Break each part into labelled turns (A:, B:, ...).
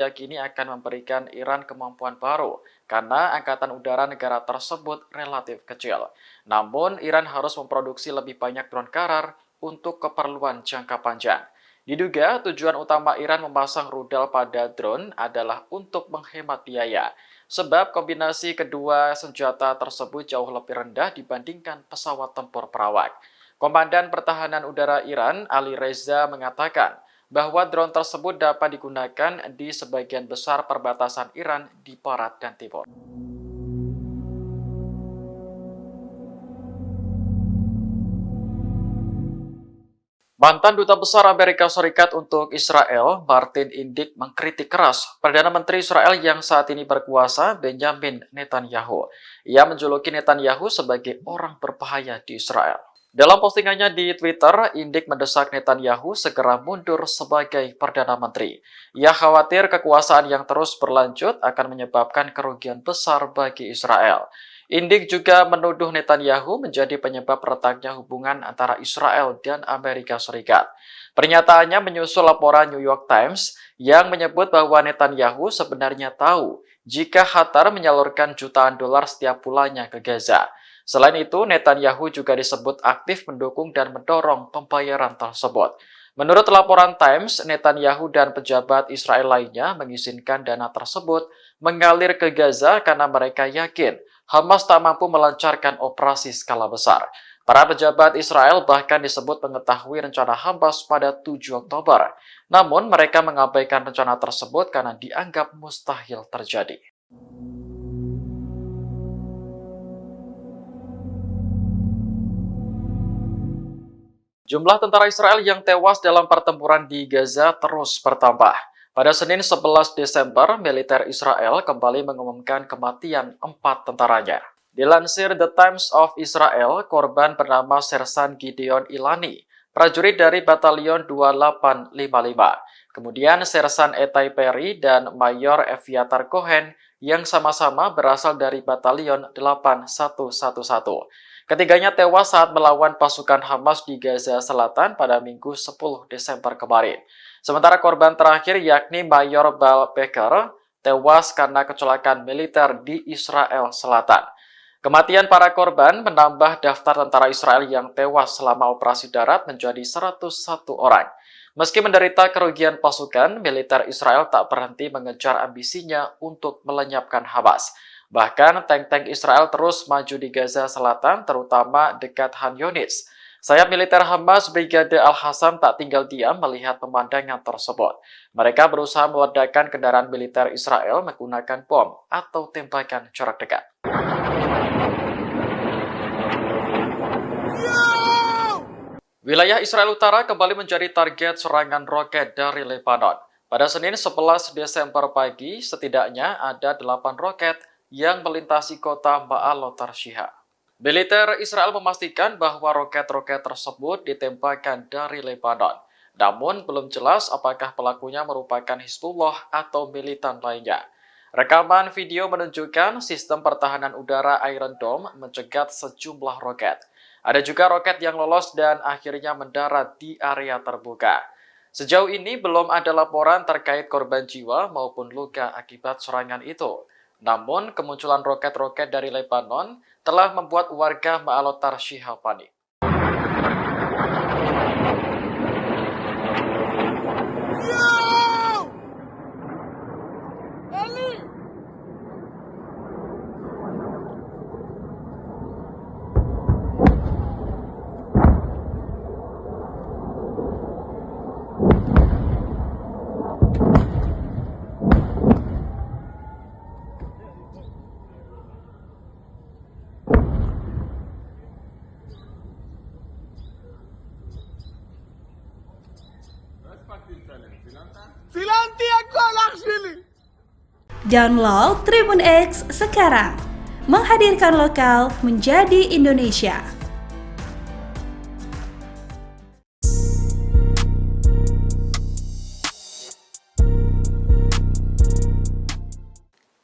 A: diyakini akan memberikan Iran kemampuan baru karena angkatan udara negara tersebut relatif kecil. Namun, Iran harus memproduksi lebih banyak drone Karar untuk keperluan jangka panjang. Diduga tujuan utama Iran memasang rudal pada drone adalah untuk menghemat biaya, sebab kombinasi kedua senjata tersebut jauh lebih rendah dibandingkan pesawat tempur perawak. Komandan Pertahanan Udara Iran, Ali Reza, mengatakan bahwa drone tersebut dapat digunakan di sebagian besar perbatasan Iran di barat dan timur. Mantan Duta Besar Amerika Serikat untuk Israel, Martin Indyk, mengkritik keras Perdana Menteri Israel yang saat ini berkuasa, Benjamin Netanyahu. Ia menjuluki Netanyahu sebagai orang berbahaya di Israel. Dalam postingannya di Twitter, Indyk mendesak Netanyahu segera mundur sebagai Perdana Menteri. Ia khawatir kekuasaan yang terus berlanjut akan menyebabkan kerugian besar bagi Israel. Indyk juga menuduh Netanyahu menjadi penyebab retaknya hubungan antara Israel dan Amerika Serikat. Pernyataannya menyusul laporan New York Times yang menyebut bahwa Netanyahu sebenarnya tahu jika Qatar menyalurkan jutaan dolar setiap bulannya ke Gaza. Selain itu, Netanyahu juga disebut aktif mendukung dan mendorong pembayaran tersebut. Menurut laporan Times, Netanyahu dan pejabat Israel lainnya mengizinkan dana tersebut mengalir ke Gaza karena mereka yakin Hamas tak mampu melancarkan operasi skala besar. Para pejabat Israel bahkan disebut mengetahui rencana Hamas pada 7 Oktober. Namun mereka mengabaikan rencana tersebut karena dianggap mustahil terjadi. Jumlah tentara Israel yang tewas dalam pertempuran di Gaza terus bertambah. Pada Senin 11 Desember, militer Israel kembali mengumumkan kematian 4 tentaranya. Dilansir The Times of Israel, korban bernama Sersan Gideon Ilani, prajurit dari Batalion 2855. Kemudian Sersan Etai Perry dan Mayor Eviatar Cohen yang sama-sama berasal dari Batalion 8111. Ketiganya tewas saat melawan pasukan Hamas di Gaza Selatan pada Minggu 10 Desember kemarin. Sementara korban terakhir yakni Mayor Bal Becker tewas karena kecelakaan militer di Israel Selatan. Kematian para korban menambah daftar tentara Israel yang tewas selama operasi darat menjadi 101 orang. Meski menderita kerugian pasukan, militer Israel tak berhenti mengejar ambisinya untuk melenyapkan Hamas. Bahkan tank-tank Israel terus maju di Gaza Selatan, terutama dekat Han Yunis. Sayap militer Hamas Brigade Al-Hassam tak tinggal diam melihat pemandangan tersebut. Mereka berusaha meledakkan kendaraan militer Israel menggunakan bom atau tembakan jarak dekat. Wilayah Israel Utara kembali menjadi target serangan roket dari Lebanon. Pada Senin 11 Desember pagi, setidaknya ada 8 roket yang melintasi kota Ma'alot Tarshiha. Militer Israel memastikan bahwa roket-roket tersebut ditembakkan dari Lebanon. Namun, belum jelas apakah pelakunya merupakan Hizbullah atau militan lainnya. Rekaman video menunjukkan sistem pertahanan udara Iron Dome mencegat sejumlah roket. Ada juga roket yang lolos dan akhirnya mendarat di area terbuka. Sejauh ini belum ada laporan terkait korban jiwa maupun luka akibat serangan itu. Namun, kemunculan roket-roket dari Lebanon telah membuat warga Ma'alot Tarshiha panik.
B: Download Tribun X sekarang, menghadirkan lokal menjadi Indonesia.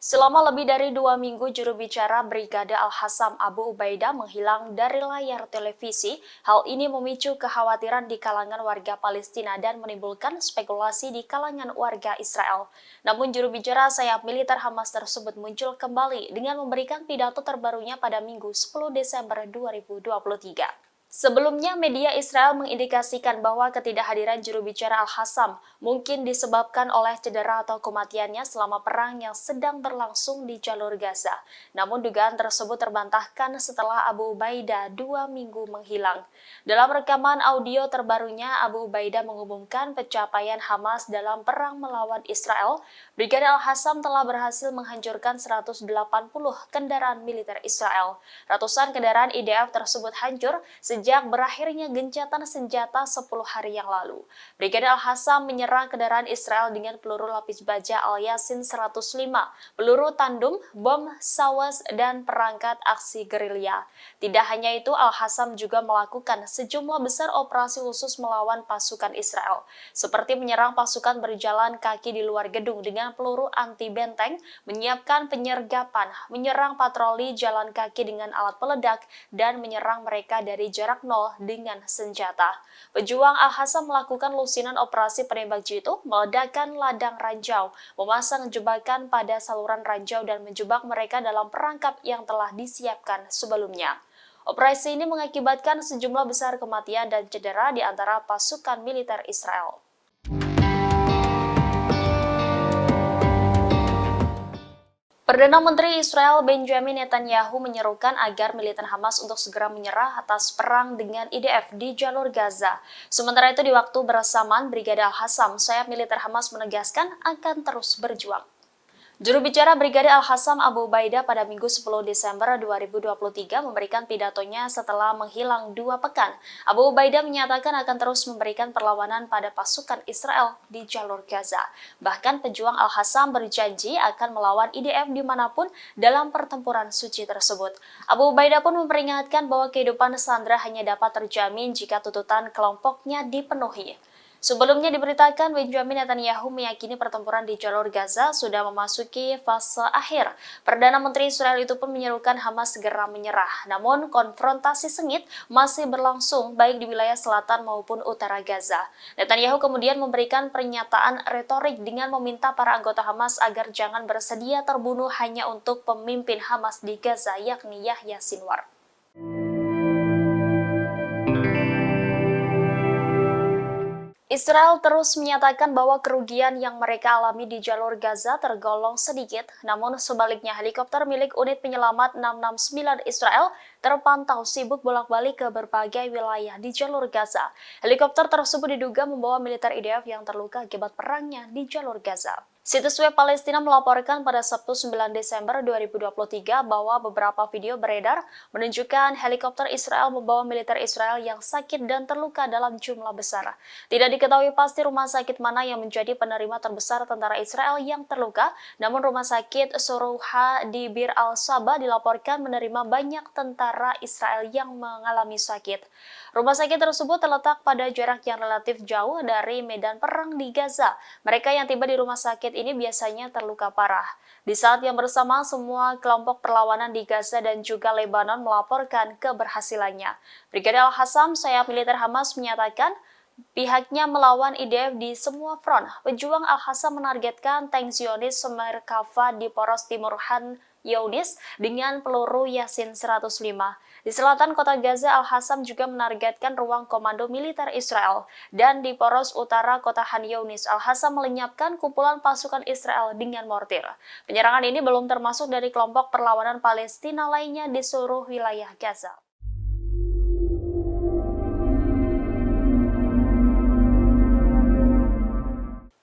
C: Selama lebih dari 2 minggu, juru bicara Brigade Al-Hassam Abu Ubaidah menghilang dari layar televisi. Hal ini memicu kekhawatiran di kalangan warga Palestina dan menimbulkan spekulasi di kalangan warga Israel. Namun juru bicara sayap militer Hamas tersebut muncul kembali dengan memberikan pidato terbarunya pada Minggu 10 Desember 2023. Sebelumnya, media Israel mengindikasikan bahwa ketidakhadiran juru bicara Al-Hassam mungkin disebabkan oleh cedera atau kematiannya selama perang yang sedang berlangsung di jalur Gaza. Namun dugaan tersebut terbantahkan setelah Abu Ubaidah 2 minggu menghilang. Dalam rekaman audio terbarunya, Abu Ubaidah mengumumkan pencapaian Hamas dalam perang melawan Israel. Brigade Al-Hassam telah berhasil menghancurkan 180 kendaraan militer Israel. Ratusan kendaraan IDF tersebut hancur sejak berakhirnya gencatan senjata 10 hari yang lalu. Brigade Al-Hassam menyerang kendaraan Israel dengan peluru lapis baja Al-Yasin 105, peluru tandem, bom sawas, dan perangkat aksi gerilya. Tidak hanya itu, Al-Hassam juga melakukan sejumlah besar operasi khusus melawan pasukan Israel, seperti menyerang pasukan berjalan kaki di luar gedung dengan peluru anti-benteng, menyiapkan penyergapan, menyerang patroli jalan kaki dengan alat peledak, dan menyerang mereka dari jarak nol dengan senjata. Pejuang Al-Hassam melakukan lusinan operasi penembak jitu, meledakkan ladang ranjau, memasang jebakan pada saluran ranjau dan menjebak mereka dalam perangkap yang telah disiapkan sebelumnya. Operasi ini mengakibatkan sejumlah besar kematian dan cedera di antara pasukan militer Israel. Perdana Menteri Israel Benjamin Netanyahu menyerukan agar militer Hamas untuk segera menyerah atas perang dengan IDF di jalur Gaza. Sementara itu di waktu bersamaan, Brigade Al-Hassam, sayap militer Hamas menegaskan akan terus berjuang. Juru bicara Brigade Al-Hassam Abu Ubaidah pada Minggu 10 Desember 2023 memberikan pidatonya setelah menghilang 2 pekan. Abu Ubaidah menyatakan akan terus memberikan perlawanan pada pasukan Israel di jalur Gaza. Bahkan pejuang Al-Hassam berjanji akan melawan IDF dimanapun dalam pertempuran suci tersebut. Abu Ubaidah pun memperingatkan bahwa kehidupan sandera hanya dapat terjamin jika tuntutan kelompoknya dipenuhi. Sebelumnya diberitakan Benjamin Netanyahu meyakini pertempuran di jalur Gaza sudah memasuki fase akhir. Perdana Menteri Israel itu pun menyerukan Hamas segera menyerah. Namun konfrontasi sengit masih berlangsung baik di wilayah selatan maupun utara Gaza. Netanyahu kemudian memberikan pernyataan retorik dengan meminta para anggota Hamas agar jangan bersedia terbunuh hanya untuk pemimpin Hamas di Gaza yakni Yahya Sinwar. Israel terus menyatakan bahwa kerugian yang mereka alami di jalur Gaza tergolong sedikit, namun sebaliknya helikopter milik unit penyelamat 669 Israel terpantau sibuk bolak-balik ke berbagai wilayah di jalur Gaza. Helikopter tersebut diduga membawa militer IDF yang terluka akibat perangnya di jalur Gaza. Situs web Palestina melaporkan pada Sabtu 9 Desember 2023 bahwa beberapa video beredar menunjukkan helikopter Israel membawa militer Israel yang sakit dan terluka dalam jumlah besar. Tidak diketahui pasti rumah sakit mana yang menjadi penerima terbesar tentara Israel yang terluka, namun rumah sakit Sorouha di Bir al-Saba dilaporkan menerima banyak tentara Israel yang mengalami sakit. Rumah sakit tersebut terletak pada jarak yang relatif jauh dari medan perang di Gaza. Mereka yang tiba di rumah sakit ini biasanya terluka parah. Di saat yang bersamaan, semua kelompok perlawanan di Gaza dan juga Lebanon melaporkan keberhasilannya. Brigade Al-Hassam, sayap militer Hamas, menyatakan pihaknya melawan IDF di semua front. Pejuang Al-Hassam menargetkan tank Zionis Merkava di poros timur Han Younis dengan peluru Yasin 105. Di selatan kota Gaza, Al-Hassam juga menargetkan ruang komando militer Israel. Dan di poros utara kota Han Younis, Al-Hassam melenyapkan kumpulan pasukan Israel dengan mortir. Penyerangan ini belum termasuk dari kelompok perlawanan Palestina lainnya di seluruh wilayah Gaza.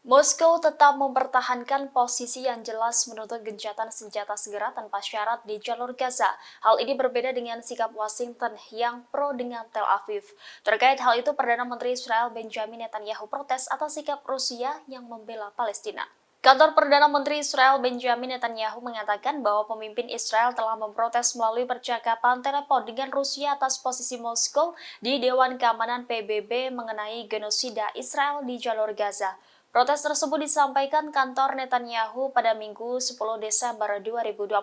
C: Moskow tetap mempertahankan posisi yang jelas menuntut gencatan senjata segera tanpa syarat di jalur Gaza. Hal ini berbeda dengan sikap Washington yang pro dengan Tel Aviv. Terkait hal itu, Perdana Menteri Israel Benjamin Netanyahu protes atas sikap Rusia yang membela Palestina. Kantor Perdana Menteri Israel Benjamin Netanyahu mengatakan bahwa pemimpin Israel telah memprotes melalui percakapan telepon dengan Rusia atas posisi Moskow di Dewan Keamanan PBB mengenai genosida Israel di jalur Gaza. Protes tersebut disampaikan kantor Netanyahu pada Minggu 10 Desember 2023.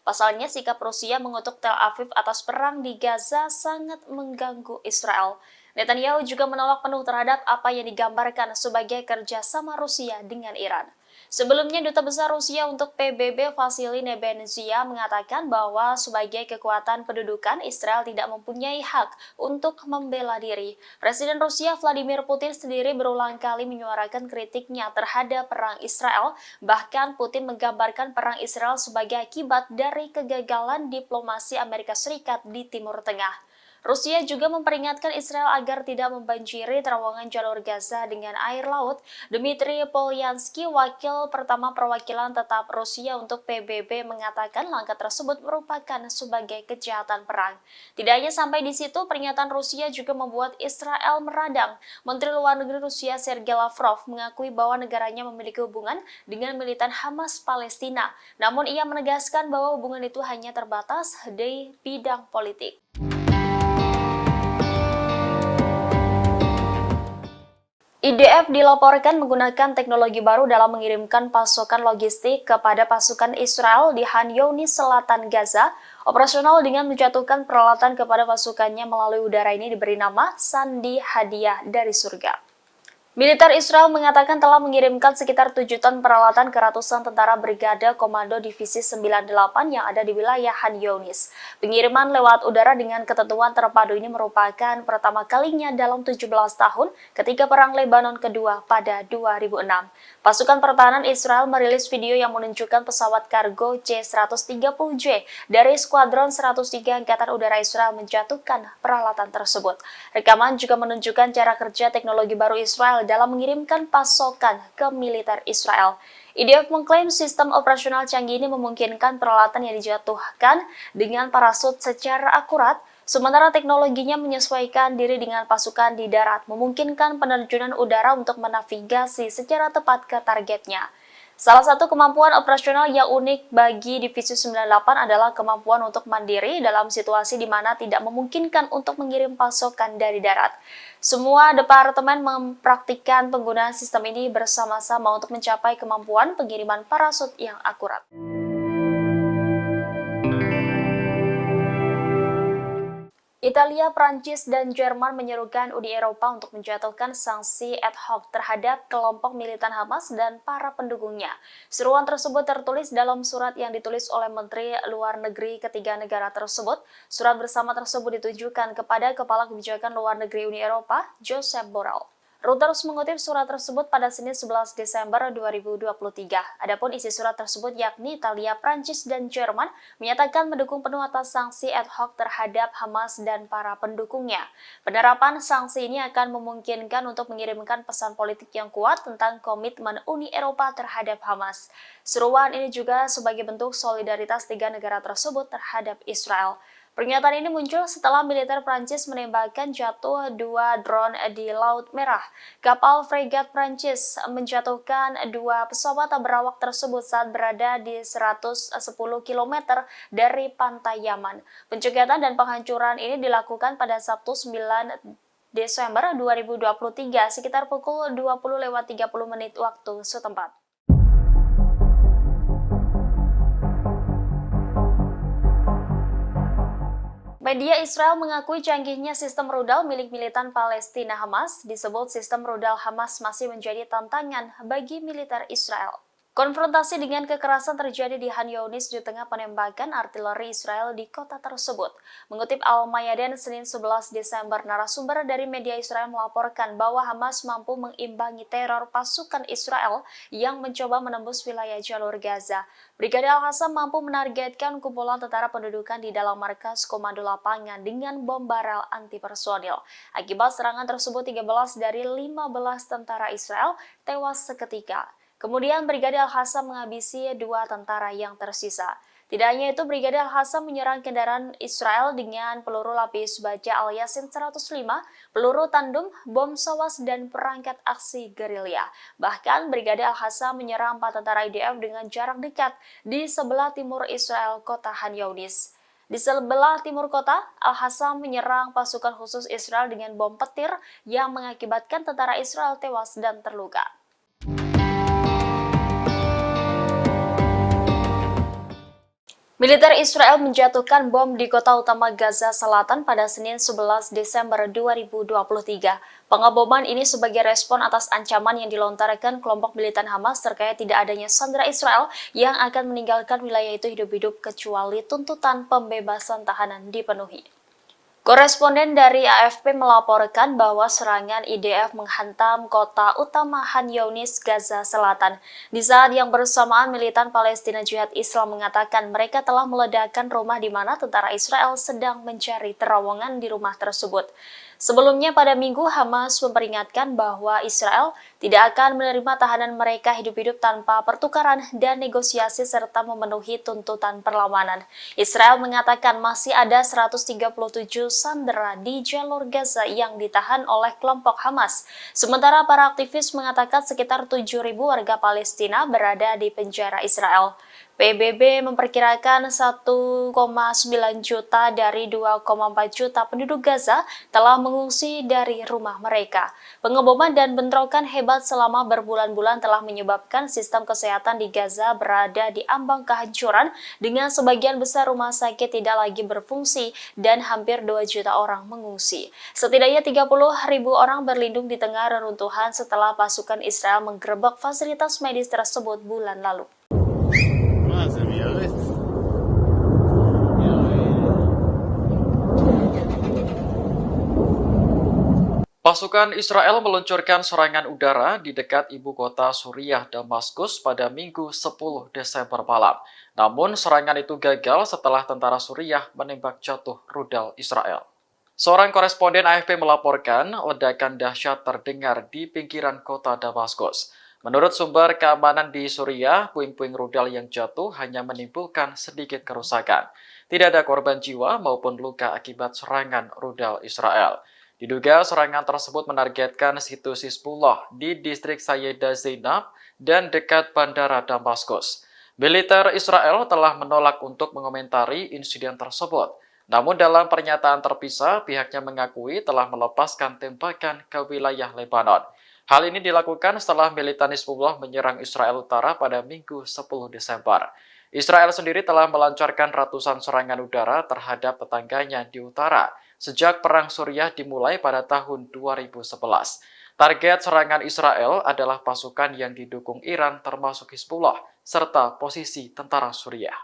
C: Pasalnya, sikap Rusia mengutuk Tel Aviv atas perang di Gaza sangat mengganggu Israel. Netanyahu juga menolak penuh terhadap apa yang digambarkan sebagai kerjasama Rusia dengan Iran. Sebelumnya, Duta Besar Rusia untuk PBB Vasily Nebenzia mengatakan bahwa sebagai kekuatan pendudukan, Israel tidak mempunyai hak untuk membela diri. Presiden Rusia Vladimir Putin sendiri berulang kali menyuarakan kritiknya terhadap perang Israel. Bahkan Putin menggambarkan perang Israel sebagai akibat dari kegagalan diplomasi Amerika Serikat di Timur Tengah. Rusia juga memperingatkan Israel agar tidak membanjiri terowongan jalur Gaza dengan air laut. Dmitry Polyansky, wakil pertama perwakilan tetap Rusia untuk PBB, mengatakan langkah tersebut merupakan sebagai kejahatan perang. Tidak hanya sampai di situ, pernyataan Rusia juga membuat Israel meradang. Menteri Luar Negeri Rusia Sergei Lavrov mengakui bahwa negaranya memiliki hubungan dengan militan Hamas Palestina. Namun ia menegaskan bahwa hubungan itu hanya terbatas di bidang politik. IDF dilaporkan menggunakan teknologi baru dalam mengirimkan pasokan logistik kepada pasukan Israel di Khan Younis, selatan Gaza. Operasional dengan menjatuhkan peralatan kepada pasukannya melalui udara ini diberi nama Sandi Hadiah dari Surga. Militer Israel mengatakan telah mengirimkan sekitar 7 ton peralatan ke ratusan tentara Brigade Komando Divisi 98 yang ada di wilayah Khan Younis. Pengiriman lewat udara dengan ketentuan terpadu ini merupakan pertama kalinya dalam 17 tahun ketika Perang Lebanon kedua pada 2006. Pasukan pertahanan Israel merilis video yang menunjukkan pesawat kargo C-130J dari Skuadron 103 Angkatan Udara Israel menjatuhkan peralatan tersebut. Rekaman juga menunjukkan cara kerja teknologi baru Israel dalam mengirimkan pasokan ke militer Israel. IDF mengklaim sistem operasional canggih ini memungkinkan peralatan yang dijatuhkan dengan parasut secara akurat, sementara teknologinya menyesuaikan diri dengan pasukan di darat, memungkinkan penerjunan udara untuk menavigasi secara tepat ke targetnya. Salah satu kemampuan operasional yang unik bagi Divisi 98 adalah kemampuan untuk mandiri dalam situasi di mana tidak memungkinkan untuk mengirim pasokan dari darat. Semua departemen mempraktikkan penggunaan sistem ini bersama-sama untuk mencapai kemampuan pengiriman parasut yang akurat. Italia, Prancis, dan Jerman menyerukan Uni Eropa untuk menjatuhkan sanksi ad hoc terhadap kelompok militan Hamas dan para pendukungnya. Seruan tersebut tertulis dalam surat yang ditulis oleh Menteri Luar Negeri ketiga negara tersebut. Surat bersama tersebut ditujukan kepada Kepala Kebijakan Luar Negeri Uni Eropa, Josep Borrell. Reuters mengutip surat tersebut pada Senin 11 Desember 2023. Adapun isi surat tersebut yakni Italia, Prancis, dan Jerman menyatakan mendukung penuh atas sanksi ad hoc terhadap Hamas dan para pendukungnya. Penerapan sanksi ini akan memungkinkan untuk mengirimkan pesan politik yang kuat tentang komitmen Uni Eropa terhadap Hamas. Seruan ini juga sebagai bentuk solidaritas tiga negara tersebut terhadap Israel. Pernyataan ini muncul setelah militer Prancis menembakkan jatuh 2 drone di Laut Merah. Kapal fregat Prancis menjatuhkan 2 pesawat berawak tersebut saat berada di 110 km dari pantai Yaman. Pencegatan dan penghancuran ini dilakukan pada Sabtu 9 Desember 2023 sekitar pukul 20.30 waktu setempat. Media Israel mengakui canggihnya sistem rudal milik militan Palestina Hamas. Disebut sistem rudal Hamas masih menjadi tantangan bagi militer Israel. Konfrontasi dengan kekerasan terjadi di Khan Younis di tengah penembakan artileri Israel di kota tersebut. Mengutip Al-Mayadin Senin 11 Desember, narasumber dari media Israel melaporkan bahwa Hamas mampu mengimbangi teror pasukan Israel yang mencoba menembus wilayah jalur Gaza. Brigade Al-Qassam mampu menargetkan kumpulan tentara pendudukan di dalam markas komando lapangan dengan bom barel anti-personil. Akibat serangan tersebut, 13 dari 15 tentara Israel tewas seketika. Kemudian Brigade Al-Qassam menghabisi 2 tentara yang tersisa. Tidak hanya itu, Brigade Al-Qassam menyerang kendaraan Israel dengan peluru lapis baja Al-Yasin 105, peluru tandung, bom sawas, dan perangkat aksi gerilya. Bahkan Brigade Al-Qassam menyerang 4 tentara IDF dengan jarak dekat di sebelah timur Israel, kota Khan Younis. Di sebelah timur kota, Al-Qassam menyerang pasukan khusus Israel dengan bom petir yang mengakibatkan tentara Israel tewas dan terluka. Militer Israel menjatuhkan bom di kota utama Gaza Selatan pada Senin 11 Desember 2023. Pengeboman ini sebagai respon atas ancaman yang dilontarkan kelompok militan Hamas terkait tidak adanya sandera Israel yang akan meninggalkan wilayah itu hidup-hidup kecuali tuntutan pembebasan tahanan dipenuhi. Koresponden dari AFP melaporkan bahwa serangan IDF menghantam kota utama Han Younis, Gaza Selatan. Di saat yang bersamaan, militan Palestina Jihad Islam mengatakan mereka telah meledakkan rumah di mana tentara Israel sedang mencari terowongan di rumah tersebut. Sebelumnya pada Minggu, Hamas memperingatkan bahwa Israel tidak akan menerima tahanan mereka hidup-hidup tanpa pertukaran dan negosiasi serta memenuhi tuntutan perlawanan. Israel mengatakan masih ada 137 sandera di jalur Gaza yang ditahan oleh kelompok Hamas. Sementara para aktivis mengatakan sekitar 7.000 warga Palestina berada di penjara Israel. PBB memperkirakan 1,9 juta dari 2,4 juta penduduk Gaza telah mengungsi dari rumah mereka. Pengeboman dan bentrokan hebat selama berbulan-bulan telah menyebabkan sistem kesehatan di Gaza berada di ambang kehancuran dengan sebagian besar rumah sakit tidak lagi berfungsi dan hampir 2 juta orang mengungsi. Setidaknya 30.000 orang berlindung di tengah reruntuhan setelah pasukan Israel menggerebek fasilitas medis tersebut bulan lalu.
A: Pasukan Israel meluncurkan serangan udara di dekat ibu kota Suriah Damaskus pada Minggu 10 Desember malam. Namun serangan itu gagal setelah tentara Suriah menembak jatuh rudal Israel. Seorang koresponden AFP melaporkan ledakan dahsyat terdengar di pinggiran kota Damaskus. Menurut sumber keamanan di Suriah, puing-puing rudal yang jatuh hanya menimbulkan sedikit kerusakan. Tidak ada korban jiwa maupun luka akibat serangan rudal Israel. Diduga serangan tersebut menargetkan situs Hizbullah di distrik Sayyidah Zainab dan dekat bandara Damaskus. Militer Israel telah menolak untuk mengomentari insiden tersebut. Namun dalam pernyataan terpisah, pihaknya mengakui telah melepaskan tembakan ke wilayah Lebanon. Hal ini dilakukan setelah militan Hizbullah menyerang Israel Utara pada Minggu 10 Desember. Israel sendiri telah melancarkan ratusan serangan udara terhadap tetangganya di utara sejak Perang Suriah dimulai pada tahun 2011. Target serangan Israel adalah pasukan yang didukung Iran termasuk Hizbullah, serta posisi tentara Suriah.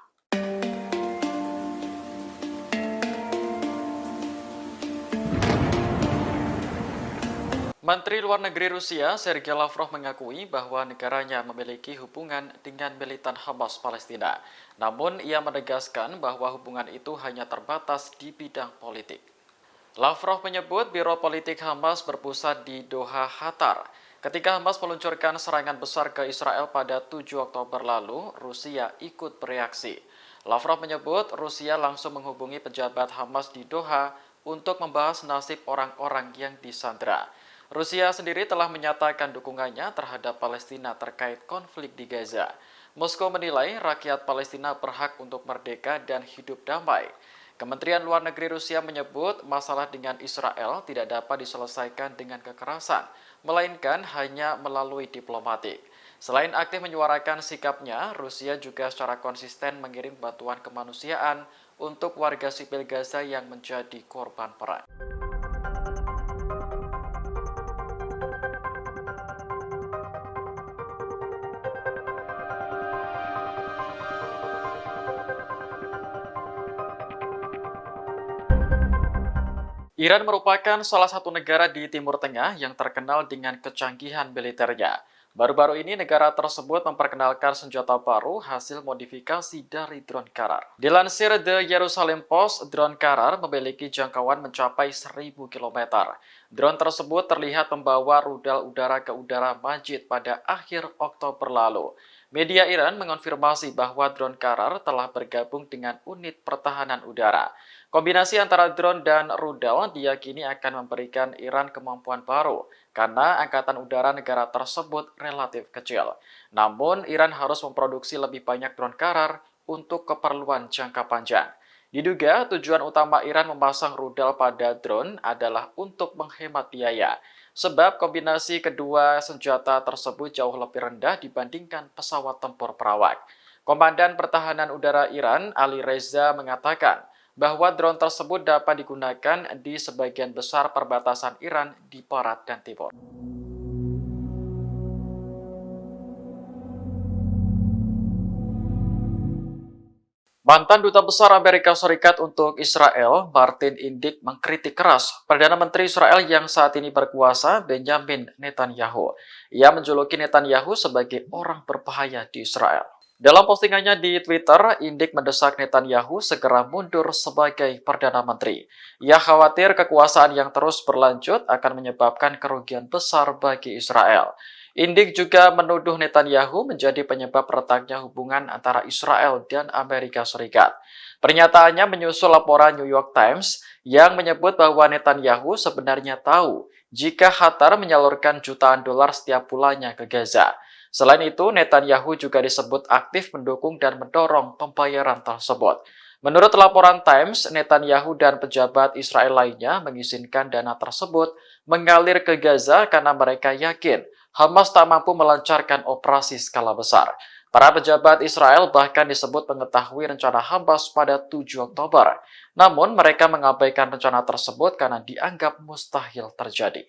A: Menteri Luar Negeri Rusia, Sergei Lavrov mengakui bahwa negaranya memiliki hubungan dengan militan Hamas Palestina. Namun, ia menegaskan bahwa hubungan itu hanya terbatas di bidang politik. Lavrov menyebut Biro Politik Hamas berpusat di Doha, Qatar. Ketika Hamas meluncurkan serangan besar ke Israel pada 7 Oktober lalu, Rusia ikut bereaksi. Lavrov menyebut Rusia langsung menghubungi pejabat Hamas di Doha untuk membahas nasib orang-orang yang disandera. Rusia sendiri telah menyatakan dukungannya terhadap Palestina terkait konflik di Gaza. Moskow menilai rakyat Palestina berhak untuk merdeka dan hidup damai. Kementerian Luar Negeri Rusia menyebut masalah dengan Israel tidak dapat diselesaikan dengan kekerasan, melainkan hanya melalui diplomatik. Selain aktif menyuarakan sikapnya, Rusia juga secara konsisten mengirim bantuan kemanusiaan untuk warga sipil Gaza yang menjadi korban perang. Iran merupakan salah satu negara di Timur Tengah yang terkenal dengan kecanggihan militernya. Baru-baru ini negara tersebut memperkenalkan senjata baru hasil modifikasi dari drone Karar. Dilansir The Jerusalem Post, drone Karar memiliki jangkauan mencapai 1.000 km. Drone tersebut terlihat membawa rudal udara ke udara Majid pada akhir Oktober lalu. Media Iran mengonfirmasi bahwa drone Karar telah bergabung dengan unit pertahanan udara. Kombinasi antara drone dan rudal diyakini akan memberikan Iran kemampuan baru karena angkatan udara negara tersebut relatif kecil. Namun, Iran harus memproduksi lebih banyak drone Karar untuk keperluan jangka panjang. Diduga tujuan utama Iran memasang rudal pada drone adalah untuk menghemat biaya. sebab kombinasi kedua senjata tersebut jauh lebih rendah dibandingkan pesawat tempur perawak. Komandan Pertahanan Udara Iran, Ali Reza, mengatakan bahwa drone tersebut dapat digunakan di sebagian besar perbatasan Iran di barat dan timur. Mantan Duta Besar Amerika Serikat untuk Israel, Martin Indyk, mengkritik keras Perdana Menteri Israel yang saat ini berkuasa, Benjamin Netanyahu. Ia menjuluki Netanyahu sebagai orang berbahaya di Israel. Dalam postingannya di Twitter, Indyk mendesak Netanyahu segera mundur sebagai Perdana Menteri. Ia khawatir kekuasaan yang terus berlanjut akan menyebabkan kerugian besar bagi Israel. Indyk juga menuduh Netanyahu menjadi penyebab retaknya hubungan antara Israel dan Amerika Serikat. Pernyataannya menyusul laporan New York Times yang menyebut bahwa Netanyahu sebenarnya tahu jika Qatar menyalurkan jutaan dolar setiap bulannya ke Gaza. Selain itu, Netanyahu juga disebut aktif mendukung dan mendorong pembayaran tersebut. Menurut laporan Times, Netanyahu dan pejabat Israel lainnya mengizinkan dana tersebut mengalir ke Gaza karena mereka yakin Hamas tak mampu melancarkan operasi skala besar. Para pejabat Israel bahkan disebut mengetahui rencana Hamas pada 7 Oktober. Namun mereka mengabaikan rencana tersebut karena dianggap mustahil terjadi.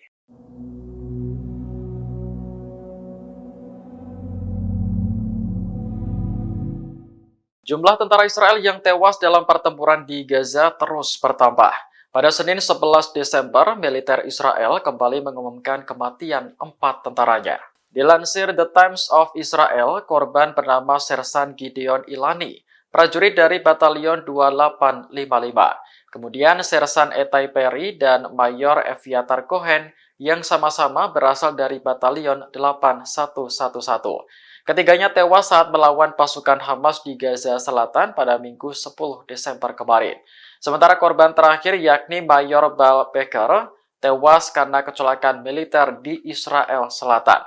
A: Jumlah tentara Israel yang tewas dalam pertempuran di Gaza terus bertambah. Pada Senin 11 Desember, militer Israel kembali mengumumkan kematian 4 tentaranya. Dilansir The Times of Israel, korban bernama Sersan Gideon Ilani, prajurit dari Batalion 2855. Kemudian Sersan Etai Perry dan Mayor Eviatar Cohen yang sama-sama berasal dari Batalion 8111. Ketiganya tewas saat melawan pasukan Hamas di Gaza Selatan pada Minggu 10 Desember kemarin. Sementara korban terakhir yakni Mayor Bal Becker tewas karena kecelakaan militer di Israel Selatan.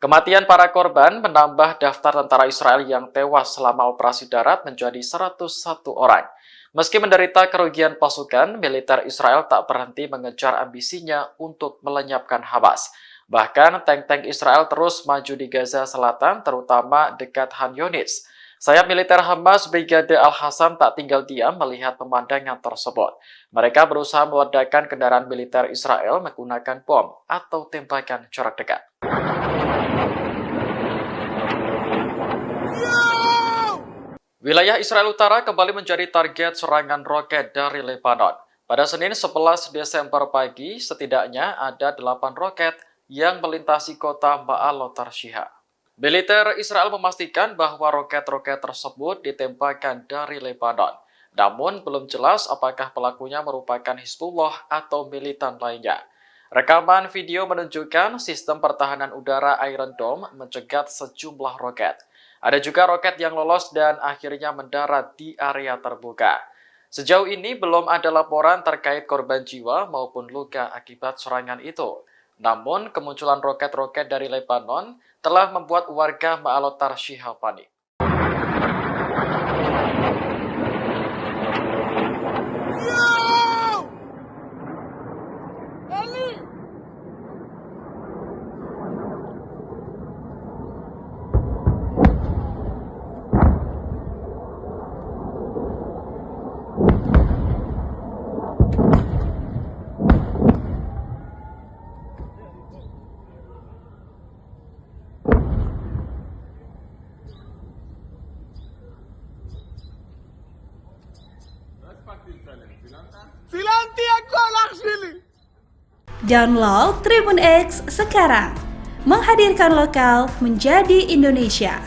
A: Kematian para korban menambah daftar tentara Israel yang tewas selama operasi darat menjadi 101 orang. Meski menderita kerugian pasukan, militer Israel tak berhenti mengejar ambisinya untuk melenyapkan Hamas. Bahkan tank-tank Israel terus maju di Gaza Selatan, terutama dekat Khan Yunis. Sayap militer Hamas Brigade Al-Hassam tak tinggal diam melihat pemandangan tersebut. Mereka berusaha meledakkan kendaraan militer Israel menggunakan bom atau tembakan jarak dekat. Wilayah Israel Utara kembali menjadi target serangan roket dari Lebanon. Pada Senin 11 Desember pagi, setidaknya ada 8 roket yang melintasi kota Ma'alot Tarshiha. Militer Israel memastikan bahwa roket-roket tersebut ditembakkan dari Lebanon. Namun belum jelas apakah pelakunya merupakan Hizbullah atau militan lainnya. Rekaman video menunjukkan sistem pertahanan udara Iron Dome mencegat sejumlah roket. Ada juga roket yang lolos dan akhirnya mendarat di area terbuka. Sejauh ini belum ada laporan terkait korban jiwa maupun luka akibat serangan itu. Namun, kemunculan roket-roket dari Lebanon telah membuat warga Ma'alot Tarshiha panik.
B: Download Tribun X sekarang, menghadirkan lokal menjadi Indonesia.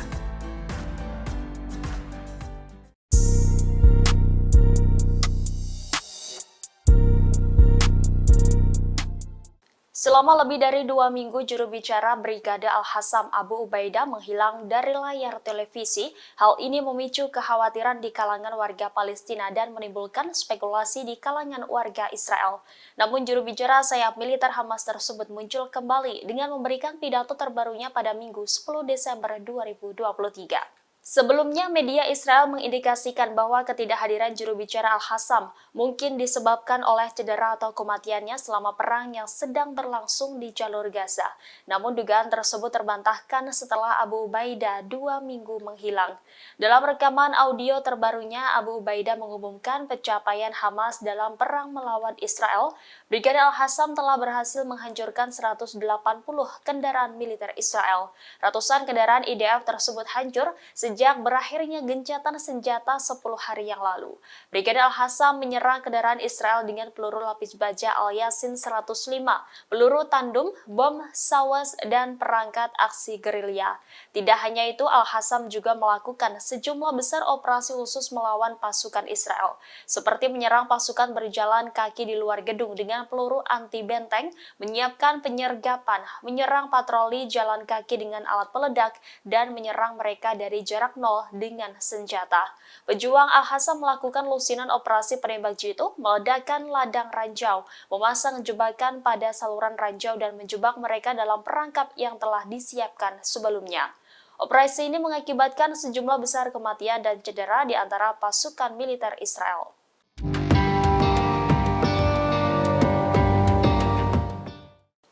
C: Selama lebih dari 2 minggu, juru bicara Brigade Al-Hassam Abu Ubaidah menghilang dari layar televisi. Hal ini memicu kekhawatiran di kalangan warga Palestina dan menimbulkan spekulasi di kalangan warga Israel. Namun juru bicara sayap militer Hamas tersebut muncul kembali dengan memberikan pidato terbarunya pada Minggu 10 Desember 2023. Sebelumnya, media Israel mengindikasikan bahwa ketidakhadiran juru bicara Al-Hassam mungkin disebabkan oleh cedera atau kematiannya selama perang yang sedang berlangsung di jalur Gaza. Namun dugaan tersebut terbantahkan setelah Abu Ubaidah 2 minggu menghilang. Dalam rekaman audio terbarunya, Abu Ubaidah mengumumkan pencapaian Hamas dalam perang melawan Israel. Brigadir Al-Hassam telah berhasil menghancurkan 180 kendaraan militer Israel. Ratusan kendaraan IDF tersebut hancur sejak berakhirnya gencatan senjata 10 hari yang lalu. Brigadir Al-Hassam menyerang kendaraan Israel dengan peluru lapis baja Al-Yasin 105, peluru tandem, bom sawas, dan perangkat aksi gerilya. Tidak hanya itu, Al-Hassam juga melakukan sejumlah besar operasi khusus melawan pasukan Israel, seperti menyerang pasukan berjalan kaki di luar gedung dengan peluru anti-benteng, menyiapkan penyergapan, menyerang patroli jalan kaki dengan alat peledak, dan menyerang mereka dari jarak nol dengan senjata. Pejuang Al-Hassam melakukan lusinan operasi penembak jitu, meledakkan ladang ranjau, memasang jebakan pada saluran ranjau dan menjebak mereka dalam perangkap yang telah disiapkan sebelumnya. Operasi ini mengakibatkan sejumlah besar kematian dan cedera di antara pasukan militer Israel.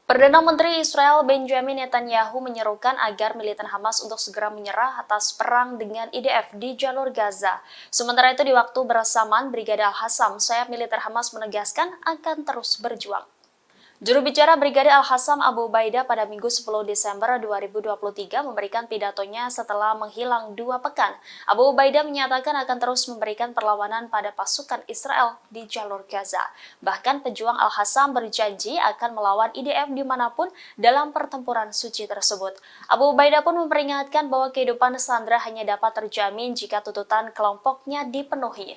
C: Perdana Menteri Israel Benjamin Netanyahu menyerukan agar militan Hamas untuk segera menyerah atas perang dengan IDF di jalur Gaza. Sementara itu di waktu bersamaan, Brigadir Al-Hassam, sayap militer Hamas menegaskan akan terus berjuang. Juru bicara Brigadir Al-Hassam Abu Ubaidah pada Minggu 10 Desember 2023 memberikan pidatonya setelah menghilang 2 pekan. Abu Ubaidah menyatakan akan terus memberikan perlawanan pada pasukan Israel di jalur Gaza. Bahkan pejuang Al-Hassam berjanji akan melawan IDF dimanapun dalam pertempuran suci tersebut. Abu Ubaidah pun memperingatkan bahwa kehidupan sandera hanya dapat terjamin jika tuntutan kelompoknya dipenuhi.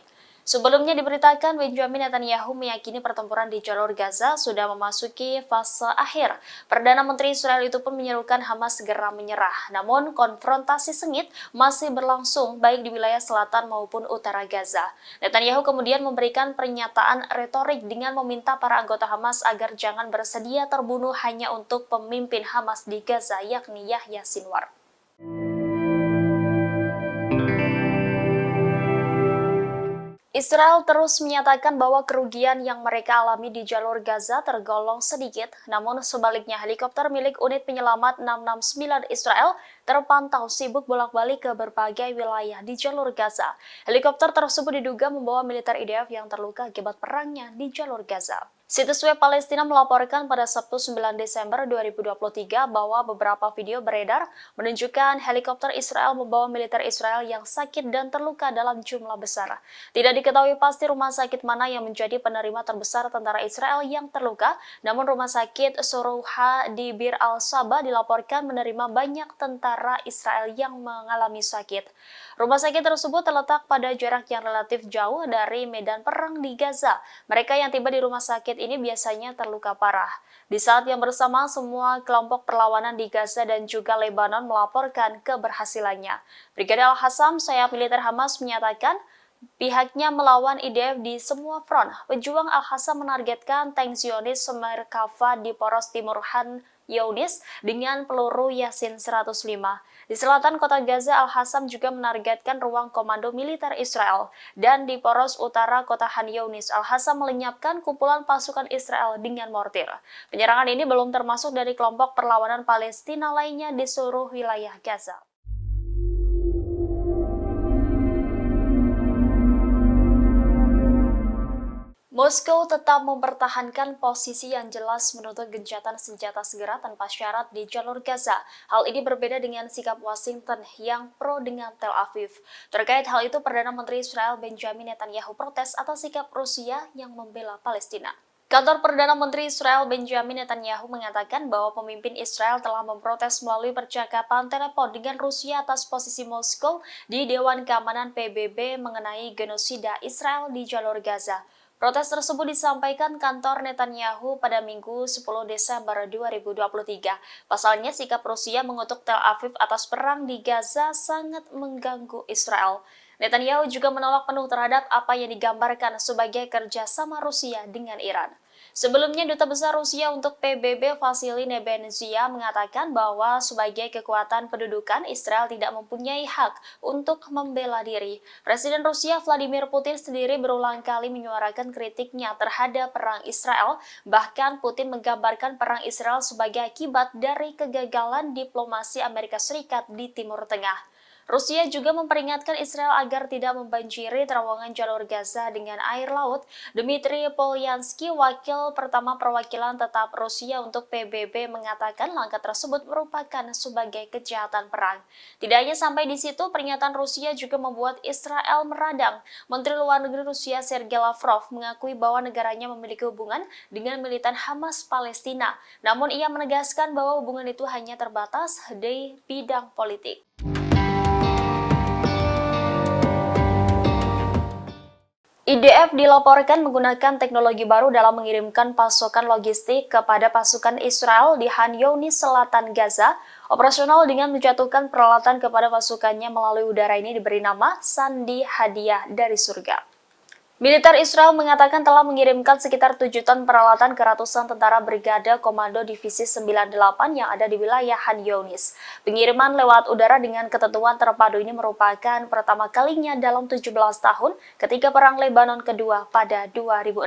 C: Sebelumnya diberitakan Benjamin Netanyahu meyakini pertempuran di jalur Gaza sudah memasuki fase akhir. Perdana Menteri Israel itu pun menyerukan Hamas segera menyerah. Namun konfrontasi sengit masih berlangsung baik di wilayah selatan maupun utara Gaza. Netanyahu kemudian memberikan pernyataan retorik dengan meminta para anggota Hamas agar jangan bersedia terbunuh hanya untuk pemimpin Hamas di Gaza yakni Yahya Sinwar. Israel terus menyatakan bahwa kerugian yang mereka alami di jalur Gaza tergolong sedikit, namun sebaliknya helikopter milik unit penyelamat 669 Israel terpantau sibuk bolak-balik ke berbagai wilayah di jalur Gaza. Helikopter tersebut diduga membawa militer IDF yang terluka akibat perangnya di jalur Gaza. Situs web Palestina melaporkan pada Sabtu 9 Desember 2023 bahwa beberapa video beredar menunjukkan helikopter Israel membawa militer Israel yang sakit dan terluka dalam jumlah besar. Tidak diketahui pasti rumah sakit mana yang menjadi penerima terbesar tentara Israel yang terluka, namun rumah sakit Sorouha di Bir al-Saba dilaporkan menerima banyak tentara Israel yang mengalami sakit. Rumah sakit tersebut terletak pada jarak yang relatif jauh dari medan perang di Gaza. Mereka yang tiba di rumah sakit ini biasanya terluka parah. Di saat yang bersamaan, semua kelompok perlawanan di Gaza dan juga Lebanon melaporkan keberhasilannya. Brigadir Al-Hassam, sayap militer Hamas, menyatakan pihaknya melawan IDF di semua front. Pejuang Al-Hassam menargetkan tank Zionis Merkava di poros timur Han Younis dengan peluru Yasin 105. Di selatan kota Gaza, Al-Hassam juga menargetkan ruang komando militer Israel. Dan di poros utara kota Han Younis, Al-Hassam melenyapkan kumpulan pasukan Israel dengan mortir. Penyerangan ini belum termasuk dari kelompok perlawanan Palestina lainnya di seluruh wilayah Gaza. Moskow tetap mempertahankan posisi yang jelas menuntut gencatan senjata segera tanpa syarat di jalur Gaza. Hal ini berbeda dengan sikap Washington yang pro dengan Tel Aviv. Terkait hal itu, Perdana Menteri Israel Benjamin Netanyahu protes atas sikap Rusia yang membela Palestina. Kantor Perdana Menteri Israel Benjamin Netanyahu mengatakan bahwa pemimpin Israel telah memprotes melalui percakapan telepon dengan Rusia atas posisi Moskow di Dewan Keamanan PBB mengenai genosida Israel di jalur Gaza. Protes tersebut disampaikan kantor Netanyahu pada Minggu 10 Desember 2023. Pasalnya, sikap Rusia mengutuk Tel Aviv atas perang di Gaza sangat mengganggu Israel. Netanyahu juga menolak penuh terhadap apa yang digambarkan sebagai kerjasama Rusia dengan Iran. Sebelumnya, Duta Besar Rusia untuk PBB Vasily Nebenzia mengatakan bahwa sebagai kekuatan pendudukan, Israel tidak mempunyai hak untuk membela diri. Presiden Rusia Vladimir Putin sendiri berulang kali menyuarakan kritiknya terhadap perang Israel. Bahkan Putin menggambarkan perang Israel sebagai akibat dari kegagalan diplomasi Amerika Serikat di Timur Tengah. Rusia juga memperingatkan Israel agar tidak membanjiri terowongan jalur Gaza dengan air laut. Dmitry Polyansky, wakil pertama perwakilan tetap Rusia untuk PBB, mengatakan langkah tersebut merupakan sebagai kejahatan perang. Tidak hanya sampai di situ, pernyataan Rusia juga membuat Israel meradang. Menteri Luar Negeri Rusia Sergei Lavrov mengakui bahwa negaranya memiliki hubungan dengan militan Hamas Palestina. Namun ia menegaskan bahwa hubungan itu hanya terbatas di bidang politik. IDF dilaporkan menggunakan teknologi baru dalam mengirimkan pasokan logistik kepada pasukan Israel di Khan Younis, Selatan Gaza. Operasional dengan menjatuhkan peralatan kepada pasukannya melalui udara ini diberi nama Sandi Hadiah dari Surga. Militer Israel mengatakan telah mengirimkan sekitar 7 ton peralatan ke ratusan tentara Brigade Komando Divisi 98 yang ada di wilayah Khan Younis. Pengiriman lewat udara dengan ketentuan terpadu ini merupakan pertama kalinya dalam 17 tahun ketika Perang Lebanon kedua pada 2006.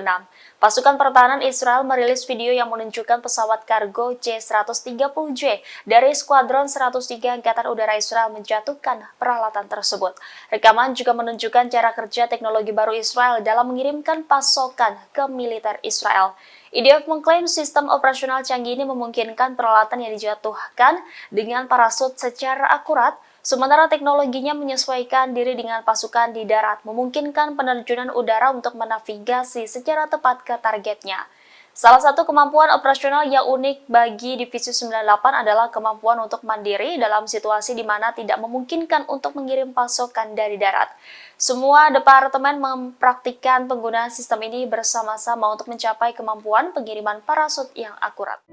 C: Pasukan pertahanan Israel merilis video yang menunjukkan pesawat kargo C-130J dari Skuadron 103 Angkatan Udara Israel menjatuhkan peralatan tersebut. Rekaman juga menunjukkan cara kerja teknologi baru Israel dalam mengirimkan pasokan ke militer Israel. IDF mengklaim sistem operasional canggih ini memungkinkan peralatan yang dijatuhkan dengan parasut secara akurat, sementara teknologinya menyesuaikan diri dengan pasukan di darat, memungkinkan penerjunan udara untuk menavigasi secara tepat ke targetnya. Salah satu kemampuan operasional yang unik bagi Divisi 98 adalah kemampuan untuk mandiri dalam situasi di mana tidak memungkinkan untuk mengirim pasokan dari darat. Semua departemen mempraktikkan penggunaan sistem ini bersama-sama untuk mencapai kemampuan pengiriman parasut yang akurat.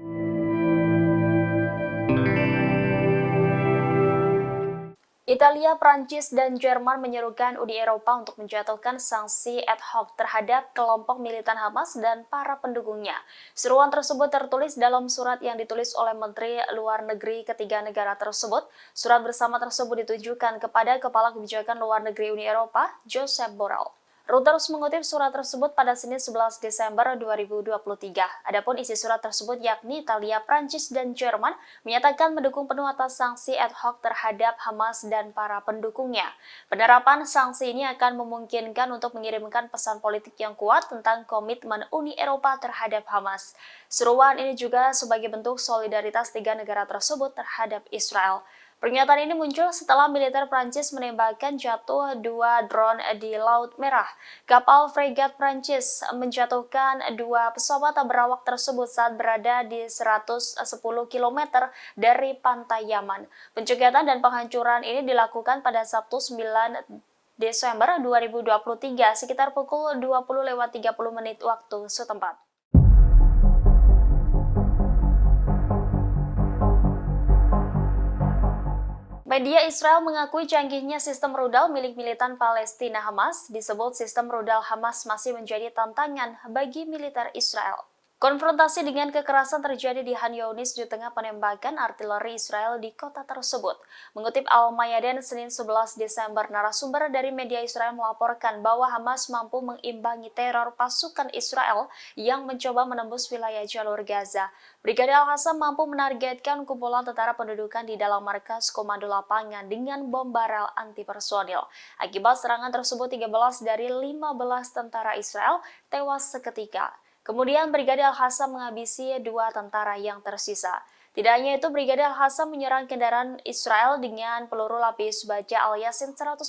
C: Italia, Prancis, dan Jerman menyerukan Uni Eropa untuk menjatuhkan sanksi ad hoc terhadap kelompok militan Hamas dan para pendukungnya. Seruan tersebut tertulis dalam surat yang ditulis oleh Menteri Luar Negeri ketiga negara tersebut. Surat bersama tersebut ditujukan kepada Kepala Kebijakan Luar Negeri Uni Eropa, Josep Borrell. Reuters mengutip surat tersebut pada Senin 11 Desember 2023. Adapun isi surat tersebut yakni Italia, Prancis, dan Jerman menyatakan mendukung penuh atas sanksi ad hoc terhadap Hamas dan para pendukungnya. Penerapan sanksi ini akan memungkinkan untuk mengirimkan pesan politik yang kuat tentang komitmen Uni Eropa terhadap Hamas. Seruan ini juga sebagai bentuk solidaritas tiga negara tersebut terhadap Israel. Pernyataan ini muncul setelah militer Prancis menembakkan jatuh 2 drone di Laut Merah. Kapal fregat Prancis menjatuhkan 2 pesawat berawak tersebut saat berada di 110 km dari pantai Yaman. Pencegatan dan penghancuran ini dilakukan pada Sabtu 9 Desember 2023 sekitar pukul 20.30 waktu setempat. Media Israel mengakui canggihnya sistem rudal milik militan Palestina Hamas. Disebut sistem rudal Hamas masih menjadi tantangan bagi militer Israel. Konfrontasi dengan kekerasan terjadi di Khan Younis di tengah penembakan artileri Israel di kota tersebut. Mengutip Al-Mayadin Senin 11 Desember, narasumber dari media Israel melaporkan bahwa Hamas mampu mengimbangi teror pasukan Israel yang mencoba menembus wilayah jalur Gaza. Brigade Al-Qassam mampu menargetkan kumpulan tentara pendudukan di dalam markas komando lapangan dengan bom barel anti-personil. Akibat serangan tersebut, 13 dari 15 tentara Israel tewas seketika. Kemudian Brigade Al-Qassam menghabisi 2 tentara yang tersisa. Tidak hanya itu, Brigade Al-Qassam menyerang kendaraan Israel dengan peluru lapis baja Al-Yasin 105,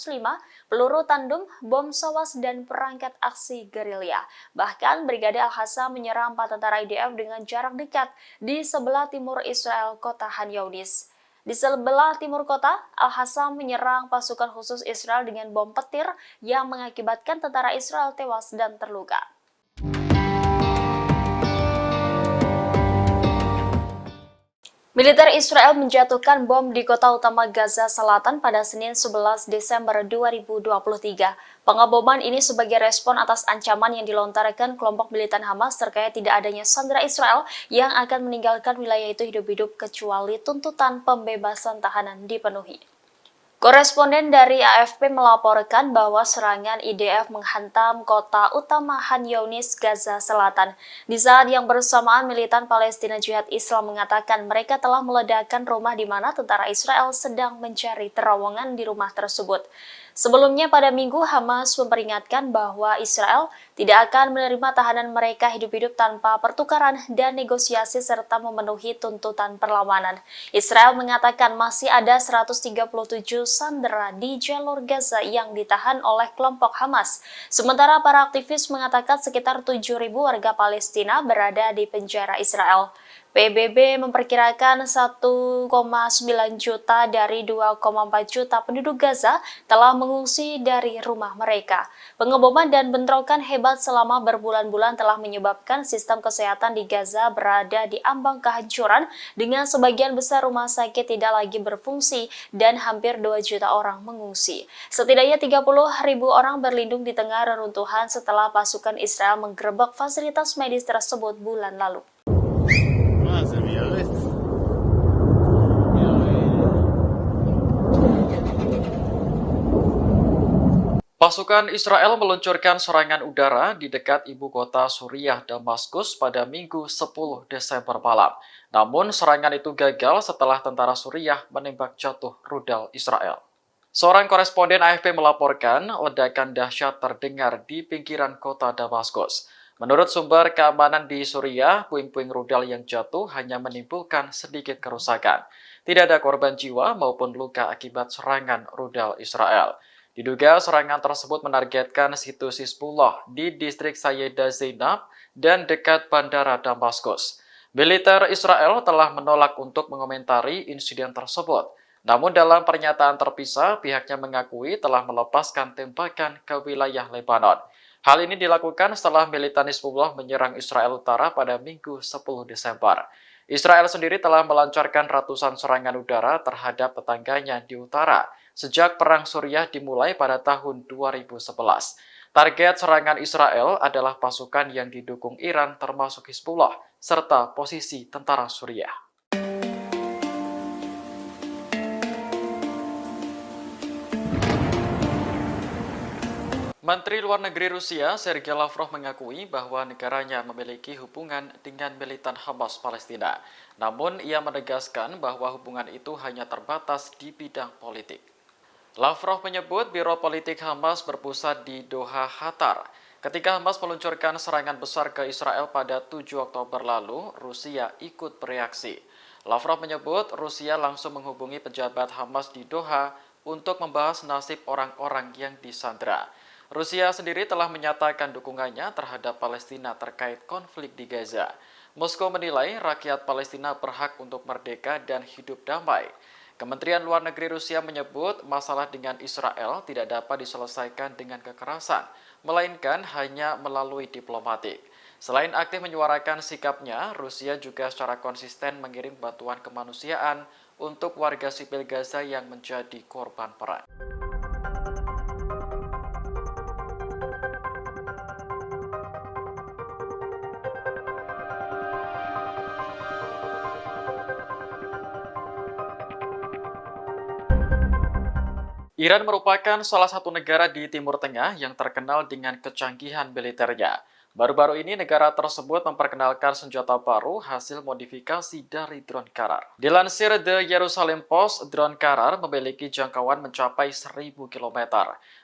C: peluru tandem, bom sawas, dan perangkat aksi gerilya. Bahkan Brigade Al-Qassam menyerang 4 tentara IDF dengan jarak dekat di sebelah timur Israel, kota Khan Younis. Di sebelah timur kota, Al-Qassam menyerang pasukan khusus Israel dengan bom petir yang mengakibatkan tentara Israel tewas dan terluka. Militer Israel menjatuhkan bom di kota utama Gaza Selatan pada Senin 11 Desember 2023. Pengeboman ini sebagai respon atas ancaman yang dilontarkan kelompok militan Hamas terkait tidak adanya sandera Israel yang akan meninggalkan wilayah itu hidup-hidup kecuali tuntutan pembebasan tahanan dipenuhi. Koresponden dari AFP melaporkan bahwa serangan IDF menghantam kota utama Khan Younis, Gaza Selatan. Di saat yang bersamaan, militan Palestina Jihad Islam mengatakan mereka telah meledakkan rumah di mana tentara Israel sedang mencari terowongan di rumah tersebut. Sebelumnya pada Minggu, Hamas memperingatkan bahwa Israel tidak akan menerima tahanan mereka hidup-hidup tanpa pertukaran dan negosiasi serta memenuhi tuntutan perlawanan. Israel mengatakan masih ada 137 sandera di jalur Gaza yang ditahan oleh kelompok Hamas. Sementara para aktivis mengatakan sekitar 7.000 warga Palestina berada di penjara Israel. PBB memperkirakan 1,9 juta dari 2,4 juta penduduk Gaza telah mengungsi dari rumah mereka. Pengeboman dan bentrokan hebat selama berbulan-bulan telah menyebabkan sistem kesehatan di Gaza berada di ambang kehancuran dengan sebagian besar rumah sakit tidak lagi berfungsi dan hampir 2 juta orang mengungsi. Setidaknya 30.000 orang berlindung di tengah reruntuhan setelah pasukan Israel menggerebek fasilitas medis tersebut bulan lalu.
A: Pasukan Israel meluncurkan serangan udara di dekat ibu kota Suriah, Damaskus pada Minggu 10 Desember malam. Namun serangan itu gagal setelah tentara Suriah menembak jatuh rudal Israel. Seorang koresponden AFP melaporkan ledakan dahsyat terdengar di pinggiran kota Damaskus. Menurut sumber keamanan di Suriah, puing-puing rudal yang jatuh hanya menimbulkan sedikit kerusakan. Tidak ada korban jiwa maupun luka akibat serangan rudal Israel. Diduga serangan tersebut menargetkan situs Hizbullah di distrik Sayyidah Zainab dan dekat bandara Damaskus. Militer Israel telah menolak untuk mengomentari insiden tersebut. Namun dalam pernyataan terpisah, pihaknya mengakui telah melepaskan tembakan ke wilayah Lebanon. Hal ini dilakukan setelah militan Hizbullah menyerang Israel Utara pada Minggu 10 Desember. Israel sendiri telah melancarkan ratusan serangan udara terhadap tetangganya di utara sejak Perang Suriah dimulai pada tahun 2011. Target serangan Israel adalah pasukan yang didukung Iran termasuk Hizbullah, serta posisi tentara Suriah. Menteri Luar Negeri Rusia, Sergei Lavrov mengakui bahwa negaranya memiliki hubungan dengan militan Hamas Palestina. Namun, ia menegaskan bahwa hubungan itu hanya terbatas di bidang politik. Lavrov menyebut Biro Politik Hamas berpusat di Doha, Qatar. Ketika Hamas meluncurkan serangan besar ke Israel pada 7 Oktober lalu, Rusia ikut bereaksi. Lavrov menyebut Rusia langsung menghubungi pejabat Hamas di Doha untuk membahas nasib orang-orang yang disandera. Rusia sendiri telah menyatakan dukungannya terhadap Palestina terkait konflik di Gaza. Moskow menilai rakyat Palestina berhak untuk merdeka dan hidup damai. Kementerian Luar Negeri Rusia menyebut masalah dengan Israel tidak dapat diselesaikan dengan kekerasan, melainkan hanya melalui diplomatik. Selain aktif menyuarakan sikapnya, Rusia juga secara konsisten mengirim bantuan kemanusiaan untuk warga sipil Gaza yang menjadi korban perang. Iran merupakan salah satu negara di Timur Tengah yang terkenal dengan kecanggihan militernya. Baru-baru ini negara tersebut memperkenalkan senjata baru hasil modifikasi dari drone Karar. Dilansir The Jerusalem Post, drone Karar memiliki jangkauan mencapai 1.000 km.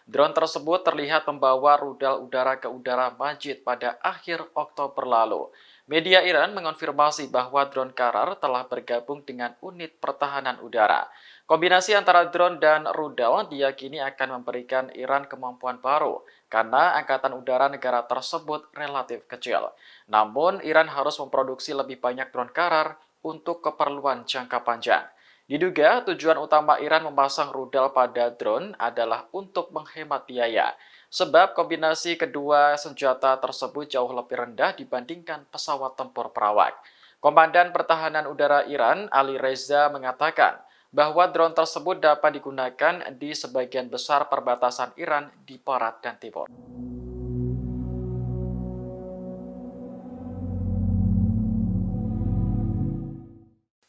A: Drone tersebut terlihat membawa rudal udara ke udara Majid pada akhir Oktober lalu. Media Iran mengonfirmasi bahwa drone Karar telah bergabung dengan unit pertahanan udara. Kombinasi antara drone dan rudal diyakini akan memberikan Iran kemampuan baru karena angkatan udara negara tersebut relatif kecil. Namun, Iran harus memproduksi lebih banyak drone Karar untuk keperluan jangka panjang. Diduga tujuan utama Iran memasang rudal pada drone adalah untuk menghemat biaya, sebab kombinasi kedua senjata tersebut jauh lebih rendah dibandingkan pesawat tempur perawak. Komandan Pertahanan Udara Iran, Ali Reza, mengatakan bahwa drone tersebut dapat digunakan di sebagian besar perbatasan Iran di barat dan timur.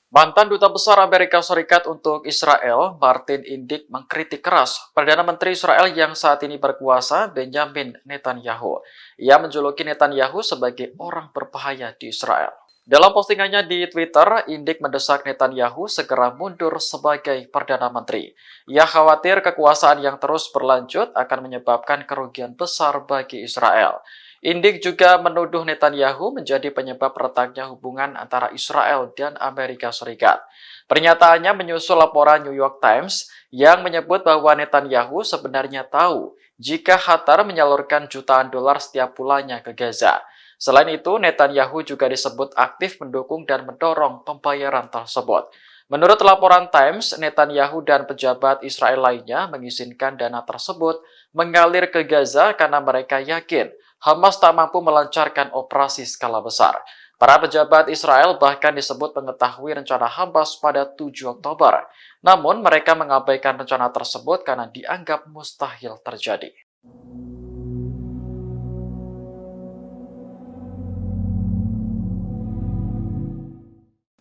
A: Mantan Duta Besar Amerika Serikat untuk Israel, Martin Indyk, mengkritik keras Perdana Menteri Israel yang saat ini berkuasa, Benjamin Netanyahu. Ia menjuluki Netanyahu sebagai orang berbahaya di Israel. Dalam postingannya di Twitter, Indyk mendesak Netanyahu segera mundur sebagai Perdana Menteri. Ia khawatir kekuasaan yang terus berlanjut akan menyebabkan kerugian besar bagi Israel. Indyk juga menuduh Netanyahu menjadi penyebab retaknya hubungan antara Israel dan Amerika Serikat. Pernyataannya menyusul laporan New York Times yang menyebut bahwa Netanyahu sebenarnya tahu jika Qatar menyalurkan jutaan dolar setiap bulannya ke Gaza. Selain itu, Netanyahu juga disebut aktif mendukung dan mendorong pembayaran tersebut. Menurut laporan Times, Netanyahu dan pejabat Israel lainnya mengizinkan dana tersebut mengalir ke Gaza karena mereka yakin Hamas tak mampu melancarkan operasi skala besar. Para pejabat Israel bahkan disebut mengetahui rencana Hamas pada 7 Oktober. Namun mereka mengabaikan rencana tersebut karena dianggap mustahil terjadi.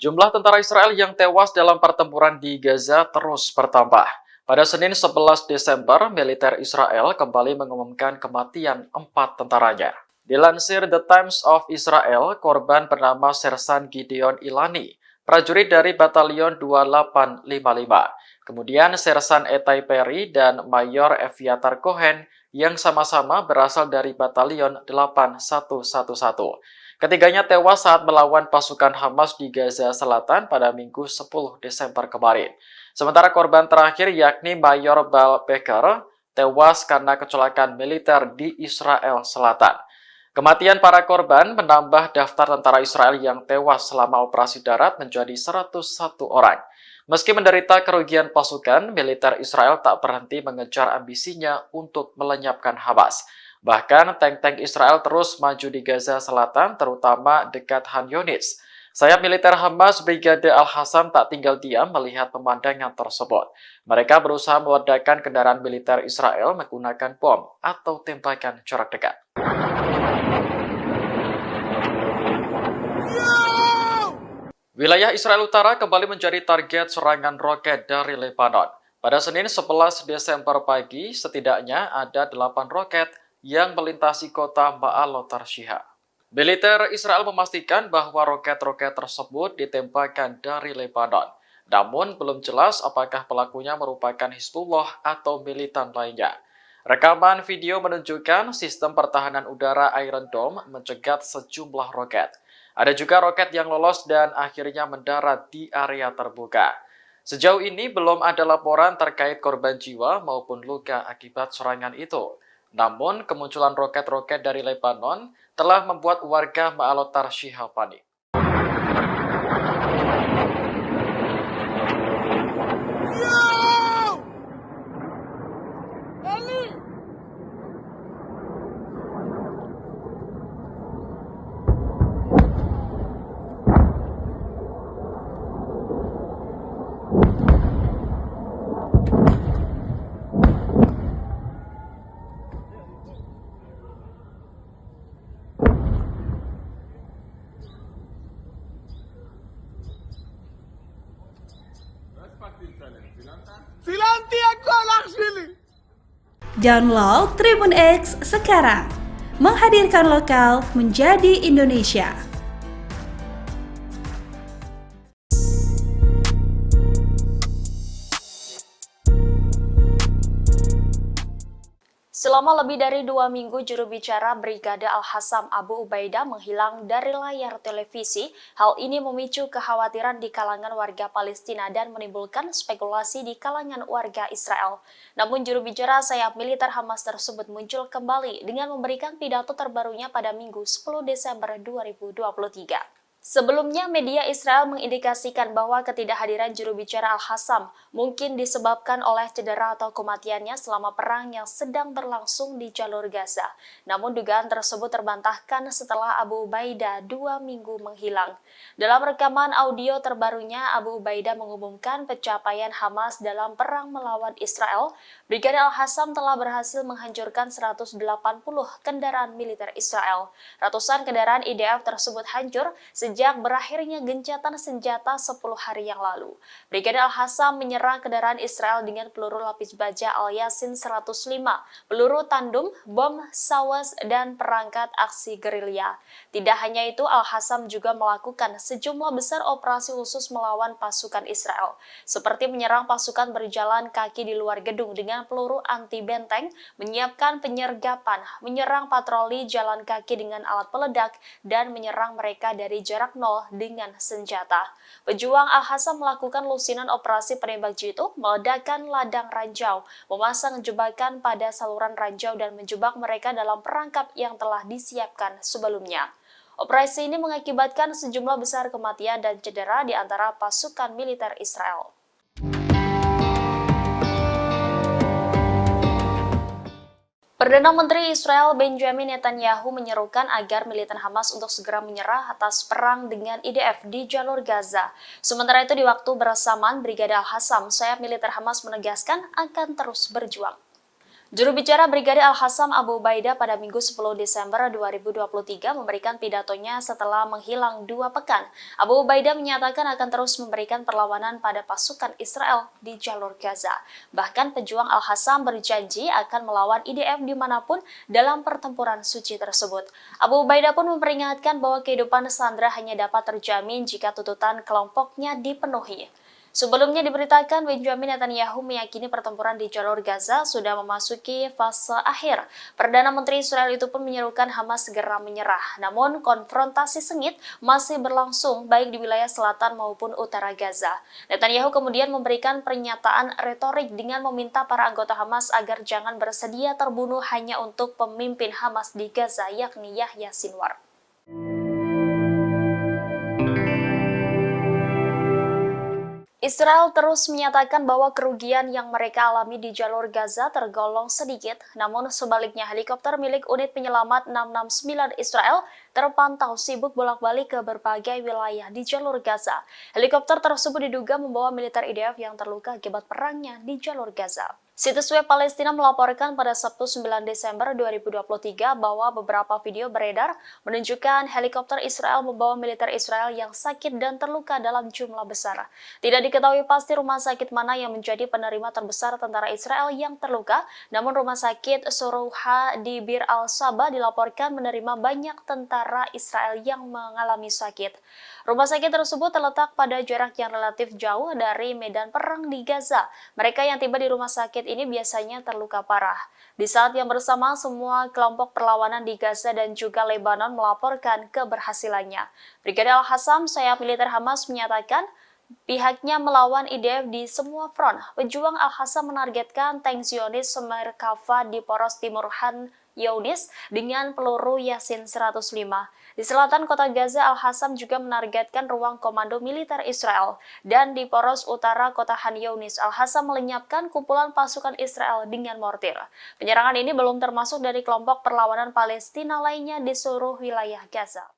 A: Jumlah tentara Israel yang tewas dalam pertempuran di Gaza terus bertambah. Pada Senin 11 Desember, militer Israel kembali mengumumkan kematian 4 tentaranya. Dilansir The Times of Israel, korban bernama Sersan Gideon Ilani, prajurit dari Batalion 2855. Kemudian Sersan Etai Perry dan Mayor Eviatar Cohen yang sama-sama berasal dari Batalion 8111. Ketiganya tewas saat melawan pasukan Hamas di Gaza Selatan pada Minggu 10 Desember kemarin. Sementara korban terakhir yakni Mayor Bal Becker tewas karena kecelakaan militer di Israel Selatan. Kematian para korban menambah daftar tentara Israel yang tewas selama operasi darat menjadi 101 orang. Meski menderita kerugian pasukan, militer Israel tak berhenti mengejar ambisinya untuk melenyapkan Hamas. Bahkan tank-tank Israel terus maju di Gaza Selatan, terutama dekat Khan Yunis. Sayap militer Hamas Brigade Al-Hassam tak tinggal diam melihat pemandangan tersebut. Mereka berusaha meledakkan kendaraan militer Israel menggunakan bom atau tembakan jarak dekat. Wilayah Israel Utara kembali menjadi target serangan roket dari Lebanon. Pada Senin 11 Desember pagi, setidaknya ada 8 roket yang melintasi kota Ma'alot Tarshiha. Militer Israel memastikan bahwa roket-roket tersebut ditembakkan dari Lebanon. Namun belum jelas apakah pelakunya merupakan Hizbullah atau militan lainnya. Rekaman video menunjukkan sistem pertahanan udara Iron Dome mencegat sejumlah roket. Ada juga roket yang lolos dan akhirnya mendarat di area terbuka. Sejauh ini belum ada laporan terkait korban jiwa maupun luka akibat serangan itu. Namun, kemunculan roket-roket dari Lebanon telah membuat warga Ma'alot Tarshiha panik.
B: Download Tribun X sekarang, menghadirkan lokal menjadi Indonesia.
C: Selama lebih dari 2 minggu, juru bicara Brigade Al-Hassam Abu Ubaidah menghilang dari layar televisi. Hal ini memicu kekhawatiran di kalangan warga Palestina dan menimbulkan spekulasi di kalangan warga Israel. Namun juru bicara sayap militer Hamas tersebut muncul kembali dengan memberikan pidato terbarunya pada Minggu 10 Desember 2023. Sebelumnya, media Israel mengindikasikan bahwa ketidakhadiran juru bicara Al-Hassam mungkin disebabkan oleh cedera atau kematiannya selama perang yang sedang berlangsung di jalur Gaza. Namun dugaan tersebut terbantahkan setelah Abu Ubaidah 2 minggu menghilang. Dalam rekaman audio terbarunya, Abu Ubaidah mengumumkan pencapaian Hamas dalam perang melawan Israel. Brigadir Al-Hassam telah berhasil menghancurkan 180 kendaraan militer Israel. Ratusan kendaraan IDF tersebut hancur sejak berakhirnya gencatan senjata 10 hari yang lalu. Brigadir Al-Hassam menyerang kendaraan Israel dengan peluru lapis baja Al-Yasin 105, peluru tandem, bom sawas, dan perangkat aksi gerilya. Tidak hanya itu, Al-Hassam juga melakukan sejumlah besar operasi khusus melawan pasukan Israel, seperti menyerang pasukan berjalan kaki di luar gedung dengan peluru anti-benteng, menyiapkan penyergapan, menyerang patroli jalan kaki dengan alat peledak, dan menyerang mereka dari jarak nol dengan senjata. Pejuang Al-Hassam melakukan lusinan operasi penembak jitu, meledakkan ladang ranjau, memasang jebakan pada saluran ranjau dan menjebak mereka dalam perangkap yang telah disiapkan sebelumnya. Operasi ini mengakibatkan sejumlah besar kematian dan cedera di antara pasukan militer Israel. Perdana Menteri Israel Benjamin Netanyahu menyerukan agar militan Hamas untuk segera menyerah atas perang dengan IDF di jalur Gaza. Sementara itu di waktu bersamaan, Brigadir Al-Hassam, sayap militer Hamas menegaskan akan terus berjuang. Juru bicara Brigadir Al-Hassam Abu Ubaidah pada Minggu 10 Desember 2023 memberikan pidatonya setelah menghilang 2 pekan. Abu Ubaidah menyatakan akan terus memberikan perlawanan pada pasukan Israel di jalur Gaza. Bahkan pejuang Al-Hassam berjanji akan melawan IDF dimanapun dalam pertempuran suci tersebut. Abu Ubaidah pun memperingatkan bahwa kehidupan sandera hanya dapat terjamin jika tuntutan kelompoknya dipenuhi. Sebelumnya diberitakan Benjamin Netanyahu meyakini pertempuran di jalur Gaza sudah memasuki fase akhir. Perdana Menteri Israel itu pun menyerukan Hamas segera menyerah. Namun konfrontasi sengit masih berlangsung baik di wilayah selatan maupun utara Gaza. Netanyahu kemudian memberikan pernyataan retorik dengan meminta para anggota Hamas agar jangan bersedia terbunuh hanya untuk pemimpin Hamas di Gaza yakni Yahya Sinwar. Israel terus menyatakan bahwa kerugian yang mereka alami di jalur Gaza tergolong sedikit, namun sebaliknya helikopter milik unit penyelamat 669 Israel terpantau sibuk bolak-balik ke berbagai wilayah di jalur Gaza. Helikopter tersebut diduga membawa militer IDF yang terluka akibat perangnya di jalur Gaza. Situs web Palestina melaporkan pada Sabtu 9 Desember 2023 bahwa beberapa video beredar menunjukkan helikopter Israel membawa militer Israel yang sakit dan terluka dalam jumlah besar. Tidak diketahui pasti rumah sakit mana yang menjadi penerima terbesar tentara Israel yang terluka, namun rumah sakit Sorouha di Bir al-Saba dilaporkan menerima banyak tentara Israel yang mengalami sakit. Rumah sakit tersebut terletak pada jarak yang relatif jauh dari medan perang di Gaza. Mereka yang tiba di rumah sakit ini biasanya terluka parah. Di saat yang bersamaan, semua kelompok perlawanan di Gaza dan juga Lebanon melaporkan keberhasilannya. Brigadir Al-Hassam, sayap militer Hamas, menyatakan pihaknya melawan IDF di semua front. Pejuang Al-Hassam menargetkan tank Zionis Merkava di poros timur Han Younis dengan peluru Yasin 105. Di selatan kota Gaza, Al-Hassam juga menargetkan ruang komando militer Israel. Dan di poros utara kota Han Younis, Al-Hassam melenyapkan kumpulan pasukan Israel dengan mortir. Penyerangan ini belum termasuk dari kelompok perlawanan Palestina lainnya di seluruh wilayah Gaza.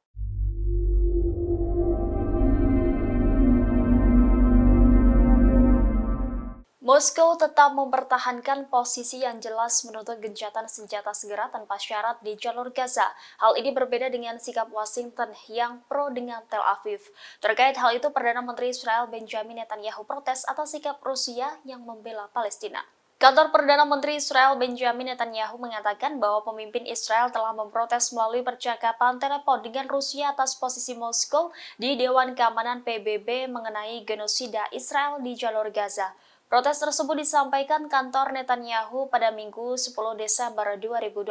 C: Moskow tetap mempertahankan posisi yang jelas menuntut gencatan senjata segera tanpa syarat di jalur Gaza. Hal ini berbeda dengan sikap Washington yang pro dengan Tel Aviv. Terkait hal itu, Perdana Menteri Israel Benjamin Netanyahu protes atas sikap Rusia yang membela Palestina. Kantor Perdana Menteri Israel Benjamin Netanyahu mengatakan bahwa pemimpin Israel telah memprotes melalui percakapan telepon dengan Rusia atas posisi Moskow di Dewan Keamanan PBB mengenai genosida Israel di jalur Gaza. Protes tersebut disampaikan kantor Netanyahu pada Minggu 10 Desember 2023.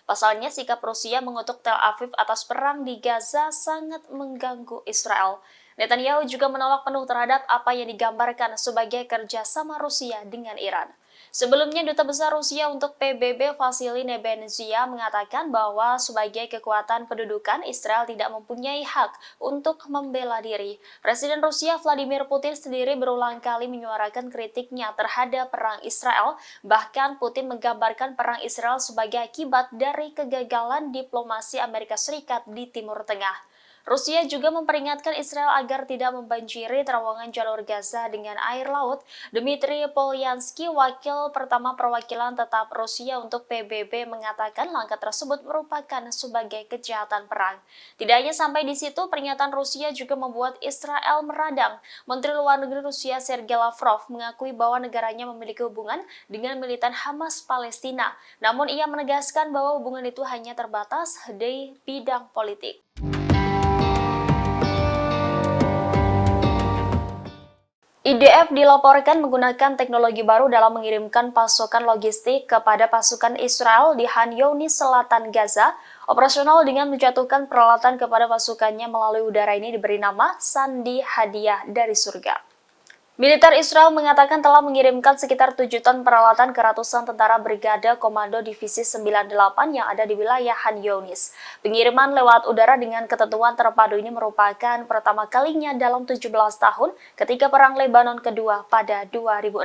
C: Pasalnya, sikap Rusia mengutuk Tel Aviv atas perang di Gaza sangat mengganggu Israel. Netanyahu juga menolak penuh terhadap apa yang digambarkan sebagai kerjasama Rusia dengan Iran. Sebelumnya, Duta Besar Rusia untuk PBB Vasily Nebenzia mengatakan bahwa sebagai kekuatan pendudukan, Israel tidak mempunyai hak untuk membela diri. Presiden Rusia Vladimir Putin sendiri berulang kali menyuarakan kritiknya terhadap perang Israel, bahkan Putin menggambarkan perang Israel sebagai akibat dari kegagalan diplomasi Amerika Serikat di Timur Tengah. Rusia juga memperingatkan Israel agar tidak membanjiri terowongan jalur Gaza dengan air laut. Dmitry Polyansky, wakil pertama perwakilan tetap Rusia untuk PBB, mengatakan langkah tersebut merupakan sebagai kejahatan perang. Tidak hanya sampai di situ, pernyataan Rusia juga membuat Israel meradang. Menteri Luar Negeri Rusia Sergei Lavrov mengakui bahwa negaranya memiliki hubungan dengan militan Hamas Palestina. Namun ia menegaskan bahwa hubungan itu hanya terbatas di bidang politik. IDF dilaporkan menggunakan teknologi baru dalam mengirimkan pasokan logistik kepada pasukan Israel di Khan Younis, Selatan Gaza. Operasional dengan menjatuhkan peralatan kepada pasukannya melalui udara ini diberi nama Sandi Hadiah dari Surga. Militer Israel mengatakan telah mengirimkan sekitar 7 ton peralatan ke ratusan tentara Brigade Komando Divisi 98 yang ada di wilayah Khan Younis. Pengiriman lewat udara dengan ketentuan terpadu ini merupakan pertama kalinya dalam 17 tahun ketika Perang Lebanon kedua pada 2006.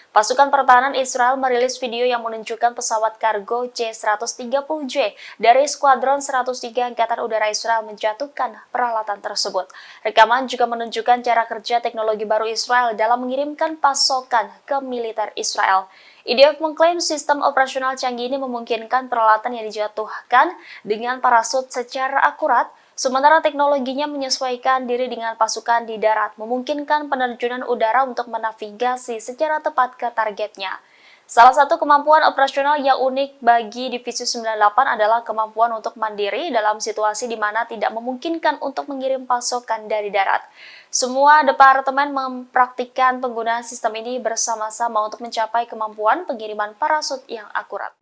C: Pasukan pertahanan Israel merilis video yang menunjukkan pesawat kargo C-130J dari Skuadron 103 Angkatan Udara Israel menjatuhkan peralatan tersebut. Rekaman juga menunjukkan cara kerja teknologi baru Israel dalam mengirimkan pasokan ke militer Israel. IDF mengklaim sistem operasional canggih ini memungkinkan peralatan yang dijatuhkan dengan parasut secara akurat, sementara teknologinya menyesuaikan diri dengan pasukan di darat, memungkinkan penerjunan udara untuk menavigasi secara tepat ke targetnya. Salah satu kemampuan operasional yang unik bagi Divisi 98 adalah kemampuan untuk mandiri dalam situasi di mana tidak memungkinkan untuk mengirim pasokan dari darat. Semua departemen mempraktikkan penggunaan sistem ini bersama-sama untuk mencapai kemampuan pengiriman parasut yang akurat.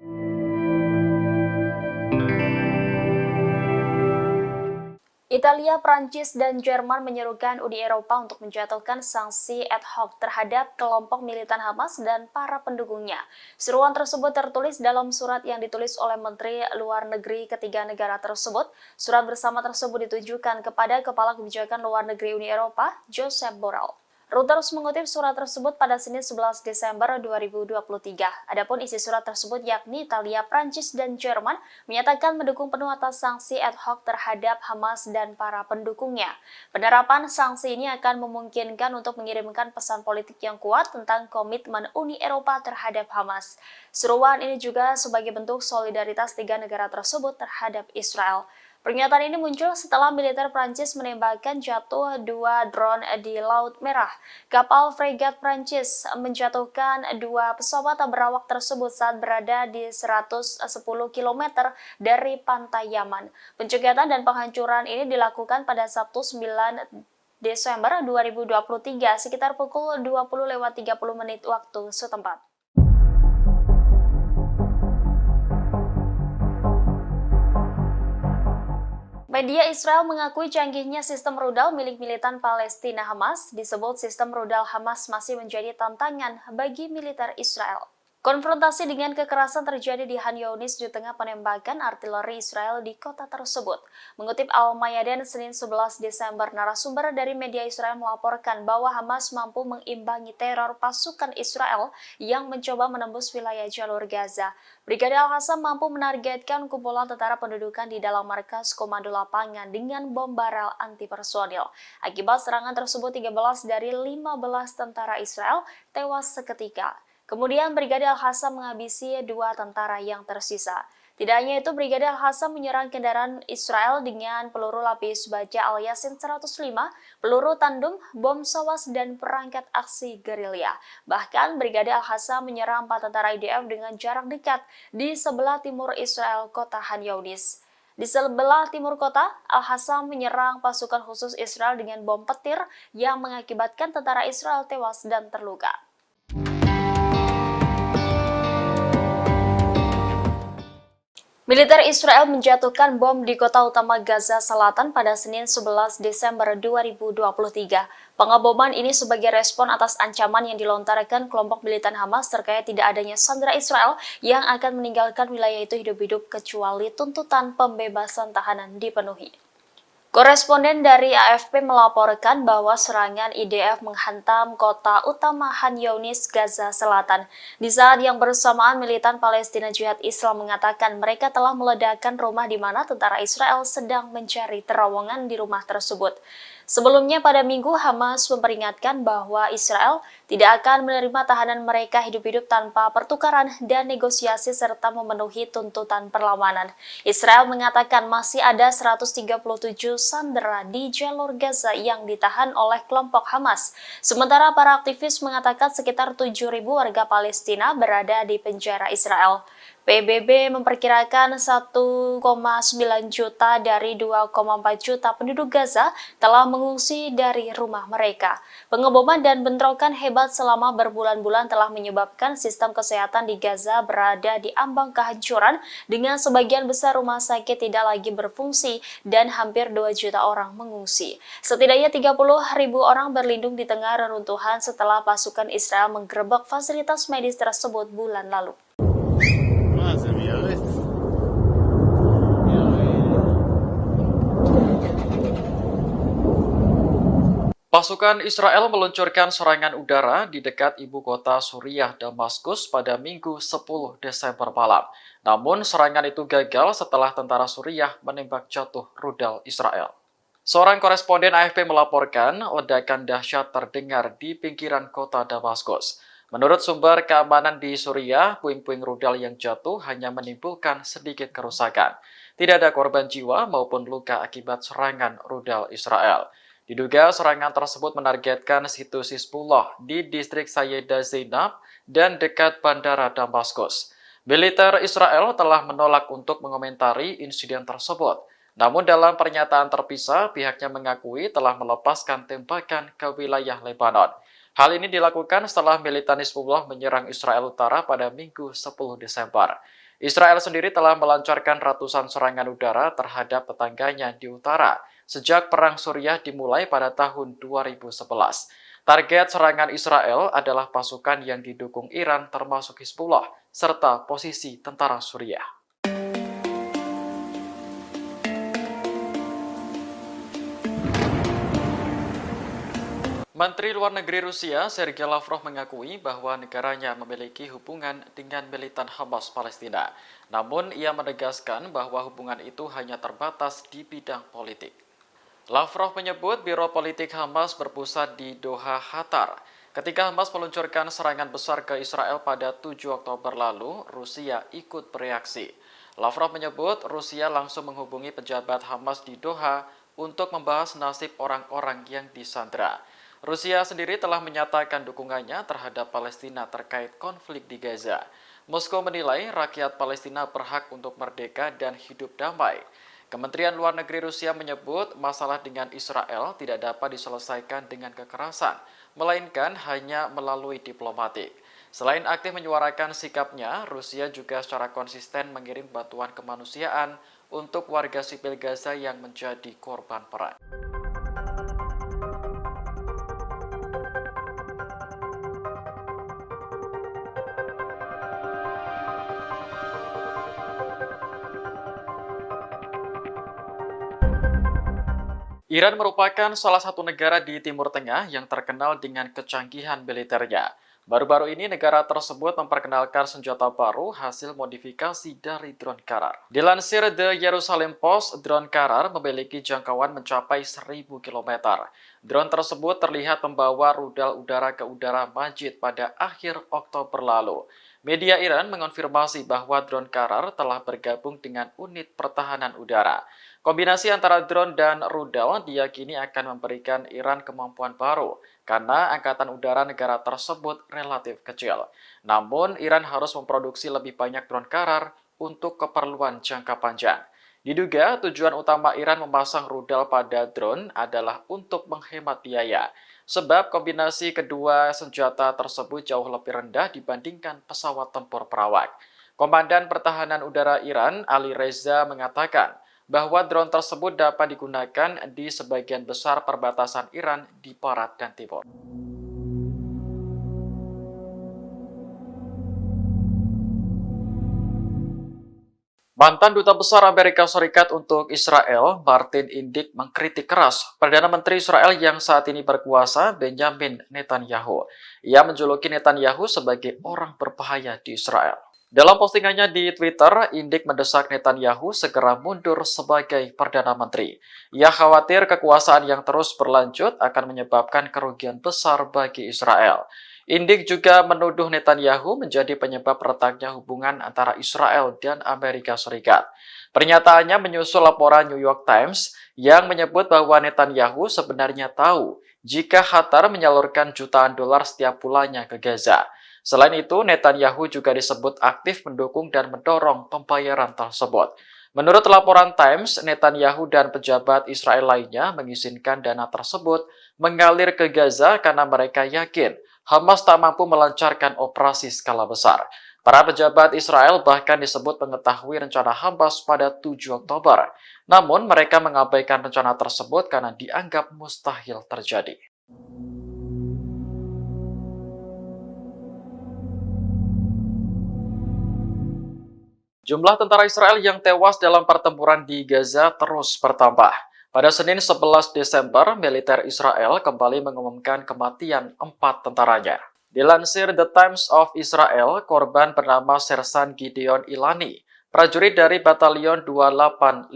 C: Italia, Prancis, dan Jerman menyerukan Uni Eropa untuk menjatuhkan sanksi ad hoc terhadap kelompok militan Hamas dan para pendukungnya. Seruan tersebut tertulis dalam surat yang ditulis oleh Menteri Luar Negeri ketiga negara tersebut. Surat bersama tersebut ditujukan kepada Kepala Kebijakan Luar Negeri Uni Eropa, Josep Borrell. Reuters mengutip surat tersebut pada Senin 11 Desember 2023. Adapun isi surat tersebut yakni Italia, Prancis, dan Jerman menyatakan mendukung penuh atas sanksi ad hoc terhadap Hamas dan para pendukungnya. Penerapan sanksi ini akan memungkinkan untuk mengirimkan pesan politik yang kuat tentang komitmen Uni Eropa terhadap Hamas. Seruan ini juga sebagai bentuk solidaritas tiga negara tersebut terhadap Israel. Pernyataan ini muncul setelah militer Prancis menembakkan jatuh 2 drone di Laut Merah. Kapal fregat Prancis menjatuhkan 2 pesawat berawak tersebut saat berada di 110 km dari pantai Yaman. Pencegatan dan penghancuran ini dilakukan pada Sabtu 9 Desember 2023 sekitar pukul 20.30 waktu setempat. Media Israel mengakui canggihnya sistem rudal milik militan Palestina Hamas. Disebut sistem rudal Hamas masih menjadi tantangan bagi militer Israel. Konfrontasi dengan kekerasan terjadi di Khan Younis di tengah penembakan artileri Israel di kota tersebut. Mengutip Al-Mayadin Senin 11 Desember, narasumber dari media Israel melaporkan bahwa Hamas mampu mengimbangi teror pasukan Israel yang mencoba menembus wilayah jalur Gaza. Brigade Al-Qassam mampu menargetkan kumpulan tentara pendudukan di dalam markas komando lapangan dengan bom barel anti-personil. Akibat serangan tersebut, 13 dari 15 tentara Israel tewas seketika. Kemudian Brigade Al-Qassam menghabisi 2 tentara yang tersisa. Tidak hanya itu, Brigade Al-Qassam menyerang kendaraan Israel dengan peluru lapis baja Al-Yasin 105, peluru tandem, bom sawas, dan perangkat aksi gerilya. Bahkan Brigade Al-Qassam menyerang 4 tentara IDF dengan jarak dekat di sebelah timur Israel, kota Khan Younis. Di sebelah timur kota, Al-Qassam menyerang pasukan khusus Israel dengan bom petir yang mengakibatkan tentara Israel tewas dan terluka. Militer Israel menjatuhkan bom di kota utama Gaza Selatan pada Senin 11 Desember 2023. Pengeboman ini sebagai respon atas ancaman yang dilontarkan kelompok militan Hamas terkait tidak adanya sandera Israel yang akan meninggalkan wilayah itu hidup-hidup kecuali tuntutan pembebasan tahanan dipenuhi. Koresponden dari AFP melaporkan bahwa serangan IDF menghantam kota utama Khan Younis, Gaza Selatan. Di saat yang bersamaan, militan Palestina Jihad Islam mengatakan mereka telah meledakkan rumah di mana tentara Israel sedang mencari terowongan di rumah tersebut. Sebelumnya pada Minggu, Hamas memperingatkan bahwa Israel tidak akan menerima tahanan mereka hidup-hidup tanpa pertukaran dan negosiasi serta memenuhi tuntutan perlawanan. Israel mengatakan masih ada 137 sandera di jalur Gaza yang ditahan oleh kelompok Hamas. Sementara para aktivis mengatakan sekitar 7.000 warga Palestina berada di penjara Israel. PBB memperkirakan 1,9 juta dari 2,4 juta penduduk Gaza telah mengungsi dari rumah mereka. Pengeboman dan bentrokan hebat selama berbulan-bulan telah menyebabkan sistem kesehatan di Gaza berada di ambang kehancuran dengan sebagian besar rumah sakit tidak lagi berfungsi dan hampir 2 juta orang mengungsi. Setidaknya 30.000 orang berlindung di tengah reruntuhan setelah pasukan Israel menggerebek fasilitas medis tersebut bulan lalu.
A: Pasukan Israel meluncurkan serangan udara di dekat ibu kota Suriah, Damaskus pada Minggu 10 Desember malam. Namun serangan itu gagal setelah tentara Suriah menembak jatuh rudal Israel. Seorang koresponden AFP melaporkan ledakan dahsyat terdengar di pinggiran kota Damaskus. Menurut sumber keamanan di Suriah, puing-puing rudal yang jatuh hanya menimbulkan sedikit kerusakan. Tidak ada korban jiwa maupun luka akibat serangan rudal Israel. Diduga serangan tersebut menargetkan situs Hizbullah di distrik Sayyidah Zainab dan dekat bandara Damaskus. Militer Israel telah menolak untuk mengomentari insiden tersebut. Namun dalam pernyataan terpisah, pihaknya mengakui telah melepaskan tembakan ke wilayah Lebanon. Hal ini dilakukan setelah militan Hizbullah menyerang Israel Utara pada Minggu 10 Desember. Israel sendiri telah melancarkan ratusan serangan udara terhadap tetangganya di utara sejak Perang Suriah dimulai pada tahun 2011. Target serangan Israel adalah pasukan yang didukung Iran termasuk Hizbullah, serta posisi tentara Suriah. Menteri Luar Negeri Rusia, Sergei Lavrov mengakui bahwa negaranya memiliki hubungan dengan militan Hamas Palestina. Namun, ia menegaskan bahwa hubungan itu hanya terbatas di bidang politik. Lavrov menyebut Biro Politik Hamas berpusat di Doha, Qatar. Ketika Hamas meluncurkan serangan besar ke Israel pada 7 Oktober lalu, Rusia ikut bereaksi. Lavrov menyebut Rusia langsung menghubungi pejabat Hamas di Doha untuk membahas nasib orang-orang yang disandera. Rusia sendiri telah menyatakan dukungannya terhadap Palestina terkait konflik di Gaza. Moskow menilai rakyat Palestina berhak untuk merdeka dan hidup damai. Kementerian Luar Negeri Rusia menyebut masalah dengan Israel tidak dapat diselesaikan dengan kekerasan, melainkan hanya melalui diplomatik. Selain aktif menyuarakan sikapnya, Rusia juga secara konsisten mengirim bantuan kemanusiaan untuk warga sipil Gaza yang menjadi korban perang. Iran merupakan salah satu negara di Timur Tengah yang terkenal dengan kecanggihan militernya. Baru-baru ini negara tersebut memperkenalkan senjata baru hasil modifikasi dari drone Karar. Dilansir The Jerusalem Post, drone Karar memiliki jangkauan mencapai 1.000 km. Drone tersebut terlihat membawa rudal udara ke udara Majid pada akhir Oktober lalu. Media Iran mengonfirmasi bahwa drone Karar telah bergabung dengan unit pertahanan udara. Kombinasi antara drone dan rudal diyakini akan memberikan Iran kemampuan baru karena angkatan udara negara tersebut relatif kecil. Namun, Iran harus memproduksi lebih banyak drone Karar untuk keperluan jangka panjang. Diduga tujuan utama Iran memasang rudal pada drone adalah untuk menghemat biaya, sebab kombinasi kedua senjata tersebut jauh lebih rendah dibandingkan pesawat tempur perawak. Komandan Pertahanan Udara Iran, Ali Reza, mengatakan bahwa drone tersebut dapat digunakan di sebagian besar perbatasan Iran di barat dan timur. Mantan Duta Besar Amerika Serikat untuk Israel, Martin Indyk, mengkritik keras Perdana Menteri Israel yang saat ini berkuasa, Benjamin Netanyahu. Ia menjuluki Netanyahu sebagai orang berbahaya di Israel. Dalam postingannya di Twitter, Indyk mendesak Netanyahu segera mundur sebagai Perdana Menteri. Ia khawatir kekuasaan yang terus berlanjut akan menyebabkan kerugian besar bagi Israel. Indyk juga menuduh Netanyahu menjadi penyebab retaknya hubungan antara Israel dan Amerika Serikat. Pernyataannya menyusul laporan New York Times yang menyebut bahwa Netanyahu sebenarnya tahu jika Qatar menyalurkan jutaan dolar setiap bulannya ke Gaza. Selain itu, Netanyahu juga disebut aktif mendukung dan mendorong pembayaran tersebut. Menurut laporan Times, Netanyahu dan pejabat Israel lainnya mengizinkan dana tersebut mengalir ke Gaza karena mereka yakin Hamas tak mampu melancarkan operasi skala besar. Para pejabat Israel bahkan disebut mengetahui rencana Hamas pada 7 Oktober. Namun mereka mengabaikan rencana tersebut karena dianggap mustahil terjadi. Jumlah tentara Israel yang tewas dalam pertempuran di Gaza terus bertambah. Pada Senin 11 Desember, militer Israel kembali mengumumkan kematian 4 tentaranya. Dilansir The Times of Israel, korban bernama Sersan Gideon Ilani, prajurit dari Batalion 2855.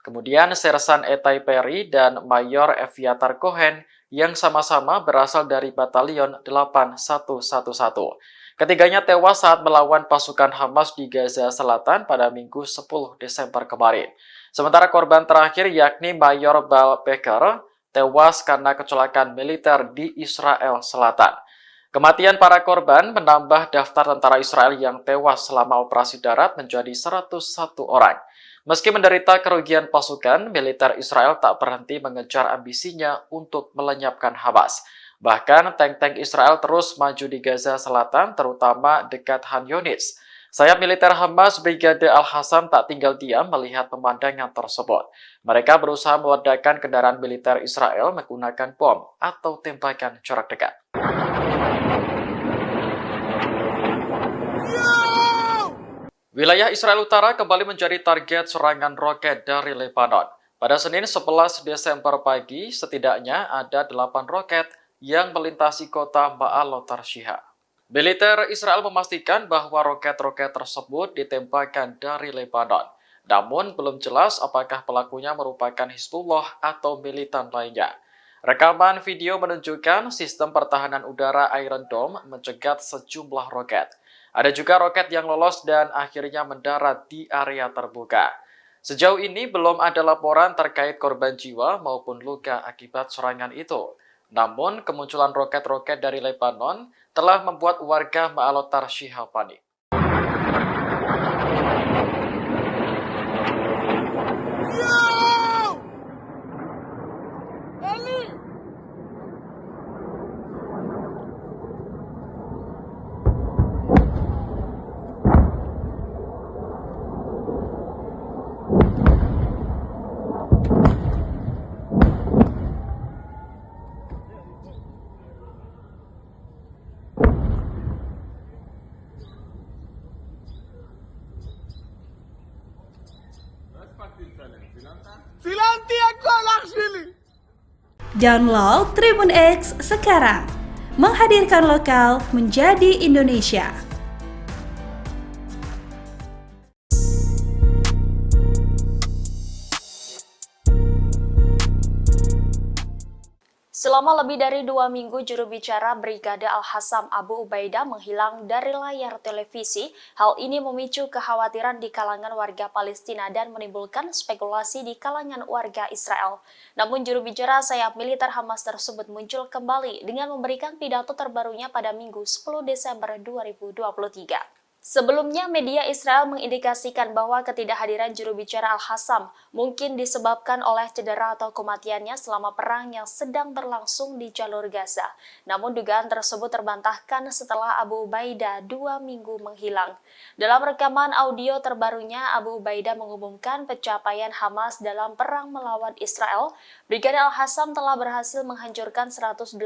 A: Kemudian Sersan Etai Perry dan Mayor Eviatar Cohen yang sama-sama berasal dari Batalion 8111. Ketiganya tewas saat melawan pasukan Hamas di Gaza Selatan pada Minggu 10 Desember kemarin. Sementara korban terakhir yakni Mayor Bal Becker tewas karena kecelakaan militer di Israel Selatan. Kematian para korban menambah daftar tentara Israel yang tewas selama operasi darat menjadi 101 orang. Meski menderita kerugian pasukan, militer Israel tak berhenti mengejar ambisinya untuk melenyapkan Hamas. Bahkan tank-tank Israel terus maju di Gaza Selatan, terutama dekat Khan Yunis. Sayap militer Hamas Brigade Al-Hassam tak tinggal diam melihat pemandangan tersebut. Mereka berusaha meledakkan kendaraan militer Israel menggunakan bom atau tembakan jarak dekat. Wilayah Israel Utara kembali menjadi target serangan roket dari Lebanon. Pada Senin 11 Desember pagi, setidaknya ada 8 roket yang melintasi kota Ma'alot Tarshiha. Militer Israel memastikan bahwa roket-roket tersebut ditembakkan dari Lebanon. Namun belum jelas apakah pelakunya merupakan Hizbullah atau militan lainnya. Rekaman video menunjukkan sistem pertahanan udara Iron Dome mencegat sejumlah roket. Ada juga roket yang lolos dan akhirnya mendarat di area terbuka. Sejauh ini belum ada laporan terkait korban jiwa maupun luka akibat serangan itu. Namun, kemunculan roket-roket dari Lebanon telah membuat warga Ma'alot Tarshiha panik.
B: Download Tribun X sekarang, menghadirkan lokal menjadi Indonesia.
C: Selama lebih dari 2 minggu, juru bicara Brigade Al-Hassam Abu Ubaidah menghilang dari layar televisi. Hal ini memicu kekhawatiran di kalangan warga Palestina dan menimbulkan spekulasi di kalangan warga Israel. Namun juru bicara sayap militer Hamas tersebut muncul kembali dengan memberikan pidato terbarunya pada Minggu 10 Desember 2023. Sebelumnya, media Israel mengindikasikan bahwa ketidakhadiran juru bicara Al-Hassam mungkin disebabkan oleh cedera atau kematiannya selama perang yang sedang berlangsung di jalur Gaza. Namun dugaan tersebut terbantahkan setelah Abu Ubaidah 2 minggu menghilang. Dalam rekaman audio terbarunya, Abu Ubaidah mengumumkan pencapaian Hamas dalam perang melawan Israel. Brigade Al-Hassam telah berhasil menghancurkan 180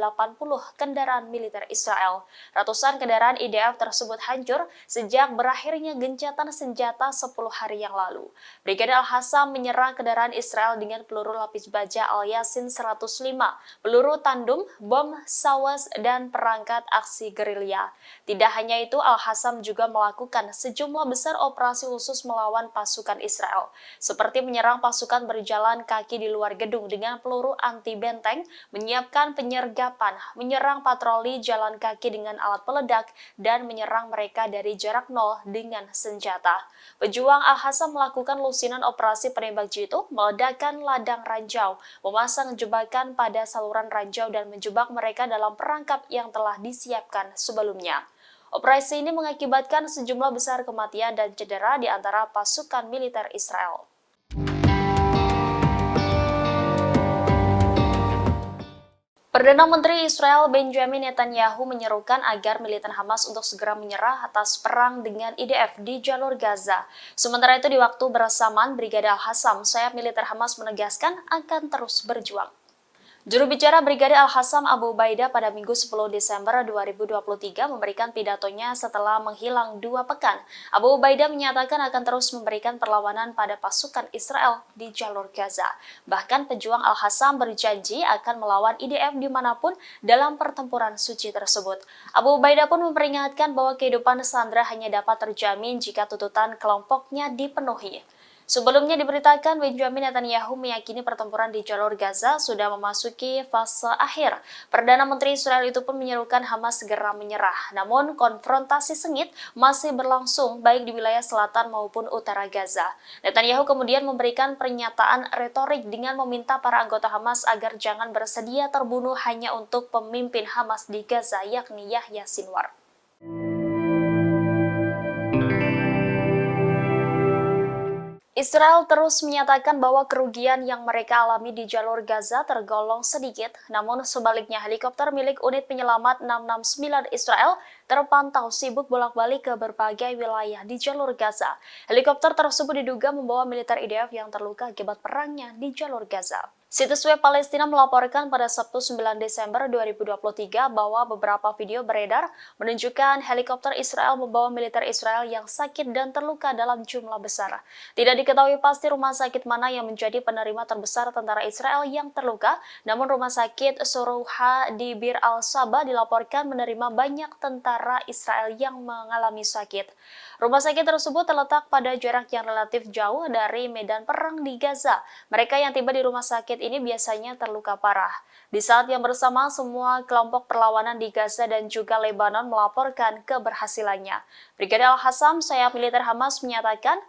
C: kendaraan militer Israel. Ratusan kendaraan IDF tersebut hancur sejak berakhirnya gencatan senjata 10 hari yang lalu. Brigade Al-Hassam menyerang kendaraan Israel dengan peluru lapis baja Al-Yasin 105, peluru tandem, bom sawas, dan perangkat aksi gerilya. Tidak hanya itu, Al-Hassam juga melakukan sejumlah besar operasi khusus melawan pasukan Israel, seperti menyerang pasukan berjalan kaki di luar gedung dengan peluru anti-benteng, menyiapkan penyergapan, menyerang patroli jalan kaki dengan alat peledak, dan menyerang mereka dari jarak nol dengan senjata. Pejuang Al-Hassam melakukan lusinan operasi penembak jitu, meledakkan ladang ranjau, memasang jebakan pada saluran ranjau dan menjebak mereka dalam perangkap yang telah disiapkan sebelumnya. Operasi ini mengakibatkan sejumlah besar kematian dan cedera di antara pasukan militer Israel. Perdana Menteri Israel Benjamin Netanyahu menyerukan agar militan Hamas untuk segera menyerah atas perang dengan IDF di jalur Gaza. Sementara itu di waktu bersamaan, Brigade Al-Hassam, sayap militer Hamas menegaskan akan terus berjuang. Juru bicara Brigade Al-Hassam Abu Ubaidah pada Minggu 10 Desember 2023 memberikan pidatonya setelah menghilang 2 pekan. Abu Ubaidah menyatakan akan terus memberikan perlawanan pada pasukan Israel di jalur Gaza. Bahkan pejuang Al-Hassam berjanji akan melawan IDF dimanapun dalam pertempuran suci tersebut. Abu Ubaidah pun memperingatkan bahwa kehidupan sandera hanya dapat terjamin jika tuntutan kelompoknya dipenuhi. Sebelumnya diberitakan Benjamin Netanyahu meyakini pertempuran di jalur Gaza sudah memasuki fase akhir. Perdana Menteri Israel itu pun menyerukan Hamas segera menyerah. Namun konfrontasi sengit masih berlangsung baik di wilayah selatan maupun utara Gaza. Netanyahu kemudian memberikan pernyataan retorik dengan meminta para anggota Hamas agar jangan bersedia terbunuh hanya untuk pemimpin Hamas di Gaza yakni Yahya Sinwar. Israel terus menyatakan bahwa kerugian yang mereka alami di jalur Gaza tergolong sedikit, namun sebaliknya helikopter milik unit penyelamat 669 Israel terpantau sibuk bolak-balik ke berbagai wilayah di jalur Gaza. Helikopter tersebut diduga membawa militer IDF yang terluka akibat perangnya di jalur Gaza. Situs web Palestina melaporkan pada Sabtu 9 Desember 2023 bahwa beberapa video beredar menunjukkan helikopter Israel membawa militer Israel yang sakit dan terluka dalam jumlah besar. Tidak diketahui pasti rumah sakit mana yang menjadi penerima terbesar tentara Israel yang terluka, namun rumah sakit Sorouha di Bir al-Saba dilaporkan menerima banyak tentara Israel yang mengalami sakit. Rumah sakit tersebut terletak pada jarak yang relatif jauh dari medan perang di Gaza. Mereka yang tiba di rumah sakit ini biasanya terluka parah. Di saat yang bersamaan, semua kelompok perlawanan di Gaza dan juga Lebanon melaporkan keberhasilannya. Brigade Al-Hassam, sayap militer Hamas, menyatakan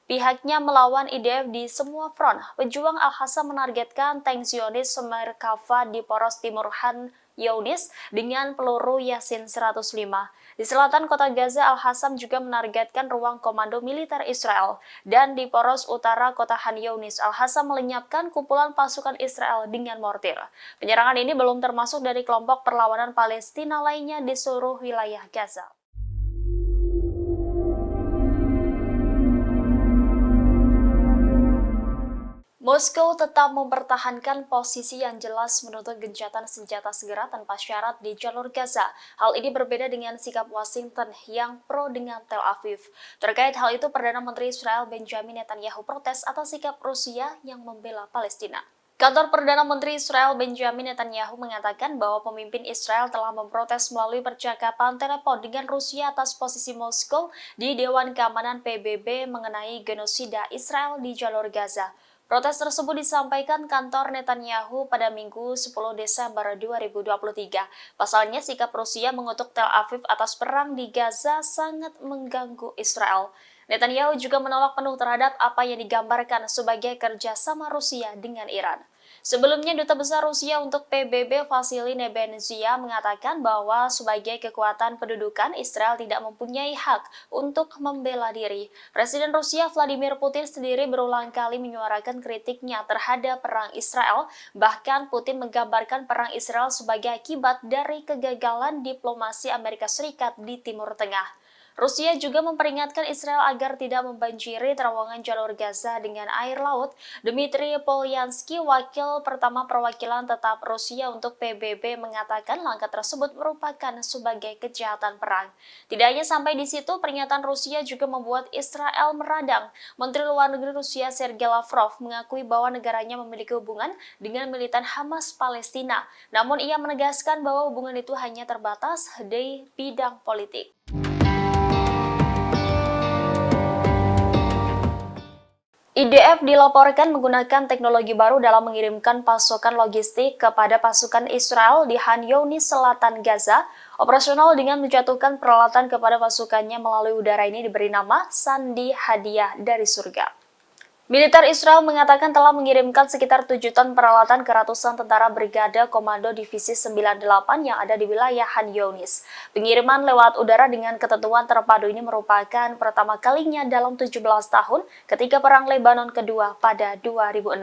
C: pihaknya melawan IDF di semua front. Pejuang Al-Hassam menargetkan tank Zionis Merkava di poros timur Han Younis dengan peluru Yasin 105. Di selatan kota Gaza, Al-Hassam juga menargetkan ruang komando militer Israel. Dan di poros utara kota Han Younis, Al-Hassam melenyapkan kumpulan pasukan Israel dengan mortir. Penyerangan ini belum termasuk dari kelompok perlawanan Palestina lainnya di seluruh wilayah Gaza. Moskow tetap mempertahankan posisi yang jelas menuntut gencatan senjata segera tanpa syarat di jalur Gaza. Hal ini berbeda dengan sikap Washington yang pro dengan Tel Aviv. Terkait hal itu, Perdana Menteri Israel Benjamin Netanyahu protes atas sikap Rusia yang membela Palestina. Kantor Perdana Menteri Israel Benjamin Netanyahu mengatakan bahwa pemimpin Israel telah memprotes melalui percakapan telepon dengan Rusia atas posisi Moskow di Dewan Keamanan PBB mengenai genosida Israel di jalur Gaza. Protes tersebut disampaikan kantor Netanyahu pada Minggu 10 Desember 2023. Pasalnya, sikap Rusia mengutuk Tel Aviv atas perang di Gaza sangat mengganggu Israel. Netanyahu juga menolak penuh terhadap apa yang digambarkan sebagai kerjasama Rusia dengan Iran. Sebelumnya, Duta Besar Rusia untuk PBB Vasily Nebenzia mengatakan bahwa sebagai kekuatan pendudukan, Israel tidak mempunyai hak untuk membela diri. Presiden Rusia Vladimir Putin sendiri berulang kali menyuarakan kritiknya terhadap perang Israel. Bahkan Putin menggambarkan perang Israel sebagai akibat dari kegagalan diplomasi Amerika Serikat di Timur Tengah. Rusia juga memperingatkan Israel agar tidak membanjiri terowongan jalur Gaza dengan air laut. Dmitry Polyansky, wakil pertama perwakilan tetap Rusia untuk PBB, mengatakan langkah tersebut merupakan sebagai kejahatan perang. Tidak hanya sampai di situ, pernyataan Rusia juga membuat Israel meradang. Menteri Luar Negeri Rusia Sergei Lavrov mengakui bahwa negaranya memiliki hubungan dengan militan Hamas Palestina. Namun ia menegaskan bahwa hubungan itu hanya terbatas di bidang politik. IDF dilaporkan menggunakan teknologi baru dalam mengirimkan pasokan logistik kepada pasukan Israel di Khan Younis, selatan Gaza. Operasional dengan menjatuhkan peralatan kepada pasukannya melalui udara ini diberi nama Sandi Hadiah dari Surga. Militer Israel mengatakan telah mengirimkan sekitar 7 ton peralatan ke ratusan tentara Brigade Komando Divisi 98 yang ada di wilayah Khan Younis. Pengiriman lewat udara dengan ketentuan terpadu ini merupakan pertama kalinya dalam 17 tahun ketika Perang Lebanon kedua pada 2006.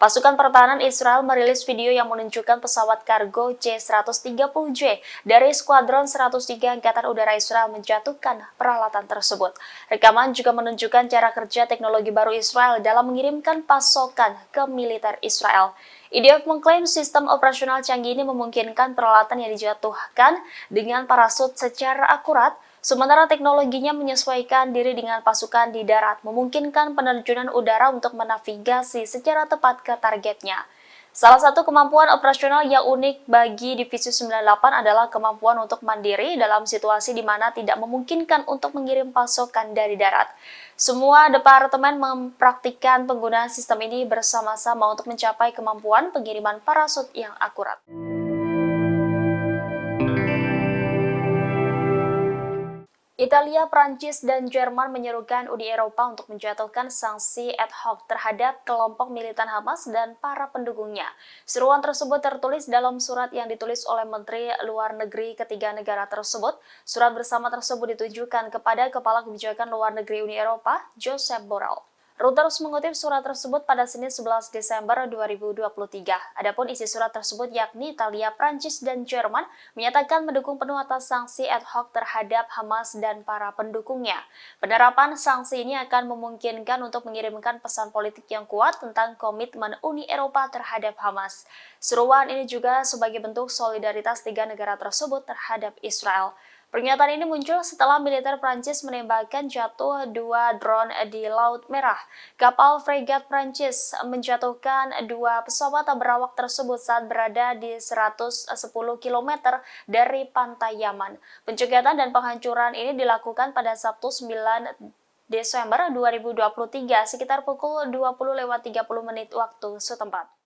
C: Pasukan pertahanan Israel merilis video yang menunjukkan pesawat kargo C-130J dari Skuadron 103 Angkatan Udara Israel menjatuhkan peralatan tersebut. Rekaman juga menunjukkan cara kerja teknologi baru Israel dalam mengirimkan pasokan ke militer Israel. IDF mengklaim sistem operasional canggih ini memungkinkan peralatan yang dijatuhkan dengan parasut secara akurat, sementara teknologinya menyesuaikan diri dengan pasukan di darat, memungkinkan penerjunan udara untuk menavigasi secara tepat ke targetnya. Salah satu kemampuan operasional yang unik bagi Divisi 98 adalah kemampuan untuk mandiri dalam situasi di mana tidak memungkinkan untuk mengirim pasokan dari darat. Semua departemen mempraktikkan penggunaan sistem ini bersama-sama untuk mencapai kemampuan pengiriman parasut yang akurat. Italia, Prancis, dan Jerman menyerukan Uni Eropa untuk menjatuhkan sanksi ad hoc terhadap kelompok militan Hamas dan para pendukungnya. Seruan tersebut tertulis dalam surat yang ditulis oleh Menteri Luar Negeri ketiga negara tersebut. Surat bersama tersebut ditujukan kepada Kepala Kebijakan Luar Negeri Uni Eropa, Josep Borrell. Reuters mengutip surat tersebut pada Senin 11 Desember 2023. Adapun isi surat tersebut yakni Italia, Prancis, dan Jerman menyatakan mendukung penuh atas sanksi ad hoc terhadap Hamas dan para pendukungnya. Penerapan sanksi ini akan memungkinkan untuk mengirimkan pesan politik yang kuat tentang komitmen Uni Eropa terhadap Hamas. Seruan ini juga sebagai bentuk solidaritas tiga negara tersebut terhadap Israel. Pernyataan ini muncul setelah militer Prancis menembakkan jatuh 2 drone di Laut Merah. Kapal fregat Prancis menjatuhkan 2 pesawat berawak tersebut saat berada di 110 km dari pantai Yaman. Pencegatan dan penghancuran ini dilakukan pada Sabtu 9 Desember 2023 sekitar pukul 20.30 waktu setempat.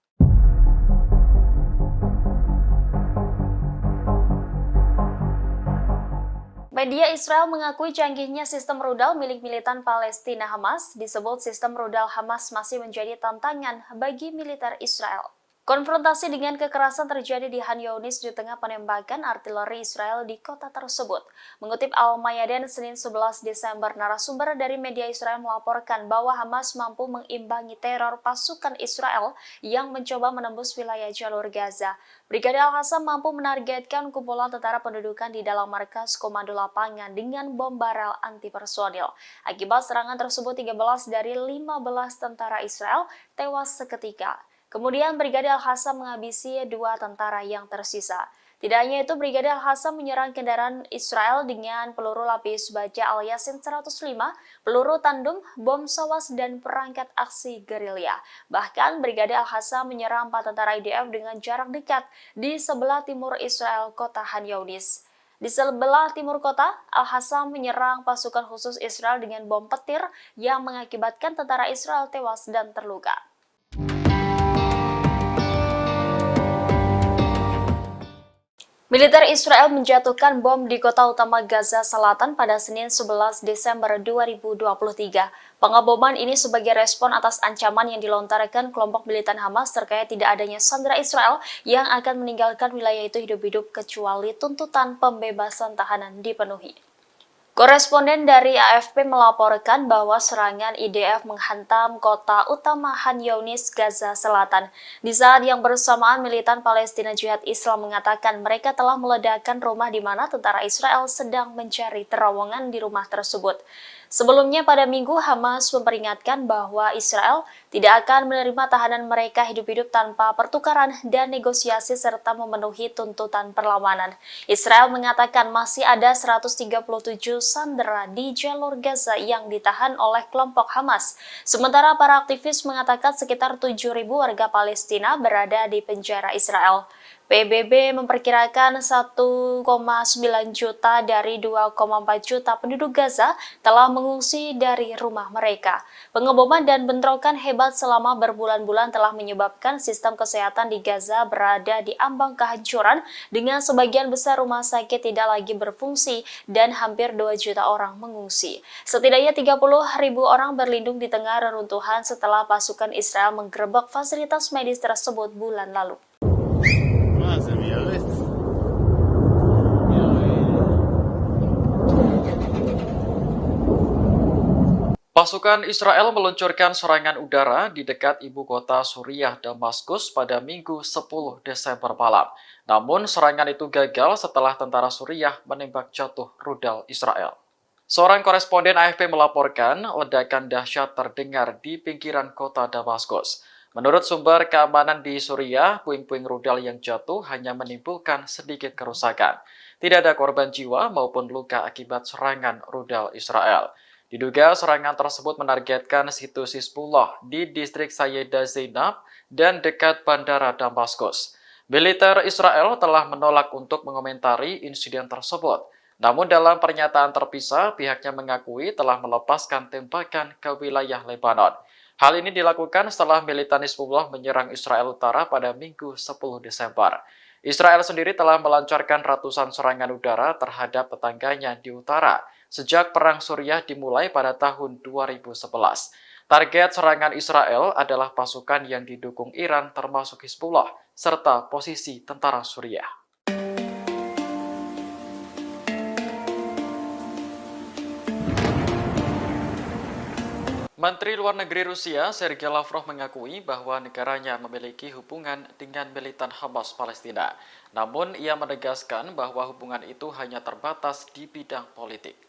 C: Media Israel mengakui canggihnya sistem rudal milik militan Palestina Hamas. Disebut sistem rudal Hamas masih menjadi tantangan bagi militer Israel. Konfrontasi dengan kekerasan terjadi di Khan Younis di tengah penembakan artileri Israel di kota tersebut. Mengutip Al-Mayadin Senin 11 Desember, narasumber dari media Israel melaporkan bahwa Hamas mampu mengimbangi teror pasukan Israel yang mencoba menembus wilayah jalur Gaza. Brigade Al-Qassam mampu menargetkan kumpulan tentara pendudukan di dalam markas komando lapangan dengan bom barel anti-personil. Akibat serangan tersebut, 13 dari 15 tentara Israel tewas seketika. Kemudian Brigade Al-Qassam menghabisi 2 tentara yang tersisa. Tidak hanya itu, Brigade Al-Qassam menyerang kendaraan Israel dengan peluru lapis baja Al-Yasin 105, peluru tandem, bom sawas, dan perangkat aksi gerilya. Bahkan Brigade Al-Qassam menyerang 4 tentara IDF dengan jarak dekat di sebelah timur Israel, kota Khan Younis. Di sebelah timur kota, Al-Qassam menyerang pasukan khusus Israel dengan bom petir yang mengakibatkan tentara Israel tewas dan terluka. Militer Israel menjatuhkan bom di kota utama Gaza Selatan pada Senin 11 Desember 2023. Pengeboman ini sebagai respon atas ancaman yang dilontarkan kelompok militan Hamas terkait tidak adanya sandera Israel yang akan meninggalkan wilayah itu hidup-hidup kecuali tuntutan pembebasan tahanan dipenuhi. Koresponden dari AFP melaporkan bahwa serangan IDF menghantam kota utama Khan Younis, Gaza Selatan. Di saat yang bersamaan, militan Palestina Jihad Islam mengatakan mereka telah meledakkan rumah di mana tentara Israel sedang mencari terowongan di rumah tersebut. Sebelumnya pada Minggu, Hamas memperingatkan bahwa Israel tidak akan menerima tahanan mereka hidup-hidup tanpa pertukaran dan negosiasi serta memenuhi tuntutan perlawanan. Israel mengatakan masih ada 137 sandera di jalur Gaza yang ditahan oleh kelompok Hamas. Sementara para aktivis mengatakan sekitar 7.000 warga Palestina berada di penjara Israel. PBB memperkirakan 1,9 juta dari 2,4 juta penduduk Gaza telah mengungsi dari rumah mereka. Pengeboman dan bentrokan hebat selama berbulan-bulan telah menyebabkan sistem kesehatan di Gaza berada di ambang kehancuran dengan sebagian besar rumah sakit tidak lagi berfungsi dan hampir 2 juta orang mengungsi. Setidaknya 30.000 orang berlindung di tengah reruntuhan setelah pasukan Israel menggerebek fasilitas medis tersebut bulan lalu.
A: Pasukan Israel meluncurkan serangan udara di dekat ibu kota Suriah, Damaskus pada Minggu 10 Desember malam. Namun serangan itu gagal setelah tentara Suriah menembak jatuh rudal Israel. Seorang koresponden AFP melaporkan ledakan dahsyat terdengar di pinggiran kota Damaskus. Menurut sumber keamanan di Suriah, puing-puing rudal yang jatuh hanya menimbulkan sedikit kerusakan. Tidak ada korban jiwa maupun luka akibat serangan rudal Israel. Diduga serangan tersebut menargetkan situs Hizbullah di distrik Sayyidah Zainab dan dekat bandara Damaskus. Militer Israel telah menolak untuk mengomentari insiden tersebut. Namun dalam pernyataan terpisah, pihaknya mengakui telah melepaskan tembakan ke wilayah Lebanon. Hal ini dilakukan setelah militan Hizbullah menyerang Israel Utara pada Minggu 10 Desember. Israel sendiri telah melancarkan ratusan serangan udara terhadap tetangganya di utara sejak Perang Suriah dimulai pada tahun 2011. Target serangan Israel adalah pasukan yang didukung Iran termasuk Hizbullah serta posisi tentara Suriah. Menteri Luar Negeri Rusia, Sergei Lavrov mengakui bahwa negaranya memiliki hubungan dengan militan Hamas Palestina. Namun, ia menegaskan bahwa hubungan itu hanya terbatas di bidang politik.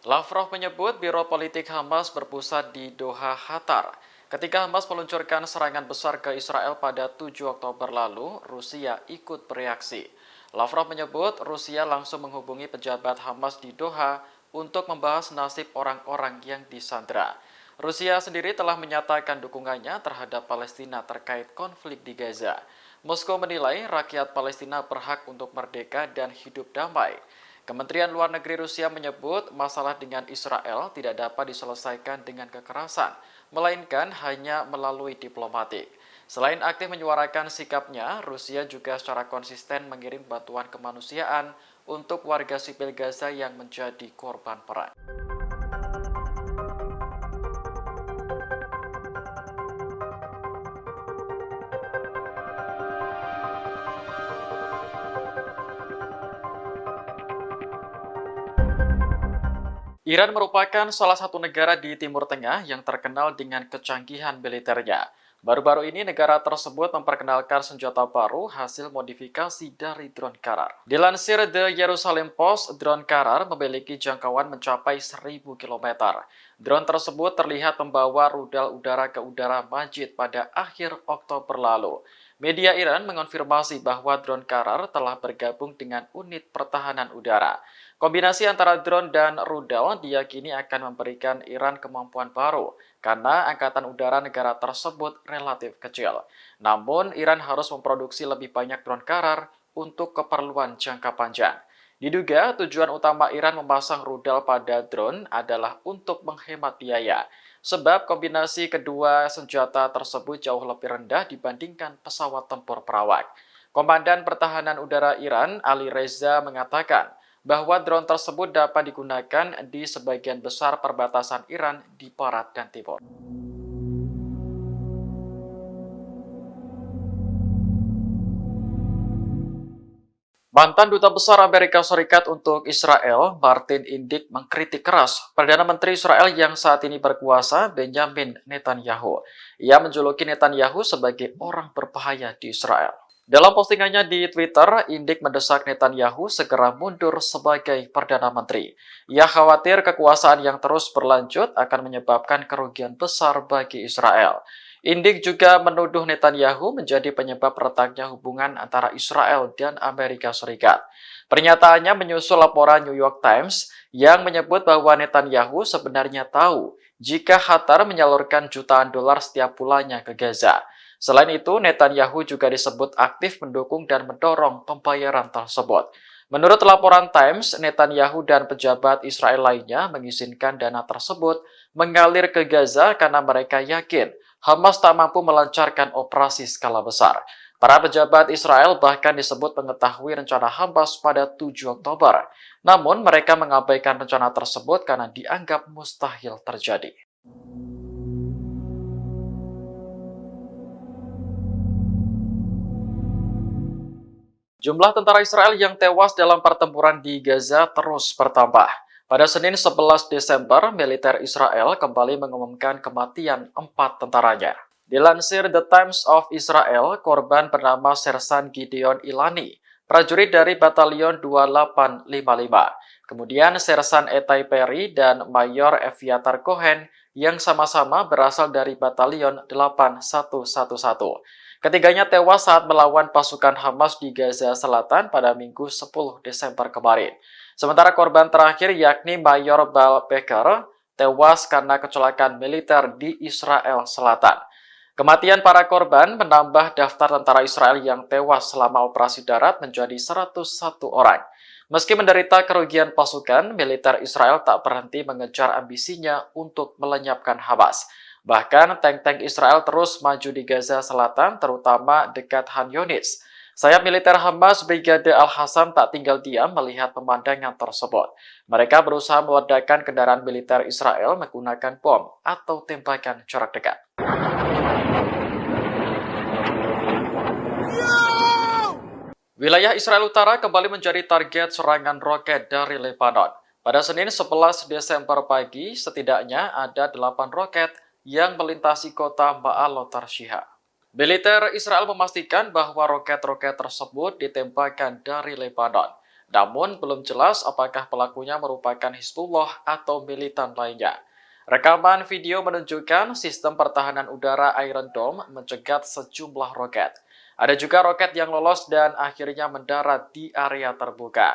A: Lavrov menyebut Biro Politik Hamas berpusat di Doha, Qatar. Ketika Hamas meluncurkan serangan besar ke Israel pada 7 Oktober lalu, Rusia ikut bereaksi. Lavrov menyebut Rusia langsung menghubungi pejabat Hamas di Doha untuk membahas nasib orang-orang yang disandera. Rusia sendiri telah menyatakan dukungannya terhadap Palestina terkait konflik di Gaza. Moskow menilai rakyat Palestina berhak untuk merdeka dan hidup damai. Kementerian Luar Negeri Rusia menyebut masalah dengan Israel tidak dapat diselesaikan dengan kekerasan, melainkan hanya melalui diplomatik. Selain aktif menyuarakan sikapnya, Rusia juga secara konsisten mengirim bantuan kemanusiaan untuk warga sipil Gaza yang menjadi korban perang. Iran merupakan salah satu negara di Timur Tengah yang terkenal dengan kecanggihan militernya. Baru-baru ini negara tersebut memperkenalkan senjata baru hasil modifikasi dari drone Karar. Dilansir The Jerusalem Post, drone Karar memiliki jangkauan mencapai 1.000 km. Drone tersebut terlihat membawa rudal udara ke udara Majid pada akhir Oktober lalu. Media Iran mengonfirmasi bahwa drone Karar telah bergabung dengan unit pertahanan udara. Kombinasi antara drone dan rudal diyakini akan memberikan Iran kemampuan baru karena angkatan udara negara tersebut relatif kecil. Namun, Iran harus memproduksi lebih banyak drone Karar untuk keperluan jangka panjang. Diduga tujuan utama Iran memasang rudal pada drone adalah untuk menghemat biaya, sebab kombinasi kedua senjata tersebut jauh lebih rendah dibandingkan pesawat tempur perawak. Komandan Pertahanan Udara Iran, Ali Reza, mengatakan bahwa drone tersebut dapat digunakan di sebagian besar perbatasan Iran di barat dan timur. Mantan Duta Besar Amerika Serikat untuk Israel, Martin Indyk, mengkritik keras Perdana Menteri Israel yang saat ini berkuasa, Benjamin Netanyahu. Ia menjuluki Netanyahu sebagai orang berbahaya di Israel. Dalam postingannya di Twitter, Indyk mendesak Netanyahu segera mundur sebagai Perdana Menteri. Ia khawatir kekuasaan yang terus berlanjut akan menyebabkan kerugian besar bagi Israel. Indyk juga menuduh Netanyahu menjadi penyebab retaknya hubungan antara Israel dan Amerika Serikat. Pernyataannya menyusul laporan New York Times yang menyebut bahwa Netanyahu sebenarnya tahu jika Qatar menyalurkan jutaan dolar setiap bulannya ke Gaza. Selain itu, Netanyahu juga disebut aktif mendukung dan mendorong pembayaran tersebut. Menurut laporan Times, Netanyahu dan pejabat Israel lainnya mengizinkan dana tersebut mengalir ke Gaza karena mereka yakin Hamas tak mampu melancarkan operasi skala besar. Para pejabat Israel bahkan disebut mengetahui rencana Hamas pada 7 Oktober. Namun mereka mengabaikan rencana tersebut karena dianggap mustahil terjadi. Jumlah tentara Israel yang tewas dalam pertempuran di Gaza terus bertambah. Pada Senin 11 Desember, militer Israel kembali mengumumkan kematian 4 tentaranya. Dilansir The Times of Israel, korban bernama Sersan Gideon Ilani, prajurit dari Batalion 2855. Kemudian Sersan Etai Perry dan Mayor Eviatar Cohen yang sama-sama berasal dari Batalion 8111. Ketiganya tewas saat melawan pasukan Hamas di Gaza Selatan pada Minggu 10 Desember kemarin. Sementara korban terakhir yakni Mayor Bal Becker tewas karena kecelakaan militer di Israel Selatan. Kematian para korban menambah daftar tentara Israel yang tewas selama operasi darat menjadi 101 orang. Meski menderita kerugian pasukan, militer Israel tak berhenti mengejar ambisinya untuk melenyapkan Hamas. Bahkan tank-tank Israel terus maju di Gaza Selatan, terutama dekat Han Yunis. Sayap militer Hamas Brigade Al-Hassam tak tinggal diam melihat pemandangan tersebut. Mereka berusaha meledakkan kendaraan militer Israel menggunakan bom atau tembakan jarak dekat. Wilayah Israel Utara kembali menjadi target serangan roket dari Lebanon. Pada Senin 11 Desember pagi, setidaknya ada 8 roket yang melintasi kota Ma'alot Tarshiha. Militer Israel memastikan bahwa roket-roket tersebut ditembakkan dari Lebanon. Namun belum jelas apakah pelakunya merupakan Hizbullah atau militan lainnya. Rekaman video menunjukkan sistem pertahanan udara Iron Dome mencegat sejumlah roket. Ada juga roket yang lolos dan akhirnya mendarat di area terbuka.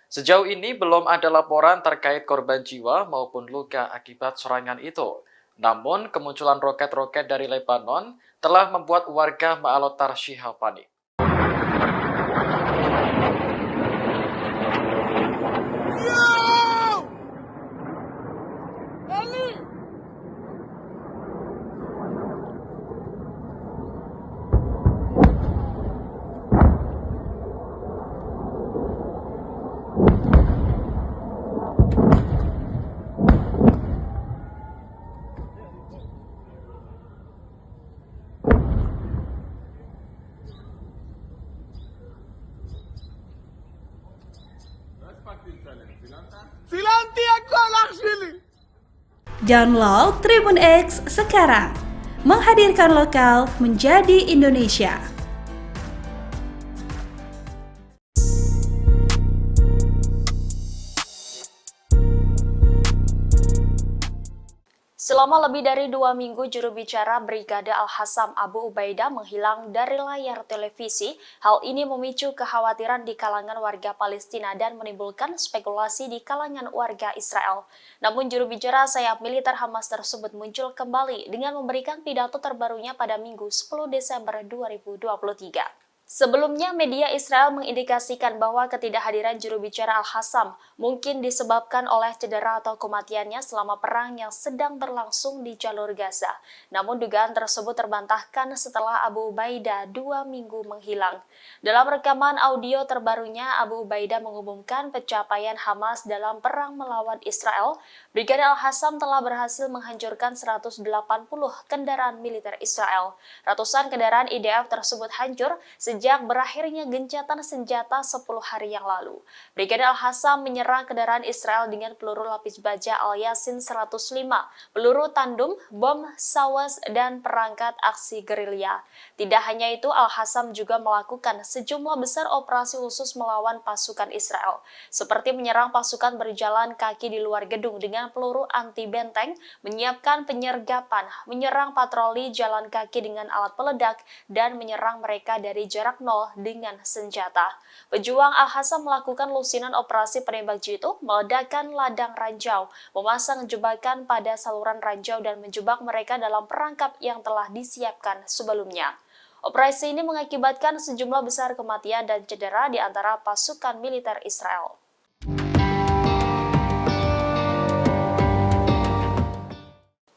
A: Sejauh ini belum ada laporan terkait korban jiwa maupun luka akibat serangan itu. Namun, kemunculan roket-roket dari Lebanon telah membuat warga Ma'alot Tarshiha panik.
B: Download Tribun X sekarang, menghadirkan lokal menjadi Indonesia.
C: Selama lebih dari 2 minggu, juru bicara Brigade Al-Hassam Abu Ubaidah menghilang dari layar televisi. Hal ini memicu kekhawatiran di kalangan warga Palestina dan menimbulkan spekulasi di kalangan warga Israel. Namun juru bicara sayap militer Hamas tersebut muncul kembali dengan memberikan pidato terbarunya pada Minggu 10 Desember 2023. Sebelumnya, media Israel mengindikasikan bahwa ketidakhadiran juru bicara Al-Hassam mungkin disebabkan oleh cedera atau kematiannya selama perang yang sedang berlangsung di jalur Gaza. Namun dugaan tersebut terbantahkan setelah Abu Ubaidah 2 minggu menghilang. Dalam rekaman audio terbarunya, Abu Ubaidah mengumumkan pencapaian Hamas dalam perang melawan Israel. Brigadir Al-Hassam telah berhasil menghancurkan 180 kendaraan militer Israel. Ratusan kendaraan IDF tersebut hancur sejak berakhirnya gencatan senjata 10 hari yang lalu. Brigadir Al-Hassam menyerang kendaraan Israel dengan peluru lapis baja Al-Yasin 105, peluru tandem, bom sawas, dan perangkat aksi gerilya. Tidak hanya itu, Al-Hassam juga melakukan sejumlah besar operasi khusus melawan pasukan Israel, seperti menyerang pasukan berjalan kaki di luar gedung dengan peluru anti-benteng, menyiapkan penyergapan, menyerang patroli jalan kaki dengan alat peledak, dan menyerang mereka dari jarak nol dengan senjata. Pejuang Al-Hassam melakukan lusinan operasi penembak jitu, meledakkan ladang ranjau, memasang jebakan pada saluran ranjau dan menjebak mereka dalam perangkap yang telah disiapkan sebelumnya. Operasi ini mengakibatkan sejumlah besar kematian dan cedera di antara pasukan militer Israel.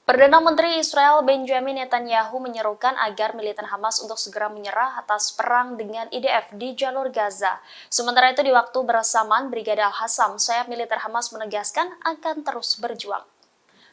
C: Perdana Menteri Israel Benjamin Netanyahu menyerukan agar militan Hamas untuk segera menyerah atas perang dengan IDF di jalur Gaza. Sementara itu di waktu bersamaan, Brigadir Al-Hassam, sayap militer Hamas menegaskan akan terus berjuang.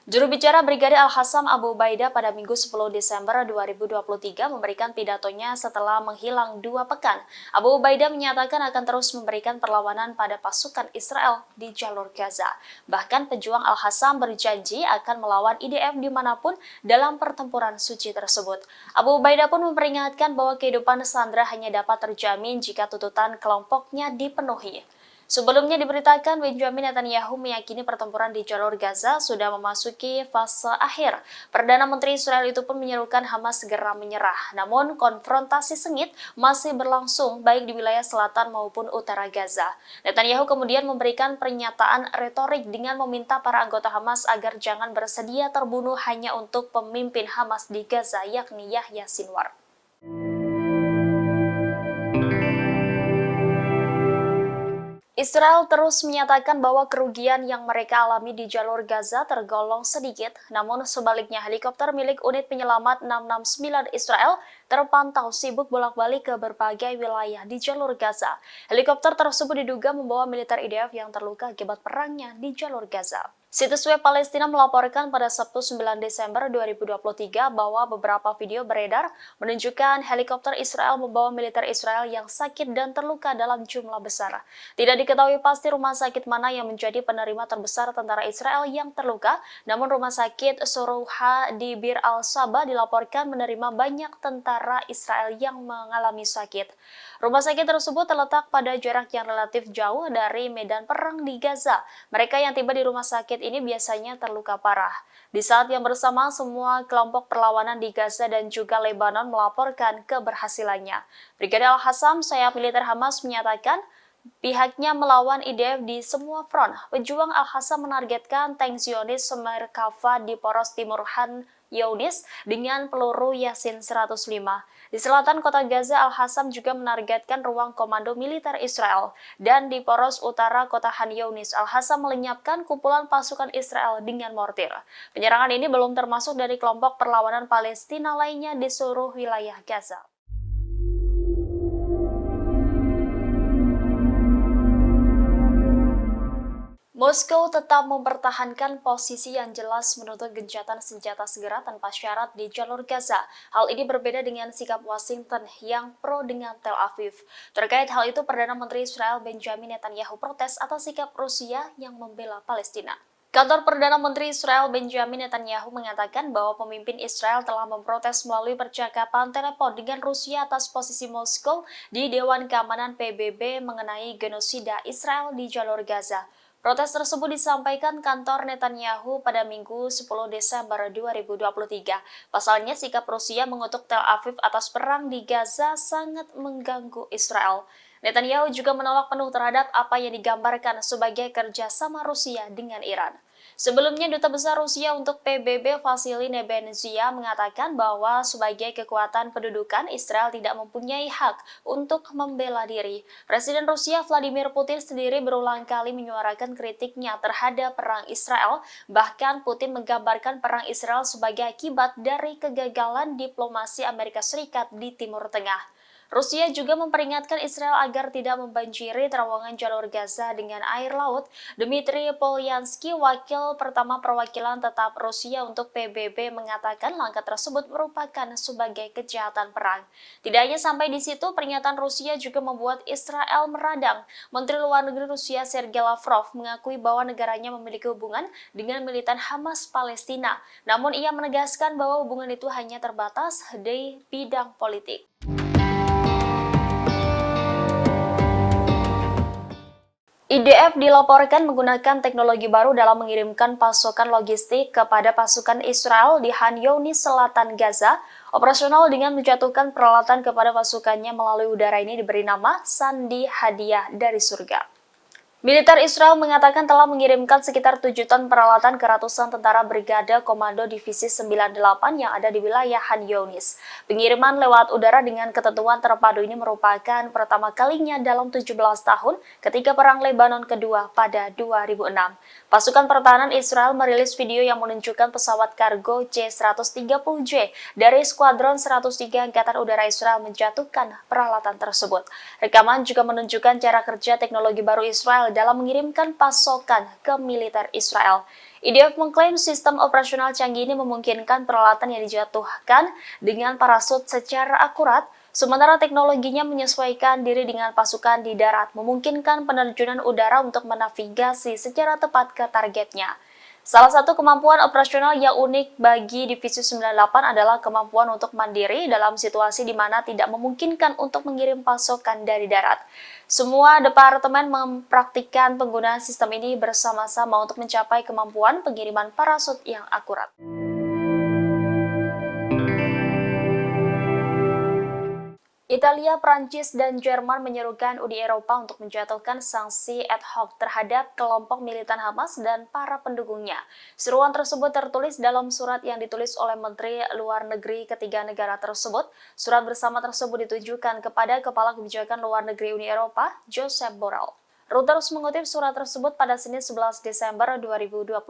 C: Juru bicara Brigadir Al-Hassam Abu Ubaidah pada Minggu 10 Desember 2023 memberikan pidatonya setelah menghilang 2 pekan. Abu Ubaidah menyatakan akan terus memberikan perlawanan pada pasukan Israel di jalur Gaza. Bahkan pejuang Al-Hassam berjanji akan melawan IDF dimanapun dalam pertempuran suci tersebut. Abu Ubaidah pun memperingatkan bahwa kehidupan Sandra hanya dapat terjamin jika tuntutan kelompoknya dipenuhi. Sebelumnya diberitakan Benjamin Netanyahu meyakini pertempuran di jalur Gaza sudah memasuki fase akhir. Perdana Menteri Israel itu pun menyerukan Hamas segera menyerah. Namun konfrontasi sengit masih berlangsung baik di wilayah selatan maupun utara Gaza. Netanyahu kemudian memberikan pernyataan retorik dengan meminta para anggota Hamas agar jangan bersedia terbunuh hanya untuk pemimpin Hamas di Gaza yakni Yahya Sinwar. Israel terus menyatakan bahwa kerugian yang mereka alami di jalur Gaza tergolong sedikit, namun sebaliknya helikopter milik unit penyelamat 669 Israel terpantau sibuk bolak-balik ke berbagai wilayah di jalur Gaza. Helikopter tersebut diduga membawa militer IDF yang terluka akibat perangnya di jalur Gaza. Situs web Palestina melaporkan pada Sabtu 9 Desember 2023 bahwa beberapa video beredar menunjukkan helikopter Israel membawa militer Israel yang sakit dan terluka dalam jumlah besar. Tidak diketahui pasti rumah sakit mana yang menjadi penerima terbesar tentara Israel yang terluka, namun rumah sakit Sorouha di Bir al-Saba dilaporkan menerima banyak tentara Israel yang mengalami sakit. Rumah sakit tersebut terletak pada jarak yang relatif jauh dari medan perang di Gaza. Mereka yang tiba di rumah sakit ini biasanya terluka parah. Di saat yang bersamaan, semua kelompok perlawanan di Gaza dan juga Lebanon melaporkan keberhasilannya. Brigadir Al-Hassam, sayap militer Hamas, menyatakan pihaknya melawan IDF di semua front. Pejuang Al-Hassam menargetkan tank Zionis Merkava di poros timur Han Younis dengan peluru Yasin 105. Di selatan kota Gaza, Al-Hassam juga menargetkan ruang komando militer Israel. Dan di poros utara kota Han Younis, Al-Hassam melenyapkan kumpulan pasukan Israel dengan mortir. Penyerangan ini belum termasuk dari kelompok perlawanan Palestina lainnya di seluruh wilayah Gaza. Moskow tetap mempertahankan posisi yang jelas menuntut gencatan senjata segera tanpa syarat di jalur Gaza. Hal ini berbeda dengan sikap Washington yang pro dengan Tel Aviv. Terkait hal itu, Perdana Menteri Israel Benjamin Netanyahu protes atas sikap Rusia yang membela Palestina. Kantor Perdana Menteri Israel Benjamin Netanyahu mengatakan bahwa pemimpin Israel telah memprotes melalui percakapan telepon dengan Rusia atas posisi Moskow di Dewan Keamanan PBB mengenai genosida Israel di jalur Gaza. Protes tersebut disampaikan kantor Netanyahu pada Minggu 10 Desember 2023. Pasalnya, sikap Rusia mengutuk Tel Aviv atas perang di Gaza sangat mengganggu Israel. Netanyahu juga menolak penuh terhadap apa yang digambarkan sebagai kerjasama Rusia dengan Iran. Sebelumnya, Duta Besar Rusia untuk PBB Vasily Nebenzia mengatakan bahwa sebagai kekuatan pendudukan, Israel tidak mempunyai hak untuk membela diri. Presiden Rusia Vladimir Putin sendiri berulang kali menyuarakan kritiknya terhadap perang Israel. Bahkan Putin menggambarkan perang Israel sebagai akibat dari kegagalan diplomasi Amerika Serikat di Timur Tengah. Rusia juga memperingatkan Israel agar tidak membanjiri terowongan jalur Gaza dengan air laut. Dmitry Polyansky, wakil pertama perwakilan tetap Rusia untuk PBB, mengatakan langkah tersebut merupakan sebagai kejahatan perang. Tidak hanya sampai di situ, pernyataan Rusia juga membuat Israel meradang. Menteri Luar Negeri Rusia Sergei Lavrov mengakui bahwa negaranya memiliki hubungan dengan militan Hamas Palestina. Namun ia menegaskan bahwa hubungan itu hanya terbatas di bidang politik. IDF dilaporkan menggunakan teknologi baru dalam mengirimkan pasokan logistik kepada pasukan Israel di Khan Younis, selatan Gaza. Operasional dengan menjatuhkan peralatan kepada pasukannya melalui udara ini diberi nama Sandi Hadiah dari Surga. Militer Israel mengatakan telah mengirimkan sekitar 7 ton peralatan ke ratusan tentara Brigade Komando Divisi 98 yang ada di wilayah Khan Younis. Pengiriman lewat udara dengan ketentuan terpadu ini merupakan pertama kalinya dalam 17 tahun ketika Perang Lebanon kedua pada 2006. Pasukan pertahanan Israel merilis video yang menunjukkan pesawat kargo C-130J dari Skuadron 103 Angkatan Udara Israel menjatuhkan peralatan tersebut. Rekaman juga menunjukkan cara kerja teknologi baru Israel dalam mengirimkan pasokan ke militer Israel. IDF mengklaim sistem operasional canggih ini memungkinkan peralatan yang dijatuhkan dengan parasut secara akurat, sementara teknologinya menyesuaikan diri dengan pasukan di darat, memungkinkan penerjunan udara untuk menavigasi secara tepat ke targetnya. Salah satu kemampuan operasional yang unik bagi Divisi 98 adalah kemampuan untuk mandiri dalam situasi di mana tidak memungkinkan untuk mengirim pasokan dari darat. Semua departemen mempraktikkan penggunaan sistem ini bersama-sama untuk mencapai kemampuan pengiriman parasut yang akurat. Italia, Prancis, dan Jerman menyerukan Uni Eropa untuk menjatuhkan sanksi ad hoc terhadap kelompok militan Hamas dan para pendukungnya. Seruan tersebut tertulis dalam surat yang ditulis oleh Menteri Luar Negeri ketiga negara tersebut. Surat bersama tersebut ditujukan kepada Kepala Kebijakan Luar Negeri Uni Eropa, Josep Borrell. Reuters mengutip surat tersebut pada Senin 11 Desember 2023.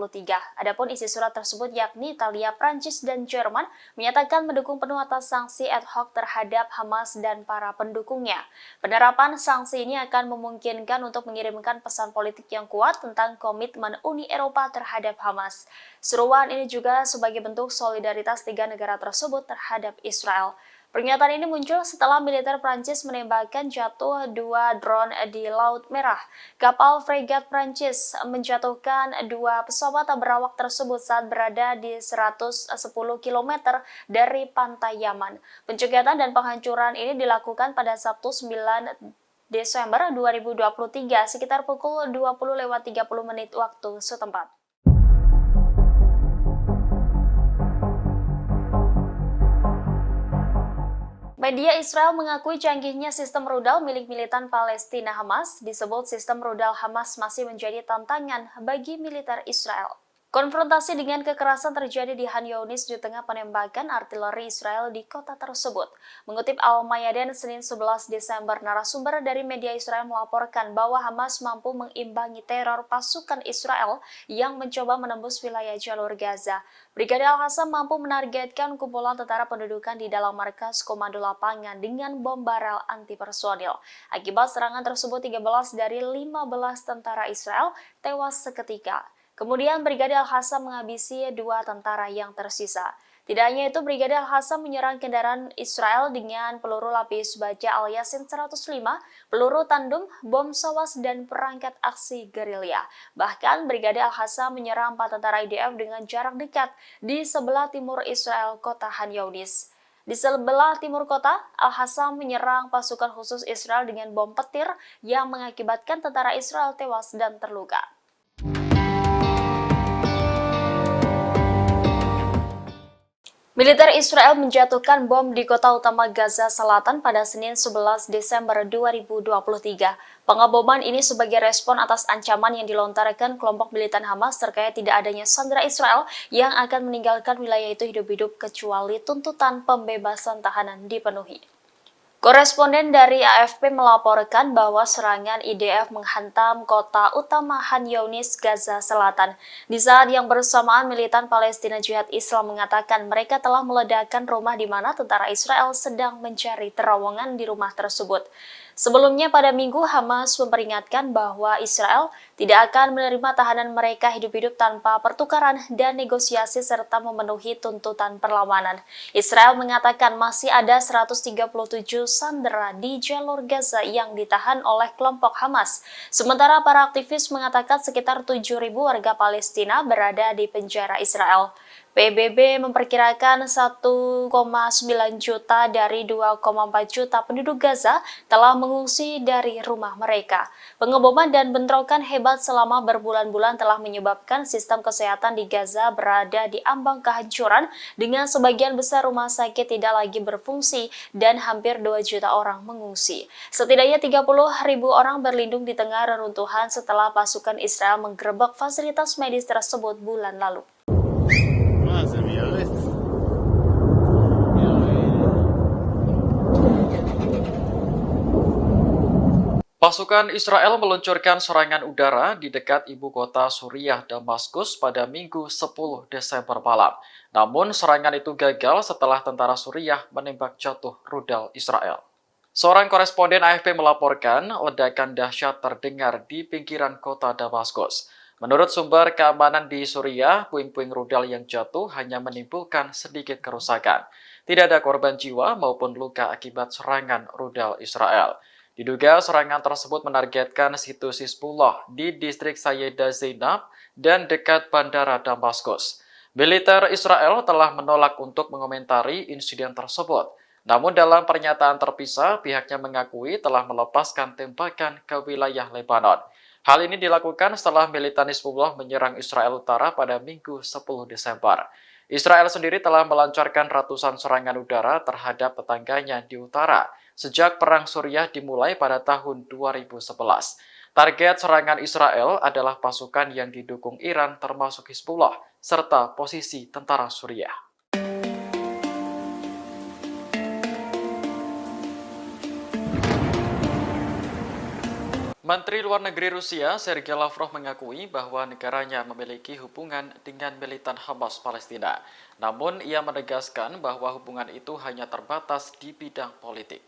C: Adapun isi surat tersebut yakni Italia, Prancis, dan Jerman menyatakan mendukung penuh atas sanksi ad hoc terhadap Hamas dan para pendukungnya. Penerapan sanksi ini akan memungkinkan untuk mengirimkan pesan politik yang kuat tentang komitmen Uni Eropa terhadap Hamas. Seruan ini juga sebagai bentuk solidaritas tiga negara tersebut terhadap Israel. Pernyataan ini muncul setelah militer Prancis menembakkan jatuh 2 drone di Laut Merah. Kapal fregat Prancis menjatuhkan 2 pesawat berawak tersebut saat berada di 110 km dari pantai Yaman. Pencegatan dan penghancuran ini dilakukan pada Sabtu 9 Desember 2023 sekitar pukul 20.30 waktu setempat. Media Israel mengakui canggihnya sistem rudal milik militan Palestina Hamas. Disebut sistem rudal Hamas masih menjadi tantangan bagi militer Israel. Konfrontasi dengan kekerasan terjadi di Khan Younis di tengah penembakan artileri Israel di kota tersebut. Mengutip Al-Mayadin Senin 11 Desember, narasumber dari media Israel melaporkan bahwa Hamas mampu mengimbangi teror pasukan Israel yang mencoba menembus wilayah jalur Gaza. Brigade Al-Qassam mampu menargetkan kumpulan tentara pendudukan di dalam markas komando lapangan dengan bom barel anti-personil. Akibat serangan tersebut, 13 dari 15 tentara Israel tewas seketika. Kemudian Brigade Al-Qassam menghabisi 2 tentara yang tersisa. Tidak hanya itu, Brigade Al-Qassam menyerang kendaraan Israel dengan peluru lapis baja Al-Yasin 105, peluru tandem, bom sawas, dan perangkat aksi gerilya. Bahkan Brigade Al-Qassam menyerang 4 tentara IDF dengan jarak dekat di sebelah timur Israel, kota Khan Younis. Di sebelah timur kota, Al-Qassam menyerang pasukan khusus Israel dengan bom petir yang mengakibatkan tentara Israel tewas dan terluka. Militer Israel menjatuhkan bom di kota utama Gaza Selatan pada Senin 11 Desember 2023. Pengeboman ini sebagai respon atas ancaman yang dilontarkan kelompok militan Hamas terkait tidak adanya sandera Israel yang akan meninggalkan wilayah itu hidup-hidup kecuali tuntutan pembebasan tahanan dipenuhi. Koresponden dari AFP melaporkan bahwa serangan IDF menghantam kota utama Khan Younis, Gaza Selatan. Di saat yang bersamaan, militan Palestina Jihad Islam mengatakan mereka telah meledakkan rumah di mana tentara Israel sedang mencari terowongan di rumah tersebut. Sebelumnya pada Minggu, Hamas memperingatkan bahwa Israel tidak akan menerima tahanan mereka hidup-hidup tanpa pertukaran dan negosiasi serta memenuhi tuntutan perlawanan. Israel mengatakan masih ada 137 sandera di jalur Gaza yang ditahan oleh kelompok Hamas. Sementara para aktivis mengatakan sekitar 7.000 warga Palestina berada di penjara Israel. PBB memperkirakan 1,9 juta dari 2,4 juta penduduk Gaza telah mengungsi dari rumah mereka. Pengeboman dan bentrokan hebat selama berbulan-bulan telah menyebabkan sistem kesehatan di Gaza berada di ambang kehancuran dengan sebagian besar rumah sakit tidak lagi berfungsi dan hampir 2 juta orang mengungsi. Setidaknya 30.000 orang berlindung di tengah reruntuhan setelah pasukan Israel menggerebek fasilitas medis tersebut bulan lalu.
A: Pasukan Israel meluncurkan serangan udara di dekat ibu kota Suriah, Damaskus pada Minggu 10 Desember malam. Namun serangan itu gagal setelah tentara Suriah menembak jatuh rudal Israel. Seorang koresponden AFP melaporkan ledakan dahsyat terdengar di pinggiran kota Damaskus. Menurut sumber keamanan di Suriah, puing-puing rudal yang jatuh hanya menimbulkan sedikit kerusakan. Tidak ada korban jiwa maupun luka akibat serangan rudal Israel. Diduga serangan tersebut menargetkan situs Hizbullah di distrik Sayyidah Zainab dan dekat bandara Damaskus. Militer Israel telah menolak untuk mengomentari insiden tersebut. Namun dalam pernyataan terpisah, pihaknya mengakui telah melepaskan tembakan ke wilayah Lebanon. Hal ini dilakukan setelah militan Hizbullah menyerang Israel Utara pada Minggu 10 Desember. Israel sendiri telah melancarkan ratusan serangan udara terhadap tetangganya di utara sejak Perang Suriah dimulai pada tahun 2011. Target serangan Israel adalah pasukan yang didukung Iran termasuk Hizbullah serta posisi tentara Suriah. Menteri Luar Negeri Rusia, Sergei Lavrov mengakui bahwa negaranya memiliki hubungan dengan militan Hamas Palestina. Namun, ia menegaskan bahwa hubungan itu hanya terbatas di bidang politik.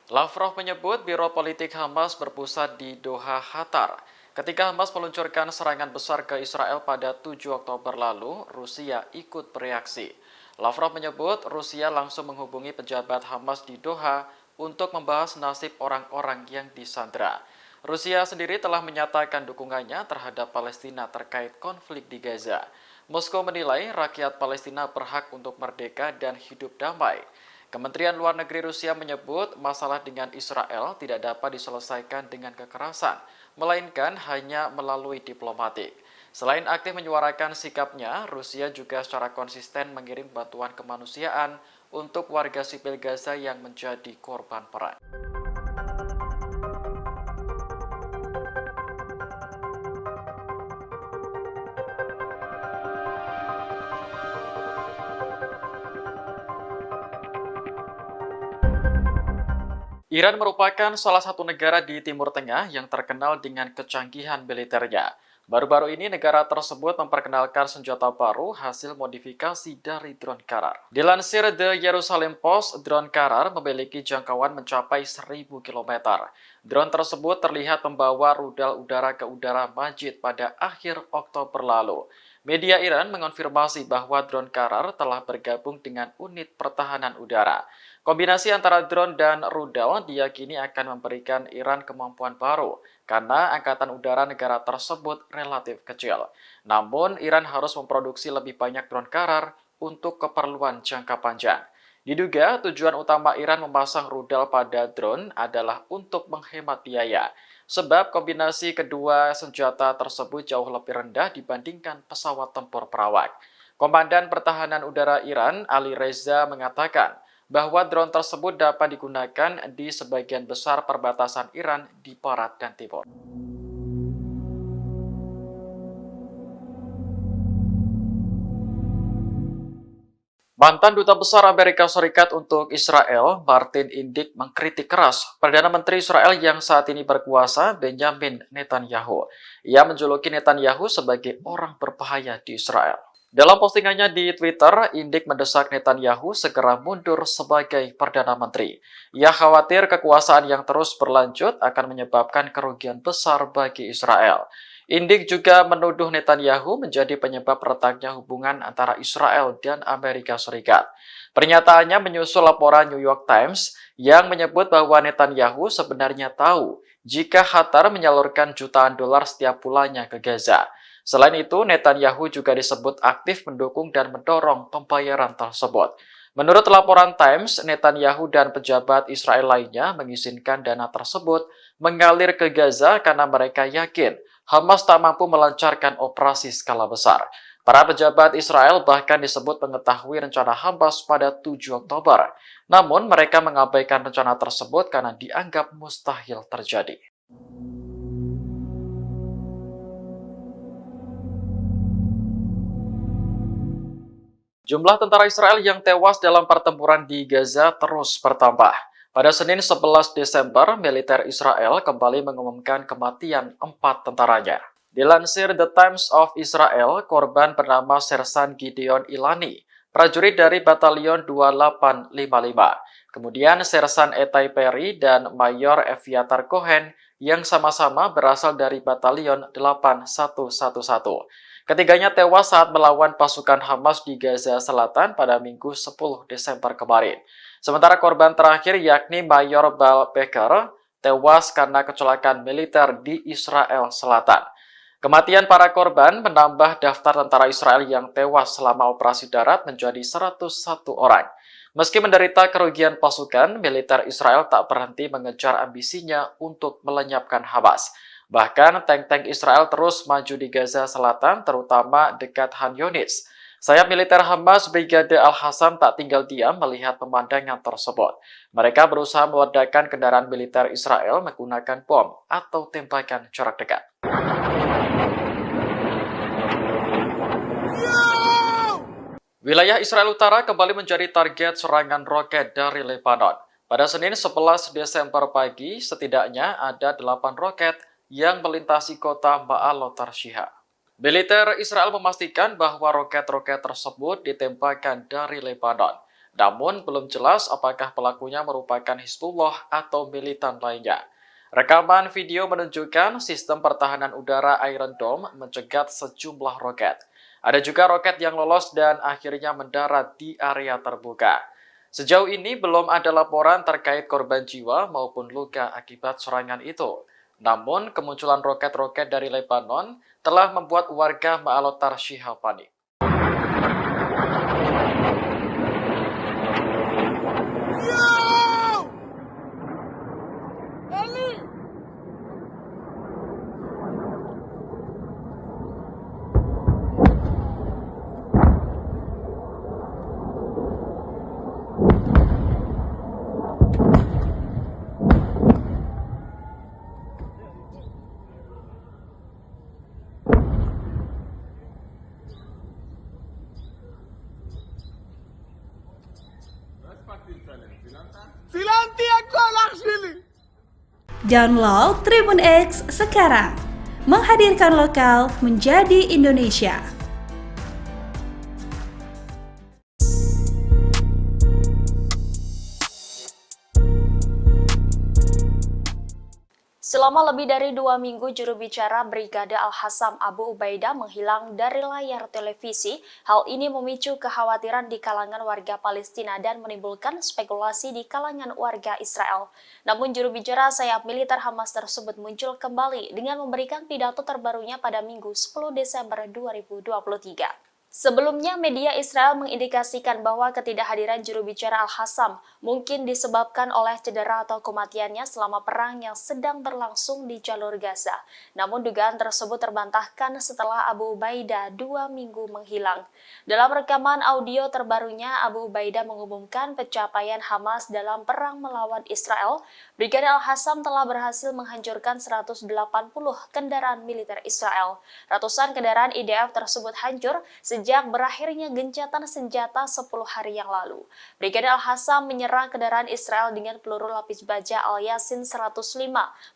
A: Lavrov menyebut Biro Politik Hamas berpusat di Doha, Qatar. Ketika Hamas meluncurkan serangan besar ke Israel pada 7 Oktober lalu, Rusia ikut bereaksi. Lavrov menyebut Rusia langsung menghubungi pejabat Hamas di Doha untuk membahas nasib orang-orang yang disandera. Rusia sendiri telah menyatakan dukungannya terhadap Palestina terkait konflik di Gaza. Moskow menilai rakyat Palestina berhak untuk merdeka dan hidup damai. Kementerian Luar Negeri Rusia menyebut masalah dengan Israel tidak dapat diselesaikan dengan kekerasan, melainkan hanya melalui diplomatik. Selain aktif menyuarakan sikapnya, Rusia juga secara konsisten mengirim bantuan kemanusiaan untuk warga sipil Gaza yang menjadi korban perang. Iran merupakan salah satu negara di Timur Tengah yang terkenal dengan kecanggihan militernya. Baru-baru ini negara tersebut memperkenalkan senjata baru hasil modifikasi dari drone Karar. Dilansir The Jerusalem Post, drone Karar memiliki jangkauan mencapai 1.000 km. Drone tersebut terlihat membawa rudal udara ke udara Majid pada akhir Oktober lalu. Media Iran mengonfirmasi bahwa drone Karar telah bergabung dengan unit pertahanan udara. Kombinasi antara drone dan rudal diyakini akan memberikan Iran kemampuan baru karena angkatan udara negara tersebut relatif kecil. Namun, Iran harus memproduksi lebih banyak drone Karar untuk keperluan jangka panjang. Diduga tujuan utama Iran memasang rudal pada drone adalah untuk menghemat biaya, sebab kombinasi kedua senjata tersebut jauh lebih rendah dibandingkan pesawat tempur perawak. Komandan Pertahanan Udara Iran, Ali Reza, mengatakan bahwa drone tersebut dapat digunakan di sebagian besar perbatasan Iran di barat dan timur. Mantan Duta Besar Amerika Serikat untuk Israel, Martin Indyk, mengkritik keras Perdana Menteri Israel yang saat ini berkuasa, Benjamin Netanyahu. Ia menjuluki Netanyahu sebagai orang berbahaya di Israel. Dalam postingannya di Twitter, Indyk mendesak Netanyahu segera mundur sebagai Perdana Menteri. Ia khawatir kekuasaan yang terus berlanjut akan menyebabkan kerugian besar bagi Israel. Indyk juga menuduh Netanyahu menjadi penyebab retaknya hubungan antara Israel dan Amerika Serikat. Pernyataannya menyusul laporan New York Times yang menyebut bahwa Netanyahu sebenarnya tahu jika Qatar menyalurkan jutaan dolar setiap bulannya ke Gaza. Selain itu, Netanyahu juga disebut aktif mendukung dan mendorong pembayaran tersebut. Menurut laporan Times, Netanyahu dan pejabat Israel lainnya mengizinkan dana tersebut mengalir ke Gaza karena mereka yakin Hamas tak mampu melancarkan operasi skala besar. Para pejabat Israel bahkan disebut mengetahui rencana Hamas pada 7 Oktober. Namun, mereka mengabaikan rencana tersebut karena dianggap mustahil terjadi. Jumlah tentara Israel yang tewas dalam pertempuran di Gaza terus bertambah. Pada Senin 11 Desember, militer Israel kembali mengumumkan kematian 4 tentaranya. Dilansir The Times of Israel, korban bernama Sersan Gideon Ilani, prajurit dari Batalion 2855. Kemudian Sersan Etai Perry dan Mayor Eviatar Cohen yang sama-sama berasal dari Batalion 8111. Ketiganya tewas saat melawan pasukan Hamas di Gaza Selatan pada Minggu 10 Desember kemarin. Sementara korban terakhir yakni Mayor Bal Becker tewas karena kecelakaan militer di Israel Selatan. Kematian para korban menambah daftar tentara Israel yang tewas selama operasi darat menjadi 101 orang. Meski menderita kerugian pasukan, militer Israel tak berhenti mengejar ambisinya untuk melenyapkan Hamas. Bahkan tank-tank Israel terus maju di Gaza Selatan, terutama dekat Han Yunis. Sayap militer Hamas Brigade Al-Hassam tak tinggal diam melihat pemandangan tersebut. Mereka berusaha meledakkan kendaraan militer Israel menggunakan bom atau tembakan jarak dekat. Wilayah Israel Utara kembali menjadi target serangan roket dari Lebanon. Pada Senin 11 Desember pagi, setidaknya ada 8 roket yang melintasi kota Ma'alot Tarshiha. Militer Israel memastikan bahwa roket-roket tersebut ditembakkan dari Lebanon. Namun belum jelas apakah pelakunya merupakan Hizbullah atau militan lainnya. Rekaman video menunjukkan sistem pertahanan udara Iron Dome mencegat sejumlah roket. Ada juga roket yang lolos dan akhirnya mendarat di area terbuka. Sejauh ini belum ada laporan terkait korban jiwa maupun luka akibat serangan itu. Namun, kemunculan roket-roket dari Lebanon telah membuat warga Ma'alot Tarshiha panik.
B: Download Tribun X sekarang, menghadirkan lokal menjadi Indonesia.
C: Selama lebih dari 2 minggu, juru bicara Brigade Al-Hassam Abu Ubaidah menghilang dari layar televisi. Hal ini memicu kekhawatiran di kalangan warga Palestina dan menimbulkan spekulasi di kalangan warga Israel. Namun juru bicara sayap militer Hamas tersebut muncul kembali dengan memberikan pidato terbarunya pada Minggu 10 Desember 2023. Sebelumnya, media Israel mengindikasikan bahwa ketidakhadiran juru bicara Al-Hassam mungkin disebabkan oleh cedera atau kematiannya selama perang yang sedang berlangsung di jalur Gaza. Namun dugaan tersebut terbantahkan setelah Abu Ubaidah 2 minggu menghilang. Dalam rekaman audio terbarunya, Abu Ubaidah mengumumkan pencapaian Hamas dalam perang melawan Israel. Brigadir Al-Hassam telah berhasil menghancurkan 180 kendaraan militer Israel. Ratusan kendaraan IDF tersebut hancur sejak berakhirnya gencatan senjata 10 hari yang lalu. Brigadir Al-Hassam menyerang kendaraan Israel dengan peluru lapis baja Al-Yasin 105,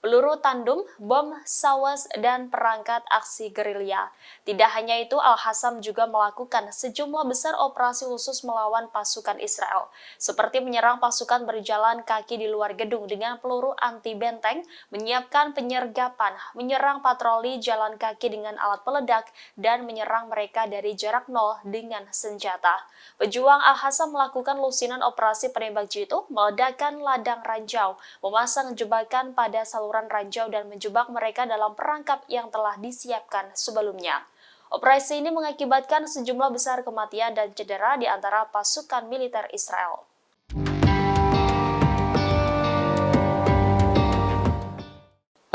C: peluru tandem, bom Sawas, dan perangkat aksi gerilya. Tidak hanya itu, Al-Hassam juga melakukan sejumlah besar operasi khusus melawan pasukan Israel, seperti menyerang pasukan berjalan kaki di luar gedung dengan peluru anti-benteng, menyiapkan penyergapan, menyerang patroli jalan kaki dengan alat peledak, dan menyerang mereka dari jarak nol dengan senjata. Pejuang Al-Hassam melakukan lusinan operasi penembak jitu, meledakkan ladang ranjau, memasang jebakan pada saluran ranjau dan menjebak mereka dalam perangkap yang telah disiapkan sebelumnya. Operasi ini mengakibatkan sejumlah besar kematian dan cedera di antara pasukan militer Israel.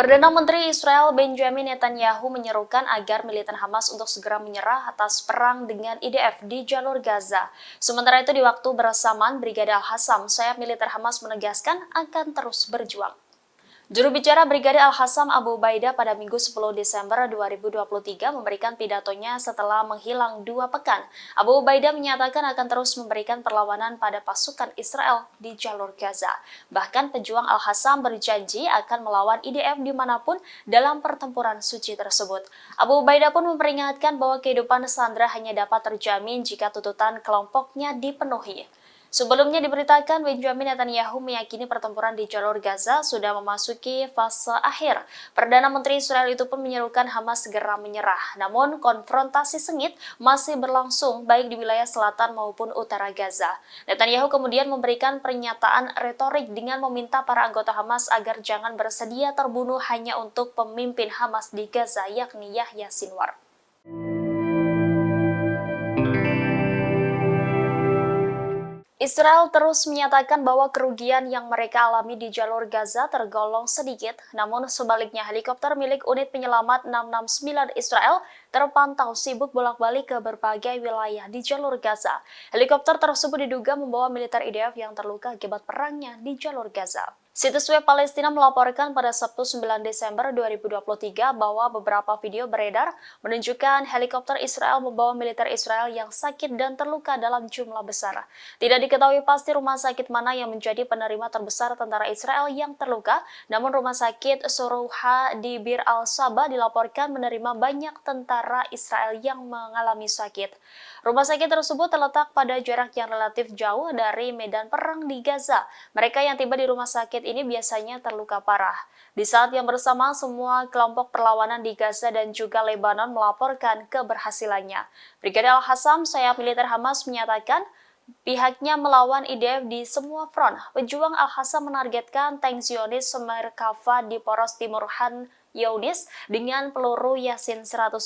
C: Perdana Menteri Israel Benjamin Netanyahu menyerukan agar militer Hamas untuk segera menyerah atas perang dengan IDF di jalur Gaza. Sementara itu di waktu bersamaan, Brigadir Al-Hassam, sayap militer Hamas menegaskan akan terus berjuang. Juru bicara Brigadir Al-Hassam Abu Ubaidah pada Minggu 10 Desember 2023 memberikan pidatonya setelah menghilang 2 pekan. Abu Ubaidah menyatakan akan terus memberikan perlawanan pada pasukan Israel di jalur Gaza. Bahkan pejuang Al-Hassam berjanji akan melawan IDF dimanapun dalam pertempuran suci tersebut. Abu Ubaidah pun memperingatkan bahwa kehidupan sandera hanya dapat terjamin jika tuntutan kelompoknya dipenuhi. Sebelumnya diberitakan Benjamin Netanyahu meyakini pertempuran di jalur Gaza sudah memasuki fase akhir. Perdana Menteri Israel itu pun menyerukan Hamas segera menyerah. Namun konfrontasi sengit masih berlangsung baik di wilayah selatan maupun utara Gaza. Netanyahu kemudian memberikan pernyataan retorik dengan meminta para anggota Hamas agar jangan bersedia terbunuh hanya untuk pemimpin Hamas di Gaza yakni Yahya Sinwar. Israel terus menyatakan bahwa kerugian yang mereka alami di jalur Gaza tergolong sedikit, namun sebaliknya helikopter milik unit penyelamat 669 Israel terpantau sibuk bolak-balik ke berbagai wilayah di jalur Gaza. Helikopter tersebut diduga membawa militer IDF yang terluka akibat perangnya di jalur Gaza. Situs web Palestina melaporkan pada Sabtu 9 Desember 2023 bahwa beberapa video beredar menunjukkan helikopter Israel membawa militer Israel yang sakit dan terluka dalam jumlah besar. Tidak diketahui pasti rumah sakit mana yang menjadi penerima terbesar tentara Israel yang terluka, namun rumah sakit Sorouha di Bir al-Saba dilaporkan menerima banyak tentara Israel yang mengalami sakit. Rumah sakit tersebut terletak pada jarak yang relatif jauh dari medan perang di Gaza. Mereka yang tiba di rumah sakit ini biasanya terluka parah. Di saat yang bersamaan, semua kelompok perlawanan di Gaza dan juga Lebanon melaporkan keberhasilannya. Brigadir Al-Hassam, sayap militer Hamas, menyatakan pihaknya melawan IDF di semua front. Pejuang Al-Hassam menargetkan tank Zionis Merkava di poros timur Han Younis dengan peluru Yasin 105.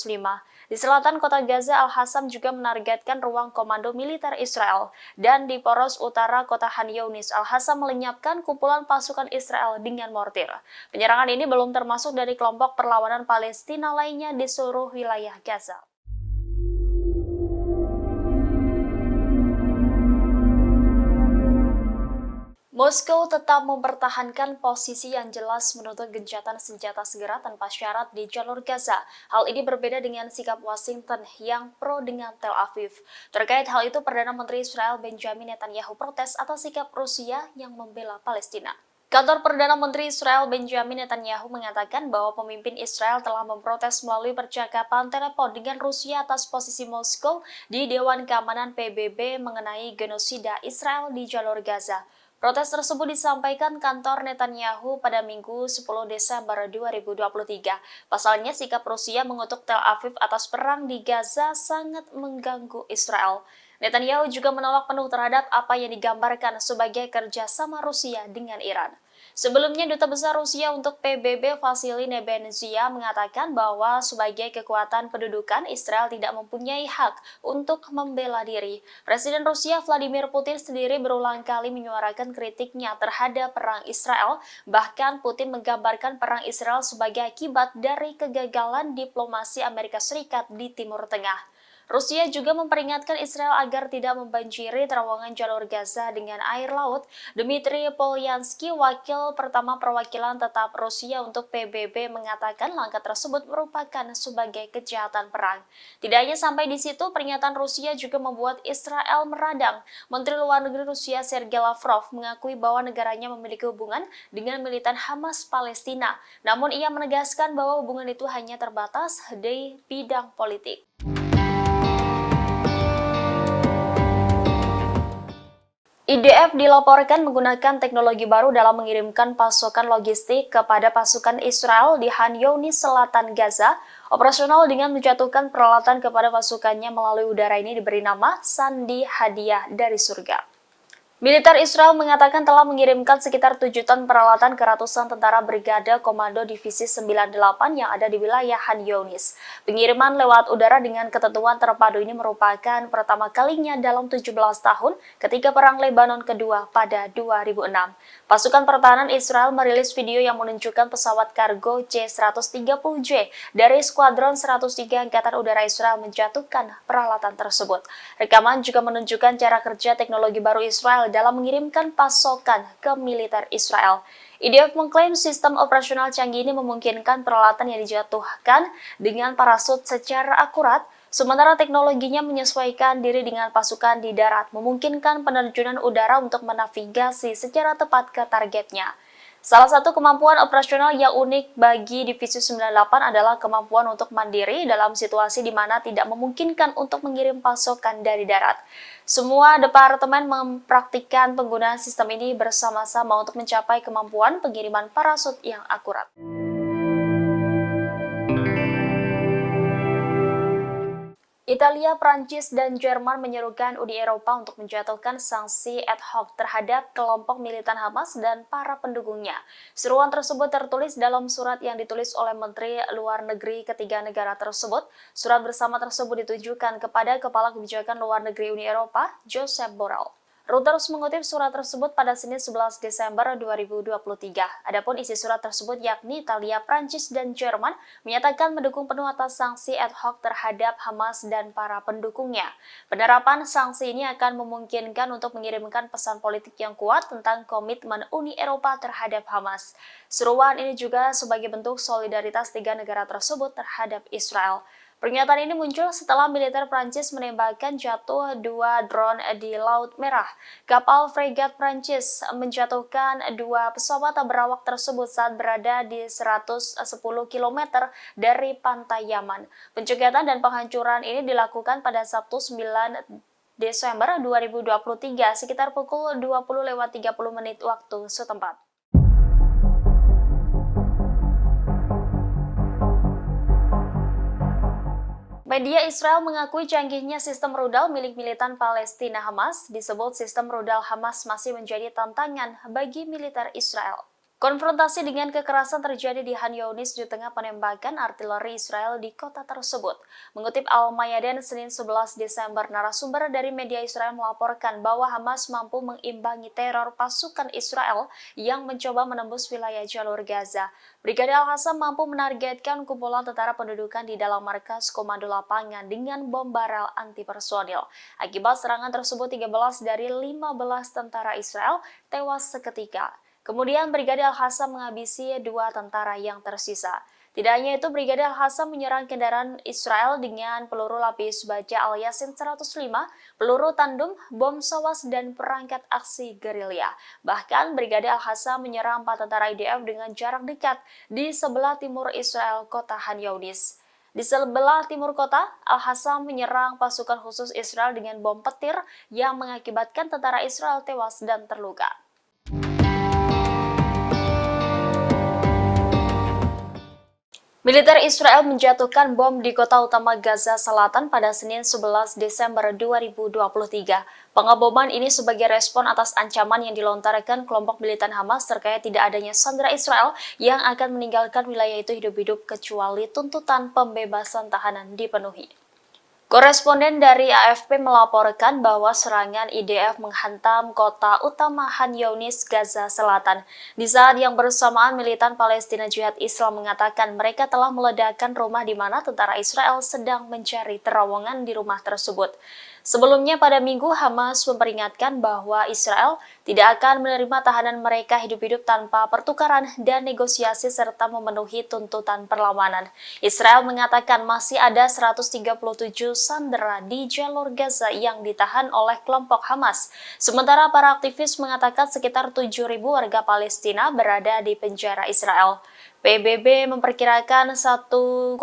C: Di selatan kota Gaza, Al-Hassam juga menargetkan ruang komando militer Israel. Dan di poros utara kota Han Younis, Al-Hassam melenyapkan kumpulan pasukan Israel dengan mortir. Penyerangan ini belum termasuk dari kelompok perlawanan Palestina lainnya di seluruh wilayah Gaza. Moskow tetap mempertahankan posisi yang jelas menuntut gencatan senjata segera tanpa syarat di jalur Gaza. Hal ini berbeda dengan sikap Washington yang pro dengan Tel Aviv. Terkait hal itu, Perdana Menteri Israel Benjamin Netanyahu protes atas sikap Rusia yang membela Palestina. Kantor Perdana Menteri Israel Benjamin Netanyahu mengatakan bahwa pemimpin Israel telah memprotes melalui percakapan telepon dengan Rusia atas posisi Moskow di Dewan Keamanan PBB mengenai genosida Israel di jalur Gaza. Protes tersebut disampaikan kantor Netanyahu pada Minggu 10 Desember 2023. Pasalnya, sikap Rusia mengutuk Tel Aviv atas perang di Gaza sangat mengganggu Israel. Netanyahu juga menolak penuh terhadap apa yang digambarkan sebagai kerjasama Rusia dengan Iran. Sebelumnya, Duta Besar Rusia untuk PBB Vasily Nebenzia mengatakan bahwa sebagai kekuatan pendudukan, Israel tidak mempunyai hak untuk membela diri. Presiden Rusia Vladimir Putin sendiri berulang kali menyuarakan kritiknya terhadap perang Israel. Bahkan Putin menggambarkan perang Israel sebagai akibat dari kegagalan diplomasi Amerika Serikat di Timur Tengah. Rusia juga memperingatkan Israel agar tidak membanjiri terowongan jalur Gaza dengan air laut. Dmitry Polyansky, wakil pertama perwakilan tetap Rusia untuk PBB, mengatakan langkah tersebut merupakan sebagai kejahatan perang. Tidak hanya sampai di situ, pernyataan Rusia juga membuat Israel meradang. Menteri Luar Negeri Rusia Sergei Lavrov mengakui bahwa negaranya memiliki hubungan dengan militan Hamas Palestina. Namun ia menegaskan bahwa hubungan itu hanya terbatas di bidang politik. IDF dilaporkan menggunakan teknologi baru dalam mengirimkan pasokan logistik kepada pasukan Israel di Khan Younis, selatan Gaza. Operasional dengan menjatuhkan peralatan kepada pasukannya melalui udara ini diberi nama Sandi Hadiah dari Surga. Militer Israel mengatakan telah mengirimkan sekitar 7 ton peralatan ke ratusan tentara Brigade Komando Divisi 98 yang ada di wilayah Khan Younis. Pengiriman lewat udara dengan ketentuan terpadu ini merupakan pertama kalinya dalam 17 tahun ketika Perang Lebanon kedua pada 2006. Pasukan pertahanan Israel merilis video yang menunjukkan pesawat kargo C-130J dari Skuadron 103 Angkatan Udara Israel menjatuhkan peralatan tersebut. Rekaman juga menunjukkan cara kerja teknologi baru Israel dalam mengirimkan pasokan ke militer Israel. IDF mengklaim sistem operasional canggih ini memungkinkan peralatan yang dijatuhkan dengan parasut secara akurat, sementara teknologinya menyesuaikan diri dengan pasukan di darat, memungkinkan penerjunan udara untuk menavigasi secara tepat ke targetnya. Salah satu kemampuan operasional yang unik bagi Divisi 98 adalah kemampuan untuk mandiri dalam situasi di mana tidak memungkinkan untuk mengirim pasokan dari darat. Semua departemen mempraktikkan penggunaan sistem ini bersama-sama untuk mencapai kemampuan pengiriman parasut yang akurat. Italia, Prancis, dan Jerman menyerukan Uni Eropa untuk menjatuhkan sanksi ad hoc terhadap kelompok militan Hamas dan para pendukungnya. Seruan tersebut tertulis dalam surat yang ditulis oleh Menteri Luar Negeri ketiga negara tersebut. Surat bersama tersebut ditujukan kepada Kepala Kebijakan Luar Negeri Uni Eropa, Josep Borrell. Reuters mengutip surat tersebut pada Senin 11 Desember 2023. Adapun isi surat tersebut yakni Italia, Prancis, dan Jerman menyatakan mendukung penuh atas sanksi ad hoc terhadap Hamas dan para pendukungnya. Penerapan sanksi ini akan memungkinkan untuk mengirimkan pesan politik yang kuat tentang komitmen Uni Eropa terhadap Hamas. Seruan ini juga sebagai bentuk solidaritas tiga negara tersebut terhadap Israel. Pernyataan ini muncul setelah militer Prancis menembakkan jatuh 2 drone di Laut Merah. Kapal fregat Prancis menjatuhkan 2 pesawat berawak tersebut saat berada di 110 km dari pantai Yaman. Pencegahan dan penghancuran ini dilakukan pada Sabtu 9 Desember 2023 sekitar pukul 20.30 waktu setempat. Media Israel mengakui canggihnya sistem rudal milik militan Palestina Hamas. Disebut sistem rudal Hamas masih menjadi tantangan bagi militer Israel. Konfrontasi dengan kekerasan terjadi di Khan Younis di tengah penembakan artileri Israel di kota tersebut. Mengutip Al-Mayadin Senin 11 Desember, narasumber dari media Israel melaporkan bahwa Hamas mampu mengimbangi teror pasukan Israel yang mencoba menembus wilayah jalur Gaza. Brigade Al-Qassam mampu menargetkan kumpulan tentara pendudukan di dalam markas komando lapangan dengan bom barel anti-personil. Akibat serangan tersebut, 13 dari 15 tentara Israel tewas seketika. Kemudian Brigade Al-Qassam menghabisi 2 tentara yang tersisa. Tidak hanya itu, Brigade Al-Qassam menyerang kendaraan Israel dengan peluru lapis baja Al-Yasin 105, peluru tandem, bom sawas, dan perangkat aksi gerilya. Bahkan Brigade Al-Qassam menyerang 4 tentara IDF dengan jarak dekat di sebelah timur Israel, kota Khan Younis. Di sebelah timur kota, Al-Qassam menyerang pasukan khusus Israel dengan bom petir yang mengakibatkan tentara Israel tewas dan terluka. Militer Israel menjatuhkan bom di kota utama Gaza Selatan pada Senin 11 Desember 2023. Pengeboman ini sebagai respon atas ancaman yang dilontarkan kelompok militan Hamas terkait tidak adanya sandera Israel yang akan meninggalkan wilayah itu hidup-hidup kecuali tuntutan pembebasan tahanan dipenuhi. Koresponden dari AFP melaporkan bahwa serangan IDF menghantam kota utama Khan Younis, Gaza Selatan. Di saat yang bersamaan, militan Palestina Jihad Islam mengatakan mereka telah meledakkan rumah di mana tentara Israel sedang mencari terowongan di rumah tersebut. Sebelumnya pada Minggu, Hamas memperingatkan bahwa Israel tidak akan menerima tahanan mereka hidup-hidup tanpa pertukaran dan negosiasi serta memenuhi tuntutan perlawanan. Israel mengatakan masih ada 137 sandera di jalur Gaza yang ditahan oleh kelompok Hamas. Sementara para aktivis mengatakan sekitar 7.000 warga Palestina berada di penjara Israel. PBB memperkirakan 1,9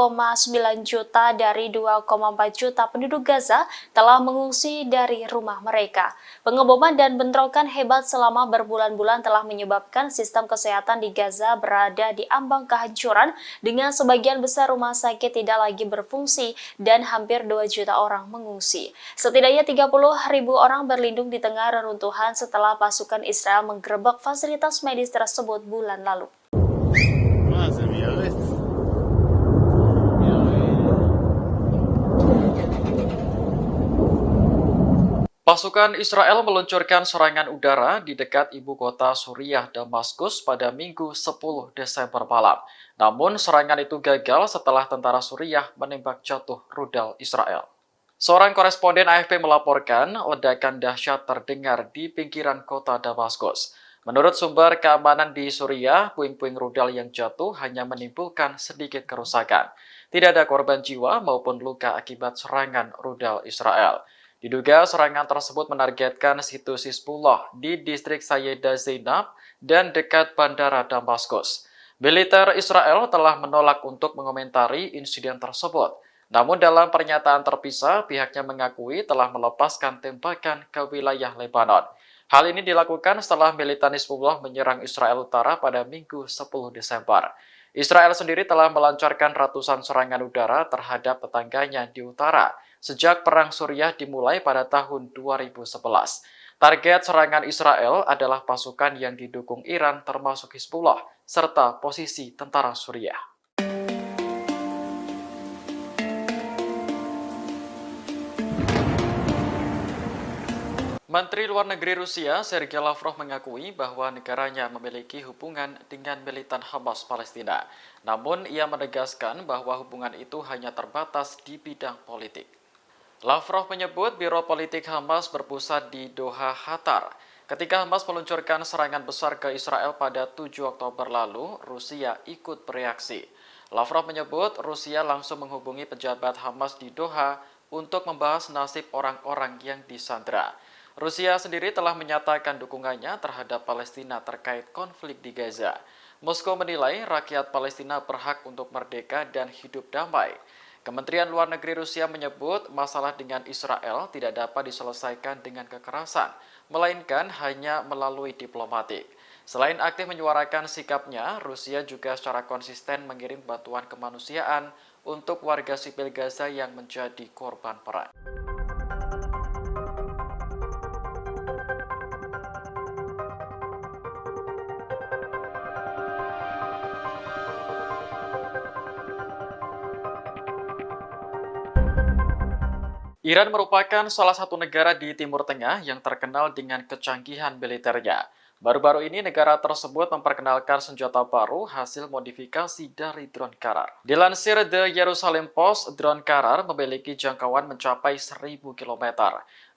C: juta dari 2,4 juta penduduk Gaza telah mengungsi dari rumah mereka. Pengeboman dan bentrokan hebat selama berbulan-bulan telah menyebabkan sistem kesehatan di Gaza berada di ambang kehancuran dengan sebagian besar rumah sakit tidak lagi berfungsi dan hampir 2 juta orang mengungsi. Setidaknya 30.000 orang berlindung di tengah reruntuhan setelah pasukan Israel menggerebek fasilitas medis tersebut bulan lalu.
A: Pasukan Israel meluncurkan serangan udara di dekat ibu kota Suriah, Damaskus pada Minggu 10 Desember malam. Namun serangan itu gagal setelah tentara Suriah menembak jatuh rudal Israel. Seorang koresponden AFP melaporkan ledakan dahsyat terdengar di pinggiran kota Damaskus. Menurut sumber keamanan di Suriah, puing-puing rudal yang jatuh hanya menimbulkan sedikit kerusakan. Tidak ada korban jiwa maupun luka akibat serangan rudal Israel. Diduga serangan tersebut menargetkan situs Hizbullah di distrik Sayyidah Zainab dan dekat bandara Damaskus. Militer Israel telah menolak untuk mengomentari insiden tersebut. Namun dalam pernyataan terpisah, pihaknya mengakui telah melepaskan tembakan ke wilayah Lebanon. Hal ini dilakukan setelah militan Hizbullah menyerang Israel Utara pada Minggu 10 Desember. Israel sendiri telah melancarkan ratusan serangan udara terhadap tetangganya di utara sejak Perang Suriah dimulai pada tahun 2011. Target serangan Israel adalah pasukan yang didukung Iran termasuk Hizbullah serta posisi tentara Suriah. Menteri Luar Negeri Rusia, Sergei Lavrov mengakui bahwa negaranya memiliki hubungan dengan militan Hamas Palestina. Namun, ia menegaskan bahwa hubungan itu hanya terbatas di bidang politik. Lavrov menyebut Biro Politik Hamas berpusat di Doha, Qatar. Ketika Hamas meluncurkan serangan besar ke Israel pada 7 Oktober lalu, Rusia ikut bereaksi. Lavrov menyebut Rusia langsung menghubungi pejabat Hamas di Doha untuk membahas nasib orang-orang yang disandera. Rusia sendiri telah menyatakan dukungannya terhadap Palestina terkait konflik di Gaza. Moskow menilai rakyat Palestina berhak untuk merdeka dan hidup damai. Kementerian Luar Negeri Rusia menyebut masalah dengan Israel tidak dapat diselesaikan dengan kekerasan, melainkan hanya melalui diplomatik. Selain aktif menyuarakan sikapnya, Rusia juga secara konsisten mengirim bantuan kemanusiaan untuk warga sipil Gaza yang menjadi korban perang. Iran merupakan salah satu negara di Timur Tengah yang terkenal dengan kecanggihan militernya. Baru-baru ini negara tersebut memperkenalkan senjata baru hasil modifikasi dari drone Karar. Dilansir The Jerusalem Post, drone Karar memiliki jangkauan mencapai 1.000 km.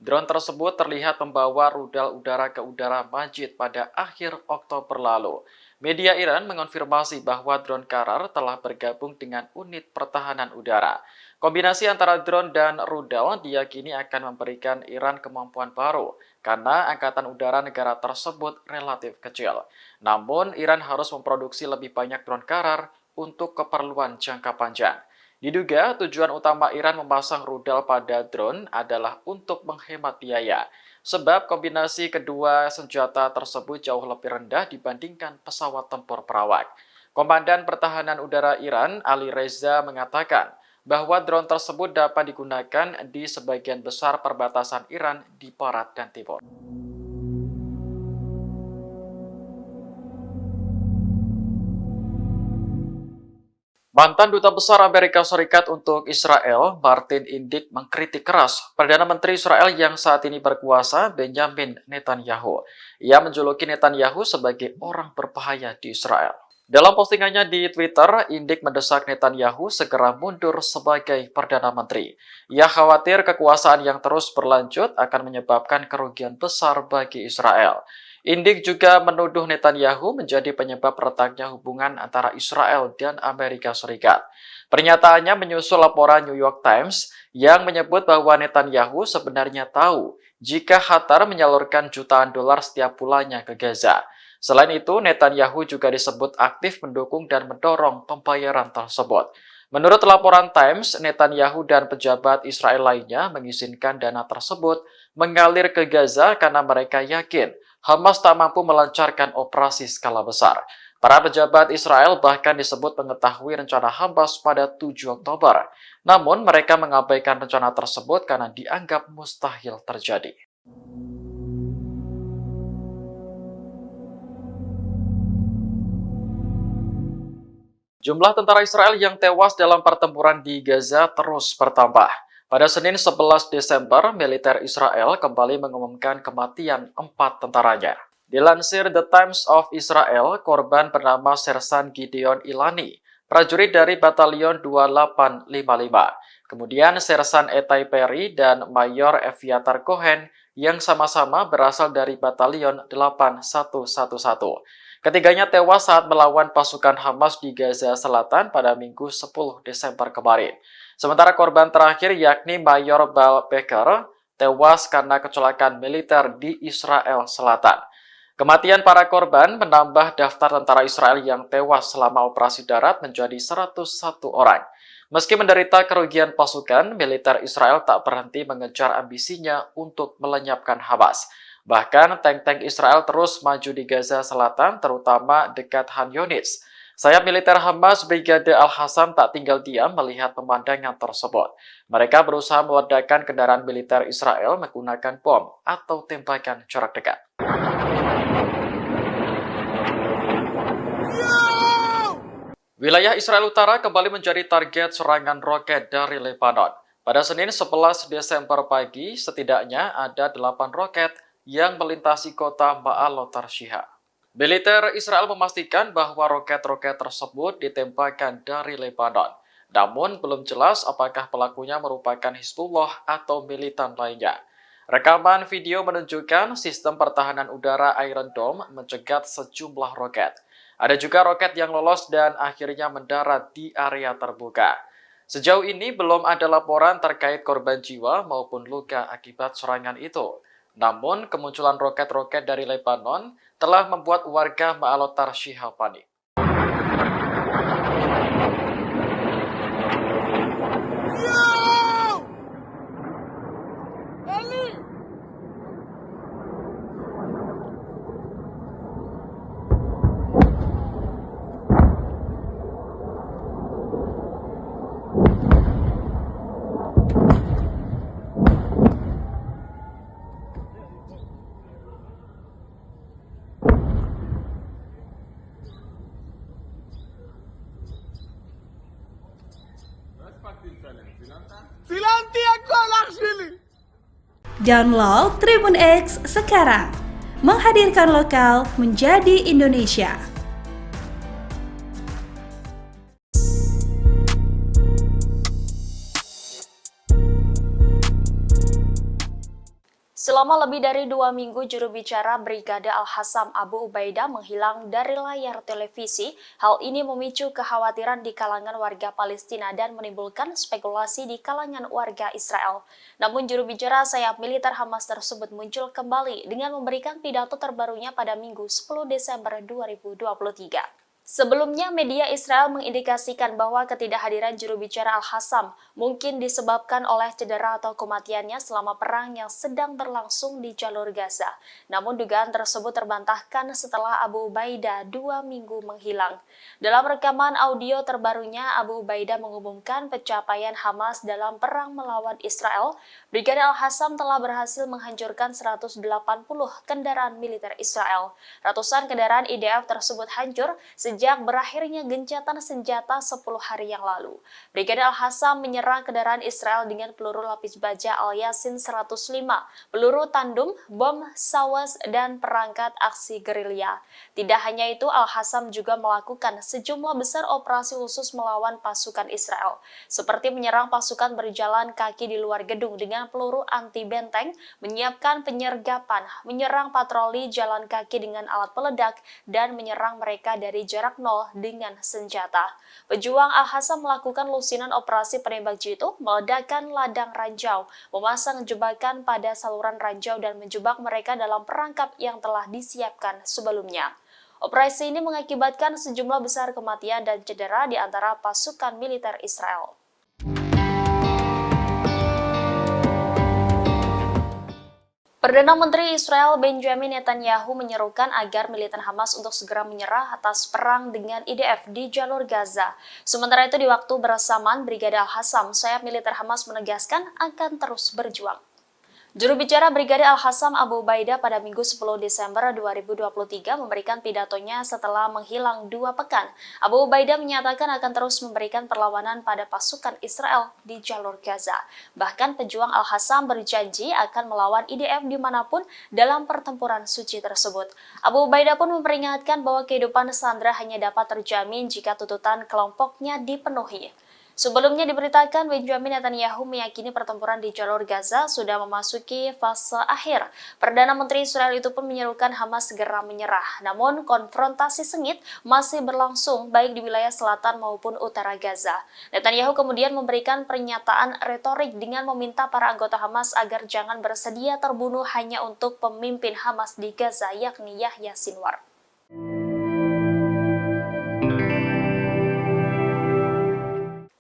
A: Drone tersebut terlihat membawa rudal udara ke udara Majid pada akhir Oktober lalu. Media Iran mengonfirmasi bahwa drone Karar telah bergabung dengan unit pertahanan udara. Kombinasi antara drone dan rudal diyakini akan memberikan Iran kemampuan baru karena angkatan udara negara tersebut relatif kecil. Namun, Iran harus memproduksi lebih banyak drone Karar untuk keperluan jangka panjang. Diduga tujuan utama Iran memasang rudal pada drone adalah untuk menghemat biaya, sebab kombinasi kedua senjata tersebut jauh lebih rendah dibandingkan pesawat tempur perawak. Komandan Pertahanan Udara Iran, Ali Reza, mengatakan bahwa drone tersebut dapat digunakan di sebagian besar perbatasan Iran di barat dan timur. Mantan Duta Besar Amerika Serikat untuk Israel, Martin Indyk, mengkritik keras Perdana Menteri Israel yang saat ini berkuasa, Benjamin Netanyahu. Ia menjuluki Netanyahu sebagai orang berbahaya di Israel. Dalam postingannya di Twitter, Indyk mendesak Netanyahu segera mundur sebagai Perdana Menteri. Ia khawatir kekuasaan yang terus berlanjut akan menyebabkan kerugian besar bagi Israel. Indyk juga menuduh Netanyahu menjadi penyebab retaknya hubungan antara Israel dan Amerika Serikat. Pernyataannya menyusul laporan New York Times yang menyebut bahwa Netanyahu sebenarnya tahu jika Qatar menyalurkan jutaan dolar setiap bulannya ke Gaza. Selain itu, Netanyahu juga disebut aktif mendukung dan mendorong pembayaran tersebut. Menurut laporan Times, Netanyahu dan pejabat Israel lainnya mengizinkan dana tersebut mengalir ke Gaza karena mereka yakin Hamas tak mampu melancarkan operasi skala besar. Para pejabat Israel bahkan disebut mengetahui rencana Hamas pada 7 Oktober. Namun mereka mengabaikan rencana tersebut karena dianggap mustahil terjadi. Jumlah tentara Israel yang tewas dalam pertempuran di Gaza terus bertambah. Pada Senin 11 Desember, militer Israel kembali mengumumkan kematian 4 tentaranya. Dilansir The Times of Israel, korban bernama Sersan Gideon Ilani, prajurit dari Batalion 2855. Kemudian Sersan Etai Perry dan Mayor Eviatar Cohen yang sama-sama berasal dari Batalion 8111. Ketiganya tewas saat melawan pasukan Hamas di Gaza Selatan pada Minggu 10 Desember kemarin. Sementara korban terakhir yakni Mayor Bal Becker tewas karena kecelakaan militer di Israel Selatan. Kematian para korban menambah daftar tentara Israel yang tewas selama operasi darat menjadi 101 orang. Meski menderita kerugian pasukan, militer Israel tak berhenti mengejar ambisinya untuk melenyapkan Hamas. Bahkan tank-tank Israel terus maju di Gaza Selatan, terutama dekat Han Yunis. Sayap militer Hamas Brigade Al-Hassam tak tinggal diam melihat pemandangan tersebut. Mereka berusaha meledakkan kendaraan militer Israel menggunakan bom atau tembakan jarak dekat. Wilayah Israel Utara kembali menjadi target serangan roket dari Lebanon. Pada Senin 11 Desember pagi, setidaknya ada 8 roket yang melintasi kota Ma'alot Tarshiha. Militer Israel memastikan bahwa roket-roket tersebut ditembakkan dari Lebanon. Namun belum jelas apakah pelakunya merupakan Hizbullah atau militan lainnya. Rekaman video menunjukkan sistem pertahanan udara Iron Dome mencegat sejumlah roket. Ada juga roket yang lolos dan akhirnya mendarat di area terbuka. Sejauh ini belum ada laporan terkait korban jiwa maupun luka akibat serangan itu. Namun, kemunculan roket-roket dari Lebanon telah membuat warga Ma'alot Tarshiha panik.
B: Download Tribun X sekarang, menghadirkan lokal menjadi Indonesia.
C: Selama lebih dari 2 minggu, juru bicara Brigade Al-Hassam Abu Ubaidah menghilang dari layar televisi. Hal ini memicu kekhawatiran di kalangan warga Palestina dan menimbulkan spekulasi di kalangan warga Israel. Namun juru bicara sayap militer Hamas tersebut muncul kembali dengan memberikan pidato terbarunya pada Minggu 10 Desember 2023. Sebelumnya, media Israel mengindikasikan bahwa ketidakhadiran juru bicara Al-Hassam mungkin disebabkan oleh cedera atau kematiannya selama perang yang sedang berlangsung di jalur Gaza. Namun dugaan tersebut terbantahkan setelah Abu Ubaidah 2 minggu menghilang. Dalam rekaman audio terbarunya, Abu Ubaidah mengumumkan pencapaian Hamas dalam perang melawan Israel. Brigadir Al-Hassam telah berhasil menghancurkan 180 kendaraan militer Israel. Ratusan kendaraan IDF tersebut hancur sejak berakhirnya gencatan senjata 10 hari yang lalu. Brigadir Al-Hassam menyerang kendaraan Israel dengan peluru lapis baja Al-Yasin 105, peluru tandem, bom Sawas, dan perangkat aksi gerilya. Tidak hanya itu, Al-Hassam juga melakukan sejumlah besar operasi khusus melawan pasukan Israel, seperti menyerang pasukan berjalan kaki di luar gedung dengan peluru anti-benteng, menyiapkan penyergapan, menyerang patroli jalan kaki dengan alat peledak, dan menyerang mereka dari jarak nol dengan senjata. Pejuang Al-Hassam melakukan lusinan operasi penembak jitu, meledakkan ladang ranjau, memasang jebakan pada saluran ranjau dan menjebak mereka dalam perangkap yang telah disiapkan sebelumnya. Operasi ini mengakibatkan sejumlah besar kematian dan cedera di antara pasukan militer Israel. Perdana Menteri Israel Benjamin Netanyahu menyerukan agar militer Hamas untuk segera menyerah atas perang dengan IDF di jalur Gaza. Sementara itu di waktu bersamaan, Brigadir Al-Hassam, sayap militer Hamas menegaskan akan terus berjuang. Juru bicara Brigadir Al-Hassam Abu Ubaidah pada Minggu 10 Desember 2023 memberikan pidatonya setelah menghilang 2 pekan. Abu Ubaidah menyatakan akan terus memberikan perlawanan pada pasukan Israel di jalur Gaza. Bahkan pejuang Al-Hassam berjanji akan melawan IDF dimanapun dalam pertempuran suci tersebut. Abu Ubaidah pun memperingatkan bahwa kehidupan sandera hanya dapat terjamin jika tuntutan kelompoknya dipenuhi. Sebelumnya diberitakan Benjamin Netanyahu meyakini pertempuran di jalur Gaza sudah memasuki fase akhir. Perdana Menteri Israel itu pun menyerukan Hamas segera menyerah. Namun konfrontasi sengit masih berlangsung baik di wilayah selatan maupun utara Gaza. Netanyahu kemudian memberikan pernyataan retorik dengan meminta para anggota Hamas agar jangan bersedia terbunuh hanya untuk pemimpin Hamas di Gaza yakni Yahya Sinwar.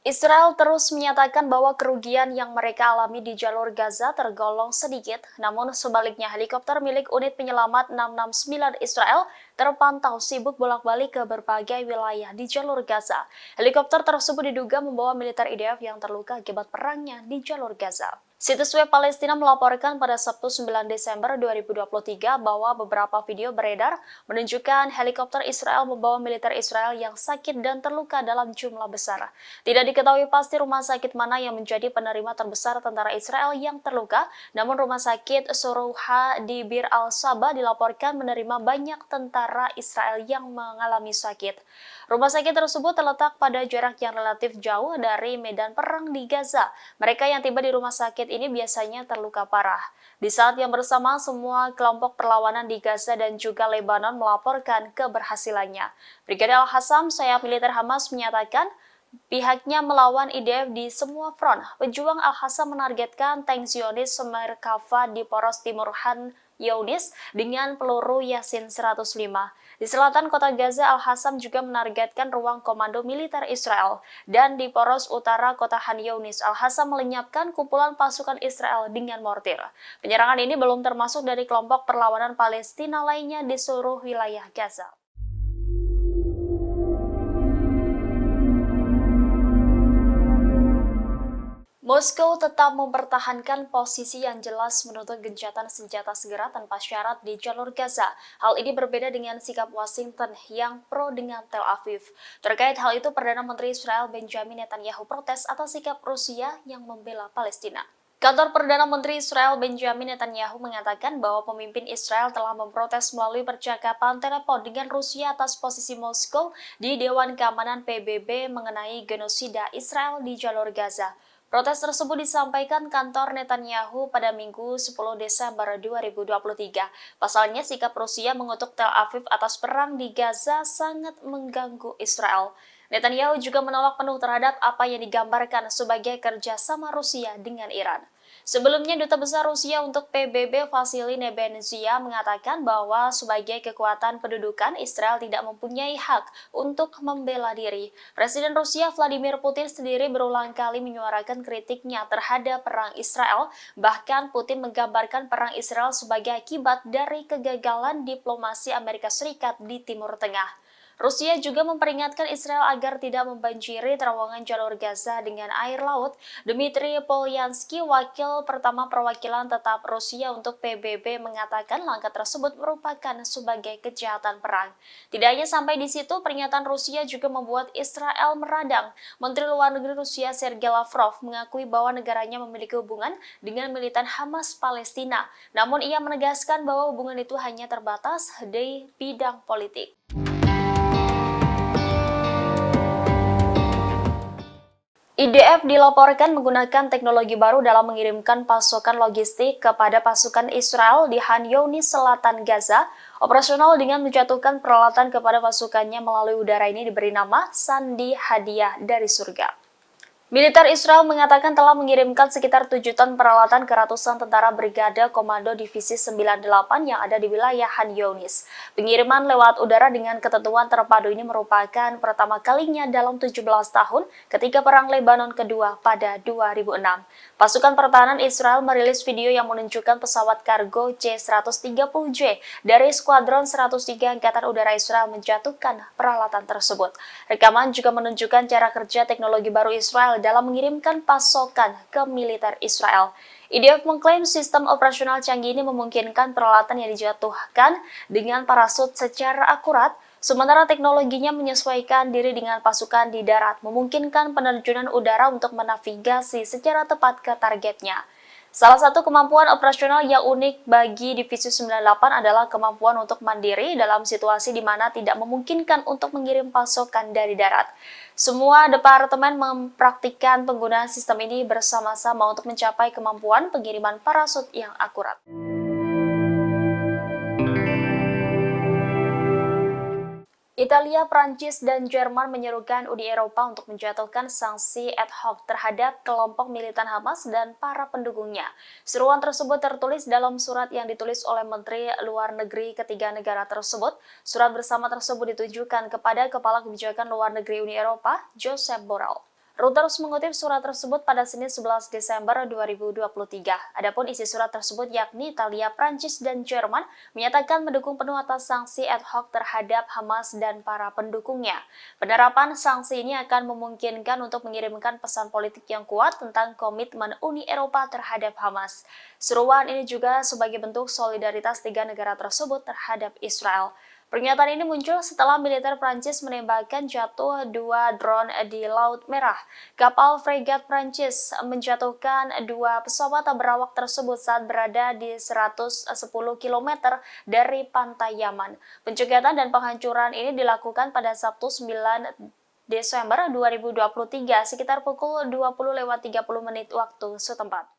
C: Israel terus menyatakan bahwa kerugian yang mereka alami di jalur Gaza tergolong sedikit, namun sebaliknya helikopter milik unit penyelamat 669 Israel terpantau sibuk bolak-balik ke berbagai wilayah di jalur Gaza. Helikopter tersebut diduga membawa militer IDF yang terluka akibat perangnya di jalur Gaza. Situs web Palestina melaporkan pada Sabtu 9 Desember 2023 bahwa beberapa video beredar menunjukkan helikopter Israel membawa militer Israel yang sakit dan terluka dalam jumlah besar. Tidak diketahui pasti rumah sakit mana yang menjadi penerima terbesar tentara Israel yang terluka, namun rumah sakit Sorouha di Bir al-Saba dilaporkan menerima banyak tentara Israel yang mengalami sakit. Rumah sakit tersebut terletak pada jarak yang relatif jauh dari medan perang di Gaza. Mereka yang tiba di rumah sakit ini biasanya terluka parah. Di saat yang bersamaan, semua kelompok perlawanan di Gaza dan juga Lebanon melaporkan keberhasilannya. Brigadir Al-Hassam, sayap militer Hamas, menyatakan pihaknya melawan IDF di semua front. Pejuang Al-Hassam menargetkan tank Zionis Merkava di poros timur Han Younis dengan peluru Yasin 105. Di selatan kota Gaza, Al-Hassam juga menargetkan ruang komando militer Israel. Dan di poros utara kota Han Younis, Al-Hassam melenyapkan kumpulan pasukan Israel dengan mortir. Penyerangan ini belum termasuk dari kelompok perlawanan Palestina lainnya di seluruh wilayah Gaza. Moskow tetap mempertahankan posisi yang jelas menuntut gencatan senjata segera tanpa syarat di jalur Gaza. Hal ini berbeda dengan sikap Washington yang pro dengan Tel Aviv. Terkait hal itu, Perdana Menteri Israel Benjamin Netanyahu protes atas sikap Rusia yang membela Palestina. Kantor Perdana Menteri Israel Benjamin Netanyahu mengatakan bahwa pemimpin Israel telah memprotes melalui percakapan telepon dengan Rusia atas posisi Moskow di Dewan Keamanan PBB mengenai genosida Israel di jalur Gaza. Protes tersebut disampaikan kantor Netanyahu pada Minggu 10 Desember 2023. Pasalnya, sikap Rusia mengutuk Tel Aviv atas perang di Gaza sangat mengganggu Israel. Netanyahu juga menolak penuh terhadap apa yang digambarkan sebagai kerjasama Rusia dengan Iran. Sebelumnya, Duta Besar Rusia untuk PBB Vasily Nebenzia mengatakan bahwa sebagai kekuatan pendudukan, Israel tidak mempunyai hak untuk membela diri. Presiden Rusia Vladimir Putin sendiri berulang kali menyuarakan kritiknya terhadap perang Israel. Bahkan Putin menggambarkan perang Israel sebagai akibat dari kegagalan diplomasi Amerika Serikat di Timur Tengah. Rusia juga memperingatkan Israel agar tidak membanjiri terowongan jalur Gaza dengan air laut. Dmitry Polyansky, wakil pertama perwakilan tetap Rusia untuk PBB, mengatakan langkah tersebut merupakan sebagai kejahatan perang. Tidak hanya sampai di situ, pernyataan Rusia juga membuat Israel meradang. Menteri Luar Negeri Rusia Sergei Lavrov mengakui bahwa negaranya memiliki hubungan dengan militan Hamas Palestina. Namun ia menegaskan bahwa hubungan itu hanya terbatas di bidang politik. IDF dilaporkan menggunakan teknologi baru dalam mengirimkan pasokan logistik kepada pasukan Israel di Khan Younis, selatan Gaza. Operasional dengan menjatuhkan peralatan kepada pasukannya melalui udara ini diberi nama Sandi Hadiah dari Surga. Militer Israel mengatakan telah mengirimkan sekitar 7 ton peralatan ke ratusan tentara Brigade Komando Divisi 98 yang ada di wilayah Khan Younis. Pengiriman lewat udara dengan ketentuan terpadu ini merupakan pertama kalinya dalam 17 tahun ketika Perang Lebanon kedua pada 2006. Pasukan pertahanan Israel merilis video yang menunjukkan pesawat kargo C-130J dari Skuadron 103 Angkatan Udara Israel menjatuhkan peralatan tersebut. Rekaman juga menunjukkan cara kerja teknologi baru Israel dalam mengirimkan pasokan ke militer Israel. IDF mengklaim sistem operasional canggih ini memungkinkan peralatan yang dijatuhkan dengan parasut secara akurat, sementara teknologinya menyesuaikan diri dengan pasukan di darat, memungkinkan penerjunan udara untuk menavigasi secara tepat ke targetnya. Salah satu kemampuan operasional yang unik bagi Divisi 98 adalah kemampuan untuk mandiri dalam situasi di mana tidak memungkinkan untuk mengirim pasokan dari darat. Semua departemen mempraktikkan penggunaan sistem ini bersama-sama untuk mencapai kemampuan pengiriman parasut yang akurat. Italia, Prancis, dan Jerman menyerukan Uni Eropa untuk menjatuhkan sanksi ad hoc terhadap kelompok militan Hamas dan para pendukungnya. Seruan tersebut tertulis dalam surat yang ditulis oleh Menteri Luar Negeri ketiga negara tersebut. Surat bersama tersebut ditujukan kepada Kepala Kebijakan Luar Negeri Uni Eropa, Josep Borrell. Reuters mengutip surat tersebut pada Senin 11 Desember 2023. Adapun isi surat tersebut yakni Italia, Prancis, dan Jerman menyatakan mendukung penuh atas sanksi ad hoc terhadap Hamas dan para pendukungnya. Penerapan sanksi ini akan memungkinkan untuk mengirimkan pesan politik yang kuat tentang komitmen Uni Eropa terhadap Hamas. Seruan ini juga sebagai bentuk solidaritas tiga negara tersebut terhadap Israel. Pernyataan ini muncul setelah militer Prancis menembakkan jatuh 2 drone di Laut Merah. Kapal fregat Prancis menjatuhkan 2 pesawat berawak tersebut saat berada di 110 km dari pantai Yaman. Pencegahan dan penghancuran ini dilakukan pada Sabtu 9 Desember 2023 sekitar pukul 20.30 waktu setempat.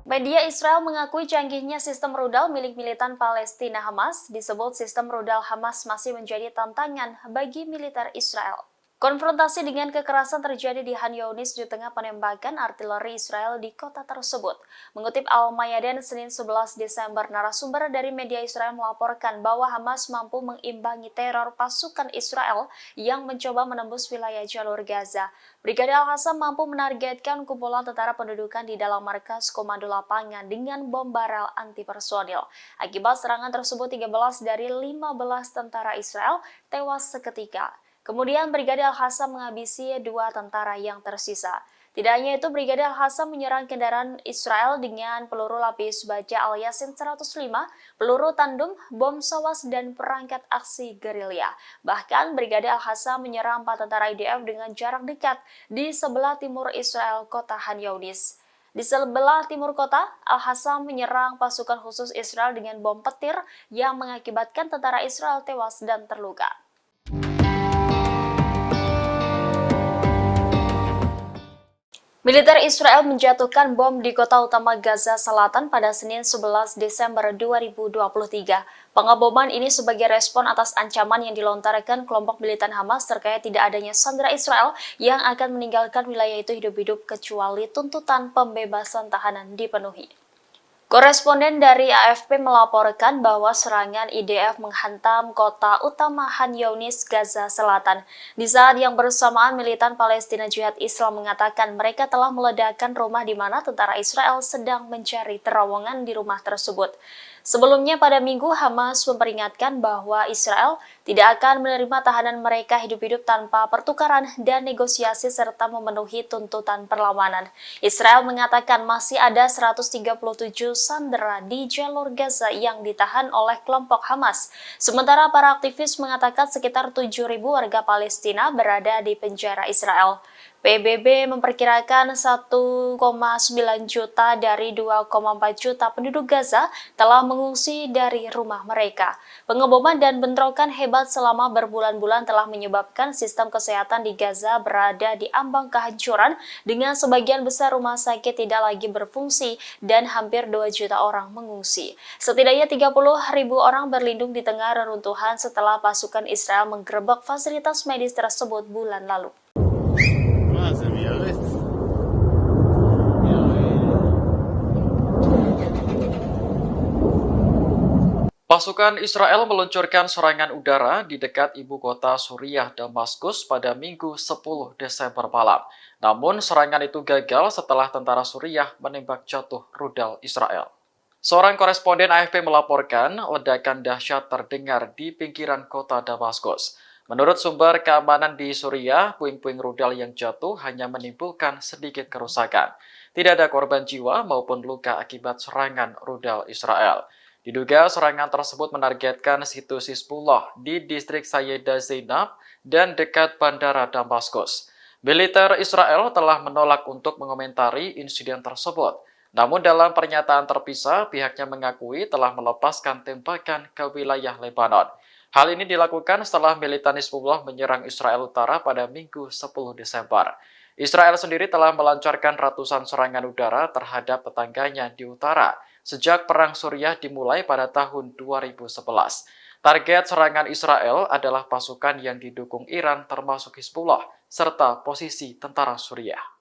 C: Media Israel mengakui canggihnya sistem rudal milik militan Palestina Hamas. Disebut sistem rudal Hamas masih menjadi tantangan bagi militer Israel. Konfrontasi dengan kekerasan terjadi di Khan Younis di tengah penembakan artileri Israel di kota tersebut. Mengutip Al-Mayadin Senin 11 Desember, narasumber dari media Israel melaporkan bahwa Hamas mampu mengimbangi teror pasukan Israel yang mencoba menembus wilayah jalur Gaza. Brigade Al-Qassam mampu menargetkan kumpulan tentara pendudukan di dalam markas komando lapangan dengan bom barel anti-personil. Akibat serangan tersebut, 13 dari 15 tentara Israel tewas seketika. Kemudian Brigade Al-Qassam menghabisi 2 tentara yang tersisa. Tidak hanya itu, Brigade Al-Qassam menyerang kendaraan Israel dengan peluru lapis baja Al-Yasin 105, peluru tandung, bom sawas, dan perangkat aksi gerilya. Bahkan Brigade Al-Qassam menyerang 4 tentara IDF dengan jarak dekat di sebelah timur Israel, kota Khan Younis. Di sebelah timur kota, Al-Qassam menyerang pasukan khusus Israel dengan bom petir yang mengakibatkan tentara Israel tewas dan terluka. Militer Israel menjatuhkan bom di kota utama Gaza Selatan pada Senin 11 Desember 2023. Pengeboman ini sebagai respon atas ancaman yang dilontarkan kelompok militan Hamas terkait tidak adanya sandera Israel yang akan meninggalkan wilayah itu hidup-hidup kecuali tuntutan pembebasan tahanan dipenuhi. Koresponden dari AFP melaporkan bahwa serangan IDF menghantam kota utama Khan Younis, Gaza Selatan. Di saat yang bersamaan, militan Palestina Jihad Islam mengatakan mereka telah meledakkan rumah di mana tentara Israel sedang mencari terowongan di rumah tersebut. Sebelumnya pada Minggu, Hamas memperingatkan bahwa Israel tidak akan menerima tahanan mereka hidup-hidup tanpa pertukaran dan negosiasi serta memenuhi tuntutan perlawanan. Israel mengatakan masih ada 137 sandera di jalur Gaza yang ditahan oleh kelompok Hamas. Sementara para aktivis mengatakan sekitar 7.000 warga Palestina berada di penjara Israel. PBB memperkirakan 1,9 juta dari 2,4 juta penduduk Gaza telah mengungsi dari rumah mereka. Pengeboman dan bentrokan hebat selama berbulan-bulan telah menyebabkan sistem kesehatan di Gaza berada di ambang kehancuran dengan sebagian besar rumah sakit tidak lagi berfungsi dan hampir 2 juta orang mengungsi. Setidaknya 30.000 orang berlindung di tengah reruntuhan setelah pasukan Israel menggerebek fasilitas medis tersebut bulan lalu.
A: Pasukan Israel meluncurkan serangan udara di dekat ibu kota Suriah, Damaskus pada Minggu 10 Desember malam. Namun serangan itu gagal setelah tentara Suriah menembak jatuh rudal Israel. Seorang koresponden AFP melaporkan ledakan dahsyat terdengar di pinggiran kota Damaskus. Menurut sumber keamanan di Suriah, puing-puing rudal yang jatuh hanya menimbulkan sedikit kerusakan. Tidak ada korban jiwa maupun luka akibat serangan rudal Israel. Diduga serangan tersebut menargetkan situs Hizbullah di distrik Sayyidah Zainab dan dekat bandara Damaskus. Militer Israel telah menolak untuk mengomentari insiden tersebut. Namun dalam pernyataan terpisah, pihaknya mengakui telah melepaskan tembakan ke wilayah Lebanon. Hal ini dilakukan setelah militan Hizbullah menyerang Israel Utara pada Minggu 10 Desember. Israel sendiri telah melancarkan ratusan serangan udara terhadap tetangganya di utara sejak Perang Suriah dimulai pada tahun 2011. Target serangan Israel adalah pasukan yang didukung Iran termasuk Hizbullah, serta posisi tentara Suriah.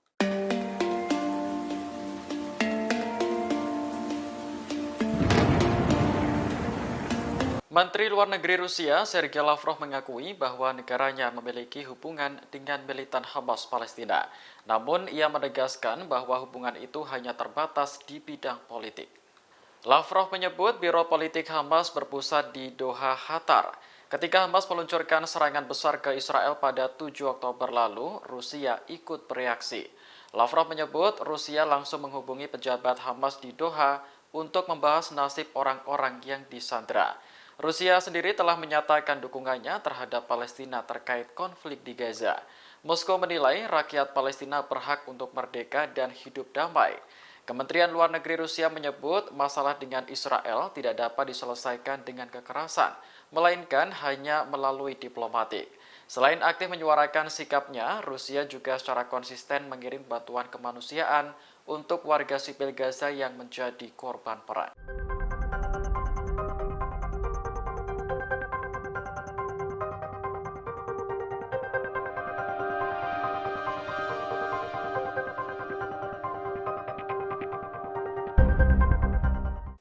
A: Menteri Luar Negeri Rusia, Sergei Lavrov mengakui bahwa negaranya memiliki hubungan dengan militan Hamas Palestina. Namun, ia menegaskan bahwa hubungan itu hanya terbatas di bidang politik. Lavrov menyebut Biro Politik Hamas berpusat di Doha, Qatar. Ketika Hamas meluncurkan serangan besar ke Israel pada 7 Oktober lalu, Rusia ikut bereaksi. Lavrov menyebut Rusia langsung menghubungi pejabat Hamas di Doha untuk membahas nasib orang-orang yang disandera. Rusia sendiri telah menyatakan dukungannya terhadap Palestina terkait konflik di Gaza. Moskow menilai rakyat Palestina berhak untuk merdeka dan hidup damai. Kementerian Luar Negeri Rusia menyebut masalah dengan Israel tidak dapat diselesaikan dengan kekerasan, melainkan hanya melalui diplomatik. Selain aktif menyuarakan sikapnya, Rusia juga secara konsisten mengirim bantuan kemanusiaan untuk warga sipil Gaza yang menjadi korban perang.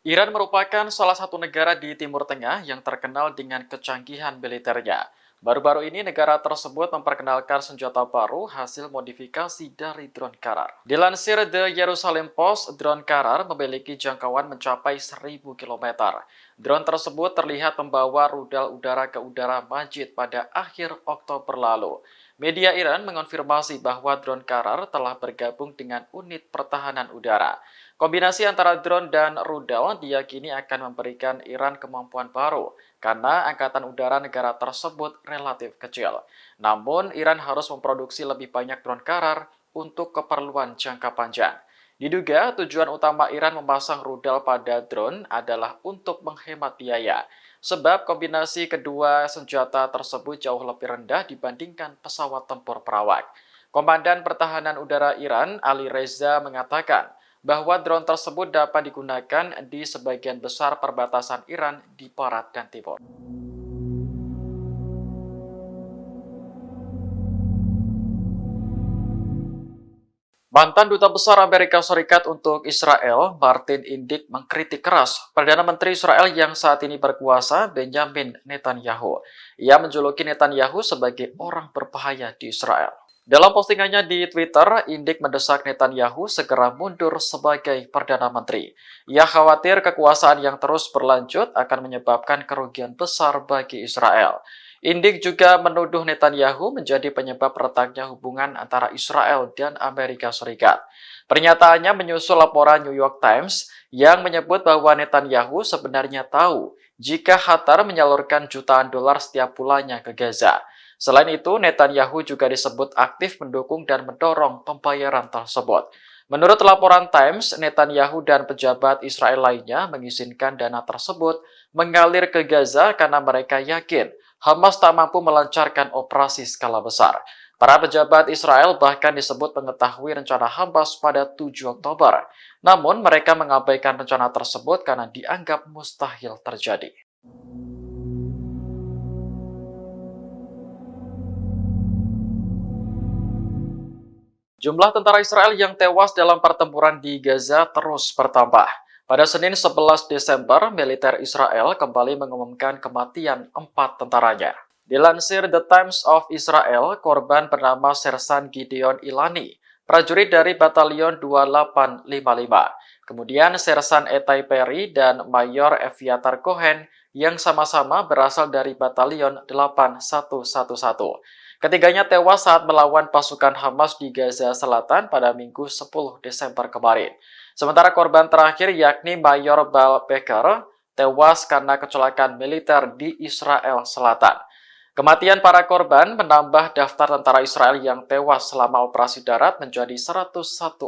A: Iran merupakan salah satu negara di Timur Tengah yang terkenal dengan kecanggihan militernya. Baru-baru ini negara tersebut memperkenalkan senjata baru hasil modifikasi dari drone Karar. Dilansir The Jerusalem Post, drone Karar memiliki jangkauan mencapai 1.000 km. Drone tersebut terlihat membawa rudal udara ke udara Majid pada akhir Oktober lalu. Media Iran mengonfirmasi bahwa drone Karar telah bergabung dengan unit pertahanan udara. Kombinasi antara drone dan rudal diyakini akan memberikan Iran kemampuan baru karena angkatan udara negara tersebut relatif kecil. Namun, Iran harus memproduksi lebih banyak drone Karar untuk keperluan jangka panjang. Diduga tujuan utama Iran memasang rudal pada drone adalah untuk menghemat biaya, sebab kombinasi kedua senjata tersebut jauh lebih rendah dibandingkan pesawat tempur perawak. Komandan Pertahanan Udara Iran, Ali Reza, mengatakan bahwa drone tersebut dapat digunakan di sebagian besar perbatasan Iran di barat dan timur. Mantan Duta Besar Amerika Serikat untuk Israel, Martin Indyk, mengkritik keras Perdana Menteri Israel yang saat ini berkuasa, Benjamin Netanyahu. Ia menjuluki Netanyahu sebagai orang berbahaya di Israel. Dalam postingannya di Twitter, Indyk mendesak Netanyahu segera mundur sebagai Perdana Menteri. Ia khawatir kekuasaan yang terus berlanjut akan menyebabkan kerugian besar bagi Israel. Indyk juga menuduh Netanyahu menjadi penyebab retaknya hubungan antara Israel dan Amerika Serikat. Pernyataannya menyusul laporan New York Times yang menyebut bahwa Netanyahu sebenarnya tahu jika Qatar menyalurkan jutaan dolar setiap bulannya ke Gaza. Selain itu, Netanyahu juga disebut aktif mendukung dan mendorong pembayaran tersebut. Menurut laporan Times, Netanyahu dan pejabat Israel lainnya mengizinkan dana tersebut mengalir ke Gaza karena mereka yakin Hamas tak mampu melancarkan operasi skala besar. Para pejabat Israel bahkan disebut mengetahui rencana Hamas pada 7 Oktober. Namun mereka mengabaikan rencana tersebut karena dianggap mustahil terjadi. Jumlah tentara Israel yang tewas dalam pertempuran di Gaza terus bertambah. Pada Senin 11 Desember, militer Israel kembali mengumumkan kematian 4 tentaranya. Dilansir The Times of Israel, korban bernama Sersan Gideon Ilani, prajurit dari Batalion 2855. Kemudian Sersan Etai Perry dan Mayor Eviatar Cohen yang sama-sama berasal dari Batalion 8111. Ketiganya tewas saat melawan pasukan Hamas di Gaza Selatan pada Minggu 10 Desember kemarin. Sementara korban terakhir yakni Mayor Bal Becker tewas karena kecelakaan militer di Israel Selatan. Kematian para korban menambah daftar tentara Israel yang tewas selama operasi darat menjadi 101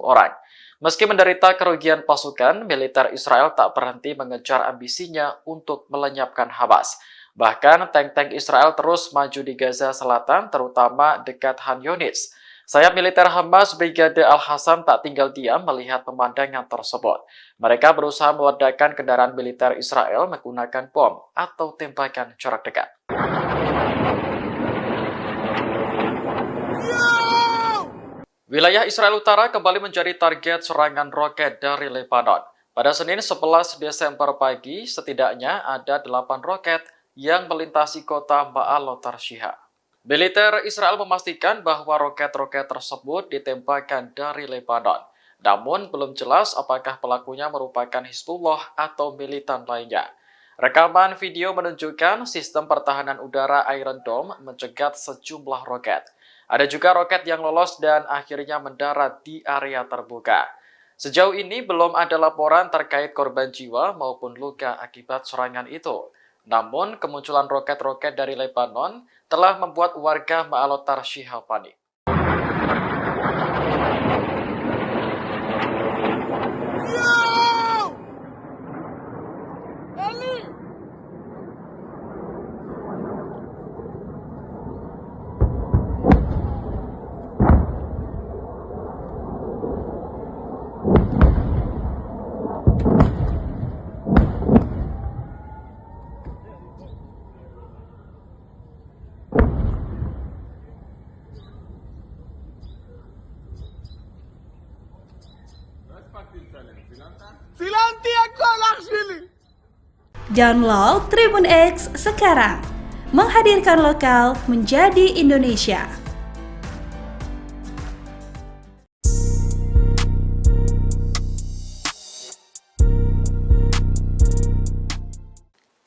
A: orang. Meski menderita kerugian pasukan, militer Israel tak berhenti mengejar ambisinya untuk melenyapkan Hamas. Bahkan tank-tank Israel terus maju di Gaza Selatan, terutama dekat Han Yunis. Sayap militer Hamas Brigade Al-Hassam tak tinggal diam melihat pemandangan tersebut. Mereka berusaha meledakkan kendaraan militer Israel menggunakan bom atau tembakan jarak dekat. Wilayah Israel Utara kembali menjadi target serangan roket dari Lebanon. Pada Senin 11 Desember pagi, setidaknya ada 8 roket yang melintasi kota Ma'alot Tarshiha. Militer Israel memastikan bahwa roket-roket tersebut ditembakkan dari Lebanon. Namun belum jelas apakah pelakunya merupakan Hizbullah atau militan lainnya. Rekaman video menunjukkan sistem pertahanan udara Iron Dome mencegat sejumlah roket. Ada juga roket yang lolos dan akhirnya mendarat di area terbuka. Sejauh ini belum ada laporan terkait korban jiwa maupun luka akibat serangan itu. Namun, kemunculan roket-roket dari Lebanon telah membuat warga Ma'alot Tarshiha panik.
B: Download Tribun X sekarang, menghadirkan lokal menjadi Indonesia.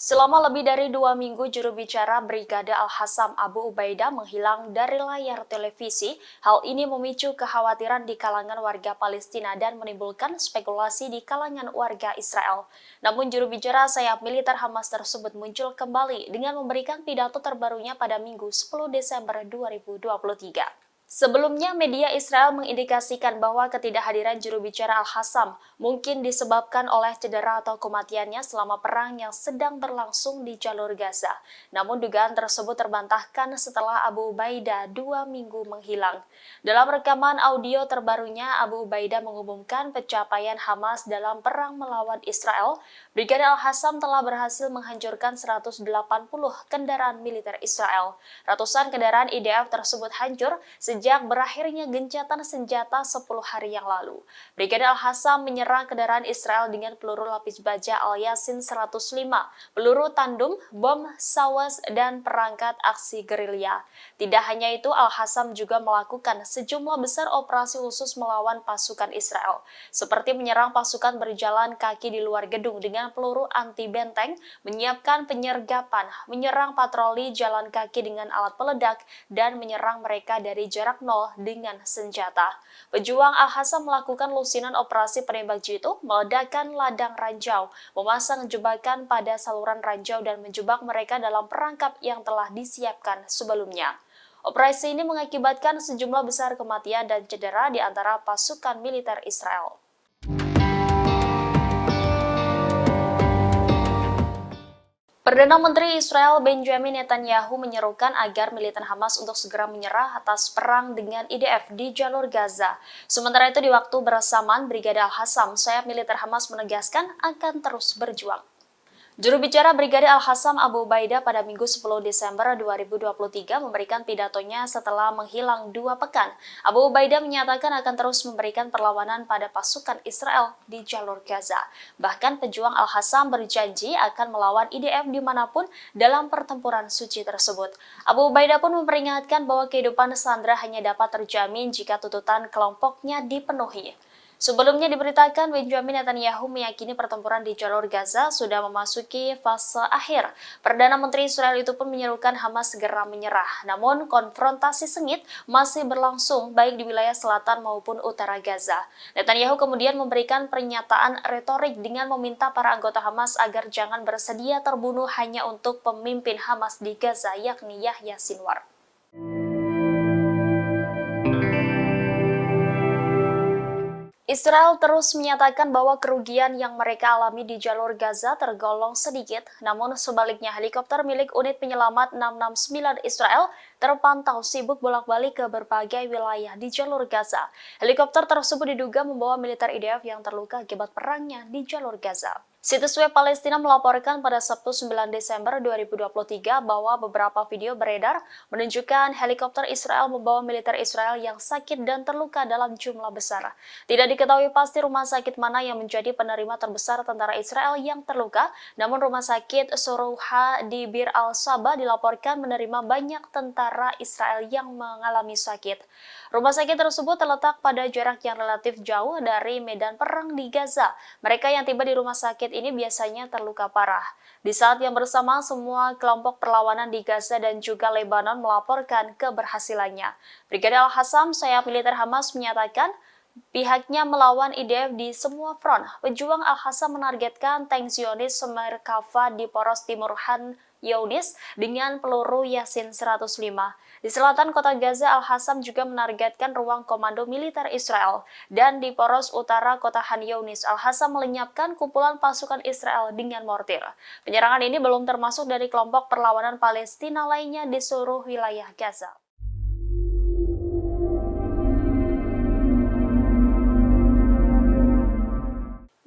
C: Selama lebih dari 2 minggu, juru bicara Brigade Al-Hassam Abu Ubaidah menghilang dari layar televisi. Hal ini memicu kekhawatiran di kalangan warga Palestina dan menimbulkan spekulasi di kalangan warga Israel. Namun juru bicara sayap militer Hamas tersebut muncul kembali dengan memberikan pidato terbarunya pada Minggu 10 Desember 2023. Sebelumnya, media Israel mengindikasikan bahwa ketidakhadiran juru bicara Al-Hassam mungkin disebabkan oleh cedera atau kematiannya selama perang yang sedang berlangsung di jalur Gaza. Namun dugaan tersebut terbantahkan setelah Abu Ubaidah 2 minggu menghilang. Dalam rekaman audio terbarunya, Abu Ubaidah mengumumkan pencapaian Hamas dalam perang melawan Israel. Brigadir Al-Hassam telah berhasil menghancurkan 180 kendaraan militer Israel. Ratusan kendaraan IDF tersebut hancur sejak berakhirnya gencatan senjata 10 hari yang lalu. Brigadir Al-Hassam menyerang kendaraan Israel dengan peluru lapis baja Al-Yasin 105, peluru tandem, bom Sawas, dan perangkat aksi gerilya. Tidak hanya itu, Al-Hassam juga melakukan sejumlah besar operasi khusus melawan pasukan Israel, seperti menyerang pasukan berjalan kaki di luar gedung dengan peluru anti-benteng, menyiapkan penyergapan, menyerang patroli jalan kaki dengan alat peledak, dan menyerang mereka dari jarak nol dengan senjata. Pejuang Al-Hassam melakukan lusinan operasi penembak jitu, meledakkan ladang ranjau, memasang jebakan pada saluran ranjau dan menjebak mereka dalam perangkap yang telah disiapkan sebelumnya. Operasi ini mengakibatkan sejumlah besar kematian dan cedera di antara pasukan militer Israel. Perdana Menteri Israel Benjamin Netanyahu menyerukan agar militan Hamas untuk segera menyerah atas perang dengan IDF di jalur Gaza. Sementara itu di waktu bersamaan, Brigadir Al-Hassam, sayap militer Hamas menegaskan akan terus berjuang. Juru bicara Brigadir Al-Hassam Abu Ubaidah pada Minggu 10 Desember 2023 memberikan pidatonya setelah menghilang 2 pekan. Abu Ubaidah menyatakan akan terus memberikan perlawanan pada pasukan Israel di jalur Gaza. Bahkan pejuang Al-Hassam berjanji akan melawan IDF dimanapun dalam pertempuran suci tersebut. Abu Ubaidah pun memperingatkan bahwa kehidupan sandera hanya dapat terjamin jika tuntutan kelompoknya dipenuhi. Sebelumnya diberitakan Benjamin Netanyahu meyakini pertempuran di jalur Gaza sudah memasuki fase akhir. Perdana Menteri Israel itu pun menyerukan Hamas segera menyerah. Namun konfrontasi sengit masih berlangsung baik di wilayah selatan maupun utara Gaza. Netanyahu kemudian memberikan pernyataan retorik dengan meminta para anggota Hamas agar jangan bersedia terbunuh hanya untuk pemimpin Hamas di Gaza yakni Yahya Sinwar. Israel terus menyatakan bahwa kerugian yang mereka alami di jalur Gaza tergolong sedikit, namun sebaliknya helikopter milik unit penyelamat 669 Israel terpantau sibuk bolak-balik ke berbagai wilayah di jalur Gaza. Helikopter tersebut diduga membawa militer IDF yang terluka akibat perangnya di jalur Gaza. Situs web Palestina melaporkan pada Sabtu 9 Desember 2023 bahwa beberapa video beredar menunjukkan helikopter Israel membawa militer Israel yang sakit dan terluka dalam jumlah besar. Tidak diketahui pasti rumah sakit mana yang menjadi penerima terbesar tentara Israel yang terluka, namun rumah sakit Sorouha di Bir al-Saba dilaporkan menerima banyak tentara Israel yang mengalami sakit. Rumah sakit tersebut terletak pada jarak yang relatif jauh dari medan perang di Gaza. Mereka yang tiba di rumah sakit ini biasanya terluka parah. Di saat yang bersamaan, semua kelompok perlawanan di Gaza dan juga Lebanon melaporkan keberhasilannya. Brigadir Al-Hassam, sayap militer Hamas, menyatakan pihaknya melawan IDF di semua front. Pejuang Al-Hassam menargetkan tank Zionis Merkava di poros timur Han Younis dengan peluru Yasin 105. Di selatan kota Gaza, Al-Hassam juga menargetkan ruang komando militer Israel. Dan di poros utara kota Han Younis, Al-Hassam melenyapkan kumpulan pasukan Israel dengan mortir. Penyerangan ini belum termasuk dari kelompok perlawanan Palestina lainnya di seluruh wilayah Gaza.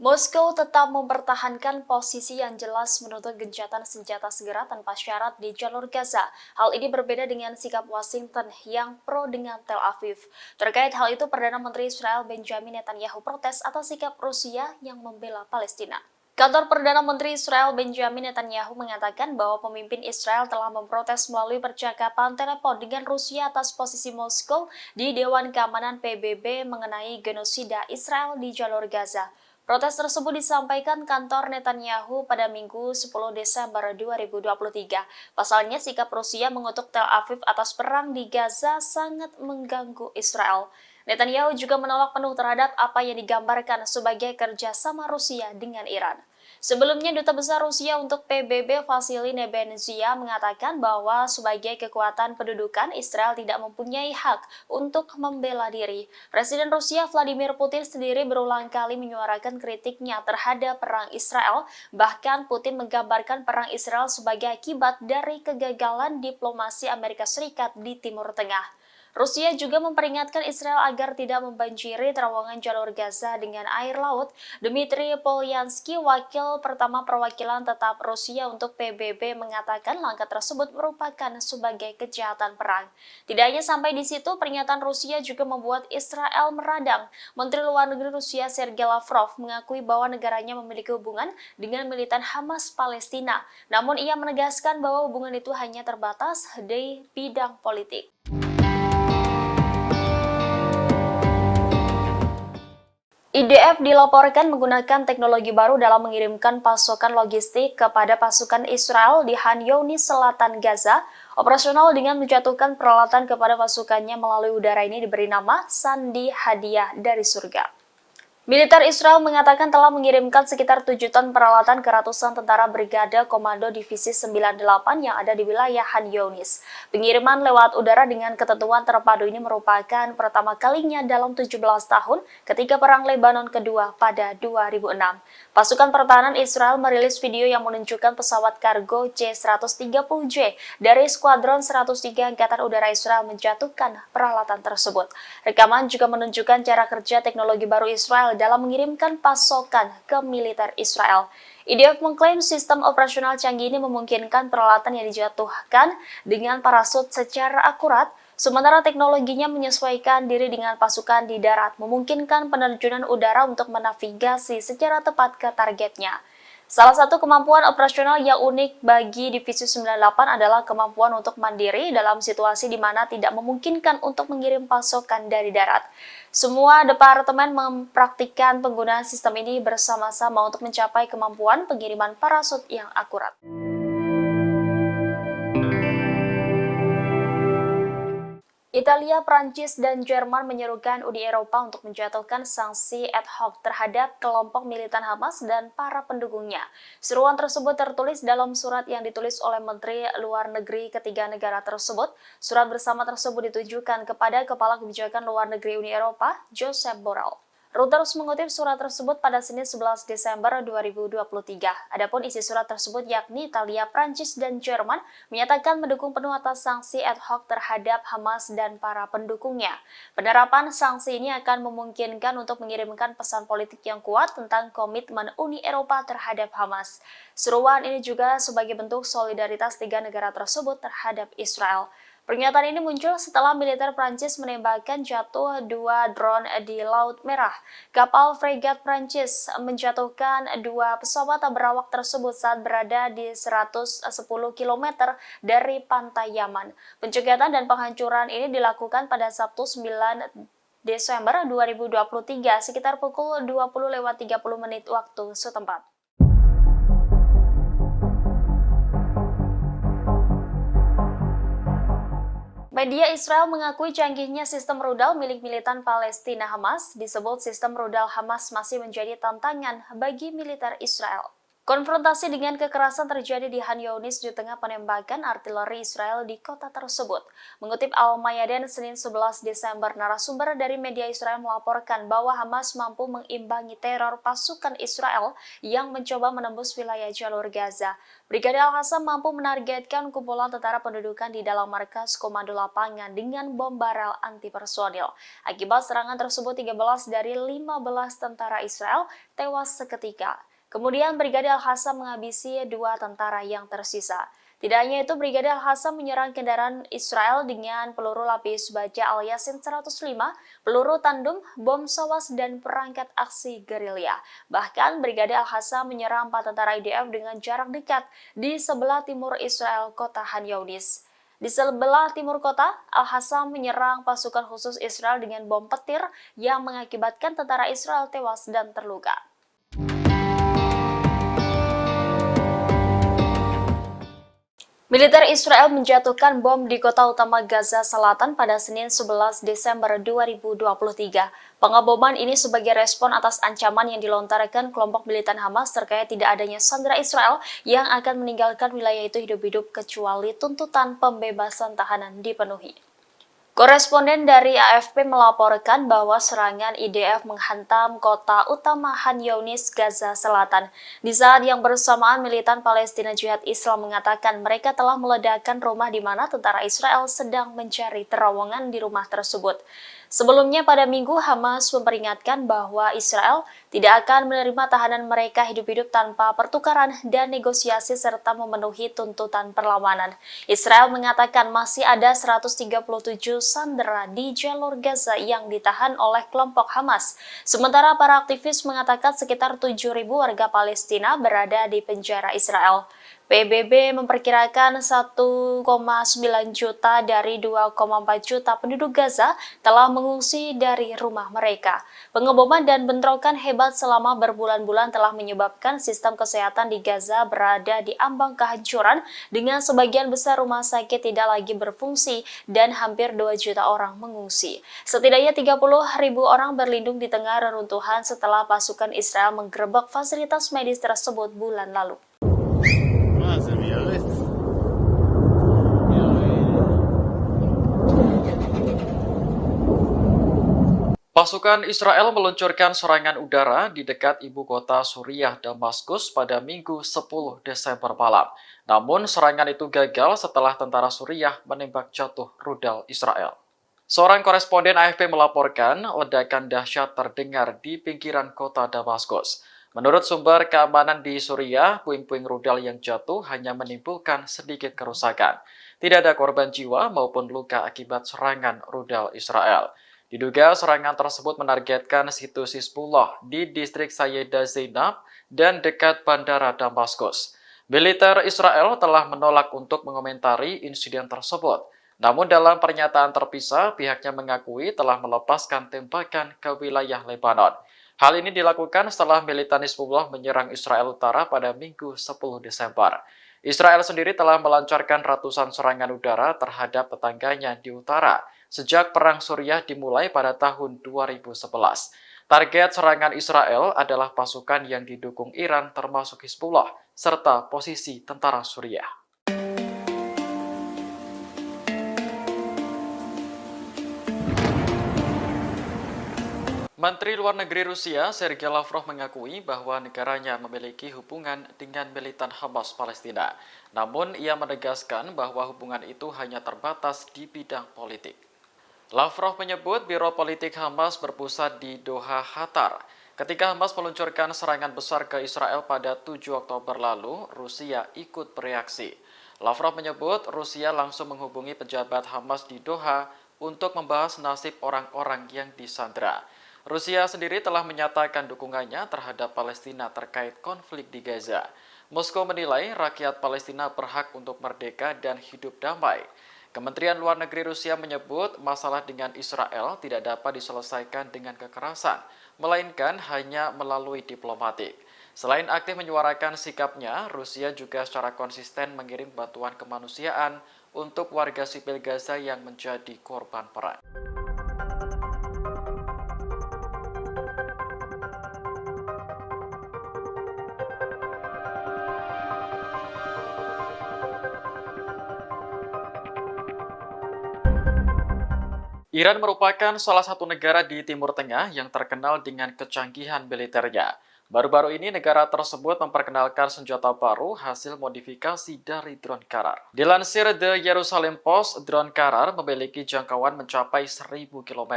C: Moskow tetap mempertahankan posisi yang jelas menuntut gencatan senjata segera tanpa syarat di jalur Gaza. Hal ini berbeda dengan sikap Washington yang pro dengan Tel Aviv. Terkait hal itu, Perdana Menteri Israel Benjamin Netanyahu protes atas sikap Rusia yang membela Palestina. Kantor Perdana Menteri Israel Benjamin Netanyahu mengatakan bahwa pemimpin Israel telah memprotes melalui percakapan telepon dengan Rusia atas posisi Moskow di Dewan Keamanan PBB mengenai genosida Israel di jalur Gaza. Protes tersebut disampaikan kantor Netanyahu pada Minggu 10 Desember 2023. Pasalnya, sikap Rusia mengutuk Tel Aviv atas perang di Gaza sangat mengganggu Israel. Netanyahu juga menolak penuh terhadap apa yang digambarkan sebagai kerjasama Rusia dengan Iran. Sebelumnya, Duta Besar Rusia untuk PBB Vasily Nebenzia mengatakan bahwa sebagai kekuatan pendudukan, Israel tidak mempunyai hak untuk membela diri. Presiden Rusia Vladimir Putin sendiri berulang kali menyuarakan kritiknya terhadap perang Israel. Bahkan Putin menggambarkan perang Israel sebagai akibat dari kegagalan diplomasi Amerika Serikat di Timur Tengah. Rusia juga memperingatkan Israel agar tidak membanjiri terowongan jalur Gaza dengan air laut. Dmitry Polyansky, wakil pertama perwakilan tetap Rusia untuk PBB, mengatakan langkah tersebut merupakan sebagai kejahatan perang. Tidak hanya sampai di situ, pernyataan Rusia juga membuat Israel meradang. Menteri Luar Negeri Rusia Sergei Lavrov mengakui bahwa negaranya memiliki hubungan dengan militan Hamas Palestina. Namun ia menegaskan bahwa hubungan itu hanya terbatas di bidang politik. IDF dilaporkan menggunakan teknologi baru dalam mengirimkan pasokan logistik kepada pasukan Israel di Khan Younis, selatan Gaza. Operasional dengan menjatuhkan peralatan kepada pasukannya melalui udara ini diberi nama Sandi Hadiah dari Surga. Militer Israel mengatakan telah mengirimkan sekitar 7 ton peralatan ke ratusan tentara Brigade Komando Divisi 98 yang ada di wilayah Khan Younis. Pengiriman lewat udara dengan ketentuan terpadu ini merupakan pertama kalinya dalam 17 tahun ketika Perang Lebanon kedua pada 2006. Pasukan pertahanan Israel merilis video yang menunjukkan pesawat kargo C-130J dari Skuadron 103 Angkatan Udara Israel menjatuhkan peralatan tersebut. Rekaman juga menunjukkan cara kerja teknologi baru Israel dalam mengirimkan pasokan ke militer Israel. IDF mengklaim sistem operasional canggih ini memungkinkan peralatan yang dijatuhkan dengan parasut secara akurat, sementara teknologinya menyesuaikan diri dengan pasukan di darat, memungkinkan penerjunan udara untuk menavigasi secara tepat ke targetnya. Salah satu kemampuan operasional yang unik bagi Divisi 98 adalah kemampuan untuk mandiri dalam situasi di mana tidak memungkinkan untuk mengirim pasokan dari darat. Semua departemen mempraktikkan penggunaan sistem ini bersama-sama untuk mencapai kemampuan pengiriman parasut yang akurat. Italia, Prancis, dan Jerman menyerukan Uni Eropa untuk menjatuhkan sanksi ad hoc terhadap kelompok militan Hamas dan para pendukungnya. Seruan tersebut tertulis dalam surat yang ditulis oleh Menteri Luar Negeri ketiga negara tersebut. Surat bersama tersebut ditujukan kepada Kepala Kebijakan Luar Negeri Uni Eropa, Josep Borrell. Reuters mengutip surat tersebut pada Senin 11 Desember 2023. Adapun isi surat tersebut yakni Italia, Prancis, dan Jerman menyatakan mendukung penuh atas sanksi ad hoc terhadap Hamas dan para pendukungnya. Penerapan sanksi ini akan memungkinkan untuk mengirimkan pesan politik yang kuat tentang komitmen Uni Eropa terhadap Hamas. Seruan ini juga sebagai bentuk solidaritas tiga negara tersebut terhadap Israel. Pernyataan ini muncul setelah militer Prancis menembakkan jatuh 2 drone di Laut Merah. Kapal fregat Prancis menjatuhkan 2 pesawat berawak tersebut saat berada di 110 km dari pantai Yaman. Pencegahan dan penghancuran ini dilakukan pada Sabtu 9 Desember 2023 sekitar pukul 20.30 waktu setempat. Media Israel mengakui canggihnya sistem rudal milik militan Palestina Hamas. Disebut sistem rudal Hamas masih menjadi tantangan bagi militer Israel. Konfrontasi dengan kekerasan terjadi di Khan Younis di tengah penembakan artileri Israel di kota tersebut. Mengutip Al-Mayadin Senin 11 Desember, narasumber dari media Israel melaporkan bahwa Hamas mampu mengimbangi teror pasukan Israel yang mencoba menembus wilayah jalur Gaza. Brigade Al-Qassam mampu menargetkan kumpulan tentara pendudukan di dalam markas komando lapangan dengan bom barel anti-personil. Akibat serangan tersebut, 13 dari 15 tentara Israel tewas seketika. Kemudian Brigade Al-Qassam menghabisi 2 tentara yang tersisa. Tidak hanya itu, Brigade Al-Qassam menyerang kendaraan Israel dengan peluru lapis baja Al-Yasin 105, peluru tandem, bom sawas, dan perangkat aksi gerilya. Bahkan Brigade Al-Qassam menyerang 4 tentara IDF dengan jarak dekat di sebelah timur Israel, kota Khan Younis. Di sebelah timur kota, Al-Qassam menyerang pasukan khusus Israel dengan bom petir yang mengakibatkan tentara Israel tewas dan terluka. Militer Israel menjatuhkan bom di kota utama Gaza Selatan pada Senin 11 Desember 2023. Pengeboman ini sebagai respon atas ancaman yang dilontarkan kelompok militan Hamas terkait tidak adanya sandera Israel yang akan meninggalkan wilayah itu hidup-hidup kecuali tuntutan pembebasan tahanan dipenuhi. Koresponden dari AFP melaporkan bahwa serangan IDF menghantam kota utama Khan Younis, Gaza Selatan. Di saat yang bersamaan, militan Palestina Jihad Islam mengatakan mereka telah meledakkan rumah di mana tentara Israel sedang mencari terowongan di rumah tersebut. Sebelumnya pada Minggu, Hamas memperingatkan bahwa Israel tidak akan menerima tahanan mereka hidup-hidup tanpa pertukaran dan negosiasi serta memenuhi tuntutan perlawanan. Israel mengatakan masih ada 137 sandera di jalur Gaza yang ditahan oleh kelompok Hamas. Sementara para aktivis mengatakan sekitar 7.000 warga Palestina berada di penjara Israel. PBB memperkirakan 1,9 juta dari 2,4 juta penduduk Gaza telah mengungsi dari rumah mereka. Pengeboman dan bentrokan hebat selama berbulan-bulan telah menyebabkan sistem kesehatan di Gaza berada di ambang kehancuran dengan sebagian besar rumah sakit tidak lagi berfungsi dan hampir 2 juta orang mengungsi. Setidaknya 30.000 orang berlindung di tengah reruntuhan setelah pasukan Israel menggerebek fasilitas medis tersebut bulan lalu.
A: Pasukan Israel meluncurkan serangan udara di dekat ibu kota Suriah, Damaskus pada Minggu 10 Desember malam. Namun serangan itu gagal setelah tentara Suriah menembak jatuh rudal Israel. Seorang koresponden AFP melaporkan ledakan dahsyat terdengar di pinggiran kota Damaskus. Menurut sumber keamanan di Suriah, puing-puing rudal yang jatuh hanya menimbulkan sedikit kerusakan. Tidak ada korban jiwa maupun luka akibat serangan rudal Israel. Diduga serangan tersebut menargetkan situs Hizbullah di distrik Sayyidah Zainab dan dekat bandara Damaskus. Militer Israel telah menolak untuk mengomentari insiden tersebut. Namun dalam pernyataan terpisah, pihaknya mengakui telah melepaskan tembakan ke wilayah Lebanon. Hal ini dilakukan setelah militan Hizbullah menyerang Israel Utara pada Minggu 10 Desember. Israel sendiri telah melancarkan ratusan serangan udara terhadap tetangganya di utara sejak Perang Suriah dimulai pada tahun 2011. Target serangan Israel adalah pasukan yang didukung Iran termasuk Hizbullah serta posisi tentara Suriah. Menteri Luar Negeri Rusia, Sergei Lavrov mengakui bahwa negaranya memiliki hubungan dengan militan Hamas Palestina. Namun, ia menegaskan bahwa hubungan itu hanya terbatas di bidang politik. Lavrov menyebut Biro Politik Hamas berpusat di Doha, Qatar. Ketika Hamas meluncurkan serangan besar ke Israel pada 7 Oktober lalu, Rusia ikut bereaksi. Lavrov menyebut Rusia langsung menghubungi pejabat Hamas di Doha untuk membahas nasib orang-orang yang disandera. Rusia sendiri telah menyatakan dukungannya terhadap Palestina terkait konflik di Gaza. Moskow menilai rakyat Palestina berhak untuk merdeka dan hidup damai. Kementerian Luar Negeri Rusia menyebut masalah dengan Israel tidak dapat diselesaikan dengan kekerasan, melainkan hanya melalui diplomatik. Selain aktif menyuarakan sikapnya, Rusia juga secara konsisten mengirim bantuan kemanusiaan untuk warga sipil Gaza yang menjadi korban perang. Iran merupakan salah satu negara di Timur Tengah yang terkenal dengan kecanggihan militernya. Baru-baru ini negara tersebut memperkenalkan senjata baru hasil modifikasi dari drone Karar. Dilansir The Jerusalem Post, drone Karar memiliki jangkauan mencapai 1.000 km.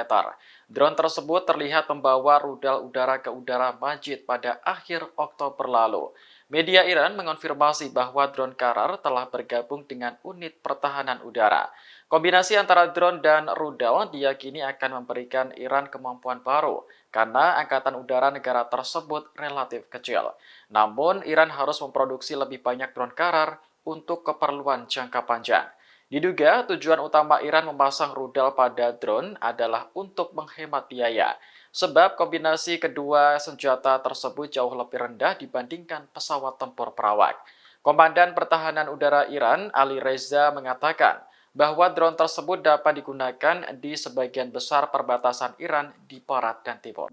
A: Drone tersebut terlihat membawa rudal udara ke udara Majid pada akhir Oktober lalu. Media Iran mengonfirmasi bahwa drone Karar telah bergabung dengan unit pertahanan udara. Kombinasi antara drone dan rudal diyakini akan memberikan Iran kemampuan baru karena angkatan udara negara tersebut relatif kecil. Namun, Iran harus memproduksi lebih banyak drone Karar untuk keperluan jangka panjang. Diduga tujuan utama Iran memasang rudal pada drone adalah untuk menghemat biaya, sebab kombinasi kedua senjata tersebut jauh lebih rendah dibandingkan pesawat tempur perawak. Komandan Pertahanan Udara Iran, Ali Reza, mengatakan bahwa drone tersebut dapat digunakan di sebagian besar perbatasan Iran di barat dan timur.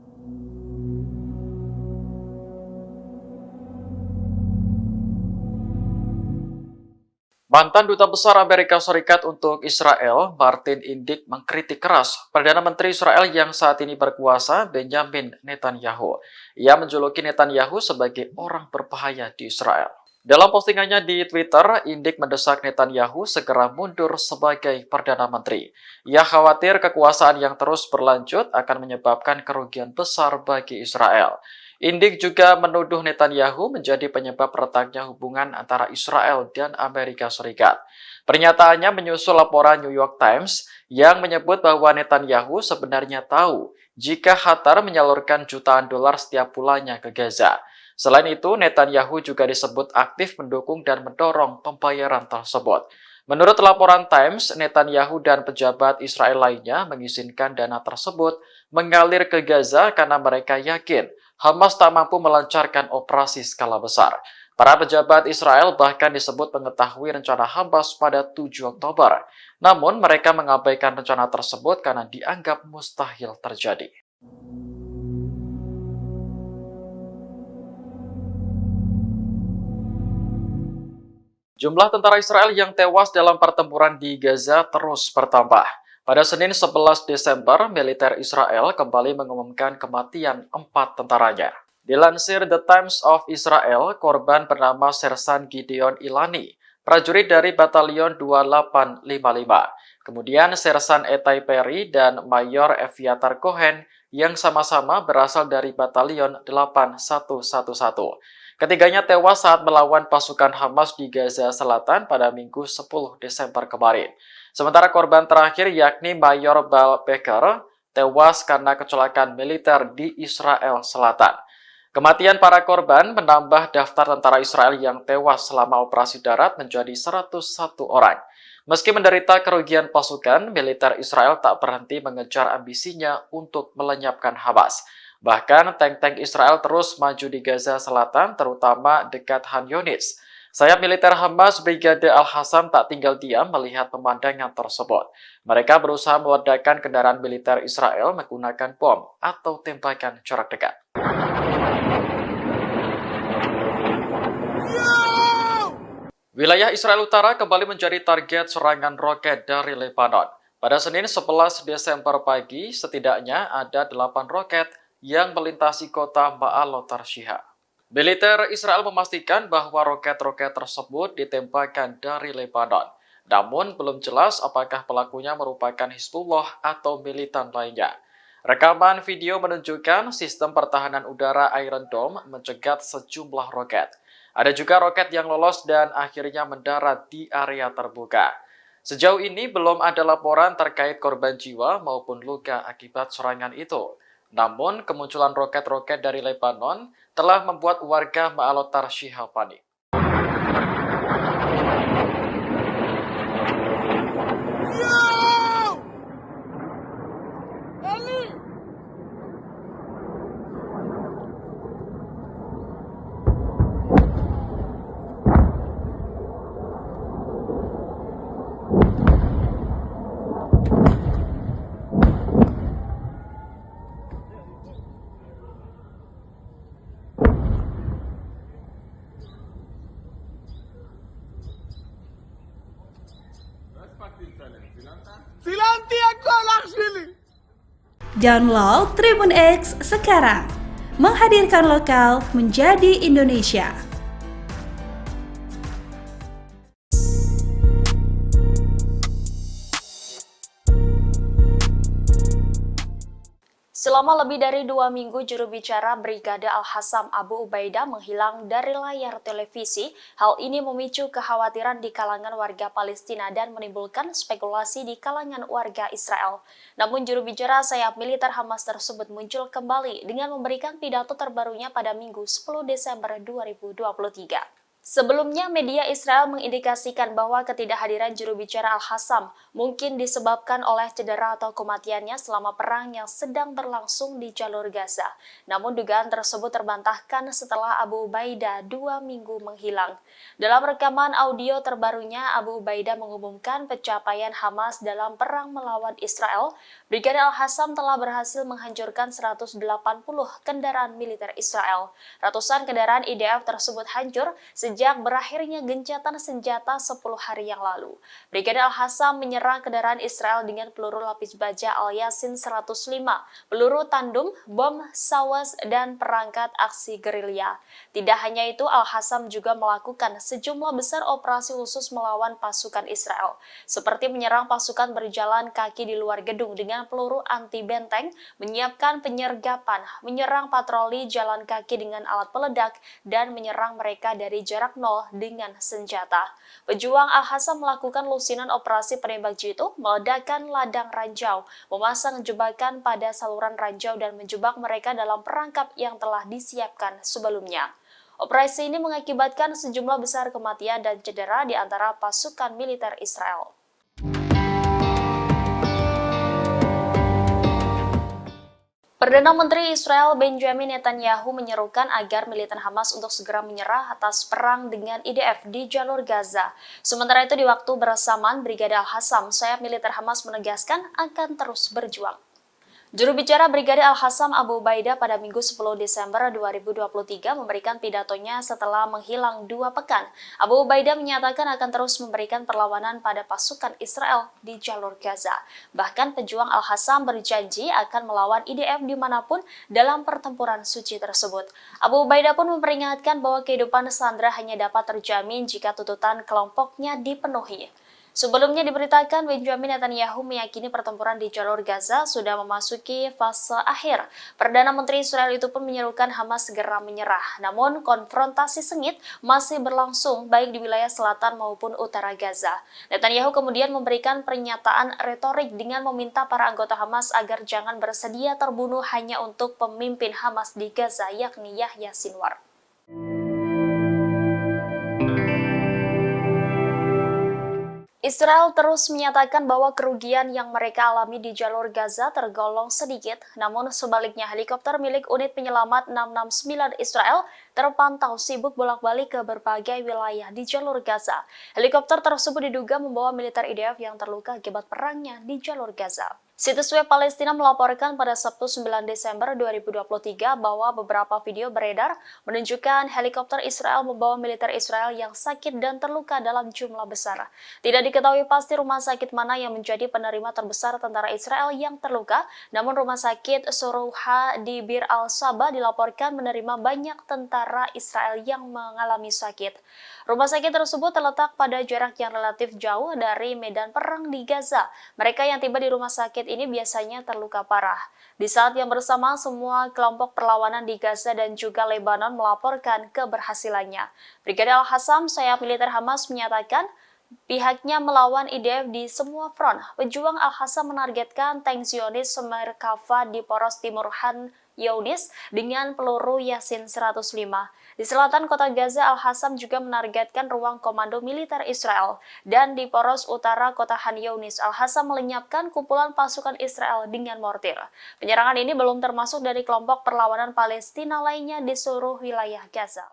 A: Mantan Duta Besar Amerika Serikat untuk Israel, Martin Indyk, mengkritik keras Perdana Menteri Israel yang saat ini berkuasa, Benjamin Netanyahu. Ia menjuluki Netanyahu sebagai orang berbahaya di Israel. Dalam postingannya di Twitter, Indyk mendesak Netanyahu segera mundur sebagai Perdana Menteri. Ia khawatir kekuasaan yang terus berlanjut akan menyebabkan kerugian besar bagi Israel. Indyk juga menuduh Netanyahu menjadi penyebab retaknya hubungan antara Israel dan Amerika Serikat. Pernyataannya menyusul laporan New York Times yang menyebut bahwa Netanyahu sebenarnya tahu jika Qatar menyalurkan jutaan dolar setiap bulannya ke Gaza. Selain itu, Netanyahu juga disebut aktif mendukung dan mendorong pembayaran tersebut. Menurut laporan Times, Netanyahu dan pejabat Israel lainnya mengizinkan dana tersebut mengalir ke Gaza karena mereka yakin Hamas tak mampu melancarkan operasi skala besar. Para pejabat Israel bahkan disebut mengetahui rencana Hamas pada 7 Oktober. Namun mereka mengabaikan rencana tersebut karena dianggap mustahil terjadi. Jumlah tentara Israel yang tewas dalam pertempuran di Gaza terus bertambah. Pada Senin 11 Desember, militer Israel kembali mengumumkan kematian 4 tentaranya. Dilansir The Times of Israel, korban bernama Sersan Gideon Ilani, prajurit dari Batalion 2855. Kemudian Sersan Etai Perry dan Mayor Eviatar Cohen yang sama-sama berasal dari Batalion 8111. Ketiganya tewas saat melawan pasukan Hamas di Gaza Selatan pada Minggu 10 Desember kemarin. Sementara korban terakhir yakni Mayor Bal Becker tewas karena kecelakaan militer di Israel Selatan. Kematian para korban menambah daftar tentara Israel yang tewas selama operasi darat menjadi 101 orang. Meski menderita kerugian pasukan, militer Israel tak berhenti mengejar ambisinya untuk melenyapkan Hamas. Bahkan tank-tank Israel terus maju di Gaza Selatan, terutama dekat Han Yunis. Sayap militer Hamas Brigade Al-Hassam tak tinggal diam melihat pemandangan tersebut. Mereka berusaha meledakkan kendaraan militer Israel menggunakan bom atau tembakan jarak dekat. Wilayah Israel Utara kembali menjadi target serangan roket dari Lebanon. Pada Senin 11 Desember pagi, setidaknya ada 8 roket yang melintasi kota Ma'alot Tarshiha. Militer Israel memastikan bahwa roket-roket tersebut ditembakkan dari Lebanon. Namun belum jelas apakah pelakunya merupakan Hizbullah atau militan lainnya. Rekaman video menunjukkan sistem pertahanan udara Iron Dome mencegat sejumlah roket. Ada juga roket yang lolos dan akhirnya mendarat di area terbuka. Sejauh ini belum ada laporan terkait korban jiwa maupun luka akibat serangan itu. Namun, kemunculan roket-roket dari Lebanon telah membuat warga Ma'alot Tarshiha panik.
B: Download Tribun X sekarang, menghadirkan lokal menjadi Indonesia.
C: Selama lebih dari 2 minggu, juru bicara Brigade Al-Hassam Abu Ubaidah menghilang dari layar televisi. Hal ini memicu kekhawatiran di kalangan warga Palestina dan menimbulkan spekulasi di kalangan warga Israel. Namun juru bicara sayap militer Hamas tersebut muncul kembali dengan memberikan pidato terbarunya pada Minggu 10 Desember 2023. Sebelumnya, media Israel mengindikasikan bahwa ketidakhadiran juru bicara Al-Hassam mungkin disebabkan oleh cedera atau kematiannya selama perang yang sedang berlangsung di jalur Gaza. Namun dugaan tersebut terbantahkan setelah Abu Ubaidah 2 minggu menghilang. Dalam rekaman audio terbarunya, Abu Ubaidah mengumumkan pencapaian Hamas dalam perang melawan Israel. Brigadir Al-Hassam telah berhasil menghancurkan 180 kendaraan militer Israel. Ratusan kendaraan IDF tersebut hancur sejak berakhirnya gencatan senjata 10 hari yang lalu. Brigadir Al-Hassam menyerang kendaraan Israel dengan peluru lapis baja Al-Yasin 105, peluru tandem, bom Sawas, dan perangkat aksi gerilya. Tidak hanya itu, Al-Hassam juga melakukan sejumlah besar operasi khusus melawan pasukan Israel, seperti menyerang pasukan berjalan kaki di luar gedung dengan peluru anti-benteng, menyiapkan penyergapan, menyerang patroli jalan kaki dengan alat peledak, dan menyerang mereka dari jarak nol dengan senjata. Pejuang Al-Hassam melakukan lusinan operasi penembak jitu, meledakkan ladang ranjau, memasang jebakan pada saluran ranjau dan menjebak mereka dalam perangkap yang telah disiapkan sebelumnya. Operasi ini mengakibatkan sejumlah besar kematian dan cedera di antara pasukan militer Israel. Perdana Menteri Israel Benjamin Netanyahu menyerukan agar militan Hamas untuk segera menyerah atas perang dengan IDF di jalur Gaza. Sementara itu di waktu bersamaan, Brigadir Al-Hassam, sayap militer Hamas menegaskan akan terus berjuang. Juru bicara Brigadir Al-Hassam Abu Ubaidah pada Minggu 10 Desember 2023 memberikan pidatonya setelah menghilang 2 pekan. Abu Ubaidah menyatakan akan terus memberikan perlawanan pada pasukan Israel di jalur Gaza. Bahkan pejuang Al-Hassam berjanji akan melawan IDF dimanapun dalam pertempuran suci tersebut. Abu Ubaidah pun memperingatkan bahwa kehidupan sandera hanya dapat terjamin jika tuntutan kelompoknya dipenuhi. Sebelumnya diberitakan Benjamin Netanyahu meyakini pertempuran di jalur Gaza sudah memasuki fase akhir. Perdana Menteri Israel itu pun menyerukan Hamas segera menyerah. Namun konfrontasi sengit masih berlangsung baik di wilayah selatan maupun utara Gaza. Netanyahu kemudian memberikan pernyataan retorik dengan meminta para anggota Hamas agar jangan bersedia terbunuh hanya untuk pemimpin Hamas di Gaza yakni Yahya Sinwar. Israel terus menyatakan bahwa kerugian yang mereka alami di jalur Gaza tergolong sedikit, namun sebaliknya helikopter milik unit penyelamat 669 Israel terpantau sibuk bolak-balik ke berbagai wilayah di jalur Gaza. Helikopter tersebut diduga membawa militer IDF yang terluka akibat perangnya di jalur Gaza. Situs web Palestina melaporkan pada Sabtu 9 Desember 2023 bahwa beberapa video beredar menunjukkan helikopter Israel membawa militer Israel yang sakit dan terluka dalam jumlah besar. Tidak diketahui pasti rumah sakit mana yang menjadi penerima terbesar tentara Israel yang terluka, namun rumah sakit Sorouha di Bir al-Saba dilaporkan menerima banyak tentara Israel yang mengalami sakit. Rumah sakit tersebut terletak pada jarak yang relatif jauh dari medan perang di Gaza. Mereka yang tiba di rumah sakit ini biasanya terluka parah. Di saat yang bersamaan, semua kelompok perlawanan di Gaza dan juga Lebanon melaporkan keberhasilannya. Brigadir Al-Hassam, sayap militer Hamas, menyatakan pihaknya melawan IDF di semua front. Pejuang Al-Hassam menargetkan tank Zionis Merkava di poros timur Han Younis dengan peluru Yasin 105. Di selatan kota Gaza, Al-Hassam juga menargetkan ruang komando militer Israel. Dan di poros utara kota Han Younis, Al-Hassam melenyapkan kumpulan pasukan Israel dengan mortir. Penyerangan ini belum termasuk dari kelompok perlawanan Palestina lainnya di seluruh wilayah Gaza.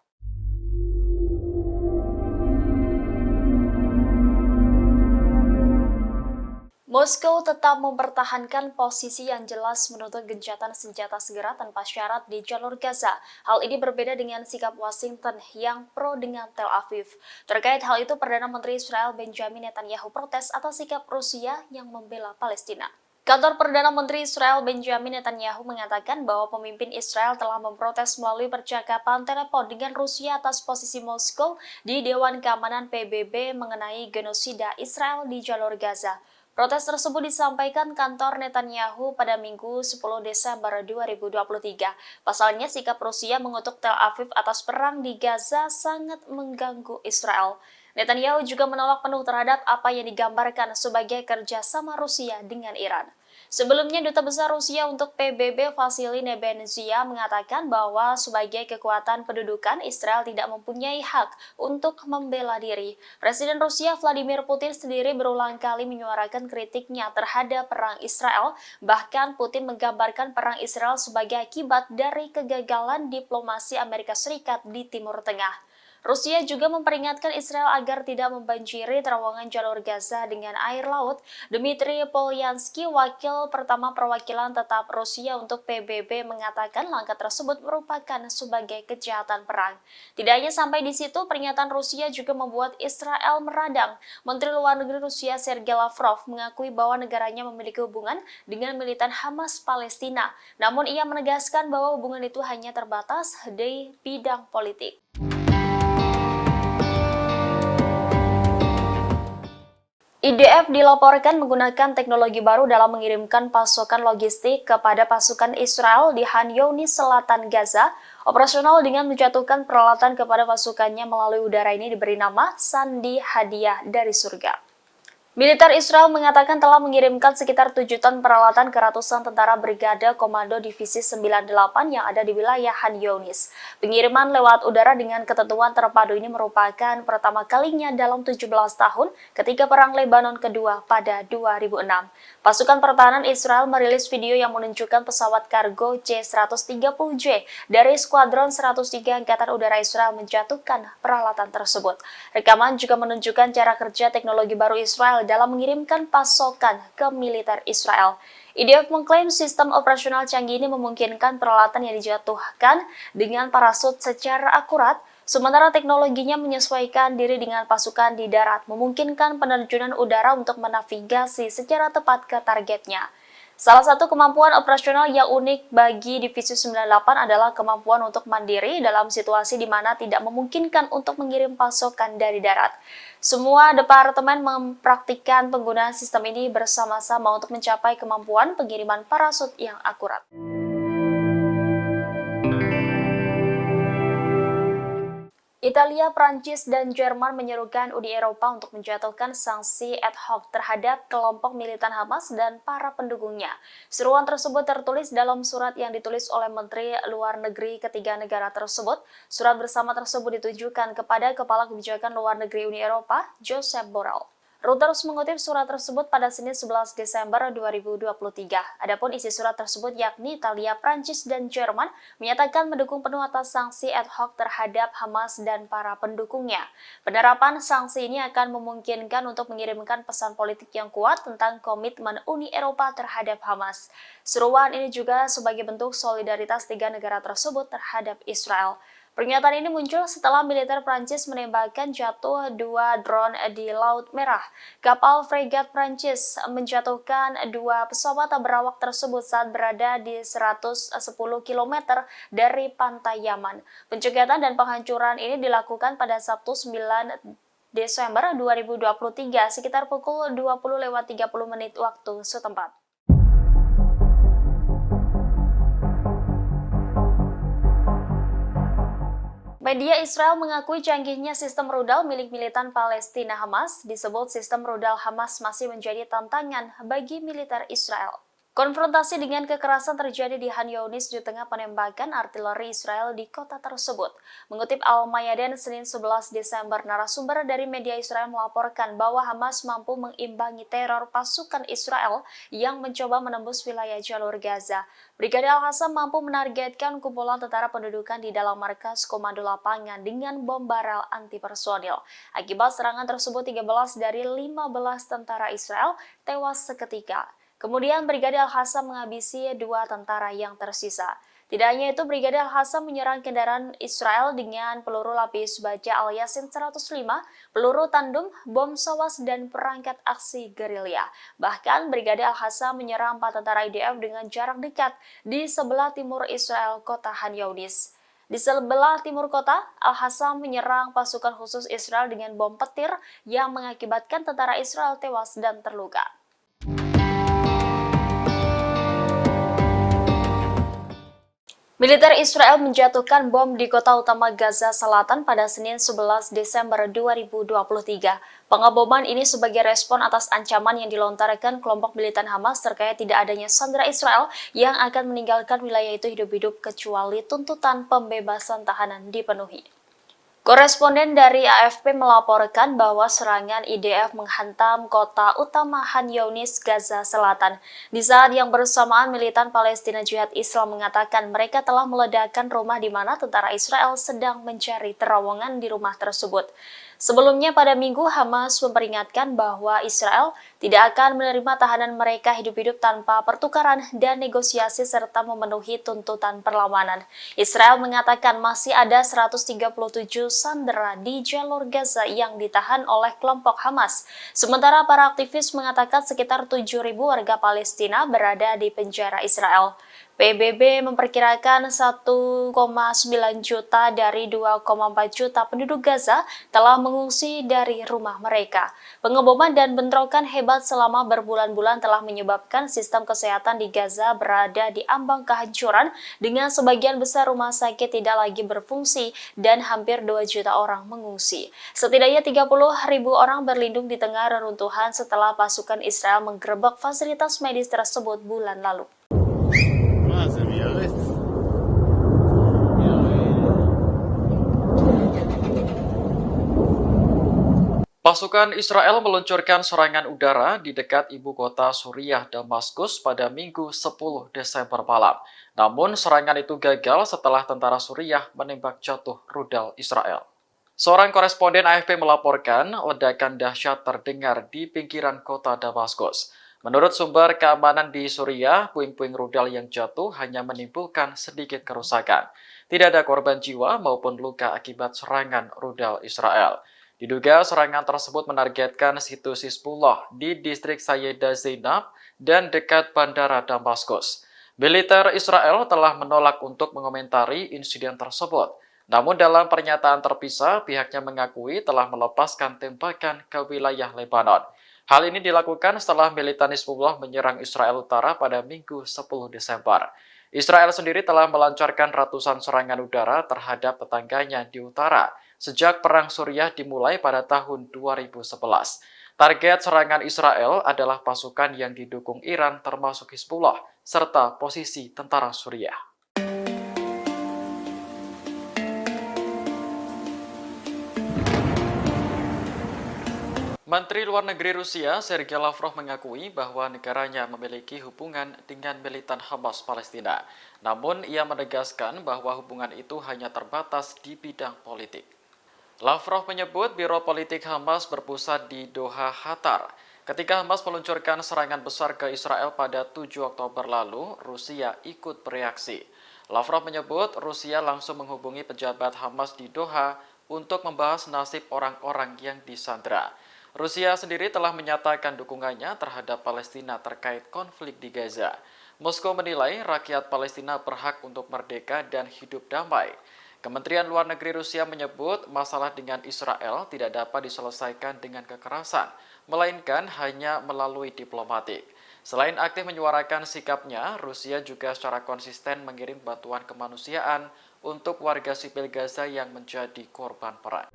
C: Moskow tetap mempertahankan posisi yang jelas menuntut gencatan senjata segera tanpa syarat di jalur Gaza. Hal ini berbeda dengan sikap Washington yang pro dengan Tel Aviv. Terkait hal itu, Perdana Menteri Israel Benjamin Netanyahu protes atas sikap Rusia yang membela Palestina. Kantor Perdana Menteri Israel Benjamin Netanyahu mengatakan bahwa pemimpin Israel telah memprotes melalui percakapan telepon dengan Rusia atas posisi Moskow di Dewan Keamanan PBB mengenai genosida Israel di jalur Gaza. Protes tersebut disampaikan kantor Netanyahu pada Minggu 10 Desember 2023. Pasalnya, sikap Rusia mengutuk Tel Aviv atas perang di Gaza sangat mengganggu Israel. Netanyahu juga menolak penuh terhadap apa yang digambarkan sebagai kerjasama Rusia dengan Iran. Sebelumnya, Duta Besar Rusia untuk PBB Vasily Nebenzia mengatakan bahwa sebagai kekuatan pendudukan, Israel tidak mempunyai hak untuk membela diri. Presiden Rusia Vladimir Putin sendiri berulang kali menyuarakan kritiknya terhadap perang Israel. Bahkan Putin menggambarkan perang Israel sebagai akibat dari kegagalan diplomasi Amerika Serikat di Timur Tengah. Rusia juga memperingatkan Israel agar tidak membanjiri terowongan jalur Gaza dengan air laut. Dmitry Polyansky, wakil pertama perwakilan tetap Rusia untuk PBB, mengatakan langkah tersebut merupakan sebagai kejahatan perang. Tidak hanya sampai di situ, pernyataan Rusia juga membuat Israel meradang. Menteri Luar Negeri Rusia Sergei Lavrov mengakui bahwa negaranya memiliki hubungan dengan militan Hamas Palestina. Namun ia menegaskan bahwa hubungan itu hanya terbatas di bidang politik. IDF dilaporkan menggunakan teknologi baru dalam mengirimkan pasokan logistik kepada pasukan Israel di Khan Younis, selatan Gaza. Operasional dengan menjatuhkan peralatan kepada pasukannya melalui udara ini diberi nama Sandi Hadiah dari Surga. Militer Israel mengatakan telah mengirimkan sekitar 7 ton peralatan ke ratusan tentara Brigade Komando Divisi 98 yang ada di wilayah Khan Younis. Pengiriman lewat udara dengan ketentuan terpadu ini merupakan pertama kalinya dalam 17 tahun ketika Perang Lebanon kedua pada 2006. Pasukan pertahanan Israel merilis video yang menunjukkan pesawat kargo C-130J dari Skuadron 103 Angkatan Udara Israel menjatuhkan peralatan tersebut. Rekaman juga menunjukkan cara kerja teknologi baru Israel dalam mengirimkan pasokan ke militer Israel. IDF mengklaim sistem operasional canggih ini memungkinkan peralatan yang dijatuhkan dengan parasut secara akurat, sementara teknologinya menyesuaikan diri dengan pasukan di darat, memungkinkan penerjunan udara untuk menavigasi secara tepat ke targetnya. Salah satu kemampuan operasional yang unik bagi Divisi 98 adalah kemampuan untuk mandiri dalam situasi di mana tidak memungkinkan untuk mengirim pasokan dari darat. Semua departemen mempraktikkan penggunaan sistem ini bersama-sama untuk mencapai kemampuan pengiriman parasut yang akurat. Italia, Prancis, dan Jerman menyerukan Uni Eropa untuk menjatuhkan sanksi ad hoc terhadap kelompok militan Hamas dan para pendukungnya. Seruan tersebut tertulis dalam surat yang ditulis oleh Menteri Luar Negeri ketiga negara tersebut. Surat bersama tersebut ditujukan kepada Kepala Kebijakan Luar Negeri Uni Eropa, Josep Borrell. Reuters mengutip surat tersebut pada Senin 11 Desember 2023. Adapun isi surat tersebut yakni Italia, Prancis, dan Jerman menyatakan mendukung penuh atas sanksi ad hoc terhadap Hamas dan para pendukungnya. Penerapan sanksi ini akan memungkinkan untuk mengirimkan pesan politik yang kuat tentang komitmen Uni Eropa terhadap Hamas. Seruan ini juga sebagai bentuk solidaritas tiga negara tersebut terhadap Israel. Pernyataan ini muncul setelah militer Prancis menembakkan jatuh 2 drone di Laut Merah. Kapal fregat Prancis menjatuhkan 2 pesawat berawak tersebut saat berada di 110 km dari pantai Yaman. Pencegatan dan penghancuran ini dilakukan pada Sabtu 9 Desember 2023 sekitar pukul 20.30 waktu setempat. Media Israel mengakui canggihnya sistem rudal milik militan Palestina Hamas. Disebut sistem rudal Hamas masih menjadi tantangan bagi militer Israel. Konfrontasi dengan kekerasan terjadi di Khan Younis di tengah penembakan artileri Israel di kota tersebut. Mengutip Al-Mayadin Senin 11 Desember, narasumber dari media Israel melaporkan bahwa Hamas mampu mengimbangi teror pasukan Israel yang mencoba menembus wilayah jalur Gaza. Brigade Al-Qassam mampu menargetkan kumpulan tentara pendudukan di dalam markas komando lapangan dengan bom barel anti-personil. Akibat serangan tersebut, 13 dari 15 tentara Israel tewas seketika. Kemudian Brigade Al-Qassam menghabisi 2 tentara yang tersisa. Tidak hanya itu, Brigade Al-Qassam menyerang kendaraan Israel dengan peluru lapis baja Al-Yasin 105, peluru tandem, bom sawas, dan perangkat aksi gerilya. Bahkan Brigade Al-Qassam menyerang 4 tentara IDF dengan jarak dekat di sebelah timur Israel, kota Khan Younis. Di sebelah timur kota, Al-Qassam menyerang pasukan khusus Israel dengan bom petir yang mengakibatkan tentara Israel tewas dan terluka. Militer Israel menjatuhkan bom di kota utama Gaza Selatan pada Senin 11 Desember 2023. Pengeboman ini sebagai respon atas ancaman yang dilontarkan kelompok militan Hamas terkait tidak adanya sandera Israel yang akan meninggalkan wilayah itu hidup-hidup kecuali tuntutan pembebasan tahanan dipenuhi. Koresponden dari AFP melaporkan bahwa serangan IDF menghantam kota utama Khan Younis, Gaza Selatan. Di saat yang bersamaan, militan Palestina Jihad Islam mengatakan mereka telah meledakkan rumah di mana tentara Israel sedang mencari terowongan di rumah tersebut. Sebelumnya pada Minggu, Hamas memperingatkan bahwa Israel tidak akan menerima tahanan mereka hidup-hidup tanpa pertukaran dan negosiasi serta memenuhi tuntutan perlawanan. Israel mengatakan masih ada 137 sandera di jalur Gaza yang ditahan oleh kelompok Hamas. Sementara para aktivis mengatakan sekitar 7.000 warga Palestina berada di penjara Israel. PBB memperkirakan 1,9 juta dari 2,4 juta penduduk Gaza telah mengungsi dari rumah mereka. Pengeboman dan bentrokan hebat selama berbulan-bulan telah menyebabkan sistem kesehatan di Gaza berada di ambang kehancuran dengan sebagian besar rumah sakit tidak lagi berfungsi dan hampir 2 juta orang mengungsi. Setidaknya 30.000 orang berlindung di tengah reruntuhan setelah pasukan Israel menggerebek fasilitas medis tersebut bulan lalu.
A: Pasukan Israel meluncurkan serangan udara di dekat ibu kota Suriah, Damaskus pada Minggu 10 Desember malam. Namun serangan itu gagal setelah tentara Suriah menembak jatuh rudal Israel. Seorang koresponden AFP melaporkan ledakan dahsyat terdengar di pinggiran kota Damaskus. Menurut sumber keamanan di Suriah, puing-puing rudal yang jatuh hanya menimbulkan sedikit kerusakan. Tidak ada korban jiwa maupun luka akibat serangan rudal Israel. Diduga serangan tersebut menargetkan situs Hizbullah di distrik Sayyidah Zainab dan dekat bandara Damaskus. Militer Israel telah menolak untuk mengomentari insiden tersebut. Namun dalam pernyataan terpisah, pihaknya mengakui telah melepaskan tembakan ke wilayah Lebanon. Hal ini dilakukan setelah militan Hizbullah menyerang Israel Utara pada Minggu 10 Desember. Israel sendiri telah melancarkan ratusan serangan udara terhadap tetangganya di utara sejak Perang Suriah dimulai pada tahun 2011. Target serangan Israel adalah pasukan yang didukung Iran termasuk Hizbullah, serta posisi tentara Suriah. Menteri Luar Negeri Rusia, Sergei Lavrov mengakui bahwa negaranya memiliki hubungan dengan militan Hamas Palestina. Namun, ia menegaskan bahwa hubungan itu hanya terbatas di bidang politik. Lavrov menyebut Biro Politik Hamas berpusat di Doha, Qatar. Ketika Hamas meluncurkan serangan besar ke Israel pada 7 Oktober lalu, Rusia ikut bereaksi. Lavrov menyebut Rusia langsung menghubungi pejabat Hamas di Doha untuk membahas nasib orang-orang yang disandera. Rusia sendiri telah menyatakan dukungannya terhadap Palestina terkait konflik di Gaza. Moskow menilai rakyat Palestina berhak untuk merdeka dan hidup damai. Kementerian Luar Negeri Rusia menyebut masalah dengan Israel tidak dapat diselesaikan dengan kekerasan, melainkan hanya melalui diplomatik. Selain aktif menyuarakan sikapnya, Rusia juga secara konsisten mengirim bantuan kemanusiaan untuk warga sipil Gaza yang menjadi korban perang.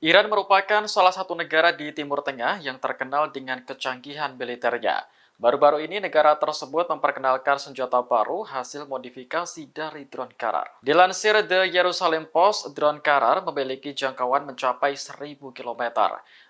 A: Iran merupakan salah satu negara di Timur Tengah yang terkenal dengan kecanggihan militernya. Baru-baru ini negara tersebut memperkenalkan senjata baru hasil modifikasi dari drone Karar. Dilansir The Jerusalem Post, drone Karar memiliki jangkauan mencapai 1.000 km.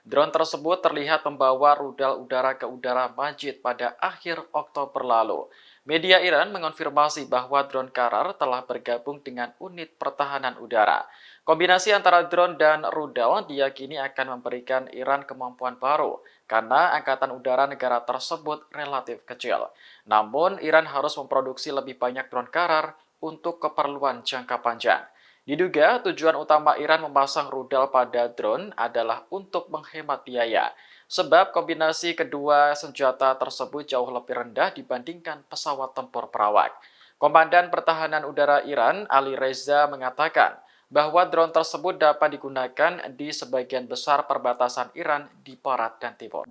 A: Drone tersebut terlihat membawa rudal udara ke udara Majid pada akhir Oktober lalu. Media Iran mengonfirmasi bahwa drone Karar telah bergabung dengan unit pertahanan udara. Kombinasi antara drone dan rudal diyakini akan memberikan Iran kemampuan baru karena angkatan udara negara tersebut relatif kecil. Namun, Iran harus memproduksi lebih banyak drone Karar untuk keperluan jangka panjang. Diduga tujuan utama Iran memasang rudal pada drone adalah untuk menghemat biaya, sebab kombinasi kedua senjata tersebut jauh lebih rendah dibandingkan pesawat tempur perawak. Komandan Pertahanan Udara Iran, Ali Reza, mengatakan bahwa drone tersebut dapat digunakan di sebagian besar perbatasan Iran di barat dan timur.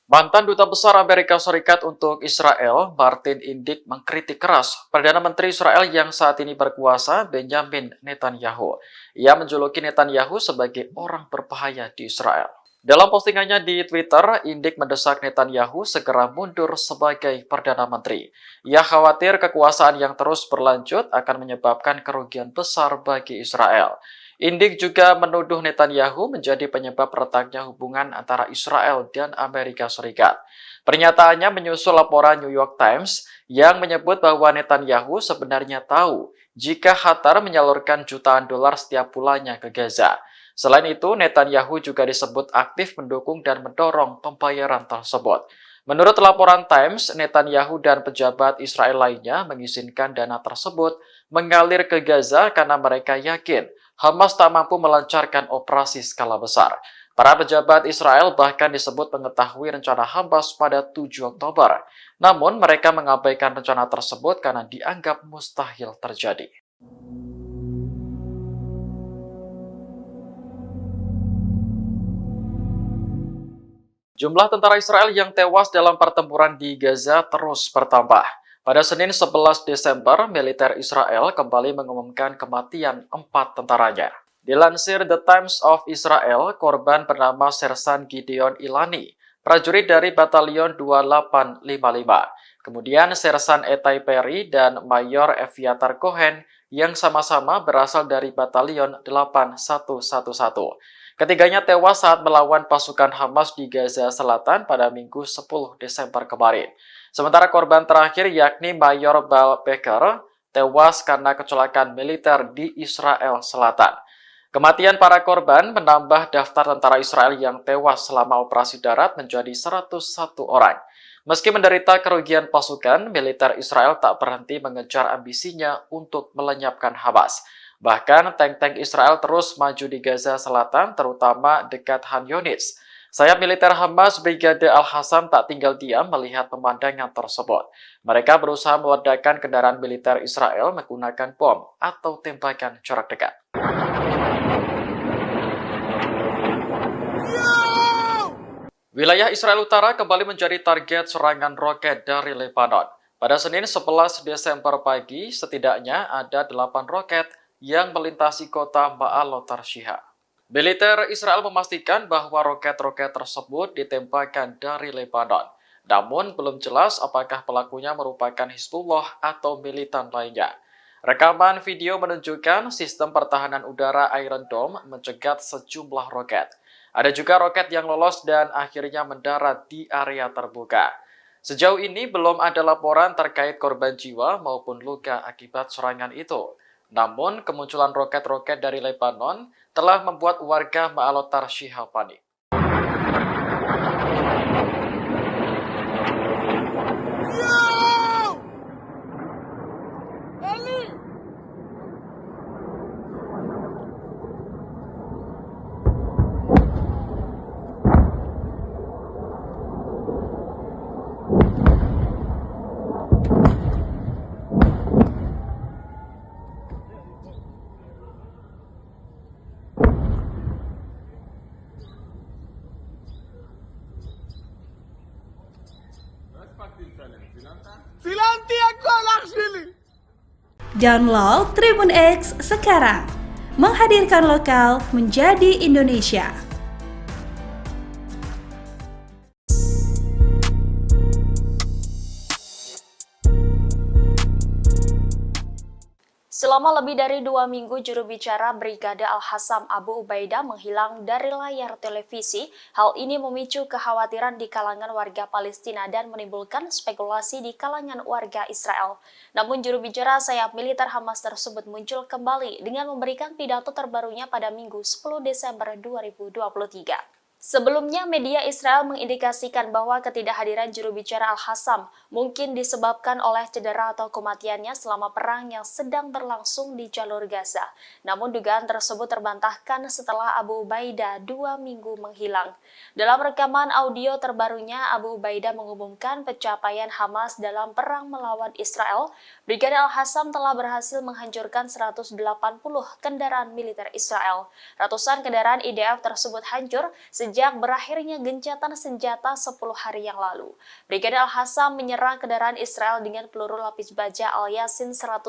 A: Mantan Duta Besar Amerika Serikat untuk Israel, Martin Indyk, mengkritik keras Perdana Menteri Israel yang saat ini berkuasa, Benjamin Netanyahu. Ia menjuluki Netanyahu sebagai orang berbahaya di Israel. Dalam postingannya di Twitter, Indyk mendesak Netanyahu segera mundur sebagai Perdana Menteri. Ia khawatir kekuasaan yang terus berlanjut akan menyebabkan kerugian besar bagi Israel. Indyk juga menuduh Netanyahu menjadi penyebab retaknya hubungan antara Israel dan Amerika Serikat. Pernyataannya menyusul laporan New York Times yang menyebut bahwa Netanyahu sebenarnya tahu jika Qatar menyalurkan jutaan dolar setiap bulannya ke Gaza. Selain itu, Netanyahu juga disebut aktif mendukung dan mendorong pembayaran tersebut. Menurut laporan Times, Netanyahu dan pejabat Israel lainnya mengizinkan dana tersebut mengalir ke Gaza karena mereka yakin Hamas tak mampu melancarkan operasi skala besar. Para pejabat Israel bahkan disebut mengetahui rencana Hamas pada 7 Oktober. Namun mereka mengabaikan rencana tersebut karena dianggap mustahil terjadi. Jumlah tentara Israel yang tewas dalam pertempuran di Gaza terus bertambah. Pada Senin 11 Desember, militer Israel kembali mengumumkan kematian 4 tentaranya. Dilansir The Times of Israel, korban bernama Sersan Gideon Ilani, prajurit dari Batalion 2855. Kemudian Sersan Etai Perry dan Mayor Eviatar Cohen yang sama-sama berasal dari Batalion 8111. Ketiganya tewas saat melawan pasukan Hamas di Gaza Selatan pada Minggu 10 Desember kemarin. Sementara korban terakhir yakni Mayor Bal Becker tewas karena kecelakaan militer di Israel Selatan. Kematian para korban menambah daftar tentara Israel yang tewas selama operasi darat menjadi 101 orang. Meski menderita kerugian pasukan, militer Israel tak berhenti mengejar ambisinya untuk melenyapkan Hamas. Bahkan tank-tank Israel terus maju di Gaza Selatan, terutama dekat Khan Yunis. Sayap militer Hamas Brigade Al-Hassam tak tinggal diam melihat pemandangan tersebut. Mereka berusaha meledakkan kendaraan militer Israel menggunakan bom atau tembakan jarak dekat. Wilayah Israel Utara kembali menjadi target serangan roket dari Lebanon. Pada Senin 11 Desember pagi, setidaknya ada 8 roket yang melintasi kota Ma'alot Tarshiha. Militer Israel memastikan bahwa roket-roket tersebut ditembakkan dari Lebanon. Namun belum jelas apakah pelakunya merupakan Hizbullah atau militan lainnya. Rekaman video menunjukkan sistem pertahanan udara Iron Dome mencegat sejumlah roket. Ada juga roket yang lolos dan akhirnya mendarat di area terbuka. Sejauh ini belum ada laporan terkait korban jiwa maupun luka akibat serangan itu. Namun, kemunculan roket-roket dari Lebanon telah membuat warga Ma'alot Tarshiha panik.
B: Download Tribun X sekarang, menghadirkan lokal menjadi Indonesia.
C: Selama lebih dari 2 minggu, juru bicara Brigade Al-Hassam Abu Ubaidah menghilang dari layar televisi. Hal ini memicu kekhawatiran di kalangan warga Palestina dan menimbulkan spekulasi di kalangan warga Israel. Namun juru bicara sayap militer Hamas tersebut muncul kembali dengan memberikan pidato terbarunya pada Minggu 10 Desember 2023. Sebelumnya, media Israel mengindikasikan bahwa ketidakhadiran juru bicara Al-Hassam mungkin disebabkan oleh cedera atau kematiannya selama perang yang sedang berlangsung di jalur Gaza. Namun dugaan tersebut terbantahkan setelah Abu Ubaidah 2 minggu menghilang. Dalam rekaman audio terbarunya, Abu Ubaidah mengumumkan pencapaian Hamas dalam perang melawan Israel. Brigadir Al-Hassam telah berhasil menghancurkan 180 kendaraan militer Israel. Ratusan kendaraan IDF tersebut hancur sejak berakhirnya gencatan senjata 10 hari yang lalu. Brigadir Al-Hassam menyerang kendaraan Israel dengan peluru lapis baja Al-Yasin 105,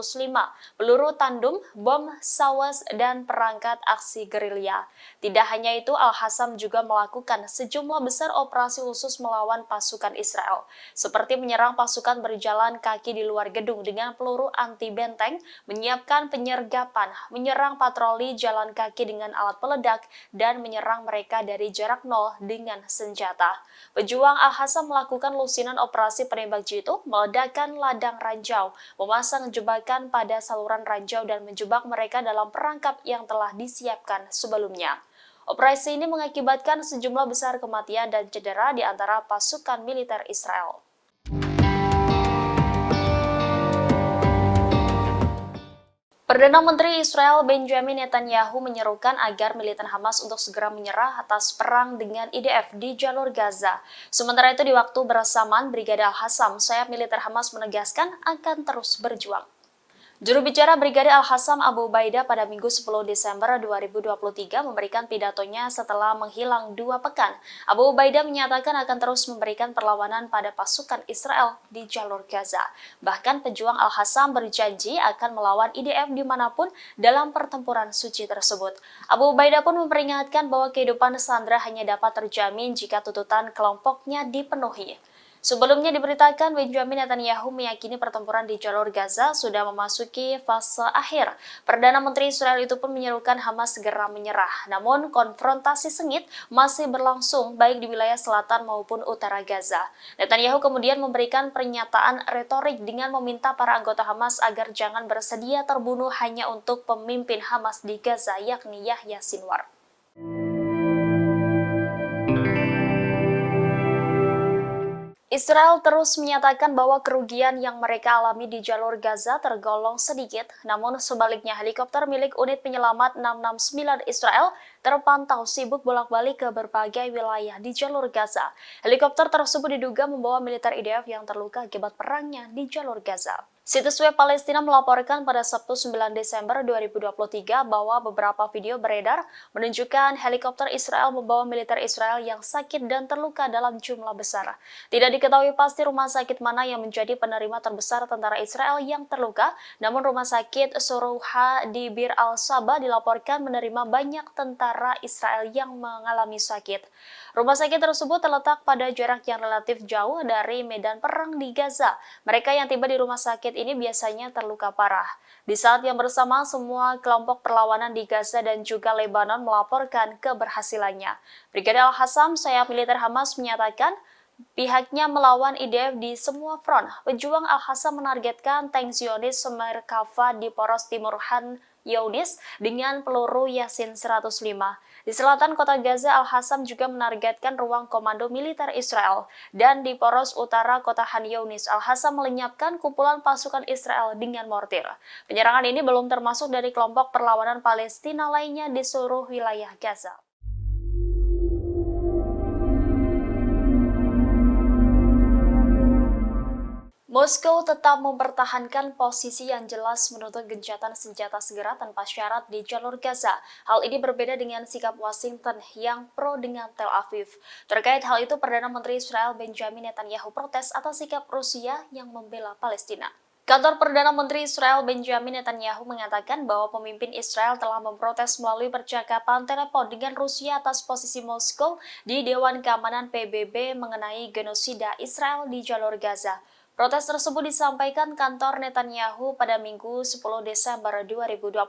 C: peluru tandem, bom sawas, dan perangkat aksi gerilya. Tidak hanya itu, Al-Hassam juga melakukan sejumlah besar operasi khusus melawan pasukan Israel, seperti menyerang pasukan berjalan kaki di luar gedung dengan peluru anti-benteng, menyiapkan penyergapan, menyerang patroli jalan kaki dengan alat peledak, dan menyerang mereka dari jarak nol dengan senjata. Pejuang Al-Hassam melakukan lusinan operasi penembak jitu, meledakkan ladang ranjau, memasang jebakan pada saluran ranjau dan menjebak mereka dalam perangkap yang telah disiapkan sebelumnya. Operasi ini mengakibatkan sejumlah besar kematian dan cedera di antara pasukan militer Israel. Perdana Menteri Israel Benjamin Netanyahu menyerukan agar militan Hamas untuk segera menyerah atas perang dengan IDF di jalur Gaza. Sementara itu di waktu bersamaan, Brigadir Al-Hassam, sayap militer Hamas menegaskan akan terus berjuang. Juru bicara Brigadir Al-Hassam Abu Ubaidah pada Minggu 10 Desember 2023 memberikan pidatonya setelah menghilang 2 pekan. Abu Ubaidah menyatakan akan terus memberikan perlawanan pada pasukan Israel di jalur Gaza. Bahkan pejuang Al-Hassam berjanji akan melawan IDF dimanapun dalam pertempuran suci tersebut. Abu Ubaidah pun memperingatkan bahwa kehidupan sandera hanya dapat terjamin jika tuntutan kelompoknya dipenuhi. Sebelumnya diberitakan Benjamin Netanyahu meyakini pertempuran di jalur Gaza sudah memasuki fase akhir. Perdana Menteri Israel itu pun menyerukan Hamas segera menyerah. Namun konfrontasi sengit masih berlangsung baik di wilayah selatan maupun utara Gaza. Netanyahu kemudian memberikan pernyataan retorik dengan meminta para anggota Hamas agar jangan bersedia terbunuh hanya untuk pemimpin Hamas di Gaza yakni Yahya Sinwar. Israel terus menyatakan bahwa kerugian yang mereka alami di jalur Gaza tergolong sedikit, namun sebaliknya helikopter milik unit penyelamat 669 Israel terpantau sibuk bolak-balik ke berbagai wilayah di jalur Gaza. Helikopter tersebut diduga membawa militer IDF yang terluka akibat perangnya di jalur Gaza. Situs web Palestina melaporkan pada Sabtu 9 Desember 2023 bahwa beberapa video beredar menunjukkan helikopter Israel membawa militer Israel yang sakit dan terluka dalam jumlah besar. Tidak diketahui pasti rumah sakit mana yang menjadi penerima terbesar tentara Israel yang terluka, namun rumah sakit Sorouha di Bir al-Saba dilaporkan menerima banyak tentara Israel yang mengalami sakit. Rumah sakit tersebut terletak pada jarak yang relatif jauh dari medan perang di Gaza. Mereka yang tiba di rumah sakit ini biasanya terluka parah. Di saat yang bersamaan, semua kelompok perlawanan di Gaza dan juga Lebanon melaporkan keberhasilannya. Brigadir Al-Hassam, sayap militer Hamas, menyatakan pihaknya melawan IDF di semua front. Pejuang Al-Hassam menargetkan tank Zionis Merkava di poros timur Han Younis dengan peluru Yasin 105. Di selatan kota Gaza, Al-Hassam juga menargetkan ruang komando militer Israel. Dan di poros utara kota Han Younis, Al-Hassam melenyapkan kumpulan pasukan Israel dengan mortir. Penyerangan ini belum termasuk dari kelompok perlawanan Palestina lainnya di seluruh wilayah Gaza. Moskow tetap mempertahankan posisi yang jelas menuntut gencatan senjata segera tanpa syarat di jalur Gaza. Hal ini berbeda dengan sikap Washington yang pro dengan Tel Aviv. Terkait hal itu, Perdana Menteri Israel Benjamin Netanyahu protes atas sikap Rusia yang membela Palestina. Kantor Perdana Menteri Israel Benjamin Netanyahu mengatakan bahwa pemimpin Israel telah memprotes melalui percakapan telepon dengan Rusia atas posisi Moskow di Dewan Keamanan PBB mengenai genosida Israel di jalur Gaza. Protes tersebut disampaikan kantor Netanyahu pada Minggu 10 Desember 2023.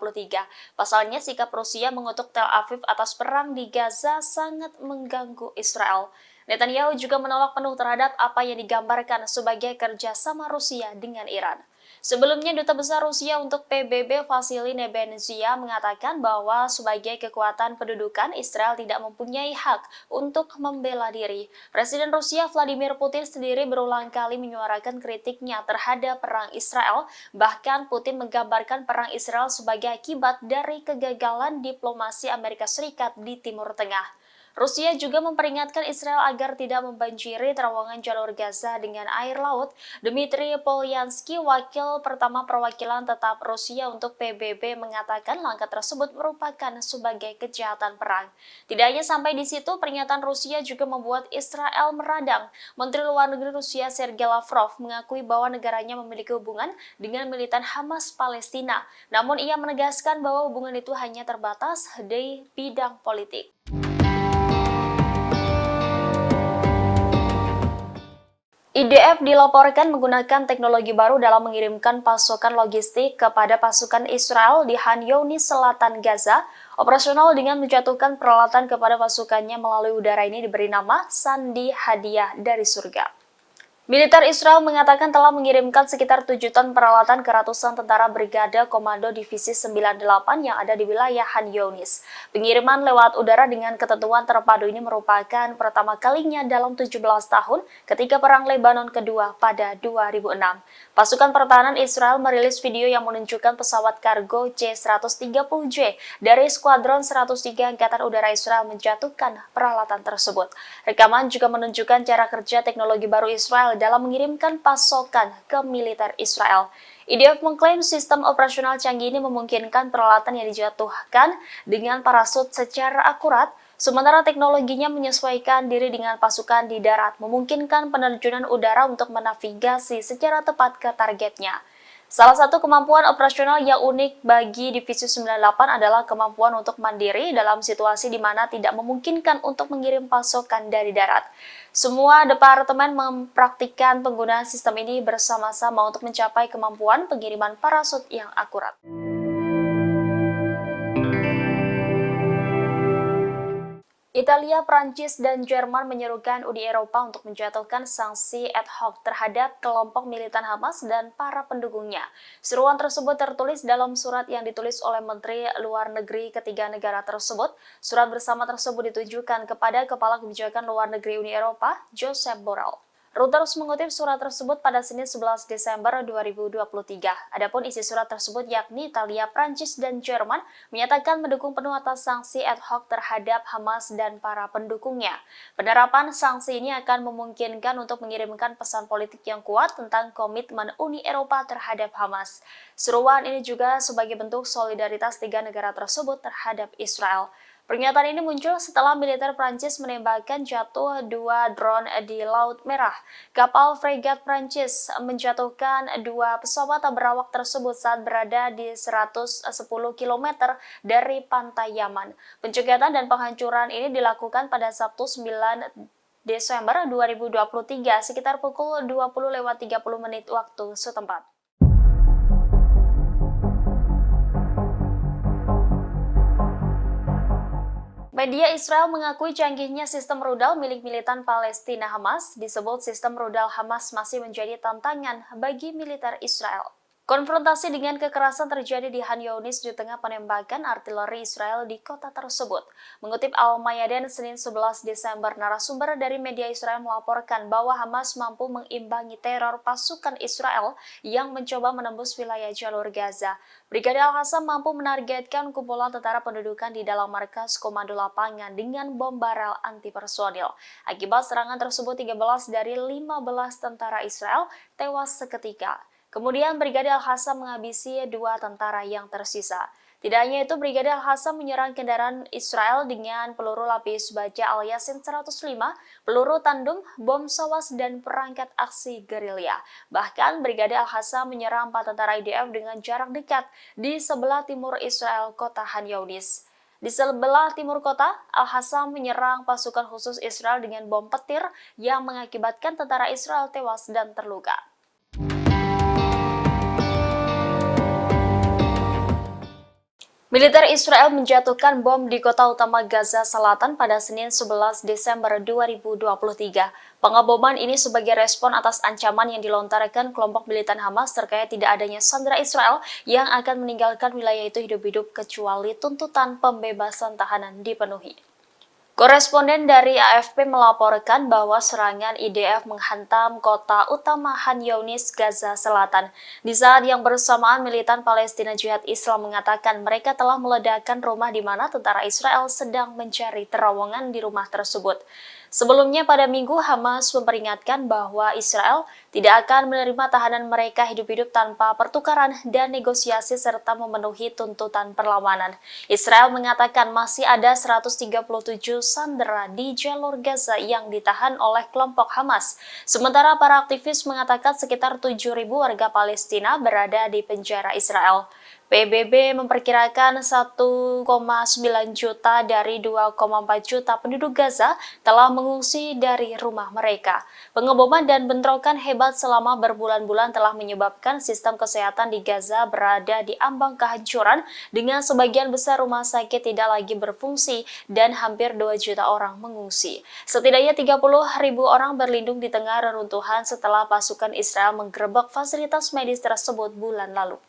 C: Pasalnya, sikap Rusia mengutuk Tel Aviv atas perang di Gaza sangat mengganggu Israel. Netanyahu juga menolak penuh terhadap apa yang digambarkan sebagai kerjasama Rusia dengan Iran. Sebelumnya, Duta Besar Rusia untuk PBB Vasily Nebenzia mengatakan bahwa sebagai kekuatan pendudukan, Israel tidak mempunyai hak untuk membela diri. Presiden Rusia Vladimir Putin sendiri berulang kali menyuarakan kritiknya terhadap perang Israel. Bahkan Putin menggambarkan perang Israel sebagai akibat dari kegagalan diplomasi Amerika Serikat di Timur Tengah. Rusia juga memperingatkan Israel agar tidak membanjiri terowongan jalur Gaza dengan air laut. Dmitry Polyansky, wakil pertama perwakilan tetap Rusia untuk PBB, mengatakan langkah tersebut merupakan sebagai kejahatan perang. Tidak hanya sampai di situ, pernyataan Rusia juga membuat Israel meradang. Menteri Luar Negeri Rusia Sergei Lavrov mengakui bahwa negaranya memiliki hubungan dengan militan Hamas Palestina. Namun ia menegaskan bahwa hubungan itu hanya terbatas di bidang politik. IDF dilaporkan menggunakan teknologi baru dalam mengirimkan pasokan logistik kepada pasukan Israel di Khan Younis, selatan Gaza. Operasional dengan menjatuhkan peralatan kepada pasukannya melalui udara ini diberi nama Sandi Hadiah dari Surga. Militer Israel mengatakan telah mengirimkan sekitar 7 ton peralatan ke ratusan tentara Brigade Komando Divisi 98 yang ada di wilayah Khan Younis. Pengiriman lewat udara dengan ketentuan terpadu ini merupakan pertama kalinya dalam 17 tahun ketika Perang Lebanon kedua pada 2006. Pasukan pertahanan Israel merilis video yang menunjukkan pesawat kargo C-130J dari Skuadron 103 Angkatan Udara Israel menjatuhkan peralatan tersebut. Rekaman juga menunjukkan cara kerja teknologi baru Israel dalam mengirimkan pasokan ke militer Israel. IDF mengklaim sistem operasional canggih ini memungkinkan peralatan yang dijatuhkan dengan parasut secara akurat, sementara teknologinya menyesuaikan diri dengan pasukan di darat, memungkinkan penerjunan udara untuk menavigasi secara tepat ke targetnya. Salah satu kemampuan operasional yang unik bagi Divisi 98 adalah kemampuan untuk mandiri dalam situasi di mana tidak memungkinkan untuk mengirim pasokan dari darat. Semua departemen mempraktikkan penggunaan sistem ini bersama-sama untuk mencapai kemampuan pengiriman parasut yang akurat. Italia, Prancis, dan Jerman menyerukan Uni Eropa untuk menjatuhkan sanksi ad hoc terhadap kelompok militan Hamas dan para pendukungnya. Seruan tersebut tertulis dalam surat yang ditulis oleh Menteri Luar Negeri ketiga negara tersebut. Surat bersama tersebut ditujukan kepada Kepala Kebijakan Luar Negeri Uni Eropa, Josep Borrell. Reuters mengutip surat tersebut pada Senin 11 Desember 2023. Adapun isi surat tersebut yakni Italia, Prancis, dan Jerman menyatakan mendukung penuh atas sanksi ad hoc terhadap Hamas dan para pendukungnya. Penerapan sanksi ini akan memungkinkan untuk mengirimkan pesan politik yang kuat tentang komitmen Uni Eropa terhadap Hamas. Seruan ini juga sebagai bentuk solidaritas tiga negara tersebut terhadap Israel. Pernyataan ini muncul setelah militer Prancis menembakkan jatuh 2 drone di Laut Merah. Kapal fregat Prancis menjatuhkan 2 pesawat berawak tersebut saat berada di 110 km dari pantai Yaman. Pencegatan dan penghancuran ini dilakukan pada Sabtu 9 Desember 2023 sekitar pukul 20.30 waktu setempat. Media Israel mengakui canggihnya sistem rudal milik militan Palestina Hamas. Disebut sistem rudal Hamas masih menjadi tantangan bagi militer Israel. Konfrontasi dengan kekerasan terjadi di Khan Younis di tengah penembakan artileri Israel di kota tersebut. Mengutip Al-Mayadin Senin 11 Desember, narasumber dari media Israel melaporkan bahwa Hamas mampu mengimbangi teror pasukan Israel yang mencoba menembus wilayah jalur Gaza. Brigade Al-Qassam mampu menargetkan kumpulan tentara pendudukan di dalam markas komando lapangan dengan bom barel anti-personil. Akibat serangan tersebut, 13 dari 15 tentara Israel tewas seketika. Kemudian Brigade Al-Qassam menghabisi 2 tentara yang tersisa. Tidak hanya itu, Brigade Al-Qassam menyerang kendaraan Israel dengan peluru lapis baja Al-Yasin 105, peluru tandem, bom sawas, dan perangkat aksi gerilya. Bahkan Brigade Al-Qassam menyerang 4 tentara IDF dengan jarak dekat di sebelah timur Israel, kota Khan Younis. Di sebelah timur kota, Al-Qassam menyerang pasukan khusus Israel dengan bom petir yang mengakibatkan tentara Israel tewas dan terluka. Militer Israel menjatuhkan bom di kota utama Gaza Selatan pada Senin 11 Desember 2023. Pengeboman ini sebagai respon atas ancaman yang dilontarkan kelompok militan Hamas terkait tidak adanya sandera Israel yang akan meninggalkan wilayah itu hidup-hidup kecuali tuntutan pembebasan tahanan dipenuhi. Koresponden dari AFP melaporkan bahwa serangan IDF menghantam kota utama Khan Younis, Gaza Selatan. Di saat yang bersamaan, militan Palestina Jihad Islam mengatakan mereka telah meledakkan rumah di mana tentara Israel sedang mencari terowongan di rumah tersebut. Sebelumnya pada Minggu, Hamas memperingatkan bahwa Israel tidak akan menerima tahanan mereka hidup-hidup tanpa pertukaran dan negosiasi serta memenuhi tuntutan perlawanan. Israel mengatakan masih ada 137 sandera di jalur Gaza yang ditahan oleh kelompok Hamas. Sementara para aktivis mengatakan sekitar 7.000 warga Palestina berada di penjara Israel. PBB memperkirakan 1,9 juta dari 2,4 juta penduduk Gaza telah mengungsi dari rumah mereka. Pengeboman dan bentrokan hebat selama berbulan-bulan telah menyebabkan sistem kesehatan di Gaza berada di ambang kehancuran dengan sebagian besar rumah sakit tidak lagi berfungsi dan hampir 2 juta orang mengungsi. Setidaknya 30.000 orang berlindung di tengah reruntuhan setelah pasukan Israel menggerebek fasilitas medis tersebut bulan lalu.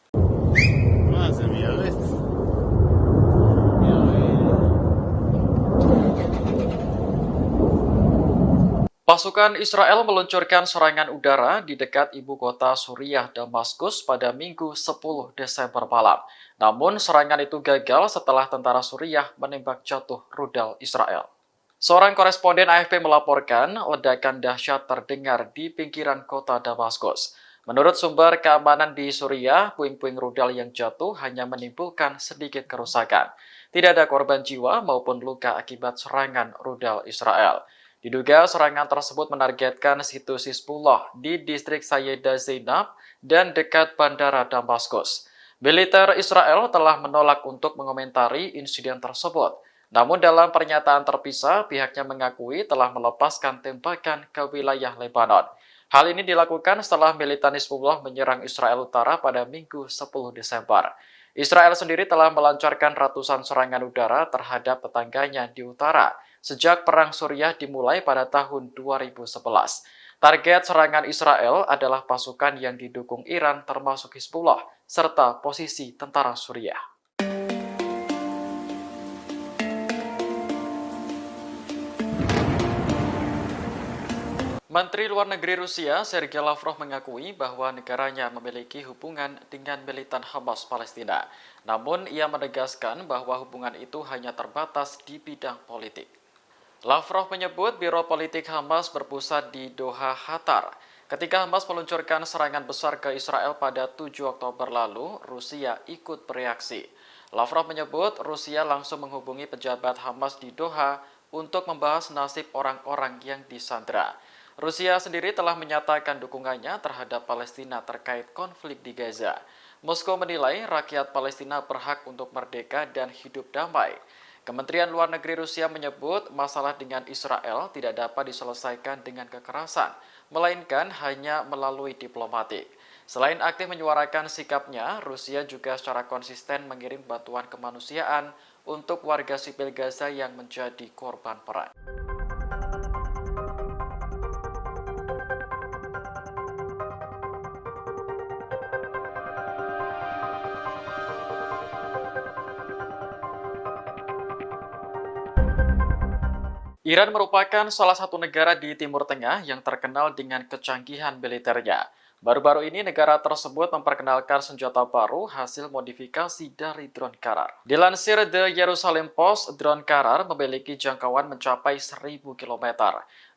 A: Pasukan Israel meluncurkan serangan udara di dekat ibu kota Suriah, Damaskus pada Minggu 10 Desember malam. Namun serangan itu gagal setelah tentara Suriah menembak jatuh rudal Israel. Seorang koresponden AFP melaporkan ledakan dahsyat terdengar di pinggiran kota Damaskus. Menurut sumber keamanan di Suriah, puing-puing rudal yang jatuh hanya menimbulkan sedikit kerusakan. Tidak ada korban jiwa maupun luka akibat serangan rudal Israel. Diduga serangan tersebut menargetkan situs Hizbullah di distrik Sayyidah Zainab dan dekat bandara Damaskus. Militer Israel telah menolak untuk mengomentari insiden tersebut. Namun dalam pernyataan terpisah, pihaknya mengakui telah melepaskan tembakan ke wilayah Lebanon. Hal ini dilakukan setelah militan Hizbullah menyerang Israel Utara pada Minggu 10 Desember. Israel sendiri telah melancarkan ratusan serangan udara terhadap tetangganya di utara sejak Perang Suriah dimulai pada tahun 2011. Target serangan Israel adalah pasukan yang didukung Iran termasuk Hizbullah, serta posisi tentara Suriah. Menteri Luar Negeri Rusia, Sergei Lavrov mengakui bahwa negaranya memiliki hubungan dengan militan Hamas Palestina. Namun, ia menegaskan bahwa hubungan itu hanya terbatas di bidang politik. Lavrov menyebut Biro Politik Hamas berpusat di Doha, Qatar. Ketika Hamas meluncurkan serangan besar ke Israel pada 7 Oktober lalu, Rusia ikut bereaksi. Lavrov menyebut Rusia langsung menghubungi pejabat Hamas di Doha untuk membahas nasib orang-orang yang disandera. Rusia sendiri telah menyatakan dukungannya terhadap Palestina terkait konflik di Gaza. Moskow menilai rakyat Palestina berhak untuk merdeka dan hidup damai. Kementerian Luar Negeri Rusia menyebut masalah dengan Israel tidak dapat diselesaikan dengan kekerasan, melainkan hanya melalui diplomatik. Selain aktif menyuarakan sikapnya, Rusia juga secara konsisten mengirim bantuan kemanusiaan untuk warga sipil Gaza yang menjadi korban perang. Iran merupakan salah satu negara di Timur Tengah yang terkenal dengan kecanggihan militernya. Baru-baru ini negara tersebut memperkenalkan senjata baru hasil modifikasi dari drone Karar. Dilansir The Jerusalem Post, drone Karar memiliki jangkauan mencapai 1.000 km.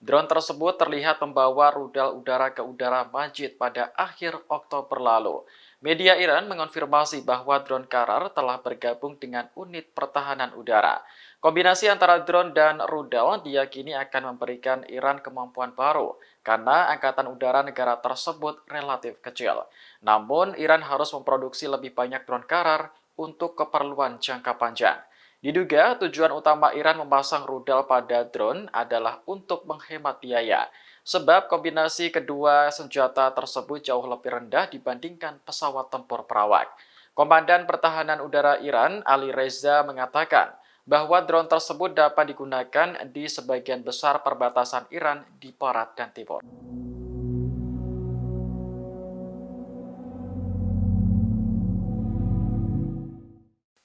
A: Drone tersebut terlihat membawa rudal udara ke udara Majid pada akhir Oktober lalu. Media Iran mengonfirmasi bahwa drone Karar telah bergabung dengan unit pertahanan udara. Kombinasi antara drone dan rudal diyakini akan memberikan Iran kemampuan baru karena angkatan udara negara tersebut relatif kecil. Namun, Iran harus memproduksi lebih banyak drone Karar untuk keperluan jangka panjang. Diduga tujuan utama Iran memasang rudal pada drone adalah untuk menghemat biaya, sebab kombinasi kedua senjata tersebut jauh lebih rendah dibandingkan pesawat tempur perawak. Komandan Pertahanan Udara Iran, Ali Reza, mengatakan bahwa drone tersebut dapat digunakan di sebagian besar perbatasan Iran di barat dan timur.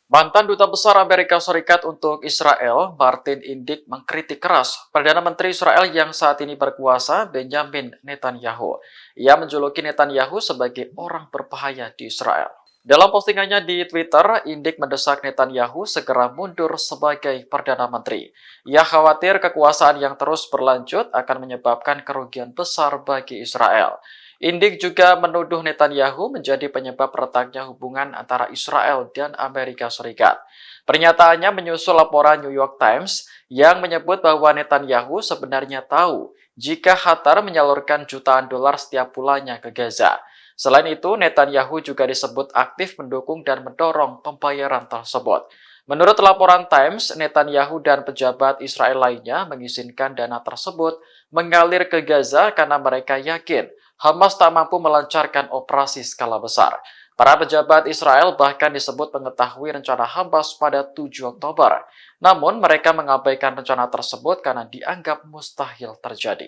A: Mantan Duta Besar Amerika Serikat untuk Israel, Martin Indyk, mengkritik keras Perdana Menteri Israel yang saat ini berkuasa, Benjamin Netanyahu. Ia menjuluki Netanyahu sebagai orang berbahaya di Israel. Dalam postingannya di Twitter, Indyk mendesak Netanyahu segera mundur sebagai Perdana Menteri. Ia khawatir kekuasaan yang terus berlanjut akan menyebabkan kerugian besar bagi Israel. Indyk juga menuduh Netanyahu menjadi penyebab retaknya hubungan antara Israel dan Amerika Serikat. Pernyataannya menyusul laporan New York Times yang menyebut bahwa Netanyahu sebenarnya tahu jika Qatar menyalurkan jutaan dolar setiap bulannya ke Gaza. Selain itu, Netanyahu juga disebut aktif mendukung dan mendorong pembayaran tersebut. Menurut laporan Times, Netanyahu dan pejabat Israel lainnya mengizinkan dana tersebut mengalir ke Gaza karena mereka yakin Hamas tak mampu melancarkan operasi skala besar. Para pejabat Israel bahkan disebut mengetahui rencana Hamas pada 7 Oktober. Namun mereka mengabaikan rencana tersebut karena dianggap mustahil terjadi.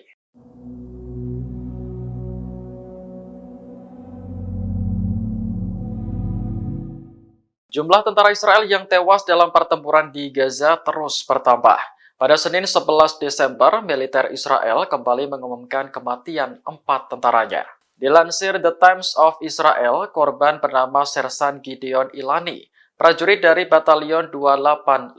A: Jumlah tentara Israel yang tewas dalam pertempuran di Gaza terus bertambah. Pada Senin 11 Desember, militer Israel kembali mengumumkan kematian 4 tentaranya. Dilansir The Times of Israel, korban bernama Sersan Gideon Ilani, prajurit dari Batalion 2855.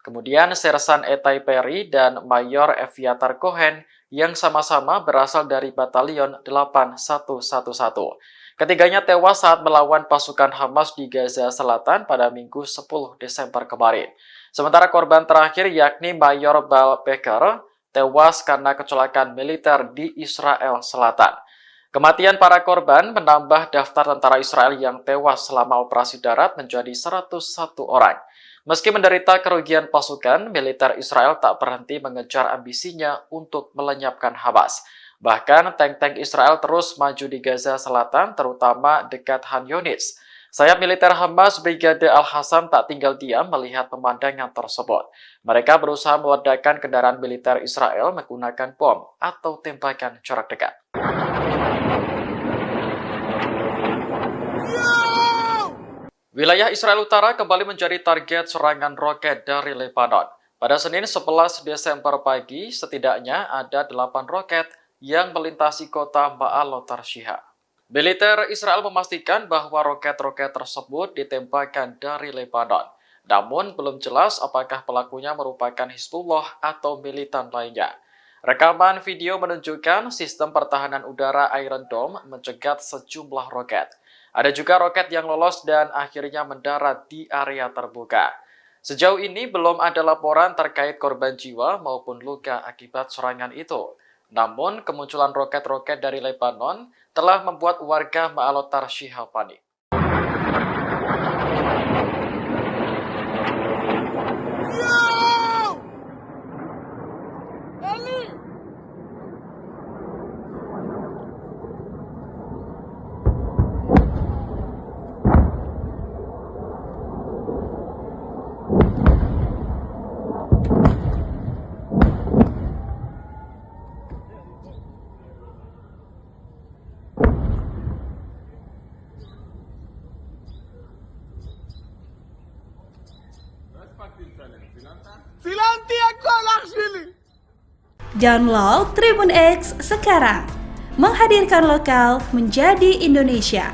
A: Kemudian Sersan Etai Perry dan Mayor Eviatar Cohen yang sama-sama berasal dari Batalion 8111. Ketiganya tewas saat melawan pasukan Hamas di Gaza Selatan pada Minggu 10 Desember kemarin. Sementara korban terakhir yakni Mayor Bal Becker tewas karena kecelakaan militer di Israel Selatan. Kematian para korban menambah daftar tentara Israel yang tewas selama operasi darat menjadi 101 orang. Meski menderita kerugian pasukan, militer Israel tak berhenti mengejar ambisinya untuk melenyapkan Hamas. Bahkan tank-tank Israel terus maju di Gaza Selatan, terutama dekat Khan Yunis. Sayap militer Hamas Brigade Al-Hassam tak tinggal diam melihat pemandangan tersebut. Mereka berusaha meledakkan kendaraan militer Israel menggunakan bom atau tembakan jarak dekat. Wilayah Israel Utara kembali menjadi target serangan roket dari Lebanon. Pada Senin 11 Desember pagi, setidaknya ada 8 roket yang melintasi kota Ma'alot Tarshiha. Militer Israel memastikan bahwa roket-roket tersebut ditembakkan dari Lebanon. Namun belum jelas apakah pelakunya merupakan Hizbullah atau militan lainnya. Rekaman video menunjukkan sistem pertahanan udara Iron Dome mencegat sejumlah roket. Ada juga roket yang lolos dan akhirnya mendarat di area terbuka. Sejauh ini belum ada laporan terkait korban jiwa maupun luka akibat serangan itu. Namun, kemunculan roket-roket dari Lebanon telah membuat warga Ma'alot Tarshiha panik.
B: Download Tribun X sekarang, menghadirkan lokal menjadi Indonesia.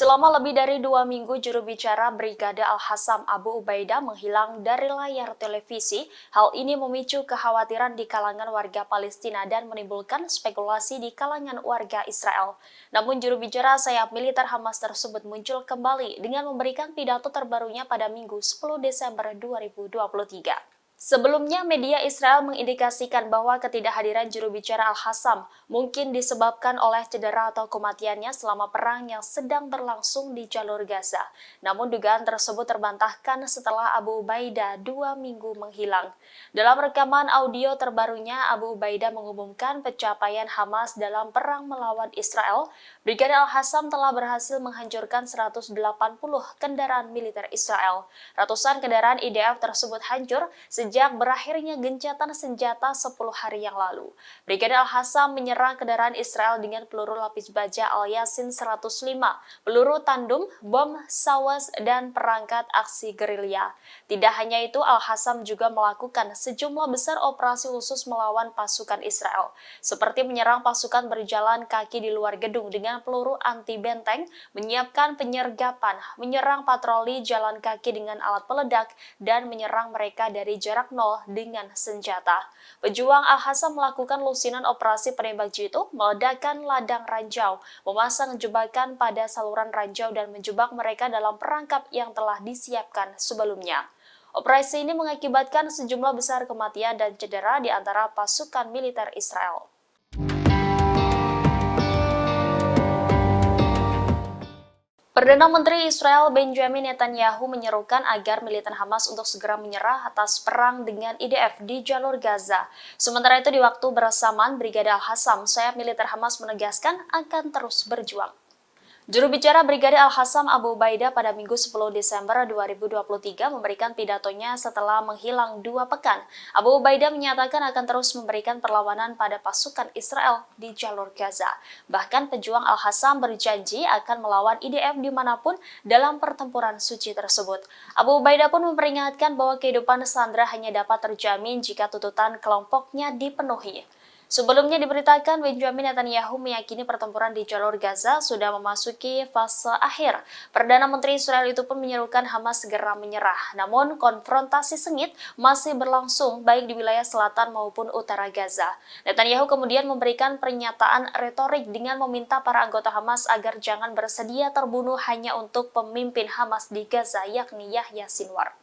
C: Selama lebih dari 2 minggu, juru bicara Brigade Al-Hassam Abu Ubaidah menghilang dari layar televisi. Hal ini memicu kekhawatiran di kalangan warga Palestina dan menimbulkan spekulasi di kalangan warga Israel. Namun juru bicara sayap militer Hamas tersebut muncul kembali dengan memberikan pidato terbarunya pada Minggu 10 Desember 2023. Sebelumnya, media Israel mengindikasikan bahwa ketidakhadiran juru bicara Al-Hassam mungkin disebabkan oleh cedera atau kematiannya selama perang yang sedang berlangsung di jalur Gaza. Namun dugaan tersebut terbantahkan setelah Abu Ubaidah 2 minggu menghilang. Dalam rekaman audio terbarunya, Abu Ubaidah mengumumkan pencapaian Hamas dalam perang melawan Israel. Brigadir Al-Hassam telah berhasil menghancurkan 180 kendaraan militer Israel. Ratusan kendaraan IDF tersebut hancur sejak berakhirnya gencatan senjata 10 hari yang lalu. Brigadir Al-Hassam menyerang kendaraan Israel dengan peluru lapis baja Al-Yasin 105, peluru tandem, bom sawas, dan perangkat aksi gerilya. Tidak hanya itu, Al-Hassam juga melakukan sejumlah besar operasi khusus melawan pasukan Israel, seperti menyerang pasukan berjalan kaki di luar gedung dengan peluru anti-benteng, menyiapkan penyergapan, menyerang patroli jalan kaki dengan alat peledak, dan menyerang mereka dari jarak nol dengan senjata. Pejuang Al-Hassam melakukan lusinan operasi penembak jitu, meledakkan ladang ranjau, memasang jebakan pada saluran ranjau dan menjebak mereka dalam perangkap yang telah disiapkan sebelumnya. Operasi ini mengakibatkan sejumlah besar kematian dan cedera di antara pasukan militer Israel. Perdana Menteri Israel Benjamin Netanyahu menyerukan agar militer Hamas untuk segera menyerah atas perang dengan IDF di jalur Gaza. Sementara itu di waktu bersamaan, Brigadir Al-Hassam, sayap militer Hamas menegaskan akan terus berjuang. Juru bicara Brigadir Al-Hassam Abu Ubaidah pada Minggu 10 Desember 2023 memberikan pidatonya setelah menghilang 2 pekan. Abu Ubaidah menyatakan akan terus memberikan perlawanan pada pasukan Israel di jalur Gaza. Bahkan pejuang Al-Hassam berjanji akan melawan IDF dimanapun dalam pertempuran suci tersebut. Abu Ubaidah pun memperingatkan bahwa kehidupan sandera hanya dapat terjamin jika tuntutan kelompoknya dipenuhi. Sebelumnya diberitakan Benjamin Netanyahu meyakini pertempuran di jalur Gaza sudah memasuki fase akhir. Perdana Menteri Israel itu pun menyerukan Hamas segera menyerah. Namun konfrontasi sengit masih berlangsung baik di wilayah selatan maupun utara Gaza. Netanyahu kemudian memberikan pernyataan retorik dengan meminta para anggota Hamas agar jangan bersedia terbunuh hanya untuk pemimpin Hamas di Gaza yakni Yahya Sinwar.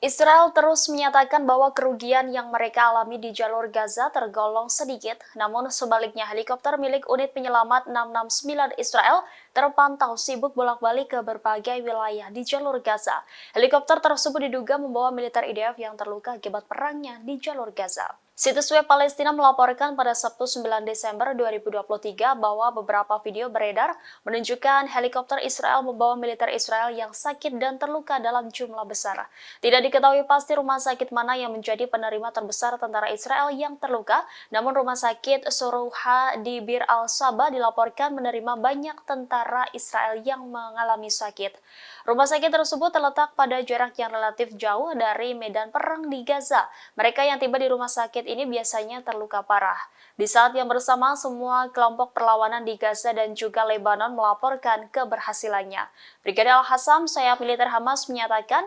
C: Israel terus menyatakan bahwa kerugian yang mereka alami di jalur Gaza tergolong sedikit, namun sebaliknya helikopter milik unit penyelamat 669 Israel terpantau sibuk bolak-balik ke berbagai wilayah di jalur Gaza. Helikopter tersebut diduga membawa militer IDF yang terluka akibat perangnya di jalur Gaza. Situs web Palestina melaporkan pada Sabtu 9 Desember 2023 bahwa beberapa video beredar menunjukkan helikopter Israel membawa militer Israel yang sakit dan terluka dalam jumlah besar. Tidak diketahui pasti rumah sakit mana yang menjadi penerima terbesar tentara Israel yang terluka, namun rumah sakit Suruha di Bir al-Saba dilaporkan menerima banyak tentara Israel yang mengalami sakit. Rumah sakit tersebut terletak pada jarak yang relatif jauh dari medan perang di Gaza. Mereka yang tiba di rumah sakit ini biasanya terluka parah. Di saat yang bersamaan, semua kelompok perlawanan di Gaza dan juga Lebanon melaporkan keberhasilannya. Brigadir Al-Hassam, sayap militer Hamas, menyatakan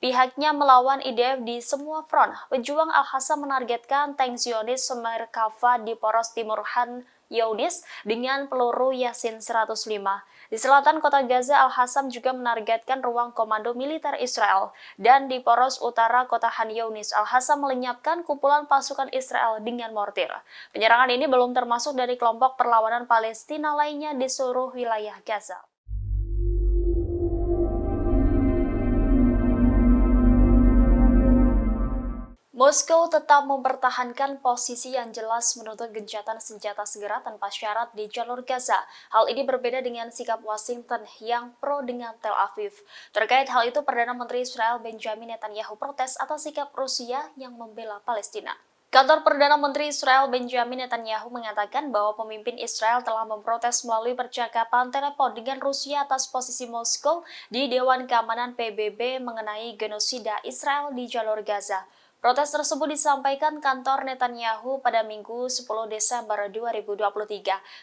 C: pihaknya melawan IDF di semua front. Pejuang Al-Hassam menargetkan tank Zionis Merkava di poros timur Han Younis dengan peluru Yasin 105. Di selatan kota Gaza, Al-Hassam juga menargetkan ruang komando militer Israel. Dan di poros utara kota Han Younis, Al-Hassam melenyapkan kumpulan pasukan Israel dengan mortir. Penyerangan ini belum termasuk dari kelompok perlawanan Palestina lainnya di seluruh wilayah Gaza. Moskow tetap mempertahankan posisi yang jelas menuntut gencatan senjata segera tanpa syarat di jalur Gaza. Hal ini berbeda dengan sikap Washington yang pro dengan Tel Aviv. Terkait hal itu, Perdana Menteri Israel Benjamin Netanyahu protes atas sikap Rusia yang membela Palestina. Kantor Perdana Menteri Israel Benjamin Netanyahu mengatakan bahwa pemimpin Israel telah memprotes melalui percakapan telepon dengan Rusia atas posisi Moskow di Dewan Keamanan PBB mengenai genosida Israel di jalur Gaza. Protes tersebut disampaikan kantor Netanyahu pada Minggu 10 Desember 2023.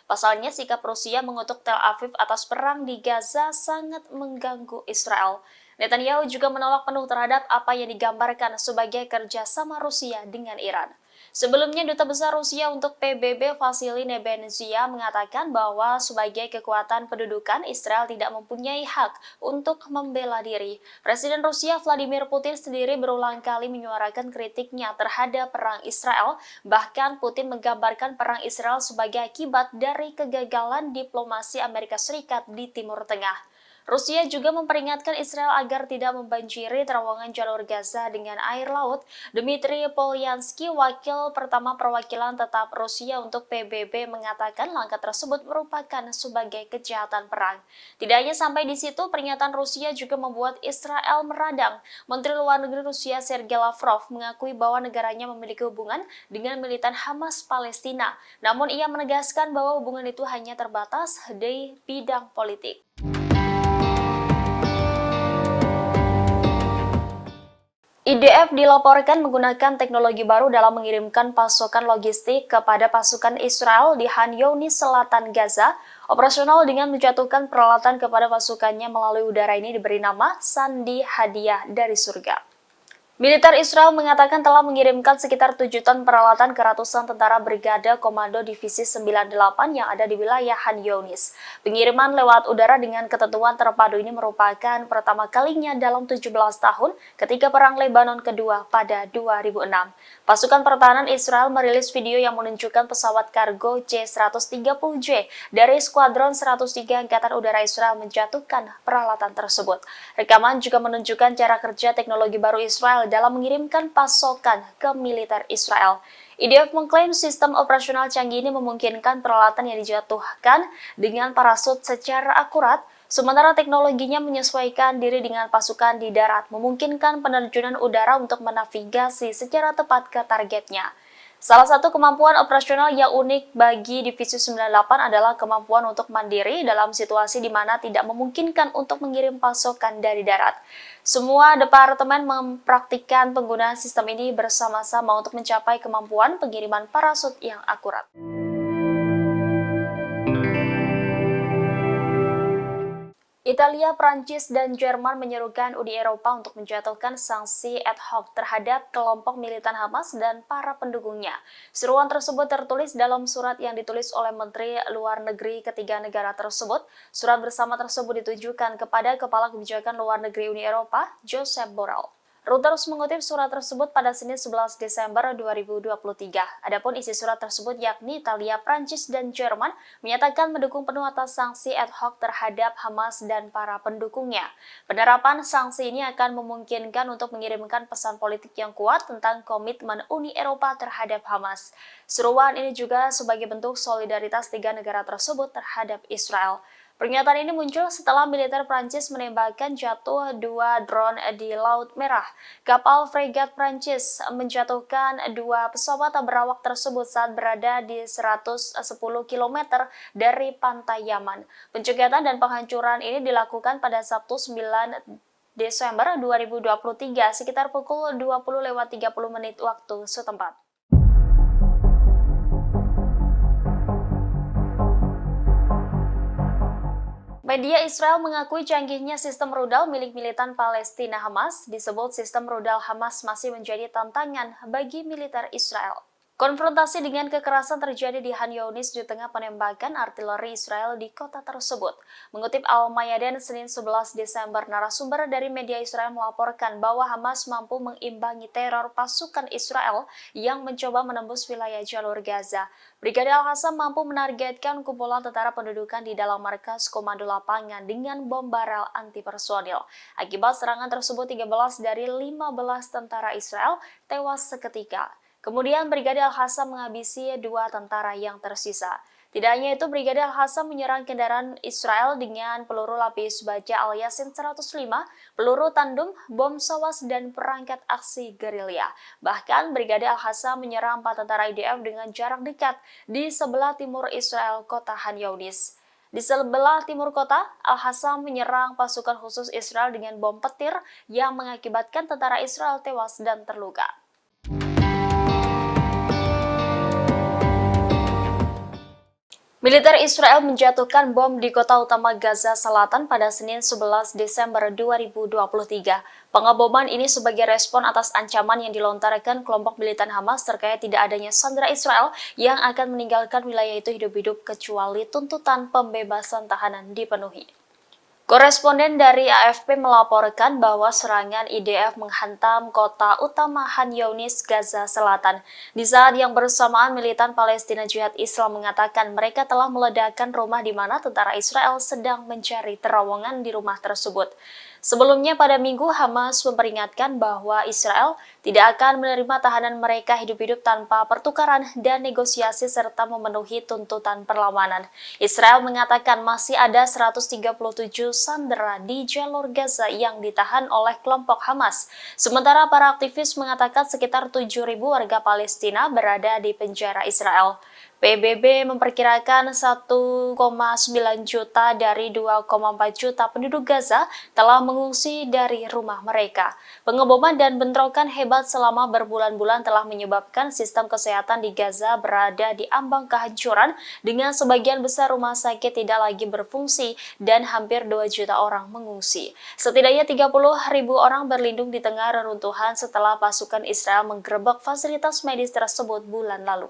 C: Pasalnya, sikap Rusia mengutuk Tel Aviv atas perang di Gaza sangat mengganggu Israel. Netanyahu juga menolak penuh terhadap apa yang digambarkan sebagai kerjasama Rusia dengan Iran. Sebelumnya, Duta Besar Rusia untuk PBB Vasily Nebenzia mengatakan bahwa sebagai kekuatan pendudukan, Israel tidak mempunyai hak untuk membela diri. Presiden Rusia Vladimir Putin sendiri berulang kali menyuarakan kritiknya terhadap perang Israel. Bahkan Putin menggambarkan perang Israel sebagai akibat dari kegagalan diplomasi Amerika Serikat di Timur Tengah. Rusia juga memperingatkan Israel agar tidak membanjiri terowongan jalur Gaza dengan air laut. Dmitry Polyansky, wakil pertama perwakilan tetap Rusia untuk PBB, mengatakan langkah tersebut merupakan sebagai kejahatan perang. Tidak hanya sampai di situ, pernyataan Rusia juga membuat Israel meradang. Menteri Luar Negeri Rusia Sergei Lavrov mengakui bahwa negaranya memiliki hubungan dengan militan Hamas Palestina. Namun ia menegaskan bahwa hubungan itu hanya terbatas di bidang politik. IDF dilaporkan menggunakan teknologi baru dalam mengirimkan pasokan logistik kepada pasukan Israel di Khan Younis, Selatan Gaza. Operasional dengan menjatuhkan peralatan kepada pasukannya melalui udara ini diberi nama Sandi Hadiah dari Surga. Militer Israel mengatakan telah mengirimkan sekitar 7 ton peralatan ke ratusan tentara Brigade Komando Divisi 98 yang ada di wilayah Khan Younis. Pengiriman lewat udara dengan ketentuan terpadu ini merupakan pertama kalinya dalam 17 tahun ketika Perang Lebanon kedua pada 2006. Pasukan pertahanan Israel merilis video yang menunjukkan pesawat kargo C-130J dari Skuadron 103 Angkatan Udara Israel menjatuhkan peralatan tersebut. Rekaman juga menunjukkan cara kerja teknologi baru Israel dalam mengirimkan pasokan ke militer Israel. IDF mengklaim sistem operasional canggih ini memungkinkan peralatan yang dijatuhkan dengan parasut secara akurat, sementara teknologinya menyesuaikan diri dengan pasukan di darat, memungkinkan penerjunan udara untuk menavigasi secara tepat ke targetnya. Salah satu kemampuan operasional yang unik bagi Divisi 98 adalah kemampuan untuk mandiri dalam situasi di mana tidak memungkinkan untuk mengirim pasokan dari darat. Semua departemen mempraktikkan penggunaan sistem ini bersama-sama untuk mencapai kemampuan pengiriman parasut yang akurat. Italia, Prancis, dan Jerman menyerukan Uni Eropa untuk menjatuhkan sanksi ad hoc terhadap kelompok militan Hamas dan para pendukungnya. Seruan tersebut tertulis dalam surat yang ditulis oleh Menteri Luar Negeri ketiga negara tersebut. Surat bersama tersebut ditujukan kepada Kepala Kebijakan Luar Negeri Uni Eropa, Josep Borrell. Reuters mengutip surat tersebut pada Senin 11 Desember 2023. Adapun isi surat tersebut yakni Italia, Prancis, dan Jerman menyatakan mendukung penuh atas sanksi ad hoc terhadap Hamas dan para pendukungnya. Penerapan sanksi ini akan memungkinkan untuk mengirimkan pesan politik yang kuat tentang komitmen Uni Eropa terhadap Hamas. Seruan ini juga sebagai bentuk solidaritas tiga negara tersebut terhadap Israel. Pernyataan ini muncul setelah militer Prancis menembakkan jatuh 2 drone di Laut Merah. Kapal fregat Prancis menjatuhkan 2 pesawat berawak tersebut saat berada di 110 km dari pantai Yaman. Pencegatan dan penghancuran ini dilakukan pada Sabtu 9 Desember 2023 sekitar pukul 20.30 waktu setempat. Media Israel mengakui canggihnya sistem rudal milik militan Palestina Hamas. Disebut sistem rudal Hamas masih menjadi tantangan bagi militer Israel. Konfrontasi dengan kekerasan terjadi di Khan Younis di tengah penembakan artileri Israel di kota tersebut. Mengutip Al-Mayadin Senin 11 Desember, narasumber dari media Israel melaporkan bahwa Hamas mampu mengimbangi teror pasukan Israel yang mencoba menembus wilayah jalur Gaza. Brigade Al-Qassam mampu menargetkan kumpulan tentara pendudukan di dalam markas komando lapangan dengan bom barel anti-personil. Akibat serangan tersebut, 13 dari 15 tentara Israel tewas seketika. Kemudian Brigade Al-Qassam menghabisi 2 tentara yang tersisa. Tidak hanya itu, Brigade Al-Qassam menyerang kendaraan Israel dengan peluru lapis baja Al-Yasin 105, peluru tandem, bom sawas, dan perangkat aksi gerilya. Bahkan Brigade Al-Qassam menyerang 4 tentara IDF dengan jarak dekat di sebelah timur Israel, kota Khan Younis. Di sebelah timur kota, Al-Qassam menyerang pasukan khusus Israel dengan bom petir yang mengakibatkan tentara Israel tewas dan terluka. Militer Israel menjatuhkan bom di kota utama Gaza Selatan pada Senin 11 Desember 2023. Pengeboman ini sebagai respon atas ancaman yang dilontarkan kelompok militan Hamas terkait tidak adanya sandera Israel yang akan meninggalkan wilayah itu hidup-hidup kecuali tuntutan pembebasan tahanan dipenuhi. Koresponden dari AFP melaporkan bahwa serangan IDF menghantam kota utama Khan Younis, Gaza Selatan. Di saat yang bersamaan, militan Palestina Jihad Islam mengatakan mereka telah meledakkan rumah di mana tentara Israel sedang mencari terowongan di rumah tersebut. Sebelumnya pada Minggu, Hamas memperingatkan bahwa Israel tidak akan menerima tahanan mereka hidup-hidup tanpa pertukaran dan negosiasi serta memenuhi tuntutan perlawanan. Israel mengatakan masih ada 137 sandera di jalur Gaza yang ditahan oleh kelompok Hamas. Sementara para aktivis mengatakan sekitar 7.000 warga Palestina berada di penjara Israel. PBB memperkirakan 1,9 juta dari 2,4 juta penduduk Gaza telah mengungsi dari rumah mereka. Pengeboman dan bentrokan hebat selama berbulan-bulan telah menyebabkan sistem kesehatan di Gaza berada di ambang kehancuran dengan sebagian besar rumah sakit tidak lagi berfungsi dan hampir 2 juta orang mengungsi. Setidaknya 30.000 orang berlindung di tengah reruntuhan setelah pasukan Israel menggerebek fasilitas medis tersebut bulan lalu.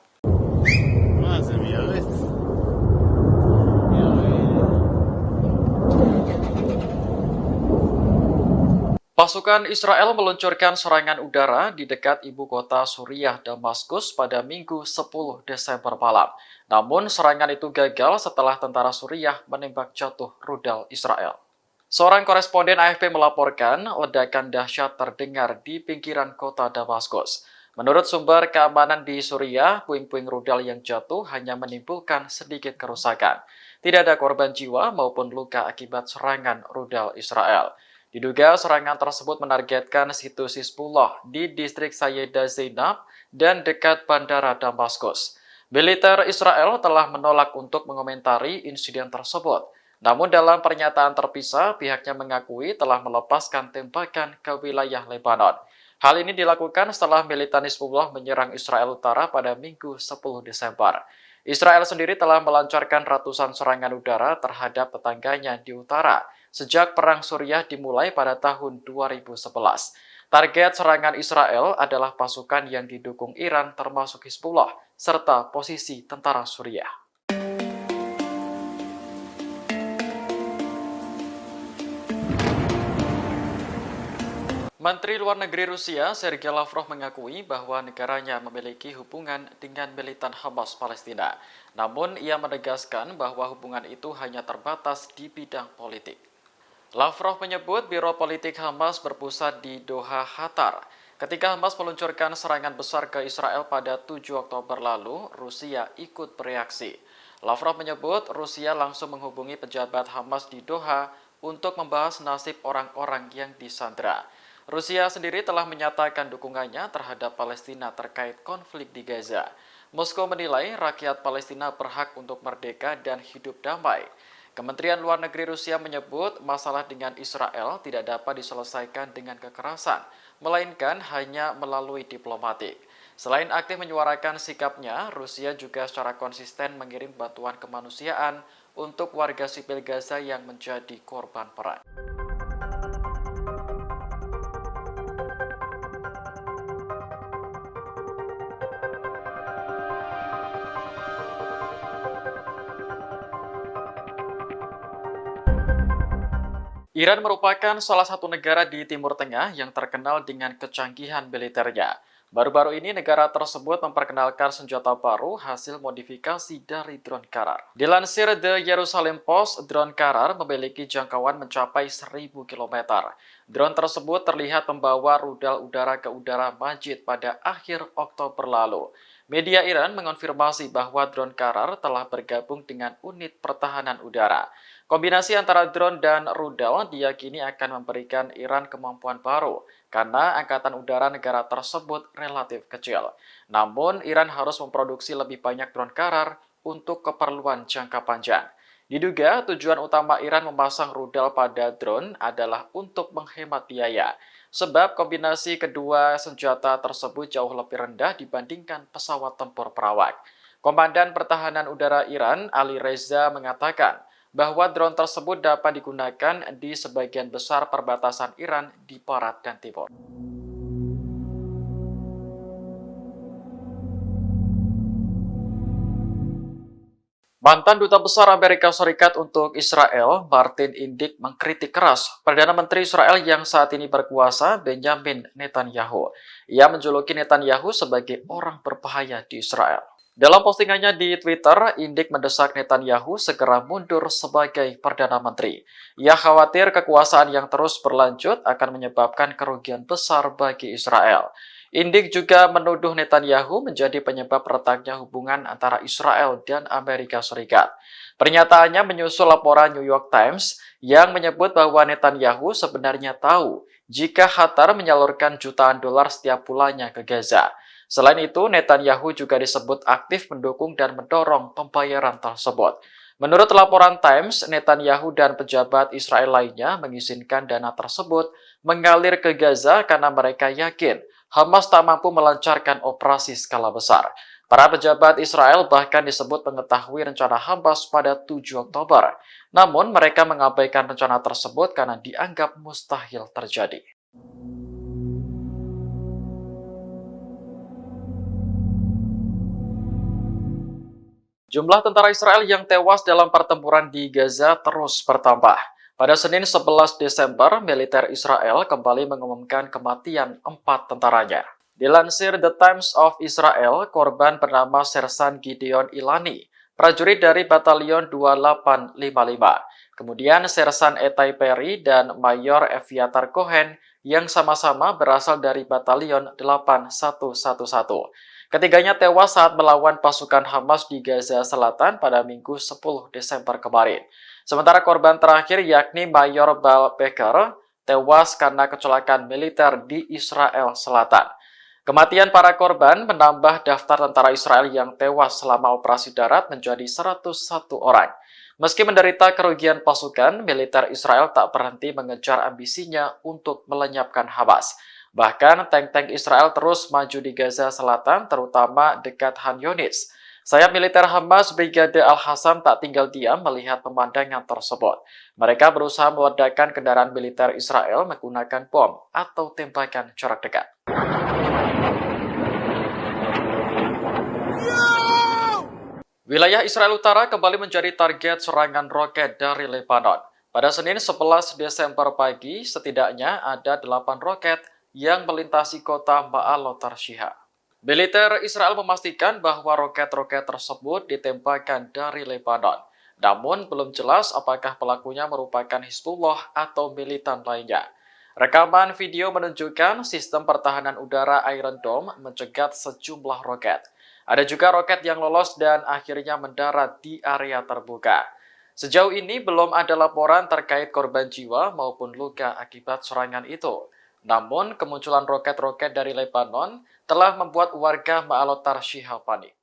A: Pasukan Israel meluncurkan serangan udara di dekat ibu kota Suriah, Damaskus pada Minggu 10 Desember malam. Namun serangan itu gagal setelah tentara Suriah menembak jatuh rudal Israel. Seorang koresponden AFP melaporkan ledakan dahsyat terdengar di pinggiran kota Damaskus. Menurut sumber keamanan di Suriah, puing-puing rudal yang jatuh hanya menimbulkan sedikit kerusakan. Tidak ada korban jiwa maupun luka akibat serangan rudal Israel. Diduga serangan tersebut menargetkan situs Hizbullah di distrik Sayyidah Zainab dan dekat bandara Damaskus. Militer Israel telah menolak untuk mengomentari insiden tersebut. Namun dalam pernyataan terpisah, pihaknya mengakui telah melepaskan tembakan ke wilayah Lebanon. Hal ini dilakukan setelah militan Hizbullah menyerang Israel Utara pada Minggu 10 Desember. Israel sendiri telah melancarkan ratusan serangan udara terhadap tetangganya di utara sejak Perang Suriah dimulai pada tahun 2011. Target serangan Israel adalah pasukan yang didukung Iran termasuk Hizbullah, serta posisi tentara Suriah. Menteri Luar Negeri Rusia, Sergei Lavrov mengakui bahwa negaranya memiliki hubungan dengan militan Hamas Palestina. Namun, ia menegaskan bahwa hubungan itu hanya terbatas di bidang politik. Lavrov menyebut Biro Politik Hamas berpusat di Doha, Qatar. Ketika Hamas meluncurkan serangan besar ke Israel pada 7 Oktober lalu, Rusia ikut bereaksi. Lavrov menyebut Rusia langsung menghubungi pejabat Hamas di Doha untuk membahas nasib orang-orang yang disandera. Rusia sendiri telah menyatakan dukungannya terhadap Palestina terkait konflik di Gaza. Moskow menilai rakyat Palestina berhak untuk merdeka dan hidup damai. Kementerian Luar Negeri Rusia menyebut masalah dengan Israel tidak dapat diselesaikan dengan kekerasan, melainkan hanya melalui diplomatik. Selain aktif menyuarakan sikapnya, Rusia juga secara konsisten mengirim bantuan kemanusiaan untuk warga sipil Gaza yang menjadi korban perang. Iran merupakan salah satu negara di Timur Tengah yang terkenal dengan kecanggihan militernya. Baru-baru ini negara tersebut memperkenalkan senjata baru hasil modifikasi dari drone Karar. Dilansir The Jerusalem Post, drone Karar memiliki jangkauan mencapai 1.000 km. Drone tersebut terlihat membawa rudal udara ke udara Majid pada akhir Oktober lalu. Media Iran mengonfirmasi bahwa drone Karar telah bergabung dengan unit pertahanan udara. Kombinasi antara drone dan rudal diyakini akan memberikan Iran kemampuan baru karena angkatan udara negara tersebut relatif kecil. Namun, Iran harus memproduksi lebih banyak drone Karar untuk keperluan jangka panjang. Diduga tujuan utama Iran memasang rudal pada drone adalah untuk menghemat biaya, sebab kombinasi kedua senjata tersebut jauh lebih rendah dibandingkan pesawat tempur perawak. Komandan Pertahanan Udara Iran, Ali Reza, mengatakan bahwa drone tersebut dapat digunakan di sebagian besar perbatasan Iran di barat dan timur. Mantan Duta Besar Amerika Serikat untuk Israel, Martin Indyk, mengkritik keras Perdana Menteri Israel yang saat ini berkuasa, Benjamin Netanyahu. Ia menjuluki Netanyahu sebagai orang berbahaya di Israel. Dalam postingannya di Twitter, Indyk mendesak Netanyahu segera mundur sebagai Perdana Menteri. Ia khawatir kekuasaan yang terus berlanjut akan menyebabkan kerugian besar bagi Israel. Indyk juga menuduh Netanyahu menjadi penyebab retaknya hubungan antara Israel dan Amerika Serikat. Pernyataannya menyusul laporan New York Times yang menyebut bahwa Netanyahu sebenarnya tahu jika Qatar menyalurkan jutaan dolar setiap bulannya ke Gaza. Selain itu, Netanyahu juga disebut aktif mendukung dan mendorong pembayaran tersebut. Menurut laporan Times, Netanyahu dan pejabat Israel lainnya mengizinkan dana tersebut mengalir ke Gaza karena mereka yakin Hamas tak mampu melancarkan operasi skala besar. Para pejabat Israel bahkan disebut mengetahui rencana Hamas pada 7 Oktober. Namun mereka mengabaikan rencana tersebut karena dianggap mustahil terjadi. Jumlah tentara Israel yang tewas dalam pertempuran di Gaza terus bertambah. Pada Senin 11 Desember, militer Israel kembali mengumumkan kematian 4 tentaranya. Dilansir The Times of Israel, korban bernama Sersan Gideon Ilani, prajurit dari Batalion 2855. Kemudian Sersan Etai Perry dan Mayor Eviatar Cohen yang sama-sama berasal dari Batalion 8111. Ketiganya tewas saat melawan pasukan Hamas di Gaza Selatan pada Minggu 10 Desember kemarin. Sementara korban terakhir yakni Mayor Bal Becker tewas karena kecelakaan militer di Israel Selatan. Kematian para korban menambah daftar tentara Israel yang tewas selama operasi darat menjadi 101 orang. Meski menderita kerugian pasukan, militer Israel tak berhenti mengejar ambisinya untuk melenyapkan Hamas. Bahkan tank-tank Israel terus maju di Gaza Selatan, terutama dekat Khan Yunis. Sayap militer Hamas Brigade Al-Hassam tak tinggal diam melihat pemandangan tersebut. Mereka berusaha meledakkan kendaraan militer Israel menggunakan bom atau tembakan jarak dekat. Wilayah Israel Utara kembali menjadi target serangan roket dari Lebanon. Pada Senin 11 Desember pagi, setidaknya ada 8 roket yang melintasi kota Ma'alot Tarshiha. Militer Israel memastikan bahwa roket-roket tersebut ditembakkan dari Lebanon. Namun belum jelas apakah pelakunya merupakan Hizbullah atau militan lainnya. Rekaman video menunjukkan sistem pertahanan udara Iron Dome mencegat sejumlah roket. Ada juga roket yang lolos dan akhirnya mendarat di area terbuka. Sejauh ini belum ada laporan terkait korban jiwa maupun luka akibat serangan itu. Namun, kemunculan roket-roket dari Lebanon telah membuat warga Ma'alot Tarshiha panik.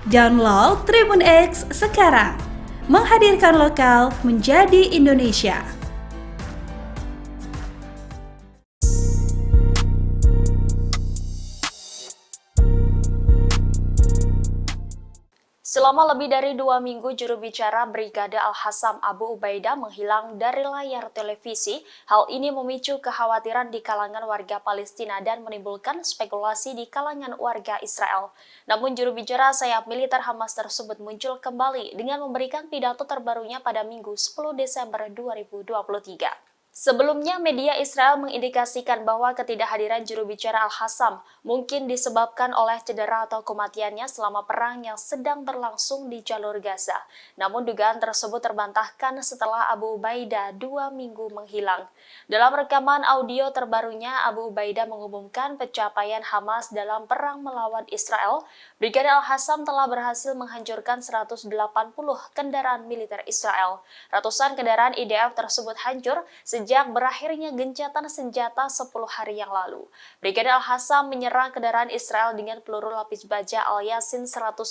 B: Download Tribun X sekarang, menghadirkan lokal menjadi Indonesia.
C: Selama lebih dari 2 minggu, juru bicara Brigade Al-Hassam Abu Ubaidah menghilang dari layar televisi. Hal ini memicu kekhawatiran di kalangan warga Palestina dan menimbulkan spekulasi di kalangan warga Israel. Namun juru bicara sayap militer Hamas tersebut muncul kembali dengan memberikan pidato terbarunya pada Minggu 10 Desember 2023. Sebelumnya, media Israel mengindikasikan bahwa ketidakhadiran juru bicara Al-Hassam mungkin disebabkan oleh cedera atau kematiannya selama perang yang sedang berlangsung di jalur Gaza. Namun dugaan tersebut terbantahkan setelah Abu Ubaidah 2 minggu menghilang. Dalam rekaman audio terbarunya, Abu Ubaidah mengumumkan pencapaian Hamas dalam perang melawan Israel. Brigadir Al-Hassam telah berhasil menghancurkan 180 kendaraan militer Israel. Ratusan kendaraan IDF tersebut hancur sejak berakhirnya gencatan senjata 10 hari yang lalu. Brigadir Al-Hassam menyerang kendaraan Israel dengan peluru lapis baja Al-Yasin 105,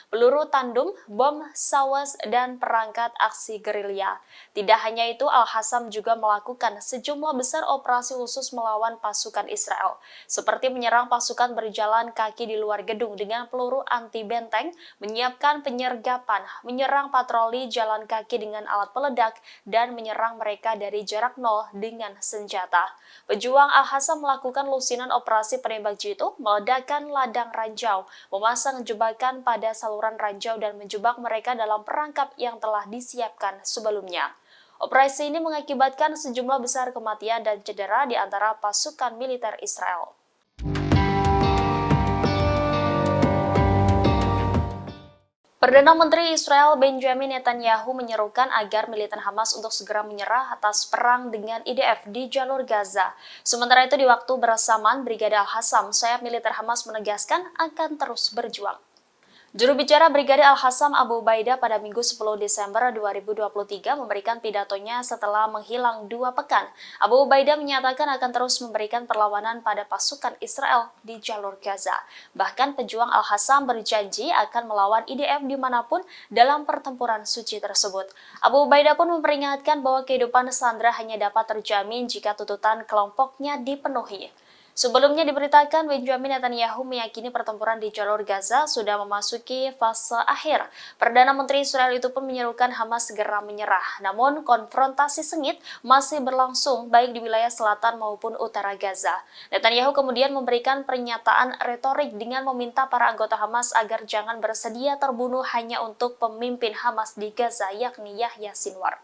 C: peluru tandem, bom sawas, dan perangkat aksi gerilya. Tidak hanya itu, Al-Hassam juga melakukan sejumlah besar operasi khusus melawan pasukan Israel, seperti menyerang pasukan berjalan kaki di luar gedung dengan peluru anti-benteng, menyiapkan penyergapan, menyerang patroli jalan kaki dengan alat peledak, dan menyerang mereka dari jarak nol dengan senjata. Pejuang Al-Hassam melakukan lusinan operasi penembak jitu, meledakkan ladang ranjau, memasang jebakan pada saluran ranjau dan menjebak mereka dalam perangkap yang telah disiapkan sebelumnya. Operasi ini mengakibatkan sejumlah besar kematian dan cedera di antara pasukan militer Israel. Perdana Menteri Israel Benjamin Netanyahu menyerukan agar militan Hamas untuk segera menyerah atas perang dengan IDF di jalur Gaza. Sementara itu di waktu bersamaan, Brigadir Al-Hassam, sayap militer Hamas menegaskan akan terus berjuang. Juru bicara Brigadir Al-Hassam Abu Ubaidah pada Minggu 10 Desember 2023 memberikan pidatonya setelah menghilang 2 pekan. Abu Ubaidah menyatakan akan terus memberikan perlawanan pada pasukan Israel di jalur Gaza. Bahkan pejuang Al-Hassam berjanji akan melawan IDF dimanapun dalam pertempuran suci tersebut. Abu Ubaidah pun memperingatkan bahwa kehidupan sandera hanya dapat terjamin jika tuntutan kelompoknya dipenuhi. Sebelumnya diberitakan Benjamin Netanyahu meyakini pertempuran di jalur Gaza sudah memasuki fase akhir. Perdana Menteri Israel itu pun menyerukan Hamas segera menyerah. Namun konfrontasi sengit masih berlangsung baik di wilayah selatan maupun utara Gaza. Netanyahu kemudian memberikan pernyataan retorik dengan meminta para anggota Hamas agar jangan bersedia terbunuh hanya untuk pemimpin Hamas di Gaza yakni Yahya Sinwar.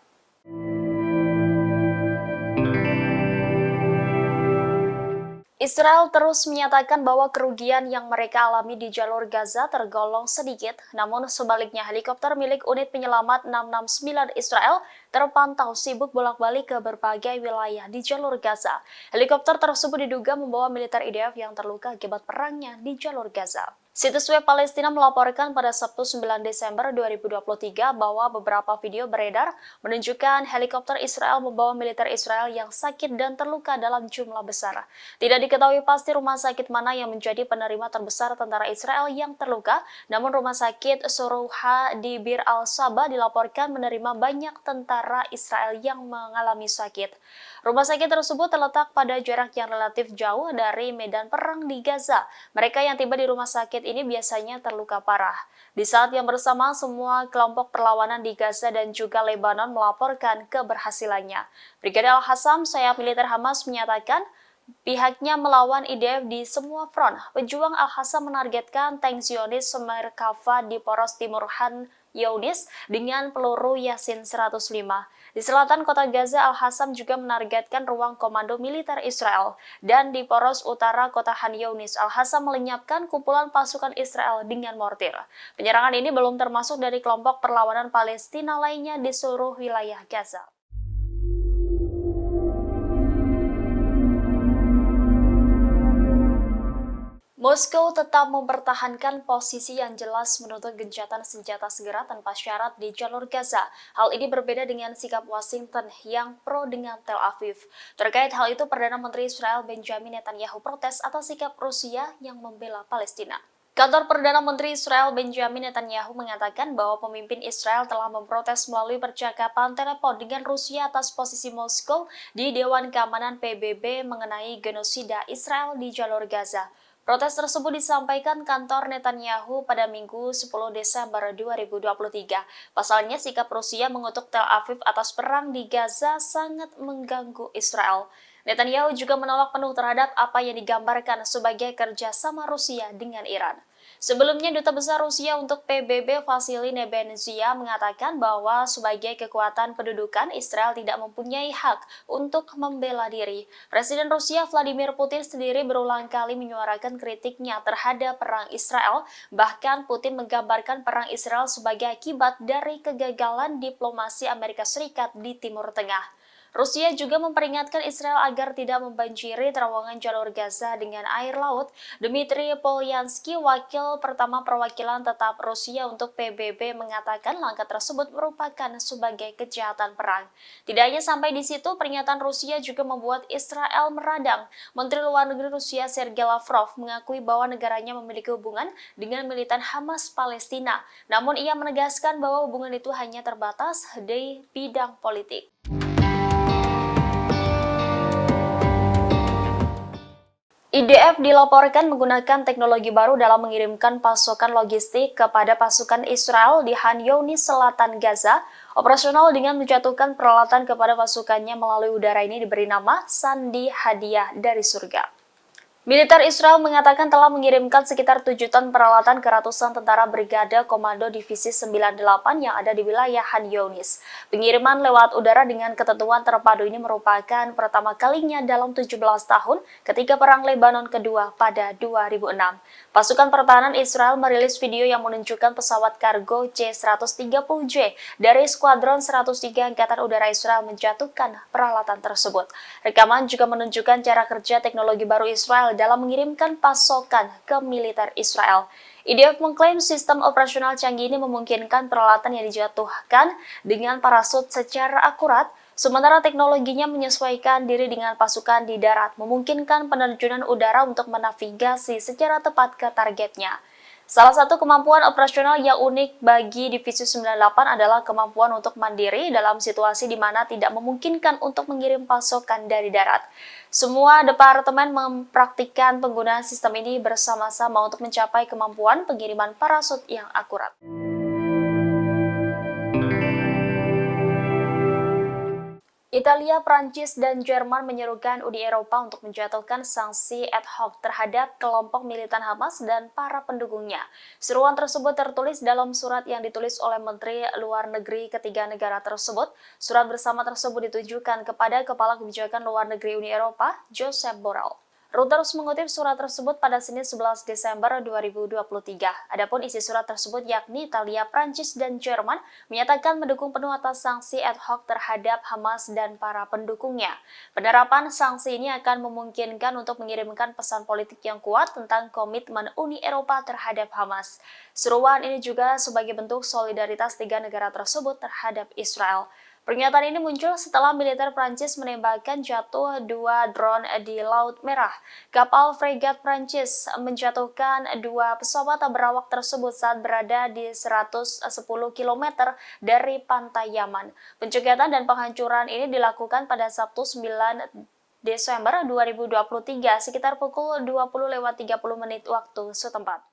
C: Israel terus menyatakan bahwa kerugian yang mereka alami di jalur Gaza tergolong sedikit, namun sebaliknya helikopter milik unit penyelamat 669 Israel terpantau sibuk bolak-balik ke berbagai wilayah di jalur Gaza. Helikopter tersebut diduga membawa militer IDF yang terluka akibat perangnya di jalur Gaza. Situs web Palestina melaporkan pada Sabtu 9 Desember 2023 bahwa beberapa video beredar menunjukkan helikopter Israel membawa militer Israel yang sakit dan terluka dalam jumlah besar. Tidak diketahui pasti rumah sakit mana yang menjadi penerima terbesar tentara Israel yang terluka, namun rumah sakit Sorouha di Bir al-Saba dilaporkan menerima banyak tentara Israel yang mengalami sakit. Rumah sakit tersebut terletak pada jarak yang relatif jauh dari medan perang di Gaza. Mereka yang tiba di rumah sakit ini biasanya terluka parah. Di saat yang bersamaan, semua kelompok perlawanan di Gaza dan juga Lebanon melaporkan keberhasilannya. Brigadir Al-Hassam, sayap militer Hamas, menyatakan pihaknya melawan IDF di semua front. Pejuang Al-Hassam menargetkan tank Zionis Merkava di poros timur Han Younis dengan peluru Yasin 105. Di selatan kota Gaza, Al-Hassam juga menargetkan ruang komando militer Israel. Dan di poros utara kota Han Younis, Al-Hassam melenyapkan kumpulan pasukan Israel dengan mortir. Penyerangan ini belum termasuk dari kelompok perlawanan Palestina lainnya di seluruh wilayah Gaza. Moskow tetap mempertahankan posisi yang jelas menuntut gencatan senjata segera tanpa syarat di jalur Gaza. Hal ini berbeda dengan sikap Washington yang pro dengan Tel Aviv. Terkait hal itu, Perdana Menteri Israel Benjamin Netanyahu protes atas sikap Rusia yang membela Palestina. Kantor Perdana Menteri Israel Benjamin Netanyahu mengatakan bahwa pemimpin Israel telah memprotes melalui percakapan telepon dengan Rusia atas posisi Moskow di Dewan Keamanan PBB mengenai genosida Israel di jalur Gaza. Protes tersebut disampaikan kantor Netanyahu pada Minggu 10 Desember 2023. Pasalnya, sikap Rusia mengutuk Tel Aviv atas perang di Gaza sangat mengganggu Israel. Netanyahu juga menolak penuh terhadap apa yang digambarkan sebagai kerjasama Rusia dengan Iran. Sebelumnya, Duta Besar Rusia untuk PBB Vasily Nebenzia mengatakan bahwa sebagai kekuatan pendudukan, Israel tidak mempunyai hak untuk membela diri. Presiden Rusia Vladimir Putin sendiri berulang kali menyuarakan kritiknya terhadap perang Israel. Bahkan Putin menggambarkan perang Israel sebagai akibat dari kegagalan diplomasi Amerika Serikat di Timur Tengah. Rusia juga memperingatkan Israel agar tidak membanjiri terowongan jalur Gaza dengan air laut. Dmitry Polyansky, wakil pertama perwakilan tetap Rusia untuk PBB, mengatakan langkah tersebut merupakan sebagai kejahatan perang. Tidak hanya sampai di situ, pernyataan Rusia juga membuat Israel meradang. Menteri Luar Negeri Rusia Sergei Lavrov mengakui bahwa negaranya memiliki hubungan dengan militan Hamas Palestina. Namun ia menegaskan bahwa hubungan itu hanya terbatas di bidang politik. IDF dilaporkan menggunakan teknologi baru dalam mengirimkan pasokan logistik kepada pasukan Israel di Khan Younis, selatan Gaza. Operasional dengan menjatuhkan peralatan kepada pasukannya melalui udara ini diberi nama Sandi Hadiah dari Surga. Militer Israel mengatakan telah mengirimkan sekitar 7 ton peralatan ke ratusan tentara Brigade Komando Divisi 98 yang ada di wilayah Khan Younis. Pengiriman lewat udara dengan ketentuan terpadu ini merupakan pertama kalinya dalam 17 tahun ketika Perang Lebanon kedua pada 2006. Pasukan pertahanan Israel merilis video yang menunjukkan pesawat kargo C-130J dari Skuadron 103 Angkatan Udara Israel menjatuhkan peralatan tersebut. Rekaman juga menunjukkan cara kerja teknologi baru Israel dalam mengirimkan pasokan ke militer Israel. IDF mengklaim sistem operasional canggih ini memungkinkan peralatan yang dijatuhkan dengan parasut secara akurat, sementara teknologinya menyesuaikan diri dengan pasukan di darat, memungkinkan penerjunan udara untuk menavigasi secara tepat ke targetnya. Salah satu kemampuan operasional yang unik bagi Divisi 98 adalah kemampuan untuk mandiri dalam situasi di mana tidak memungkinkan untuk mengirim pasokan dari darat. Semua departemen mempraktikkan penggunaan sistem ini bersama-sama untuk mencapai kemampuan pengiriman parasut yang akurat. Italia, Prancis, dan Jerman menyerukan Uni Eropa untuk menjatuhkan sanksi ad hoc terhadap kelompok militan Hamas dan para pendukungnya. Seruan tersebut tertulis dalam surat yang ditulis oleh Menteri Luar Negeri ketiga negara tersebut. Surat bersama tersebut ditujukan kepada Kepala Kebijakan Luar Negeri Uni Eropa, Josep Borrell. Reuters mengutip surat tersebut pada Senin 11 Desember 2023. Adapun isi surat tersebut yakni Italia, Prancis, dan Jerman menyatakan mendukung penuh atas sanksi ad hoc terhadap Hamas dan para pendukungnya. Penerapan sanksi ini akan memungkinkan untuk mengirimkan pesan politik yang kuat tentang komitmen Uni Eropa terhadap Hamas. Seruan ini juga sebagai bentuk solidaritas tiga negara tersebut terhadap Israel. Pernyataan ini muncul setelah militer Prancis menembakkan jatuh 2 drone di Laut Merah. Kapal fregat Prancis menjatuhkan 2 pesawat berawak tersebut saat berada di 110 km dari pantai Yaman. Pencegahan dan penghancuran ini dilakukan pada Sabtu 9 Desember 2023 sekitar pukul 20.30 waktu setempat.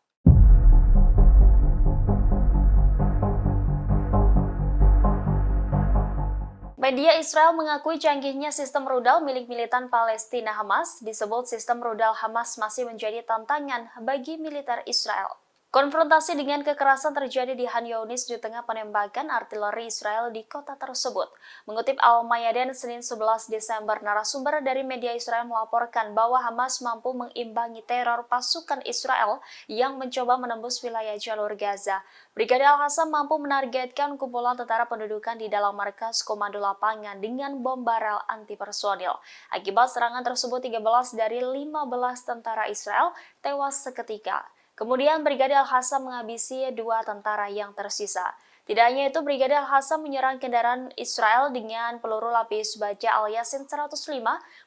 C: Media Israel mengakui canggihnya sistem rudal milik militan Palestina Hamas. Disebut sistem rudal Hamas masih menjadi tantangan bagi militer Israel. Konfrontasi dengan kekerasan terjadi di Khan Younis di tengah penembakan artileri Israel di kota tersebut. Mengutip Al-Mayadin Senin 11 Desember, narasumber dari media Israel melaporkan bahwa Hamas mampu mengimbangi teror pasukan Israel yang mencoba menembus wilayah jalur Gaza. Brigade Al-Qassam mampu menargetkan kumpulan tentara pendudukan di dalam markas komando lapangan dengan bom barel anti-personil. Akibat serangan tersebut, 13 dari 15 tentara Israel tewas seketika. Kemudian Brigade Al-Qassam menghabisi 2 tentara yang tersisa. Tidak hanya itu, Brigade Al-Qassam menyerang kendaraan Israel dengan peluru lapis baja Al-Yasin 105,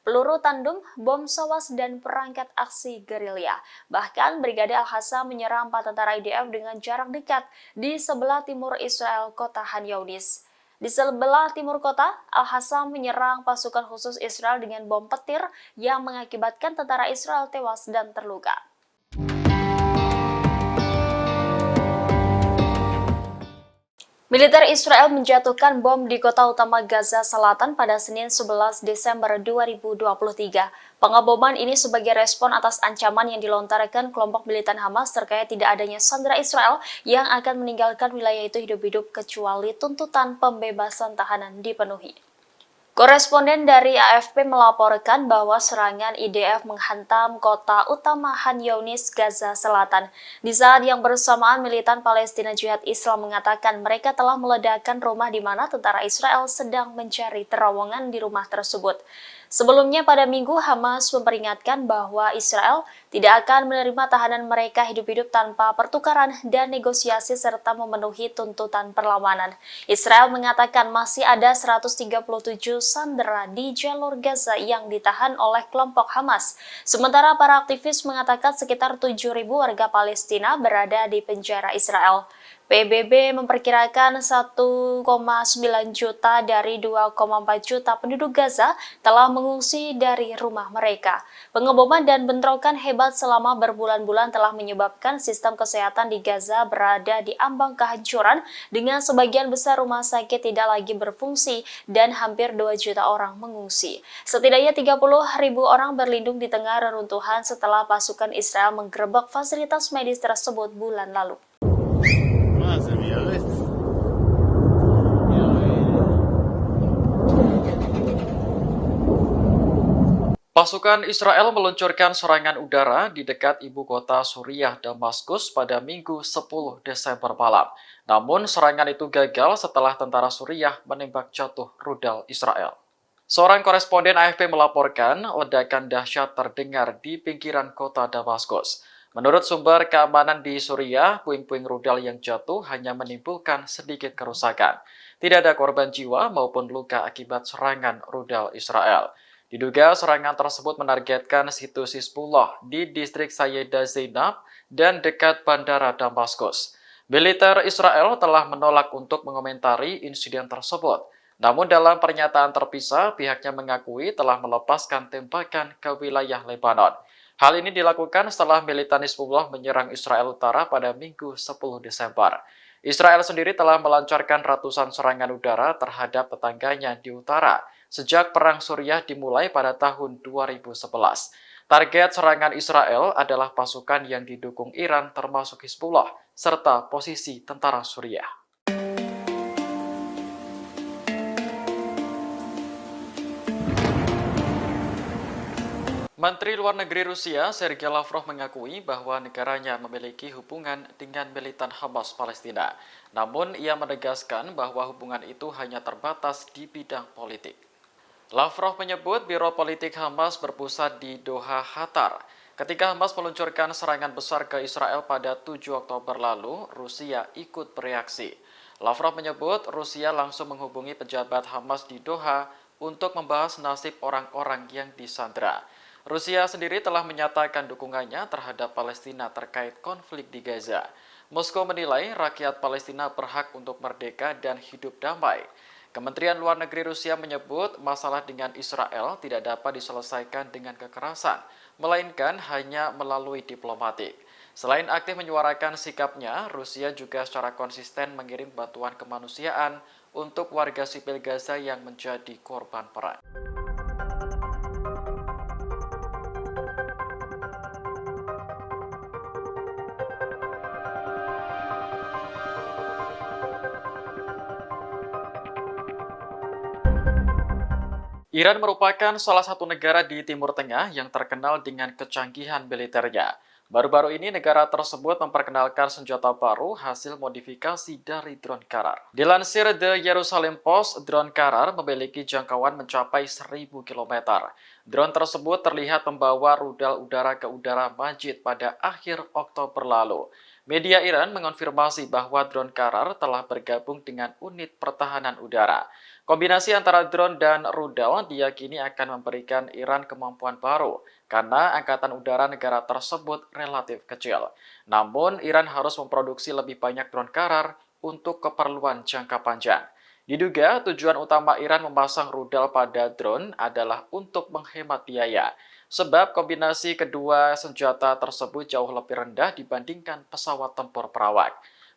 C: peluru tandem, bom sawas, dan perangkat aksi gerilya. Bahkan Brigade Al-Qassam menyerang 4 tentara IDF dengan jarak dekat di sebelah timur Israel, kota Khan Younis. Di sebelah timur kota, Al-Qassam menyerang pasukan khusus Israel dengan bom petir yang mengakibatkan tentara Israel tewas dan terluka. Militer Israel menjatuhkan bom di kota utama Gaza Selatan pada Senin 11 Desember 2023. Pengeboman ini sebagai respon atas ancaman yang dilontarkan kelompok militan Hamas terkait tidak adanya sandera Israel yang akan meninggalkan wilayah itu hidup-hidup kecuali tuntutan pembebasan tahanan dipenuhi. Koresponden dari AFP melaporkan bahwa serangan IDF menghantam kota utama Khan Younis, Gaza Selatan. Di saat yang bersamaan, militan Palestina Jihad Islam mengatakan mereka telah meledakkan rumah di mana tentara Israel sedang mencari terowongan di rumah tersebut. Sebelumnya pada Minggu, Hamas memperingatkan bahwa Israel tidak akan menerima tahanan mereka hidup-hidup tanpa pertukaran dan negosiasi serta memenuhi tuntutan perlawanan. Israel mengatakan masih ada 137 sandera di jalur Gaza yang ditahan oleh kelompok Hamas. Sementara para aktivis mengatakan sekitar 7.000 warga Palestina berada di penjara Israel. PBB memperkirakan 1,9 juta dari 2,4 juta penduduk Gaza telah mengungsi dari rumah mereka. Pengeboman dan bentrokan hebat selama berbulan-bulan telah menyebabkan sistem kesehatan di Gaza berada di ambang kehancuran dengan sebagian besar rumah sakit tidak lagi berfungsi dan hampir 2 juta orang mengungsi. Setidaknya 30.000 orang berlindung di tengah reruntuhan setelah pasukan Israel menggerebek fasilitas medis tersebut bulan lalu.
A: Pasukan Israel meluncurkan serangan udara di dekat ibu kota Suriah, Damaskus pada Minggu 10 Desember malam. Namun serangan itu gagal setelah tentara Suriah menembak jatuh rudal Israel. Seorang koresponden AFP melaporkan ledakan dahsyat terdengar di pinggiran kota Damaskus. Menurut sumber keamanan di Suriah, puing-puing rudal yang jatuh hanya menimbulkan sedikit kerusakan. Tidak ada korban jiwa maupun luka akibat serangan rudal Israel. Diduga serangan tersebut menargetkan situs Hizbullah di distrik Sayyidah Zainab dan dekat bandara Damaskus. Militer Israel telah menolak untuk mengomentari insiden tersebut. Namun dalam pernyataan terpisah, pihaknya mengakui telah melepaskan tembakan ke wilayah Lebanon. Hal ini dilakukan setelah militan Hizbullah menyerang Israel Utara pada Minggu 10 Desember. Israel sendiri telah melancarkan ratusan serangan udara terhadap tetangganya di utara sejak Perang Suriah dimulai pada tahun 2011. Target serangan Israel adalah pasukan yang didukung Iran termasuk Hizbullah serta posisi tentara Suriah. Menteri Luar Negeri Rusia, Sergei Lavrov mengakui bahwa negaranya memiliki hubungan dengan militan Hamas Palestina. Namun, ia menegaskan bahwa hubungan itu hanya terbatas di bidang politik. Lavrov menyebut Biro Politik Hamas berpusat di Doha, Qatar. Ketika Hamas meluncurkan serangan besar ke Israel pada 7 Oktober lalu, Rusia ikut bereaksi. Lavrov menyebut Rusia langsung menghubungi pejabat Hamas di Doha untuk membahas nasib orang-orang yang disandera. Rusia sendiri telah menyatakan dukungannya terhadap Palestina terkait konflik di Gaza. Moskow menilai rakyat Palestina berhak untuk merdeka dan hidup damai. Kementerian Luar Negeri Rusia menyebut masalah dengan Israel tidak dapat diselesaikan dengan kekerasan, melainkan hanya melalui diplomatik. Selain aktif menyuarakan sikapnya, Rusia juga secara konsisten mengirim bantuan kemanusiaan untuk warga sipil Gaza yang menjadi korban perang. Iran merupakan salah satu negara di Timur Tengah yang terkenal dengan kecanggihan militernya. Baru-baru ini negara tersebut memperkenalkan senjata baru hasil modifikasi dari drone Karar. Dilansir The Jerusalem Post, drone Karar memiliki jangkauan mencapai 1.000 km. Drone tersebut terlihat membawa rudal udara ke udara Majid pada akhir Oktober lalu. Media Iran mengonfirmasi bahwa drone Karar telah bergabung dengan unit pertahanan udara. Kombinasi antara drone dan rudal diyakini akan memberikan Iran kemampuan baru karena angkatan udara negara tersebut relatif kecil. Namun, Iran harus memproduksi lebih banyak drone Karar untuk keperluan jangka panjang. Diduga tujuan utama Iran memasang rudal pada drone adalah untuk menghemat biaya, sebab kombinasi kedua senjata tersebut jauh lebih rendah dibandingkan pesawat tempur perawak.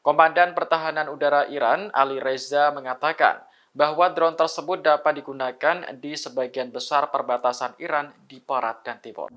A: Komandan Pertahanan Udara Iran, Ali Reza, mengatakan bahwa drone tersebut dapat digunakan di sebagian besar perbatasan Iran di barat dan timur.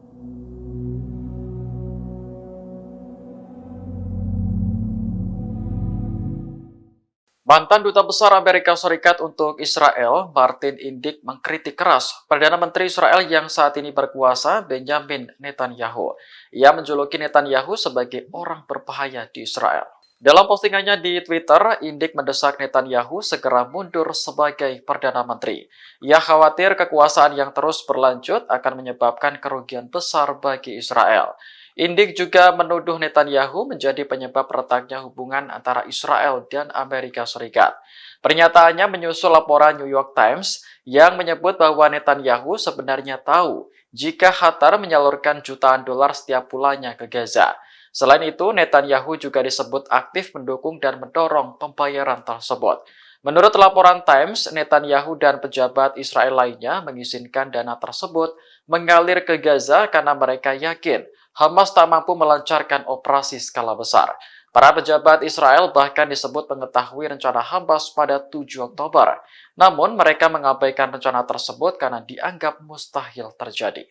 A: Mantan Duta Besar Amerika Serikat untuk Israel, Martin Indyk, mengkritik keras Perdana Menteri Israel yang saat ini berkuasa, Benjamin Netanyahu. Ia menjuluki Netanyahu sebagai orang berbahaya di Israel. Dalam postingannya di Twitter, Indyk mendesak Netanyahu segera mundur sebagai Perdana Menteri. Ia khawatir kekuasaan yang terus berlanjut akan menyebabkan kerugian besar bagi Israel. Indyk juga menuduh Netanyahu menjadi penyebab retaknya hubungan antara Israel dan Amerika Serikat. Pernyataannya menyusul laporan New York Times yang menyebut bahwa Netanyahu sebenarnya tahu jika Qatar menyalurkan jutaan dolar setiap bulannya ke Gaza. Selain itu, Netanyahu juga disebut aktif mendukung dan mendorong pembayaran tersebut. Menurut laporan Times, Netanyahu dan pejabat Israel lainnya mengizinkan dana tersebut mengalir ke Gaza karena mereka yakin Hamas tak mampu melancarkan operasi skala besar. Para pejabat Israel bahkan disebut mengetahui rencana Hamas pada 7 Oktober. Namun mereka mengabaikan rencana tersebut karena dianggap mustahil terjadi.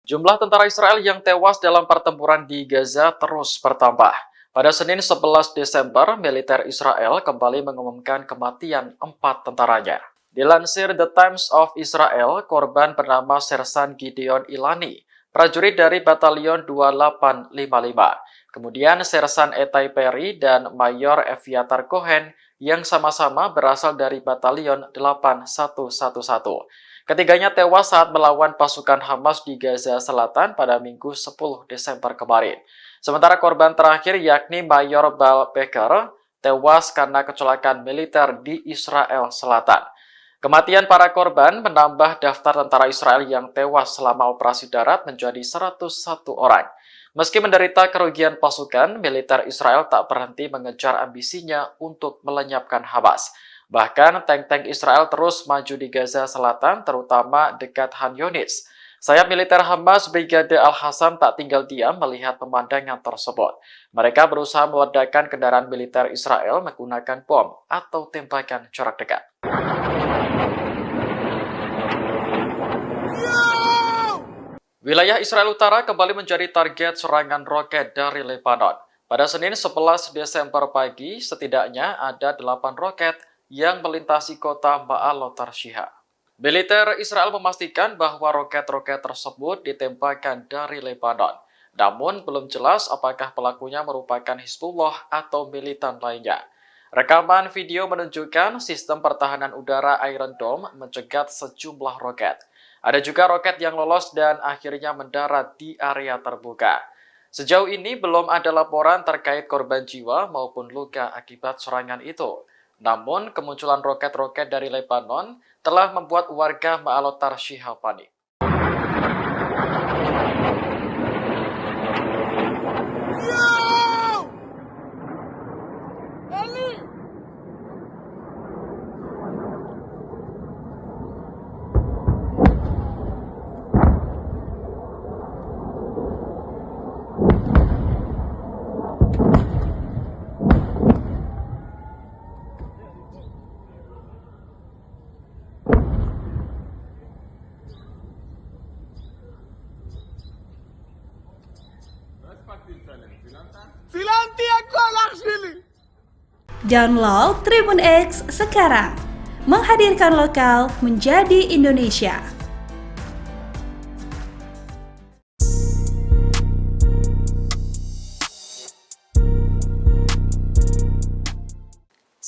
A: Jumlah tentara Israel yang tewas dalam pertempuran di Gaza terus bertambah. Pada Senin 11 Desember, militer Israel kembali mengumumkan kematian 4 tentaranya. Dilansir The Times of Israel, korban bernama Sersan Gideon Ilani, prajurit dari Batalion 2855. Kemudian Sersan Etai Perry dan Mayor Eviatar Cohen yang sama-sama berasal dari Batalion 8111. Ketiganya tewas saat melawan pasukan Hamas di Gaza Selatan pada Minggu 10 Desember kemarin. Sementara korban terakhir yakni Mayor Bal Becker tewas karena kecelakaan militer di Israel Selatan. Kematian para korban menambah daftar tentara Israel yang tewas selama operasi darat menjadi 101 orang. Meski menderita kerugian pasukan, militer Israel tak berhenti mengejar ambisinya untuk melenyapkan Hamas. Bahkan tank-tank Israel terus maju di Gaza Selatan, terutama dekat Han Yunis. Sayap militer Hamas Brigade Al-Hassam tak tinggal diam melihat pemandangan tersebut. Mereka berusaha meledakkan kendaraan militer Israel menggunakan bom atau tembakan jarak dekat. Wilayah Israel Utara kembali menjadi target serangan roket dari Lebanon. Pada Senin 11 Desember pagi, setidaknya ada 8 roket yang melintasi kota Ma'alot Tarshiha. Militer Israel memastikan bahwa roket-roket tersebut ditembakkan dari Lebanon. Namun belum jelas apakah pelakunya merupakan Hizbullah atau militan lainnya. Rekaman video menunjukkan sistem pertahanan udara Iron Dome mencegat sejumlah roket. Ada juga roket yang lolos dan akhirnya mendarat di area terbuka. Sejauh ini belum ada laporan terkait korban jiwa maupun luka akibat serangan itu. Namun, kemunculan roket-roket dari Lebanon telah membuat warga Ma'alot Tarshiha panik.
B: Download Tribun X sekarang, menghadirkan lokal menjadi Indonesia.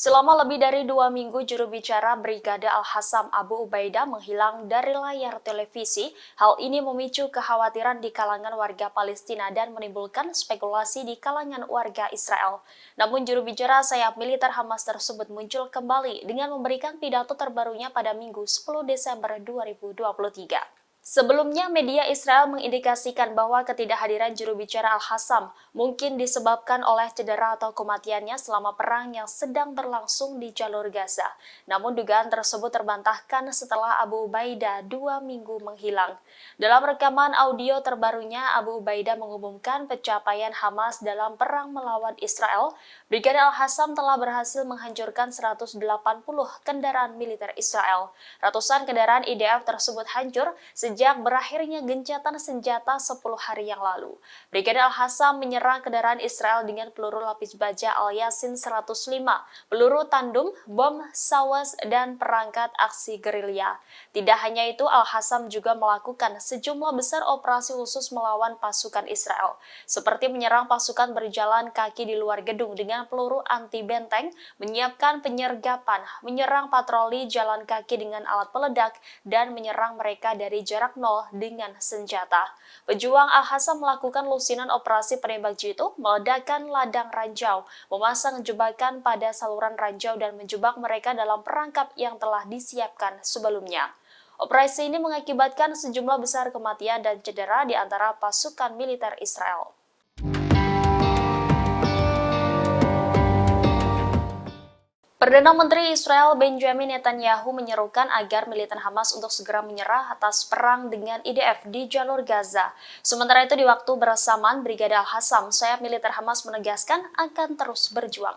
C: Selama lebih dari 2 minggu, juru bicara Brigade Al-Hassam Abu Ubaidah menghilang dari layar televisi. Hal ini memicu kekhawatiran di kalangan warga Palestina dan menimbulkan spekulasi di kalangan warga Israel. Namun juru bicara sayap militer Hamas tersebut muncul kembali dengan memberikan pidato terbarunya pada Minggu 10 Desember 2023. Sebelumnya, media Israel mengindikasikan bahwa ketidakhadiran juru bicara Al-Hassam mungkin disebabkan oleh cedera atau kematiannya selama perang yang sedang berlangsung di jalur Gaza. Namun dugaan tersebut terbantahkan setelah Abu Ubaidah 2 minggu menghilang. Dalam rekaman audio terbarunya, Abu Ubaidah mengumumkan pencapaian Hamas dalam perang melawan Israel. Brigadir Al-Hassam telah berhasil menghancurkan 180 kendaraan militer Israel. Ratusan kendaraan IDF tersebut hancur sejak berakhirnya gencatan senjata 10 hari yang lalu. Brigadir Al-Hassam menyerang kendaraan Israel dengan peluru lapis baja Al-Yasin 105, peluru tandem, bom Sawas, dan perangkat aksi gerilya. Tidak hanya itu, Al-Hassam juga melakukan sejumlah besar operasi khusus melawan pasukan Israel, seperti menyerang pasukan berjalan kaki di luar gedung dengan peluru anti-benteng, menyiapkan penyergapan, menyerang patroli jalan kaki dengan alat peledak, dan menyerang mereka dari jarak nol dengan senjata. Pejuang Al-Hassam melakukan lusinan operasi penembak jitu, meledakkan ladang ranjau, memasang jebakan pada saluran ranjau dan menjebak mereka dalam perangkap yang telah disiapkan sebelumnya. Operasi ini mengakibatkan sejumlah besar kematian dan cedera di antara pasukan militer Israel. Perdana Menteri Israel Benjamin Netanyahu menyerukan agar militer Hamas untuk segera menyerah atas perang dengan IDF di jalur Gaza. Sementara itu di waktu bersamaan, Brigadir Al-Hassam, sayap militer Hamas menegaskan akan terus berjuang.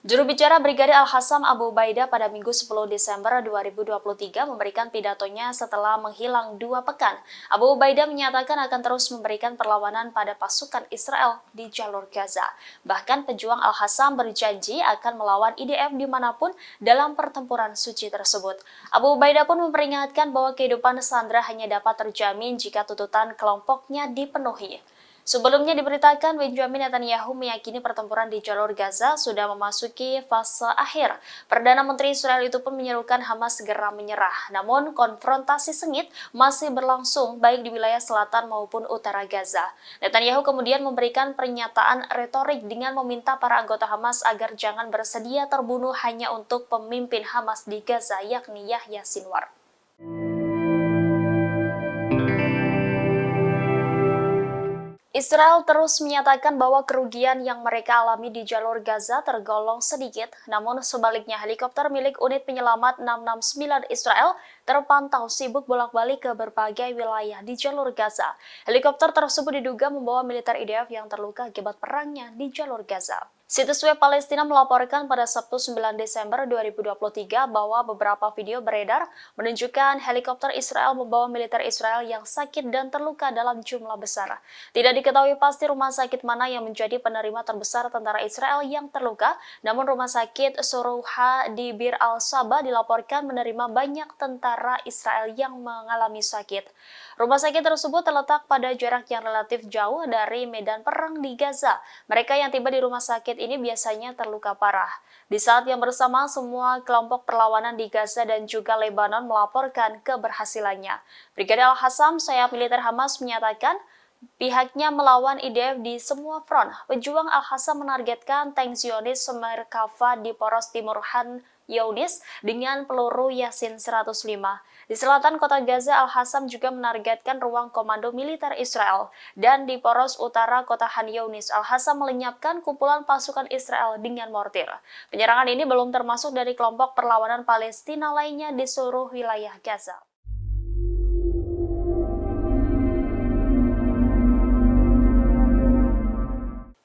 C: Juru bicara Brigadir Al-Hassam Abu Ubaidah pada Minggu 10 Desember 2023 memberikan pidatonya setelah menghilang 2 pekan. Abu Ubaidah menyatakan akan terus memberikan perlawanan pada pasukan Israel di jalur Gaza. Bahkan pejuang Al-Hassam berjanji akan melawan IDF dimanapun dalam pertempuran suci tersebut. Abu Ubaidah pun memperingatkan bahwa kehidupan sandera hanya dapat terjamin jika tuntutan kelompoknya dipenuhi. Sebelumnya diberitakan Benjamin Netanyahu meyakini pertempuran di jalur Gaza sudah memasuki fase akhir. Perdana Menteri Israel itu pun menyerukan Hamas segera menyerah. Namun konfrontasi sengit masih berlangsung baik di wilayah selatan maupun utara Gaza. Netanyahu kemudian memberikan pernyataan retorik dengan meminta para anggota Hamas agar jangan bersedia terbunuh hanya untuk pemimpin Hamas di Gaza yakni Yahya Sinwar. Israel terus menyatakan bahwa kerugian yang mereka alami di jalur Gaza tergolong sedikit, namun sebaliknya helikopter milik unit penyelamat 669 Israel terpantau sibuk bolak-balik ke berbagai wilayah di jalur Gaza. Helikopter tersebut diduga membawa militer IDF yang terluka akibat perangnya di jalur Gaza. Situs web Palestina melaporkan pada Sabtu 9 Desember 2023 bahwa beberapa video beredar menunjukkan helikopter Israel membawa militer Israel yang sakit dan terluka dalam jumlah besar. Tidak diketahui pasti rumah sakit mana yang menjadi penerima terbesar tentara Israel yang terluka, namun rumah sakit Sorouha di Bir al-Saba dilaporkan menerima banyak tentara Israel yang mengalami sakit. Rumah sakit tersebut terletak pada jarak yang relatif jauh dari medan perang di Gaza. Mereka yang tiba di rumah sakit ini biasanya terluka parah. Di saat yang bersamaan, semua kelompok perlawanan di Gaza dan juga Lebanon melaporkan keberhasilannya. Brigadir Al-Hassam, sayap militer Hamas, menyatakan pihaknya melawan IDF di semua front. Pejuang Al-Hassam menargetkan tank Zionis Merkava di poros timur Han Younis dengan peluru Yasin 105. Di selatan kota Gaza, Al-Hassam juga menargetkan ruang komando militer Israel. Dan di poros utara kota Han Younis, Al-Hassam melenyapkan kumpulan pasukan Israel dengan mortir. Penyerangan ini belum termasuk dari kelompok perlawanan Palestina lainnya di seluruh wilayah Gaza.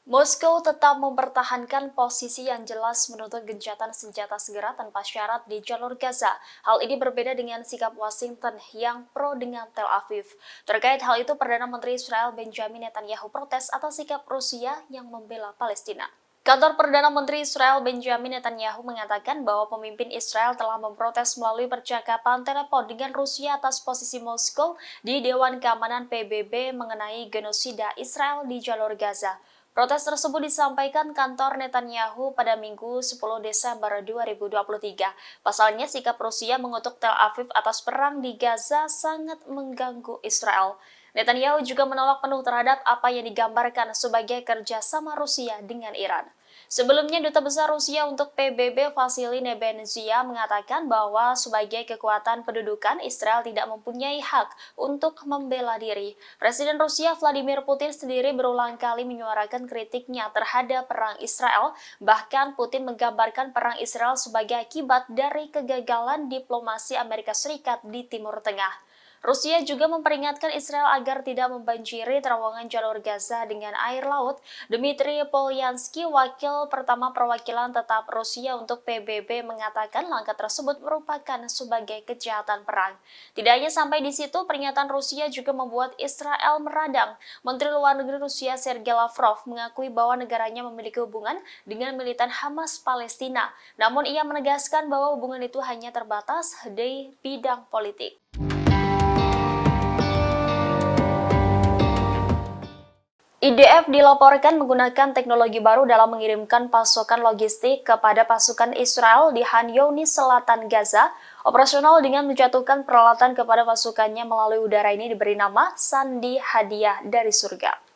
C: Moskow tetap mempertahankan posisi yang jelas menuntut gencatan senjata segera tanpa syarat di jalur Gaza. Hal ini berbeda dengan sikap Washington yang pro dengan Tel Aviv. Terkait hal itu, Perdana Menteri Israel Benjamin Netanyahu protes atas sikap Rusia yang membela Palestina. Kantor Perdana Menteri Israel Benjamin Netanyahu mengatakan bahwa pemimpin Israel telah memprotes melalui percakapan telepon dengan Rusia atas posisi Moskow di Dewan Keamanan PBB mengenai genosida Israel di jalur Gaza. Protes tersebut disampaikan kantor Netanyahu pada Minggu 10 Desember 2023. Pasalnya, sikap Rusia mengutuk Tel Aviv atas perang di Gaza sangat mengganggu Israel. Netanyahu juga menolak penuh terhadap apa yang digambarkan sebagai kerjasama Rusia dengan Iran. Sebelumnya, Duta Besar Rusia untuk PBB Vasily Nebenzia mengatakan bahwa sebagai kekuatan pendudukan, Israel tidak mempunyai hak untuk membela diri. Presiden Rusia Vladimir Putin sendiri berulang kali menyuarakan kritiknya terhadap perang Israel. Bahkan Putin menggambarkan perang Israel sebagai akibat dari kegagalan diplomasi Amerika Serikat di Timur Tengah. Rusia juga memperingatkan Israel agar tidak membanjiri terowongan jalur Gaza dengan air laut. Dmitry Polyansky, wakil pertama perwakilan tetap Rusia untuk PBB, mengatakan langkah tersebut merupakan sebagai kejahatan perang. Tidak hanya sampai di situ, pernyataan Rusia juga membuat Israel meradang. Menteri Luar Negeri Rusia Sergei Lavrov mengakui bahwa negaranya memiliki hubungan dengan militan Hamas Palestina. Namun ia menegaskan bahwa hubungan itu hanya terbatas di bidang politik. IDF dilaporkan menggunakan teknologi baru dalam mengirimkan pasokan logistik kepada pasukan Israel di Khan Younis, selatan Gaza. Operasional dengan menjatuhkan peralatan kepada pasukannya melalui udara ini diberi nama Sandi Hadiah dari Surga.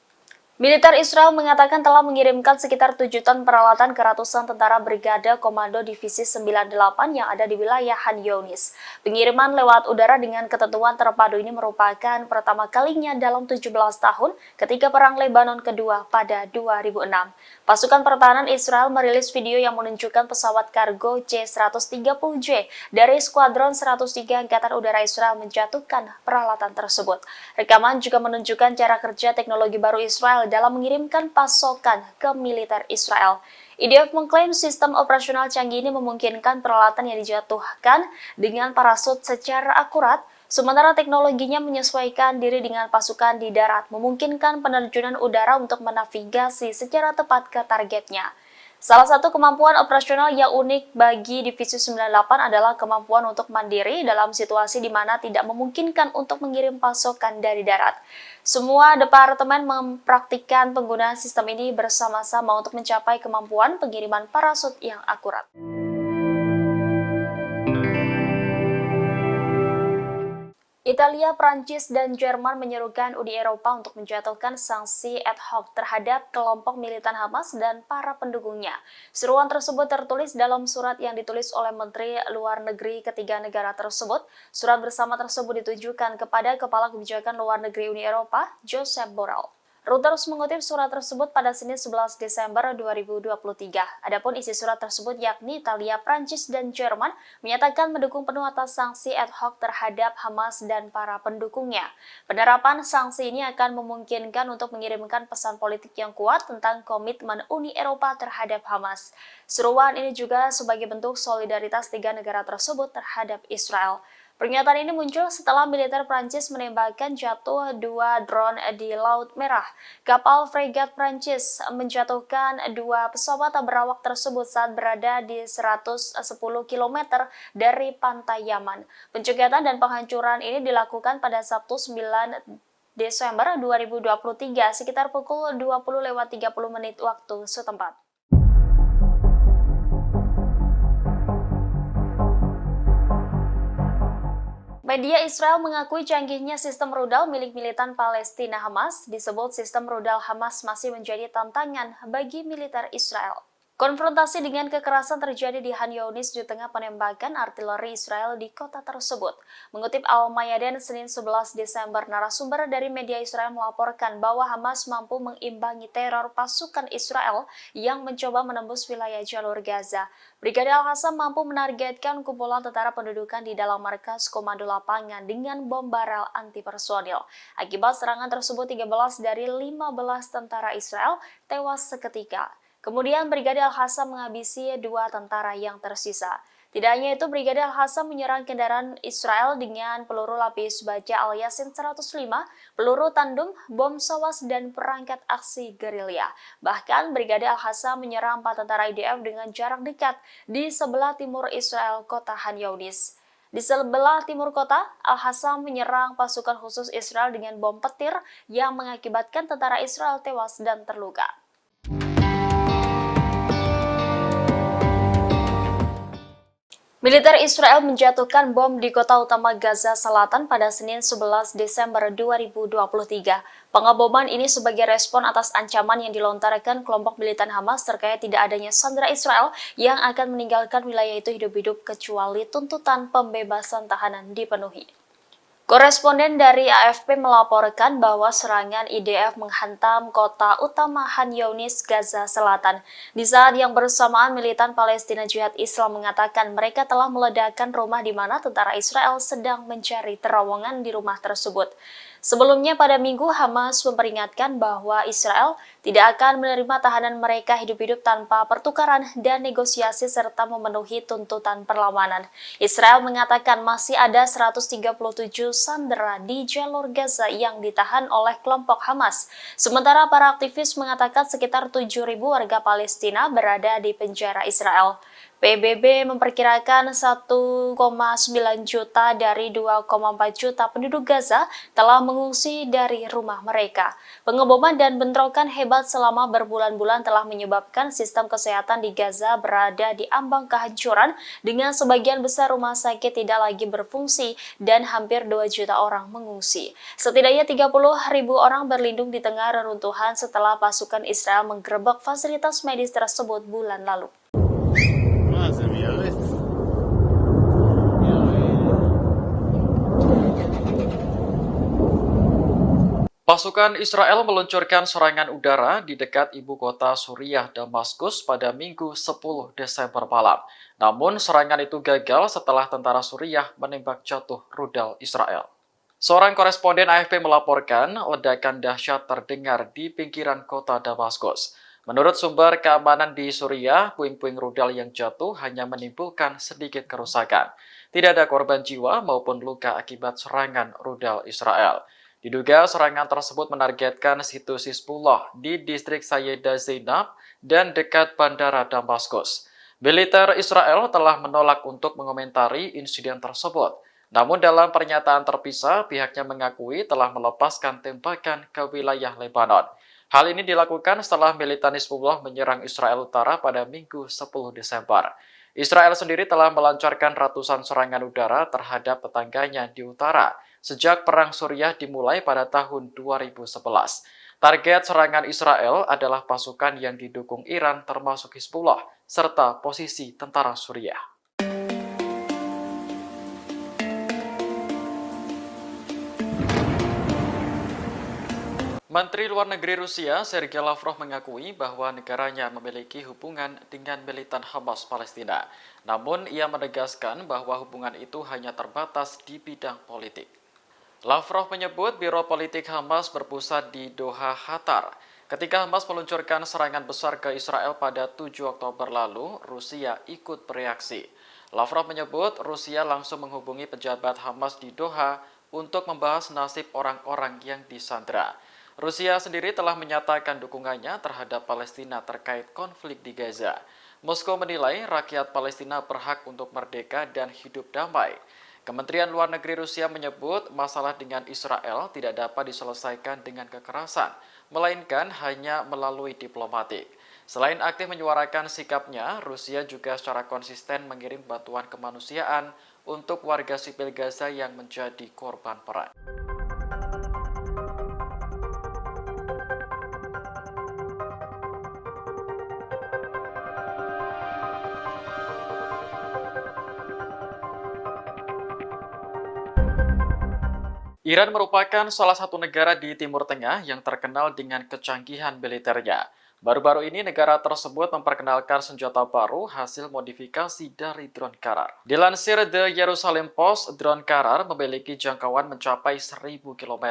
C: Militer Israel mengatakan telah mengirimkan sekitar 7 ton peralatan ke ratusan tentara Brigade Komando Divisi 98 yang ada di wilayah Khan Younis. Pengiriman lewat udara dengan ketentuan terpadu ini merupakan pertama kalinya dalam 17 tahun ketika Perang Lebanon kedua pada 2006. Pasukan pertahanan Israel merilis video yang menunjukkan pesawat kargo C-130J dari Skuadron 103 Angkatan Udara Israel menjatuhkan peralatan tersebut. Rekaman juga menunjukkan cara kerja teknologi baru Israel dalam mengirimkan pasokan ke militer Israel. IDF mengklaim sistem operasional canggih ini memungkinkan peralatan yang dijatuhkan dengan parasut secara akurat, sementara teknologinya menyesuaikan diri dengan pasukan di darat, memungkinkan penerjunan udara untuk menavigasi secara tepat ke targetnya. Salah satu kemampuan operasional yang unik bagi Divisi 98 adalah kemampuan untuk mandiri dalam situasi di mana tidak memungkinkan untuk mengirim pasokan dari darat. Semua departemen mempraktikkan penggunaan sistem ini bersama-sama untuk mencapai kemampuan pengiriman parasut yang akurat. Italia, Prancis, dan Jerman menyerukan Uni Eropa untuk menjatuhkan sanksi ad hoc terhadap kelompok militan Hamas dan para pendukungnya. Seruan tersebut tertulis dalam surat yang ditulis oleh Menteri Luar Negeri ketiga negara tersebut. Surat bersama tersebut ditujukan kepada Kepala Kebijakan Luar Negeri Uni Eropa, Josep Borrell. Reuters mengutip surat tersebut pada Senin 11 Desember 2023. Adapun isi surat tersebut yakni Italia, Prancis, dan Jerman menyatakan mendukung penuh atas sanksi ad hoc terhadap Hamas dan para pendukungnya. Penerapan sanksi ini akan memungkinkan untuk mengirimkan pesan politik yang kuat tentang komitmen Uni Eropa terhadap Hamas. Seruan ini juga sebagai bentuk solidaritas tiga negara tersebut terhadap Israel. Pernyataan ini muncul setelah militer Prancis menembakkan jatuh 2 drone di Laut Merah. Kapal fregat Prancis menjatuhkan 2 pesawat berawak tersebut saat berada di 110 km dari pantai Yaman. Pencegahan dan penghancuran ini dilakukan pada Sabtu 9 Desember 2023 sekitar pukul 20.30 waktu setempat. Media Israel mengakui canggihnya sistem rudal milik militan Palestina Hamas. Disebut sistem rudal Hamas masih menjadi tantangan bagi militer Israel. Konfrontasi dengan kekerasan terjadi di Khan Younis di tengah penembakan artileri Israel di kota tersebut. Mengutip Al-Mayadin Senin 11 Desember, narasumber dari media Israel melaporkan bahwa Hamas mampu mengimbangi teror pasukan Israel yang mencoba menembus wilayah jalur Gaza. Brigade Al-Qassam mampu menargetkan kumpulan tentara pendudukan di dalam markas komando lapangan dengan bom barel anti-personil. Akibat serangan tersebut, 13 dari 15 tentara Israel tewas seketika. Kemudian Brigade Al-Qassam menghabisi 2 tentara yang tersisa. Tidak hanya itu, Brigade Al-Qassam menyerang kendaraan Israel dengan peluru lapis baja Al-Yasin 105, peluru tandem, bom sawas, dan perangkat aksi gerilya. Bahkan Brigade Al-Qassam menyerang 4 tentara IDF dengan jarak dekat di sebelah timur Israel, kota Khan Younis. Di sebelah timur kota, Al-Qassam menyerang pasukan khusus Israel dengan bom petir yang mengakibatkan tentara Israel tewas dan terluka. Militer Israel menjatuhkan bom di kota utama Gaza Selatan pada Senin 11 Desember 2023. Pengeboman ini sebagai respon atas ancaman yang dilontarkan kelompok militan Hamas terkait tidak adanya sandera Israel yang akan meninggalkan wilayah itu hidup-hidup kecuali tuntutan pembebasan tahanan dipenuhi. Koresponden dari AFP melaporkan bahwa serangan IDF menghantam kota utama Khan Younis, Gaza Selatan. Di saat yang bersamaan, militan Palestina Jihad Islam mengatakan mereka telah meledakkan rumah di mana tentara Israel sedang mencari terowongan di rumah tersebut. Sebelumnya pada Minggu, Hamas memperingatkan bahwa Israel tidak akan menerima tahanan mereka hidup-hidup tanpa pertukaran dan negosiasi serta memenuhi tuntutan perlawanan. Israel mengatakan masih ada 137 sandera di jalur Gaza yang ditahan oleh kelompok Hamas. Sementara para aktivis mengatakan sekitar 7.000 warga Palestina berada di penjara Israel. PBB memperkirakan 1,9 juta dari 2,4 juta penduduk Gaza telah mengungsi dari rumah mereka. Pengeboman dan bentrokan hebat selama berbulan-bulan telah menyebabkan sistem kesehatan di Gaza berada di ambang kehancuran dengan sebagian besar rumah sakit tidak lagi berfungsi dan hampir 2 juta orang mengungsi. Setidaknya 30.000 orang berlindung di tengah reruntuhan setelah pasukan Israel menggerebek fasilitas medis tersebut bulan lalu.
A: Pasukan Israel meluncurkan serangan udara di dekat ibu kota Suriah, Damaskus pada Minggu 10 Desember malam. Namun serangan itu gagal setelah tentara Suriah menembak jatuh rudal Israel. Seorang koresponden AFP melaporkan ledakan dahsyat terdengar di pinggiran kota Damaskus. Menurut sumber keamanan di Suriah, puing-puing rudal yang jatuh hanya menimbulkan sedikit kerusakan. Tidak ada korban jiwa maupun luka akibat serangan rudal Israel. Diduga serangan tersebut menargetkan situs Hizbullah di distrik Sayyidah Zainab dan dekat bandara Damaskus. Militer Israel telah menolak untuk mengomentari insiden tersebut. Namun dalam pernyataan terpisah, pihaknya mengakui telah melepaskan tembakan ke wilayah Lebanon. Hal ini dilakukan setelah militan Hizbullah menyerang Israel Utara pada Minggu 10 Desember. Israel sendiri telah melancarkan ratusan serangan udara terhadap tetangganya di utara sejak Perang Suriah dimulai pada tahun 2011. Target serangan Israel adalah pasukan yang didukung Iran termasuk Hizbullah serta posisi tentara Suriah. Menteri Luar Negeri Rusia, Sergei Lavrov mengakui bahwa negaranya memiliki hubungan dengan militan Hamas Palestina. Namun, ia menegaskan bahwa hubungan itu hanya terbatas di bidang politik. Lavrov menyebut Biro Politik Hamas berpusat di Doha, Qatar. Ketika Hamas meluncurkan serangan besar ke Israel pada 7 Oktober lalu, Rusia ikut bereaksi. Lavrov menyebut Rusia langsung menghubungi pejabat Hamas di Doha untuk membahas nasib orang-orang yang disandra. Rusia sendiri telah menyatakan dukungannya terhadap Palestina terkait konflik di Gaza. Moskow menilai rakyat Palestina berhak untuk merdeka dan hidup damai. Kementerian Luar Negeri Rusia menyebut masalah dengan Israel tidak dapat diselesaikan dengan kekerasan, melainkan hanya melalui diplomatik. Selain aktif menyuarakan sikapnya, Rusia juga secara konsisten mengirim bantuan kemanusiaan untuk warga sipil Gaza yang menjadi korban perang. Iran merupakan salah satu negara di Timur Tengah yang terkenal dengan kecanggihan militernya. Baru-baru ini negara tersebut memperkenalkan senjata baru hasil modifikasi dari drone Karar. Dilansir The Jerusalem Post, drone Karar memiliki jangkauan mencapai 1.000 km.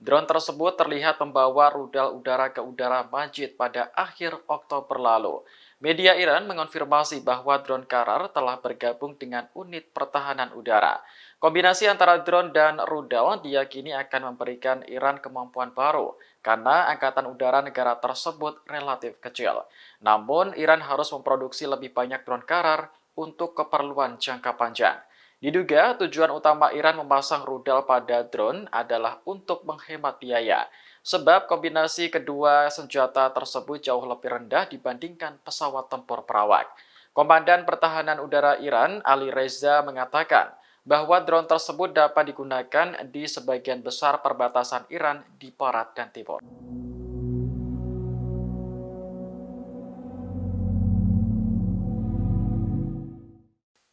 A: Drone tersebut terlihat membawa rudal udara ke udara Majid pada akhir Oktober lalu. Media Iran mengonfirmasi bahwa drone Karar telah bergabung dengan unit pertahanan udara. Kombinasi antara drone dan rudal diyakini akan memberikan Iran kemampuan baru karena angkatan udara negara tersebut relatif kecil. Namun, Iran harus memproduksi lebih banyak drone Karar untuk keperluan jangka panjang. Diduga tujuan utama Iran memasang rudal pada drone adalah untuk menghemat biaya, sebab kombinasi kedua senjata tersebut jauh lebih rendah dibandingkan pesawat tempur perawak. Komandan Pertahanan Udara Iran, Ali Reza, mengatakan bahwa drone tersebut dapat digunakan di sebagian besar perbatasan Iran di barat dan timur.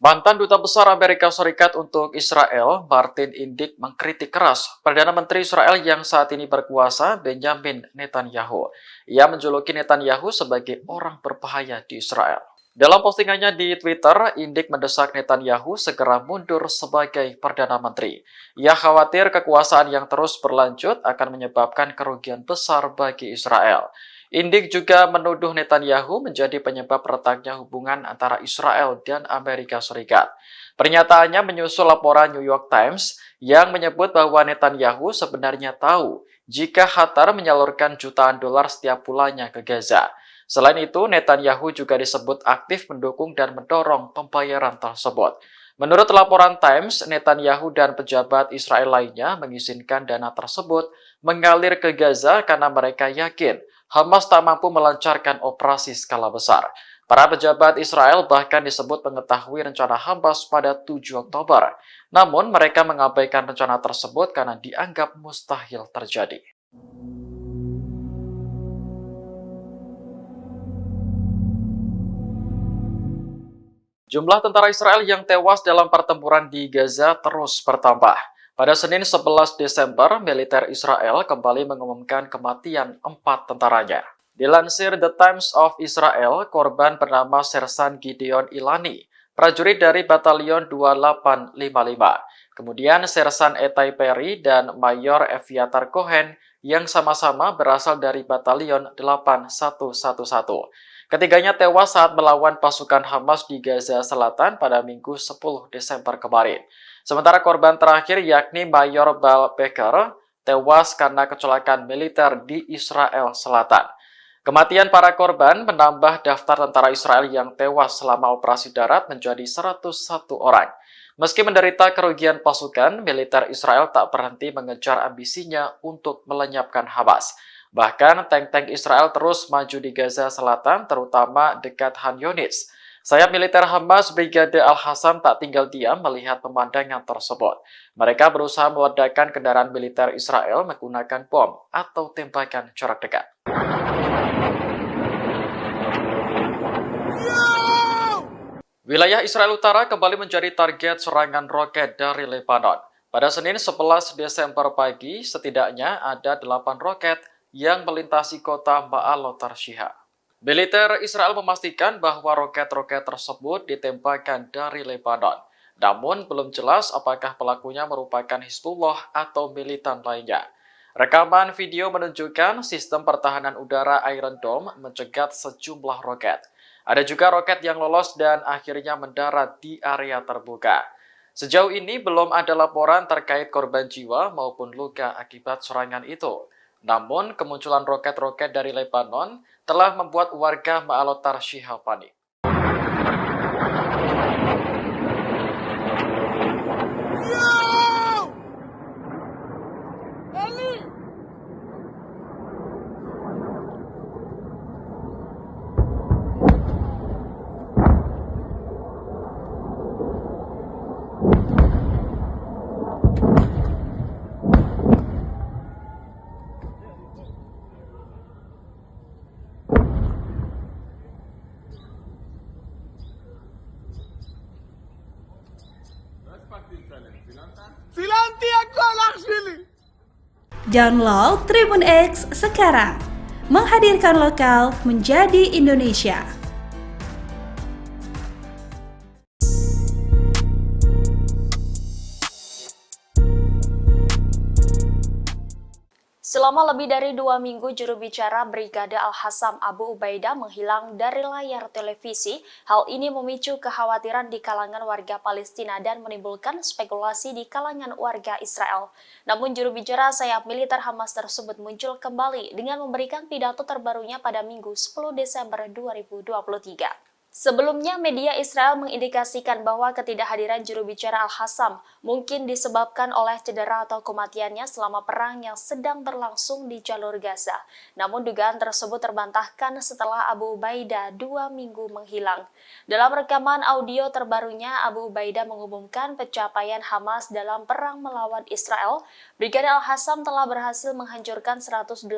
A: Mantan Duta Besar Amerika Serikat untuk Israel, Martin Indyk, mengkritik keras Perdana Menteri Israel yang saat ini berkuasa, Benjamin Netanyahu. Ia menjuluki Netanyahu sebagai orang berbahaya di Israel. Dalam postingannya di Twitter, Indyk mendesak Netanyahu segera mundur sebagai Perdana Menteri. Ia khawatir kekuasaan yang terus berlanjut akan menyebabkan kerugian besar bagi Israel. Indyk juga menuduh Netanyahu menjadi penyebab retaknya hubungan antara Israel dan Amerika Serikat. Pernyataannya menyusul laporan New York Times yang menyebut bahwa Netanyahu sebenarnya tahu jika Qatar menyalurkan jutaan dolar setiap bulannya ke Gaza. Selain itu, Netanyahu juga disebut aktif mendukung dan mendorong pembayaran tersebut. Menurut laporan Times, Netanyahu dan pejabat Israel lainnya mengizinkan dana tersebut mengalir ke Gaza karena mereka yakin Hamas tak mampu melancarkan operasi skala besar. Para pejabat Israel bahkan disebut mengetahui rencana Hamas pada 7 Oktober. Namun mereka mengabaikan rencana tersebut karena dianggap mustahil terjadi. Jumlah tentara Israel yang tewas dalam pertempuran di Gaza terus bertambah. Pada Senin 11 Desember, militer Israel kembali mengumumkan kematian 4 tentaranya. Dilansir The Times of Israel, korban bernama Sersan Gideon Ilani, prajurit dari Batalion 2855. Kemudian Sersan Etai Perry dan Mayor Eviatar Cohen yang sama-sama berasal dari Batalion 8111. Ketiganya tewas saat melawan pasukan Hamas di Gaza Selatan pada Minggu 10 Desember kemarin. Sementara korban terakhir yakni Mayor Bal Becker tewas karena kecelakaan militer di Israel Selatan. Kematian para korban menambah daftar tentara Israel yang tewas selama operasi darat menjadi 101 orang. Meski menderita kerugian pasukan, militer Israel tak berhenti mengejar ambisinya untuk melenyapkan Hamas. Bahkan tank-tank Israel terus maju di Gaza Selatan, terutama dekat Han Yunis. Sayap militer Hamas Brigade Al-Hassam tak tinggal diam melihat pemandangan tersebut. Mereka berusaha meledakkan kendaraan militer Israel menggunakan bom atau tembakan jarak dekat. Wilayah Israel Utara kembali menjadi target serangan roket dari Lebanon. Pada Senin 11 Desember pagi, setidaknya ada 8 roket yang melintasi kota Ma'alot Tarshiha. Militer Israel memastikan bahwa roket-roket tersebut ditembakkan dari Lebanon. Namun belum jelas apakah pelakunya merupakan Hizbullah atau militan lainnya. Rekaman video menunjukkan sistem pertahanan udara Iron Dome mencegat sejumlah roket. Ada juga roket yang lolos dan akhirnya mendarat di area terbuka. Sejauh ini belum ada laporan terkait korban jiwa maupun luka akibat serangan itu. Namun, kemunculan roket-roket dari Lebanon telah membuat warga Ma'alot Tarshiha panik.
B: Download Tribun X sekarang, menghadirkan lokal menjadi Indonesia.
C: Selama lebih dari 2 minggu, juru bicara Brigade Al-Hassam Abu Ubaidah menghilang dari layar televisi. Hal ini memicu kekhawatiran di kalangan warga Palestina dan menimbulkan spekulasi di kalangan warga Israel. Namun juru bicara sayap militer Hamas tersebut muncul kembali dengan memberikan pidato terbarunya pada Minggu 10 Desember 2023. Sebelumnya, media Israel mengindikasikan bahwa ketidakhadiran juru bicara Al-Hassam mungkin disebabkan oleh cedera atau kematiannya selama perang yang sedang berlangsung di jalur Gaza. Namun dugaan tersebut terbantahkan setelah Abu Ubaidah 2 minggu menghilang. Dalam rekaman audio terbarunya, Abu Ubaidah mengumumkan pencapaian Hamas dalam perang melawan Israel. Brigadir Al-Hassam telah berhasil menghancurkan 180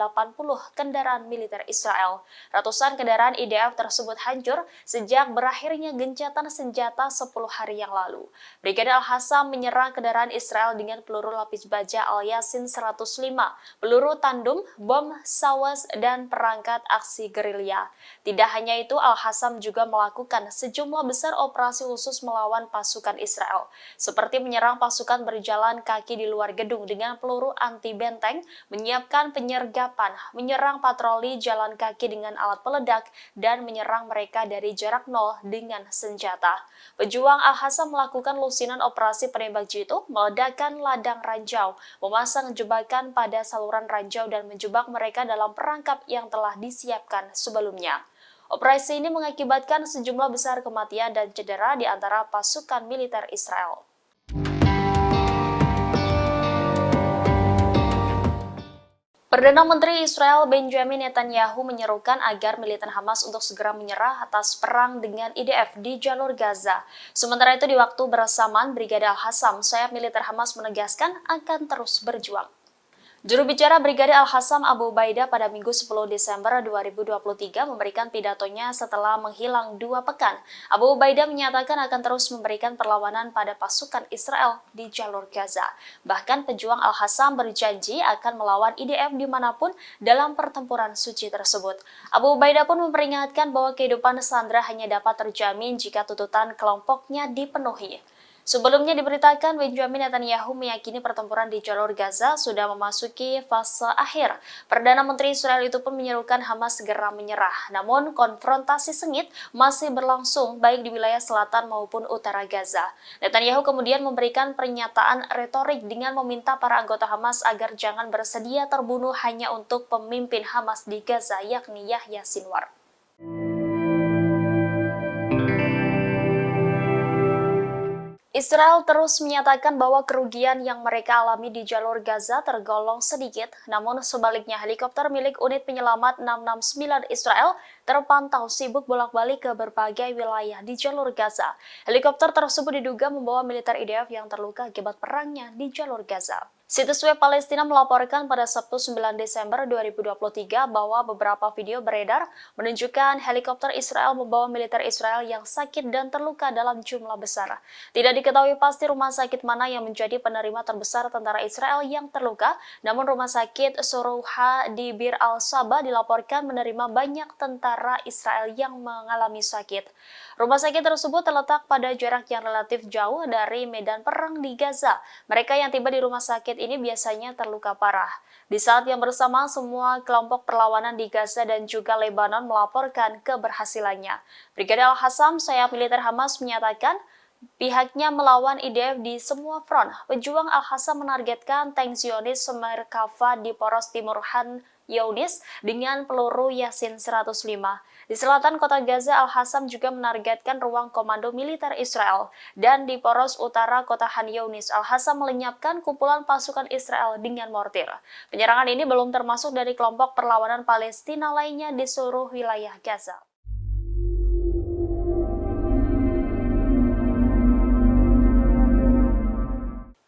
C: kendaraan militer Israel. Ratusan kendaraan IDF tersebut hancur sejak berakhirnya gencatan senjata 10 hari yang lalu. Brigadir Al-Hassam menyerang kendaraan Israel dengan peluru lapis baja Al-Yasin 105, peluru tandem, bom Sawas, dan perangkat aksi gerilya. Tidak hanya itu, Al-Hassam juga melakukan sejumlah besar operasi khusus melawan pasukan Israel, seperti menyerang pasukan berjalan kaki di luar gedung dengan peluru anti-benteng, menyiapkan penyergapan, menyerang patroli jalan kaki dengan alat peledak, dan menyerang mereka dari jarak nol dengan senjata. Pejuang Al-Hassam melakukan lusinan operasi penembak jitu, meledakkan ladang ranjau, memasang jebakan pada saluran ranjau dan menjebak mereka dalam perangkap yang telah disiapkan sebelumnya. Operasi ini mengakibatkan sejumlah besar kematian dan cedera di antara pasukan militer Israel. Perdana Menteri Israel Benjamin Netanyahu menyerukan agar militer Hamas untuk segera menyerah atas perang dengan IDF di jalur Gaza. Sementara itu di waktu bersamaan, Brigadir Al-Hassam, sayap militer Hamas menegaskan akan terus berjuang. Juru bicara Brigadir Al-Hassam Abu Ubaidah pada Minggu 10 Desember 2023 memberikan pidatonya setelah menghilang 2 pekan. Abu Ubaidah menyatakan akan terus memberikan perlawanan pada pasukan Israel di jalur Gaza. Bahkan pejuang Al-Hassam berjanji akan melawan IDF dimanapun dalam pertempuran suci tersebut. Abu Ubaidah pun memperingatkan bahwa kehidupan sandera hanya dapat terjamin jika tuntutan kelompoknya dipenuhi. Sebelumnya diberitakan Benjamin Netanyahu meyakini pertempuran di jalur Gaza sudah memasuki fase akhir. Perdana Menteri Israel itu pun menyerukan Hamas segera menyerah. Namun konfrontasi sengit masih berlangsung baik di wilayah selatan maupun utara Gaza. Netanyahu kemudian memberikan pernyataan retorik dengan meminta para anggota Hamas agar jangan bersedia terbunuh hanya untuk pemimpin Hamas di Gaza yakni Yahya Sinwar. Israel terus menyatakan bahwa kerugian yang mereka alami di jalur Gaza tergolong sedikit, namun sebaliknya helikopter milik unit penyelamat 669 Israel terpantau sibuk bolak-balik ke berbagai wilayah di jalur Gaza. Helikopter tersebut diduga membawa militer IDF yang terluka akibat perangnya di jalur Gaza. Situs web Palestina melaporkan pada Sabtu 9 Desember 2023 bahwa beberapa video beredar menunjukkan helikopter Israel membawa militer Israel yang sakit dan terluka dalam jumlah besar. Tidak diketahui pasti rumah sakit mana yang menjadi penerima terbesar tentara Israel yang terluka, namun rumah sakit Sorouha di Bir al-Saba dilaporkan menerima banyak tentara Israel yang mengalami sakit. Rumah sakit tersebut terletak pada jarak yang relatif jauh dari medan perang di Gaza. Mereka yang tiba di rumah sakit ini biasanya terluka parah. Di saat yang bersamaan, semua kelompok perlawanan di Gaza dan juga Lebanon melaporkan keberhasilannya. Brigadir Al-Hassam, sayap militer Hamas, menyatakan pihaknya melawan IDF di semua front. Pejuang Al-Hassam menargetkan tank Zionis Merkava di poros timur Han Younis dengan peluru Yasin 105. Di selatan kota Gaza, Al-Hassam juga menargetkan ruang komando militer Israel. Dan di poros utara kota Han Younis, Al-Hassam melenyapkan kumpulan pasukan Israel dengan mortir. Penyerangan ini belum termasuk dari kelompok perlawanan Palestina lainnya di seluruh wilayah Gaza.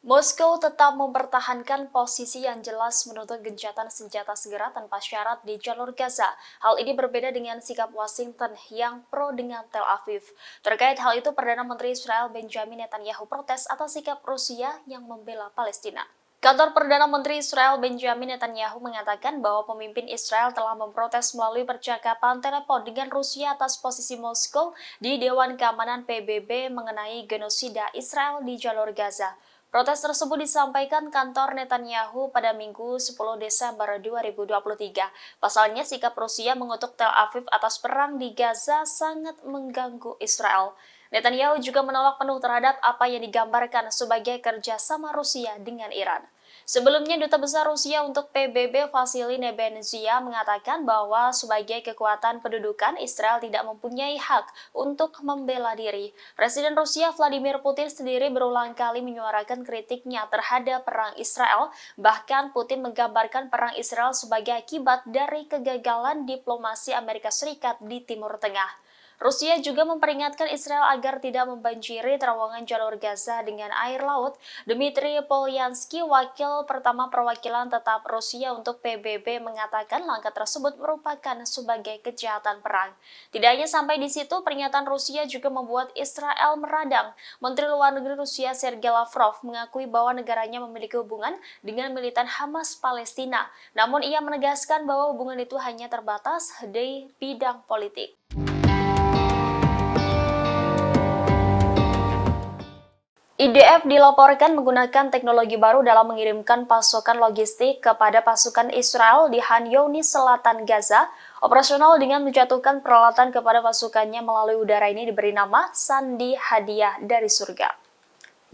C: Moskow tetap mempertahankan posisi yang jelas menuntut gencatan senjata segera tanpa syarat di jalur Gaza. Hal ini berbeda dengan sikap Washington yang pro dengan Tel Aviv. Terkait hal itu, Perdana Menteri Israel Benjamin Netanyahu protes atas sikap Rusia yang membela Palestina. Kantor Perdana Menteri Israel Benjamin Netanyahu mengatakan bahwa pemimpin Israel telah memprotes melalui percakapan telepon dengan Rusia atas posisi Moskow di Dewan Keamanan PBB mengenai genosida Israel di jalur Gaza. Protes tersebut disampaikan kantor Netanyahu pada Minggu 10 Desember 2023. Pasalnya, sikap Rusia mengutuk Tel Aviv atas perang di Gaza sangat mengganggu Israel. Netanyahu juga menolak penuh terhadap apa yang digambarkan sebagai kerjasama Rusia dengan Iran. Sebelumnya, Duta Besar Rusia untuk PBB Vasily Nebenzia mengatakan bahwa sebagai kekuatan pendudukan, Israel tidak mempunyai hak untuk membela diri. Presiden Rusia Vladimir Putin sendiri berulang kali menyuarakan kritiknya terhadap perang Israel. Bahkan Putin menggambarkan perang Israel sebagai akibat dari kegagalan diplomasi Amerika Serikat di Timur Tengah. Rusia juga memperingatkan Israel agar tidak membanjiri terowongan jalur Gaza dengan air laut. Dmitry Polyansky, wakil pertama perwakilan tetap Rusia untuk PBB, mengatakan langkah tersebut merupakan sebagai kejahatan perang. Tidak hanya sampai di situ, pernyataan Rusia juga membuat Israel meradang. Menteri Luar Negeri Rusia Sergei Lavrov mengakui bahwa negaranya memiliki hubungan dengan militan Hamas Palestina. Namun ia menegaskan bahwa hubungan itu hanya terbatas di bidang politik. IDF dilaporkan menggunakan teknologi baru dalam mengirimkan pasokan logistik kepada pasukan Israel di Khan Younis, selatan Gaza. Operasional dengan menjatuhkan peralatan kepada pasukannya melalui udara ini diberi nama Sandi Hadiah dari Surga.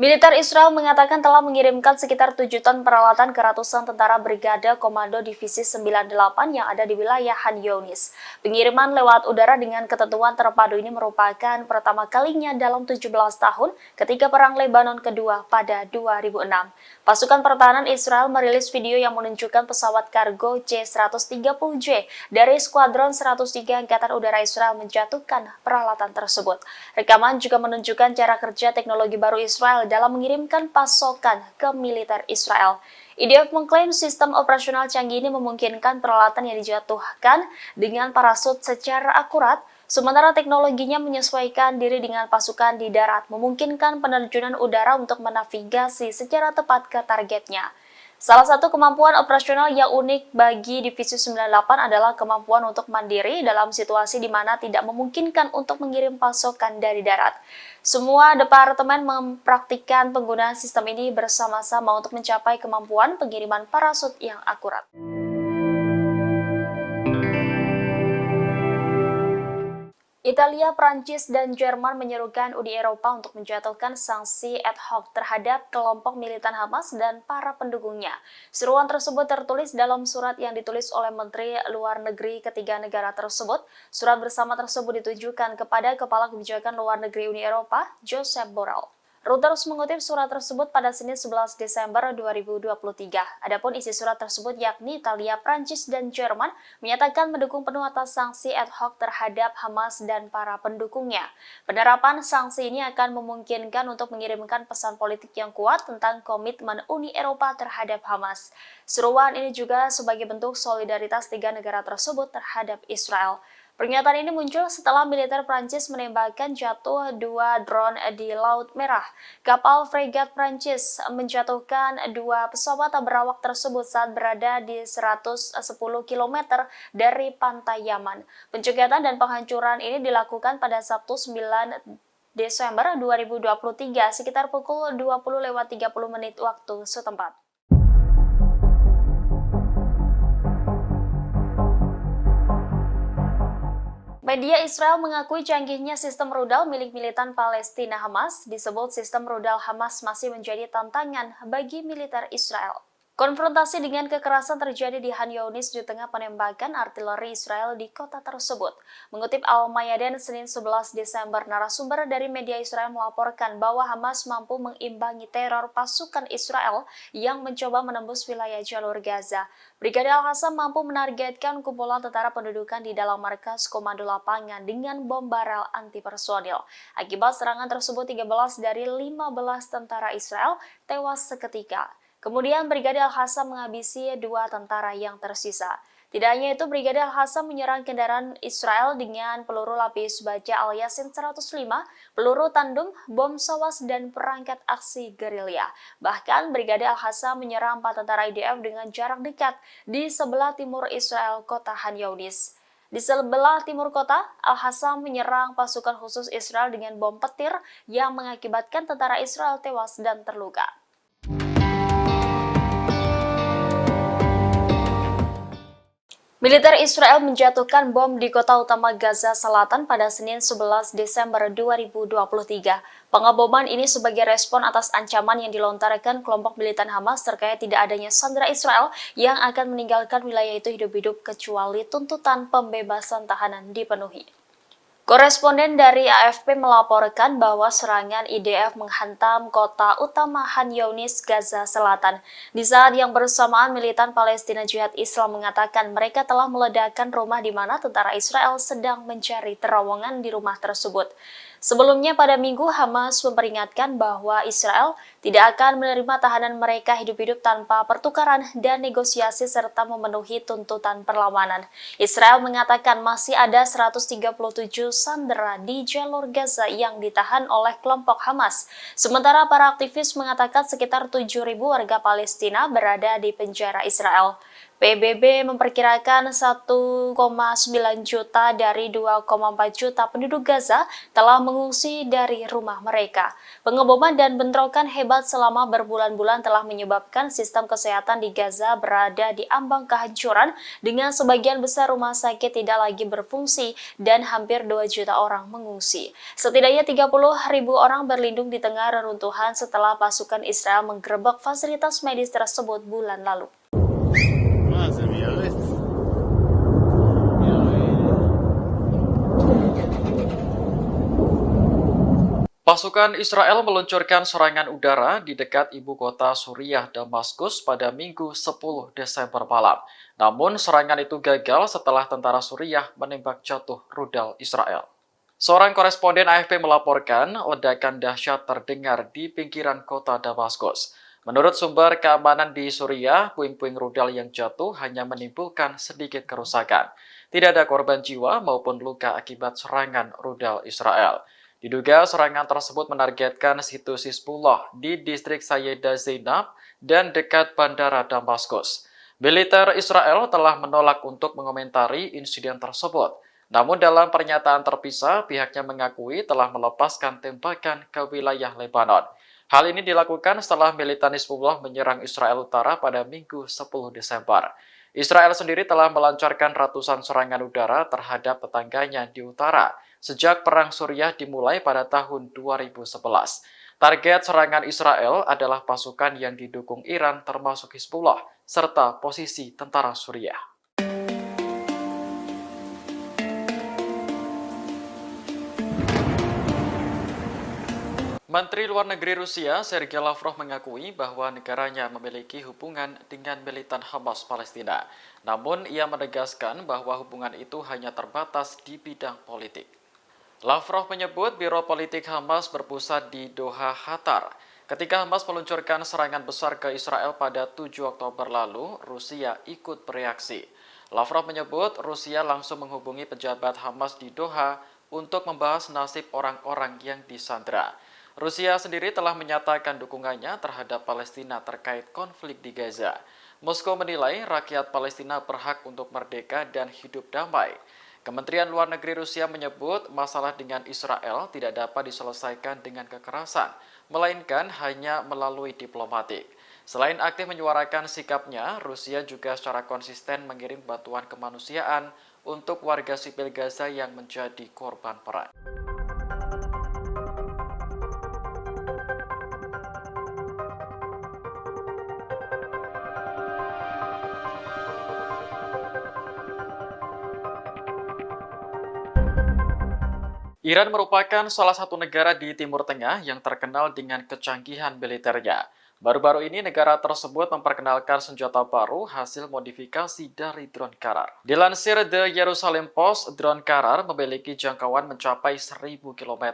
C: Militer Israel mengatakan telah mengirimkan sekitar 7 ton peralatan ke ratusan tentara Brigade Komando Divisi 98 yang ada di wilayah Khan Younis. Pengiriman lewat udara dengan ketentuan terpadu ini merupakan pertama kalinya dalam 17 tahun ketika Perang Lebanon kedua pada 2006. Pasukan pertahanan Israel merilis video yang menunjukkan pesawat kargo C-130J dari Skuadron 103 Angkatan Udara Israel menjatuhkan peralatan tersebut. Rekaman juga menunjukkan cara kerja teknologi baru Israel dalam mengirimkan pasokan ke militer Israel. IDF mengklaim sistem operasional canggih ini memungkinkan peralatan yang dijatuhkan dengan parasut secara akurat, sementara teknologinya menyesuaikan diri dengan pasukan di darat, memungkinkan penerjunan udara untuk menavigasi secara tepat ke targetnya. Salah satu kemampuan operasional yang unik bagi Divisi 98 adalah kemampuan untuk mandiri dalam situasi di mana tidak memungkinkan untuk mengirim pasokan dari darat. Semua departemen mempraktikkan penggunaan sistem ini bersama-sama untuk mencapai kemampuan pengiriman parasut yang akurat. Italia, Prancis, dan Jerman menyerukan Uni Eropa untuk menjatuhkan sanksi ad hoc terhadap kelompok militan Hamas dan para pendukungnya. Seruan tersebut tertulis dalam surat yang ditulis oleh Menteri Luar Negeri ketiga negara tersebut. Surat bersama tersebut ditujukan kepada Kepala Kebijakan Luar Negeri Uni Eropa, Josep Borrell. Reuters mengutip surat tersebut pada Senin 11 Desember 2023. Adapun isi surat tersebut yakni Italia, Prancis, dan Jerman menyatakan mendukung penuh atas sanksi ad hoc terhadap Hamas dan para pendukungnya. Penerapan sanksi ini akan memungkinkan untuk mengirimkan pesan politik yang kuat tentang komitmen Uni Eropa terhadap Hamas. Seruan ini juga sebagai bentuk solidaritas tiga negara tersebut terhadap Israel. Pernyataan ini muncul setelah militer Prancis menembakkan jatuh 2 drone di Laut Merah. Kapal fregat Prancis menjatuhkan 2 pesawat berawak tersebut saat berada di 110 km dari pantai Yaman. Pencegahan dan penghancuran ini dilakukan pada Sabtu 9 Desember 2023 sekitar pukul 20.30 waktu setempat. Media Israel mengakui canggihnya sistem rudal milik militan Palestina Hamas. Disebut sistem rudal Hamas masih menjadi tantangan bagi militer Israel. Konfrontasi dengan kekerasan terjadi di Khan Younis di tengah penembakan artileri Israel di kota tersebut. Mengutip Al-Mayadin Senin 11 Desember, narasumber dari media Israel melaporkan bahwa Hamas mampu mengimbangi teror pasukan Israel yang mencoba menembus wilayah jalur Gaza. Brigade Al-Qassam mampu menargetkan kumpulan tentara pendudukan di dalam markas komando lapangan dengan bom barel anti-personil. Akibat serangan tersebut, 13 dari 15 tentara Israel tewas seketika. Kemudian Brigade Al-Qassam menghabisi 2 tentara yang tersisa. Tidak hanya itu, Brigade Al-Qassam menyerang kendaraan Israel dengan peluru lapis baja Al-Yasin 105, peluru tandung, bom sawas, dan perangkat aksi gerilya. Bahkan Brigade Al-Qassam menyerang 4 tentara IDF dengan jarak dekat di sebelah timur Israel, kota Khan Younis. Di sebelah timur kota, Al-Qassam menyerang pasukan khusus Israel dengan bom petir yang mengakibatkan tentara Israel tewas dan terluka. Militer Israel menjatuhkan bom di kota utama Gaza Selatan pada Senin 11 Desember 2023. Pengeboman ini sebagai respon atas ancaman yang dilontarkan kelompok militan Hamas terkait tidak adanya sandera Israel yang akan meninggalkan wilayah itu hidup-hidup kecuali tuntutan pembebasan tahanan dipenuhi. Koresponden dari AFP melaporkan bahwa serangan IDF menghantam kota utama Khan Younis, Gaza Selatan. Di saat yang bersamaan, militan Palestina Jihad Islam mengatakan mereka telah meledakkan rumah di mana tentara Israel sedang mencari terowongan di rumah tersebut. Sebelumnya pada Minggu, Hamas memperingatkan bahwa Israel tidak akan menerima tahanan mereka hidup-hidup tanpa pertukaran dan negosiasi serta memenuhi tuntutan perlawanan. Israel mengatakan masih ada 137 sandera di jalur Gaza yang ditahan oleh kelompok Hamas. Sementara para aktivis mengatakan sekitar 7.000 warga Palestina berada di penjara Israel. PBB memperkirakan 1,9 juta dari 2,4 juta penduduk Gaza telah mengungsi dari rumah mereka. Pengeboman dan bentrokan hebat selama berbulan-bulan telah menyebabkan sistem kesehatan di Gaza berada di ambang kehancuran dengan sebagian besar rumah sakit tidak lagi berfungsi dan hampir 2 juta orang mengungsi. Setidaknya 30.000 orang berlindung di tengah reruntuhan setelah pasukan Israel menggerebek fasilitas medis tersebut bulan lalu.
A: Pasukan Israel meluncurkan serangan udara di dekat ibu kota Suriah, Damaskus pada Minggu 10 Desember malam. Namun serangan itu gagal setelah tentara Suriah menembak jatuh rudal Israel. Seorang koresponden AFP melaporkan ledakan dahsyat terdengar di pinggiran kota Damaskus. Menurut sumber keamanan di Suriah, puing-puing rudal yang jatuh hanya menimbulkan sedikit kerusakan. Tidak ada korban jiwa maupun luka akibat serangan rudal Israel. Diduga serangan tersebut menargetkan situs Hizbullah di distrik Sayyidah Zainab dan dekat bandara Damaskus. Militer Israel telah menolak untuk mengomentari insiden tersebut. Namun dalam pernyataan terpisah, pihaknya mengakui telah melepaskan tembakan ke wilayah Lebanon. Hal ini dilakukan setelah militan Hizbullah menyerang Israel Utara pada Minggu 10 Desember. Israel sendiri telah melancarkan ratusan serangan udara terhadap tetangganya di utara sejak Perang Suriah dimulai pada tahun 2011. Target serangan Israel adalah pasukan yang didukung Iran termasuk Hizbullah serta posisi tentara Suriah. Menteri Luar Negeri Rusia, Sergei Lavrov mengakui bahwa negaranya memiliki hubungan dengan militan Hamas Palestina. Namun, ia menegaskan bahwa hubungan itu hanya terbatas di bidang politik. Lavrov menyebut Biro Politik Hamas berpusat di Doha, Qatar. Ketika Hamas meluncurkan serangan besar ke Israel pada 7 Oktober lalu, Rusia ikut bereaksi. Lavrov menyebut Rusia langsung menghubungi pejabat Hamas di Doha untuk membahas nasib orang-orang yang disandra. Rusia sendiri telah menyatakan dukungannya terhadap Palestina terkait konflik di Gaza. Moskow menilai rakyat Palestina berhak untuk merdeka dan hidup damai. Kementerian Luar Negeri Rusia menyebut masalah dengan Israel tidak dapat diselesaikan dengan kekerasan, melainkan hanya melalui diplomatik. Selain aktif menyuarakan sikapnya, Rusia juga secara konsisten mengirim bantuan kemanusiaan untuk warga sipil Gaza yang menjadi korban perang. Iran merupakan salah satu negara di Timur Tengah yang terkenal dengan kecanggihan militernya. Baru-baru ini negara tersebut memperkenalkan senjata baru hasil modifikasi dari drone Karar. Dilansir The Jerusalem Post, drone Karar memiliki jangkauan mencapai 1.000 km.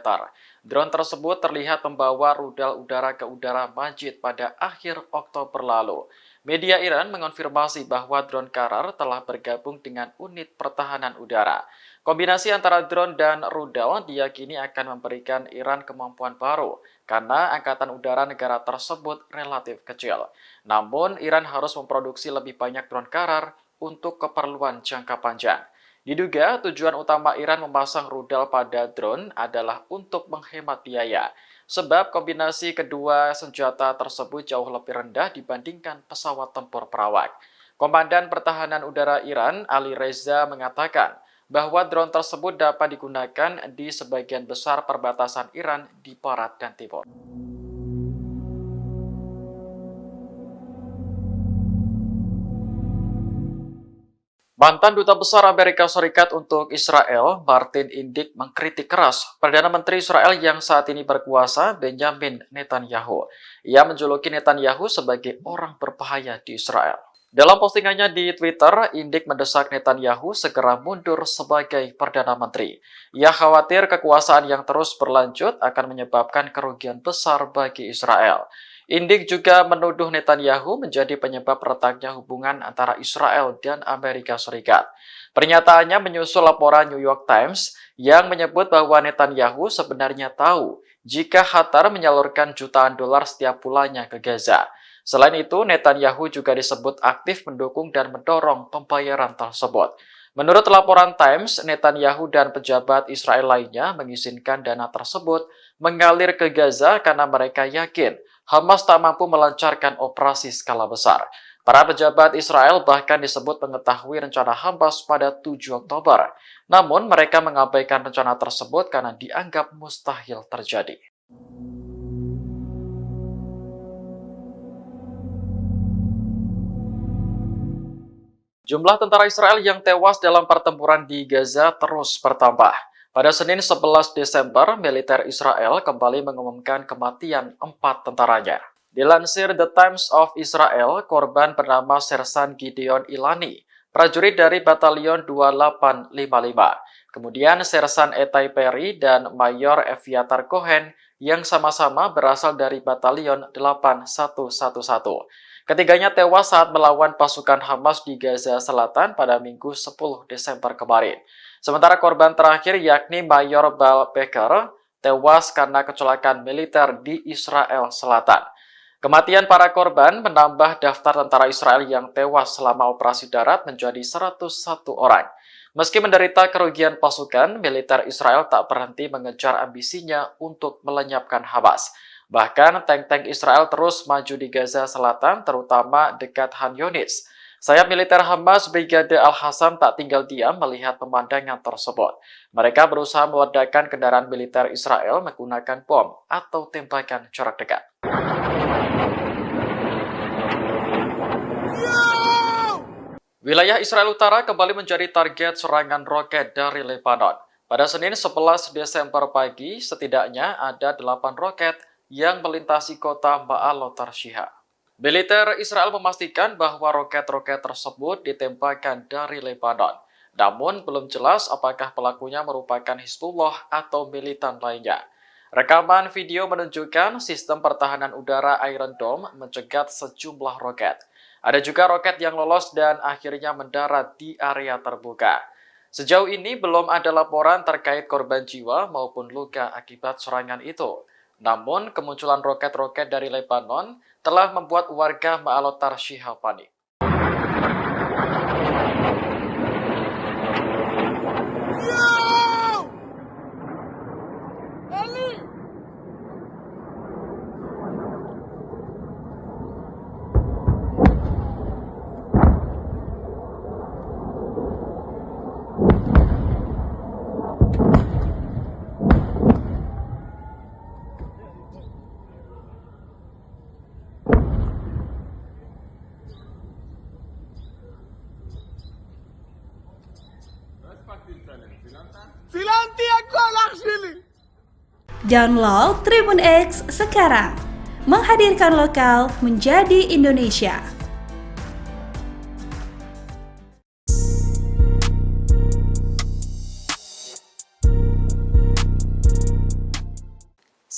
A: Drone tersebut terlihat membawa rudal udara ke udara Majid pada akhir Oktober lalu. Media Iran mengonfirmasi bahwa drone Karar telah bergabung dengan unit pertahanan udara. Kombinasi antara drone dan rudal diyakini akan memberikan Iran kemampuan baru karena angkatan udara negara tersebut relatif kecil. Namun, Iran harus memproduksi lebih banyak drone Karar untuk keperluan jangka panjang. Diduga tujuan utama Iran memasang rudal pada drone adalah untuk menghemat biaya, sebab kombinasi kedua senjata tersebut jauh lebih rendah dibandingkan pesawat tempur perawak. Komandan Pertahanan Udara Iran, Ali Reza, mengatakan bahwa drone tersebut dapat digunakan di sebagian besar perbatasan Iran di barat dan timur. Mantan Duta Besar Amerika Serikat untuk Israel, Martin Indyk, mengkritik keras Perdana Menteri Israel yang saat ini berkuasa, Benjamin Netanyahu. Ia menjuluki Netanyahu sebagai orang berbahaya di Israel. Dalam postingannya di Twitter, Indyk mendesak Netanyahu segera mundur sebagai Perdana Menteri. Ia khawatir kekuasaan yang terus berlanjut akan menyebabkan kerugian besar bagi Israel. Indyk juga menuduh Netanyahu menjadi penyebab retaknya hubungan antara Israel dan Amerika Serikat. Pernyataannya menyusul laporan New York Times yang menyebut bahwa Netanyahu sebenarnya tahu jika Qatar menyalurkan jutaan dolar setiap bulannya ke Gaza. Selain itu, Netanyahu juga disebut aktif mendukung dan mendorong pembayaran tersebut. Menurut laporan Times, Netanyahu dan pejabat Israel lainnya mengizinkan dana tersebut mengalir ke Gaza karena mereka yakin Hamas tak mampu melancarkan operasi skala besar. Para pejabat Israel bahkan disebut mengetahui rencana Hamas pada 7 Oktober. Namun mereka mengabaikan rencana tersebut karena dianggap mustahil terjadi. Jumlah tentara Israel yang tewas dalam pertempuran di Gaza terus bertambah. Pada Senin 11 Desember, militer Israel kembali mengumumkan kematian 4 tentaranya. Dilansir The Times of Israel, korban bernama Sersan Gideon Ilani, prajurit dari Batalion 2855. Kemudian Sersan Etai Perry dan Mayor Eviatar Cohen yang sama-sama berasal dari Batalion 8111. Ketiganya tewas saat melawan pasukan Hamas di Gaza Selatan pada Minggu 10 Desember kemarin. Sementara korban terakhir yakni Mayor Bal Becker tewas karena kecelakaan militer di Israel Selatan. Kematian para korban menambah daftar tentara Israel yang tewas selama operasi darat menjadi 101 orang. Meski menderita kerugian pasukan, militer Israel tak berhenti mengejar ambisinya untuk melenyapkan Hamas. Bahkan tank-tank Israel terus maju di Gaza Selatan, terutama dekat Han Yunis. Sayap militer Hamas Brigade Al-Hassam tak tinggal diam melihat pemandangan tersebut. Mereka berusaha meledakkan kendaraan militer Israel menggunakan bom atau tembakan jarak dekat. Wilayah Israel Utara kembali menjadi target serangan roket dari Lebanon. Pada Senin 11 Desember pagi, setidaknya ada 8 roket yang melintasi kota Ma'alot Tarshiha. Militer Israel memastikan bahwa roket-roket tersebut ditembakkan dari Lebanon. Namun belum jelas apakah pelakunya merupakan Hizbullah atau militan lainnya. Rekaman video menunjukkan sistem pertahanan udara Iron Dome mencegat sejumlah roket. Ada juga roket yang lolos dan akhirnya mendarat di area terbuka. Sejauh ini belum ada laporan terkait korban jiwa maupun luka akibat serangan itu. Namun, kemunculan roket-roket dari Lebanon telah membuat warga Ma'alot Tarshiha panik.
B: Download Tribun X sekarang, menghadirkan lokal menjadi Indonesia.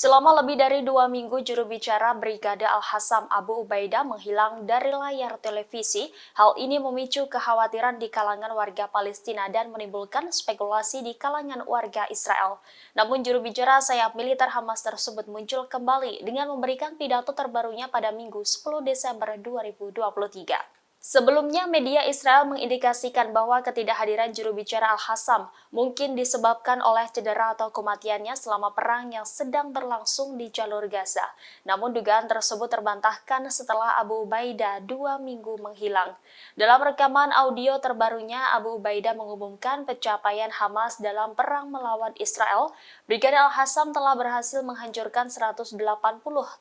C: Selama lebih dari 2 minggu, juru bicara Brigade Al-Hassam Abu Ubaidah menghilang dari layar televisi. Hal ini memicu kekhawatiran di kalangan warga Palestina dan menimbulkan spekulasi di kalangan warga Israel. Namun juru bicara sayap militer Hamas tersebut muncul kembali dengan memberikan pidato terbarunya pada Minggu 10 Desember 2023. Sebelumnya, media Israel mengindikasikan bahwa ketidakhadiran juru bicara Al-Hassam mungkin disebabkan oleh cedera atau kematiannya selama perang yang sedang berlangsung di jalur Gaza. Namun dugaan tersebut terbantahkan setelah Abu Ubaidah 2 minggu menghilang. Dalam rekaman audio terbarunya, Abu Ubaidah mengumumkan pencapaian Hamas dalam perang melawan Israel. Brigadir Al-Hassam telah berhasil menghancurkan 180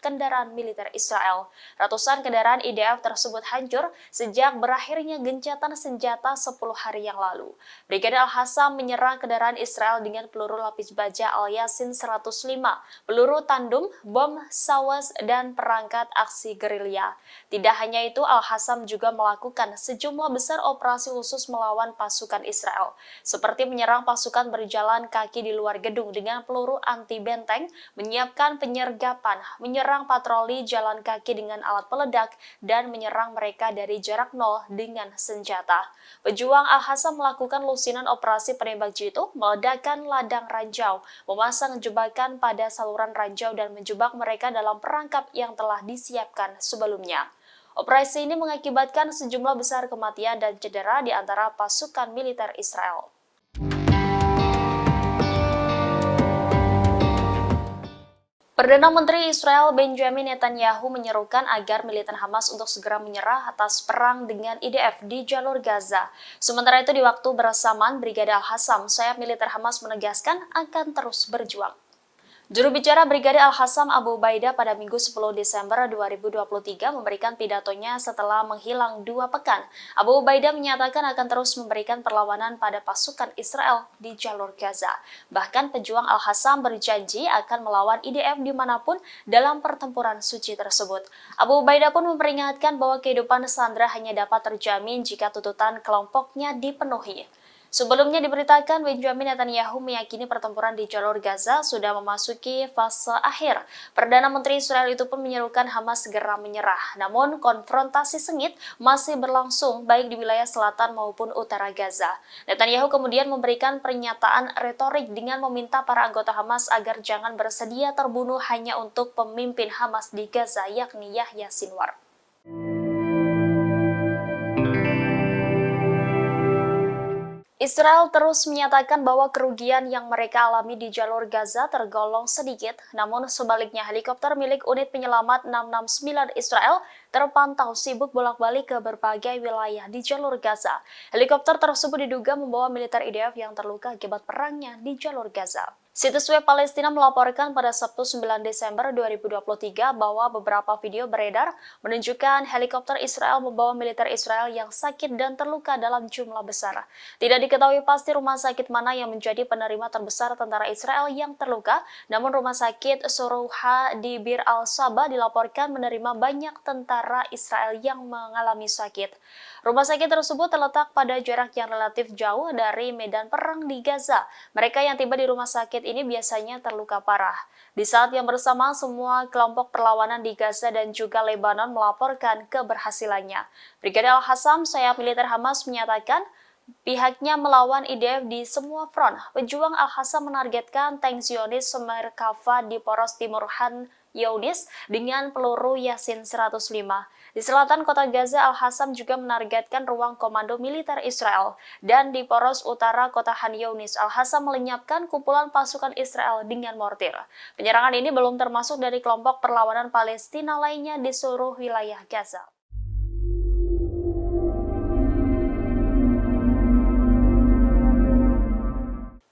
C: kendaraan militer Israel. Ratusan kendaraan IDF tersebut hancur sejak berakhirnya gencatan senjata 10 hari yang lalu. Brigadir Al-Hassam menyerang kendaraan Israel dengan peluru lapis baja Al-Yasin 105, peluru tandem, bom Sawas, dan perangkat aksi gerilya. Tidak hanya itu, Al-Hassam juga melakukan sejumlah besar operasi khusus melawan pasukan Israel, seperti menyerang pasukan berjalan kaki di luar gedung dengan peluru anti-benteng, menyiapkan penyergapan, menyerang patroli jalan kaki dengan alat peledak, dan menyerang mereka dari jarak nol dengan senjata. Pejuang Al-Hassam melakukan lusinan operasi penembak jitu, meledakkan ladang ranjau, memasang jebakan pada saluran ranjau dan menjebak mereka dalam perangkap yang telah disiapkan sebelumnya. Operasi ini mengakibatkan sejumlah besar kematian dan cedera di antara pasukan militer Israel. Perdana Menteri Israel Benjamin Netanyahu menyerukan agar militer Hamas untuk segera menyerah atas perang dengan IDF di jalur Gaza. Sementara itu di waktu bersamaan, Brigadir Al-Hassam, sayap militer Hamas menegaskan akan terus berjuang. Juru bicara Brigadir Al-Hassam Abu Ubaidah pada Minggu 10 Desember 2023 memberikan pidatonya setelah menghilang 2 pekan. Abu Ubaidah menyatakan akan terus memberikan perlawanan pada pasukan Israel di jalur Gaza. Bahkan pejuang Al-Hassam berjanji akan melawan IDF dimanapun dalam pertempuran suci tersebut. Abu Ubaidah pun memperingatkan bahwa kehidupan sandera hanya dapat terjamin jika tuntutan kelompoknya dipenuhi. Sebelumnya diberitakan Benjamin Netanyahu meyakini pertempuran di jalur Gaza sudah memasuki fase akhir. Perdana Menteri Israel itu pun menyerukan Hamas segera menyerah. Namun konfrontasi sengit masih berlangsung baik di wilayah selatan maupun utara Gaza. Netanyahu kemudian memberikan pernyataan retorik dengan meminta para anggota Hamas agar jangan bersedia terbunuh hanya untuk pemimpin Hamas di Gaza yakni Yahya Sinwar. Israel terus menyatakan bahwa kerugian yang mereka alami di jalur Gaza tergolong sedikit, namun sebaliknya helikopter milik unit penyelamat 669 Israel terpantau sibuk bolak-balik ke berbagai wilayah di jalur Gaza. Helikopter tersebut diduga membawa militer IDF yang terluka akibat perangnya di jalur Gaza. Situs web Palestina melaporkan pada Sabtu 9 Desember 2023 bahwa beberapa video beredar menunjukkan helikopter Israel membawa militer Israel yang sakit dan terluka dalam jumlah besar. Tidak diketahui pasti rumah sakit mana yang menjadi penerima terbesar tentara Israel yang terluka, namun rumah sakit Sorouha di Bir al-Saba dilaporkan menerima banyak tentara Israel yang mengalami sakit. Rumah sakit tersebut terletak pada jarak yang relatif jauh dari medan perang di Gaza. Mereka yang tiba di rumah sakit ini biasanya terluka parah. Di saat yang bersamaan, semua kelompok perlawanan di Gaza dan juga Lebanon melaporkan keberhasilannya. Brigadir Al-Hassam, sayap militer Hamas, menyatakan pihaknya melawan IDF di semua front. Pejuang Al-Hassam menargetkan tank Zionis Merkava di poros timur Han Younis dengan peluru Yasin 105. Di selatan kota Gaza, Al-Hassam juga menargetkan ruang komando militer Israel. Dan di poros utara kota Han Younis, Al-Hassam melenyapkan kumpulan pasukan Israel dengan mortir. Penyerangan ini belum termasuk dari kelompok perlawanan Palestina lainnya di seluruh wilayah Gaza.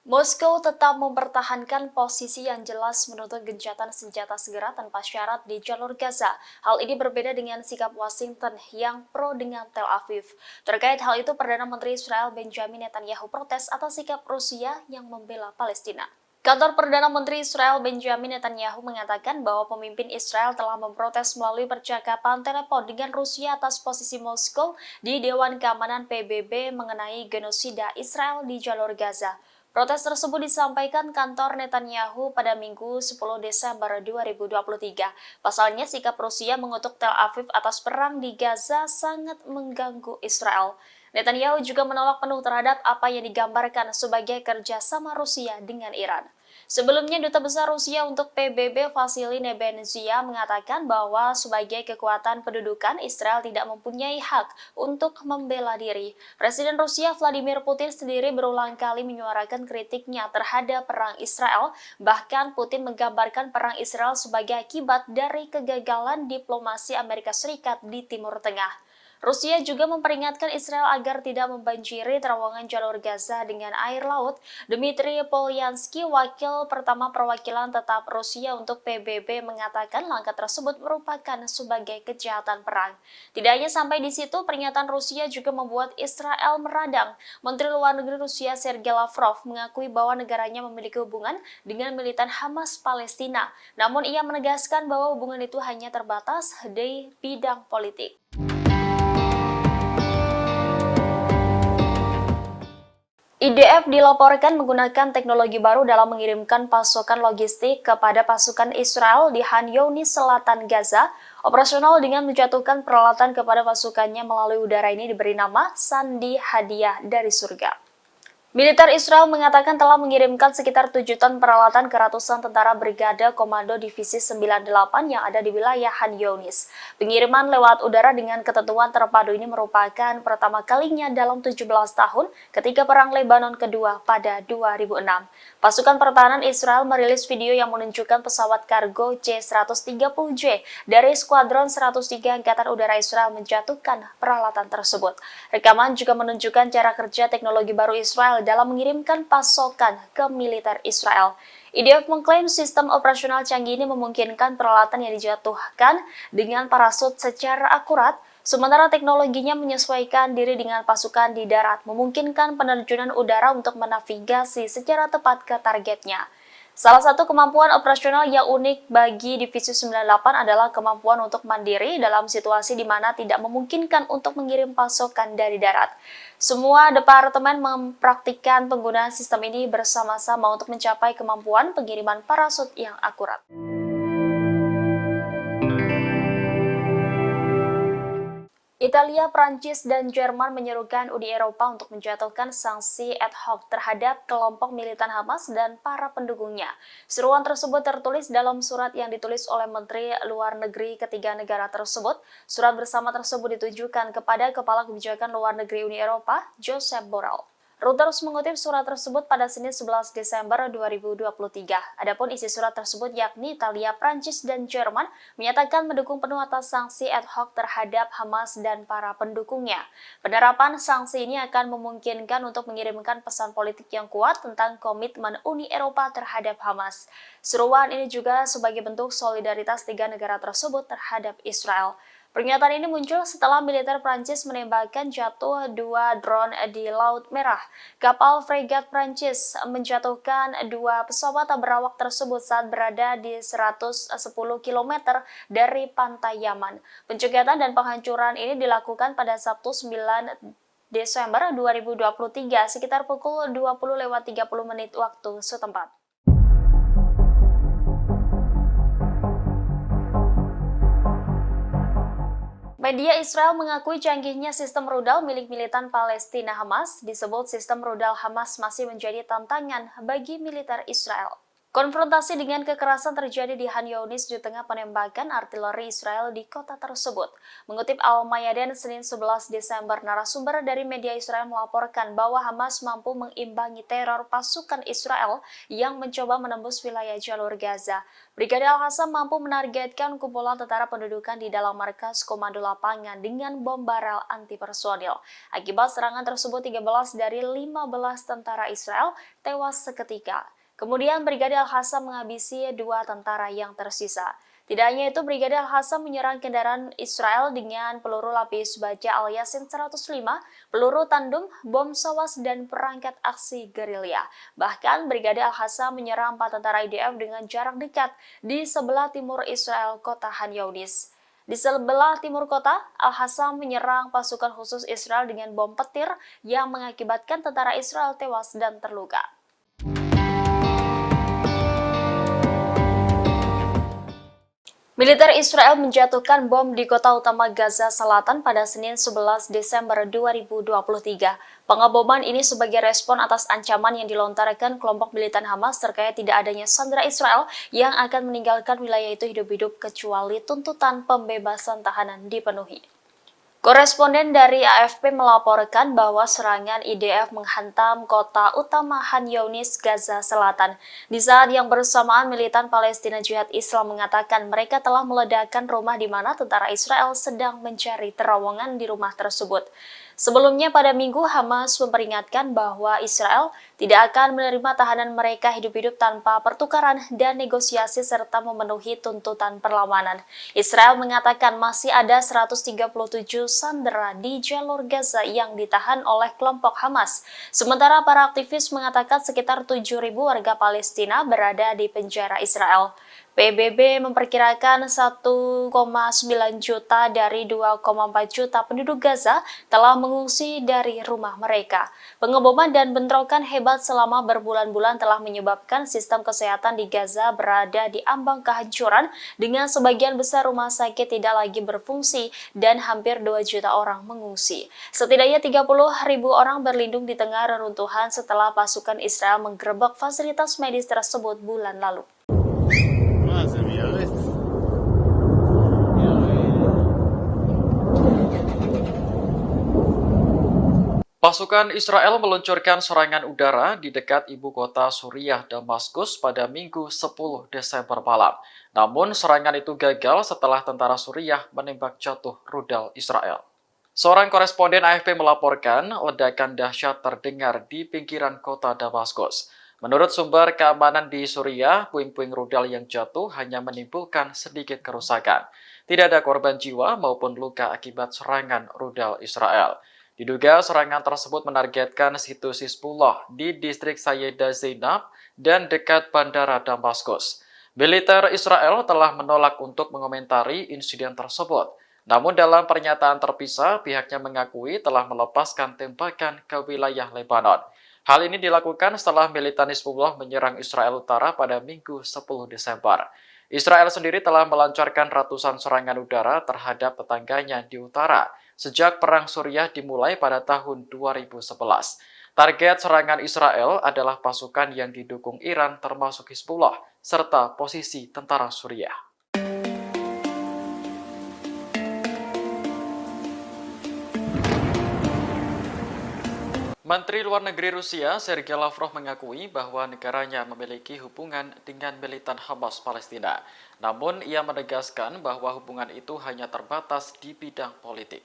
C: Moskow tetap mempertahankan posisi yang jelas menuntut gencatan senjata segera tanpa syarat di jalur Gaza. Hal ini berbeda dengan sikap Washington yang pro dengan Tel Aviv. Terkait hal itu, Perdana Menteri Israel Benjamin Netanyahu protes atas sikap Rusia yang membela Palestina. Kantor Perdana Menteri Israel Benjamin Netanyahu mengatakan bahwa pemimpin Israel telah memprotes melalui percakapan telepon dengan Rusia atas posisi Moskow di Dewan Keamanan PBB mengenai genosida Israel di jalur Gaza. Protes tersebut disampaikan kantor Netanyahu pada Minggu 10 Desember 2023. Pasalnya, sikap Rusia mengutuk Tel Aviv atas perang di Gaza sangat mengganggu Israel. Netanyahu juga menolak penuh terhadap apa yang digambarkan sebagai kerjasama Rusia dengan Iran. Sebelumnya, Duta Besar Rusia untuk PBB Vasily Nebenzia mengatakan bahwa sebagai kekuatan pendudukan, Israel tidak mempunyai hak untuk membela diri. Presiden Rusia Vladimir Putin sendiri berulang kali menyuarakan kritiknya terhadap perang Israel. Bahkan Putin menggambarkan perang Israel sebagai akibat dari kegagalan diplomasi Amerika Serikat di Timur Tengah. Rusia juga memperingatkan Israel agar tidak membanjiri terowongan jalur Gaza dengan air laut. Dmitry Polyansky, wakil pertama perwakilan tetap Rusia untuk PBB, mengatakan langkah tersebut merupakan sebagai kejahatan perang. Tidak hanya sampai di situ, pernyataan Rusia juga membuat Israel meradang. Menteri Luar Negeri Rusia Sergei Lavrov mengakui bahwa negaranya memiliki hubungan dengan militan Hamas Palestina. Namun ia menegaskan bahwa hubungan itu hanya terbatas di bidang politik. IDF dilaporkan menggunakan teknologi baru dalam mengirimkan pasokan logistik kepada pasukan Israel di Khan Younis, selatan Gaza. Operasional dengan menjatuhkan peralatan kepada pasukannya melalui udara ini diberi nama Sandi Hadiah dari Surga. Militer Israel mengatakan telah mengirimkan sekitar 7 ton peralatan ke ratusan tentara Brigade Komando Divisi 98 yang ada di wilayah Khan Younis. Pengiriman lewat udara dengan ketentuan terpadu ini merupakan pertama kalinya dalam 17 tahun ketika Perang Lebanon kedua pada 2006. Pasukan pertahanan Israel merilis video yang menunjukkan pesawat kargo C-130J dari Skuadron 103 Angkatan Udara Israel menjatuhkan peralatan tersebut. Rekaman juga menunjukkan cara kerja teknologi baru Israel dalam mengirimkan pasokan ke militer Israel. IDF mengklaim sistem operasional canggih ini memungkinkan peralatan yang dijatuhkan dengan parasut secara akurat, sementara teknologinya menyesuaikan diri dengan pasukan di darat, memungkinkan penerjunan udara untuk menavigasi secara tepat ke targetnya. Salah satu kemampuan operasional yang unik bagi Divisi 98 adalah kemampuan untuk mandiri dalam situasi di mana tidak memungkinkan untuk mengirim pasokan dari darat. Semua departemen mempraktikkan penggunaan sistem ini bersama-sama untuk mencapai kemampuan pengiriman parasut yang akurat. Italia, Prancis, dan Jerman menyerukan Uni Eropa untuk menjatuhkan sanksi ad hoc terhadap kelompok militan Hamas dan para pendukungnya. Seruan tersebut tertulis dalam surat yang ditulis oleh Menteri Luar Negeri ketiga negara tersebut. Surat bersama tersebut ditujukan kepada Kepala Kebijakan Luar Negeri Uni Eropa, Josep Borrell. Reuters mengutip surat tersebut pada Senin 11 Desember 2023. Adapun isi surat tersebut yakni Italia, Prancis, dan Jerman menyatakan mendukung penuh atas sanksi ad hoc terhadap Hamas dan para pendukungnya. Penerapan sanksi ini akan memungkinkan untuk mengirimkan pesan politik yang kuat tentang komitmen Uni Eropa terhadap Hamas. Seruan ini juga sebagai bentuk solidaritas tiga negara tersebut terhadap Israel. Pernyataan ini muncul setelah militer Prancis menembakkan jatuh 2 drone di Laut Merah. Kapal fregat Prancis menjatuhkan 2 pesawat berawak tersebut saat berada di 110 km dari pantai Yaman. Pencegahan dan penghancuran ini dilakukan pada Sabtu 9 Desember 2023 sekitar pukul 20.30 waktu setempat. Media Israel mengakui canggihnya sistem rudal milik militan Palestina Hamas. Disebut sistem rudal Hamas masih menjadi tantangan bagi militer Israel. Konfrontasi dengan kekerasan terjadi di Khan Younis di tengah penembakan artileri Israel di kota tersebut. Mengutip Al-Mayadin Senin 11 Desember, narasumber dari media Israel melaporkan bahwa Hamas mampu mengimbangi teror pasukan Israel yang mencoba menembus wilayah jalur Gaza. Brigade Al-Qassam mampu menargetkan kumpulan tentara pendudukan di dalam markas komando lapangan dengan bom barel anti-personil. Akibat serangan tersebut, 13 dari 15 tentara Israel tewas seketika. Kemudian Brigade Al-Qassam menghabisi 2 tentara yang tersisa. Tidak hanya itu, Brigade Al-Qassam menyerang kendaraan Israel dengan peluru lapis baja Al-Yasin 105, peluru tandem, bom sawas, dan perangkat aksi gerilya. Bahkan Brigade Al-Qassam menyerang 4 tentara IDF dengan jarak dekat di sebelah timur Israel, kota Khan Younis. Di sebelah timur kota, Al-Qassam menyerang pasukan khusus Israel dengan bom petir yang mengakibatkan tentara Israel tewas dan terluka. Militer Israel menjatuhkan bom di kota utama Gaza Selatan pada Senin 11 Desember 2023. Pengeboman ini sebagai respon atas ancaman yang dilontarkan kelompok militan Hamas terkait tidak adanya sandera Israel yang akan meninggalkan wilayah itu hidup-hidup kecuali tuntutan pembebasan tahanan dipenuhi. Koresponden dari AFP melaporkan bahwa serangan IDF menghantam kota utama Khan Younis, Gaza Selatan. Di saat yang bersamaan, militan Palestina Jihad Islam mengatakan mereka telah meledakkan rumah di mana tentara Israel sedang mencari terowongan di rumah tersebut. Sebelumnya pada Minggu, Hamas memperingatkan bahwa Israel tidak akan menerima tahanan mereka hidup-hidup tanpa pertukaran dan negosiasi serta memenuhi tuntutan perlawanan. Israel mengatakan masih ada 137 sandera di jalur Gaza yang ditahan oleh kelompok Hamas. Sementara para aktivis mengatakan sekitar 7.000 warga Palestina berada di penjara Israel. PBB memperkirakan 1,9 juta dari 2,4 juta penduduk Gaza telah mengungsi dari rumah mereka. Pengeboman dan bentrokan hebat selama berbulan-bulan telah menyebabkan sistem kesehatan di Gaza berada di ambang kehancuran dengan sebagian besar rumah sakit tidak lagi berfungsi dan hampir 2 juta orang mengungsi. Setidaknya 30.000 orang berlindung di tengah reruntuhan setelah pasukan Israel menggerebek fasilitas medis tersebut bulan lalu.
A: Pasukan Israel meluncurkan serangan udara di dekat ibu kota Suriah, Damaskus pada Minggu 10 Desember malam. Namun serangan itu gagal setelah tentara Suriah menembak jatuh rudal Israel. Seorang koresponden AFP melaporkan ledakan dahsyat terdengar di pinggiran kota Damaskus. Menurut sumber keamanan di Suriah, puing-puing rudal yang jatuh hanya menimbulkan sedikit kerusakan. Tidak ada korban jiwa maupun luka akibat serangan rudal Israel. Diduga serangan tersebut menargetkan situs Hizbullah di distrik Sayyidah Zainab dan dekat bandara Damaskus. Militer Israel telah menolak untuk mengomentari insiden tersebut. Namun dalam pernyataan terpisah, pihaknya mengakui telah melepaskan tembakan ke wilayah Lebanon. Hal ini dilakukan setelah militan Hizbullah menyerang Israel Utara pada Minggu 10 Desember. Israel sendiri telah melancarkan ratusan serangan udara terhadap tetangganya di utara sejak Perang Suriah dimulai pada tahun 2011. Target serangan Israel adalah pasukan yang didukung Iran termasuk Hizbullah serta posisi tentara Suriah. Menteri Luar Negeri Rusia, Sergei Lavrov mengakui bahwa negaranya memiliki hubungan dengan militan Hamas Palestina. Namun, ia menegaskan bahwa hubungan itu hanya terbatas di bidang politik.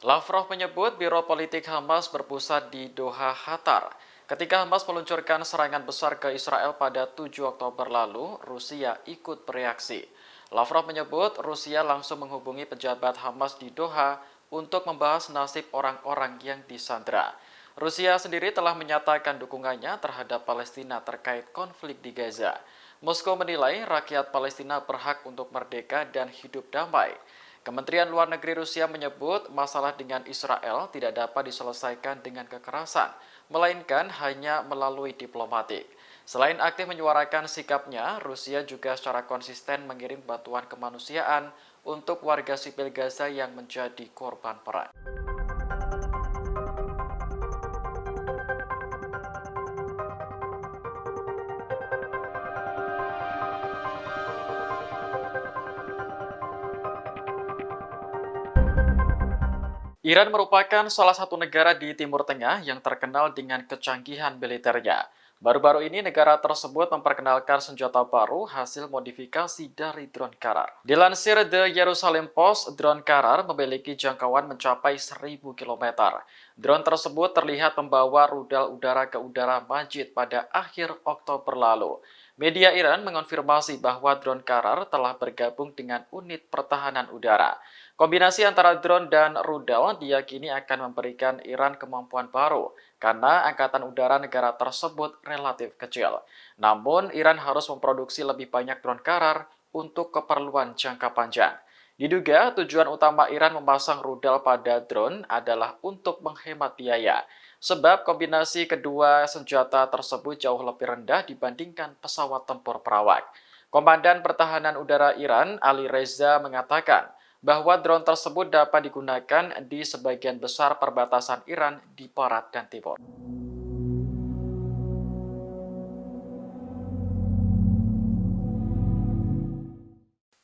A: Lavrov menyebut Biro Politik Hamas berpusat di Doha, Qatar. Ketika Hamas meluncurkan serangan besar ke Israel pada 7 Oktober lalu, Rusia ikut bereaksi. Lavrov menyebut Rusia langsung menghubungi pejabat Hamas di Doha untuk membahas nasib orang-orang yang disandera. Rusia sendiri telah menyatakan dukungannya terhadap Palestina terkait konflik di Gaza. Moskow menilai rakyat Palestina berhak untuk merdeka dan hidup damai. Kementerian Luar Negeri Rusia menyebut masalah dengan Israel tidak dapat diselesaikan dengan kekerasan, melainkan hanya melalui diplomatik. Selain aktif menyuarakan sikapnya, Rusia juga secara konsisten mengirim bantuan kemanusiaan untuk warga sipil Gaza yang menjadi korban perang. Iran merupakan salah satu negara di Timur Tengah yang terkenal dengan kecanggihan militernya. Baru-baru ini negara tersebut memperkenalkan senjata baru hasil modifikasi dari drone Karar. Dilansir The Jerusalem Post, drone Karar memiliki jangkauan mencapai 1.000 km. Drone tersebut terlihat membawa rudal udara ke udara Majid pada akhir Oktober lalu. Media Iran mengonfirmasi bahwa drone Karar telah bergabung dengan unit pertahanan udara. Kombinasi antara drone dan rudal diyakini akan memberikan Iran kemampuan baru karena angkatan udara negara tersebut relatif kecil. Namun, Iran harus memproduksi lebih banyak drone Karar untuk keperluan jangka panjang. Diduga tujuan utama Iran memasang rudal pada drone adalah untuk menghemat biaya, sebab kombinasi kedua senjata tersebut jauh lebih rendah dibandingkan pesawat tempur perawak. Komandan Pertahanan Udara Iran, Ali Reza, mengatakan bahwa drone tersebut dapat digunakan di sebagian besar perbatasan Iran di barat dan timur.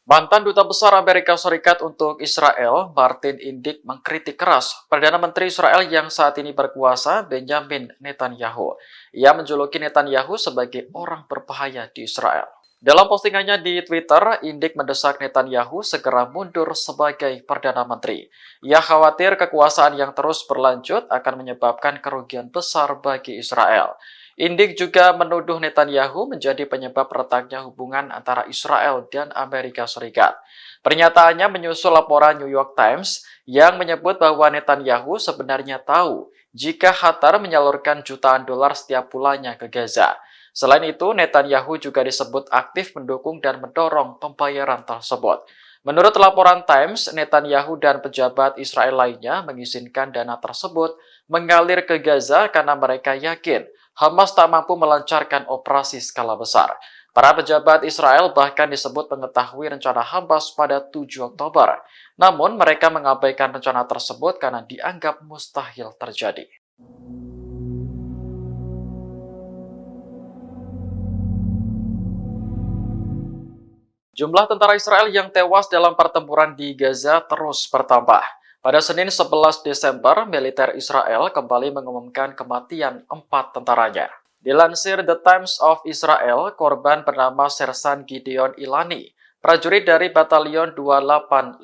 A: Mantan Duta Besar Amerika Serikat untuk Israel, Martin Indyk, mengkritik keras Perdana Menteri Israel yang saat ini berkuasa, Benjamin Netanyahu. Ia menjuluki Netanyahu sebagai orang berbahaya di Israel. Dalam postingannya di Twitter, Indyk mendesak Netanyahu segera mundur sebagai Perdana Menteri. Ia khawatir kekuasaan yang terus berlanjut akan menyebabkan kerugian besar bagi Israel. Indyk juga menuduh Netanyahu menjadi penyebab retaknya hubungan antara Israel dan Amerika Serikat. Pernyataannya menyusul laporan New York Times yang menyebut bahwa Netanyahu sebenarnya tahu jika Qatar menyalurkan jutaan dolar setiap bulannya ke Gaza. Selain itu, Netanyahu juga disebut aktif mendukung dan mendorong pembayaran tersebut. Menurut laporan Times, Netanyahu dan pejabat Israel lainnya mengizinkan dana tersebut mengalir ke Gaza karena mereka yakin Hamas tak mampu melancarkan operasi skala besar. Para pejabat Israel bahkan disebut mengetahui rencana Hamas pada 7 Oktober. Namun mereka mengabaikan rencana tersebut karena dianggap mustahil terjadi. Jumlah tentara Israel yang tewas dalam pertempuran di Gaza terus bertambah. Pada Senin 11 Desember, militer Israel kembali mengumumkan kematian 4 tentaranya. Dilansir The Times of Israel, korban bernama Sersan Gideon Ilani, prajurit dari Batalion 2855.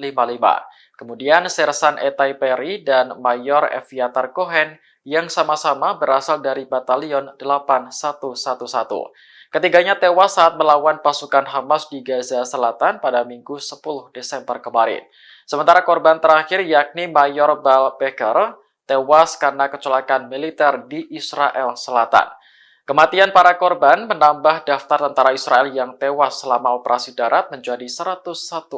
A: Kemudian Sersan Etai Perry dan Mayor Eviatar Cohen yang sama-sama berasal dari Batalion 8111. Ketiganya tewas saat melawan pasukan Hamas di Gaza Selatan pada Minggu 10 Desember kemarin. Sementara korban terakhir yakni Mayor Bal Becker tewas karena kecelakaan militer di Israel Selatan. Kematian para korban menambah daftar tentara Israel yang tewas selama operasi darat menjadi 101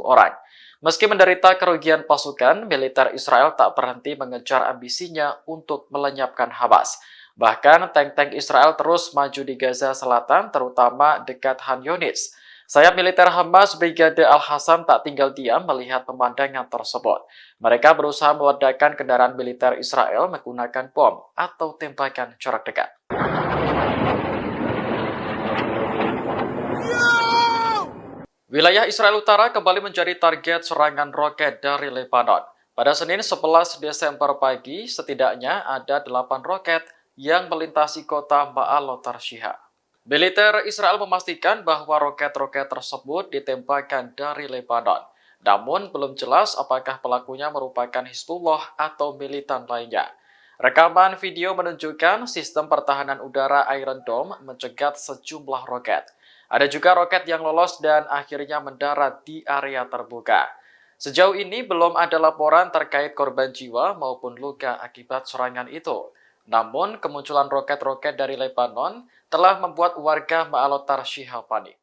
A: orang. Meski menderita kerugian pasukan, militer Israel tak berhenti mengejar ambisinya untuk melenyapkan Hamas. Bahkan tank-tank Israel terus maju di Gaza Selatan, terutama dekat Han Yunis. Sayap militer Hamas Brigade Al-Hassam tak tinggal diam melihat pemandangan tersebut. Mereka berusaha meledakkan kendaraan militer Israel menggunakan bom atau tembakan jarak dekat. Wilayah Israel Utara kembali menjadi target serangan roket dari Lebanon. Pada Senin 11 Desember pagi, setidaknya ada 8 roket yang melintasi kota Ma'alot Tarshiha. Militer Israel memastikan bahwa roket-roket tersebut ditembakkan dari Lebanon. Namun belum jelas apakah pelakunya merupakan Hizbullah atau militan lainnya. Rekaman video menunjukkan sistem pertahanan udara Iron Dome mencegat sejumlah roket. Ada juga roket yang lolos dan akhirnya mendarat di area terbuka. Sejauh ini belum ada laporan terkait korban jiwa maupun luka akibat serangan itu. Namun, kemunculan roket-roket dari Lebanon telah membuat warga Ma'alot Tarshiha panik.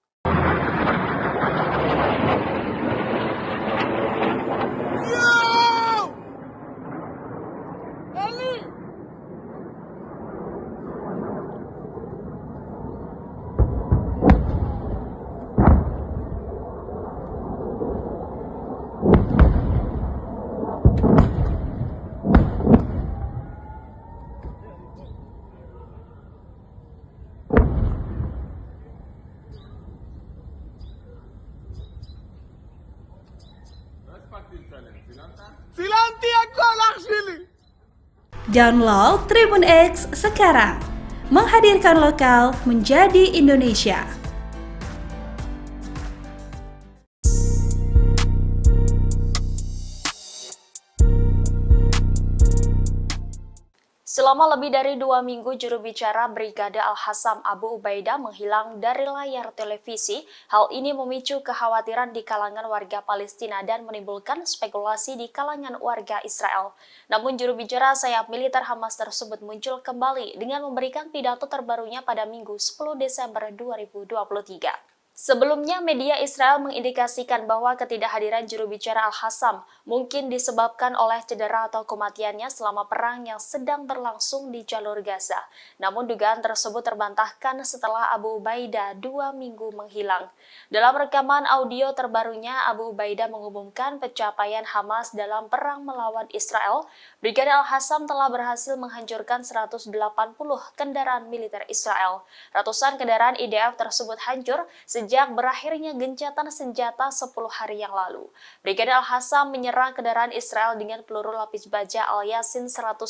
B: Download Tribun X sekarang, menghadirkan lokal menjadi Indonesia.
C: Selama lebih dari 2 minggu, juru bicara Brigade Al-Hassam Abu Ubaidah menghilang dari layar televisi. Hal ini memicu kekhawatiran di kalangan warga Palestina dan menimbulkan spekulasi di kalangan warga Israel. Namun juru bicara sayap militer Hamas tersebut muncul kembali dengan memberikan pidato terbarunya pada Minggu 10 Desember 2023. Sebelumnya, media Israel mengindikasikan bahwa ketidakhadiran juru bicara Al-Hassam mungkin disebabkan oleh cedera atau kematiannya selama perang yang sedang berlangsung di jalur Gaza. Namun dugaan tersebut terbantahkan setelah Abu Ubaidah 2 minggu menghilang. Dalam rekaman audio terbarunya, Abu Ubaidah mengumumkan pencapaian Hamas dalam perang melawan Israel. Brigadir Al-Hassam telah berhasil menghancurkan 180 kendaraan militer Israel. Ratusan kendaraan IDF tersebut hancur sejak berakhirnya gencatan senjata 10 hari yang lalu. Brigadir Al-Hassam menyerang kendaraan Israel dengan peluru lapis baja Al-Yasin 105,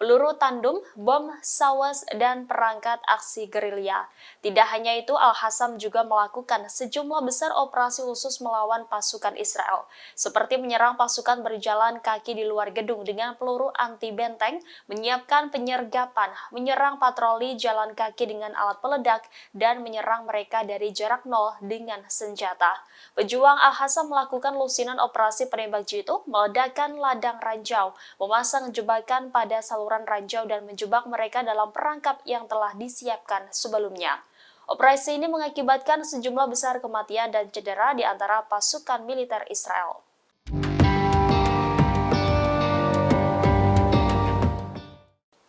C: peluru tandem, bom Sawas, dan perangkat aksi gerilya. Tidak hanya itu, Al-Hassam juga melakukan sejumlah besar operasi khusus melawan pasukan Israel, seperti menyerang pasukan berjalan kaki di luar gedung dengan peluru anti-benteng, menyiapkan penyergapan, menyerang patroli jalan kaki dengan alat peledak, dan menyerang mereka dari jarak nol dengan senjata. Pejuang Al-Hassam melakukan lusinan operasi penembak jitu, meledakkan ladang ranjau, memasang jebakan pada saluran ranjau dan menjebak mereka dalam perangkap yang telah disiapkan sebelumnya. Operasi ini mengakibatkan sejumlah besar kematian dan cedera di antara pasukan militer Israel.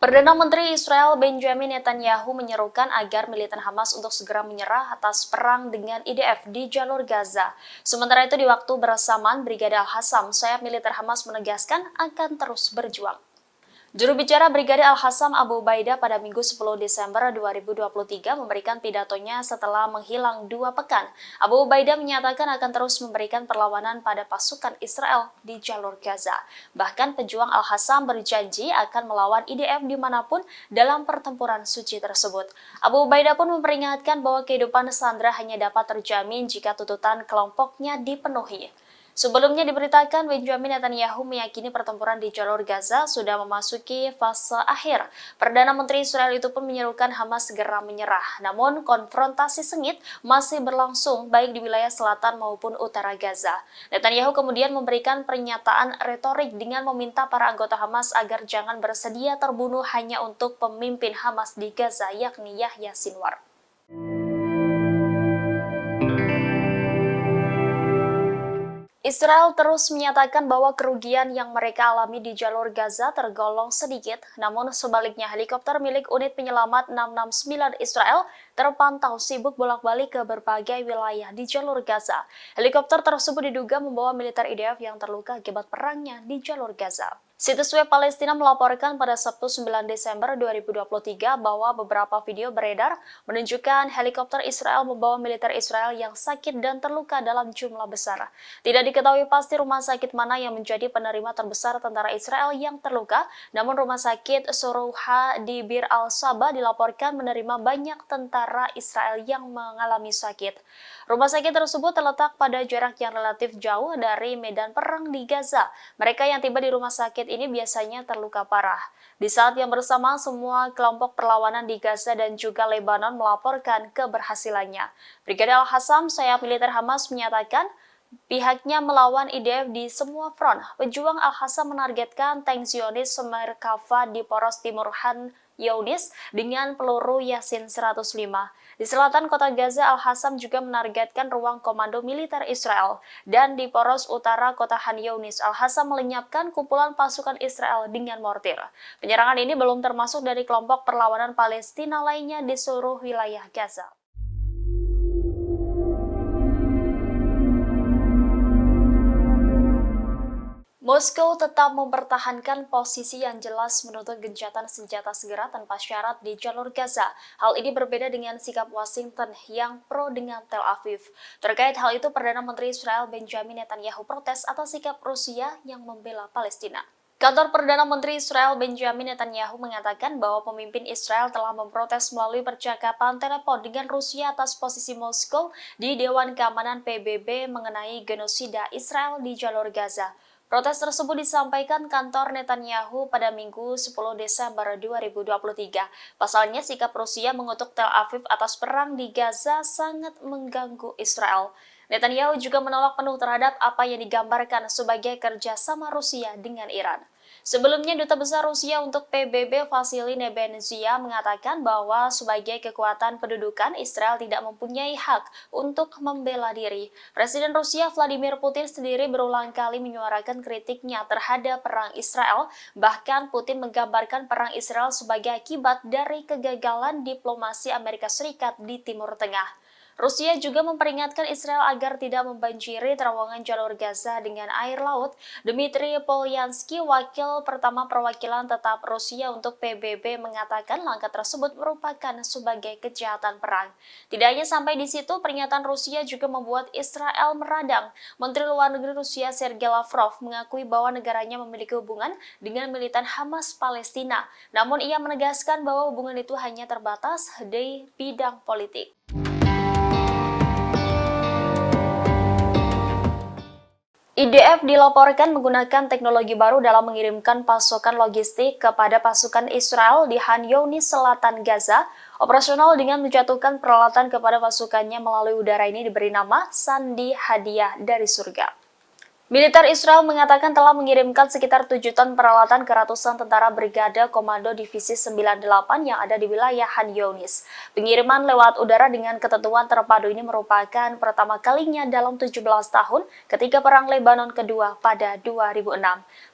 C: Perdana Menteri Israel Benjamin Netanyahu menyerukan agar militan Hamas untuk segera menyerah atas perang dengan IDF di jalur Gaza. Sementara itu di waktu bersamaan, Brigadir Al-Hassam, sayap militer Hamas menegaskan akan terus berjuang. Juru bicara Brigadir Al-Hassam Abu Ubaidah pada Minggu 10 Desember 2023 memberikan pidatonya setelah menghilang 2 pekan. Abu Ubaidah menyatakan akan terus memberikan perlawanan pada pasukan Israel di jalur Gaza. Bahkan pejuang Al-Hassam berjanji akan melawan IDF dimanapun dalam pertempuran suci tersebut. Abu Ubaidah pun memperingatkan bahwa kehidupan sandera hanya dapat terjamin jika tuntutan kelompoknya dipenuhi. Sebelumnya diberitakan Benjamin Netanyahu meyakini pertempuran di jalur Gaza sudah memasuki fase akhir. Perdana Menteri Israel itu pun menyerukan Hamas segera menyerah. Namun konfrontasi sengit masih berlangsung baik di wilayah selatan maupun utara Gaza. Netanyahu kemudian memberikan pernyataan retorik dengan meminta para anggota Hamas agar jangan bersedia terbunuh hanya untuk pemimpin Hamas di Gaza yakni Yahya Sinwar. Israel terus menyatakan bahwa kerugian yang mereka alami di jalur Gaza tergolong sedikit, namun sebaliknya helikopter milik unit penyelamat 669 Israel terpantau sibuk bolak-balik ke berbagai wilayah di jalur Gaza. Helikopter tersebut diduga membawa militer IDF yang terluka akibat perangnya di jalur Gaza. Situs web Palestina melaporkan pada Sabtu 9 Desember 2023 bahwa beberapa video beredar menunjukkan helikopter Israel membawa militer Israel yang sakit dan terluka dalam jumlah besar. Tidak diketahui pasti rumah sakit mana yang menjadi penerima terbesar tentara Israel yang terluka, namun rumah sakit Sorouha di Bir al-Saba dilaporkan menerima banyak tentara Israel yang mengalami sakit. Rumah sakit tersebut terletak pada jarak yang relatif jauh dari medan perang di Gaza. Mereka yang tiba di rumah sakit ini biasanya terluka parah. Di saat yang bersamaan, semua kelompok perlawanan di Gaza dan juga Lebanon melaporkan keberhasilannya. Brigadir Al-Hassam, sayap militer Hamas, menyatakan pihaknya melawan IDF di semua front. Pejuang Al-Hassam menargetkan tank Zionis Merkava di poros timur Han Younis dengan peluru Yasin 105. Di selatan kota Gaza, Al-Hassam juga menargetkan ruang komando militer Israel. Dan di poros utara kota Han Younis, Al-Hassam melenyapkan kumpulan pasukan Israel dengan mortir. Penyerangan ini belum termasuk dari kelompok perlawanan Palestina lainnya di seluruh wilayah Gaza. Moskow tetap mempertahankan posisi yang jelas menuntut gencatan senjata segera tanpa syarat di jalur Gaza. Hal ini berbeda dengan sikap Washington yang pro dengan Tel Aviv. Terkait hal itu, Perdana Menteri Israel Benjamin Netanyahu protes atas sikap Rusia yang membela Palestina. Kantor Perdana Menteri Israel Benjamin Netanyahu mengatakan bahwa pemimpin Israel telah memprotes melalui percakapan telepon dengan Rusia atas posisi Moskow di Dewan Keamanan PBB mengenai genosida Israel di jalur Gaza. Protes tersebut disampaikan kantor Netanyahu pada Minggu 10 Desember 2023. Pasalnya, sikap Rusia mengutuk Tel Aviv atas perang di Gaza sangat mengganggu Israel. Netanyahu juga menolak penuh terhadap apa yang digambarkan sebagai kerjasama Rusia dengan Iran. Sebelumnya, Duta Besar Rusia untuk PBB Vasily Nebenzia mengatakan bahwa sebagai kekuatan pendudukan, Israel tidak mempunyai hak untuk membela diri. Presiden Rusia Vladimir Putin sendiri berulang kali menyuarakan kritiknya terhadap perang Israel. Bahkan Putin menggambarkan perang Israel sebagai akibat dari kegagalan diplomasi Amerika Serikat di Timur Tengah. Rusia juga memperingatkan Israel agar tidak membanjiri terowongan jalur Gaza dengan air laut. Dmitry Polyansky, wakil pertama perwakilan tetap Rusia untuk PBB, mengatakan langkah tersebut merupakan sebagai kejahatan perang. Tidak hanya sampai di situ, pernyataan Rusia juga membuat Israel meradang. Menteri Luar Negeri Rusia Sergei Lavrov mengakui bahwa negaranya memiliki hubungan dengan militan Hamas Palestina. Namun ia menegaskan bahwa hubungan itu hanya terbatas di bidang politik. IDF dilaporkan menggunakan teknologi baru dalam mengirimkan pasokan logistik kepada pasukan Israel di Khan Younis, selatan Gaza. Operasional dengan menjatuhkan peralatan kepada pasukannya melalui udara ini diberi nama Sandi Hadiah dari Surga. Militer Israel mengatakan telah mengirimkan sekitar 7 ton peralatan ke ratusan tentara Brigade Komando Divisi 98 yang ada di wilayah Khan Younis. Pengiriman lewat udara dengan ketentuan terpadu ini merupakan pertama kalinya dalam 17 tahun ketika Perang Lebanon kedua pada 2006.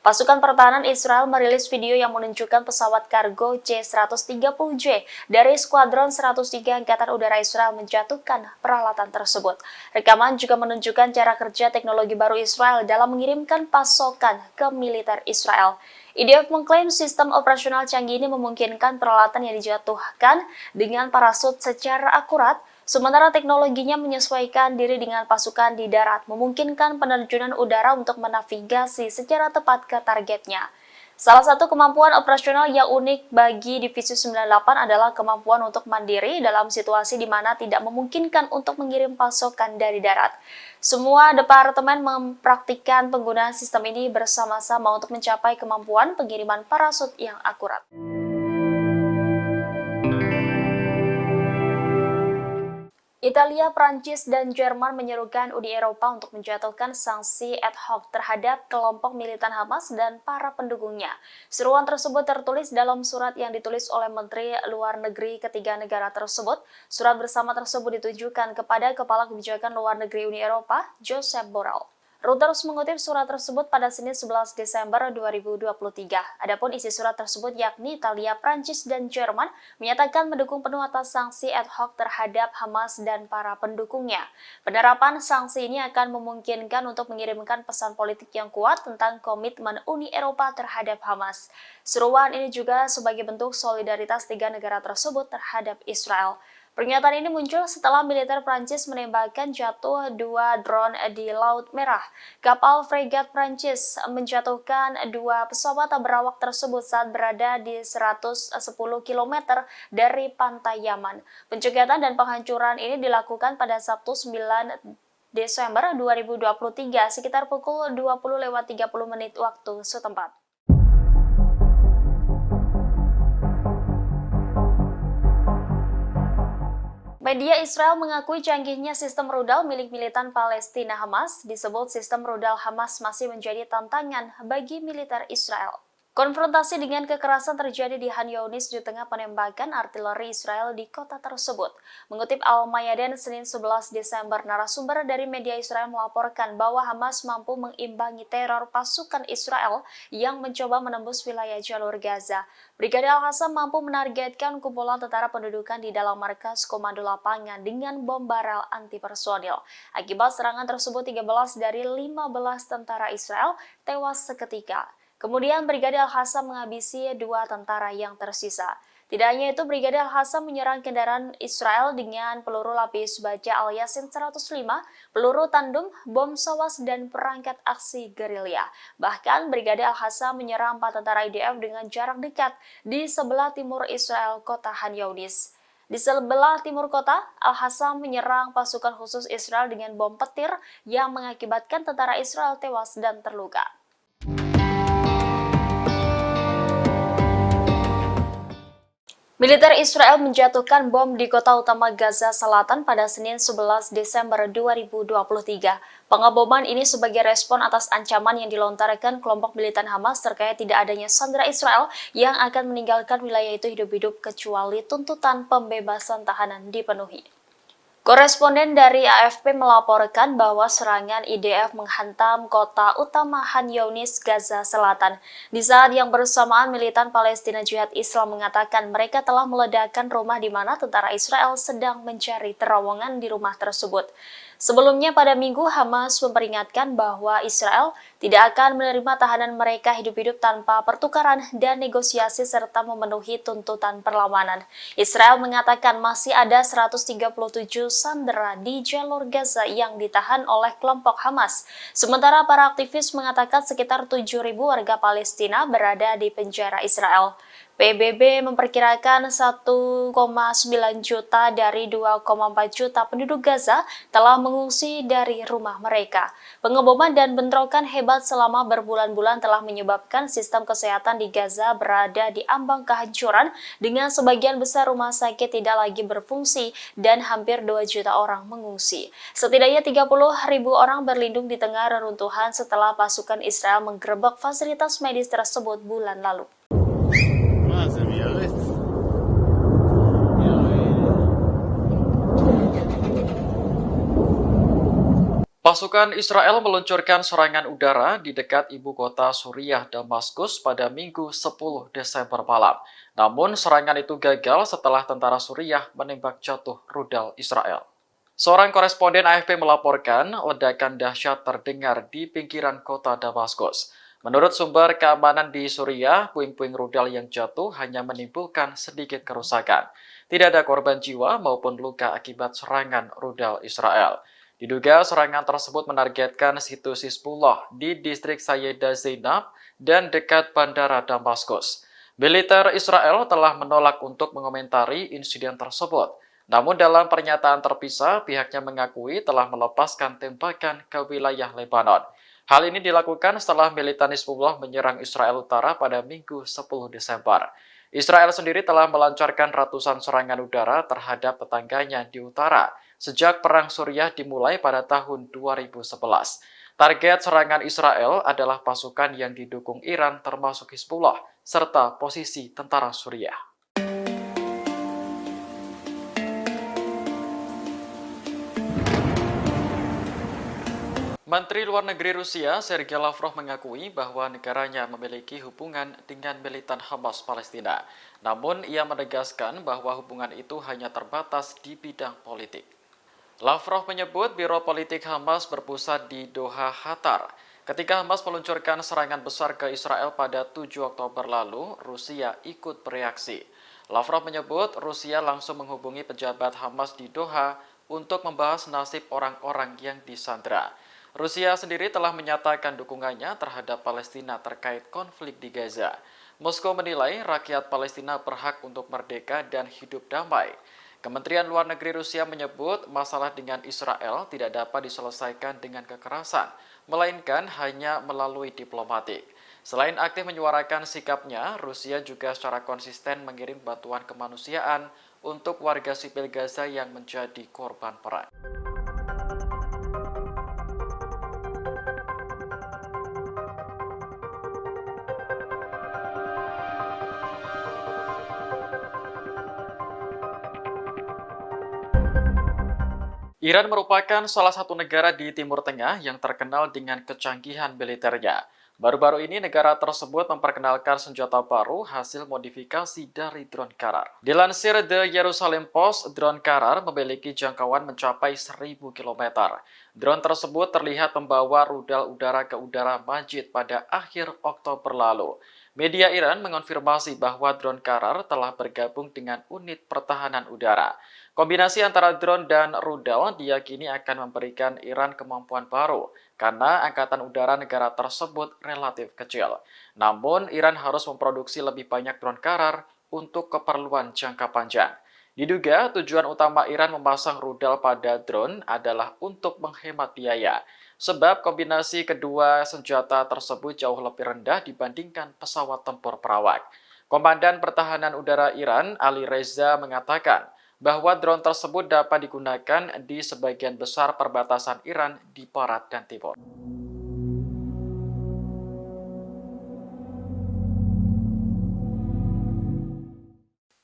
C: Pasukan pertahanan Israel merilis video yang menunjukkan pesawat kargo C-130J dari Skuadron 103 Angkatan Udara Israel menjatuhkan peralatan tersebut. Rekaman juga menunjukkan cara kerja teknologi baru Israel dalam mengirimkan pasokan ke militer Israel. IDF mengklaim sistem operasional canggih ini memungkinkan peralatan yang dijatuhkan dengan parasut secara akurat, sementara teknologinya menyesuaikan diri dengan pasukan di darat, memungkinkan penerjunan udara untuk menavigasi secara tepat ke targetnya. Salah satu kemampuan operasional yang unik bagi Divisi 98 adalah kemampuan untuk mandiri dalam situasi di mana tidak memungkinkan untuk mengirim pasokan dari darat. Semua departemen mempraktikkan penggunaan sistem ini bersama-sama untuk mencapai kemampuan pengiriman parasut yang akurat. Italia, Prancis, dan Jerman menyerukan Uni Eropa untuk menjatuhkan sanksi ad hoc terhadap kelompok militan Hamas dan para pendukungnya. Seruan tersebut tertulis dalam surat yang ditulis oleh Menteri Luar Negeri ketiga negara tersebut. Surat bersama tersebut ditujukan kepada Kepala Kebijakan Luar Negeri Uni Eropa, Josep Borrell. Reuters mengutip surat tersebut pada Senin 11 Desember 2023. Adapun isi surat tersebut yakni Italia, Prancis, dan Jerman menyatakan mendukung penuh atas sanksi ad hoc terhadap Hamas dan para pendukungnya. Penerapan sanksi ini akan memungkinkan untuk mengirimkan pesan politik yang kuat tentang komitmen Uni Eropa terhadap Hamas. Seruan ini juga sebagai bentuk solidaritas tiga negara tersebut terhadap Israel. Pernyataan ini muncul setelah militer Prancis menembakkan jatuh 2 drone di Laut Merah. Kapal fregat Prancis menjatuhkan 2 pesawat berawak tersebut saat berada di 110 km dari pantai Yaman. Pencegatan dan penghancuran ini dilakukan pada Sabtu 9 Desember 2023 sekitar pukul 20.30 waktu setempat. Media Israel mengakui canggihnya sistem rudal milik militan Palestina Hamas. Disebut sistem rudal Hamas masih menjadi tantangan bagi militer Israel. Konfrontasi dengan kekerasan terjadi di Khan Younis di tengah penembakan artileri Israel di kota tersebut. Mengutip Al-Mayadin Senin 11 Desember, narasumber dari media Israel melaporkan bahwa Hamas mampu mengimbangi teror pasukan Israel yang mencoba menembus wilayah jalur Gaza. Brigade Al-Qassam mampu menargetkan kumpulan tentara pendudukan di dalam markas komando lapangan dengan bom barel anti-personil. Akibat serangan tersebut, 13 dari 15 tentara Israel tewas seketika. Kemudian Brigade Al-Qassam menghabisi 2 tentara yang tersisa. Tidak hanya itu, Brigade Al-Qassam menyerang kendaraan Israel dengan peluru lapis baja Al-Yasin 105, peluru tandem, bom sawas, dan perangkat aksi gerilya. Bahkan Brigade Al-Qassam menyerang 4 tentara IDF dengan jarak dekat di sebelah timur Israel, kota Khan Younis. Di sebelah timur kota, Al-Qassam menyerang pasukan khusus Israel dengan bom petir yang mengakibatkan tentara Israel tewas dan terluka. Militer Israel menjatuhkan bom di kota utama Gaza Selatan pada Senin 11 Desember 2023. Pengeboman ini sebagai respon atas ancaman yang dilontarkan kelompok militan Hamas terkait tidak adanya sandera Israel yang akan meninggalkan wilayah itu hidup-hidup kecuali tuntutan pembebasan tahanan dipenuhi. Koresponden dari AFP melaporkan bahwa serangan IDF menghantam kota utama Khan Younis, Gaza Selatan. Di saat yang bersamaan, militan Palestina Jihad Islam mengatakan mereka telah meledakkan rumah di mana tentara Israel sedang mencari terowongan di rumah tersebut. Sebelumnya pada Minggu, Hamas memperingatkan bahwa Israel tidak akan menerima tahanan mereka hidup-hidup tanpa pertukaran dan negosiasi serta memenuhi tuntutan perlawanan. Israel mengatakan masih ada 137 sandera di jalur Gaza yang ditahan oleh kelompok Hamas. Sementara para aktivis mengatakan sekitar 7.000 warga Palestina berada di penjara Israel. PBB memperkirakan 1,9 juta dari 2,4 juta penduduk Gaza telah mengungsi dari rumah mereka. Pengeboman dan bentrokan hebat selama berbulan-bulan telah menyebabkan sistem kesehatan di Gaza berada di ambang kehancuran dengan sebagian besar rumah sakit tidak lagi berfungsi dan hampir 2 juta orang mengungsi. Setidaknya 30.000 orang berlindung di tengah reruntuhan setelah pasukan Israel menggerebek fasilitas medis tersebut bulan lalu.
A: Pasukan Israel meluncurkan serangan udara di dekat ibu kota Suriah, Damaskus pada Minggu 10 Desember malam. Namun serangan itu gagal setelah tentara Suriah menembak jatuh rudal Israel. Seorang koresponden AFP melaporkan ledakan dahsyat terdengar di pinggiran kota Damaskus. Menurut sumber keamanan di Suriah, puing-puing rudal yang jatuh hanya menimbulkan sedikit kerusakan. Tidak ada korban jiwa maupun luka akibat serangan rudal Israel. Diduga serangan tersebut menargetkan situs Hizbullah di distrik Sayyidah Zainab dan dekat bandara Damaskus. Militer Israel telah menolak untuk mengomentari insiden tersebut. Namun dalam pernyataan terpisah, pihaknya mengakui telah melepaskan tembakan ke wilayah Lebanon. Hal ini dilakukan setelah militan Hizbullah menyerang Israel Utara pada Minggu 10 Desember. Israel sendiri telah melancarkan ratusan serangan udara terhadap tetangganya di utara sejak Perang Suriah dimulai pada tahun 2011. Target serangan Israel adalah pasukan yang didukung Iran termasuk Hizbullah, serta posisi tentara Suriah. Menteri Luar Negeri Rusia, Sergei Lavrov mengakui bahwa negaranya memiliki hubungan dengan militan Hamas Palestina. Namun, ia menegaskan bahwa hubungan itu hanya terbatas di bidang politik. Lavrov menyebut Biro Politik Hamas berpusat di Doha, Qatar. Ketika Hamas meluncurkan serangan besar ke Israel pada 7 Oktober lalu, Rusia ikut bereaksi. Lavrov menyebut Rusia langsung menghubungi pejabat Hamas di Doha untuk membahas nasib orang-orang yang disandera. Rusia sendiri telah menyatakan dukungannya terhadap Palestina terkait konflik di Gaza. Moskow menilai rakyat Palestina berhak untuk merdeka dan hidup damai. Kementerian Luar Negeri Rusia menyebut masalah dengan Israel tidak dapat diselesaikan dengan kekerasan, melainkan hanya melalui diplomatik. Selain aktif menyuarakan sikapnya, Rusia juga secara konsisten mengirim bantuan kemanusiaan untuk warga sipil Gaza yang menjadi korban perang. Iran merupakan salah satu negara di Timur Tengah yang terkenal dengan kecanggihan militernya. Baru-baru ini negara tersebut memperkenalkan senjata baru hasil modifikasi dari drone Karar. Dilansir The Jerusalem Post, drone Karar memiliki jangkauan mencapai 1.000 km. Drone tersebut terlihat membawa rudal udara ke udara Majid pada akhir Oktober lalu. Media Iran mengonfirmasi bahwa drone Karar telah bergabung dengan unit pertahanan udara. Kombinasi antara drone dan rudal diyakini akan memberikan Iran kemampuan baru karena angkatan udara negara tersebut relatif kecil. Namun, Iran harus memproduksi lebih banyak drone Karar untuk keperluan jangka panjang. Diduga tujuan utama Iran memasang rudal pada drone adalah untuk menghemat biaya, sebab kombinasi kedua senjata tersebut jauh lebih rendah dibandingkan pesawat tempur perawak. Komandan Pertahanan Udara Iran, Ali Reza, mengatakan bahwa drone tersebut dapat digunakan di sebagian besar perbatasan Iran di barat dan timur.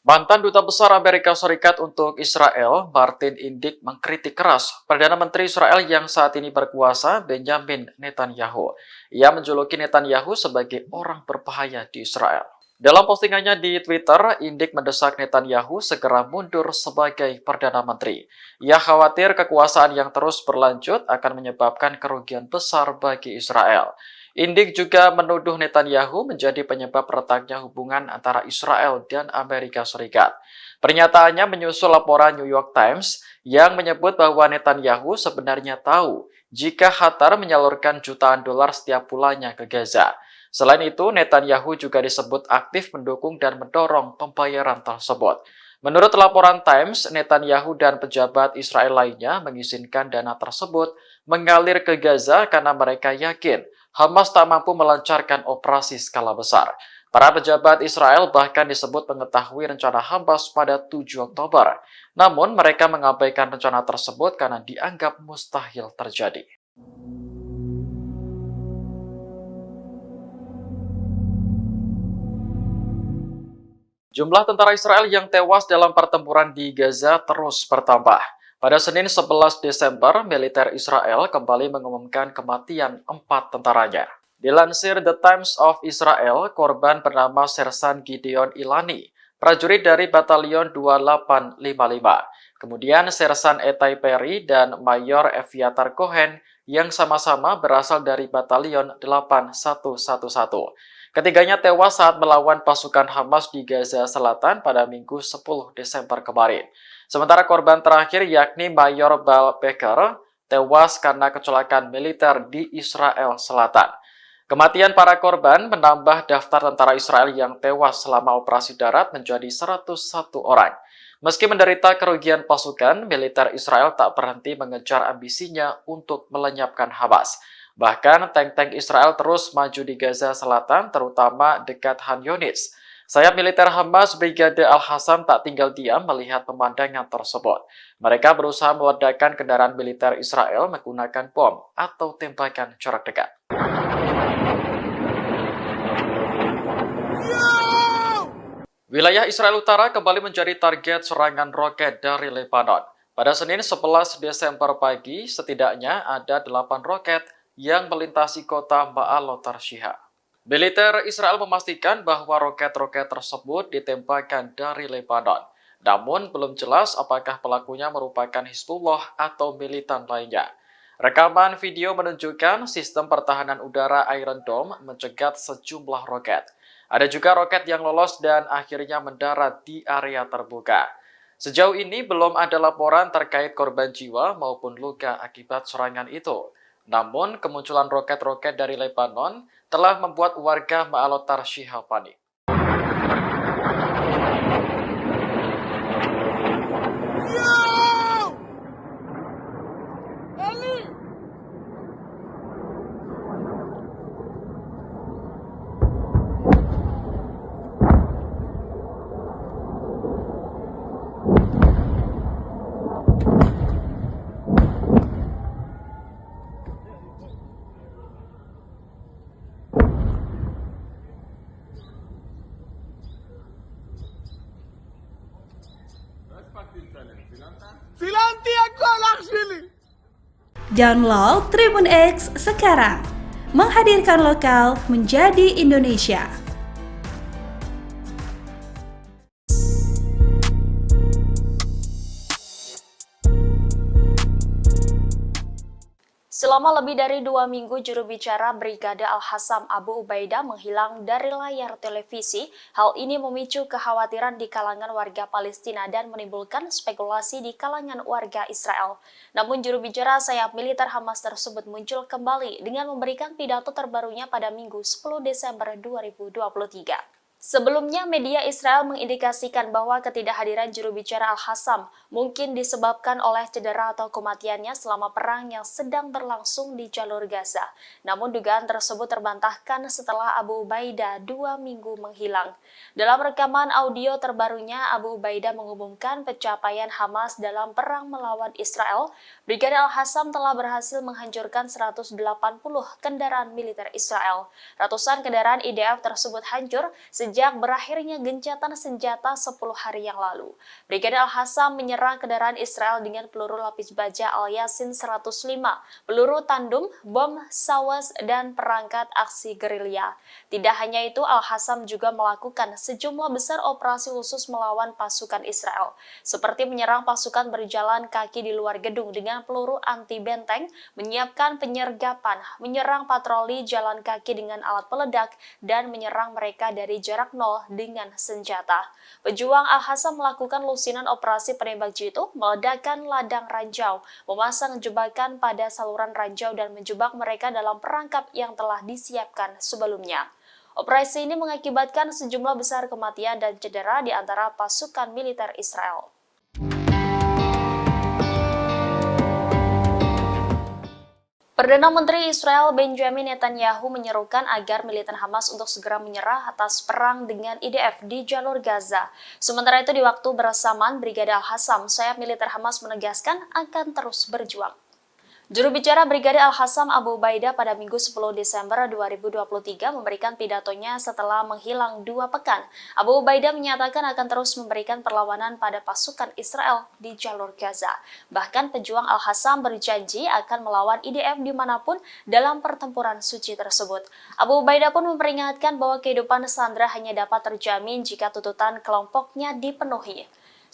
A: Mantan Duta Besar Amerika Serikat untuk Israel, Martin Indyk, mengkritik keras Perdana Menteri Israel yang saat ini berkuasa, Benjamin Netanyahu. Ia menjuluki Netanyahu sebagai orang berbahaya di Israel. Dalam postingannya di Twitter, Indyk mendesak Netanyahu segera mundur sebagai Perdana Menteri. Ia khawatir kekuasaan yang terus berlanjut akan menyebabkan kerugian besar bagi Israel. Indyk juga menuduh Netanyahu menjadi penyebab retaknya hubungan antara Israel dan Amerika Serikat. Pernyataannya menyusul laporan New York Times yang menyebut bahwa Netanyahu sebenarnya tahu jika Qatar menyalurkan jutaan dolar setiap bulannya ke Gaza. Selain itu, Netanyahu juga disebut aktif mendukung dan mendorong pembayaran tersebut. Menurut laporan Times, Netanyahu dan pejabat Israel lainnya mengizinkan dana tersebut mengalir ke Gaza karena mereka yakin Hamas tak mampu melancarkan operasi skala besar. Para pejabat Israel bahkan disebut mengetahui rencana Hamas pada 7 Oktober. Namun, mereka mengabaikan rencana tersebut karena dianggap mustahil terjadi. Jumlah tentara Israel yang tewas dalam pertempuran di Gaza terus bertambah. Pada Senin 11 Desember, militer Israel kembali mengumumkan kematian 4 tentaranya. Dilansir The Times of Israel, korban bernama Sersan Gideon Ilani, prajurit dari Batalion 2855. Kemudian Sersan Etai Perry dan Mayor Eviatar Cohen yang sama-sama berasal dari Batalion 8111. Ketiganya tewas saat melawan pasukan Hamas di Gaza Selatan pada Minggu 10 Desember kemarin. Sementara korban terakhir yakni Mayor Bal Becker tewas karena kecelakaan militer di Israel Selatan. Kematian para korban menambah daftar tentara Israel yang tewas selama operasi darat menjadi 101 orang. Meski menderita kerugian pasukan, militer Israel tak berhenti mengejar ambisinya untuk melenyapkan Hamas. Bahkan tank-tank Israel terus maju di Gaza Selatan, terutama dekat Khan Yunis. Sayap militer Hamas Brigade Al-Hassam tak tinggal diam melihat pemandangan tersebut. Mereka berusaha meledakkan kendaraan militer Israel menggunakan bom atau tembakan jarak dekat. Wilayah Israel Utara kembali menjadi target serangan roket dari Lebanon. Pada Senin 11 Desember pagi, setidaknya ada 8 roket yang melintasi kota Ma'alot Tarshiha. Militer Israel memastikan bahwa roket-roket tersebut ditembakkan dari Lebanon. Namun, belum jelas apakah pelakunya merupakan Hizbullah atau militan lainnya. Rekaman video menunjukkan sistem pertahanan udara Iron Dome mencegat sejumlah roket. Ada juga roket yang lolos dan akhirnya mendarat di area terbuka. Sejauh ini belum ada laporan terkait korban jiwa maupun luka akibat serangan itu. Namun, kemunculan roket-roket dari Lebanon telah membuat warga Ma'alot Tarshiha panik.
B: Download Tribun X sekarang, menghadirkan lokal menjadi Indonesia.
C: Selama lebih dari 2 minggu, juru bicara Brigade Al-Hassam Abu Ubaidah menghilang dari layar televisi. Hal ini memicu kekhawatiran di kalangan warga Palestina dan menimbulkan spekulasi di kalangan warga Israel. Namun juru bicara sayap militer Hamas tersebut muncul kembali dengan memberikan pidato terbarunya pada Minggu 10 Desember 2023. Sebelumnya, media Israel mengindikasikan bahwa ketidakhadiran juru bicara Al-Hassam mungkin disebabkan oleh cedera atau kematiannya selama perang yang sedang berlangsung di jalur Gaza. Namun dugaan tersebut terbantahkan setelah Abu Ubaidah 2 minggu menghilang. Dalam rekaman audio terbarunya, Abu Ubaidah mengumumkan pencapaian Hamas dalam perang melawan Israel. Brigadir Al-Hassam telah berhasil menghancurkan 180 kendaraan militer Israel. Ratusan kendaraan IDF tersebut hancur sejak berakhirnya gencatan senjata 10 hari yang lalu. Brigadir Al-Hassam menyerang kendaraan Israel dengan peluru lapis baja Al-Yasin 105, peluru tandem, bom sawas, dan perangkat aksi gerilya. Tidak hanya itu, Al-Hassam juga melakukan sejumlah besar operasi khusus melawan pasukan Israel, seperti menyerang pasukan berjalan kaki di luar gedung dengan peluru anti-benteng, menyiapkan penyergapan, menyerang patroli jalan kaki dengan alat peledak, dan menyerang mereka dari jarak nol dengan senjata. Pejuang Al-Hassam melakukan lusinan operasi penembak jitu, meledakkan ladang ranjau, memasang jebakan pada saluran ranjau dan menjebak mereka dalam perangkap yang telah disiapkan sebelumnya. Operasi ini mengakibatkan sejumlah besar kematian dan cedera di antara pasukan militer Israel. Perdana Menteri Israel Benjamin Netanyahu menyerukan agar militer Hamas untuk segera menyerah atas perang dengan IDF di jalur Gaza. Sementara itu di waktu bersamaan, Brigadir Al-Hassam, sayap militer Hamas menegaskan akan terus berjuang. Juru bicara Brigadir Al-Hassam Abu Ubaidah pada Minggu 10 Desember 2023 memberikan pidatonya setelah menghilang 2 pekan. Abu Ubaidah menyatakan akan terus memberikan perlawanan pada pasukan Israel di jalur Gaza. Bahkan pejuang Al-Hassam berjanji akan melawan IDF dimanapun dalam pertempuran suci tersebut. Abu Ubaidah pun memperingatkan bahwa kehidupan sandera hanya dapat terjamin jika tuntutan kelompoknya dipenuhi.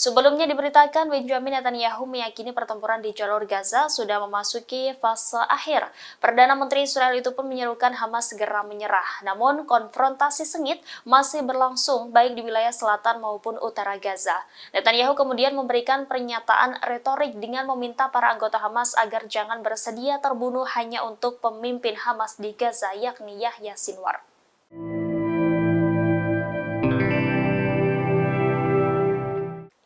C: Sebelumnya diberitakan Benjamin Netanyahu meyakini pertempuran di jalur Gaza sudah memasuki fase akhir. Perdana Menteri Israel itu pun menyerukan Hamas segera menyerah. Namun konfrontasi sengit masih berlangsung baik di wilayah selatan maupun utara Gaza. Netanyahu kemudian memberikan pernyataan retorik dengan meminta para anggota Hamas agar jangan bersedia terbunuh hanya untuk pemimpin Hamas di Gaza yakni Yahya Sinwar.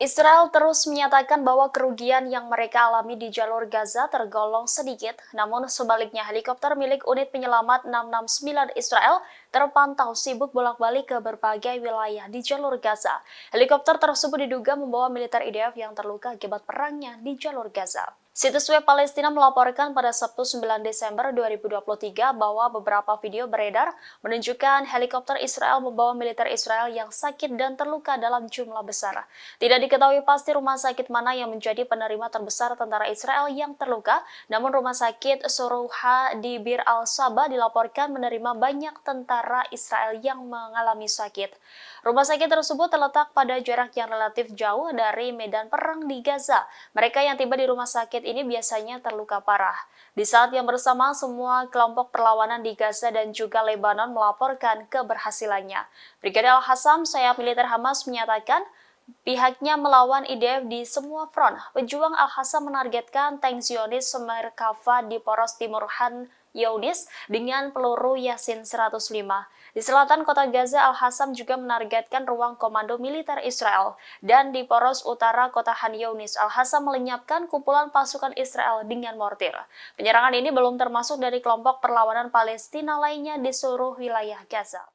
C: Israel terus menyatakan bahwa kerugian yang mereka alami di jalur Gaza tergolong sedikit, namun sebaliknya helikopter milik unit penyelamat 669 Israel terpantau sibuk bolak-balik ke berbagai wilayah di jalur Gaza. Helikopter tersebut diduga membawa militer IDF yang terluka akibat perangnya di jalur Gaza. Situs web Palestina melaporkan pada Sabtu 9 Desember 2023 bahwa beberapa video beredar menunjukkan helikopter Israel membawa militer Israel yang sakit dan terluka dalam jumlah besar. Tidak diketahui pasti rumah sakit mana yang menjadi penerima terbesar tentara Israel yang terluka, namun rumah sakit Sorouha di Bir al-Saba dilaporkan menerima banyak tentara Israel yang mengalami sakit. Rumah sakit tersebut terletak pada jarak yang relatif jauh dari medan perang di Gaza. Mereka yang tiba di rumah sakit ini biasanya terluka parah. Di saat yang bersamaan, semua kelompok perlawanan di Gaza dan juga Lebanon melaporkan keberhasilannya. Brigadir Al-Hassam, sayap militer Hamas, menyatakan pihaknya melawan IDF di semua front. Pejuang Al-Hassam menargetkan tank Zionis Merkava di poros timur Han Younis dengan peluru Yasin 105. Di selatan kota Gaza, Al-Hassam juga menargetkan ruang komando militer Israel. Dan di poros utara kota Han Younis, Al-Hassam melenyapkan kumpulan pasukan Israel dengan mortir. Penyerangan ini belum termasuk dari kelompok perlawanan Palestina lainnya di seluruh wilayah Gaza.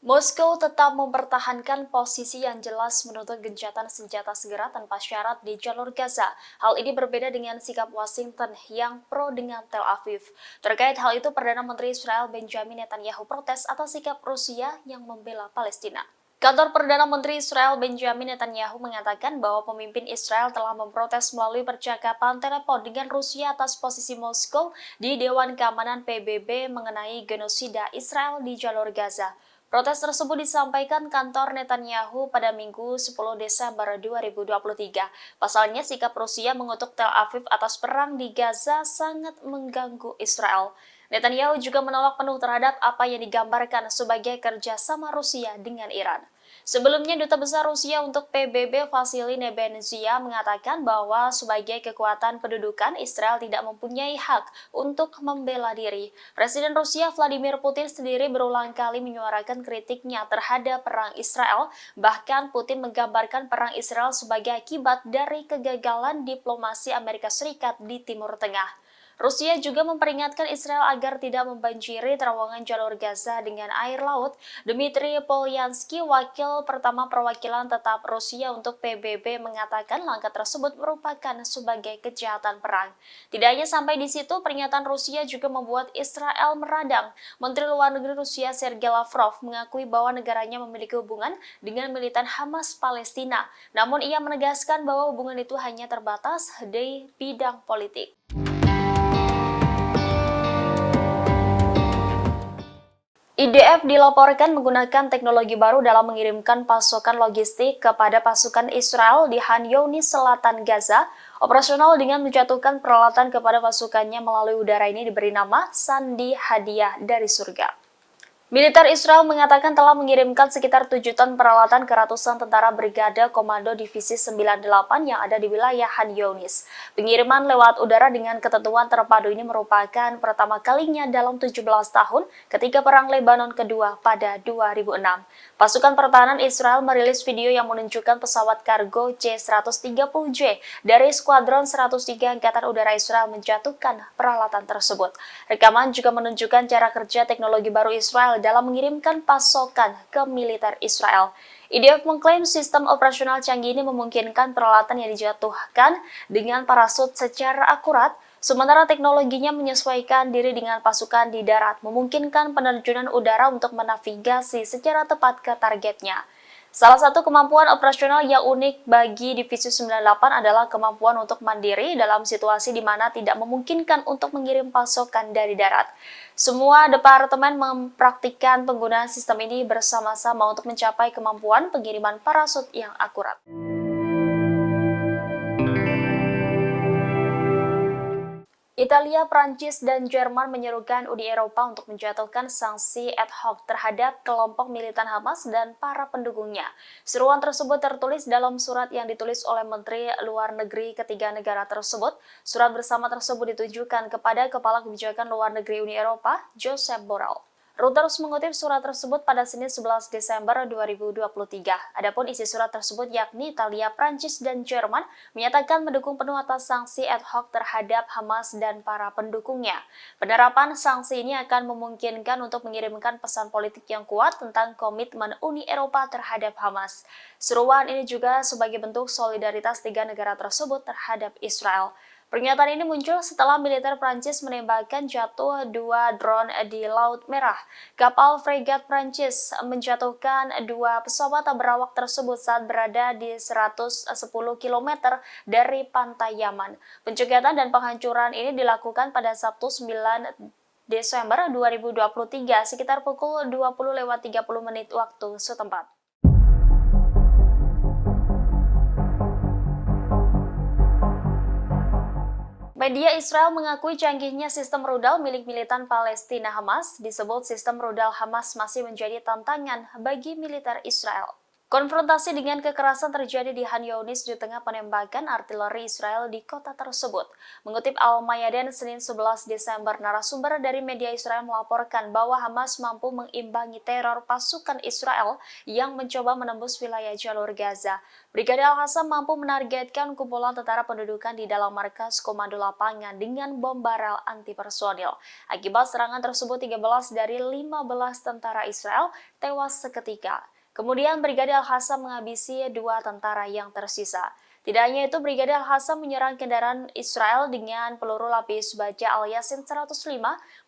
C: Moskow tetap mempertahankan posisi yang jelas menuntut gencatan senjata segera tanpa syarat di jalur Gaza. Hal ini berbeda dengan sikap Washington yang pro dengan Tel Aviv. Terkait hal itu, Perdana Menteri Israel Benjamin Netanyahu protes atas sikap Rusia yang membela Palestina. Kantor Perdana Menteri Israel Benjamin Netanyahu mengatakan bahwa pemimpin Israel telah memprotes melalui percakapan telepon dengan Rusia atas posisi Moskow di Dewan Keamanan PBB mengenai genosida Israel di jalur Gaza. Protes tersebut disampaikan kantor Netanyahu pada Minggu 10 Desember 2023. Pasalnya, sikap Rusia mengutuk Tel Aviv atas perang di Gaza sangat mengganggu Israel. Netanyahu juga menolak penuh terhadap apa yang digambarkan sebagai kerjasama Rusia dengan Iran. Sebelumnya, Duta Besar Rusia untuk PBB Vasily Nebenzia mengatakan bahwa sebagai kekuatan pendudukan, Israel tidak mempunyai hak untuk membela diri. Presiden Rusia Vladimir Putin sendiri berulang kali menyuarakan kritiknya terhadap perang Israel. Bahkan Putin menggambarkan perang Israel sebagai akibat dari kegagalan diplomasi Amerika Serikat di Timur Tengah. Rusia juga memperingatkan Israel agar tidak membanjiri terowongan jalur Gaza dengan air laut. Dmitry Polyansky, wakil pertama perwakilan tetap Rusia untuk PBB, mengatakan langkah tersebut merupakan sebagai kejahatan perang. Tidak hanya sampai di situ, pernyataan Rusia juga membuat Israel meradang. Menteri Luar Negeri Rusia Sergei Lavrov mengakui bahwa negaranya memiliki hubungan dengan militan Hamas Palestina. Namun ia menegaskan bahwa hubungan itu hanya terbatas di bidang politik. IDF dilaporkan menggunakan teknologi baru dalam mengirimkan pasokan logistik kepada pasukan Israel di Khan Younis, Selatan Gaza. Operasional dengan menjatuhkan peralatan kepada pasukannya melalui udara ini diberi nama Sandi Hadiah dari Surga. Militer Israel mengatakan telah mengirimkan sekitar 7 ton peralatan ke ratusan tentara Brigade Komando Divisi 98 yang ada di wilayah Khan Younis. Pengiriman lewat udara dengan ketentuan terpadu ini merupakan pertama kalinya dalam 17 tahun ketika Perang Lebanon kedua pada 2006. Pasukan pertahanan Israel merilis video yang menunjukkan pesawat kargo C-130J dari Skuadron 103 Angkatan Udara Israel menjatuhkan peralatan tersebut. Rekaman juga menunjukkan cara kerja teknologi baru Israel dalam mengirimkan pasokan ke militer Israel. IDF mengklaim sistem operasional canggih ini memungkinkan peralatan yang dijatuhkan dengan parasut secara akurat, sementara teknologinya menyesuaikan diri dengan pasukan di darat, memungkinkan penerjunan udara untuk menavigasi secara tepat ke targetnya. Salah satu kemampuan operasional yang unik bagi Divisi 98 adalah kemampuan untuk mandiri dalam situasi di mana tidak memungkinkan untuk mengirim pasokan dari darat. Semua departemen mempraktikkan penggunaan sistem ini bersama-sama untuk mencapai kemampuan pengiriman parasut yang akurat. Italia, Prancis, dan Jerman menyerukan Uni Eropa untuk menjatuhkan sanksi ad hoc terhadap kelompok militan Hamas dan para pendukungnya. Seruan tersebut tertulis dalam surat yang ditulis oleh Menteri Luar Negeri ketiga negara tersebut. Surat bersama tersebut ditujukan kepada Kepala Kebijakan Luar Negeri Uni Eropa, Josep Borrell. Reuters mengutip surat tersebut pada Senin 11 Desember 2023. Adapun isi surat tersebut yakni Italia, Prancis, dan Jerman menyatakan mendukung penuh atas sanksi ad hoc terhadap Hamas dan para pendukungnya. Penerapan sanksi ini akan memungkinkan untuk mengirimkan pesan politik yang kuat tentang komitmen Uni Eropa terhadap Hamas. Seruan ini juga sebagai bentuk solidaritas tiga negara tersebut terhadap Israel. Pernyataan ini muncul setelah militer Prancis menembakkan jatuh 2 drone di Laut Merah. Kapal fregat Prancis menjatuhkan 2 pesawat berawak tersebut saat berada di 110 km dari pantai Yaman. Pencegatan dan penghancuran ini dilakukan pada Sabtu 9 Desember 2023 sekitar pukul 20.30 waktu setempat. Media Israel mengakui canggihnya sistem rudal milik militan Palestina Hamas. Disebut sistem rudal Hamas masih menjadi tantangan bagi militer Israel. Konfrontasi dengan kekerasan terjadi di Khan Younis di tengah penembakan artileri Israel di kota tersebut. Mengutip Al-Mayadin Senin 11 Desember, narasumber dari media Israel melaporkan bahwa Hamas mampu mengimbangi teror pasukan Israel yang mencoba menembus wilayah jalur Gaza. Brigade Al-Qassam mampu menargetkan kumpulan tentara pendudukan di dalam markas komando lapangan dengan bom barel anti-personil. Akibat serangan tersebut, 13 dari 15 tentara Israel tewas seketika. Kemudian Brigade Al-Qassam menghabisi 2 tentara yang tersisa. Tidak hanya itu, Brigade Al-Qassam menyerang kendaraan Israel dengan peluru lapis baja Al-Yasin 105,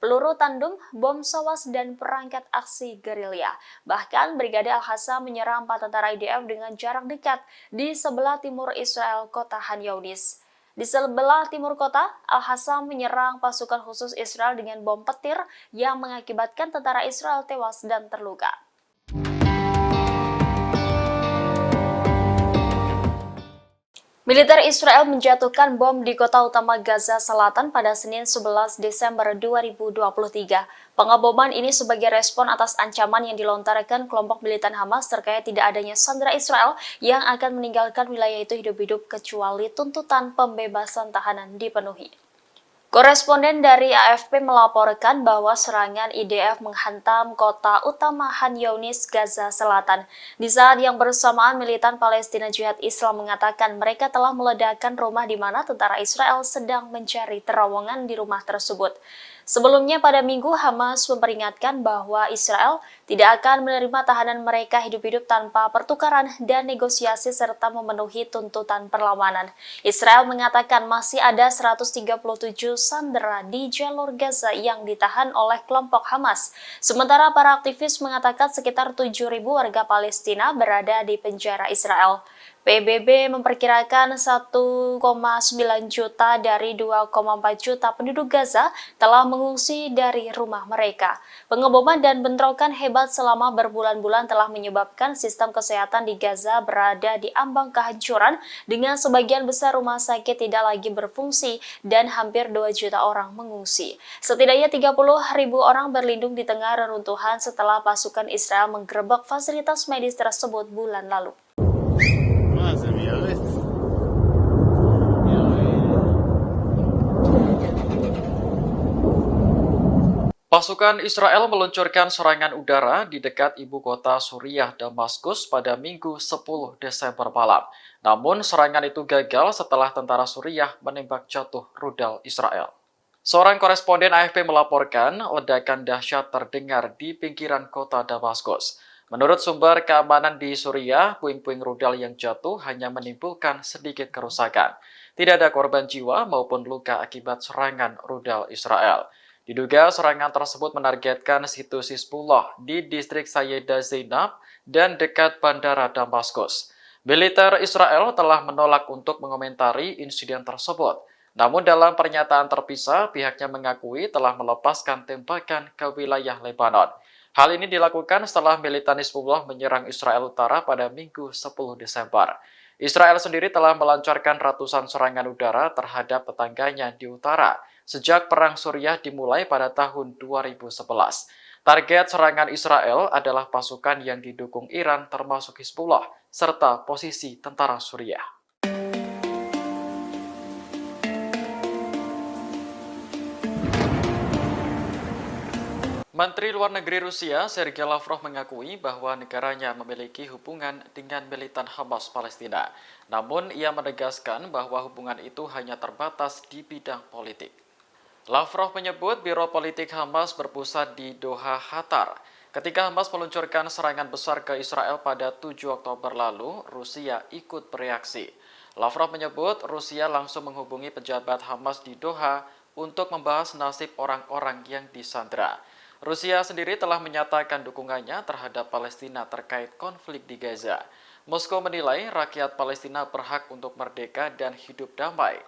C: peluru tandem, bom sawas, dan perangkat aksi gerilya. Bahkan Brigade Al-Qassam menyerang 4 tentara IDF dengan jarak dekat di sebelah timur Israel, kota Khan Younis. Di sebelah timur kota, Al-Qassam menyerang pasukan khusus Israel dengan bom petir yang mengakibatkan tentara Israel tewas dan terluka. Militer Israel menjatuhkan bom di kota utama Gaza Selatan pada Senin 11 Desember 2023. Pengeboman ini sebagai respon atas ancaman yang dilontarkan kelompok militan Hamas terkait tidak adanya sandera Israel yang akan meninggalkan wilayah itu hidup-hidup kecuali tuntutan pembebasan tahanan dipenuhi. Koresponden dari AFP melaporkan bahwa serangan IDF menghantam kota utama Khan Younis, Gaza Selatan. Di saat yang bersamaan, militan Palestina Jihad Islam mengatakan mereka telah meledakkan rumah di mana tentara Israel sedang mencari terowongan di rumah tersebut. Sebelumnya pada Minggu, Hamas memperingatkan bahwa Israel tidak akan menerima tahanan mereka hidup-hidup tanpa pertukaran dan negosiasi serta memenuhi tuntutan perlawanan. Israel mengatakan masih ada 137 sandera di jalur Gaza yang ditahan oleh kelompok Hamas. Sementara para aktivis mengatakan sekitar 7.000 warga Palestina berada di penjara Israel. PBB memperkirakan 1,9 juta dari 2,4 juta penduduk Gaza telah mengungsi dari rumah mereka. Pengeboman dan bentrokan hebat selama berbulan-bulan telah menyebabkan sistem kesehatan di Gaza berada di ambang kehancuran dengan sebagian besar rumah sakit tidak lagi berfungsi dan hampir 2 juta orang mengungsi. Setidaknya 30.000 orang berlindung di tengah reruntuhan setelah pasukan Israel menggerebek fasilitas medis tersebut bulan lalu.
A: Pasukan Israel meluncurkan serangan udara di dekat ibu kota Suriah, Damaskus pada Minggu 10 Desember malam. Namun serangan itu gagal setelah tentara Suriah menembak jatuh rudal Israel. Seorang koresponden AFP melaporkan ledakan dahsyat terdengar di pinggiran kota Damaskus. Menurut sumber keamanan di Suriah, puing-puing rudal yang jatuh hanya menimbulkan sedikit kerusakan. Tidak ada korban jiwa maupun luka akibat serangan rudal Israel. Diduga serangan tersebut menargetkan situs Hizbullah di distrik Sayyidah Zainab dan dekat bandara Damaskus. Militer Israel telah menolak untuk mengomentari insiden tersebut. Namun dalam pernyataan terpisah, pihaknya mengakui telah melepaskan tembakan ke wilayah Lebanon. Hal ini dilakukan setelah militan Hizbullah menyerang Israel Utara pada Minggu 10 Desember. Israel sendiri telah melancarkan ratusan serangan udara terhadap tetangganya di utara sejak Perang Suriah dimulai pada tahun 2011. Target serangan Israel adalah pasukan yang didukung Iran termasuk Hizbullah, serta posisi tentara Suriah. Menteri Luar Negeri Rusia, Sergei Lavrov mengakui bahwa negaranya memiliki hubungan dengan militan Hamas Palestina. Namun, ia menegaskan bahwa hubungan itu hanya terbatas di bidang politik. Lavrov menyebut Biro Politik Hamas berpusat di Doha, Qatar. Ketika Hamas meluncurkan serangan besar ke Israel pada 7 Oktober lalu, Rusia ikut bereaksi. Lavrov menyebut Rusia langsung menghubungi pejabat Hamas di Doha untuk membahas nasib orang-orang yang disandera. Rusia sendiri telah menyatakan dukungannya terhadap Palestina terkait konflik di Gaza. Moskow menilai rakyat Palestina berhak untuk merdeka dan hidup damai.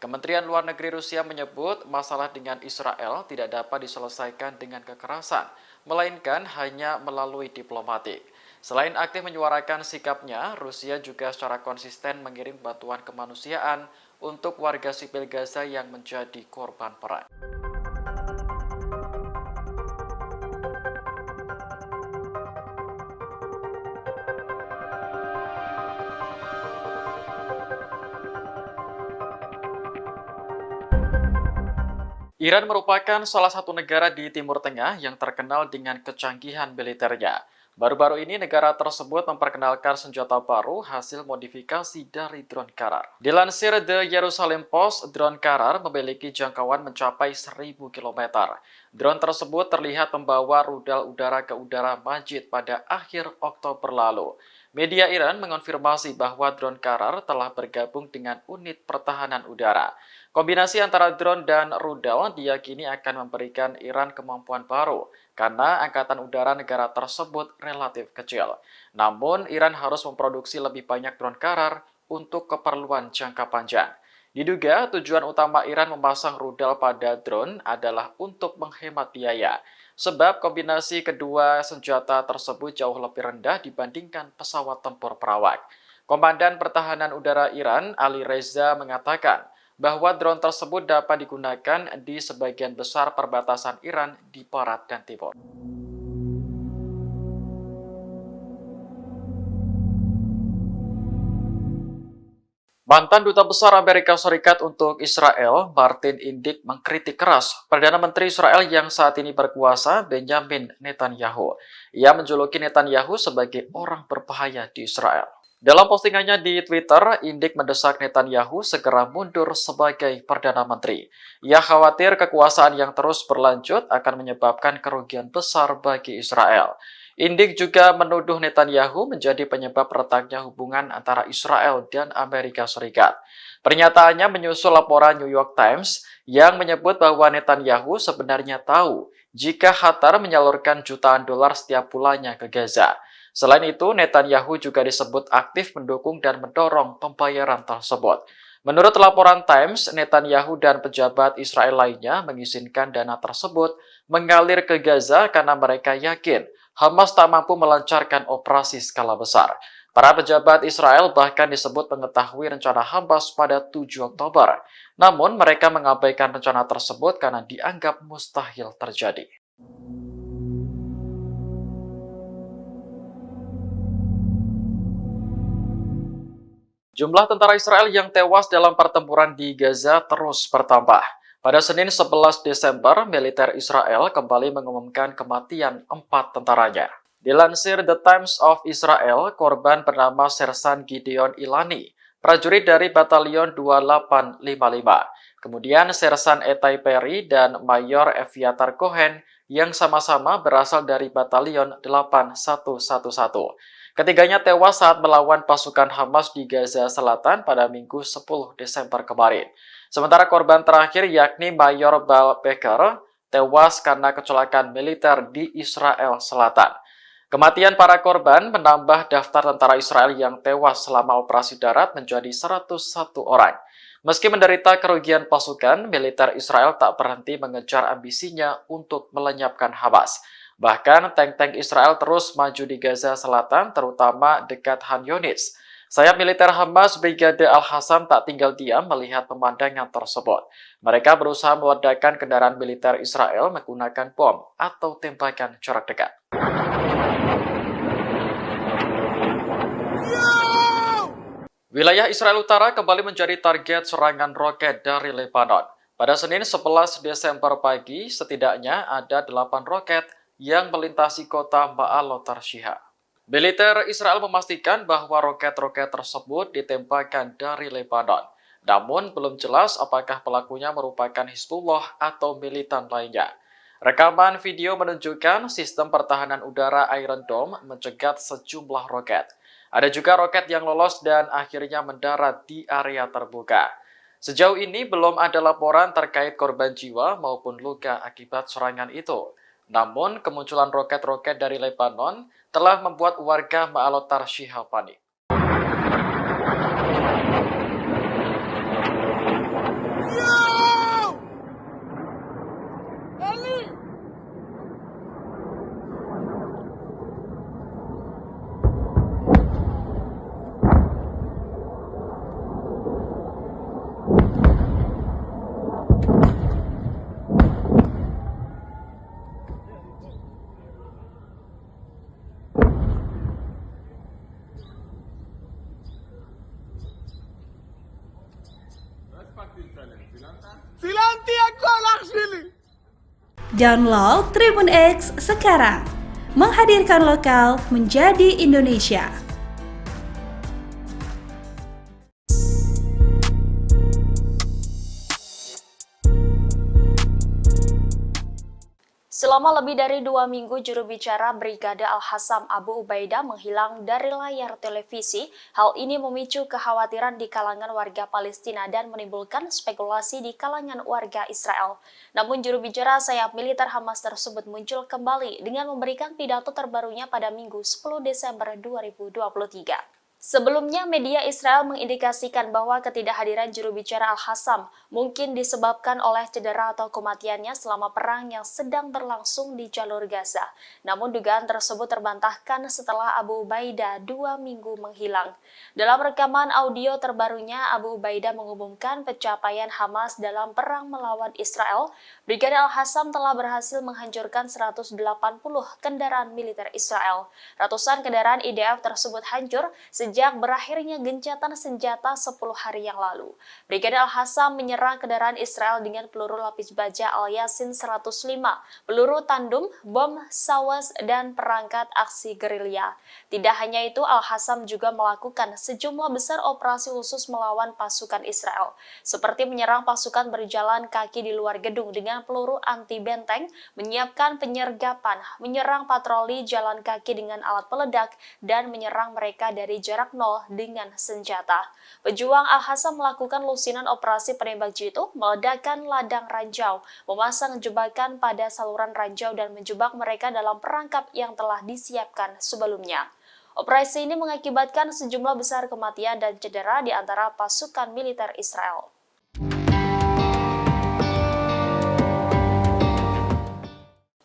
A: Kementerian Luar Negeri Rusia menyebut masalah dengan Israel tidak dapat diselesaikan dengan kekerasan, melainkan hanya melalui diplomatik. Selain aktif menyuarakan sikapnya, Rusia juga secara konsisten mengirim bantuan kemanusiaan untuk warga sipil Gaza yang menjadi korban perang. Iran merupakan salah satu negara di Timur Tengah yang terkenal dengan kecanggihan militernya. Baru-baru ini negara tersebut memperkenalkan senjata baru hasil modifikasi dari drone Karar. Dilansir The Jerusalem Post, drone Karar memiliki jangkauan mencapai 1.000 km. Drone tersebut terlihat membawa rudal udara ke udara Majid pada akhir Oktober lalu. Media Iran mengonfirmasi bahwa drone Karar telah bergabung dengan unit pertahanan udara. Kombinasi antara drone dan rudal diyakini akan memberikan Iran kemampuan baru karena angkatan udara negara tersebut relatif kecil. Namun, Iran harus memproduksi lebih banyak drone Karar untuk keperluan jangka panjang. Diduga tujuan utama Iran memasang rudal pada drone adalah untuk menghemat biaya, sebab kombinasi kedua senjata tersebut jauh lebih rendah dibandingkan pesawat tempur perawak. Komandan Pertahanan Udara Iran, Ali Reza, mengatakan bahwa drone tersebut dapat digunakan di sebagian besar perbatasan Iran di barat dan timur. Mantan Duta Besar Amerika Serikat untuk Israel, Martin Indyk, mengkritik keras Perdana Menteri Israel yang saat ini berkuasa, Benjamin Netanyahu. Ia menjuluki Netanyahu sebagai orang berbahaya di Israel. Dalam postingannya di Twitter, Indyk mendesak Netanyahu segera mundur sebagai Perdana Menteri. Ia khawatir kekuasaan yang terus berlanjut akan menyebabkan kerugian besar bagi Israel. Indyk juga menuduh Netanyahu menjadi penyebab retaknya hubungan antara Israel dan Amerika Serikat. Pernyataannya menyusul laporan New York Times yang menyebut bahwa Netanyahu sebenarnya tahu jika Qatar menyalurkan jutaan dolar setiap bulannya ke Gaza. Selain itu, Netanyahu juga disebut aktif mendukung dan mendorong pembayaran tersebut. Menurut laporan Times, Netanyahu dan pejabat Israel lainnya mengizinkan dana tersebut mengalir ke Gaza karena mereka yakin Hamas tak mampu melancarkan operasi skala besar. Para pejabat Israel bahkan disebut mengetahui rencana Hamas pada 7 Oktober. Namun mereka mengabaikan rencana tersebut karena dianggap mustahil terjadi. Jumlah tentara Israel yang tewas dalam pertempuran di Gaza terus bertambah. Pada Senin 11 Desember, militer Israel kembali mengumumkan kematian 4 tentaranya. Dilansir The Times of Israel, korban bernama Sersan Gideon Ilani, prajurit dari Batalion 2855. Kemudian Sersan Etai Perry dan Mayor Eviatar Cohen yang sama-sama berasal dari Batalion 8111. Ketiganya tewas saat melawan pasukan Hamas di Gaza Selatan pada Minggu 10 Desember kemarin. Sementara korban terakhir yakni Mayor Bal Becker tewas karena kecelakaan militer di Israel Selatan. Kematian para korban menambah daftar tentara Israel yang tewas selama operasi darat menjadi 101 orang. Meski menderita kerugian pasukan, militer Israel tak berhenti mengejar ambisinya untuk melenyapkan Hamas. Bahkan tank-tank Israel terus maju di Gaza Selatan, terutama dekat Khan Yunis. Sayap militer Hamas Brigade Al-Hassam tak tinggal diam melihat pemandangan tersebut. Mereka berusaha meledakkan kendaraan militer Israel menggunakan bom atau tembakan jarak dekat. Wilayah Israel Utara kembali menjadi target serangan roket dari Lebanon. Pada Senin 11 Desember pagi, setidaknya ada 8 roket yang melintasi kota Ma'alot Tarshiha. Militer Israel memastikan bahwa roket-roket tersebut ditembakkan dari Lebanon. Namun belum jelas apakah pelakunya merupakan Hizbullah atau militan lainnya. Rekaman video menunjukkan sistem pertahanan udara Iron Dome mencegat sejumlah roket. Ada juga roket yang lolos dan akhirnya mendarat di area terbuka. Sejauh ini belum ada laporan terkait korban jiwa maupun luka akibat serangan itu. Namun, kemunculan roket-roket dari Lebanon telah membuat warga Ma'alot Tarshiha panik.
B: Download Tribun X sekarang, menghadirkan lokal menjadi Indonesia.
C: Selama lebih dari 2 minggu, juru bicara Brigade Al-Hassam Abu Ubaidah menghilang dari layar televisi. Hal ini memicu kekhawatiran di kalangan warga Palestina dan menimbulkan spekulasi di kalangan warga Israel. Namun juru bicara sayap militer Hamas tersebut muncul kembali dengan memberikan pidato terbarunya pada Minggu 10 Desember 2023. Sebelumnya, media Israel mengindikasikan bahwa ketidakhadiran juru bicara Al-Hassam mungkin disebabkan oleh cedera atau kematiannya selama perang yang sedang berlangsung di jalur Gaza. Namun dugaan tersebut terbantahkan setelah Abu Ubaidah 2 minggu menghilang. Dalam rekaman audio terbarunya, Abu Ubaidah mengumumkan pencapaian Hamas dalam perang melawan Israel. Brigadir Al-Hassam telah berhasil menghancurkan 180 kendaraan militer Israel. Ratusan kendaraan IDF tersebut hancur sejak berakhirnya gencatan senjata 10 hari yang lalu. Brigadir Al-Hassam menyerang kendaraan Israel dengan peluru lapis baja Al-Yasin 105, peluru tandem, bom sawas, dan perangkat aksi gerilya. Tidak hanya itu, Al-Hassam juga melakukan sejumlah besar operasi khusus melawan pasukan Israel, seperti menyerang pasukan berjalan kaki di luar gedung dengan peluru anti-benteng, menyiapkan penyergapan, menyerang patroli jalan kaki dengan alat peledak, dan menyerang mereka dari jarak nol dengan senjata. Pejuang Al-Hassam melakukan lusinan operasi penembak jitu, meledakkan ladang ranjau, memasang jebakan pada saluran ranjau dan menjebak mereka dalam perangkap yang telah disiapkan sebelumnya. Operasi ini mengakibatkan sejumlah besar kematian dan cedera di antara pasukan militer Israel.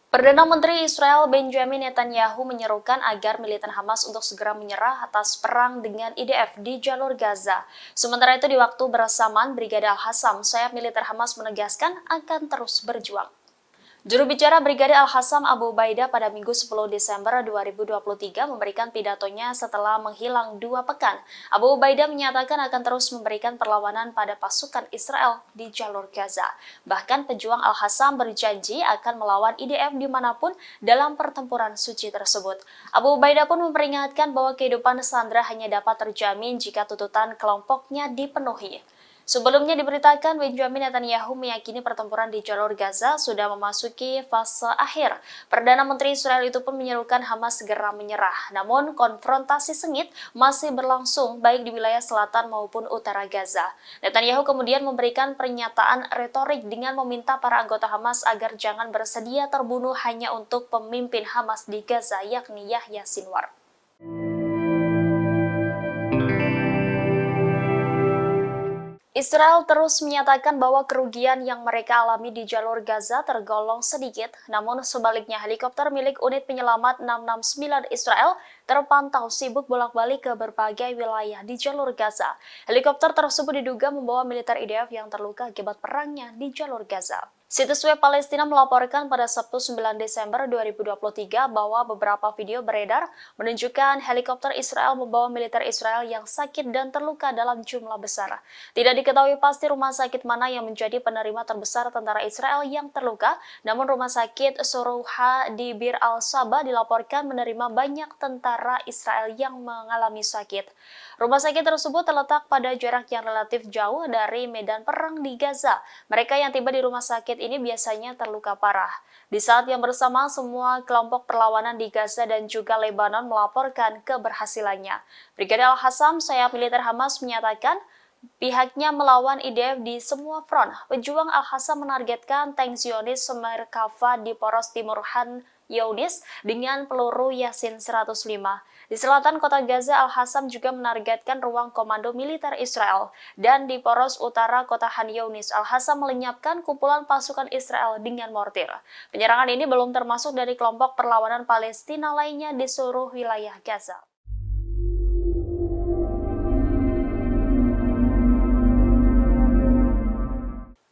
C: Perdana Menteri Israel Benjamin Netanyahu menyerukan agar militan Hamas untuk segera menyerah atas perang dengan IDF di jalur Gaza. Sementara itu di waktu bersamaan, Brigadir Al-Hassam, sayap militer Hamas menegaskan akan terus berjuang. Juru bicara Brigadir Al-Hassam Abu Ubaidah pada Minggu 10 Desember 2023 memberikan pidatonya setelah menghilang 2 pekan. Abu Ubaidah menyatakan akan terus memberikan perlawanan pada pasukan Israel di jalur Gaza. Bahkan pejuang Al-Hassam berjanji akan melawan IDF dimanapun dalam pertempuran suci tersebut. Abu Ubaidah pun memperingatkan bahwa kehidupan Sandra hanya dapat terjamin jika tuntutan kelompoknya dipenuhi. Sebelumnya diberitakan Benjamin Netanyahu meyakini pertempuran di jalur Gaza sudah memasuki fase akhir. Perdana Menteri Israel itu pun menyerukan Hamas segera menyerah. Namun konfrontasi sengit masih berlangsung baik di wilayah selatan maupun utara Gaza. Netanyahu kemudian memberikan pernyataan retorik dengan meminta para anggota Hamas agar jangan bersedia terbunuh hanya untuk pemimpin Hamas di Gaza yakni Yahya Sinwar. Israel terus menyatakan bahwa kerugian yang mereka alami di jalur Gaza tergolong sedikit, namun sebaliknya helikopter milik unit penyelamat 669 Israel terpantau sibuk bolak-balik ke berbagai wilayah di jalur Gaza. Helikopter tersebut diduga membawa militer IDF yang terluka akibat perangnya di jalur Gaza. Situs web Palestina melaporkan pada Sabtu 9 Desember 2023 bahwa beberapa video beredar menunjukkan helikopter Israel membawa militer Israel yang sakit dan terluka dalam jumlah besar. Tidak diketahui pasti rumah sakit mana yang menjadi penerima terbesar tentara Israel yang terluka, namun rumah sakit Sorouha di Bir al-Saba dilaporkan menerima banyak tentara Israel yang mengalami sakit. Rumah sakit tersebut terletak pada jarak yang relatif jauh dari medan perang di Gaza. Mereka yang tiba di rumah sakit ini biasanya terluka parah. Di saat yang bersamaan, semua kelompok perlawanan di Gaza dan juga Lebanon melaporkan keberhasilannya. Brigadir Al-Hassam, sayap militer Hamas, menyatakan pihaknya melawan IDF di semua front. Pejuang Al-Hassam menargetkan tank Zionis Merkava di poros timur Han Younis dengan peluru Yasin 105. Di selatan kota Gaza, Al-Hassam juga menargetkan ruang komando militer Israel. Dan di poros utara kota Han Younis, Al-Hassam melenyapkan kumpulan pasukan Israel dengan mortir. Penyerangan ini belum termasuk dari kelompok perlawanan Palestina lainnya di seluruh wilayah Gaza.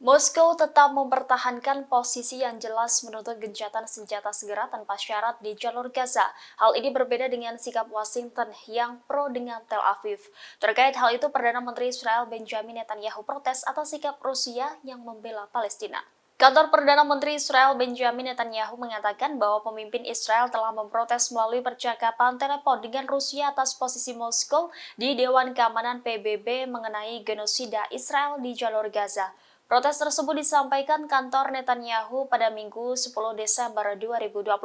C: Moskow tetap mempertahankan posisi yang jelas menuntut gencatan senjata segera tanpa syarat di jalur Gaza. Hal ini berbeda dengan sikap Washington yang pro dengan Tel Aviv. Terkait hal itu, Perdana Menteri Israel Benjamin Netanyahu protes atas sikap Rusia yang membela Palestina. Kantor Perdana Menteri Israel Benjamin Netanyahu mengatakan bahwa pemimpin Israel telah memprotes melalui percakapan telepon dengan Rusia atas posisi Moskow di Dewan Keamanan PBB mengenai genosida Israel di jalur Gaza. Protes tersebut disampaikan kantor Netanyahu pada Minggu 10 Desember 2023.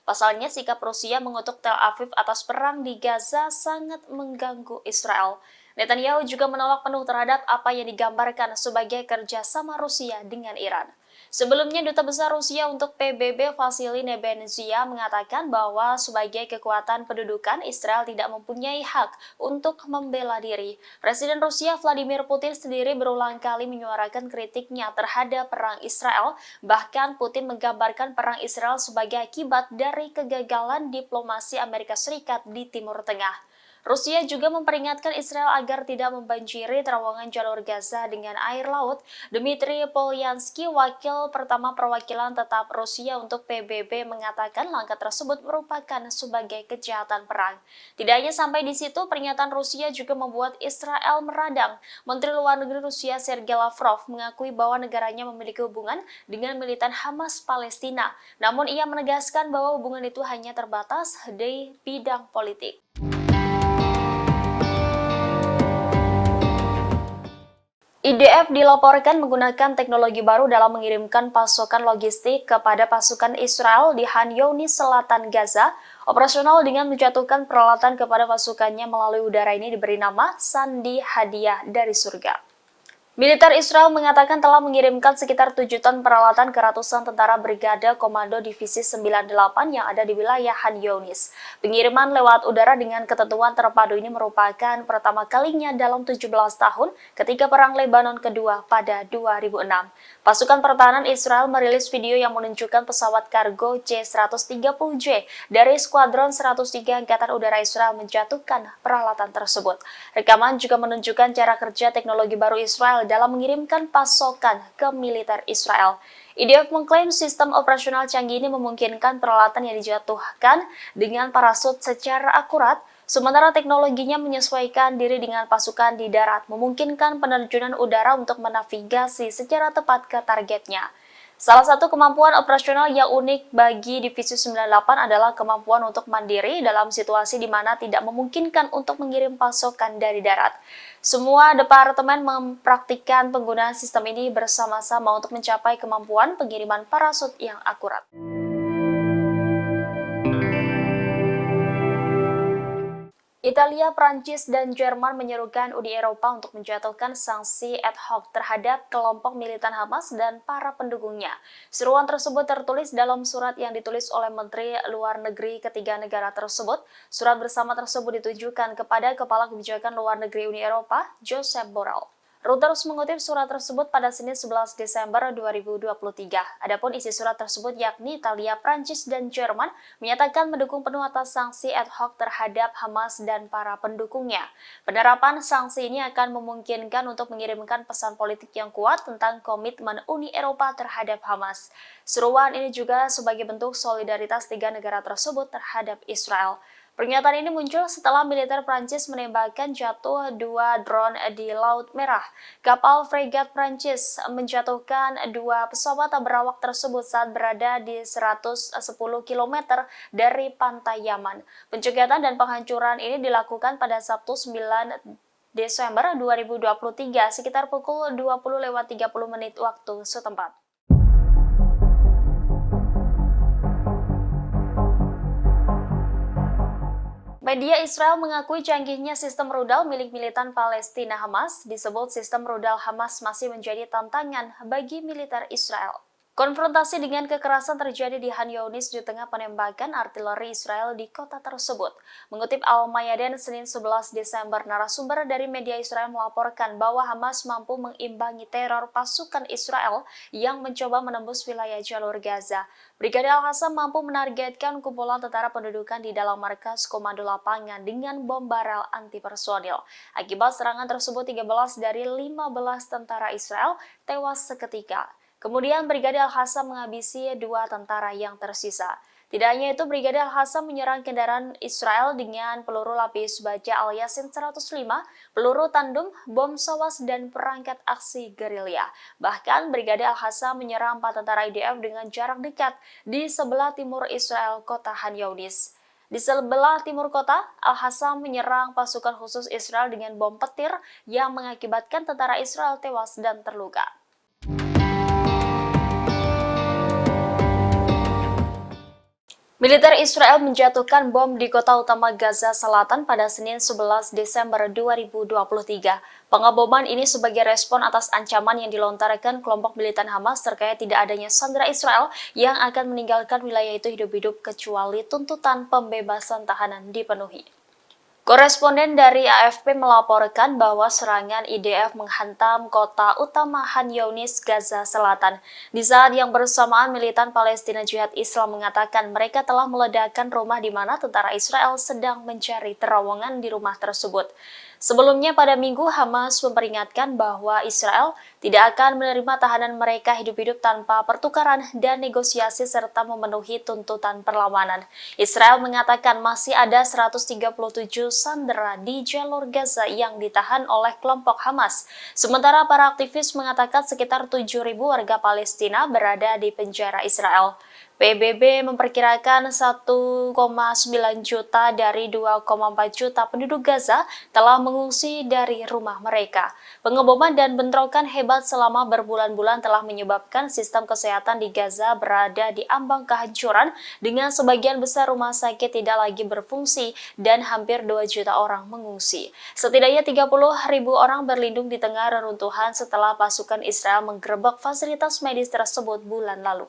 C: Pasalnya, sikap Rusia mengutuk Tel Aviv atas perang di Gaza sangat mengganggu Israel. Netanyahu juga menolak penuh terhadap apa yang digambarkan sebagai kerjasama Rusia dengan Iran. Sebelumnya, Duta Besar Rusia untuk PBB Vasily Nebenzia mengatakan bahwa sebagai kekuatan pendudukan, Israel tidak mempunyai hak untuk membela diri. Presiden Rusia Vladimir Putin sendiri berulang kali menyuarakan kritiknya terhadap perang Israel. Bahkan Putin menggambarkan perang Israel sebagai akibat dari kegagalan diplomasi Amerika Serikat di Timur Tengah. Rusia juga memperingatkan Israel agar tidak membanjiri terowongan jalur Gaza dengan air laut. Dmitry Polyansky, wakil pertama perwakilan tetap Rusia untuk PBB, mengatakan langkah tersebut merupakan sebagai kejahatan perang. Tidak hanya sampai di situ, pernyataan Rusia juga membuat Israel meradang. Menteri Luar Negeri Rusia Sergei Lavrov mengakui bahwa negaranya memiliki hubungan dengan militan Hamas Palestina. Namun ia menegaskan bahwa hubungan itu hanya terbatas di bidang politik. IDF dilaporkan menggunakan teknologi baru dalam mengirimkan pasokan logistik kepada pasukan Israel di Khan Younis, selatan Gaza. Operasional dengan menjatuhkan peralatan kepada pasukannya melalui udara ini diberi nama Sandi Hadiah dari Surga. Militer Israel mengatakan telah mengirimkan sekitar 7 ton peralatan ke ratusan tentara Brigade Komando Divisi 98 yang ada di wilayah Khan Younis. Pengiriman lewat udara dengan ketentuan terpadu ini merupakan pertama kalinya dalam 17 tahun ketika Perang Lebanon kedua pada 2006. Pasukan pertahanan Israel merilis video yang menunjukkan pesawat kargo C-130J dari Skuadron 103 Angkatan Udara Israel menjatuhkan peralatan tersebut. Rekaman juga menunjukkan cara kerja teknologi baru Israel dalam mengirimkan pasokan ke militer Israel. IDF mengklaim sistem operasional canggih ini memungkinkan peralatan yang dijatuhkan dengan parasut secara akurat, sementara teknologinya menyesuaikan diri dengan pasukan di darat, memungkinkan penerjunan udara untuk menavigasi secara tepat ke targetnya. Salah satu kemampuan operasional yang unik bagi Divisi 98 adalah kemampuan untuk mandiri dalam situasi di mana tidak memungkinkan untuk mengirim pasokan dari darat. Semua departemen mempraktikkan penggunaan sistem ini bersama-sama untuk mencapai kemampuan pengiriman parasut yang akurat. Italia, Prancis, dan Jerman menyerukan Uni Eropa untuk menjatuhkan sanksi ad hoc terhadap kelompok militan Hamas dan para pendukungnya. Seruan tersebut tertulis dalam surat yang ditulis oleh Menteri Luar Negeri ketiga negara tersebut. Surat bersama tersebut ditujukan kepada Kepala Kebijakan Luar Negeri Uni Eropa, Josep Borrell. Reuters mengutip surat tersebut pada Senin 11 Desember 2023. Adapun isi surat tersebut yakni Italia, Prancis, dan Jerman menyatakan mendukung penuh atas sanksi ad hoc terhadap Hamas dan para pendukungnya. Penerapan sanksi ini akan memungkinkan untuk mengirimkan pesan politik yang kuat tentang komitmen Uni Eropa terhadap Hamas. Seruan ini juga sebagai bentuk solidaritas tiga negara tersebut terhadap Israel. Pernyataan ini muncul setelah militer Prancis menembakkan jatuh 2 drone di Laut Merah. Kapal fregat Prancis menjatuhkan 2 pesawat berawak tersebut saat berada di 110 km dari pantai Yaman. Pencegatan dan penghancuran ini dilakukan pada Sabtu 9 Desember 2023 sekitar pukul 20.30 waktu setempat. Media Israel mengakui canggihnya sistem rudal milik militan Palestina Hamas. Disebut sistem rudal Hamas masih menjadi tantangan bagi militer Israel. Konfrontasi dengan kekerasan terjadi di Khan Younis di tengah penembakan artileri Israel di kota tersebut. Mengutip Al-Mayadin Senin 11 Desember, narasumber dari media Israel melaporkan bahwa Hamas mampu mengimbangi teror pasukan Israel yang mencoba menembus wilayah jalur Gaza. Brigade Al-Qassam mampu menargetkan kumpulan tentara pendudukan di dalam markas komando lapangan dengan bom barel anti-personil. Akibat serangan tersebut, 13 dari 15 tentara Israel tewas seketika. Kemudian Brigade Al-Qassam menghabisi 2 tentara yang tersisa. Tidak hanya itu, Brigade Al-Qassam menyerang kendaraan Israel dengan peluru lapis baja Al-Yasin 105, peluru tandem, bom sawas, dan perangkat aksi gerilya. Bahkan Brigade Al-Qassam menyerang 4 tentara IDF dengan jarak dekat di sebelah timur Israel, kota Khan Younis. Di sebelah timur kota, Al-Qassam menyerang pasukan khusus Israel dengan bom petir yang mengakibatkan tentara Israel tewas dan terluka. Militer Israel menjatuhkan bom di kota utama Gaza Selatan pada Senin 11 Desember 2023. Pengeboman ini sebagai respon atas ancaman yang dilontarkan kelompok militan Hamas terkait tidak adanya sandera Israel yang akan meninggalkan wilayah itu hidup-hidup kecuali tuntutan pembebasan tahanan dipenuhi. Koresponden dari AFP melaporkan bahwa serangan IDF menghantam kota utama Khan Younis, Gaza Selatan. Di saat yang bersamaan, militan Palestina Jihad Islam mengatakan mereka telah meledakkan rumah di mana tentara Israel sedang mencari terowongan di rumah tersebut. Sebelumnya pada Minggu, Hamas memperingatkan bahwa Israel tidak akan menerima tahanan mereka hidup-hidup tanpa pertukaran dan negosiasi serta memenuhi tuntutan perlawanan. Israel mengatakan masih ada 137 sandera di jalur Gaza yang ditahan oleh kelompok Hamas. Sementara para aktivis mengatakan sekitar 7.000 warga Palestina berada di penjara Israel. PBB memperkirakan 1,9 juta dari 2,4 juta penduduk Gaza telah mengungsi dari rumah mereka. Pengeboman dan bentrokan hebat selama berbulan-bulan telah menyebabkan sistem kesehatan di Gaza berada di ambang kehancuran dengan sebagian besar rumah sakit tidak lagi berfungsi dan hampir 2 juta orang mengungsi. Setidaknya 30.000 orang berlindung di tengah reruntuhan setelah pasukan Israel menggerebek fasilitas medis tersebut bulan lalu.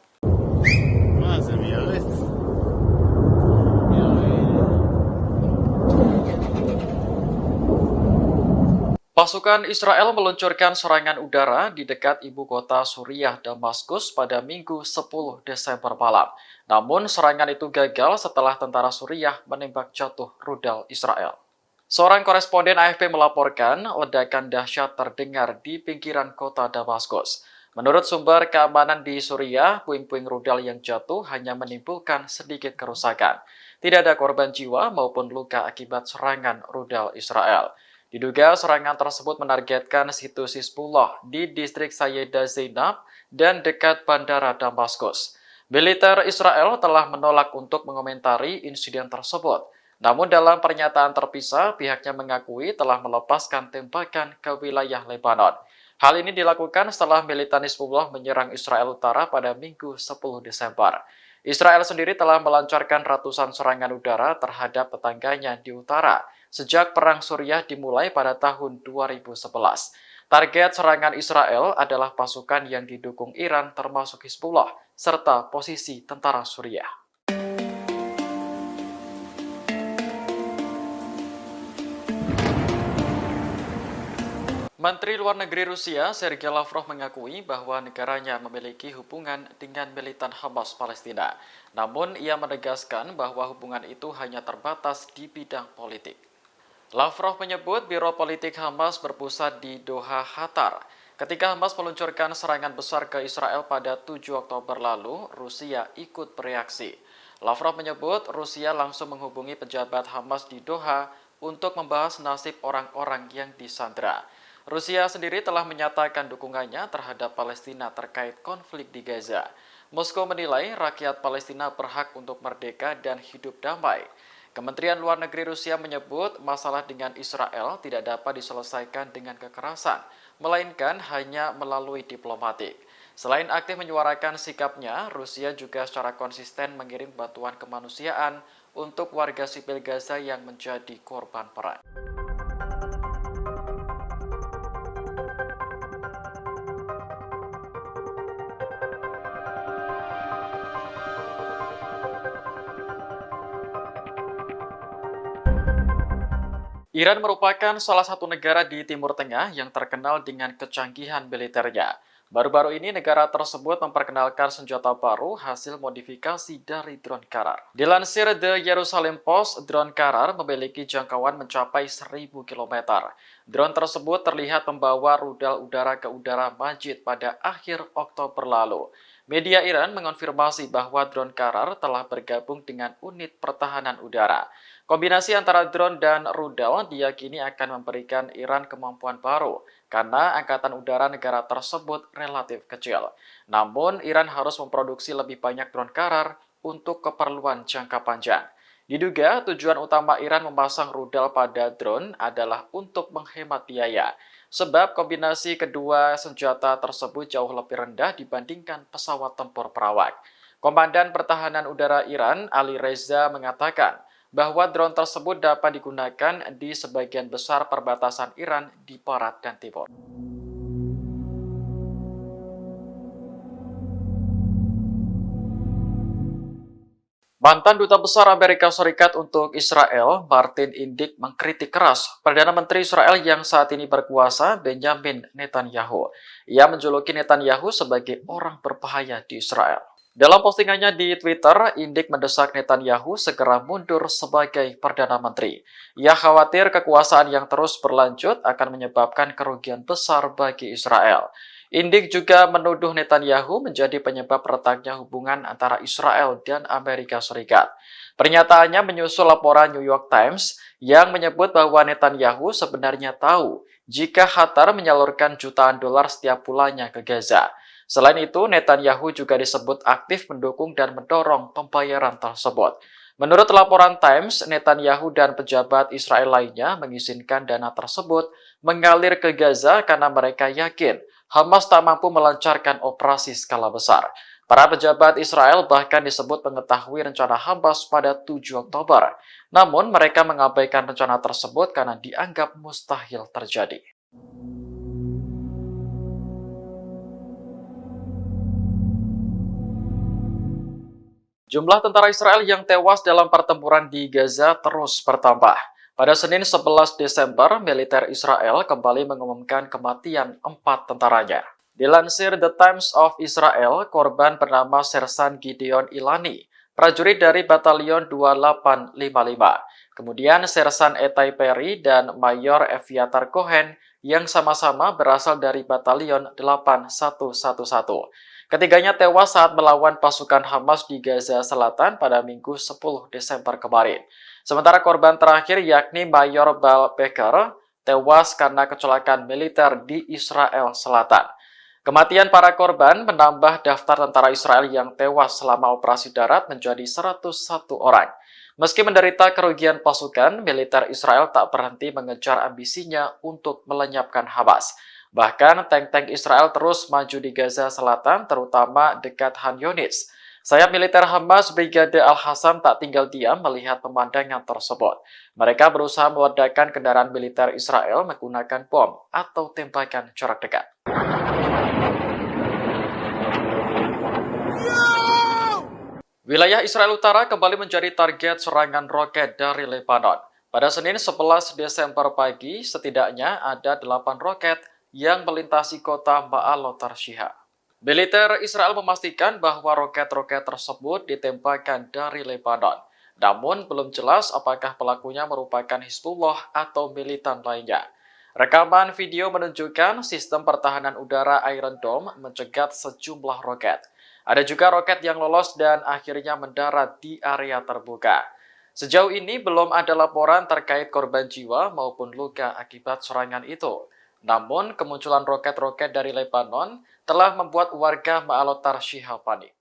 A: Pasukan Israel meluncurkan serangan udara di dekat ibu kota Suriah, Damaskus pada Minggu 10 Desember malam. Namun serangan itu gagal setelah tentara Suriah menembak jatuh rudal Israel. Seorang koresponden AFP melaporkan ledakan dahsyat terdengar di pinggiran kota Damaskus. Menurut sumber keamanan di Suriah, puing-puing rudal yang jatuh hanya menimbulkan sedikit kerusakan. Tidak ada korban jiwa maupun luka akibat serangan rudal Israel. Diduga serangan tersebut menargetkan situs Hizbullah di distrik Sayyidah Zainab dan dekat bandara Damaskus. Militer Israel telah menolak untuk mengomentari insiden tersebut. Namun dalam pernyataan terpisah, pihaknya mengakui telah melepaskan tembakan ke wilayah Lebanon. Hal ini dilakukan setelah militan Hizbullah menyerang Israel Utara pada Minggu 10 Desember. Israel sendiri telah melancarkan ratusan serangan udara terhadap tetangganya di utara sejak Perang Suriah dimulai pada tahun 2011. Target serangan Israel adalah pasukan yang didukung Iran termasuk Hizbullah, serta posisi tentara Suriah. Menteri Luar Negeri Rusia, Sergei Lavrov mengakui bahwa negaranya memiliki hubungan dengan militan Hamas Palestina. Namun, ia menegaskan bahwa hubungan itu hanya terbatas di bidang politik. Lavrov menyebut Biro Politik Hamas berpusat di Doha, Qatar. Ketika Hamas meluncurkan serangan besar ke Israel pada 7 Oktober lalu, Rusia ikut bereaksi. Lavrov menyebut Rusia langsung menghubungi pejabat Hamas di Doha untuk membahas nasib orang-orang yang disandera. Rusia sendiri telah menyatakan dukungannya terhadap Palestina terkait konflik di Gaza. Moskow menilai rakyat Palestina berhak untuk merdeka dan hidup damai. Kementerian Luar Negeri Rusia menyebut masalah dengan Israel tidak dapat diselesaikan dengan kekerasan, melainkan hanya melalui diplomatik. Selain aktif menyuarakan sikapnya, Rusia juga secara konsisten mengirim bantuan kemanusiaan untuk warga sipil Gaza yang menjadi korban perang. Iran merupakan salah satu negara di Timur Tengah yang terkenal dengan kecanggihan militernya. Baru-baru ini negara tersebut memperkenalkan senjata baru hasil modifikasi dari drone Karar. Dilansir The Jerusalem Post, drone Karar memiliki jangkauan mencapai 1.000 km. Drone tersebut terlihat membawa rudal udara ke udara Majid pada akhir Oktober lalu. Media Iran mengonfirmasi bahwa drone Karar telah bergabung dengan unit pertahanan udara. Kombinasi antara drone dan rudal diyakini akan memberikan Iran kemampuan baru karena angkatan udara negara tersebut relatif kecil. Namun, Iran harus memproduksi lebih banyak drone Karar untuk keperluan jangka panjang. Diduga tujuan utama Iran memasang rudal pada drone adalah untuk menghemat biaya, sebab kombinasi kedua senjata tersebut jauh lebih rendah dibandingkan pesawat tempur perawak. Komandan Pertahanan Udara Iran, Ali Reza, mengatakan bahwa drone tersebut dapat digunakan di sebagian besar perbatasan Iran di barat dan timur. Mantan Duta Besar Amerika Serikat untuk Israel, Martin Indyk, mengkritik keras Perdana Menteri Israel yang saat ini berkuasa, Benjamin Netanyahu. Ia menjuluki Netanyahu sebagai orang berbahaya di Israel. Dalam postingannya di Twitter, Indyk mendesak Netanyahu segera mundur sebagai Perdana Menteri. Ia khawatir kekuasaan yang terus berlanjut akan menyebabkan kerugian besar bagi Israel. Indyk juga menuduh Netanyahu menjadi penyebab retaknya hubungan antara Israel dan Amerika Serikat. Pernyataannya menyusul laporan New York Times yang menyebut bahwa Netanyahu sebenarnya tahu jika Qatar menyalurkan jutaan dolar setiap bulannya ke Gaza. Selain itu, Netanyahu juga disebut aktif mendukung dan mendorong pembayaran tersebut. Menurut laporan Times, Netanyahu dan pejabat Israel lainnya mengizinkan dana tersebut mengalir ke Gaza karena mereka yakin Hamas tak mampu melancarkan operasi skala besar. Para pejabat Israel bahkan disebut mengetahui rencana Hamas pada 7 Oktober. Namun, mereka mengabaikan rencana tersebut karena dianggap mustahil terjadi. Jumlah tentara Israel yang tewas dalam pertempuran di Gaza terus bertambah. Pada Senin 11 Desember, militer Israel kembali mengumumkan kematian 4 tentaranya. Dilansir The Times of Israel, korban bernama Sersan Gideon Ilani, prajurit dari Batalion 2855. Kemudian Sersan Etai Perry dan Mayor Eviatar Cohen yang sama-sama berasal dari Batalion 8111. Ketiganya tewas saat melawan pasukan Hamas di Gaza Selatan pada Minggu 10 Desember kemarin. Sementara korban terakhir yakni Mayor Bal Becker tewas karena kecelakaan militer di Israel Selatan. Kematian para korban menambah daftar tentara Israel yang tewas selama operasi darat menjadi 101 orang. Meski menderita kerugian pasukan, militer Israel tak berhenti mengejar ambisinya untuk melenyapkan Hamas. Bahkan tank-tank Israel terus maju di Gaza Selatan, terutama dekat Han Yunis. Sayap militer Hamas Brigade Al-Hassam tak tinggal diam melihat pemandangan tersebut. Mereka berusaha meledakkan kendaraan militer Israel menggunakan bom atau tembakan jarak dekat. Wilayah Israel Utara kembali menjadi target serangan roket dari Lebanon. Pada Senin 11 Desember pagi, setidaknya ada 8 roket yang melintasi kota Ma'alot Tarshiha. Militer Israel memastikan bahwa roket-roket tersebut ditembakkan dari Lebanon. Namun belum jelas apakah pelakunya merupakan Hizbullah atau militan lainnya. Rekaman video menunjukkan sistem pertahanan udara Iron Dome mencegat sejumlah roket. Ada juga roket yang lolos dan akhirnya mendarat di area terbuka. Sejauh ini belum ada laporan terkait korban jiwa maupun luka akibat serangan itu. Namun, kemunculan roket-roket dari Lebanon telah membuat warga Ma'alot Tarshiha panik.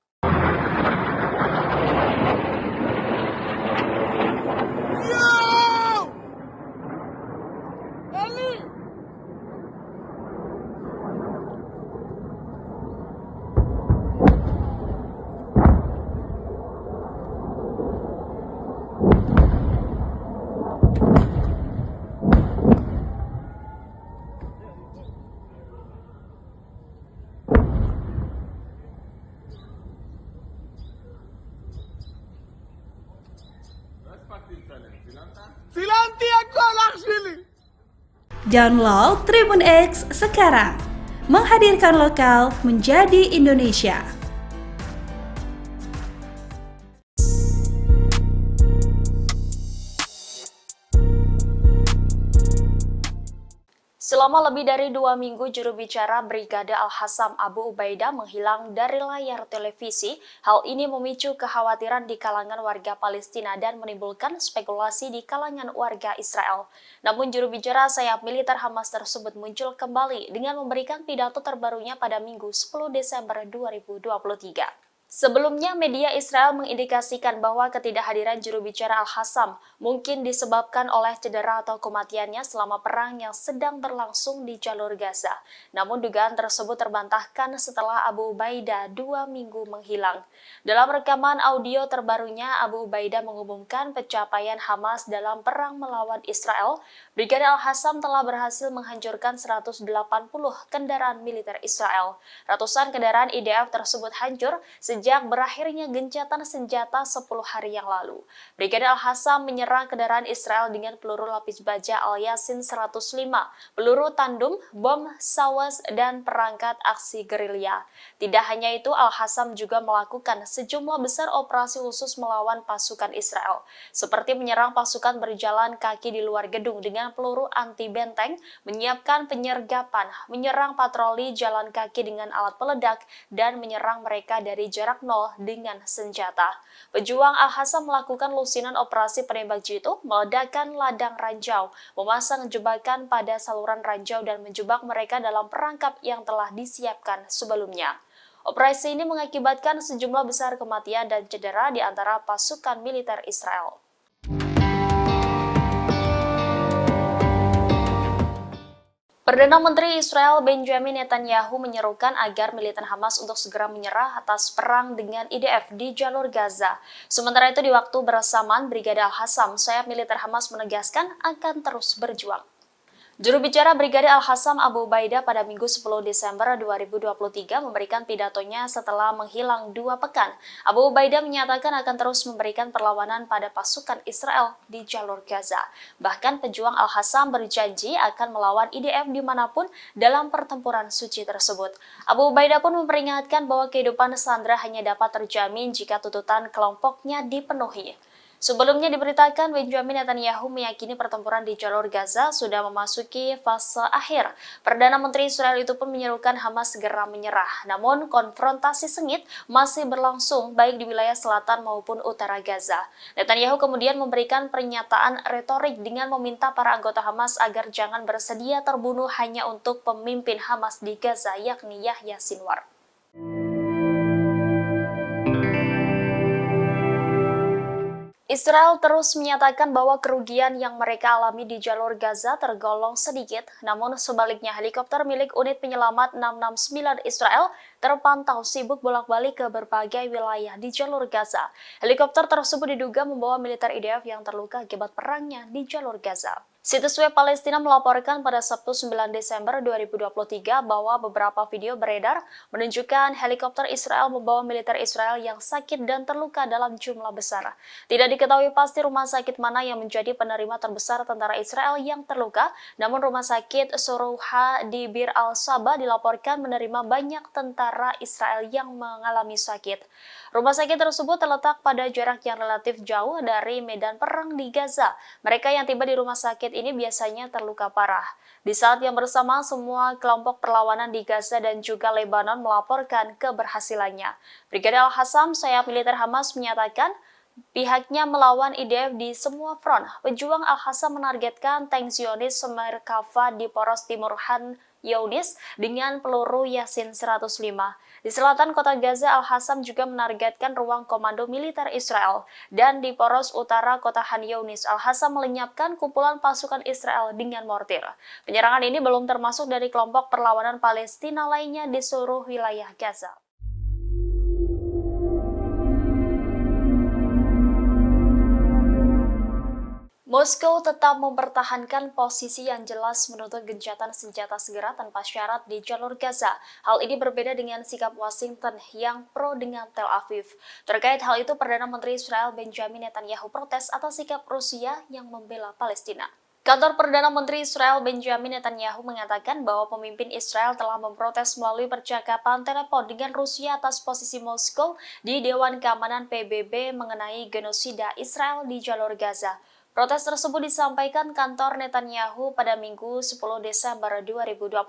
B: Download Tribun X sekarang, menghadirkan lokal menjadi Indonesia.
C: Selama lebih dari 2 minggu, juru bicara Brigade Al-Hassam Abu Ubaidah menghilang dari layar televisi. Hal ini memicu kekhawatiran di kalangan warga Palestina dan menimbulkan spekulasi di kalangan warga Israel. Namun juru bicara sayap militer Hamas tersebut muncul kembali dengan memberikan pidato terbarunya pada Minggu 10 Desember 2023. Sebelumnya, media Israel mengindikasikan bahwa ketidakhadiran juru bicara Al-Hassam mungkin disebabkan oleh cedera atau kematiannya selama perang yang sedang berlangsung di jalur Gaza. Namun dugaan tersebut terbantahkan setelah Abu Ubaidah 2 minggu menghilang. Dalam rekaman audio terbarunya, Abu Ubaidah mengumumkan pencapaian Hamas dalam perang melawan Israel. Brigadir Al-Hassam telah berhasil menghancurkan 180 kendaraan militer Israel. Ratusan kendaraan IDF tersebut hancur sejak berakhirnya gencatan senjata 10 hari yang lalu. Brigadir Al-Hassam menyerang kendaraan Israel dengan peluru lapis baja Al-Yasin 105, peluru tandem, bom sawas, dan perangkat aksi gerilya. Tidak hanya itu, Al-Hassam juga melakukan sejumlah besar operasi khusus melawan pasukan Israel, seperti menyerang pasukan berjalan kaki di luar gedung dengan peluru anti-benteng, menyiapkan penyergapan, menyerang patroli jalan kaki dengan alat peledak, dan menyerang mereka dari jarak nol dengan senjata. Pejuang Al-Hassam melakukan lusinan operasi penembak jitu, meledakkan ladang ranjau, memasang jebakan pada saluran ranjau dan menjebak mereka dalam perangkap yang telah disiapkan sebelumnya. Operasi ini mengakibatkan sejumlah besar kematian dan cedera di antara pasukan militer Israel. Perdana Menteri Israel Benjamin Netanyahu menyerukan agar militer Hamas untuk segera menyerah atas perang dengan IDF di jalur Gaza. Sementara itu di waktu bersamaan, Brigadir Al-Hassam, sayap militer Hamas menegaskan akan terus berjuang. Juru bicara Brigadir Al-Hassam Abu Ubaidah pada Minggu 10 Desember 2023 memberikan pidatonya setelah menghilang 2 pekan. Abu Ubaidah menyatakan akan terus memberikan perlawanan pada pasukan Israel di jalur Gaza. Bahkan pejuang Al-Hassam berjanji akan melawan IDF dimanapun dalam pertempuran suci tersebut. Abu Ubaidah pun memperingatkan bahwa kehidupan sandera hanya dapat terjamin jika tuntutan kelompoknya dipenuhi. Sebelumnya diberitakan Benjamin Netanyahu meyakini pertempuran di jalur Gaza sudah memasuki fase akhir. Perdana Menteri Israel itu pun menyerukan Hamas segera menyerah. Namun konfrontasi sengit masih berlangsung baik di wilayah selatan maupun utara Gaza. Netanyahu kemudian memberikan pernyataan retorik dengan meminta para anggota Hamas agar jangan bersedia terbunuh hanya untuk pemimpin Hamas di Gaza yakni Yahya Sinwar. Israel terus menyatakan bahwa kerugian yang mereka alami di jalur Gaza tergolong sedikit, namun sebaliknya helikopter milik unit penyelamat 669 Israel terpantau sibuk bolak-balik ke berbagai wilayah di jalur Gaza. Helikopter tersebut diduga membawa militer IDF yang terluka akibat perangnya di jalur Gaza. Situs web Palestina melaporkan pada Sabtu 9 Desember 2023 bahwa beberapa video beredar menunjukkan helikopter Israel membawa militer Israel yang sakit dan terluka dalam jumlah besar. Tidak diketahui pasti rumah sakit mana yang menjadi penerima terbesar tentara Israel yang terluka, namun rumah sakit Sorouha di Bir al-Saba dilaporkan menerima banyak tentara Israel yang mengalami sakit. Rumah sakit tersebut terletak pada jarak yang relatif jauh dari medan perang di Gaza. Mereka yang tiba di rumah sakit ini biasanya terluka parah. Di saat yang bersamaan, semua kelompok perlawanan di Gaza dan juga Lebanon melaporkan keberhasilannya. Brigadir Al-Hassam, sayap militer Hamas, menyatakan pihaknya melawan IDF di semua front. Pejuang Al-Hassam menargetkan tank Zionis Merkava di poros timur Han Younis dengan peluru Yasin 105. Di selatan kota Gaza, Al-Hassam juga menargetkan ruang komando militer Israel. Dan di poros utara kota Han Younis, Al-Hassam melenyapkan kumpulan pasukan Israel dengan mortir. Penyerangan ini belum termasuk dari kelompok perlawanan Palestina lainnya di seluruh wilayah Gaza. Moskow tetap mempertahankan posisi yang jelas menuntut gencatan senjata segera tanpa syarat di jalur Gaza. Hal ini berbeda dengan sikap Washington yang pro dengan Tel Aviv. Terkait hal itu, Perdana Menteri Israel Benjamin Netanyahu protes atas sikap Rusia yang membela Palestina. Kantor Perdana Menteri Israel Benjamin Netanyahu mengatakan bahwa pemimpin Israel telah memprotes melalui percakapan telepon dengan Rusia atas posisi Moskow di Dewan Keamanan PBB mengenai genosida Israel di jalur Gaza. Protes tersebut disampaikan kantor Netanyahu pada Minggu 10 Desember 2023.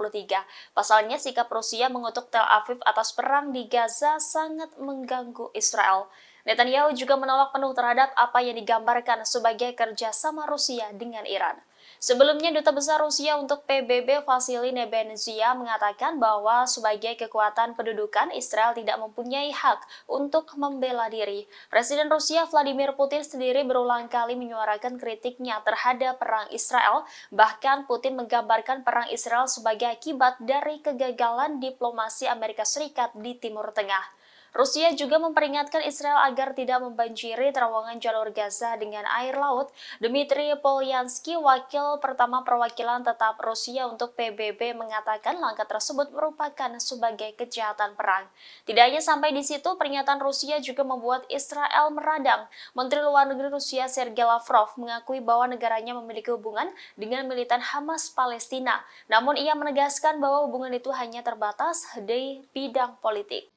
C: Pasalnya, sikap Rusia mengutuk Tel Aviv atas perang di Gaza sangat mengganggu Israel. Netanyahu juga menolak penuh terhadap apa yang digambarkan sebagai kerjasama Rusia dengan Iran. Sebelumnya, Duta Besar Rusia untuk PBB Vasily Nebenzia mengatakan bahwa sebagai kekuatan pendudukan, Israel tidak mempunyai hak untuk membela diri. Presiden Rusia Vladimir Putin sendiri berulang kali menyuarakan kritiknya terhadap perang Israel. Bahkan Putin menggambarkan perang Israel sebagai akibat dari kegagalan diplomasi Amerika Serikat di Timur Tengah. Rusia juga memperingatkan Israel agar tidak membanjiri terowongan jalur Gaza dengan air laut. Dmitry Polyansky, wakil pertama perwakilan tetap Rusia untuk PBB, mengatakan langkah tersebut merupakan sebagai kejahatan perang. Tidak hanya sampai di situ, pernyataan Rusia juga membuat Israel meradang. Menteri Luar Negeri Rusia Sergei Lavrov mengakui bahwa negaranya memiliki hubungan dengan militan Hamas Palestina. Namun ia menegaskan bahwa hubungan itu hanya terbatas di bidang politik.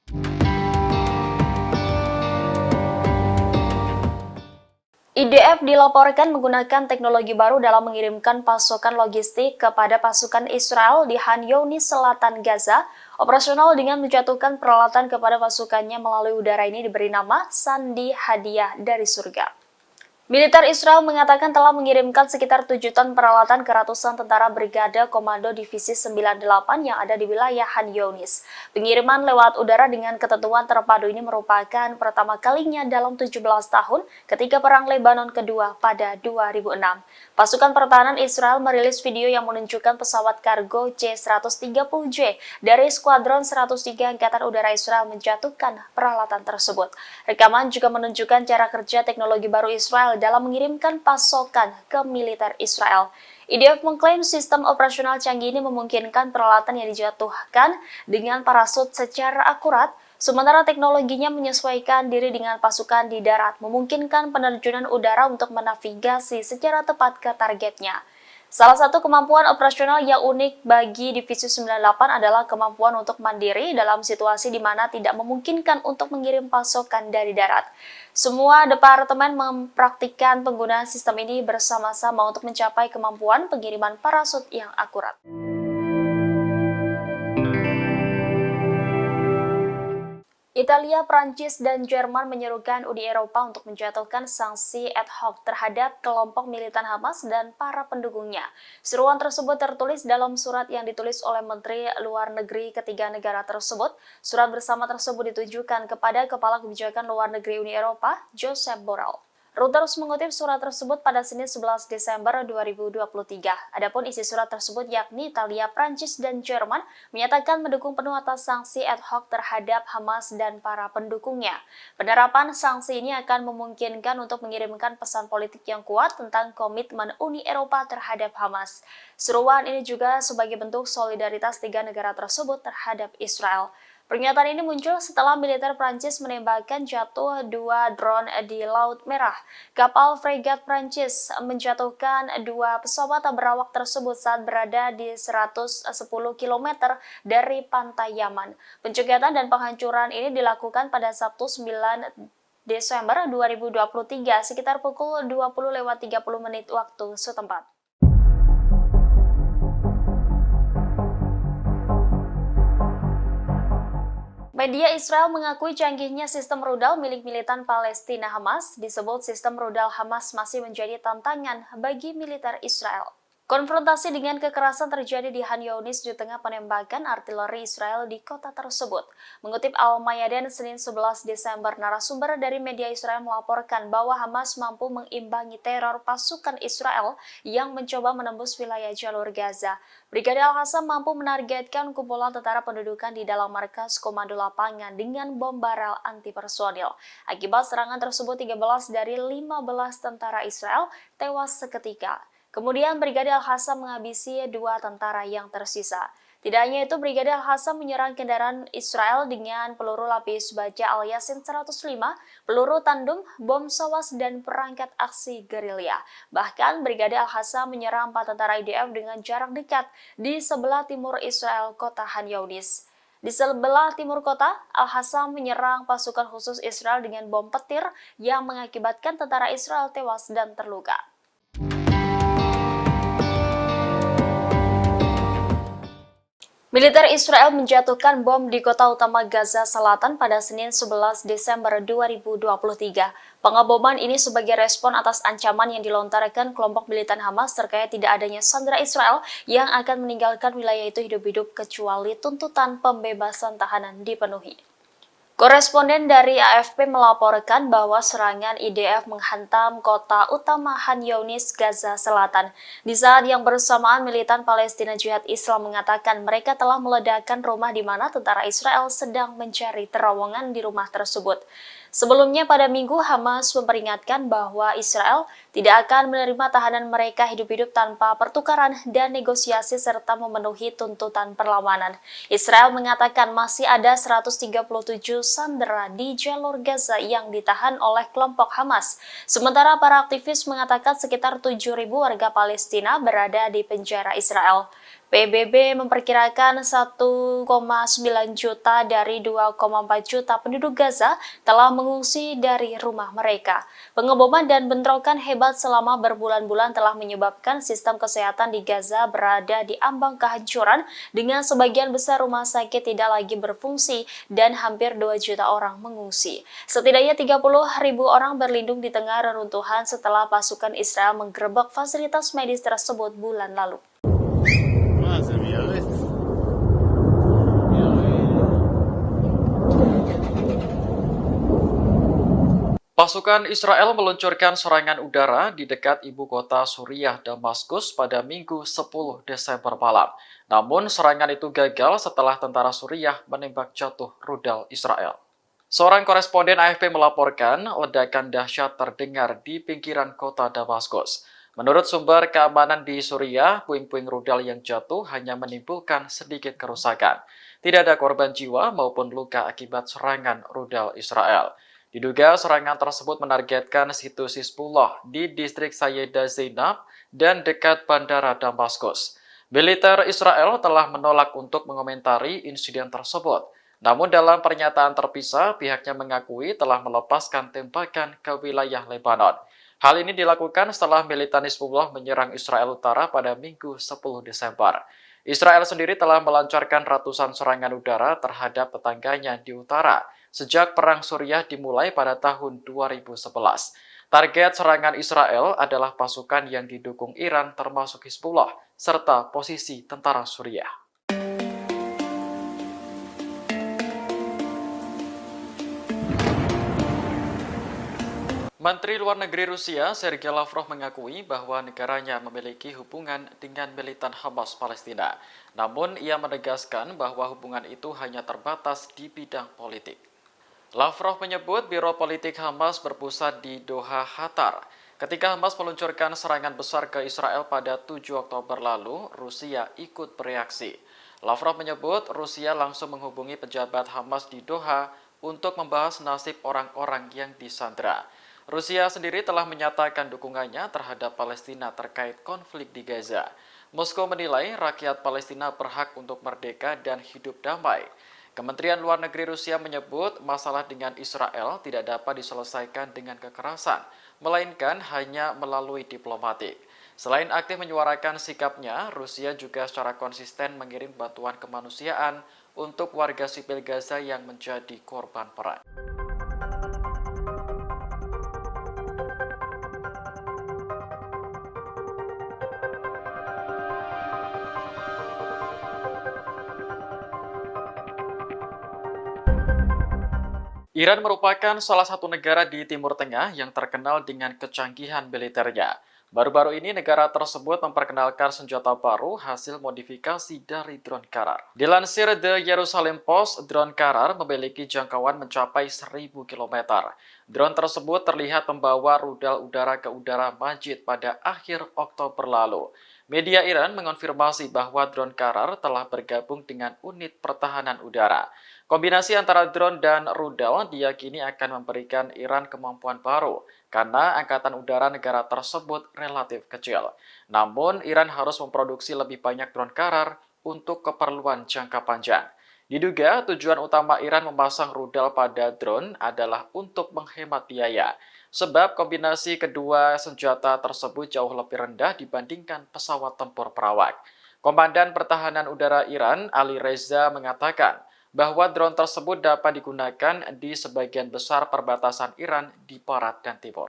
C: IDF dilaporkan menggunakan teknologi baru dalam mengirimkan pasokan logistik kepada pasukan Israel di Khan Younis, Selatan Gaza. Operasional dengan menjatuhkan peralatan kepada pasukannya melalui udara ini diberi nama Sandi Hadiah dari Surga. Militer Israel mengatakan telah mengirimkan sekitar 7 ton peralatan ke ratusan tentara Brigade Komando Divisi 98 yang ada di wilayah Khan Younis. Pengiriman lewat udara dengan ketentuan terpadu ini merupakan pertama kalinya dalam 17 tahun ketika Perang Lebanon kedua pada 2006. Pasukan pertahanan Israel merilis video yang menunjukkan pesawat kargo C-130J dari Skuadron 103 Angkatan Udara Israel menjatuhkan peralatan tersebut. Rekaman juga menunjukkan cara kerja teknologi baru Israel dalam mengirimkan pasokan ke militer Israel. IDF mengklaim sistem operasional canggih ini memungkinkan peralatan yang dijatuhkan dengan parasut secara akurat, sementara teknologinya menyesuaikan diri dengan pasukan di darat, memungkinkan penerjunan udara untuk menavigasi secara tepat ke targetnya. Salah satu kemampuan operasional yang unik bagi Divisi 98 adalah kemampuan untuk mandiri dalam situasi di mana tidak memungkinkan untuk mengirim pasokan dari darat. Semua departemen mempraktikkan penggunaan sistem ini bersama-sama untuk mencapai kemampuan pengiriman parasut yang akurat. Italia, Prancis, dan Jerman menyerukan Uni Eropa untuk menjatuhkan sanksi ad hoc terhadap kelompok militan Hamas dan para pendukungnya. Seruan tersebut tertulis dalam surat yang ditulis oleh Menteri Luar Negeri ketiga negara tersebut. Surat bersama tersebut ditujukan kepada Kepala Kebijakan Luar Negeri Uni Eropa, Josep Borrell. Reuters mengutip surat tersebut pada Senin 11 Desember 2023. Adapun isi surat tersebut yakni Italia, Prancis, dan Jerman menyatakan mendukung penuh atas sanksi ad hoc terhadap Hamas dan para pendukungnya. Penerapan sanksi ini akan memungkinkan untuk mengirimkan pesan politik yang kuat tentang komitmen Uni Eropa terhadap Hamas. Seruan ini juga sebagai bentuk solidaritas tiga negara tersebut terhadap Israel. Pernyataan ini muncul setelah militer Prancis menembakkan jatuh 2 drone di Laut Merah. Kapal fregat Prancis menjatuhkan 2 pesawat berawak tersebut saat berada di 110 km dari pantai Yaman. Pencegatan dan penghancuran ini dilakukan pada Sabtu 9 Desember 2023 sekitar pukul 20.30 waktu setempat. Media Israel mengakui canggihnya sistem rudal milik militan Palestina Hamas. Disebut sistem rudal Hamas masih menjadi tantangan bagi militer Israel. Konfrontasi dengan kekerasan terjadi di Khan Younis di tengah penembakan artileri Israel di kota tersebut. Mengutip Al-Mayadin Senin 11 Desember, narasumber dari media Israel melaporkan bahwa Hamas mampu mengimbangi teror pasukan Israel yang mencoba menembus wilayah jalur Gaza. Brigade Al-Qassam mampu menargetkan kumpulan tentara pendudukan di dalam markas komando lapangan dengan bom barel anti-personil. Akibat serangan tersebut, 13 dari 15 tentara Israel tewas seketika. Kemudian Brigade Al-Qassam menghabisi 2 tentara yang tersisa. Tidak hanya itu, Brigade Al-Qassam menyerang kendaraan Israel dengan peluru lapis baja Al-Yasin 105, peluru tandung, bom sawas, dan perangkat aksi gerilya. Bahkan Brigade Al-Qassam menyerang 4 tentara IDF dengan jarak dekat di sebelah timur Israel, kota Khan Younis. Di sebelah timur kota, Al-Qassam menyerang pasukan khusus Israel dengan bom petir yang mengakibatkan tentara Israel tewas dan terluka. Militer Israel menjatuhkan bom di kota utama Gaza Selatan pada Senin 11 Desember 2023. Pengeboman ini sebagai respon atas ancaman yang dilontarkan kelompok militan Hamas terkait tidak adanya sandera Israel yang akan meninggalkan wilayah itu hidup-hidup kecuali tuntutan pembebasan tahanan dipenuhi. Koresponden dari AFP melaporkan bahwa serangan IDF menghantam kota utama Khan Younis, Gaza Selatan. Di saat yang bersamaan, militan Palestina Jihad Islam mengatakan mereka telah meledakkan rumah di mana tentara Israel sedang mencari terowongan di rumah tersebut. Sebelumnya pada Minggu, Hamas memperingatkan bahwa Israel tidak akan menerima tahanan mereka hidup-hidup tanpa pertukaran dan negosiasi serta memenuhi tuntutan perlawanan. Israel mengatakan masih ada 137 sandera di jalur Gaza yang ditahan oleh kelompok Hamas. Sementara para aktivis mengatakan sekitar 7.000 warga Palestina berada di penjara Israel. PBB memperkirakan 1,9 juta dari 2,4 juta penduduk Gaza telah mengungsi dari rumah mereka. Pengeboman dan bentrokan hebat selama berbulan-bulan telah menyebabkan sistem kesehatan di Gaza berada di ambang kehancuran dengan sebagian besar rumah sakit tidak lagi berfungsi dan hampir 2 juta orang mengungsi. Setidaknya 30.000 orang berlindung di tengah reruntuhan setelah pasukan Israel menggerebek fasilitas medis tersebut bulan lalu.
A: Pasukan Israel meluncurkan serangan udara di dekat ibu kota Suriah, Damaskus pada Minggu 10 Desember malam. Namun serangan itu gagal setelah tentara Suriah menembak jatuh rudal Israel. Seorang koresponden AFP melaporkan ledakan dahsyat terdengar di pinggiran kota Damaskus. Menurut sumber keamanan di Suriah, puing-puing rudal yang jatuh hanya menimbulkan sedikit kerusakan. Tidak ada korban jiwa maupun luka akibat serangan rudal Israel. Diduga serangan tersebut menargetkan situs Hizbullah di distrik Sayyidah Zainab dan dekat bandara Damaskus. Militer Israel telah menolak untuk mengomentari insiden tersebut. Namun dalam pernyataan terpisah, pihaknya mengakui telah melepaskan tembakan ke wilayah Lebanon. Hal ini dilakukan setelah militan Hizbullah menyerang Israel Utara pada Minggu 10 Desember. Israel sendiri telah melancarkan ratusan serangan udara terhadap tetangganya di utara sejak Perang Suriah dimulai pada tahun 2011. Target serangan Israel adalah pasukan yang didukung Iran termasuk Hizbullah, serta posisi tentara Suriah. Menteri Luar Negeri Rusia, Sergei Lavrov mengakui bahwa negaranya memiliki hubungan dengan militan Hamas Palestina. Namun, ia menegaskan bahwa hubungan itu hanya terbatas di bidang politik. Lavrov menyebut Biro Politik Hamas berpusat di Doha, Qatar. Ketika Hamas meluncurkan serangan besar ke Israel pada 7 Oktober lalu, Rusia ikut bereaksi. Lavrov menyebut Rusia langsung menghubungi pejabat Hamas di Doha untuk membahas nasib orang-orang yang disandera. Rusia sendiri telah menyatakan dukungannya terhadap Palestina terkait konflik di Gaza. Moskow menilai rakyat Palestina berhak untuk merdeka dan hidup damai. Kementerian Luar Negeri Rusia menyebut masalah dengan Israel tidak dapat diselesaikan dengan kekerasan, melainkan hanya melalui diplomatik. Selain aktif menyuarakan sikapnya, Rusia juga secara konsisten mengirim bantuan kemanusiaan untuk warga sipil Gaza yang menjadi korban perang. Iran merupakan salah satu negara di Timur Tengah yang terkenal dengan kecanggihan militernya. Baru-baru ini negara tersebut memperkenalkan senjata baru hasil modifikasi dari drone Karar. Dilansir The Jerusalem Post, drone Karar memiliki jangkauan mencapai 1.000 km. Drone tersebut terlihat membawa rudal udara ke udara Majid pada akhir Oktober lalu. Media Iran mengonfirmasi bahwa drone Karar telah bergabung dengan unit pertahanan udara. Kombinasi antara drone dan rudal diyakini akan memberikan Iran kemampuan baru karena angkatan udara negara tersebut relatif kecil. Namun, Iran harus memproduksi lebih banyak drone Karar untuk keperluan jangka panjang. Diduga tujuan utama Iran memasang rudal pada drone adalah untuk menghemat biaya, sebab kombinasi kedua senjata tersebut jauh lebih rendah dibandingkan pesawat tempur perawak. Komandan Pertahanan Udara Iran, Ali Reza, mengatakan bahwa drone tersebut dapat digunakan di sebagian besar perbatasan Iran di barat dan timur.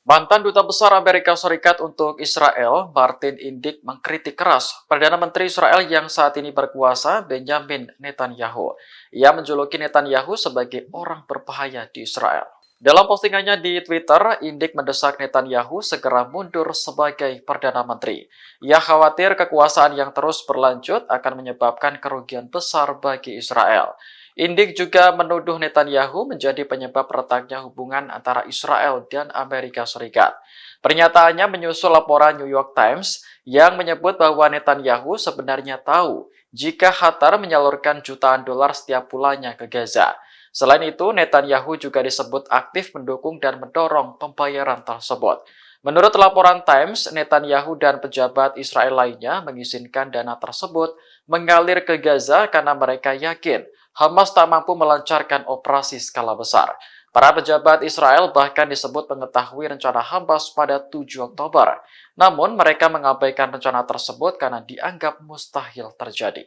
A: Mantan Duta Besar Amerika Serikat untuk Israel, Martin Indyk, mengkritik keras Perdana Menteri Israel yang saat ini berkuasa, Benjamin Netanyahu. Ia menjuluki Netanyahu sebagai orang berbahaya di Israel. Dalam postingannya di Twitter, Indyk mendesak Netanyahu segera mundur sebagai Perdana Menteri. Ia khawatir kekuasaan yang terus berlanjut akan menyebabkan kerugian besar bagi Israel. Indyk juga menuduh Netanyahu menjadi penyebab retaknya hubungan antara Israel dan Amerika Serikat. Pernyataannya menyusul laporan New York Times yang menyebut bahwa Netanyahu sebenarnya tahu jika Qatar menyalurkan jutaan dolar setiap bulannya ke Gaza. Selain itu, Netanyahu juga disebut aktif mendukung dan mendorong pembayaran tersebut. Menurut laporan Times, Netanyahu dan pejabat Israel lainnya mengizinkan dana tersebut mengalir ke Gaza karena mereka yakin Hamas tak mampu melancarkan operasi skala besar. Para pejabat Israel bahkan disebut mengetahui rencana Hamas pada 7 Oktober. Namun mereka mengabaikan rencana tersebut karena dianggap mustahil terjadi.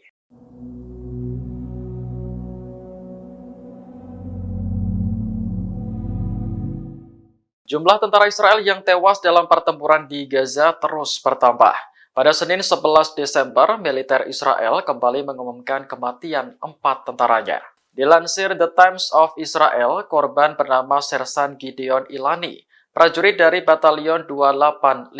A: Jumlah tentara Israel yang tewas dalam pertempuran di Gaza terus bertambah. Pada Senin 11 Desember, militer Israel kembali mengumumkan kematian 4 tentaranya. Dilansir The Times of Israel, korban bernama Sersan Gideon Ilani, prajurit dari Batalion 2855.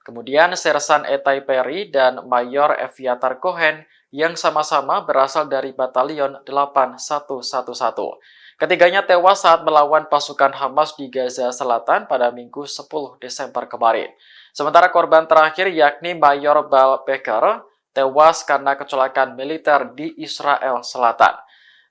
A: Kemudian Sersan Etai Perry dan Mayor Eviatar Cohen yang sama-sama berasal dari Batalion 8111. Ketiganya tewas saat melawan pasukan Hamas di Gaza Selatan pada Minggu 10 Desember kemarin. Sementara korban terakhir yakni Mayor Bal Becker tewas karena kecelakaan militer di Israel Selatan.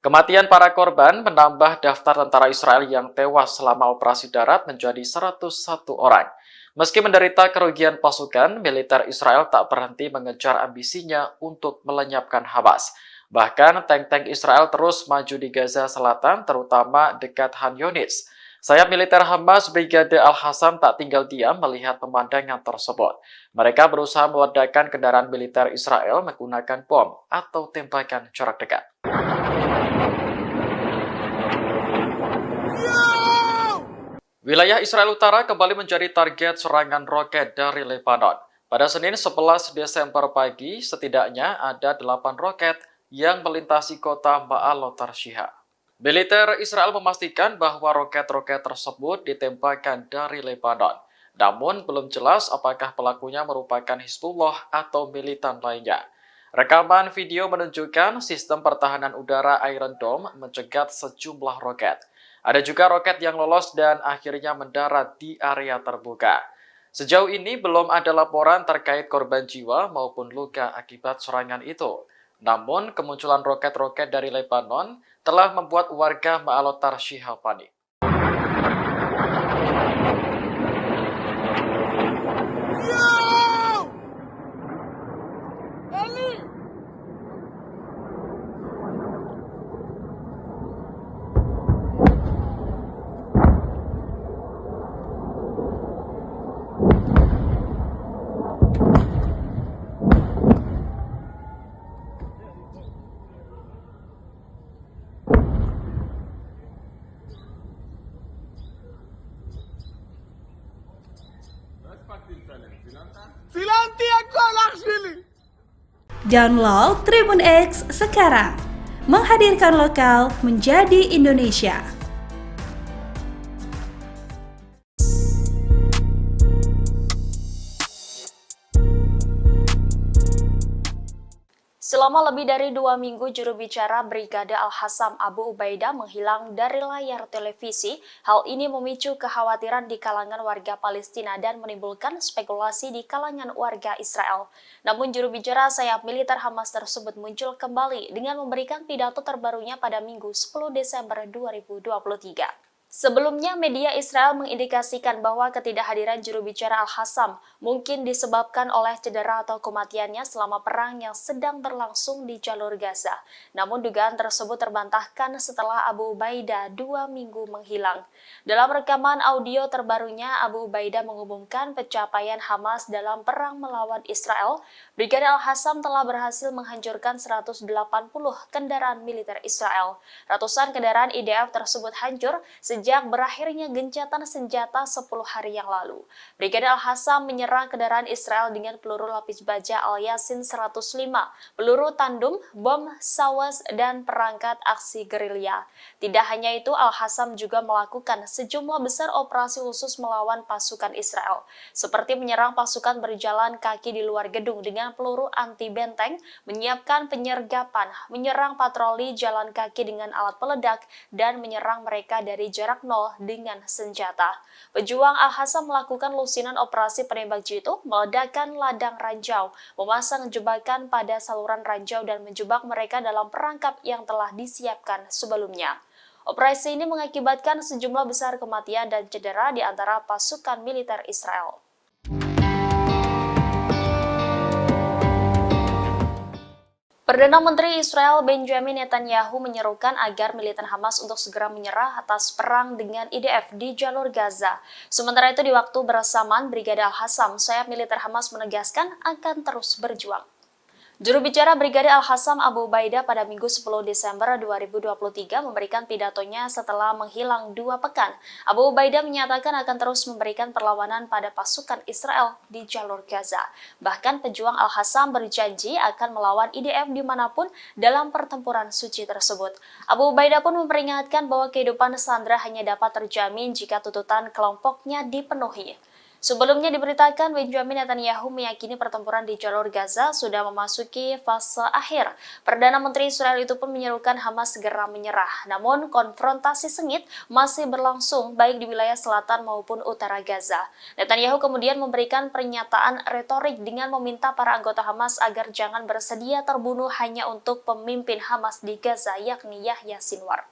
A: Kematian para korban menambah daftar tentara Israel yang tewas selama operasi darat menjadi 101 orang. Meski menderita kerugian pasukan, militer Israel tak berhenti mengejar ambisinya untuk melenyapkan Hamas. Bahkan tank-tank Israel terus maju di Gaza Selatan, terutama dekat Khan Yunis. Sayap militer Hamas Brigade Al-Hassam tak tinggal diam melihat pemandangan tersebut. Mereka berusaha meledakkan kendaraan militer Israel menggunakan bom atau tembakan jarak dekat. Wilayah Israel Utara kembali menjadi target serangan roket dari Lebanon. Pada Senin 11 Desember pagi, setidaknya ada 8 roket yang melintasi kota Ma'alot Tarshiha. Militer Israel memastikan bahwa roket-roket tersebut ditembakkan dari Lebanon. Namun belum jelas apakah pelakunya merupakan Hizbullah atau militan lainnya. Rekaman video menunjukkan sistem pertahanan udara Iron Dome mencegat sejumlah roket. Ada juga roket yang lolos dan akhirnya mendarat di area terbuka. Sejauh ini belum ada laporan terkait korban jiwa maupun luka akibat serangan itu. Namun, kemunculan roket-roket dari Lebanon telah membuat warga Ma'alot Tarshiha panik.
B: Download Tribun X sekarang, menghadirkan lokal menjadi Indonesia.
C: Selama lebih dari 2 minggu, juru bicara Brigade Al-Hassam Abu Ubaidah menghilang dari layar televisi. Hal ini memicu kekhawatiran di kalangan warga Palestina dan menimbulkan spekulasi di kalangan warga Israel. Namun juru bicara sayap militer Hamas tersebut muncul kembali dengan memberikan pidato terbarunya pada Minggu 10 Desember 2023. Sebelumnya, media Israel mengindikasikan bahwa ketidakhadiran juru bicara Al-Hassam mungkin disebabkan oleh cedera atau kematiannya selama perang yang sedang berlangsung di jalur Gaza. Namun dugaan tersebut terbantahkan setelah Abu Ubaidah 2 minggu menghilang. Dalam rekaman audio terbarunya, Abu Ubaidah mengumumkan pencapaian Hamas dalam perang melawan Israel. Brigadir Al-Hassam telah berhasil menghancurkan 180 kendaraan militer Israel. Ratusan kendaraan IDF tersebut hancur sejak berakhirnya gencatan senjata 10 hari yang lalu. Brigadir Al-Hassam menyerang kendaraan Israel dengan peluru lapis baja Al-Yasin 105, peluru tandem, bom sawas, dan perangkat aksi gerilya. Tidak hanya itu, Al-Hassam juga melakukan sejumlah besar operasi khusus melawan pasukan Israel, seperti menyerang pasukan berjalan kaki di luar gedung dengan peluru anti-benteng, menyiapkan penyergapan, menyerang patroli jalan kaki dengan alat peledak, dan menyerang mereka dari jarak nol dengan senjata. Pejuang Al-Hassam melakukan lusinan operasi penembak jitu, meledakkan ladang ranjau, memasang jebakan pada saluran ranjau dan menjebak mereka dalam perangkap yang telah disiapkan sebelumnya. Operasi ini mengakibatkan sejumlah besar kematian dan cedera di antara pasukan militer Israel. Perdana Menteri Israel Benjamin Netanyahu menyerukan agar militer Hamas untuk segera menyerah atas perang dengan IDF di jalur Gaza. Sementara itu di waktu bersamaan, Brigadir Al-Hassam, sayap militer Hamas menegaskan akan terus berjuang. Juru bicara Brigadir Al-Hassam Abu Ubaidah pada Minggu 10 Desember 2023 memberikan pidatonya setelah menghilang 2 pekan. Abu Ubaidah menyatakan akan terus memberikan perlawanan pada pasukan Israel di jalur Gaza. Bahkan pejuang Al-Hassam berjanji akan melawan IDF dimanapun dalam pertempuran suci tersebut. Abu Ubaidah pun memperingatkan bahwa kehidupan sandera hanya dapat terjamin jika tuntutan kelompoknya dipenuhi. Sebelumnya diberitakan Benjamin Netanyahu meyakini pertempuran di jalur Gaza sudah memasuki fase akhir. Perdana Menteri Israel itu pun menyerukan Hamas segera menyerah. Namun konfrontasi sengit masih berlangsung baik di wilayah selatan maupun utara Gaza. Netanyahu kemudian memberikan pernyataan retorik dengan meminta para anggota Hamas agar jangan bersedia terbunuh hanya untuk pemimpin Hamas di Gaza yakni Yahya Sinwar.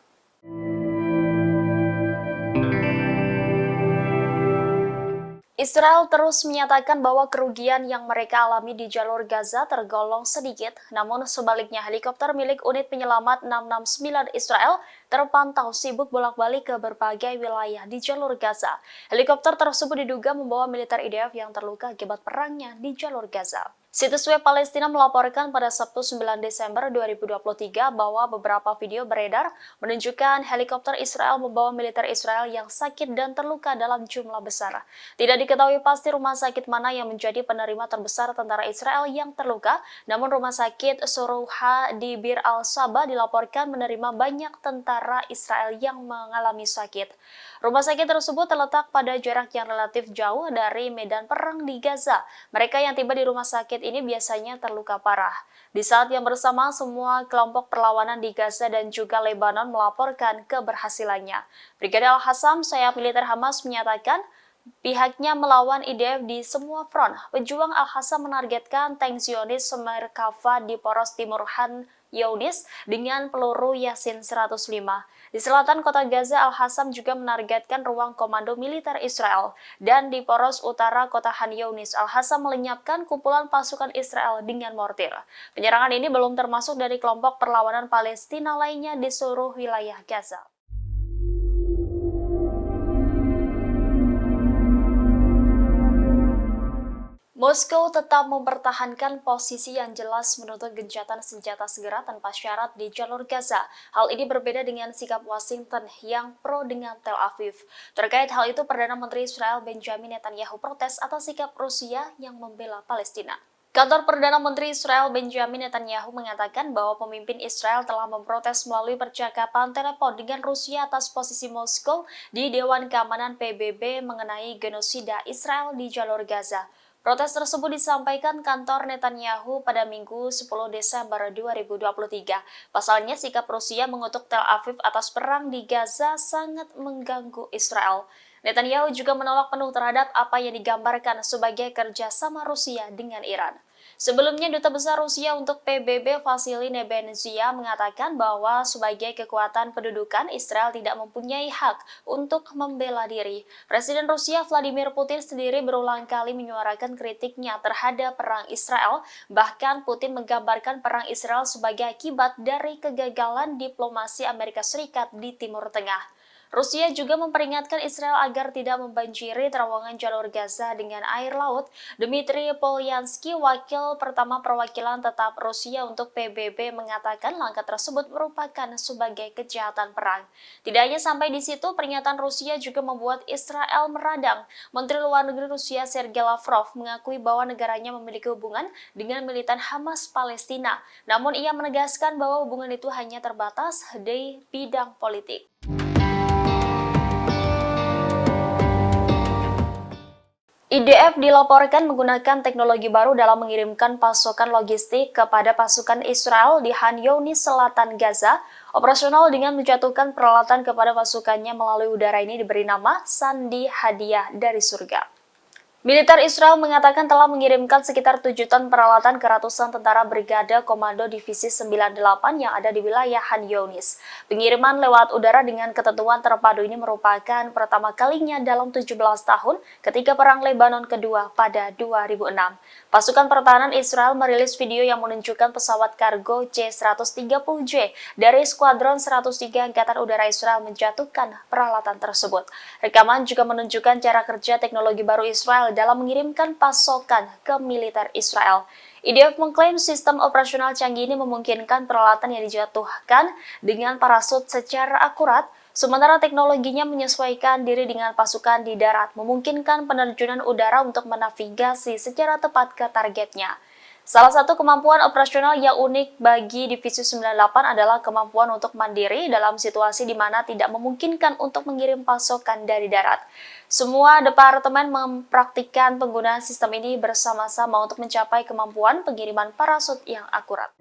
C: Israel terus menyatakan bahwa kerugian yang mereka alami di jalur Gaza tergolong sedikit, namun sebaliknya helikopter milik unit penyelamat 669 Israel terpantau sibuk bolak-balik ke berbagai wilayah di jalur Gaza. Helikopter tersebut diduga membawa militer IDF yang terluka akibat perangnya di jalur Gaza. Situs web Palestina melaporkan pada Sabtu 9 Desember 2023 bahwa beberapa video beredar menunjukkan helikopter Israel membawa militer Israel yang sakit dan terluka dalam jumlah besar. Tidak diketahui pasti rumah sakit mana yang menjadi penerima terbesar tentara Israel yang terluka, namun rumah sakit Suruha di Bir al-Saba dilaporkan menerima banyak tentara Israel yang mengalami sakit. Rumah sakit tersebut terletak pada jarak yang relatif jauh dari medan perang di Gaza. Mereka yang tiba di rumah sakit ini biasanya terluka parah. Di saat yang bersamaan, semua kelompok perlawanan di Gaza dan juga Lebanon melaporkan keberhasilannya. Brigadir Al-Hassam, sayap militer Hamas, menyatakan pihaknya melawan IDF di semua front. Pejuang Al-Hassam menargetkan tank Zionis Merkava di poros timur Han Younis dengan peluru Yasin 105. Di selatan kota Gaza, Al-Hassam juga menargetkan ruang komando militer Israel. Dan di poros utara kota Han Younis, Al-Hassam melenyapkan kumpulan pasukan Israel dengan mortir. Penyerangan ini belum termasuk dari kelompok perlawanan Palestina lainnya di seluruh wilayah Gaza. Moskow tetap mempertahankan posisi yang jelas menuntut gencatan senjata segera tanpa syarat di jalur Gaza. Hal ini berbeda dengan sikap Washington yang pro dengan Tel Aviv. Terkait hal itu, Perdana Menteri Israel Benjamin Netanyahu protes atas sikap Rusia yang membela Palestina. Kantor Perdana Menteri Israel Benjamin Netanyahu mengatakan bahwa pemimpin Israel telah memprotes melalui percakapan telepon dengan Rusia atas posisi Moskow di Dewan Keamanan PBB mengenai genosida Israel di jalur Gaza. Protes tersebut disampaikan kantor Netanyahu pada Minggu 10 Desember 2023. Pasalnya, sikap Rusia mengutuk Tel Aviv atas perang di Gaza sangat mengganggu Israel. Netanyahu juga menolak penuh terhadap apa yang digambarkan sebagai kerjasama Rusia dengan Iran. Sebelumnya, Duta Besar Rusia untuk PBB Vasily Nebenzia mengatakan bahwa sebagai kekuatan pendudukan, Israel tidak mempunyai hak untuk membela diri. Presiden Rusia Vladimir Putin sendiri berulang kali menyuarakan kritiknya terhadap perang Israel. Bahkan Putin menggambarkan perang Israel sebagai akibat dari kegagalan diplomasi Amerika Serikat di Timur Tengah. Rusia juga memperingatkan Israel agar tidak membanjiri terowongan jalur Gaza dengan air laut. Dmitry Polyansky, wakil pertama perwakilan tetap Rusia untuk PBB, mengatakan langkah tersebut merupakan sebagai kejahatan perang. Tidak hanya sampai di situ, pernyataan Rusia juga membuat Israel meradang. Menteri Luar Negeri Rusia Sergei Lavrov mengakui bahwa negaranya memiliki hubungan dengan militan Hamas Palestina. Namun ia menegaskan bahwa hubungan itu hanya terbatas di bidang politik. IDF dilaporkan menggunakan teknologi baru dalam mengirimkan pasokan logistik kepada pasukan Israel di Khan Younis, Selatan Gaza. Operasional dengan menjatuhkan peralatan kepada pasukannya melalui udara ini diberi nama Sandi Hadiah dari Surga. Militer Israel mengatakan telah mengirimkan sekitar 7 ton peralatan ke ratusan tentara Brigade Komando Divisi 98 yang ada di wilayah Khan Younis. Pengiriman lewat udara dengan ketentuan terpadu ini merupakan pertama kalinya dalam 17 tahun ketika Perang Lebanon kedua pada 2006. Pasukan pertahanan Israel merilis video yang menunjukkan pesawat kargo C-130J dari Skuadron 103 Angkatan Udara Israel menjatuhkan peralatan tersebut. Rekaman juga menunjukkan cara kerja teknologi baru Israel dalam mengirimkan pasokan ke militer Israel. IDF mengklaim sistem operasional canggih ini memungkinkan peralatan yang dijatuhkan dengan parasut secara akurat, sementara teknologinya menyesuaikan diri dengan pasukan di darat, memungkinkan penerjunan udara untuk menavigasi secara tepat ke targetnya. Salah satu kemampuan operasional yang unik bagi Divisi 98 adalah kemampuan untuk mandiri dalam situasi di mana tidak memungkinkan untuk mengirim pasokan dari darat. Semua departemen mempraktikkan penggunaan sistem ini bersama-sama untuk mencapai kemampuan pengiriman parasut yang akurat.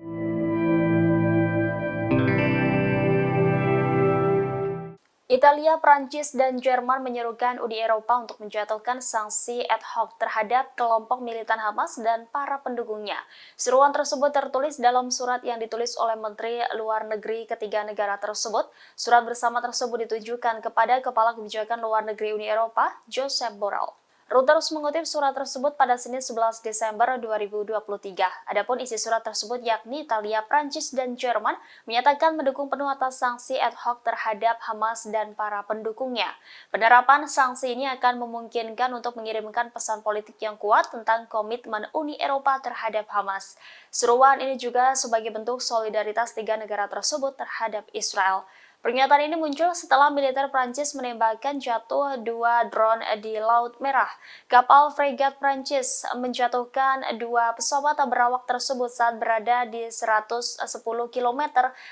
C: Italia, Prancis, dan Jerman menyerukan Uni Eropa untuk menjatuhkan sanksi ad hoc terhadap kelompok militan Hamas dan para pendukungnya. Seruan tersebut tertulis dalam surat yang ditulis oleh Menteri Luar Negeri ketiga negara tersebut. Surat bersama tersebut ditujukan kepada Kepala Kebijakan Luar Negeri Uni Eropa, Josep Borrell. Reuters mengutip surat tersebut pada Senin 11 Desember 2023. Adapun isi surat tersebut yakni Italia, Prancis, dan Jerman menyatakan mendukung penuh atas sanksi ad hoc terhadap Hamas dan para pendukungnya. Penerapan sanksi ini akan memungkinkan untuk mengirimkan pesan politik yang kuat tentang komitmen Uni Eropa terhadap Hamas. Seruan ini juga sebagai bentuk solidaritas tiga negara tersebut terhadap Israel. Pernyataan ini muncul setelah militer Prancis menembakkan jatuh 2 drone di Laut Merah. Kapal fregat Prancis menjatuhkan 2 pesawat berawak tersebut saat berada di 110 km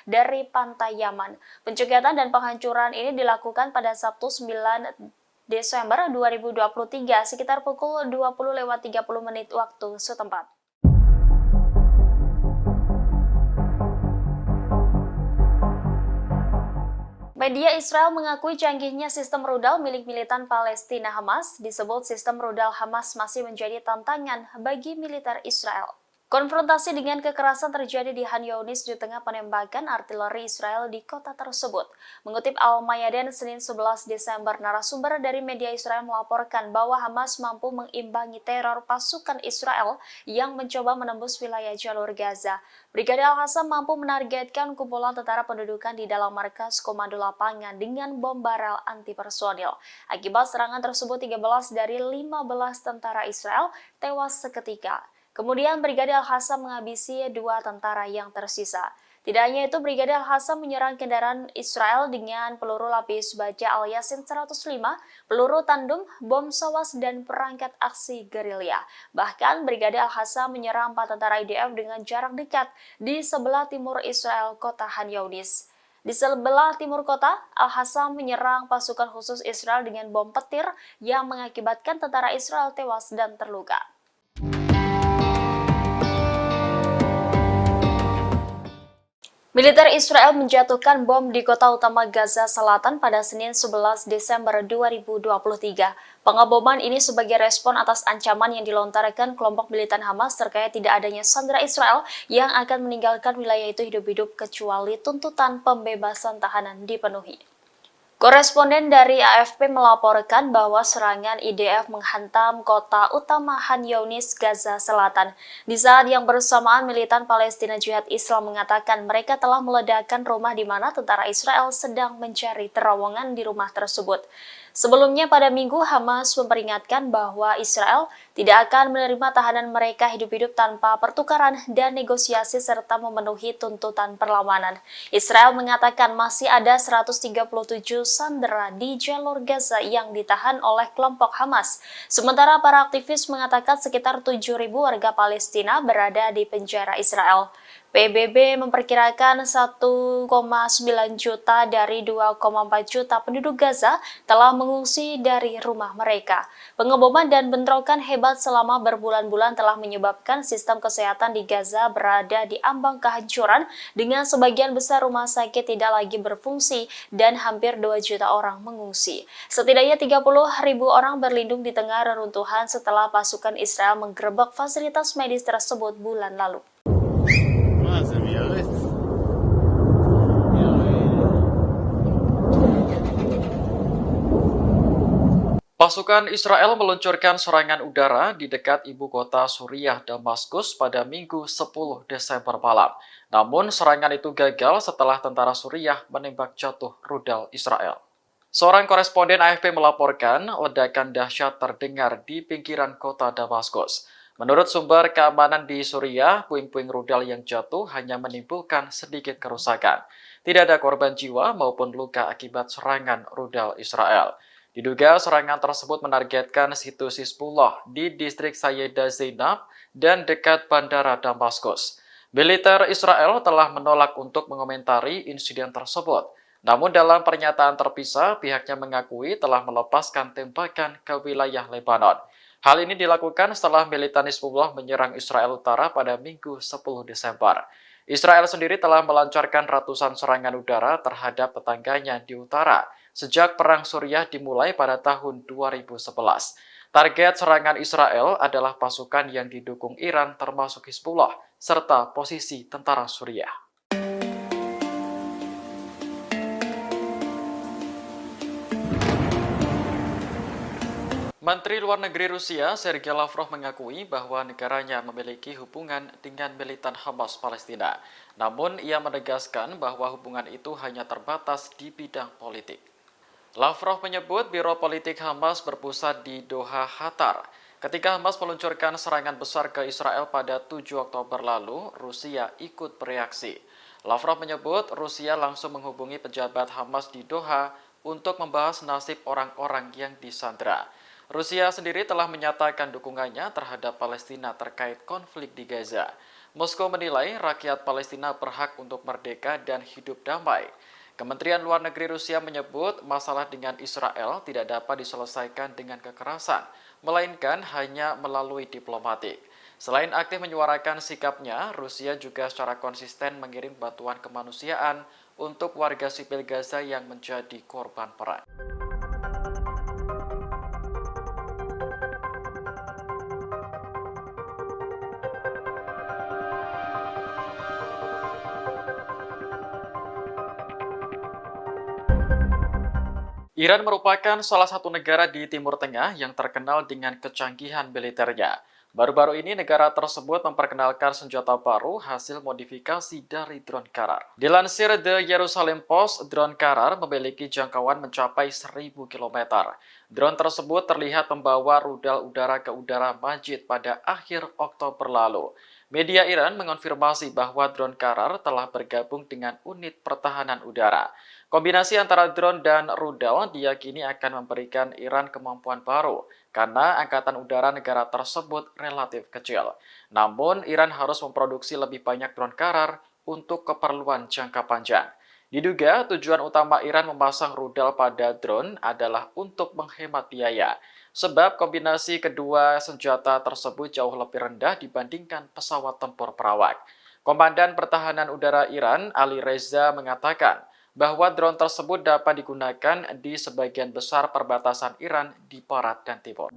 C: dari pantai Yaman. Pencegatan dan penghancuran ini dilakukan pada Sabtu 9 Desember 2023 sekitar pukul 20.30 waktu setempat. Media Israel mengakui canggihnya sistem rudal milik militan Palestina Hamas. Disebut sistem rudal Hamas masih menjadi tantangan bagi militer Israel. Konfrontasi dengan kekerasan terjadi di Khan Younis di tengah penembakan artileri Israel di kota tersebut. Mengutip Al-Mayadin Senin 11 Desember, narasumber dari media Israel melaporkan bahwa Hamas mampu mengimbangi teror pasukan Israel yang mencoba menembus wilayah jalur Gaza. Brigade Al-Qassam mampu menargetkan kumpulan tentara pendudukan di dalam markas komando lapangan dengan bom barel anti-personil. Akibat serangan tersebut, 13 dari 15 tentara Israel tewas seketika. Kemudian Brigade Al-Qassam menghabisi 2 tentara yang tersisa. Tidak hanya itu, Brigade Al-Qassam menyerang kendaraan Israel dengan peluru lapis baja Al-Yasin 105, peluru tandung, bom sawas, dan perangkat aksi gerilya. Bahkan Brigade Al-Qassam menyerang 4 tentara IDF dengan jarak dekat di sebelah timur Israel, kota Khan Younis. Di sebelah timur kota, Al-Qassam menyerang pasukan khusus Israel dengan bom petir yang mengakibatkan tentara Israel tewas dan terluka. Militer Israel menjatuhkan bom di kota utama Gaza Selatan pada Senin 11 Desember 2023. Pengeboman ini sebagai respon atas ancaman yang dilontarkan kelompok militan Hamas terkait tidak adanya sandera Israel yang akan meninggalkan wilayah itu hidup-hidup kecuali tuntutan pembebasan tahanan dipenuhi. Koresponden dari AFP melaporkan bahwa serangan IDF menghantam kota utama Khan Younis, Gaza Selatan. Di saat yang bersamaan, militan Palestina Jihad Islam mengatakan mereka telah meledakkan rumah di mana tentara Israel sedang mencari terowongan di rumah tersebut. Sebelumnya pada Minggu, Hamas memperingatkan bahwa Israel tidak akan menerima tahanan mereka hidup-hidup tanpa pertukaran dan negosiasi serta memenuhi tuntutan perlawanan. Israel mengatakan masih ada 137 sandera di jalur Gaza yang ditahan oleh kelompok Hamas. Sementara para aktivis mengatakan sekitar 7.000 warga Palestina berada di penjara Israel. PBB memperkirakan 1,9 juta dari 2,4 juta penduduk Gaza telah mengungsi dari rumah mereka. Pengeboman dan bentrokan hebat selama berbulan-bulan telah menyebabkan sistem kesehatan di Gaza berada di ambang kehancuran dengan sebagian besar rumah sakit tidak lagi berfungsi dan hampir 2 juta orang mengungsi. Setidaknya 30.000 orang berlindung di tengah reruntuhan setelah pasukan Israel menggerebek fasilitas medis tersebut bulan lalu.
A: Pasukan Israel meluncurkan serangan udara di dekat ibu kota Suriah, Damaskus pada Minggu 10 Desember malam. Namun serangan itu gagal setelah tentara Suriah menembak jatuh rudal Israel. Seorang koresponden AFP melaporkan ledakan dahsyat terdengar di pinggiran kota Damaskus. Menurut sumber keamanan di Suriah, puing-puing rudal yang jatuh hanya menimbulkan sedikit kerusakan. Tidak ada korban jiwa maupun luka akibat serangan rudal Israel. Diduga serangan tersebut menargetkan situs Hizbullah di distrik Sayyidah Zainab dan dekat bandara Damaskus. Militer Israel telah menolak untuk mengomentari insiden tersebut. Namun dalam pernyataan terpisah, pihaknya mengakui telah melepaskan tembakan ke wilayah Lebanon. Hal ini dilakukan setelah militan Hizbullah menyerang Israel Utara pada Minggu 10 Desember. Israel sendiri telah melancarkan ratusan serangan udara terhadap tetangganya di utara sejak Perang Suriah dimulai pada tahun 2011. Target serangan Israel adalah pasukan yang didukung Iran termasuk Hizbullah, serta posisi tentara Suriah. Menteri Luar Negeri Rusia, Sergei Lavrov mengakui bahwa negaranya memiliki hubungan dengan militan Hamas Palestina. Namun, ia menegaskan bahwa hubungan itu hanya terbatas di bidang politik. Lavrov menyebut Biro Politik Hamas berpusat di Doha, Qatar. Ketika Hamas meluncurkan serangan besar ke Israel pada 7 Oktober lalu, Rusia ikut bereaksi. Lavrov menyebut Rusia langsung menghubungi pejabat Hamas di Doha untuk membahas nasib orang-orang yang disandera. Rusia sendiri telah menyatakan dukungannya terhadap Palestina terkait konflik di Gaza. Moskow menilai rakyat Palestina berhak untuk merdeka dan hidup damai. Kementerian Luar Negeri Rusia menyebut masalah dengan Israel tidak dapat diselesaikan dengan kekerasan, melainkan hanya melalui diplomatik. Selain aktif menyuarakan sikapnya, Rusia juga secara konsisten mengirim bantuan kemanusiaan untuk warga sipil Gaza yang menjadi korban perang. Iran merupakan salah satu negara di Timur Tengah yang terkenal dengan kecanggihan militernya. Baru-baru ini negara tersebut memperkenalkan senjata baru hasil modifikasi dari drone Karar. Dilansir The Jerusalem Post, drone Karar memiliki jangkauan mencapai 1.000 km. Drone tersebut terlihat membawa rudal udara ke udara Majid pada akhir Oktober lalu. Media Iran mengonfirmasi bahwa drone Karar telah bergabung dengan unit pertahanan udara. Kombinasi antara drone dan rudal diyakini akan memberikan Iran kemampuan baru karena angkatan udara negara tersebut relatif kecil. Namun, Iran harus memproduksi lebih banyak drone Karar untuk keperluan jangka panjang. Diduga tujuan utama Iran memasang rudal pada drone adalah untuk menghemat biaya, sebab kombinasi kedua senjata tersebut jauh lebih rendah dibandingkan pesawat tempur perawak. Komandan Pertahanan Udara Iran, Ali Reza, mengatakan bahwa drone tersebut dapat digunakan di sebagian besar perbatasan Iran di barat dan timur.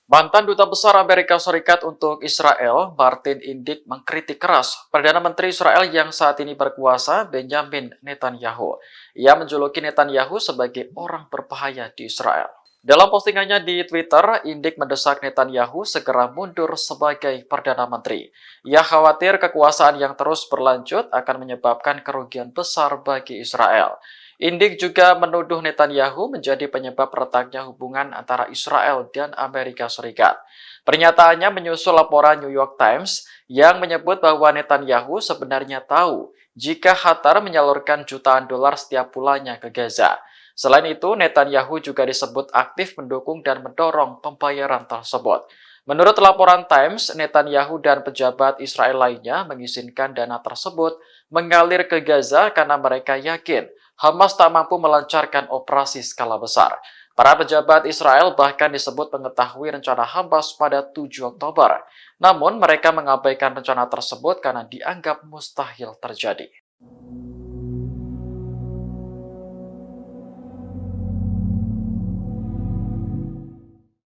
A: Mantan Duta Besar Amerika Serikat untuk Israel, Martin Indyk, mengkritik keras Perdana Menteri Israel yang saat ini berkuasa, Benjamin Netanyahu. Ia menjuluki Netanyahu sebagai orang berbahaya di Israel. Dalam postingannya di Twitter, Indyk mendesak Netanyahu segera mundur sebagai Perdana Menteri. Ia khawatir kekuasaan yang terus berlanjut akan menyebabkan kerugian besar bagi Israel. Indyk juga menuduh Netanyahu menjadi penyebab retaknya hubungan antara Israel dan Amerika Serikat. Pernyataannya menyusul laporan New York Times yang menyebut bahwa Netanyahu sebenarnya tahu jika Qatar menyalurkan jutaan dolar setiap bulannya ke Gaza. Selain itu, Netanyahu juga disebut aktif mendukung dan mendorong pembayaran tersebut. Menurut laporan Times, Netanyahu dan pejabat Israel lainnya mengizinkan dana tersebut mengalir ke Gaza karena mereka yakin Hamas tak mampu melancarkan operasi skala besar. Para pejabat Israel bahkan disebut mengetahui rencana Hamas pada 7 Oktober. Namun mereka mengabaikan rencana tersebut karena dianggap mustahil terjadi.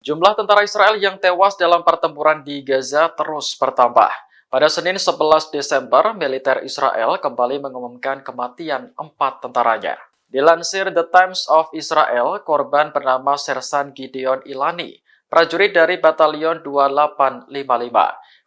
A: Jumlah tentara Israel yang tewas dalam pertempuran di Gaza terus bertambah. Pada Senin 11 Desember, militer Israel kembali mengumumkan kematian 4 tentaranya. Dilansir The Times of Israel, korban bernama Sersan Gideon Ilani, prajurit dari Batalion 2855.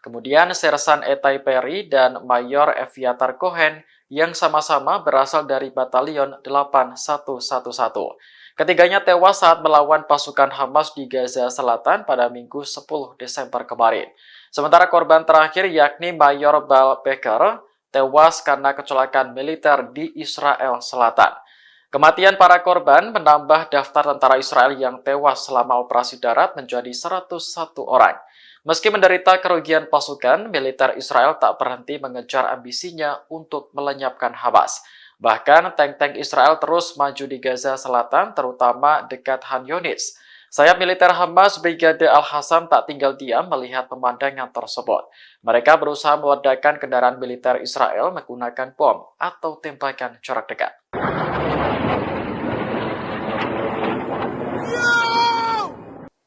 A: Kemudian Sersan Etai Perry dan Mayor Eviatar Cohen yang sama-sama berasal dari Batalion 8111. Ketiganya tewas saat melawan pasukan Hamas di Gaza Selatan pada Minggu 10 Desember kemarin. Sementara korban terakhir yakni Mayor Bal Becker tewas karena kecelakaan militer di Israel Selatan. Kematian para korban menambah daftar tentara Israel yang tewas selama operasi darat menjadi 101 orang. Meski menderita kerugian pasukan, militer Israel tak berhenti mengejar ambisinya untuk melenyapkan Hamas. Bahkan tank-tank Israel terus maju di Gaza Selatan, terutama dekat Khan Yunis. Sayap militer Hamas Brigade Al-Hassam tak tinggal diam melihat pemandangan tersebut. Mereka berusaha meledakkan kendaraan militer Israel menggunakan bom atau tembakan jarak dekat.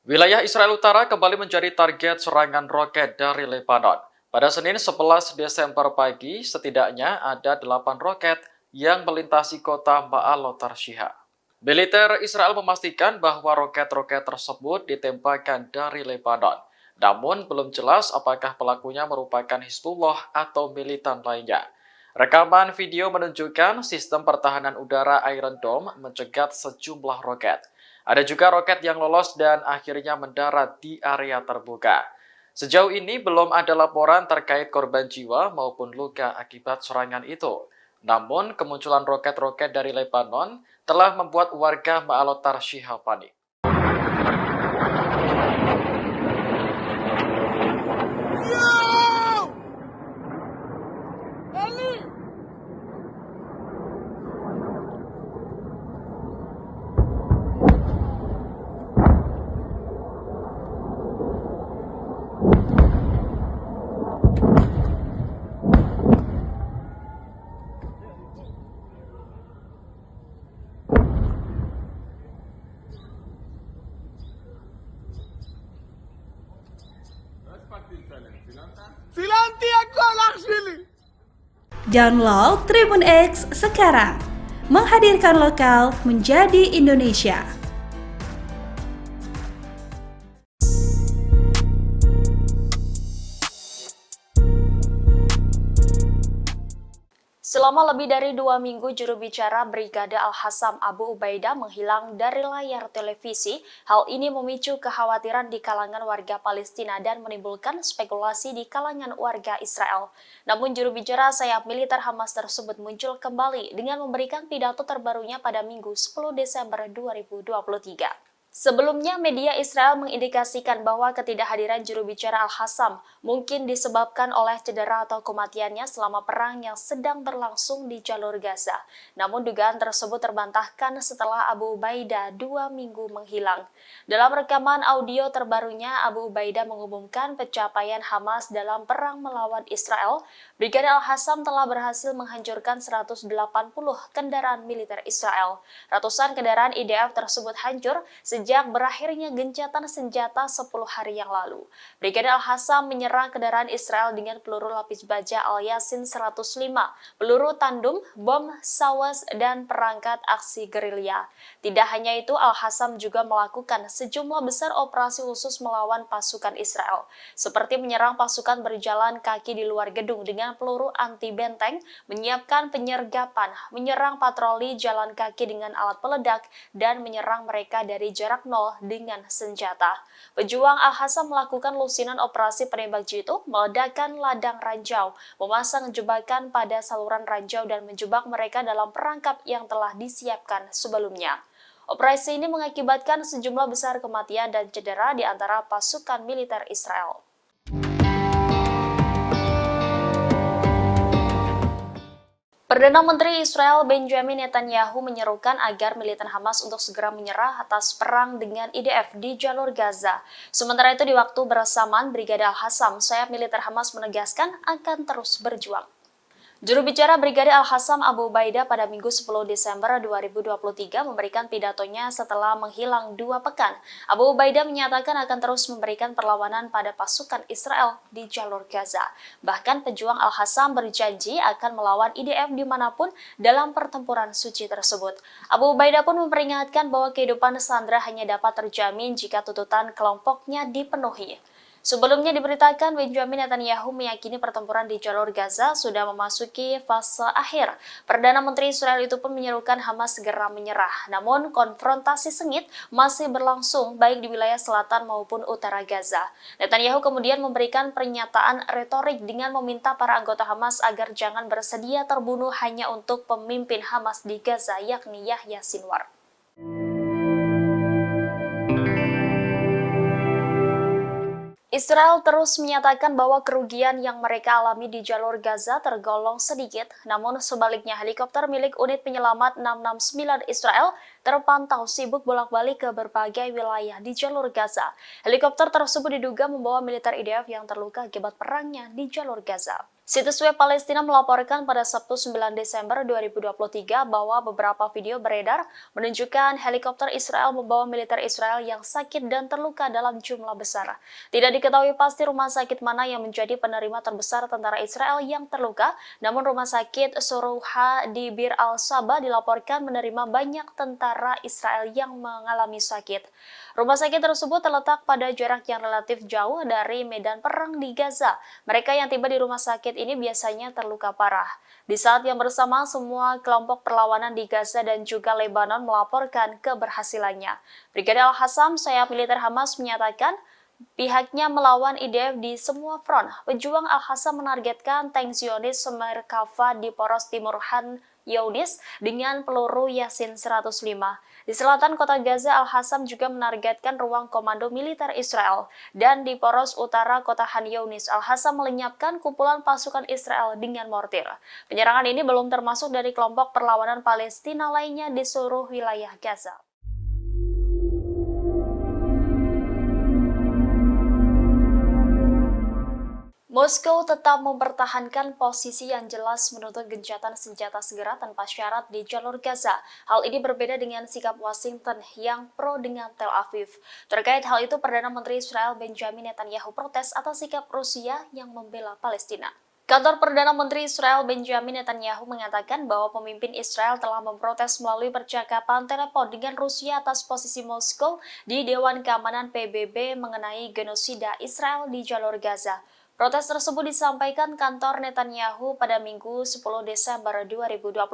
A: Wilayah Israel Utara kembali menjadi target serangan roket dari Lebanon. Pada Senin 11 Desember pagi, setidaknya ada 8 roket yang melintasi kota Ma'alot Tarshiha. Militer Israel memastikan bahwa roket-roket tersebut ditembakkan dari Lebanon. Namun belum jelas apakah pelakunya merupakan Hizbullah atau militan lainnya. Rekaman video menunjukkan sistem pertahanan udara Iron Dome mencegat sejumlah roket. Ada juga roket yang lolos dan akhirnya mendarat di area terbuka. Sejauh ini belum ada laporan terkait korban jiwa maupun luka akibat serangan itu. Namun, kemunculan roket-roket dari Lebanon telah membuat warga Ma'alot Tarshiha panik.
B: Download Tribun X sekarang, menghadirkan lokal menjadi Indonesia.
C: Selama lebih dari 2 minggu, juru bicara Brigade Al-Hassam Abu Ubaidah menghilang dari layar televisi. Hal ini memicu kekhawatiran di kalangan warga Palestina dan menimbulkan spekulasi di kalangan warga Israel. Namun juru bicara sayap militer Hamas tersebut muncul kembali dengan memberikan pidato terbarunya pada Minggu 10 Desember 2023. Sebelumnya, media Israel mengindikasikan bahwa ketidakhadiran juru bicara Al-Hassam mungkin disebabkan oleh cedera atau kematiannya selama perang yang sedang berlangsung di jalur Gaza. Namun dugaan tersebut terbantahkan setelah Abu Ubaidah 2 minggu menghilang. Dalam rekaman audio terbarunya, Abu Ubaidah mengumumkan pencapaian Hamas dalam perang melawan Israel. Brigadir Al-Hassam telah berhasil menghancurkan 180 kendaraan militer Israel. Ratusan kendaraan IDF tersebut hancur sejak berakhirnya gencatan senjata 10 hari yang lalu. Brigadir Al-Hassam menyerang kendaraan Israel dengan peluru lapis baja Al-Yasin 105, peluru tandem, bom sawas, dan perangkat aksi gerilya. Tidak hanya itu, Al-Hassam juga melakukan sejumlah besar operasi khusus melawan pasukan Israel, seperti menyerang pasukan berjalan kaki di luar gedung dengan peluru anti-benteng, menyiapkan penyergapan, menyerang patroli jalan kaki dengan alat peledak, dan menyerang mereka dari jarak nol dengan senjata. Pejuang Al-Hassam melakukan lusinan operasi penembak jitu, meledakkan ladang ranjau, memasang jebakan pada saluran ranjau dan menjebak mereka dalam perangkap yang telah disiapkan sebelumnya. Operasi ini mengakibatkan sejumlah besar kematian dan cedera di antara pasukan militer Israel. Perdana Menteri Israel Benjamin Netanyahu menyerukan agar militer Hamas untuk segera menyerah atas perang dengan IDF di jalur Gaza. Sementara itu di waktu bersamaan, Brigadir Al-Hassam, sayap militer Hamas menegaskan akan terus berjuang. Juru bicara Brigadir Al-Hassam Abu Ubaidah pada Minggu 10 Desember 2023 memberikan pidatonya setelah menghilang 2 pekan. Abu Ubaidah menyatakan akan terus memberikan perlawanan pada pasukan Israel di jalur Gaza. Bahkan pejuang Al-Hassam berjanji akan melawan IDF dimanapun dalam pertempuran suci tersebut. Abu Ubaidah pun memperingatkan bahwa kehidupan sandera hanya dapat terjamin jika tuntutan kelompoknya dipenuhi. Sebelumnya diberitakan Benjamin Netanyahu meyakini pertempuran di jalur Gaza sudah memasuki fase akhir. Perdana Menteri Israel itu pun menyerukan Hamas segera menyerah. Namun konfrontasi sengit masih berlangsung baik di wilayah selatan maupun utara Gaza. Netanyahu kemudian memberikan pernyataan retorik dengan meminta para anggota Hamas agar jangan bersedia terbunuh hanya untuk pemimpin Hamas di Gaza yakni Yahya Sinwar. Israel terus menyatakan bahwa kerugian yang mereka alami di jalur Gaza tergolong sedikit, namun sebaliknya helikopter milik unit penyelamat 669 Israel terpantau sibuk bolak-balik ke berbagai wilayah di jalur Gaza. Helikopter tersebut diduga membawa militer IDF yang terluka akibat perangnya di jalur Gaza. Situs web Palestina melaporkan pada Sabtu 9 Desember 2023 bahwa beberapa video beredar menunjukkan helikopter Israel membawa militer Israel yang sakit dan terluka dalam jumlah besar. Tidak diketahui pasti rumah sakit mana yang menjadi penerima terbesar tentara Israel yang terluka, namun rumah sakit Sorouha di Bir al-Saba dilaporkan menerima banyak tentara Israel yang mengalami sakit. Rumah sakit tersebut terletak pada jarak yang relatif jauh dari medan perang di Gaza. Mereka yang tiba di rumah sakit ini biasanya terluka parah. Di saat yang bersamaan, semua kelompok perlawanan di Gaza dan juga Lebanon melaporkan keberhasilannya. Brigadir Al-Hassam, sayap militer Hamas, menyatakan pihaknya melawan IDF di semua front. Pejuang Al-Hassam menargetkan tank Zionis Merkava di poros timur Han Younis dengan peluru Yasin 105. Di selatan kota Gaza, Al-Hassam juga menargetkan ruang komando militer Israel. Dan di poros utara kota Han Younis, Al-Hassam melenyapkan kumpulan pasukan Israel dengan mortir. Penyerangan ini belum termasuk dari kelompok perlawanan Palestina lainnya di seluruh wilayah Gaza. Moskow tetap mempertahankan posisi yang jelas menuntut gencatan senjata segera tanpa syarat di jalur Gaza. Hal ini berbeda dengan sikap Washington yang pro dengan Tel Aviv. Terkait hal itu, Perdana Menteri Israel Benjamin Netanyahu protes atas sikap Rusia yang membela Palestina. Kantor Perdana Menteri Israel Benjamin Netanyahu mengatakan bahwa pemimpin Israel telah memprotes melalui percakapan telepon dengan Rusia atas posisi Moskow di Dewan Keamanan PBB mengenai genosida Israel di jalur Gaza. Protes tersebut disampaikan kantor Netanyahu pada Minggu 10 Desember 2023.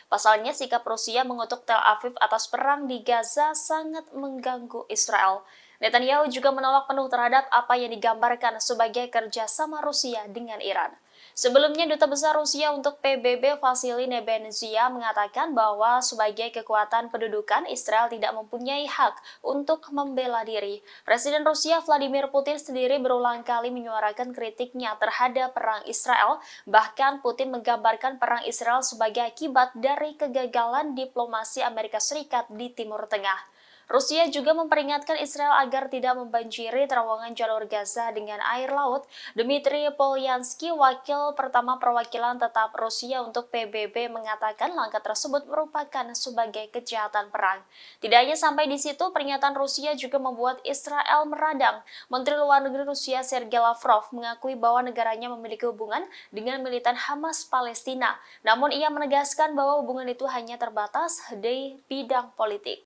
C: Pasalnya, sikap Rusia mengutuk Tel Aviv atas perang di Gaza sangat mengganggu Israel. Netanyahu juga menolak penuh terhadap apa yang digambarkan sebagai kerjasama Rusia dengan Iran. Sebelumnya, Duta Besar Rusia untuk PBB Vasily Nebenzia mengatakan bahwa sebagai kekuatan pendudukan, Israel tidak mempunyai hak untuk membela diri. Presiden Rusia Vladimir Putin sendiri berulang kali menyuarakan kritiknya terhadap perang Israel. Bahkan Putin menggambarkan perang Israel sebagai akibat dari kegagalan diplomasi Amerika Serikat di Timur Tengah. Rusia juga memperingatkan Israel agar tidak membanjiri terowongan jalur Gaza dengan air laut. Dmitry Polyansky, wakil pertama perwakilan tetap Rusia untuk PBB, mengatakan langkah tersebut merupakan sebagai kejahatan perang. Tidak hanya sampai di situ, pernyataan Rusia juga membuat Israel meradang. Menteri Luar Negeri Rusia Sergei Lavrov mengakui bahwa negaranya memiliki hubungan dengan militan Hamas Palestina. Namun ia menegaskan bahwa hubungan itu hanya terbatas di bidang politik.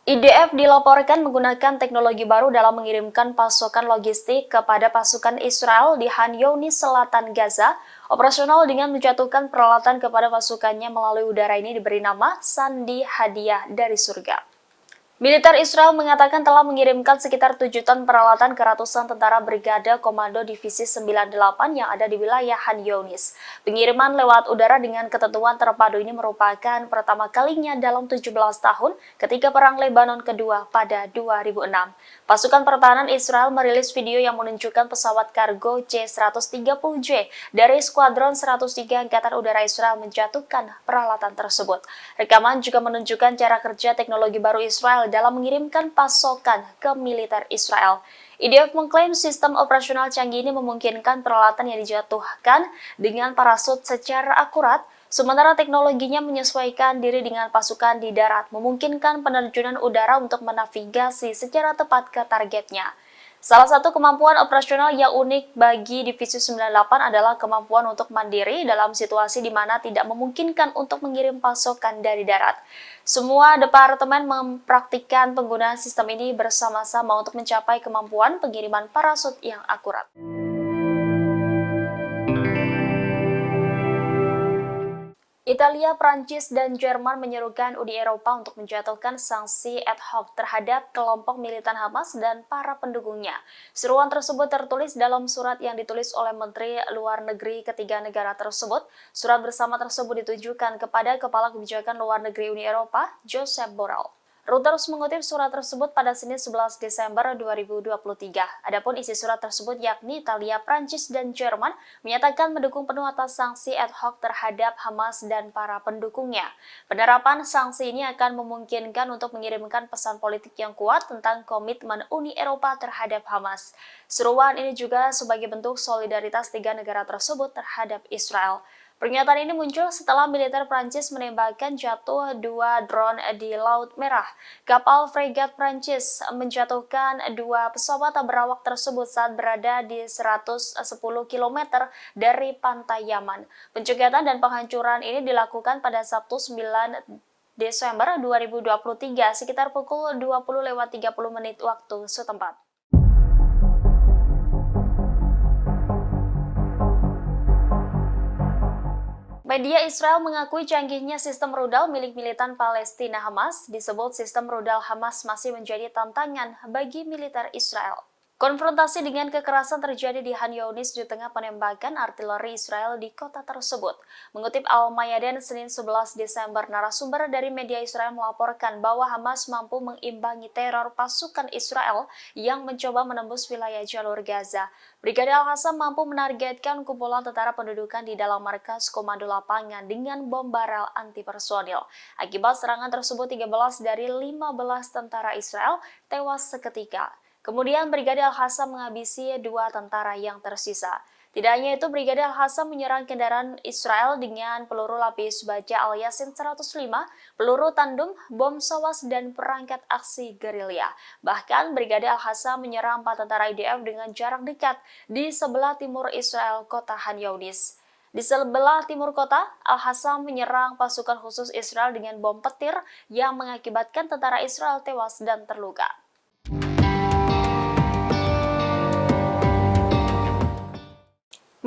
C: IDF dilaporkan menggunakan teknologi baru dalam mengirimkan pasokan logistik kepada pasukan Israel di Khan Younis, Selatan Gaza. Operasional dengan menjatuhkan peralatan kepada pasukannya melalui udara ini diberi nama Sandi Hadiah dari Surga. Militer Israel mengatakan telah mengirimkan sekitar 7 ton peralatan ke ratusan tentara Brigade Komando Divisi 98 yang ada di wilayah Khan Younis. Pengiriman lewat udara dengan ketentuan terpadu ini merupakan pertama kalinya dalam 17 tahun ketika Perang Lebanon kedua pada 2006. Pasukan pertahanan Israel merilis video yang menunjukkan pesawat kargo C-130J dari Skuadron 103 Angkatan Udara Israel menjatuhkan peralatan tersebut. Rekaman juga menunjukkan cara kerja teknologi baru Israel dalam mengirimkan pasokan ke militer Israel. IDF mengklaim sistem operasional canggih ini memungkinkan peralatan yang dijatuhkan dengan parasut secara akurat, sementara teknologinya menyesuaikan diri dengan pasukan di darat, memungkinkan penerjunan udara untuk menavigasi secara tepat ke targetnya. Salah satu kemampuan operasional yang unik bagi Divisi 98 adalah kemampuan untuk mandiri dalam situasi di mana tidak memungkinkan untuk mengirim pasokan dari darat. Semua departemen mempraktikkan penggunaan sistem ini bersama-sama untuk mencapai kemampuan pengiriman parasut yang akurat. Italia, Prancis, dan Jerman menyerukan Uni Eropa untuk menjatuhkan sanksi ad hoc terhadap kelompok militan Hamas dan para pendukungnya. Seruan tersebut tertulis dalam surat yang ditulis oleh Menteri Luar Negeri ketiga negara tersebut. Surat bersama tersebut ditujukan kepada Kepala Kebijakan Luar Negeri Uni Eropa, Josep Borrell. Reuters mengutip surat tersebut pada Senin 11 Desember 2023. Adapun isi surat tersebut yakni Italia, Prancis, dan Jerman menyatakan mendukung penuh atas sanksi ad hoc terhadap Hamas dan para pendukungnya. Penerapan sanksi ini akan memungkinkan untuk mengirimkan pesan politik yang kuat tentang komitmen Uni Eropa terhadap Hamas. Seruan ini juga sebagai bentuk solidaritas tiga negara tersebut terhadap Israel. Pernyataan ini muncul setelah militer Prancis menembakkan jatuh 2 drone di Laut Merah. Kapal fregat Prancis menjatuhkan 2 pesawat berawak tersebut saat berada di 110 km dari pantai Yaman. Pencegatan dan penghancuran ini dilakukan pada Sabtu 9 Desember 2023 sekitar pukul 20.30 waktu setempat. Media Israel mengakui canggihnya sistem rudal milik militan Palestina Hamas. Disebut sistem rudal Hamas masih menjadi tantangan bagi militer Israel. Konfrontasi dengan kekerasan terjadi di Khan Younis di tengah penembakan artileri Israel di kota tersebut. Mengutip Al-Mayadin Senin 11 Desember, narasumber dari media Israel melaporkan bahwa Hamas mampu mengimbangi teror pasukan Israel yang mencoba menembus wilayah jalur Gaza. Brigade Al-Qassam mampu menargetkan kumpulan tentara pendudukan di dalam markas komando lapangan dengan bom barel anti-personil. Akibat serangan tersebut, 13 dari 15 tentara Israel tewas seketika. Kemudian Brigade Al-Qassam menghabisi 2 tentara yang tersisa. Tidak hanya itu, Brigade Al-Qassam menyerang kendaraan Israel dengan peluru lapis baja Al-Yasin 105, peluru tandem, bom sawas, dan perangkat aksi gerilya. Bahkan Brigade Al-Qassam menyerang 4 tentara IDF dengan jarak dekat di sebelah timur Israel, kota Khan Younis. Di sebelah timur kota, Al-Qassam menyerang pasukan khusus Israel dengan bom petir yang mengakibatkan tentara Israel tewas dan terluka.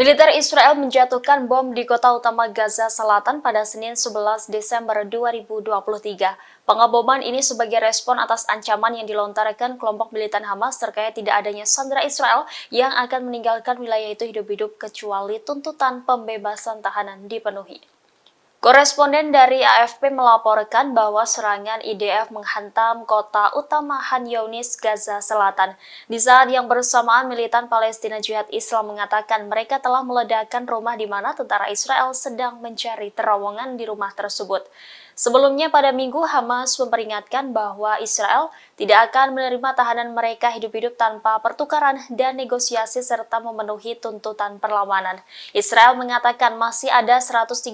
C: Militer Israel menjatuhkan bom di kota utama Gaza Selatan pada Senin 11 Desember 2023. Pengeboman ini sebagai respon atas ancaman yang dilontarkan kelompok militan Hamas terkait tidak adanya sandera Israel yang akan meninggalkan wilayah itu hidup-hidup kecuali tuntutan pembebasan tahanan dipenuhi. Koresponden dari AFP melaporkan bahwa serangan IDF menghantam kota utama Khan Younis, Gaza Selatan. Di saat yang bersamaan, militan Palestina Jihad Islam mengatakan mereka telah meledakkan rumah di mana tentara Israel sedang mencari terowongan di rumah tersebut. Sebelumnya pada Minggu, Hamas memperingatkan bahwa Israel tidak akan menerima tahanan mereka hidup-hidup tanpa pertukaran dan negosiasi serta memenuhi tuntutan perlawanan. Israel mengatakan masih ada 137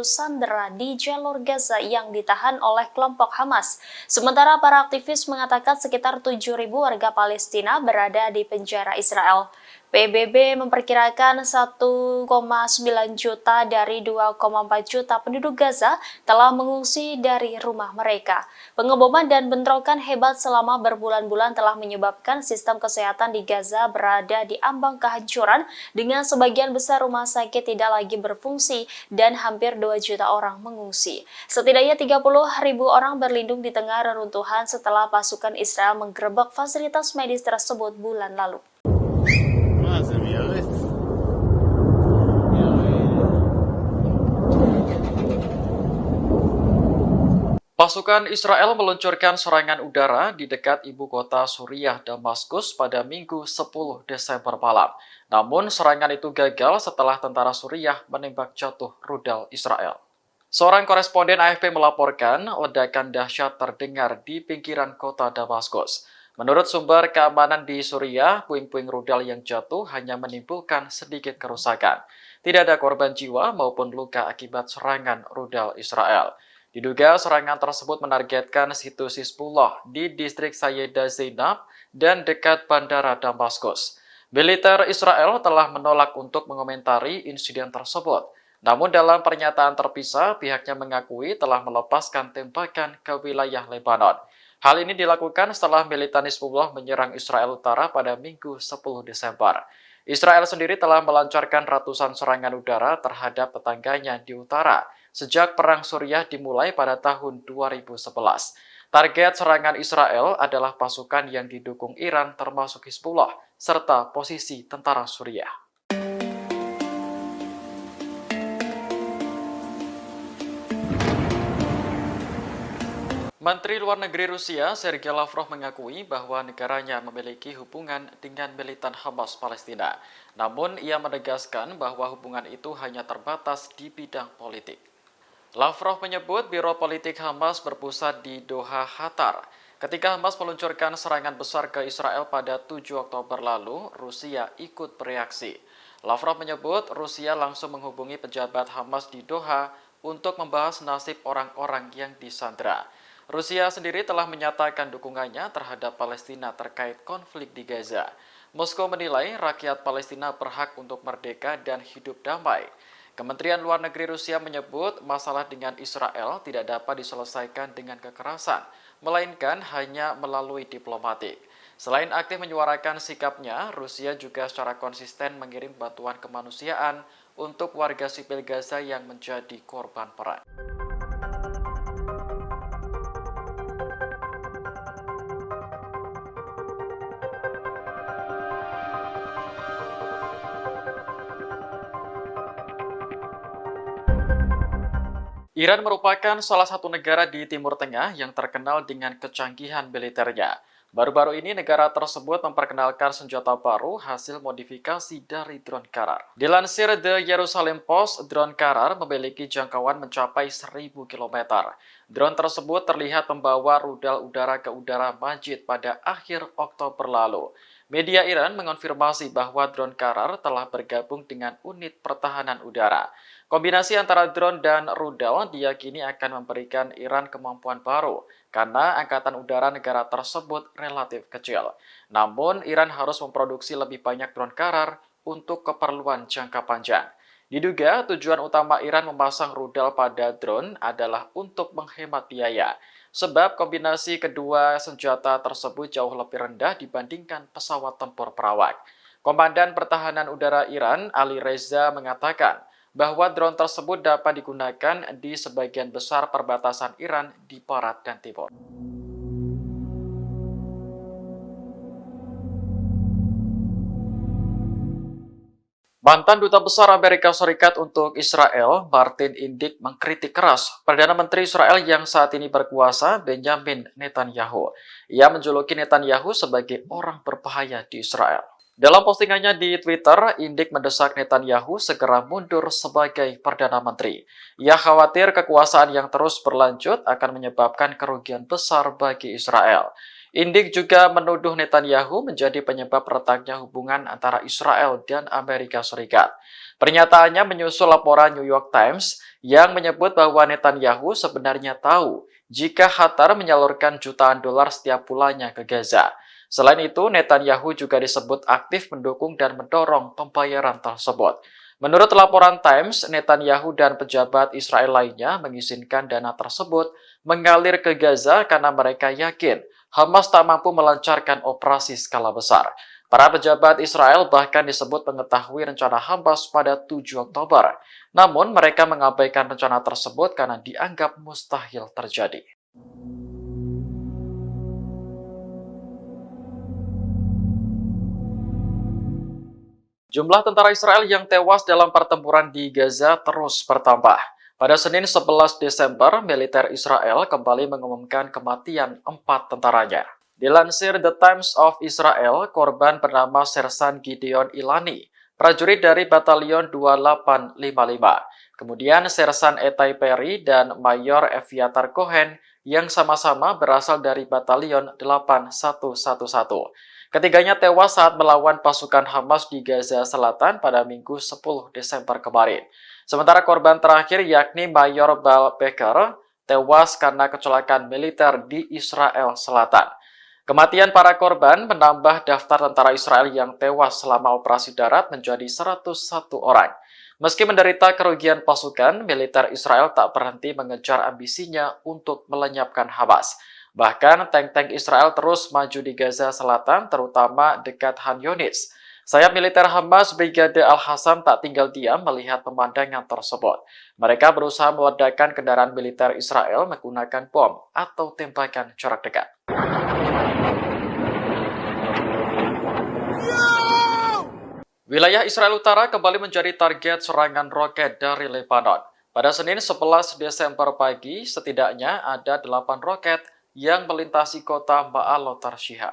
C: sandera di jalur Gaza yang ditahan oleh kelompok Hamas. Sementara para aktivis mengatakan sekitar 7.000 warga Palestina berada di penjara Israel. PBB memperkirakan 1,9 juta dari 2,4 juta penduduk Gaza telah mengungsi dari rumah mereka. Pengeboman dan bentrokan hebat selama berbulan-bulan telah menyebabkan sistem kesehatan di Gaza berada di ambang kehancuran dengan sebagian besar rumah sakit tidak lagi berfungsi dan hampir 2 juta orang mengungsi. Setidaknya 30.000 orang berlindung di tengah reruntuhan setelah pasukan Israel menggerebek fasilitas medis tersebut bulan lalu.
A: Pasukan Israel meluncurkan serangan udara di dekat ibu kota Suriah, Damaskus pada Minggu 10 Desember malam. Namun serangan itu gagal setelah tentara Suriah menembak jatuh rudal Israel. Seorang koresponden AFP melaporkan ledakan dahsyat terdengar di pinggiran kota Damaskus. Menurut sumber keamanan di Suriah, puing-puing rudal yang jatuh hanya menimbulkan sedikit kerusakan. Tidak ada korban jiwa maupun luka akibat serangan rudal Israel. Diduga serangan tersebut menargetkan situs Hizbullah di distrik Sayyidah Zainab dan dekat bandara Damaskus. Militer Israel telah menolak untuk mengomentari insiden tersebut. Namun dalam pernyataan terpisah, pihaknya mengakui telah melepaskan tembakan ke wilayah Lebanon. Hal ini dilakukan setelah militan Hizbullah menyerang Israel Utara pada Minggu 10 Desember. Israel sendiri telah melancarkan ratusan serangan udara terhadap tetangganya di utara sejak Perang Suriah dimulai pada tahun 2011. Target serangan Israel adalah pasukan yang didukung Iran termasuk Hizbullah serta posisi tentara Suriah. Menteri Luar Negeri Rusia, Sergei Lavrov mengakui bahwa negaranya memiliki hubungan dengan militan Hamas Palestina. Namun, ia menegaskan bahwa hubungan itu hanya terbatas di bidang politik. Lavrov menyebut Biro Politik Hamas berpusat di Doha, Qatar. Ketika Hamas meluncurkan serangan besar ke Israel pada 7 Oktober lalu, Rusia ikut bereaksi. Lavrov menyebut Rusia langsung menghubungi pejabat Hamas di Doha untuk membahas nasib orang-orang yang disandera. Rusia sendiri telah menyatakan dukungannya terhadap Palestina terkait konflik di Gaza. Moskow menilai rakyat Palestina berhak untuk merdeka dan hidup damai. Kementerian Luar Negeri Rusia menyebut masalah dengan Israel tidak dapat diselesaikan dengan kekerasan, melainkan hanya melalui diplomatik. Selain aktif menyuarakan sikapnya, Rusia juga secara konsisten mengirim bantuan kemanusiaan untuk warga sipil Gaza yang menjadi korban perang. Iran merupakan salah satu negara di Timur Tengah yang terkenal dengan kecanggihan militernya. Baru-baru ini negara tersebut memperkenalkan senjata baru hasil modifikasi dari drone Karar. Dilansir The Jerusalem Post, drone Karar memiliki jangkauan mencapai 1.000 km. Drone tersebut terlihat membawa rudal udara ke udara Majid pada akhir Oktober lalu. Media Iran mengonfirmasi bahwa drone Karar telah bergabung dengan unit pertahanan udara. Kombinasi antara drone dan rudal diyakini akan memberikan Iran kemampuan baru karena angkatan udara negara tersebut relatif kecil. Namun, Iran harus memproduksi lebih banyak drone Karar untuk keperluan jangka panjang. Diduga tujuan utama Iran memasang rudal pada drone adalah untuk menghemat biaya, sebab kombinasi kedua senjata tersebut jauh lebih rendah dibandingkan pesawat tempur perawak. Komandan Pertahanan Udara Iran, Ali Reza, mengatakan bahwa drone tersebut dapat digunakan di sebagian besar perbatasan Iran di barat dan timur. Mantan Duta Besar Amerika Serikat untuk Israel, Martin Indyk, mengkritik keras Perdana Menteri Israel yang saat ini berkuasa, Benjamin Netanyahu. Ia menjuluki Netanyahu sebagai orang berbahaya di Israel. Dalam postingannya di Twitter, Indyk mendesak Netanyahu segera mundur sebagai Perdana Menteri. Ia khawatir kekuasaan yang terus berlanjut akan menyebabkan kerugian besar bagi Israel. Indyk juga menuduh Netanyahu menjadi penyebab retaknya hubungan antara Israel dan Amerika Serikat. Pernyataannya menyusul laporan New York Times yang menyebut bahwa Netanyahu sebenarnya tahu jika Qatar menyalurkan jutaan dolar setiap bulannya ke Gaza. Selain itu, Netanyahu juga disebut aktif mendukung dan mendorong pembayaran tersebut. Menurut laporan Times, Netanyahu dan pejabat Israel lainnya mengizinkan dana tersebut mengalir ke Gaza karena mereka yakin Hamas tak mampu melancarkan operasi skala besar. Para pejabat Israel bahkan disebut mengetahui rencana Hamas pada 7 Oktober. Namun mereka mengabaikan rencana tersebut karena dianggap mustahil terjadi. Jumlah tentara Israel yang tewas dalam pertempuran di Gaza terus bertambah. Pada Senin 11 Desember, militer Israel kembali mengumumkan kematian 4 tentaranya. Dilansir The Times of Israel, korban bernama Sersan Gideon Ilani, prajurit dari Batalion 2855. Kemudian Sersan Etai Perry dan Mayor Eviatar Cohen yang sama-sama berasal dari Batalion 8111. Ketiganya tewas saat melawan pasukan Hamas di Gaza Selatan pada Minggu 10 Desember kemarin. Sementara korban terakhir yakni Mayor Bal Becker tewas karena kecelakaan militer di Israel Selatan. Kematian para korban menambah daftar tentara Israel yang tewas selama operasi darat menjadi 101 orang. Meski menderita kerugian pasukan, militer Israel tak berhenti mengejar ambisinya untuk melenyapkan Hamas. Bahkan tank-tank Israel terus maju di Gaza Selatan, terutama dekat Khan Yunis. Sayap militer Hamas Brigade Al-Hassam tak tinggal diam melihat pemandangan tersebut. Mereka berusaha meledakkan kendaraan militer Israel menggunakan bom atau tembakan jarak dekat. Wilayah Israel Utara kembali menjadi target serangan roket dari Lebanon. Pada Senin 11 Desember pagi, setidaknya ada 8 roket yang melintasi kota Ma'alot Tarshiha.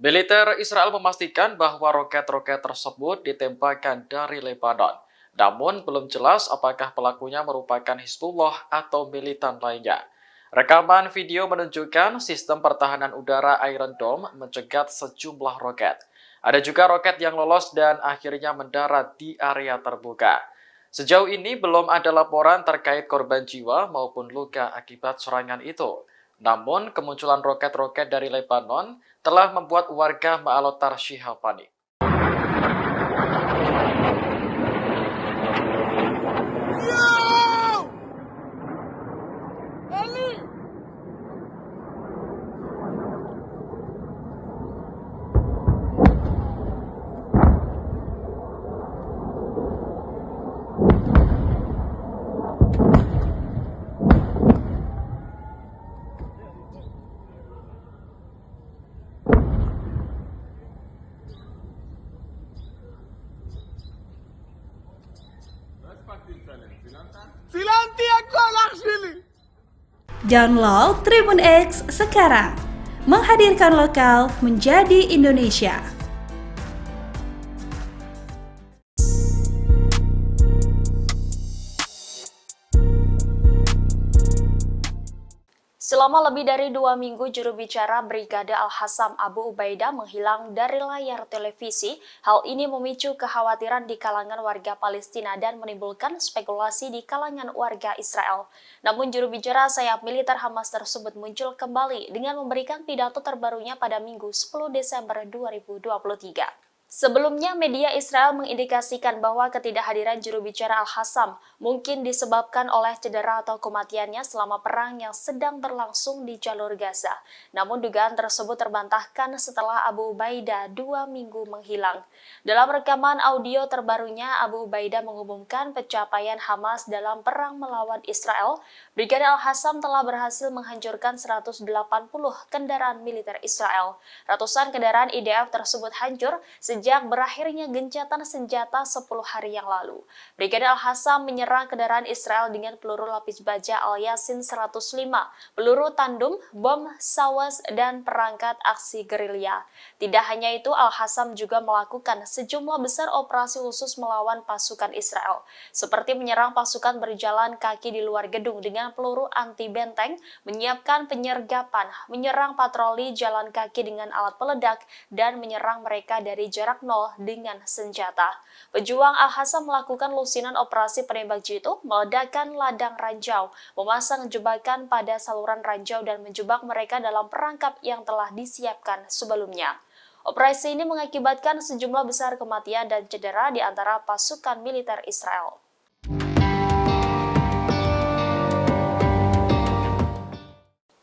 A: Militer Israel memastikan bahwa roket-roket tersebut ditembakkan dari Lebanon. Namun belum jelas apakah pelakunya merupakan Hizbullah atau militan lainnya. Rekaman video menunjukkan sistem pertahanan udara Iron Dome mencegat sejumlah roket. Ada juga roket yang lolos dan akhirnya mendarat di area terbuka. Sejauh ini belum ada laporan terkait korban jiwa maupun luka akibat serangan itu. Namun, kemunculan roket-roket dari Lebanon telah membuat warga Ma'alot Tarshiha panik.
B: Download Tribun X sekarang, menghadirkan lokal menjadi Indonesia.
C: Selama lebih dari 2 minggu, juru bicara Brigade Al-Hassam Abu Ubaidah menghilang dari layar televisi. Hal ini memicu kekhawatiran di kalangan warga Palestina dan menimbulkan spekulasi di kalangan warga Israel. Namun juru bicara sayap militer Hamas tersebut muncul kembali dengan memberikan pidato terbarunya pada Minggu 10 Desember 2023. Sebelumnya, media Israel mengindikasikan bahwa ketidakhadiran juru bicara Al-Hassam mungkin disebabkan oleh cedera atau kematiannya selama perang yang sedang berlangsung di jalur Gaza. Namun dugaan tersebut terbantahkan setelah Abu Ubaidah 2 minggu menghilang. Dalam rekaman audio terbarunya, Abu Ubaidah mengumumkan pencapaian Hamas dalam perang melawan Israel. Brigadir Al-Hassam telah berhasil menghancurkan 180 kendaraan militer Israel. Ratusan kendaraan IDF tersebut hancur sejak berakhirnya gencatan senjata 10 hari yang lalu. Brigadir Al-Hassam menyerang kendaraan Israel dengan peluru lapis baja Al-Yasin 105, peluru tandem, bom sawas, dan perangkat aksi gerilya. Tidak hanya itu, Al-Hassam juga melakukan sejumlah besar operasi khusus melawan pasukan Israel, seperti menyerang pasukan berjalan kaki di luar gedung dengan peluru anti-benteng, menyiapkan penyergapan, menyerang patroli jalan kaki dengan alat peledak, dan menyerang mereka dari jarak nol dengan senjata. Pejuang Al-Hassam melakukan lusinan operasi penembak jitu, meledakkan ladang ranjau, memasang jebakan pada saluran ranjau dan menjebak mereka dalam perangkap yang telah disiapkan sebelumnya. Operasi ini mengakibatkan sejumlah besar kematian dan cedera di antara pasukan militer Israel.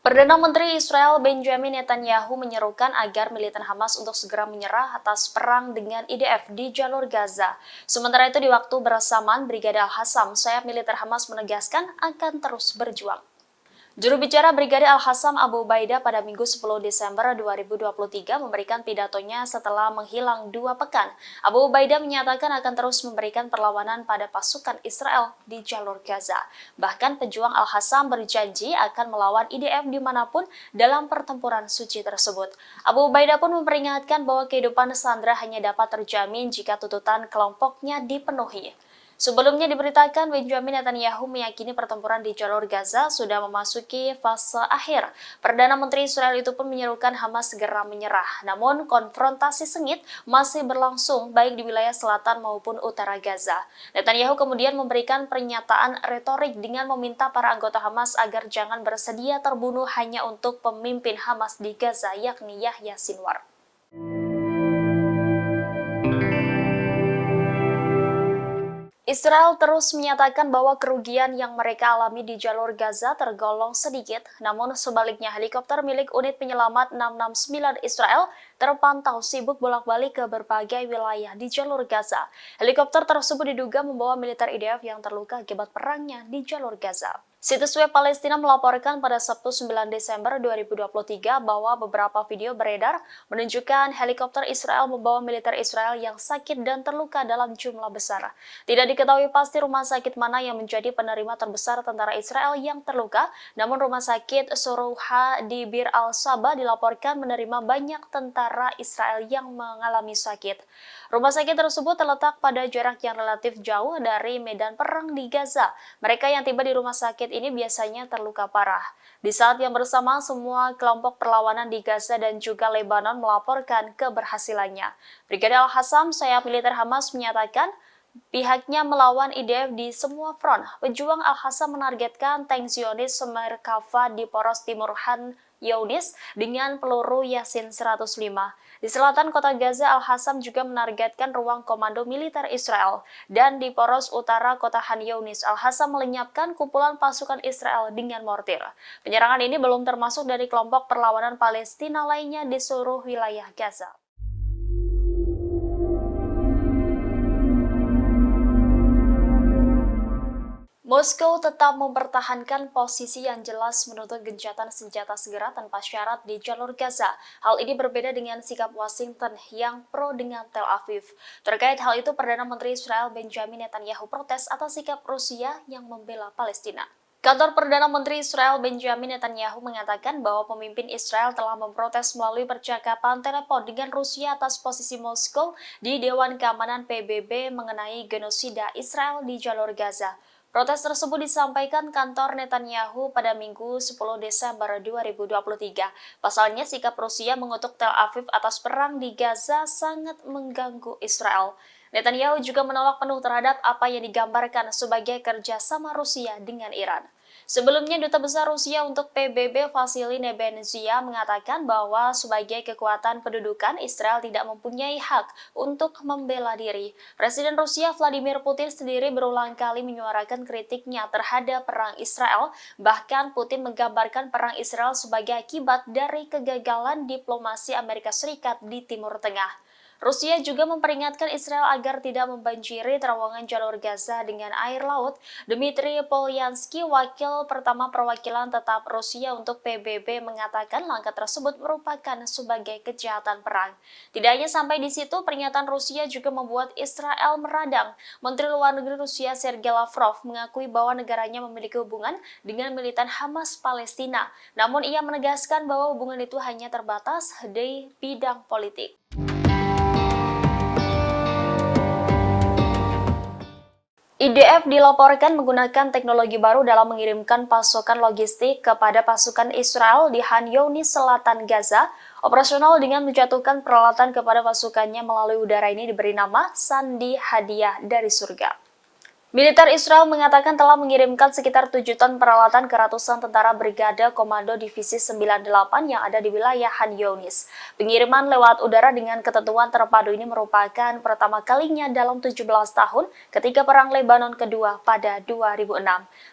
C: Perdana Menteri Israel Benjamin Netanyahu menyerukan agar militer Hamas untuk segera menyerah atas perang dengan IDF di jalur Gaza. Sementara itu di waktu bersamaan, Brigadir Al-Hassam, sayap militer Hamas menegaskan akan terus berjuang. Juru bicara Brigadir Al-Hassam Abu Ubaidah pada Minggu 10 Desember 2023 memberikan pidatonya setelah menghilang 2 pekan. Abu Ubaidah menyatakan akan terus memberikan perlawanan pada pasukan Israel di jalur Gaza. Bahkan pejuang Al-Hassam berjanji akan melawan IDF dimanapun dalam pertempuran suci tersebut. Abu Ubaidah pun memperingatkan bahwa kehidupan sandera hanya dapat terjamin jika tuntutan kelompoknya dipenuhi. Sebelumnya diberitakan Benjamin Netanyahu meyakini pertempuran di jalur Gaza sudah memasuki fase akhir. Perdana Menteri Israel itu pun menyerukan Hamas segera menyerah. Namun konfrontasi sengit masih berlangsung baik di wilayah selatan maupun utara Gaza. Netanyahu kemudian memberikan pernyataan retorik dengan meminta para anggota Hamas agar jangan bersedia terbunuh hanya untuk pemimpin Hamas di Gaza yakni Yahya Sinwar. Israel terus menyatakan bahwa kerugian yang mereka alami di jalur Gaza tergolong sedikit, namun sebaliknya helikopter milik unit penyelamat 669 Israel terpantau sibuk bolak-balik ke berbagai wilayah di jalur Gaza. Helikopter tersebut diduga membawa militer IDF yang terluka akibat perangnya di jalur Gaza. Situs web Palestina melaporkan pada Sabtu 9 Desember 2023 bahwa beberapa video beredar menunjukkan helikopter Israel membawa militer Israel yang sakit dan terluka dalam jumlah besar. Tidak diketahui pasti rumah sakit mana yang menjadi penerima terbesar tentara Israel yang terluka, namun rumah sakit Sorouha di Bir al-Saba dilaporkan menerima banyak tentara Israel yang mengalami sakit. Rumah sakit tersebut terletak pada jarak yang relatif jauh dari medan perang di Gaza. Mereka yang tiba di rumah sakit ini biasanya terluka parah. Di saat yang bersamaan, semua kelompok perlawanan di Gaza dan juga Lebanon melaporkan keberhasilannya. Brigadir Al-Hassam, sayap militer Hamas, menyatakan pihaknya melawan IDF di semua front. Pejuang Al-Hassam menargetkan tank Zionis Merkava di poros timur Han Younis dengan peluru Yasin 105. Di selatan kota Gaza, Al-Hassam juga menargetkan ruang komando militer Israel. Dan di poros utara kota Han Younis, Al-Hassam melenyapkan kumpulan pasukan Israel dengan mortir. Penyerangan ini belum termasuk dari kelompok perlawanan Palestina lainnya di seluruh wilayah Gaza. Moskow tetap mempertahankan posisi yang jelas menuntut gencatan senjata segera tanpa syarat di jalur Gaza. Hal ini berbeda dengan sikap Washington yang pro dengan Tel Aviv. Terkait hal itu, Perdana Menteri Israel Benjamin Netanyahu protes atas sikap Rusia yang membela Palestina. Kantor Perdana Menteri Israel Benjamin Netanyahu mengatakan bahwa pemimpin Israel telah memprotes melalui percakapan telepon dengan Rusia atas posisi Moskow di Dewan Keamanan PBB mengenai genosida Israel di jalur Gaza. Protes tersebut disampaikan kantor Netanyahu pada Minggu 10 Desember 2023. Pasalnya, sikap Rusia mengutuk Tel Aviv atas perang di Gaza sangat mengganggu Israel. Netanyahu juga menolak penuh terhadap apa yang digambarkan sebagai kerjasama Rusia dengan Iran. Sebelumnya, Duta Besar Rusia untuk PBB Vasily Nebenzia mengatakan bahwa sebagai kekuatan pendudukan, Israel tidak mempunyai hak untuk membela diri. Presiden Rusia Vladimir Putin sendiri berulang kali menyuarakan kritiknya terhadap perang Israel. Bahkan Putin menggambarkan perang Israel sebagai akibat dari kegagalan diplomasi Amerika Serikat di Timur Tengah. Rusia juga memperingatkan Israel agar tidak membanjiri terowongan jalur Gaza dengan air laut. Dmitry Polyansky, wakil pertama perwakilan tetap Rusia untuk PBB, mengatakan langkah tersebut merupakan sebagai kejahatan perang. Tidak hanya sampai di situ, pernyataan Rusia juga membuat Israel meradang. Menteri Luar Negeri Rusia Sergei Lavrov mengakui bahwa negaranya memiliki hubungan dengan militan Hamas Palestina. Namun ia menegaskan bahwa hubungan itu hanya terbatas di bidang politik. IDF dilaporkan menggunakan teknologi baru dalam mengirimkan pasokan logistik kepada pasukan Israel di Khan Younis, Selatan Gaza. Operasional dengan menjatuhkan peralatan kepada pasukannya melalui udara ini diberi nama Sandi Hadiah dari Surga. Militer Israel mengatakan telah mengirimkan sekitar 7 ton peralatan ke ratusan tentara Brigade Komando Divisi 98 yang ada di wilayah Khan Younis. Pengiriman lewat udara dengan ketentuan terpadu ini merupakan pertama kalinya dalam 17 tahun ketika Perang Lebanon kedua pada 2006.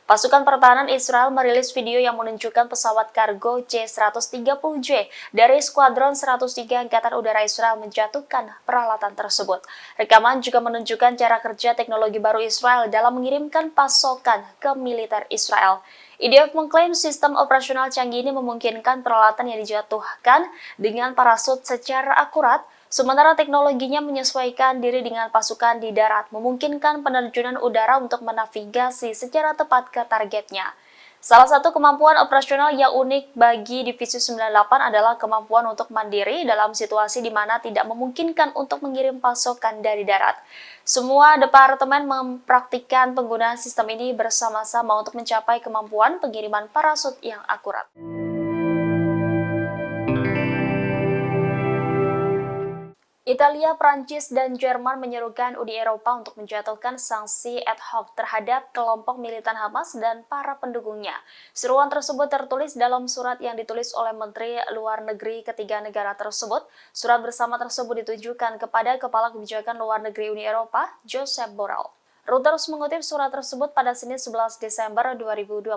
C: Pasukan pertahanan Israel merilis video yang menunjukkan pesawat kargo C-130J dari Skuadron 103 Angkatan Udara Israel menjatuhkan peralatan tersebut. Rekaman juga menunjukkan cara kerja teknologi baru Israel dalam mengirimkan pasokan ke militer Israel. IDF mengklaim sistem operasional canggih ini memungkinkan peralatan yang dijatuhkan dengan parasut secara akurat, sementara teknologinya menyesuaikan diri dengan pasukan di darat, memungkinkan penerjunan udara untuk menavigasi secara tepat ke targetnya. Salah satu kemampuan operasional yang unik bagi Divisi 98 adalah kemampuan untuk mandiri dalam situasi di mana tidak memungkinkan untuk mengirim pasokan dari darat. Semua departemen mempraktikkan penggunaan sistem ini bersama-sama untuk mencapai kemampuan pengiriman parasut yang akurat. Italia, Prancis, dan Jerman menyerukan Uni Eropa untuk menjatuhkan sanksi ad hoc terhadap kelompok militan Hamas dan para pendukungnya. Seruan tersebut tertulis dalam surat yang ditulis oleh Menteri Luar Negeri ketiga negara tersebut. Surat bersama tersebut ditujukan kepada Kepala Kebijakan Luar Negeri Uni Eropa, Josep Borrell. Reuters mengutip surat tersebut pada Senin 11 Desember 2023.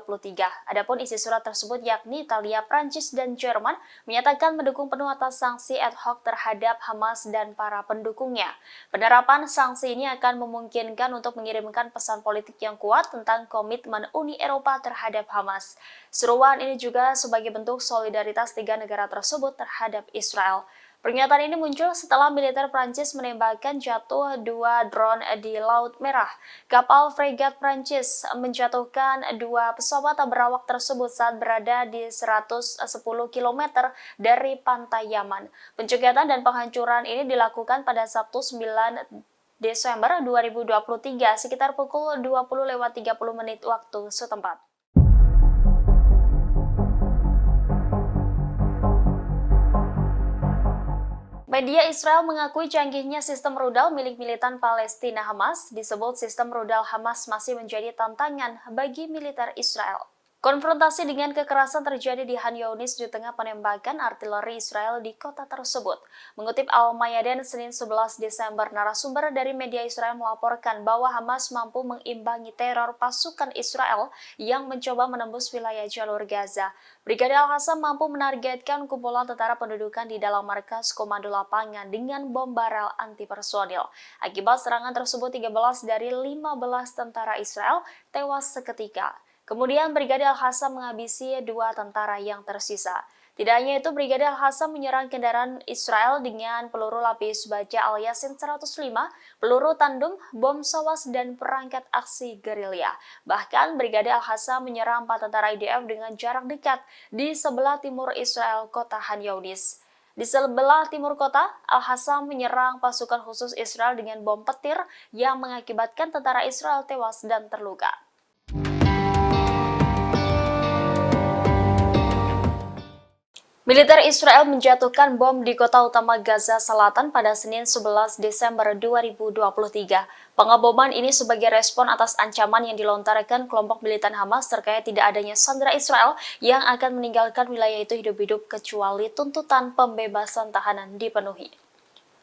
C: Adapun isi surat tersebut yakni Italia, Prancis, dan Jerman menyatakan mendukung penuh atas sanksi ad hoc terhadap Hamas dan para pendukungnya. Penerapan sanksi ini akan memungkinkan untuk mengirimkan pesan politik yang kuat tentang komitmen Uni Eropa terhadap Hamas. Seruan ini juga sebagai bentuk solidaritas tiga negara tersebut terhadap Israel. Pernyataan ini muncul setelah militer Prancis menembakkan jatuh 2 drone di Laut Merah. Kapal fregat Prancis menjatuhkan 2 pesawat berawak tersebut saat berada di 110 km dari pantai Yaman. Pencegatan dan penghancuran ini dilakukan pada Sabtu 9 Desember 2023 sekitar pukul 20.30 waktu setempat. Media Israel mengakui canggihnya sistem rudal milik militan Palestina Hamas. Disebut sistem rudal Hamas masih menjadi tantangan bagi militer Israel. Konfrontasi dengan kekerasan terjadi di Khan Younis di tengah penembakan artileri Israel di kota tersebut. Mengutip Al-Mayadin Senin 11 Desember, narasumber dari media Israel melaporkan bahwa Hamas mampu mengimbangi teror pasukan Israel yang mencoba menembus wilayah jalur Gaza. Brigade Al-Qassam mampu menargetkan kumpulan tentara pendudukan di dalam markas komando lapangan dengan bom barel anti-personil. Akibat serangan tersebut, 13 dari 15 tentara Israel tewas seketika. Kemudian Brigade Al-Qassam menghabisi 2 tentara yang tersisa. Tidak hanya itu, Brigade Al-Qassam menyerang kendaraan Israel dengan peluru lapis baja Al-Yasin 105, peluru tandung, bom sawas, dan perangkat aksi gerilya. Bahkan Brigade Al-Qassam menyerang 4 tentara IDF dengan jarak dekat di sebelah timur Israel, kota Khan Younis. Di sebelah timur kota, Al-Qassam menyerang pasukan khusus Israel dengan bom petir yang mengakibatkan tentara Israel tewas dan terluka. Militer Israel menjatuhkan bom di kota utama Gaza Selatan pada Senin 11 Desember 2023. Pengeboman ini sebagai respon atas ancaman yang dilontarkan kelompok militan Hamas terkait tidak adanya sandera Israel yang akan meninggalkan wilayah itu hidup-hidup kecuali tuntutan pembebasan tahanan dipenuhi.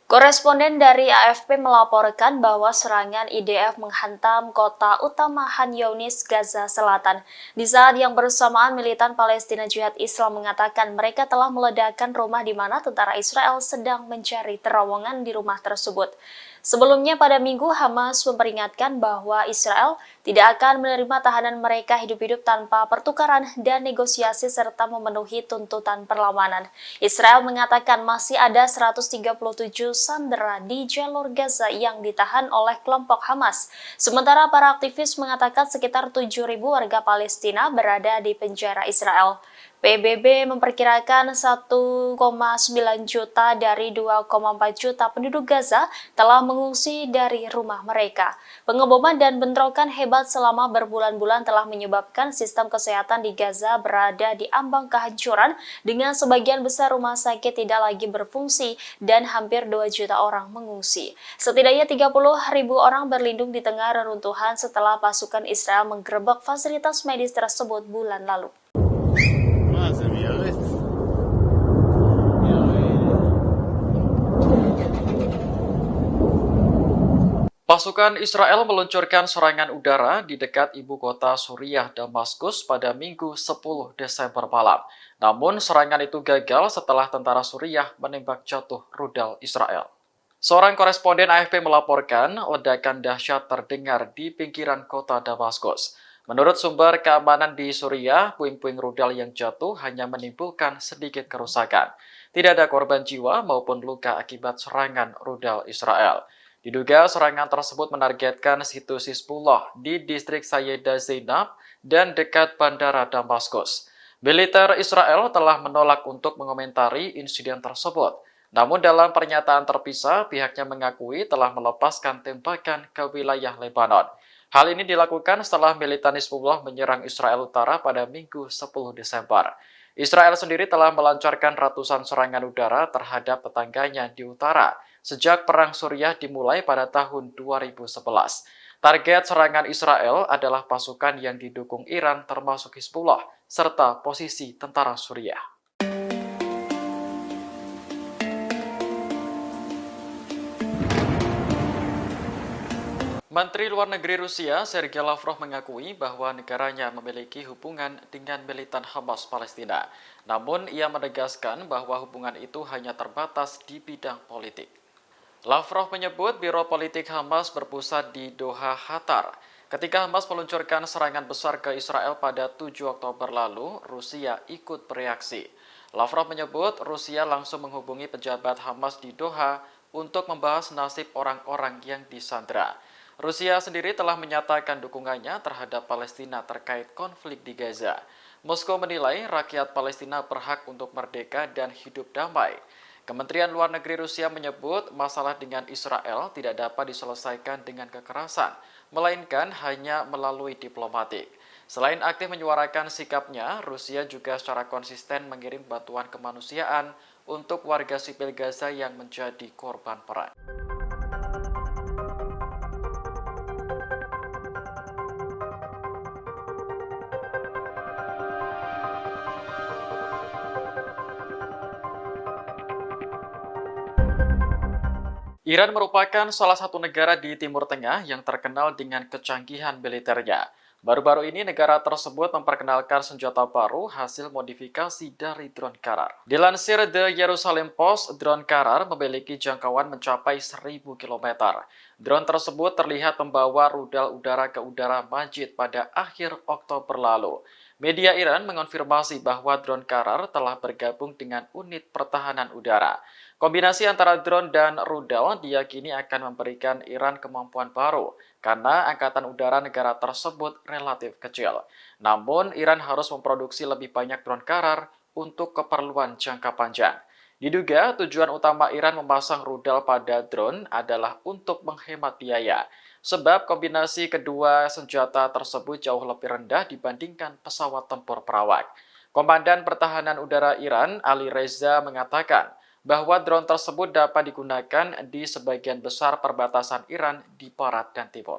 C: Koresponden dari AFP melaporkan bahwa serangan IDF menghantam kota utama Khan Younis, Gaza Selatan. Di saat yang bersamaan, militan Palestina Jihad Islam mengatakan mereka telah meledakkan rumah di mana tentara Israel sedang mencari terowongan di rumah tersebut. Sebelumnya pada Minggu, Hamas memperingatkan bahwa Israel tidak akan menerima tahanan mereka hidup-hidup tanpa pertukaran dan negosiasi serta memenuhi tuntutan perlawanan. Israel mengatakan masih ada 137 sandera di jalur Gaza yang ditahan oleh kelompok Hamas. Sementara para aktivis mengatakan sekitar 7.000 warga Palestina berada di penjara Israel. PBB memperkirakan 1,9 juta dari 2,4 juta penduduk Gaza telah mengungsi dari rumah mereka. Pengeboman dan bentrokan hebat selama berbulan-bulan telah menyebabkan sistem kesehatan di Gaza berada di ambang kehancuran dengan sebagian besar rumah sakit tidak lagi berfungsi dan hampir 2 juta orang mengungsi. Setidaknya 30.000 orang berlindung di tengah reruntuhan setelah pasukan Israel menggerebek fasilitas medis tersebut bulan lalu.
A: Pasukan Israel meluncurkan serangan udara di dekat ibu kota Suriah, Damaskus pada Minggu 10 Desember malam. Namun serangan itu gagal setelah tentara Suriah menembak jatuh rudal Israel. Seorang koresponden AFP melaporkan ledakan dahsyat terdengar di pinggiran kota Damaskus. Menurut sumber keamanan di Suriah, puing-puing rudal yang jatuh hanya menimbulkan sedikit kerusakan. Tidak ada korban jiwa maupun luka akibat serangan rudal Israel. Diduga serangan tersebut menargetkan situs Hizbullah di distrik Sayyidah Zainab dan dekat bandara Damaskus. Militer Israel telah menolak untuk mengomentari insiden tersebut. Namun dalam pernyataan terpisah, pihaknya mengakui telah melepaskan tembakan ke wilayah Lebanon. Hal ini dilakukan setelah militan Hizbullah menyerang Israel Utara pada Minggu 10 Desember. Israel sendiri telah melancarkan ratusan serangan udara terhadap tetangganya di utara sejak Perang Suriah dimulai pada tahun 2011. Target serangan Israel adalah pasukan yang didukung Iran termasuk Hizbullah, serta posisi tentara Suriah. Menteri Luar Negeri Rusia, Sergei Lavrov mengakui bahwa negaranya memiliki hubungan dengan militan Hamas Palestina. Namun, ia menegaskan bahwa hubungan itu hanya terbatas di bidang politik. Lavrov menyebut Biro Politik Hamas berpusat di Doha, Qatar. Ketika Hamas meluncurkan serangan besar ke Israel pada 7 Oktober lalu, Rusia ikut bereaksi. Lavrov menyebut Rusia langsung menghubungi pejabat Hamas di Doha untuk membahas nasib orang-orang yang disandera. Rusia sendiri telah menyatakan dukungannya terhadap Palestina terkait konflik di Gaza. Moskow menilai rakyat Palestina berhak untuk merdeka dan hidup damai. Kementerian Luar Negeri Rusia menyebut masalah dengan Israel tidak dapat diselesaikan dengan kekerasan, melainkan hanya melalui diplomatik. Selain aktif menyuarakan sikapnya, Rusia juga secara konsisten mengirim bantuan kemanusiaan untuk warga sipil Gaza yang menjadi korban perang. Iran merupakan salah satu negara di Timur Tengah yang terkenal dengan kecanggihan militernya. Baru-baru ini negara tersebut memperkenalkan senjata baru hasil modifikasi dari drone Karar. Dilansir The Jerusalem Post, drone Karar memiliki jangkauan mencapai 1.000 km. Drone tersebut terlihat membawa rudal udara ke udara Majid pada akhir Oktober lalu. Media Iran mengonfirmasi bahwa drone Karar telah bergabung dengan unit pertahanan udara. Kombinasi antara drone dan rudal diyakini akan memberikan Iran kemampuan baru karena angkatan udara negara tersebut relatif kecil. Namun, Iran harus memproduksi lebih banyak drone Karar untuk keperluan jangka panjang. Diduga tujuan utama Iran memasang rudal pada drone adalah untuk menghemat biaya, sebab kombinasi kedua senjata tersebut jauh lebih rendah dibandingkan pesawat tempur perawak. Komandan Pertahanan Udara Iran, Ali Reza, mengatakan bahwa drone tersebut dapat digunakan di sebagian besar perbatasan Iran di barat dan timur.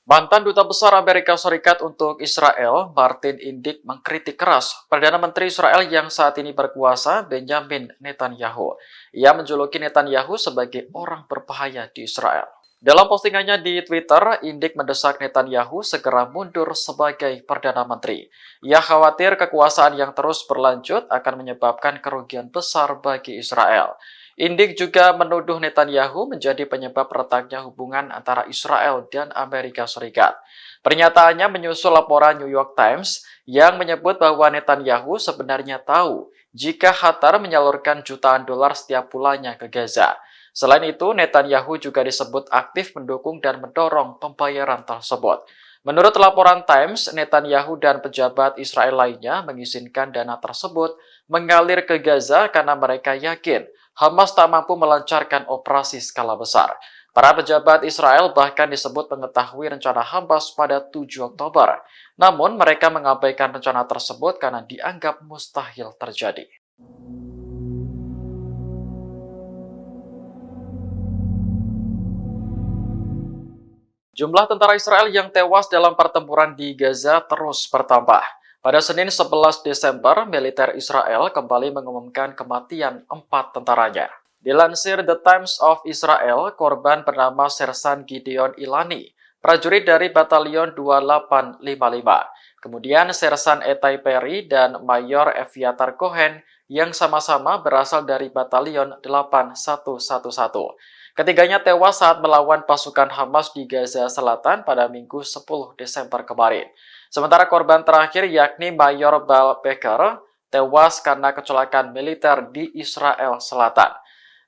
A: Mantan Duta Besar Amerika Serikat untuk Israel, Martin Indyk, mengkritik keras Perdana Menteri Israel yang saat ini berkuasa, Benjamin Netanyahu. Ia menjuluki Netanyahu sebagai orang berbahaya di Israel. Dalam postingannya di Twitter, Indyk mendesak Netanyahu segera mundur sebagai Perdana Menteri. Ia khawatir kekuasaan yang terus berlanjut akan menyebabkan kerugian besar bagi Israel. Indyk juga menuduh Netanyahu menjadi penyebab retaknya hubungan antara Israel dan Amerika Serikat. Pernyataannya menyusul laporan New York Times yang menyebut bahwa Netanyahu sebenarnya tahu jika Qatar menyalurkan jutaan dolar setiap bulannya ke Gaza. Selain itu, Netanyahu juga disebut aktif mendukung dan mendorong pembayaran tersebut. Menurut laporan Times, Netanyahu dan pejabat Israel lainnya mengizinkan dana tersebut mengalir ke Gaza karena mereka yakin Hamas tak mampu melancarkan operasi skala besar. Para pejabat Israel bahkan disebut mengetahui rencana Hamas pada 7 Oktober. Namun mereka mengabaikan rencana tersebut karena dianggap mustahil terjadi. Jumlah tentara Israel yang tewas dalam pertempuran di Gaza terus bertambah. Pada Senin 11 Desember, militer Israel kembali mengumumkan kematian 4 tentaranya. Dilansir The Times of Israel, korban bernama Sersan Gideon Ilani, prajurit dari Batalion 2855. Kemudian Sersan Etai Perry dan Mayor Eviatar Cohen yang sama-sama berasal dari Batalion 8111. Ketiganya tewas saat melawan pasukan Hamas di Gaza Selatan pada Minggu 10 Desember kemarin. Sementara korban terakhir yakni Mayor Bal Becker tewas karena kecelakaan militer di Israel Selatan.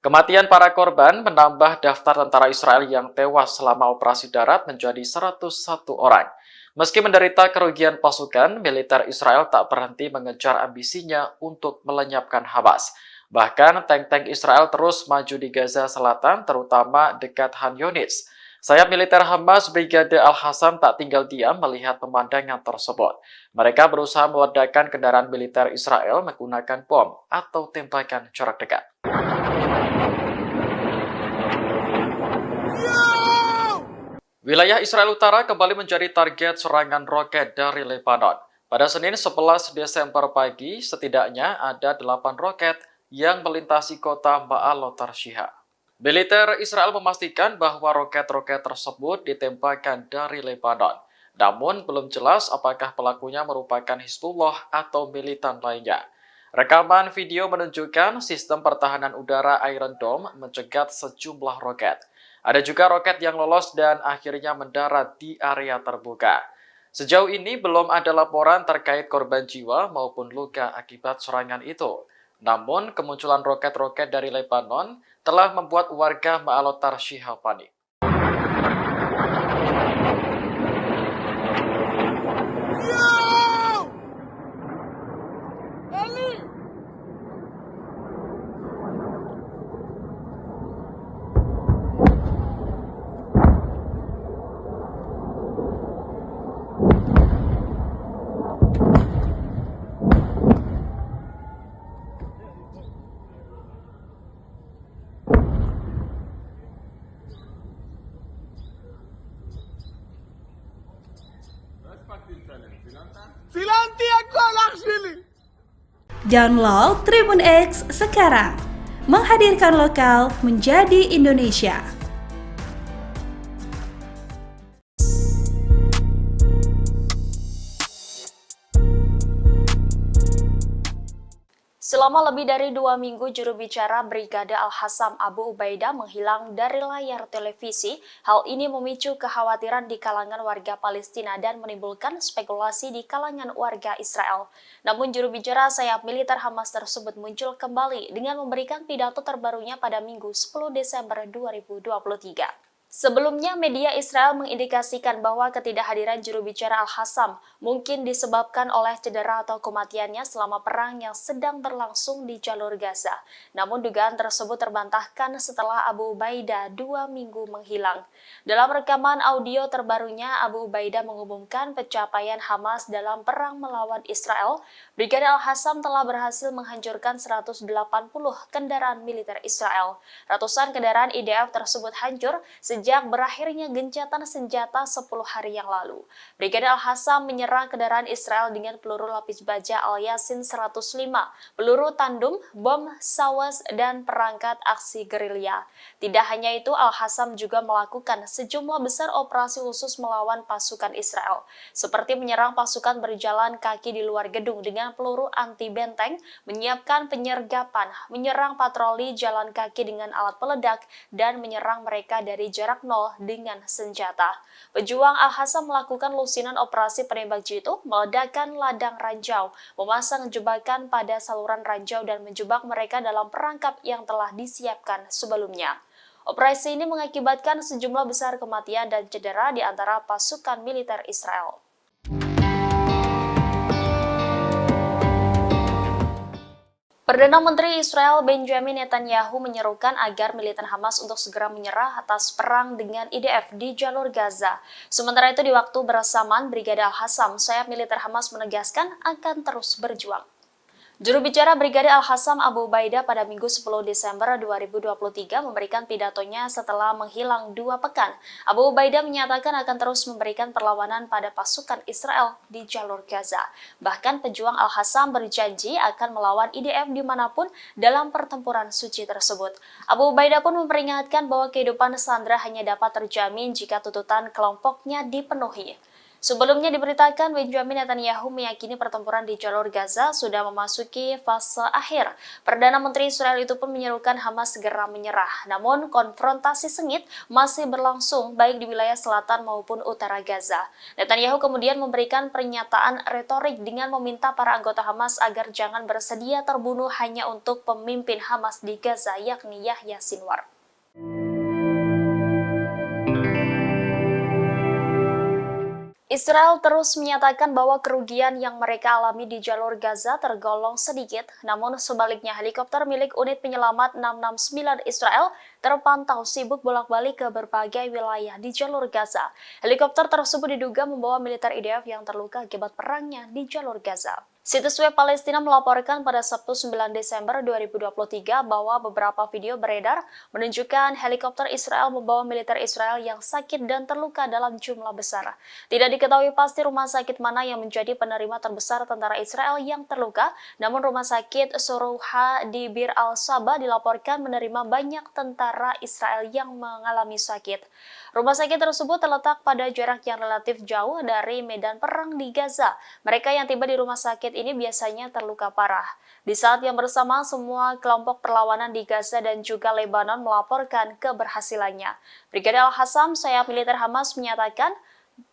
A: Kematian para korban menambah daftar tentara Israel yang tewas selama operasi darat menjadi 101 orang. Meski menderita kerugian pasukan, militer Israel tak berhenti mengejar ambisinya untuk melenyapkan Hamas. Bahkan tank-tank Israel terus maju di Gaza Selatan, terutama dekat Khan Yunis. Sayap militer Hamas Brigade Al-Hassam tak tinggal diam melihat pemandangan tersebut. Mereka berusaha meledakkan kendaraan militer Israel menggunakan bom atau tembakan jarak dekat. Wilayah Israel Utara kembali menjadi target serangan roket dari Lebanon. Pada Senin 11 Desember pagi, setidaknya ada 8 roket yang melintasi kota Ma'alot Tarshiha. Militer Israel memastikan bahwa roket-roket tersebut ditembakkan dari Lebanon. Namun belum jelas apakah pelakunya merupakan Hizbullah atau militan lainnya. Rekaman video menunjukkan sistem pertahanan udara Iron Dome mencegat sejumlah roket. Ada juga roket yang lolos dan akhirnya mendarat di area terbuka. Sejauh ini belum ada laporan terkait korban jiwa maupun luka akibat serangan itu. Namun, kemunculan roket-roket dari Lebanon telah membuat warga Ma'alot Tarshiha panik.
B: Download Tribun X sekarang, menghadirkan lokal menjadi Indonesia.
C: Selama lebih dari 2 minggu, juru bicara Brigade Al-Hassam Abu Ubaidah menghilang dari layar televisi. Hal ini memicu kekhawatiran di kalangan warga Palestina dan menimbulkan spekulasi di kalangan warga Israel. Namun juru bicara sayap militer Hamas tersebut muncul kembali dengan memberikan pidato terbarunya pada Minggu 10 Desember 2023. Sebelumnya, media Israel mengindikasikan bahwa ketidakhadiran juru bicara Al-Hassam mungkin disebabkan oleh cedera atau kematiannya selama perang yang sedang berlangsung di jalur Gaza. Namun dugaan tersebut terbantahkan setelah Abu Ubaidah 2 minggu menghilang. Dalam rekaman audio terbarunya, Abu Ubaidah mengumumkan pencapaian Hamas dalam perang melawan Israel. Brigadir Al-Hassam telah berhasil menghancurkan 180 kendaraan militer Israel. Ratusan kendaraan IDF tersebut hancur sejak berakhirnya gencatan senjata 10 hari yang lalu. Brigadir Al-Hassam menyerang kendaraan Israel dengan peluru lapis baja Al-Yasin 105, peluru tandem, bom sawas, dan perangkat aksi gerilya. Tidak hanya itu, Al-Hassam juga melakukan sejumlah besar operasi khusus melawan pasukan Israel, seperti menyerang pasukan berjalan kaki di luar gedung dengan peluru anti-benteng, menyiapkan penyergapan, menyerang patroli jalan kaki dengan alat peledak, dan menyerang mereka dari jarak nol dengan senjata. Pejuang Al-Hassam melakukan lusinan operasi penembak jitu, meledakkan ladang ranjau, memasang jebakan pada saluran ranjau dan menjebak mereka dalam perangkap yang telah disiapkan sebelumnya. Operasi ini mengakibatkan sejumlah besar kematian dan cedera di antara pasukan militer Israel. Perdana Menteri Israel Benjamin Netanyahu menyerukan agar militer Hamas untuk segera menyerah atas perang dengan IDF di jalur Gaza. Sementara itu di waktu bersamaan, Brigadir Al-Hassam, sayap militer Hamas menegaskan akan terus berjuang. Juru bicara Brigadir Al-Hassam Abu Ubaidah pada Minggu 10 Desember 2023 memberikan pidatonya setelah menghilang 2 pekan. Abu Ubaidah menyatakan akan terus memberikan perlawanan pada pasukan Israel di jalur Gaza. Bahkan pejuang Al-Hassam berjanji akan melawan IDF dimanapun dalam pertempuran suci tersebut. Abu Ubaidah pun memperingatkan bahwa kehidupan sandera hanya dapat terjamin jika tuntutan kelompoknya dipenuhi. Sebelumnya diberitakan Benjamin Netanyahu meyakini pertempuran di jalur Gaza sudah memasuki fase akhir. Perdana Menteri Israel itu pun menyerukan Hamas segera menyerah. Namun konfrontasi sengit masih berlangsung baik di wilayah selatan maupun utara Gaza. Netanyahu kemudian memberikan pernyataan retorik dengan meminta para anggota Hamas agar jangan bersedia terbunuh hanya untuk pemimpin Hamas di Gaza yakni Yahya Sinwar. Israel terus menyatakan bahwa kerugian yang mereka alami di jalur Gaza tergolong sedikit, namun sebaliknya helikopter milik unit penyelamat 669 Israel terpantau sibuk bolak-balik ke berbagai wilayah di jalur Gaza. Helikopter tersebut diduga membawa militer IDF yang terluka akibat perangnya di jalur Gaza. Situs web Palestina melaporkan pada Sabtu 9 Desember 2023 bahwa beberapa video beredar menunjukkan helikopter Israel membawa militer Israel yang sakit dan terluka dalam jumlah besar. Tidak diketahui pasti rumah sakit mana yang menjadi penerima terbesar tentara Israel yang terluka, namun rumah sakit Sorouha di Bir al-Saba dilaporkan menerima banyak tentara Israel yang mengalami sakit. Rumah sakit tersebut terletak pada jarak yang relatif jauh dari medan perang di Gaza. Mereka yang tiba di rumah sakit ini biasanya terluka parah. Di saat yang bersamaan, semua kelompok perlawanan di Gaza dan juga Lebanon melaporkan keberhasilannya. Brigadir Al-Hassam, sayap militer Hamas, menyatakan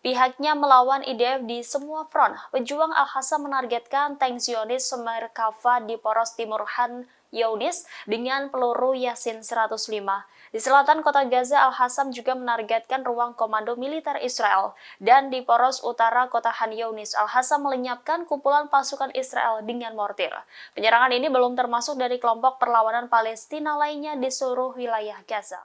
C: pihaknya melawan IDF di semua front. Pejuang Al-Hassam menargetkan tank Zionis Merkava di poros timur Han Younis dengan peluru Yasin 105. Di selatan kota Gaza, Al-Hassam juga menargetkan ruang komando militer Israel. Dan di poros utara kota Han Younis, Al-Hassam melenyapkan kumpulan pasukan Israel dengan mortir. Penyerangan ini belum termasuk dari kelompok perlawanan Palestina lainnya di seluruh wilayah Gaza.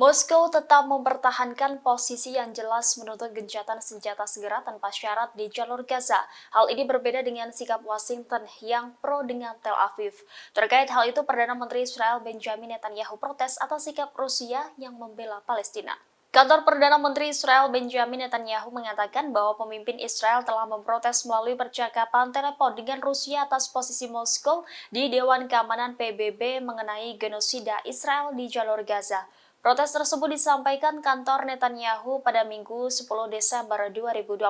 C: Moskow tetap mempertahankan posisi yang jelas menuntut gencatan senjata segera tanpa syarat di jalur Gaza. Hal ini berbeda dengan sikap Washington yang pro dengan Tel Aviv. Terkait hal itu, Perdana Menteri Israel Benjamin Netanyahu protes atas sikap Rusia yang membela Palestina. Kantor Perdana Menteri Israel Benjamin Netanyahu mengatakan bahwa pemimpin Israel telah memprotes melalui percakapan telepon dengan Rusia atas posisi Moskow di Dewan Keamanan PBB mengenai genosida Israel di jalur Gaza. Protes tersebut disampaikan kantor Netanyahu pada Minggu 10 Desember 2023.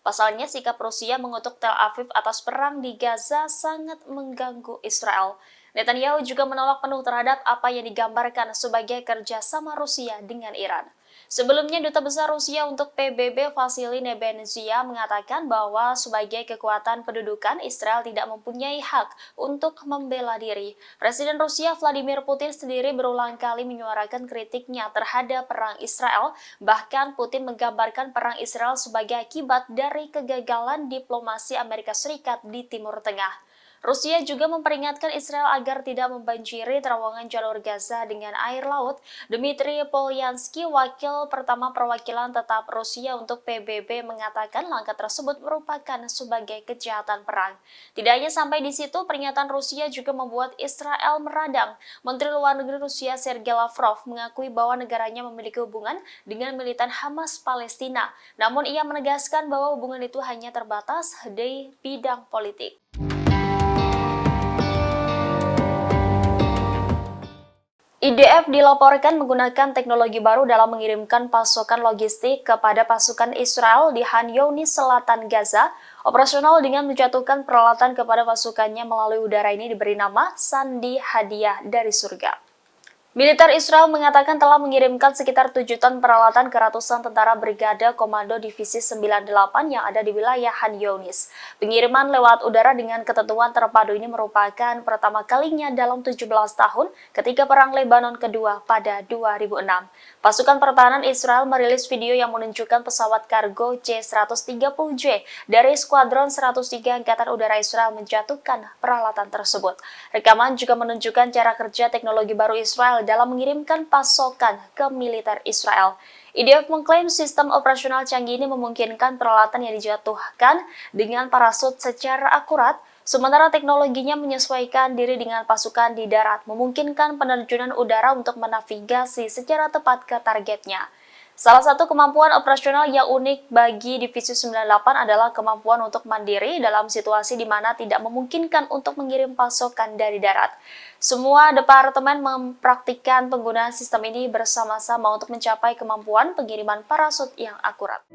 C: Pasalnya, sikap Rusia mengutuk Tel Aviv atas perang di Gaza sangat mengganggu Israel. Netanyahu juga menolak penuh terhadap apa yang digambarkan sebagai kerjasama Rusia dengan Iran. Sebelumnya, Duta Besar Rusia untuk PBB Vasily Nebenzia mengatakan bahwa sebagai kekuatan pendudukan, Israel tidak mempunyai hak untuk membela diri. Presiden Rusia Vladimir Putin sendiri berulang kali menyuarakan kritiknya terhadap perang Israel. Bahkan Putin menggambarkan perang Israel sebagai akibat dari kegagalan diplomasi Amerika Serikat di Timur Tengah. Rusia juga memperingatkan Israel agar tidak membanjiri terowongan jalur Gaza dengan air laut. Dmitry Polyansky, wakil pertama perwakilan tetap Rusia untuk PBB, mengatakan langkah tersebut merupakan sebagai kejahatan perang. Tidak hanya sampai di situ, pernyataan Rusia juga membuat Israel meradang. Menteri Luar Negeri Rusia Sergei Lavrov mengakui bahwa negaranya memiliki hubungan dengan militan Hamas Palestina. Namun ia menegaskan bahwa hubungan itu hanya terbatas di bidang politik. IDF dilaporkan menggunakan teknologi baru dalam mengirimkan pasokan logistik kepada pasukan Israel di Khan Younis, Selatan Gaza. Operasional dengan menjatuhkan peralatan kepada pasukannya melalui udara ini diberi nama Sandi Hadiah dari Surga. Militer Israel mengatakan telah mengirimkan sekitar 7 ton peralatan ke ratusan tentara Brigade Komando Divisi 98 yang ada di wilayah Khan Younis. Pengiriman lewat udara dengan ketentuan terpadu ini merupakan pertama kalinya dalam 17 tahun ketika Perang Lebanon kedua pada 2006. Pasukan pertahanan Israel merilis video yang menunjukkan pesawat kargo C-130J dari Skuadron 103 Angkatan Udara Israel menjatuhkan peralatan tersebut. Rekaman juga menunjukkan cara kerja teknologi baru Israel dalam mengirimkan pasokan ke militer Israel. IDF mengklaim sistem operasional canggih ini memungkinkan peralatan yang dijatuhkan dengan parasut secara akurat, sementara teknologinya menyesuaikan diri dengan pasukan di darat, memungkinkan penerjunan udara untuk menavigasi secara tepat ke targetnya. Salah satu kemampuan operasional yang unik bagi Divisi 98 adalah kemampuan untuk mandiri dalam situasi di mana tidak memungkinkan untuk mengirim pasokan dari darat. Semua departemen mempraktikkan penggunaan sistem ini bersama-sama untuk mencapai kemampuan pengiriman parasut yang akurat.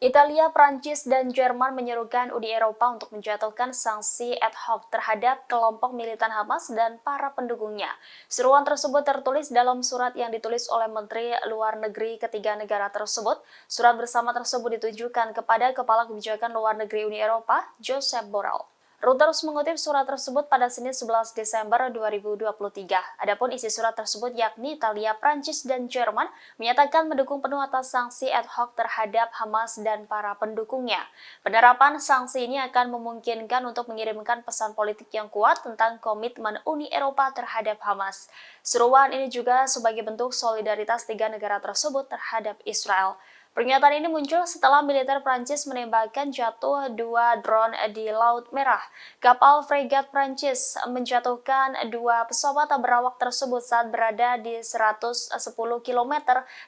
C: Italia, Prancis, dan Jerman menyerukan Uni Eropa untuk menjatuhkan sanksi ad hoc terhadap kelompok militan Hamas dan para pendukungnya. Seruan tersebut tertulis dalam surat yang ditulis oleh Menteri Luar Negeri ketiga negara tersebut. Surat bersama tersebut ditujukan kepada Kepala Kebijakan Luar Negeri Uni Eropa, Josep Borrell. Reuters mengutip surat tersebut pada Senin 11 Desember 2023. Adapun isi surat tersebut yakni Italia, Prancis, dan Jerman menyatakan mendukung penuh atas sanksi ad hoc terhadap Hamas dan para pendukungnya. Penerapan sanksi ini akan memungkinkan untuk mengirimkan pesan politik yang kuat tentang komitmen Uni Eropa terhadap Hamas. Seruan ini juga sebagai bentuk solidaritas tiga negara tersebut terhadap Israel. Pernyataan ini muncul setelah militer Prancis menembakkan jatuh 2 drone di Laut Merah. Kapal fregat Prancis menjatuhkan 2 pesawat berawak tersebut saat berada di 110 km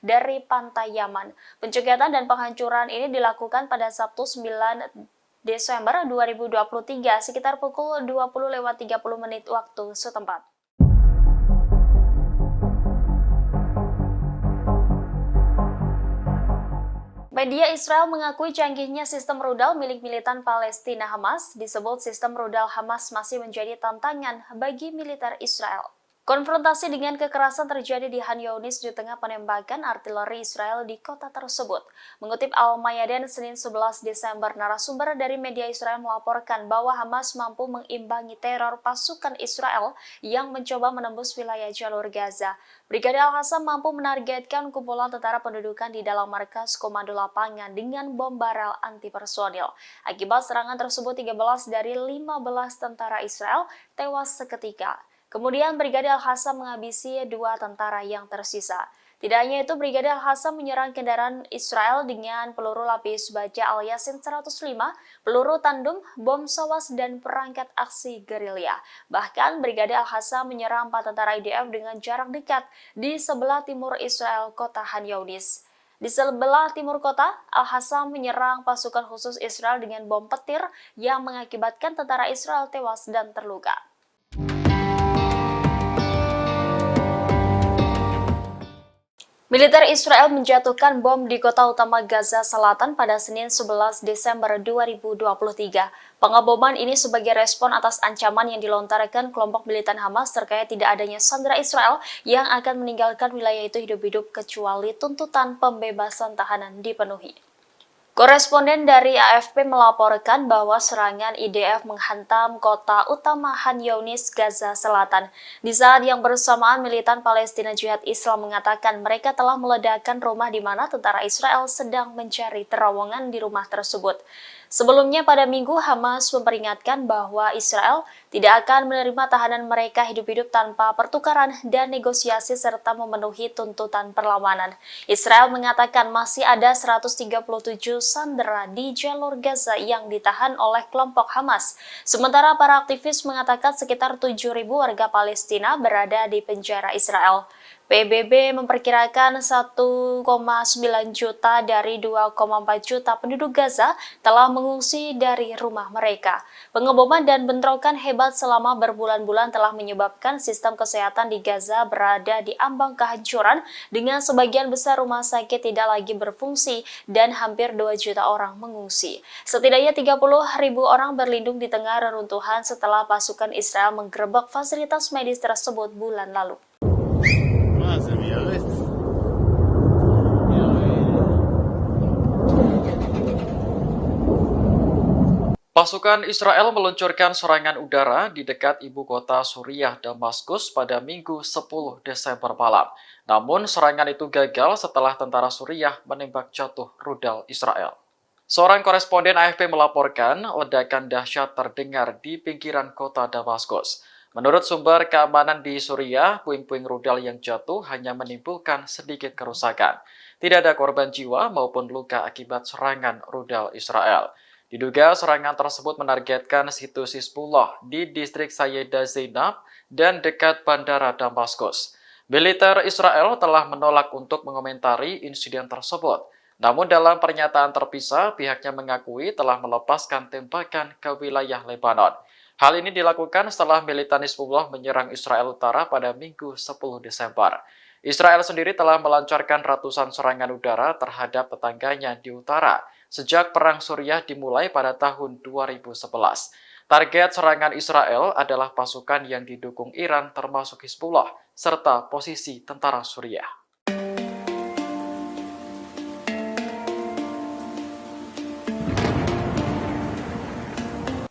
C: dari pantai Yaman. Pencegatan dan penghancuran ini dilakukan pada Sabtu 9 Desember 2023 sekitar pukul 20.30 waktu setempat. Media Israel mengakui canggihnya sistem rudal milik militan Palestina Hamas. Disebut sistem rudal Hamas masih menjadi tantangan bagi militer Israel. Konfrontasi dengan kekerasan terjadi di Khan Younis di tengah penembakan artileri Israel di kota tersebut. Mengutip Al-Mayadin Senin 11 Desember, narasumber dari media Israel melaporkan bahwa Hamas mampu mengimbangi teror pasukan Israel yang mencoba menembus wilayah jalur Gaza. Brigade Al-Qassam mampu menargetkan kumpulan tentara pendudukan di dalam markas komando lapangan dengan bom barel anti-personil. Akibat serangan tersebut, 13 dari 15 tentara Israel tewas seketika. Kemudian Brigade Al-Qassam menghabisi 2 tentara yang tersisa. Tidak hanya itu, Brigade Al-Qassam menyerang kendaraan Israel dengan peluru lapis baja Al-Yasin 105, peluru tandem, bom sawas, dan perangkat aksi gerilya. Bahkan Brigade Al-Qassam menyerang 4 tentara IDF dengan jarak dekat di sebelah timur Israel, kota Khan Younis. Di sebelah timur kota, Al-Qassam menyerang pasukan khusus Israel dengan bom petir yang mengakibatkan tentara Israel tewas dan terluka. Militer Israel menjatuhkan bom di kota utama Gaza Selatan pada Senin 11 Desember 2023. Pengeboman ini sebagai respon atas ancaman yang dilontarkan kelompok militan Hamas terkait tidak adanya sandera Israel yang akan meninggalkan wilayah itu hidup-hidup kecuali tuntutan pembebasan tahanan dipenuhi. Koresponden dari AFP melaporkan bahwa serangan IDF menghantam kota utama Khan Younis, Gaza Selatan. Di saat yang bersamaan, militan Palestina Jihad Islam mengatakan mereka telah meledakkan rumah di mana tentara Israel sedang mencari terowongan di rumah tersebut. Sebelumnya pada Minggu, Hamas memperingatkan bahwa Israel tidak akan menerima tahanan mereka hidup-hidup tanpa pertukaran dan negosiasi serta memenuhi tuntutan perlawanan. Israel mengatakan masih ada 137 sandera di jalur Gaza yang ditahan oleh kelompok Hamas. Sementara para aktivis mengatakan sekitar 7.000 warga Palestina berada di penjara Israel. PBB memperkirakan 1,9 juta dari 2,4 juta penduduk Gaza telah mengungsi dari rumah mereka. Pengeboman dan bentrokan hebat selama berbulan-bulan telah menyebabkan sistem kesehatan di Gaza berada di ambang kehancuran dengan sebagian besar rumah sakit tidak lagi berfungsi dan hampir 2 juta orang mengungsi. Setidaknya 30.000 orang berlindung di tengah reruntuhan setelah pasukan Israel menggerebek fasilitas medis tersebut bulan lalu.
A: Pasukan Israel meluncurkan serangan udara di dekat ibu kota Suriah, Damaskus pada Minggu 10 Desember malam. Namun serangan itu gagal setelah tentara Suriah menembak jatuh rudal Israel. Seorang koresponden AFP melaporkan ledakan dahsyat terdengar di pinggiran kota Damaskus. Menurut sumber keamanan di Suriah, puing-puing rudal yang jatuh hanya menimbulkan sedikit kerusakan. Tidak ada korban jiwa maupun luka akibat serangan rudal Israel. Diduga serangan tersebut menargetkan situs Hizbullah di distrik Sayyidah Zainab dan dekat bandara Damaskus. Militer Israel telah menolak untuk mengomentari insiden tersebut. Namun dalam pernyataan terpisah, pihaknya mengakui telah melepaskan tembakan ke wilayah Lebanon. Hal ini dilakukan setelah militan Hizbullah menyerang Israel Utara pada Minggu 10 Desember. Israel sendiri telah melancarkan ratusan serangan udara terhadap tetangganya di utara sejak Perang Suriah dimulai pada tahun 2011. Target serangan Israel adalah pasukan yang didukung Iran termasuk Hizbullah, serta posisi tentara Suriah.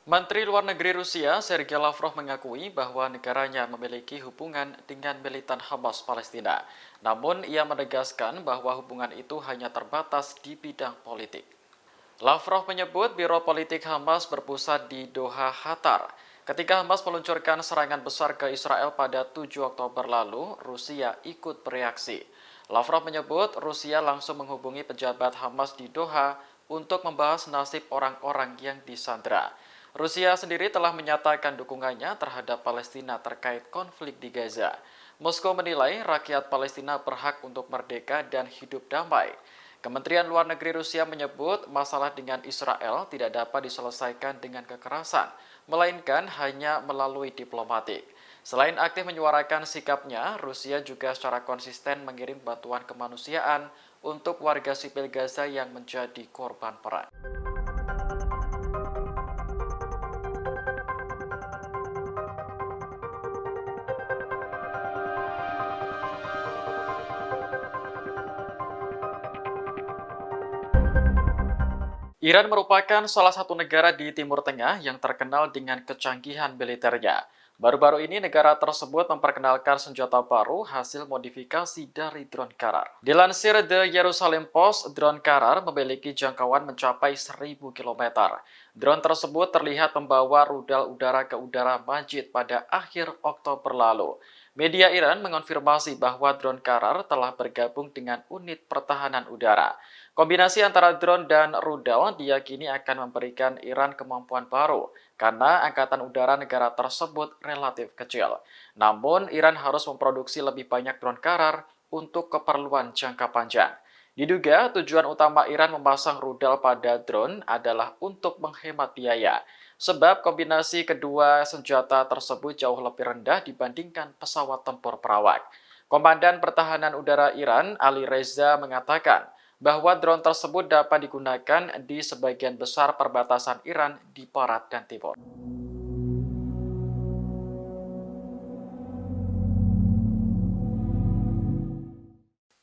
A: Menteri Luar Negeri Rusia, Sergei Lavrov mengakui bahwa negaranya memiliki hubungan dengan militan Hamas Palestina. Namun, ia menegaskan bahwa hubungan itu hanya terbatas di bidang politik. Lavrov menyebut Biro Politik Hamas berpusat di Doha, Qatar. Ketika Hamas meluncurkan serangan besar ke Israel pada 7 Oktober lalu, Rusia ikut bereaksi. Lavrov menyebut Rusia langsung menghubungi pejabat Hamas di Doha untuk membahas nasib orang-orang yang disandera. Rusia sendiri telah menyatakan dukungannya terhadap Palestina terkait konflik di Gaza. Moskow menilai rakyat Palestina berhak untuk merdeka dan hidup damai. Kementerian Luar Negeri Rusia menyebut masalah dengan Israel tidak dapat diselesaikan dengan kekerasan, melainkan hanya melalui diplomatik. Selain aktif menyuarakan sikapnya, Rusia juga secara konsisten mengirim bantuan kemanusiaan untuk warga sipil Gaza yang menjadi korban perang. Iran merupakan salah satu negara di Timur Tengah yang terkenal dengan kecanggihan militernya. Baru-baru ini negara tersebut memperkenalkan senjata baru hasil modifikasi dari drone Karar. Dilansir The Jerusalem Post, drone Karar memiliki jangkauan mencapai 1.000 km. Drone tersebut terlihat membawa rudal udara ke udara Majid pada akhir Oktober lalu. Media Iran mengonfirmasi bahwa drone Karar telah bergabung dengan unit pertahanan udara. Kombinasi antara drone dan rudal diyakini akan memberikan Iran kemampuan baru karena angkatan udara negara tersebut relatif kecil. Namun, Iran harus memproduksi lebih banyak drone Karar untuk keperluan jangka panjang. Diduga tujuan utama Iran memasang rudal pada drone adalah untuk menghemat biaya, sebab kombinasi kedua senjata tersebut jauh lebih rendah dibandingkan pesawat tempur perawak. Komandan Pertahanan Udara Iran, Ali Reza, mengatakan bahwa drone tersebut dapat digunakan di sebagian besar perbatasan Iran di barat dan timur.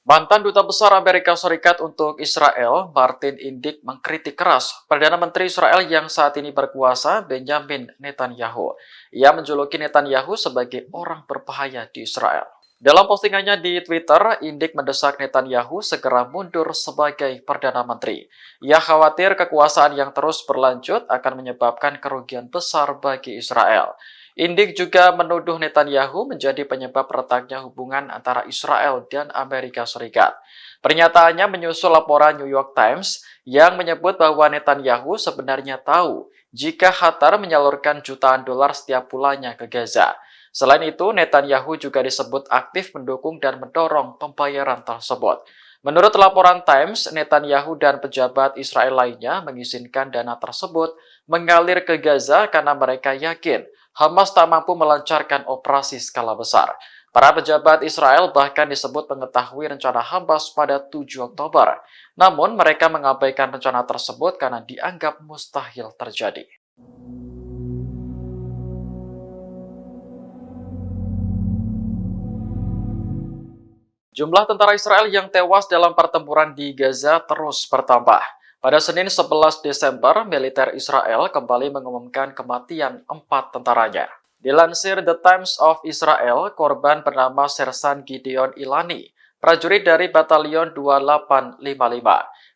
A: Mantan Duta Besar Amerika Serikat untuk Israel, Martin Indyk, mengkritik keras Perdana Menteri Israel yang saat ini berkuasa, Benjamin Netanyahu. Ia menjuluki Netanyahu sebagai orang berbahaya di Israel. Dalam postingannya di Twitter, Indyk mendesak Netanyahu segera mundur sebagai Perdana Menteri. Ia khawatir kekuasaan yang terus berlanjut akan menyebabkan kerugian besar bagi Israel. Indyk juga menuduh Netanyahu menjadi penyebab retaknya hubungan antara Israel dan Amerika Serikat. Pernyataannya menyusul laporan New York Times yang menyebut bahwa Netanyahu sebenarnya tahu jika Qatar menyalurkan jutaan dolar setiap bulannya ke Gaza. Selain itu, Netanyahu juga disebut aktif mendukung dan mendorong pembayaran tersebut. Menurut laporan Times, Netanyahu dan pejabat Israel lainnya mengizinkan dana tersebut mengalir ke Gaza karena mereka yakin Hamas tak mampu melancarkan operasi skala besar. Para pejabat Israel bahkan disebut mengetahui rencana Hamas pada 7 Oktober. Namun mereka mengabaikan rencana tersebut karena dianggap mustahil terjadi. Jumlah tentara Israel yang tewas dalam pertempuran di Gaza terus bertambah. Pada Senin 11 Desember, militer Israel kembali mengumumkan kematian 4 tentaranya. Dilansir The Times of Israel, korban bernama Sersan Gideon Ilani, prajurit dari Batalion 2855.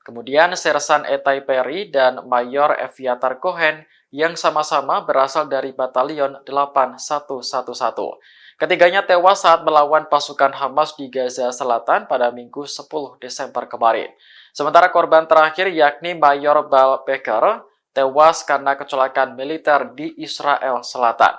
A: Kemudian Sersan Etai Perry dan Mayor Eviatar Cohen yang sama-sama berasal dari Batalion 8111. Ketiganya tewas saat melawan pasukan Hamas di Gaza Selatan pada Minggu 10 Desember kemarin. Sementara korban terakhir yakni Mayor Bal Becker tewas karena kecelakaan militer di Israel Selatan.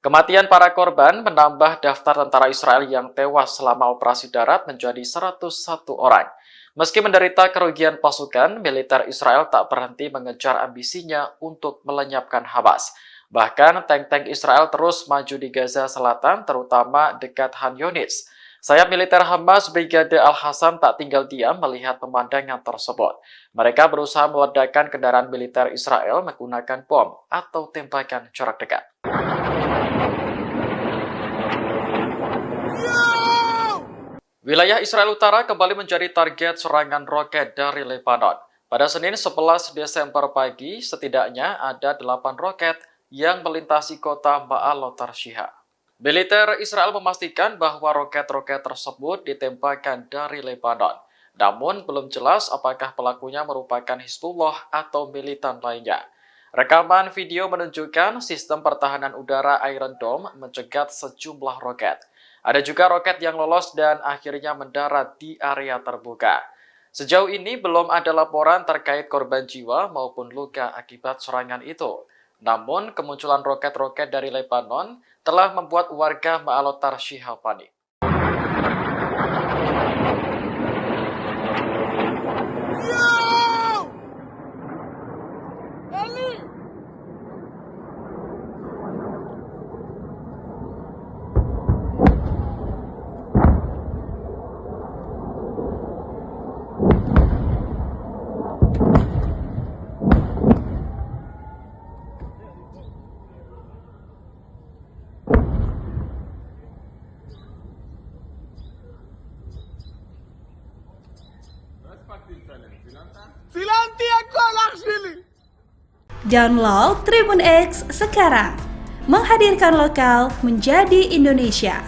A: Kematian para korban menambah daftar tentara Israel yang tewas selama operasi darat menjadi 101 orang. Meski menderita kerugian pasukan, militer Israel tak berhenti mengejar ambisinya untuk melenyapkan Hamas. Bahkan tank-tank Israel terus maju di Gaza Selatan, terutama dekat Khan Yunis. Sayap militer Hamas Brigade Al-Hassam tak tinggal diam melihat pemandangan tersebut. Mereka berusaha meledakkan kendaraan militer Israel menggunakan bom atau tembakan jarak dekat. Wilayah Israel Utara kembali menjadi target serangan roket dari Lebanon. Pada Senin 11 Desember pagi, setidaknya ada 8 roket yang melintasi kota Ma'alot Tarshiha. Militer Israel memastikan bahwa roket-roket tersebut ditembakkan dari Lebanon. Namun belum jelas apakah pelakunya merupakan Hizbullah atau militan lainnya. Rekaman video menunjukkan sistem pertahanan udara Iron Dome mencegat sejumlah roket. Ada juga roket yang lolos dan akhirnya mendarat di area terbuka. Sejauh ini belum ada laporan terkait korban jiwa maupun luka akibat serangan itu. Namun, kemunculan roket-roket dari Lebanon telah membuat warga Ma'alot Tarshiha panik.
B: Download Tribun X sekarang, menghadirkan lokal menjadi Indonesia.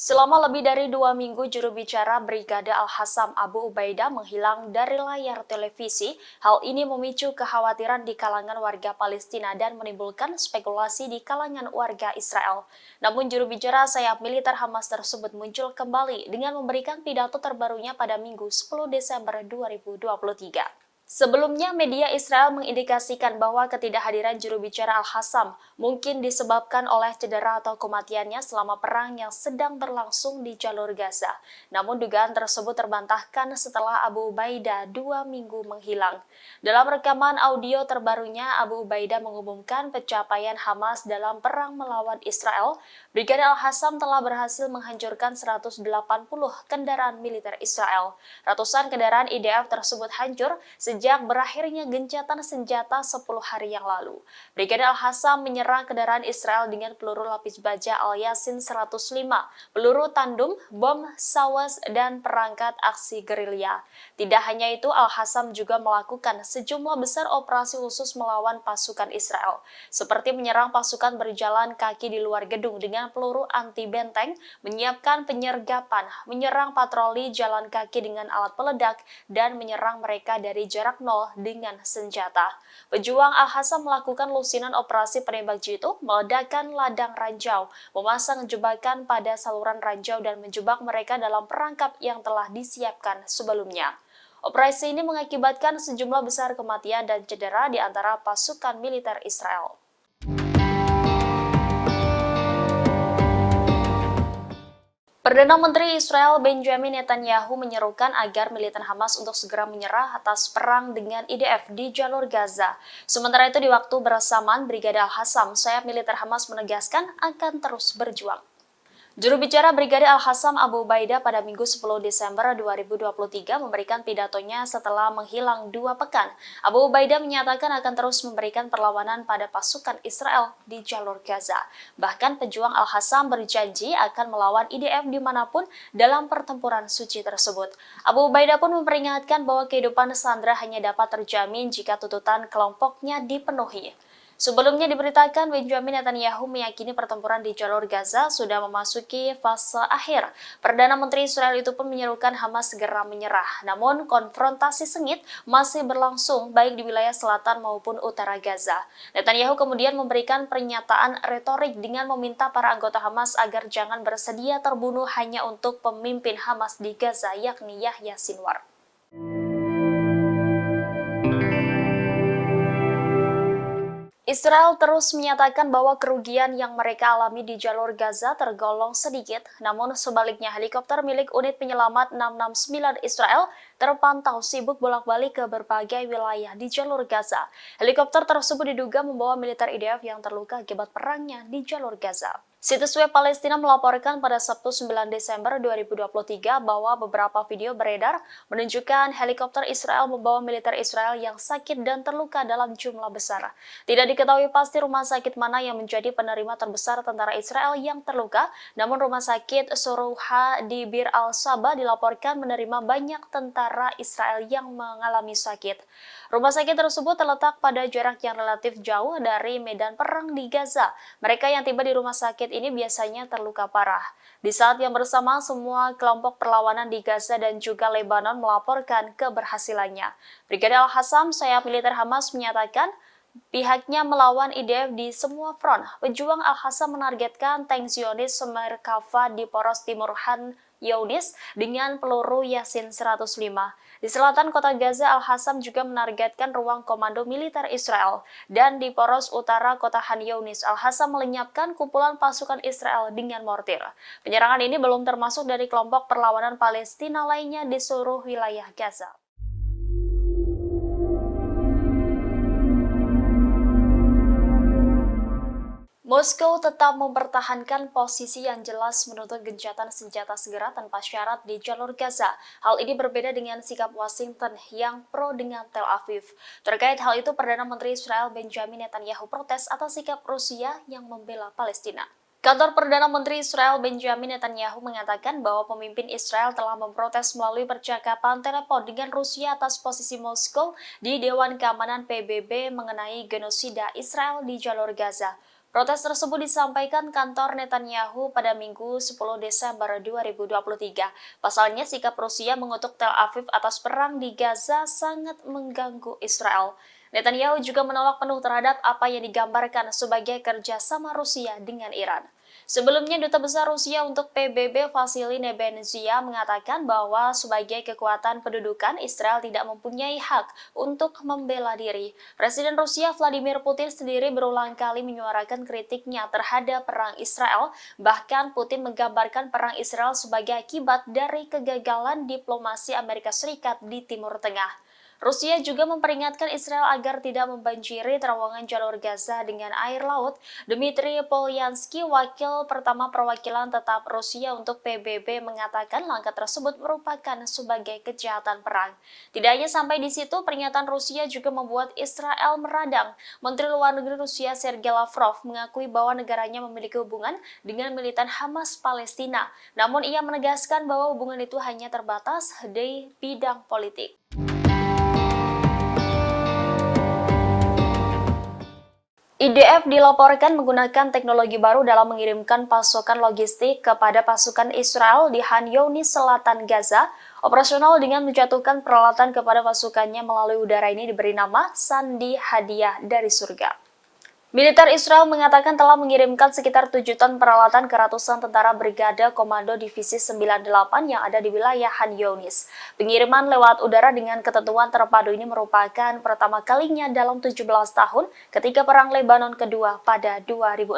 C: Selama lebih dari 2 minggu, juru bicara Brigade Al-Hassam Abu Ubaidah menghilang dari layar televisi. Hal ini memicu kekhawatiran di kalangan warga Palestina dan menimbulkan spekulasi di kalangan warga Israel. Namun juru bicara sayap militer Hamas tersebut muncul kembali dengan memberikan pidato terbarunya pada Minggu 10 Desember 2023. Sebelumnya, media Israel mengindikasikan bahwa ketidakhadiran juru bicara Al-Hassam mungkin disebabkan oleh cedera atau kematiannya selama perang yang sedang berlangsung di jalur Gaza. Namun dugaan tersebut terbantahkan setelah Abu Ubaidah 2 minggu menghilang. Dalam rekaman audio terbarunya, Abu Ubaidah mengumumkan pencapaian Hamas dalam perang melawan Israel. Brigadir Al-Hassam telah berhasil menghancurkan 180 kendaraan militer Israel. Ratusan kendaraan IDF tersebut hancur sejak berakhirnya gencatan senjata 10 hari yang lalu. Brigadir Al-Hassam menyerang kendaraan Israel dengan peluru lapis baja Al-Yasin 105, peluru tandem, bom sawas, dan perangkat aksi gerilya. Tidak hanya itu, Al-Hassam juga melakukan sejumlah besar operasi khusus melawan pasukan Israel, seperti menyerang pasukan berjalan kaki di luar gedung dengan peluru anti-benteng, menyiapkan penyergapan, menyerang patroli jalan kaki dengan alat peledak, dan menyerang mereka dari jarak nol dengan senjata. Pejuang Al-Hassam melakukan lusinan operasi penembak jitu, meledakkan ladang ranjau, memasang jebakan pada saluran ranjau dan menjebak mereka dalam perangkap yang telah disiapkan sebelumnya. Operasi ini mengakibatkan sejumlah besar kematian dan cedera di antara pasukan militer Israel. Perdana Menteri Israel Benjamin Netanyahu menyerukan agar militan Hamas untuk segera menyerah atas perang dengan IDF di jalur Gaza. Sementara itu di waktu bersamaan, Brigadir Al-Hassam, sayap militer Hamas menegaskan akan terus berjuang. Juru bicara Brigadir Al-Hassam Abu Ubaidah pada Minggu 10 Desember 2023 memberikan pidatonya setelah menghilang 2 pekan. Abu Ubaidah menyatakan akan terus memberikan perlawanan pada pasukan Israel di jalur Gaza. Bahkan pejuang Al-Hassam berjanji akan melawan IDF dimanapun dalam pertempuran suci tersebut. Abu Ubaidah pun memperingatkan bahwa kehidupan sandera hanya dapat terjamin jika tuntutan kelompoknya dipenuhi. Sebelumnya diberitakan Benjamin Netanyahu meyakini pertempuran di jalur Gaza sudah memasuki fase akhir. Perdana Menteri Israel itu pun menyerukan Hamas segera menyerah. Namun konfrontasi sengit masih berlangsung baik di wilayah selatan maupun utara Gaza. Netanyahu kemudian memberikan pernyataan retorik dengan meminta para anggota Hamas agar jangan bersedia terbunuh hanya untuk pemimpin Hamas di Gaza yakni Yahya Sinwar. Israel terus menyatakan bahwa kerugian yang mereka alami di jalur Gaza tergolong sedikit, namun sebaliknya helikopter milik unit penyelamat 669 Israel terpantau sibuk bolak-balik ke berbagai wilayah di jalur Gaza. Helikopter tersebut diduga membawa militer IDF yang terluka akibat perangnya di jalur Gaza. Situs web Palestina melaporkan pada Sabtu 9 Desember 2023 bahwa beberapa video beredar menunjukkan helikopter Israel membawa militer Israel yang sakit dan terluka dalam jumlah besar. Tidak diketahui pasti rumah sakit mana yang menjadi penerima terbesar tentara Israel yang terluka, namun rumah sakit Sorouha di Bir al-Saba dilaporkan menerima banyak tentara Israel yang mengalami sakit. Rumah sakit tersebut terletak pada jarak yang relatif jauh dari medan perang di Gaza. Mereka yang tiba di rumah sakit ini biasanya terluka parah. Di saat yang bersamaan, semua kelompok perlawanan di Gaza dan juga Lebanon melaporkan keberhasilannya. Brigadir Al-Hassam, sayap militer Hamas, menyatakan pihaknya melawan IDF di semua front. Pejuang Al-Hassam menargetkan tank Zionis Merkava di poros timur Han Younis dengan peluru Yasin 105. Di selatan kota Gaza, Al-Hassam juga menargetkan ruang komando militer Israel. Dan di poros utara kota Han Younis, Al-Hassam melenyapkan kumpulan pasukan Israel dengan mortir. Penyerangan ini belum termasuk dari kelompok perlawanan Palestina lainnya di seluruh wilayah Gaza. Moskow tetap mempertahankan posisi yang jelas menuntut gencatan senjata segera tanpa syarat di jalur Gaza. Hal ini berbeda dengan sikap Washington yang pro dengan Tel Aviv. Terkait hal itu, Perdana Menteri Israel Benjamin Netanyahu protes atas sikap Rusia yang membela Palestina. Kantor Perdana Menteri Israel Benjamin Netanyahu mengatakan bahwa pemimpin Israel telah memprotes melalui percakapan telepon dengan Rusia atas posisi Moskow di Dewan Keamanan PBB mengenai genosida Israel di jalur Gaza. Protes tersebut disampaikan kantor Netanyahu pada Minggu 10 Desember 2023. Pasalnya, sikap Rusia mengutuk Tel Aviv atas perang di Gaza sangat mengganggu Israel. Netanyahu juga menolak penuh terhadap apa yang digambarkan sebagai kerjasama Rusia dengan Iran. Sebelumnya, Duta Besar Rusia untuk PBB Vasily Nebenzia mengatakan bahwa sebagai kekuatan pendudukan, Israel tidak mempunyai hak untuk membela diri. Presiden Rusia Vladimir Putin sendiri berulang kali menyuarakan kritiknya terhadap perang Israel. Bahkan Putin menggambarkan perang Israel sebagai akibat dari kegagalan diplomasi Amerika Serikat di Timur Tengah. Rusia juga memperingatkan Israel agar tidak membanjiri terowongan jalur Gaza dengan air laut. Dmitry Polyansky, wakil pertama perwakilan tetap Rusia untuk PBB, mengatakan langkah tersebut merupakan sebagai kejahatan perang. Tidak hanya sampai di situ, pernyataan Rusia juga membuat Israel meradang. Menteri Luar Negeri Rusia Sergei Lavrov mengakui bahwa negaranya memiliki hubungan dengan militan Hamas Palestina. Namun ia menegaskan bahwa hubungan itu hanya terbatas di bidang politik. IDF dilaporkan menggunakan teknologi baru dalam mengirimkan pasokan logistik kepada pasukan Israel di Khan Younis, selatan Gaza. Operasional dengan menjatuhkan peralatan kepada pasukannya melalui udara ini diberi nama Sandi Hadiah dari Surga. Militer Israel mengatakan telah mengirimkan sekitar 7 ton peralatan ke ratusan tentara Brigade Komando Divisi 98 yang ada di wilayah Khan Younis. Pengiriman lewat udara dengan ketentuan terpadu ini merupakan pertama kalinya dalam 17 tahun ketika Perang Lebanon kedua pada 2006.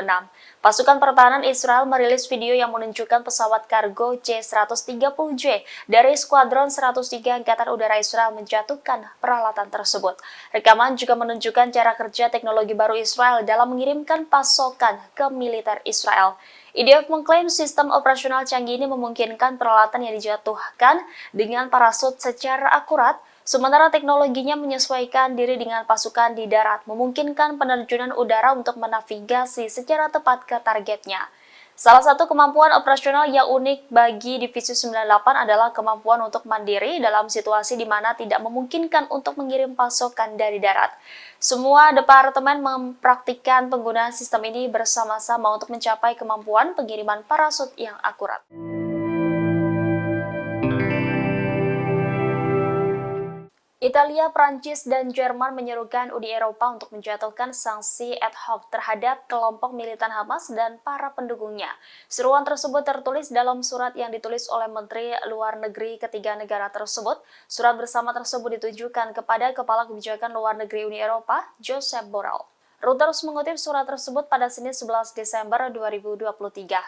C: Pasukan pertahanan Israel merilis video yang menunjukkan pesawat kargo C-130J dari Skuadron 103 Angkatan Udara Israel menjatuhkan peralatan tersebut. Rekaman juga menunjukkan cara kerja teknologi baru Israel dalam mengirimkan pasokan ke militer Israel. IDF mengklaim sistem operasional canggih ini memungkinkan peralatan yang dijatuhkan dengan parasut secara akurat, sementara teknologinya menyesuaikan diri dengan pasukan di darat, memungkinkan penerjunan udara untuk menavigasi secara tepat ke targetnya. Salah satu kemampuan operasional yang unik bagi Divisi 98 adalah kemampuan untuk mandiri dalam situasi di mana tidak memungkinkan untuk mengirim pasokan dari darat. Semua departemen mempraktikkan penggunaan sistem ini bersama-sama untuk mencapai kemampuan pengiriman parasut yang akurat. Italia, Prancis, dan Jerman menyerukan Uni Eropa untuk menjatuhkan sanksi ad hoc terhadap kelompok militan Hamas dan para pendukungnya. Seruan tersebut tertulis dalam surat yang ditulis oleh Menteri Luar Negeri ketiga negara tersebut. Surat bersama tersebut ditujukan kepada Kepala Kebijakan Luar Negeri Uni Eropa, Josep Borrell. Reuters mengutip surat tersebut pada Senin 11 Desember 2023.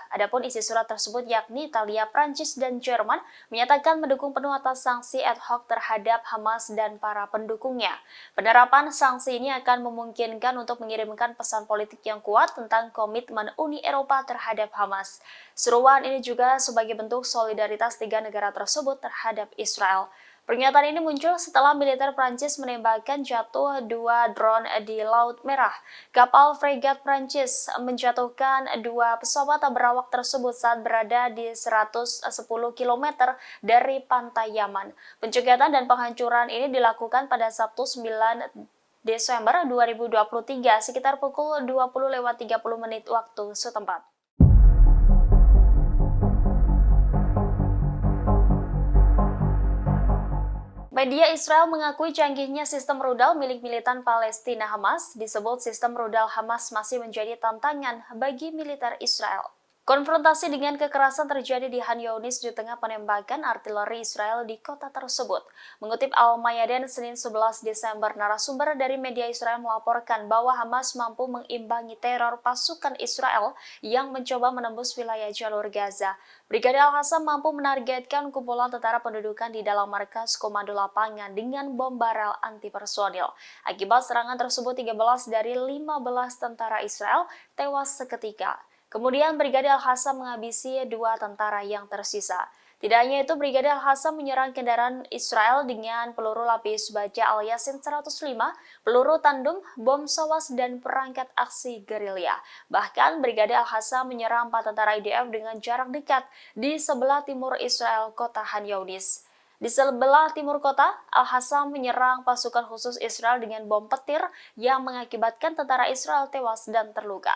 C: Adapun isi surat tersebut yakni Italia, Prancis, dan Jerman menyatakan mendukung penuh atas sanksi ad hoc terhadap Hamas dan para pendukungnya. Penerapan sanksi ini akan memungkinkan untuk mengirimkan pesan politik yang kuat tentang komitmen Uni Eropa terhadap Hamas. Seruan ini juga sebagai bentuk solidaritas tiga negara tersebut terhadap Israel. Pernyataan ini muncul setelah militer Prancis menembakkan jatuh 2 drone di Laut Merah. Kapal fregat Prancis menjatuhkan 2 pesawat berawak tersebut saat berada di 110 km dari pantai Yaman. Pencegatan dan penghancuran ini dilakukan pada Sabtu 9 Desember 2023 sekitar pukul 20.30 waktu setempat. Media Israel mengakui canggihnya sistem rudal milik militan Palestina Hamas. Disebut sistem rudal Hamas masih menjadi tantangan bagi militer Israel. Konfrontasi dengan kekerasan terjadi di Khan Younis di tengah penembakan artileri Israel di kota tersebut. Mengutip Al-Mayadin Senin 11 Desember, narasumber dari media Israel melaporkan bahwa Hamas mampu mengimbangi teror pasukan Israel yang mencoba menembus wilayah jalur Gaza. Brigade Al-Qassam mampu menargetkan kumpulan tentara pendudukan di dalam markas komando lapangan dengan bom barel anti-personil. Akibat serangan tersebut, 13 dari 15 tentara Israel tewas seketika. Kemudian Brigade Al-Qassam menghabisi 2 tentara yang tersisa. Tidak hanya itu, Brigade Al-Qassam menyerang kendaraan Israel dengan peluru lapis baja Al-Yasin 105, peluru tandem, bom sawas, dan perangkat aksi gerilya. Bahkan Brigade Al-Qassam menyerang 4 tentara IDF dengan jarak dekat di sebelah timur Israel, kota Khan Younis. Di sebelah timur kota, Al-Qassam menyerang pasukan khusus Israel dengan bom petir yang mengakibatkan tentara Israel tewas dan terluka.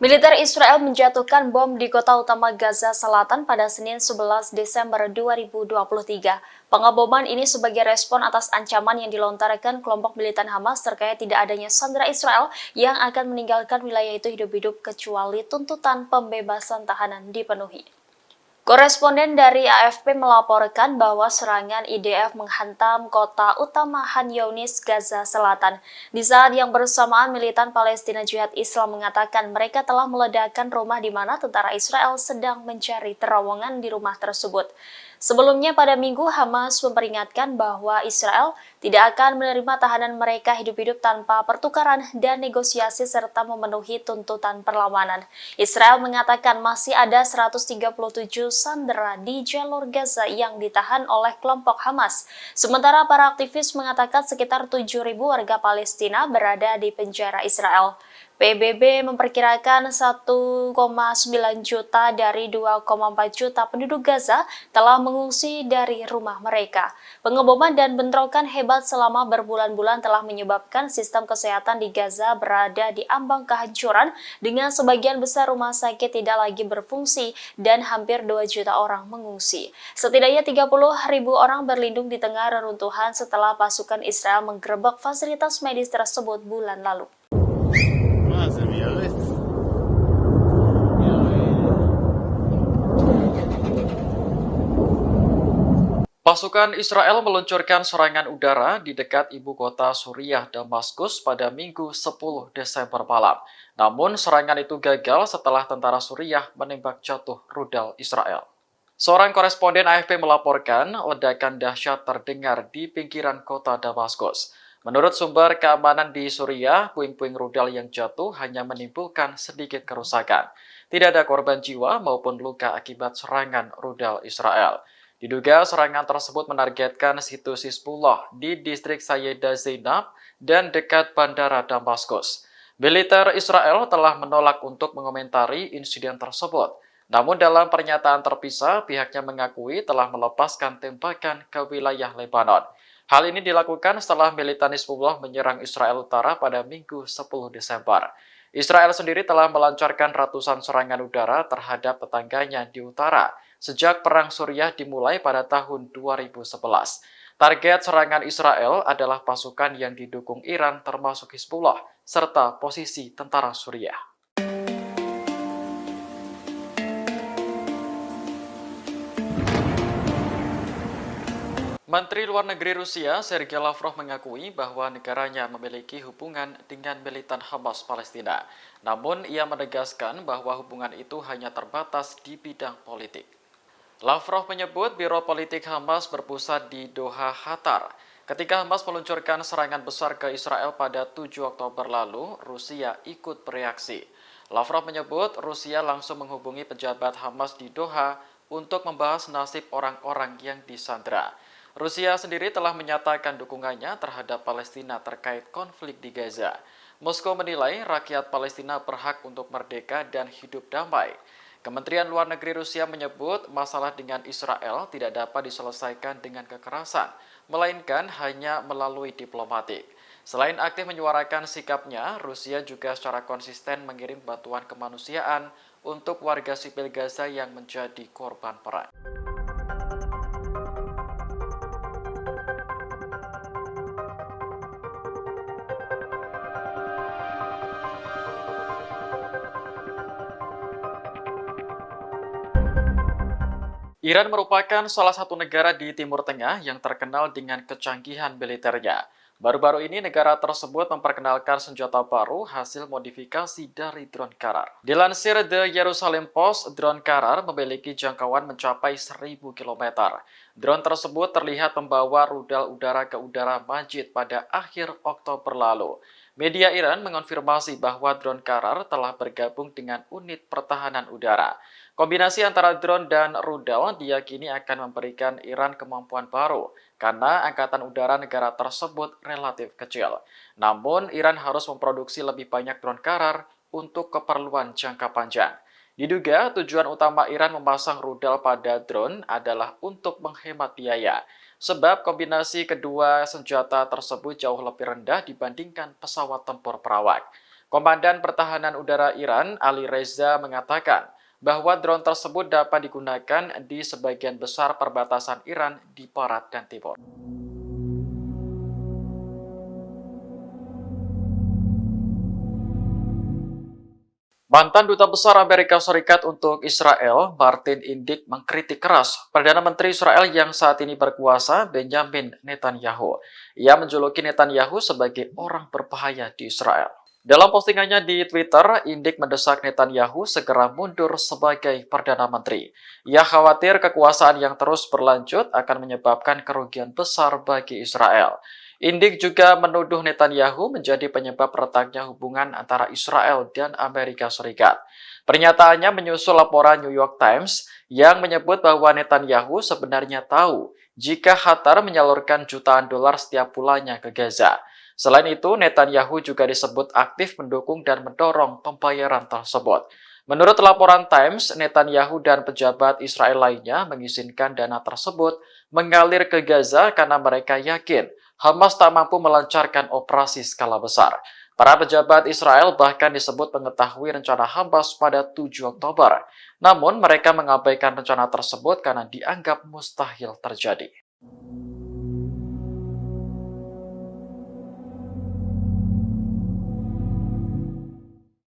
C: Militer Israel menjatuhkan bom di kota utama Gaza Selatan pada Senin 11 Desember 2023. Pengeboman ini sebagai respon atas ancaman yang dilontarkan kelompok militan Hamas terkait tidak adanya sandera Israel yang akan meninggalkan wilayah itu hidup-hidup kecuali tuntutan pembebasan tahanan dipenuhi. Koresponden dari AFP melaporkan bahwa serangan IDF menghantam kota utama Khan Younis, Gaza Selatan. Di saat yang bersamaan, militan Palestina Jihad Islam mengatakan mereka telah meledakkan rumah di mana tentara Israel sedang mencari terowongan di rumah tersebut. Sebelumnya pada Minggu, Hamas memperingatkan bahwa Israel tidak akan menerima tahanan mereka hidup-hidup tanpa pertukaran dan negosiasi serta memenuhi tuntutan perlawanan. Israel mengatakan masih ada 137 sandera di jalur Gaza yang ditahan oleh kelompok Hamas. Sementara para aktivis mengatakan sekitar 7.000 warga Palestina berada di penjara Israel. PBB memperkirakan 1,9 juta dari 2,4 juta penduduk Gaza telah mengungsi dari rumah mereka. Pengeboman dan bentrokan hebat selama berbulan-bulan telah menyebabkan sistem kesehatan di Gaza berada di ambang kehancuran dengan sebagian besar rumah sakit tidak lagi berfungsi dan hampir 2 juta orang mengungsi. Setidaknya 30.000 orang berlindung di tengah reruntuhan setelah pasukan Israel menggerebek fasilitas medis tersebut bulan lalu.
A: Pasukan Israel meluncurkan serangan udara di dekat ibu kota Suriah, Damaskus pada Minggu 10 Desember malam. Namun serangan itu gagal setelah tentara Suriah menembak jatuh rudal Israel. Seorang koresponden AFP melaporkan ledakan dahsyat terdengar di pinggiran kota Damaskus. Menurut sumber keamanan di Suriah, puing-puing rudal yang jatuh hanya menimbulkan sedikit kerusakan. Tidak ada korban jiwa maupun luka akibat serangan rudal Israel. Diduga serangan tersebut menargetkan situs Hizbullah di distrik Sayyidah Zainab dan dekat bandara Damaskus. Militer Israel telah menolak untuk mengomentari insiden tersebut. Namun dalam pernyataan terpisah, pihaknya mengakui telah melepaskan tembakan ke wilayah Lebanon. Hal ini dilakukan setelah militan Hizbullah menyerang Israel Utara pada Minggu 10 Desember. Israel sendiri telah melancarkan ratusan serangan udara terhadap tetangganya di utara sejak Perang Suriah dimulai pada tahun 2011. Target serangan Israel adalah pasukan yang didukung Iran termasuk Hizbullah, serta posisi tentara Suriah. Menteri Luar Negeri Rusia, Sergei Lavrov mengakui bahwa negaranya memiliki hubungan dengan militan Hamas Palestina. Namun, ia menegaskan bahwa hubungan itu hanya terbatas di bidang politik. Lavrov menyebut Biro Politik Hamas berpusat di Doha, Qatar. Ketika Hamas meluncurkan serangan besar ke Israel pada 7 Oktober lalu, Rusia ikut bereaksi. Lavrov menyebut Rusia langsung menghubungi pejabat Hamas di Doha untuk membahas nasib orang-orang yang disandera. Rusia sendiri telah menyatakan dukungannya terhadap Palestina terkait konflik di Gaza. Moskow menilai rakyat Palestina berhak untuk merdeka dan hidup damai. Kementerian Luar Negeri Rusia menyebut masalah dengan Israel tidak dapat diselesaikan dengan kekerasan, melainkan hanya melalui diplomatik. Selain aktif menyuarakan sikapnya, Rusia juga secara konsisten mengirim bantuan kemanusiaan untuk warga sipil Gaza yang menjadi korban perang. Iran merupakan salah satu negara di Timur Tengah yang terkenal dengan kecanggihan militernya. Baru-baru ini negara tersebut memperkenalkan senjata baru hasil modifikasi dari drone Karar. Dilansir The Jerusalem Post, drone Karar memiliki jangkauan mencapai 1.000 km. Drone tersebut terlihat membawa rudal udara ke udara Majid pada akhir Oktober lalu. Media Iran mengonfirmasi bahwa drone Karar telah bergabung dengan unit pertahanan udara. Kombinasi antara drone dan rudal diyakini akan memberikan Iran kemampuan baru karena angkatan udara negara tersebut relatif kecil. Namun, Iran harus memproduksi lebih banyak drone Karar untuk keperluan jangka panjang. Diduga tujuan utama Iran memasang rudal pada drone adalah untuk menghemat biaya, sebab kombinasi kedua senjata tersebut jauh lebih rendah dibandingkan pesawat tempur perawak. Komandan Pertahanan Udara Iran, Ali Reza, mengatakan bahwa drone tersebut dapat digunakan di sebagian besar perbatasan Iran di barat dan timur. Mantan Duta Besar Amerika Serikat untuk Israel, Martin Indyk, mengkritik keras Perdana Menteri Israel yang saat ini berkuasa, Benjamin Netanyahu. Ia menjuluki Netanyahu sebagai orang berbahaya di Israel. Dalam postingannya di Twitter, Indyk mendesak Netanyahu segera mundur sebagai Perdana Menteri. Ia khawatir kekuasaan yang terus berlanjut akan menyebabkan kerugian besar bagi Israel. Indyk juga menuduh Netanyahu menjadi penyebab retaknya hubungan antara Israel dan Amerika Serikat. Pernyataannya menyusul laporan New York Times yang menyebut bahwa Netanyahu sebenarnya tahu jika Qatar menyalurkan jutaan dolar setiap bulannya ke Gaza. Selain itu, Netanyahu juga disebut aktif mendukung dan mendorong pembayaran tersebut. Menurut laporan Times, Netanyahu dan pejabat Israel lainnya mengizinkan dana tersebut mengalir ke Gaza karena mereka yakin Hamas tak mampu melancarkan operasi skala besar. Para pejabat Israel bahkan disebut mengetahui rencana Hamas pada 7 Oktober. Namun mereka mengabaikan rencana tersebut karena dianggap mustahil terjadi.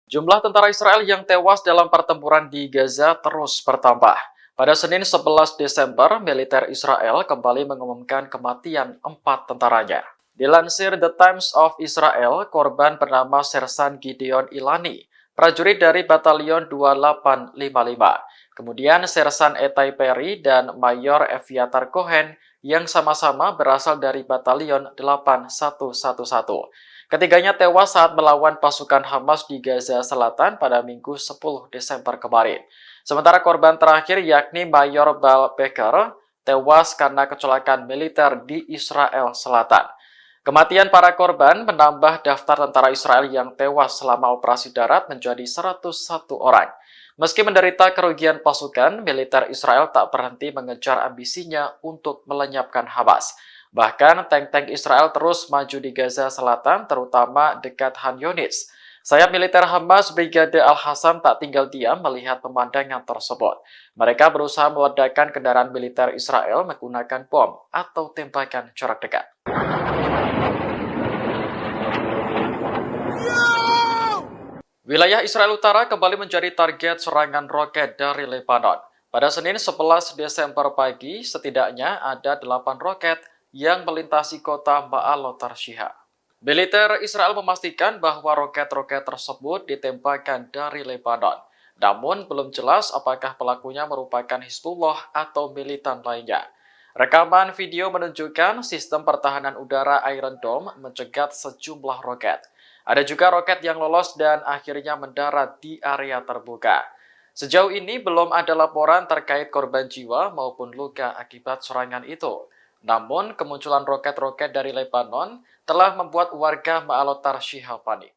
A: Jumlah tentara Israel yang tewas dalam pertempuran di Gaza terus bertambah. Pada Senin 11 Desember, militer Israel kembali mengumumkan kematian 4 tentaranya. Dilansir The Times of Israel, korban bernama Sersan Gideon Ilani, prajurit dari Batalion 2855. Kemudian Sersan Etai Perry dan Mayor Eviatar Cohen yang sama-sama berasal dari Batalion 8111. Ketiganya tewas saat melawan pasukan Hamas di Gaza Selatan pada Minggu 10 Desember kemarin. Sementara korban terakhir yakni Mayor Bal Becker tewas karena kecelakaan militer di Israel Selatan. Kematian para korban menambah daftar tentara Israel yang tewas selama operasi darat menjadi 101 orang. Meski menderita kerugian pasukan, militer Israel tak berhenti mengejar ambisinya untuk melenyapkan Hamas. Bahkan tank-tank Israel terus maju di Gaza Selatan, terutama dekat Han Yunis. Sayap militer Hamas Brigade Al-Hassam tak tinggal diam melihat pemandangan tersebut. Mereka berusaha meledakkan kendaraan militer Israel menggunakan bom atau tembakan jarak dekat. Wilayah Israel Utara kembali menjadi target serangan roket dari Lebanon. Pada Senin 11 Desember pagi, setidaknya ada 8 roket yang melintasi kota Ma'alot Tarshiha. Militer Israel memastikan bahwa roket-roket tersebut ditembakkan dari Lebanon. Namun belum jelas apakah pelakunya merupakan Hizbullah atau militan lainnya. Rekaman video menunjukkan sistem pertahanan udara Iron Dome mencegat sejumlah roket. Ada juga roket yang lolos dan akhirnya mendarat di area terbuka. Sejauh ini belum ada laporan terkait korban jiwa maupun luka akibat serangan itu. Namun, kemunculan roket-roket dari Lebanon telah membuat warga Ma'alot Tarshiha panik.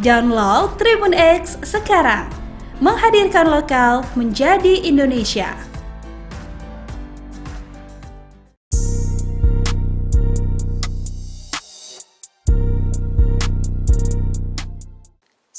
B: Download Tribun X sekarang, menghadirkan lokal menjadi Indonesia.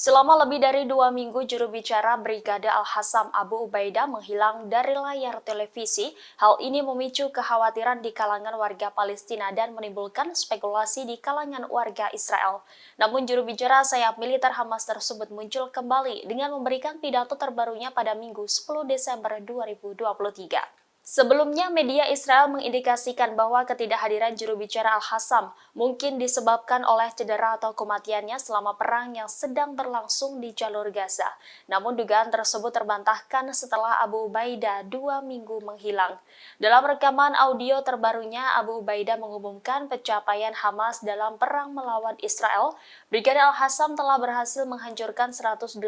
C: Selama lebih dari 2 minggu, juru bicara Brigade Al-Hassam Abu Ubaidah menghilang dari layar televisi. Hal ini memicu kekhawatiran di kalangan warga Palestina dan menimbulkan spekulasi di kalangan warga Israel. Namun juru bicara sayap militer Hamas tersebut muncul kembali dengan memberikan pidato terbarunya pada Minggu 10 Desember 2023. Sebelumnya, media Israel mengindikasikan bahwa ketidakhadiran juru bicara Al-Hassam mungkin disebabkan oleh cedera atau kematiannya selama perang yang sedang berlangsung di jalur Gaza. Namun dugaan tersebut terbantahkan setelah Abu Ubaidah 2 minggu menghilang. Dalam rekaman audio terbarunya, Abu Ubaidah mengumumkan pencapaian Hamas dalam perang melawan Israel. Brigadir Al-Hassam telah berhasil menghancurkan 180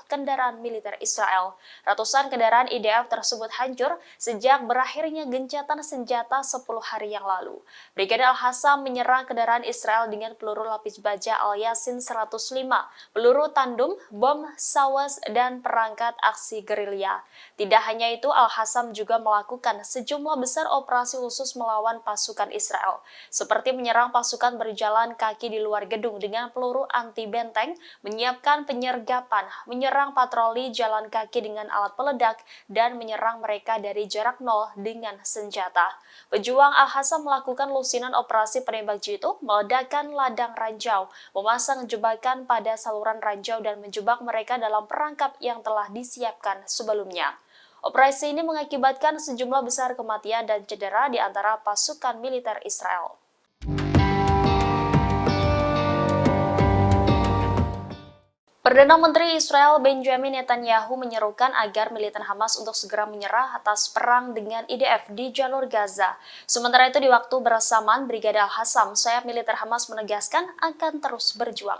C: kendaraan militer Israel. Ratusan kendaraan IDF tersebut hancur sejak berakhirnya gencatan senjata 10 hari yang lalu. Brigadir Al-Hassam menyerang kendaraan Israel dengan peluru lapis baja Al-Yasin 105, peluru tandem, bom sawas, dan perangkat aksi gerilya. Tidak hanya itu, Al-Hassam juga melakukan sejumlah besar operasi khusus melawan pasukan Israel, seperti menyerang pasukan berjalan kaki di luar gedung dengan peluru anti-benteng, menyiapkan penyergapan, menyerang patroli jalan kaki dengan alat peledak, dan menyerang mereka dari jarak nol dengan senjata. Pejuang Al-Hassam melakukan lusinan operasi penembak jitu, meledakkan ladang ranjau, memasang jebakan pada saluran ranjau dan menjebak mereka dalam perangkap yang telah disiapkan sebelumnya. Operasi ini mengakibatkan sejumlah besar kematian dan cedera di antara pasukan militer Israel. Perdana Menteri Israel Benjamin Netanyahu menyerukan agar militan Hamas untuk segera menyerah atas perang dengan IDF di jalur Gaza. Sementara itu di waktu bersamaan, Brigadir Al-Hassam, sayap militer Hamas menegaskan akan terus berjuang.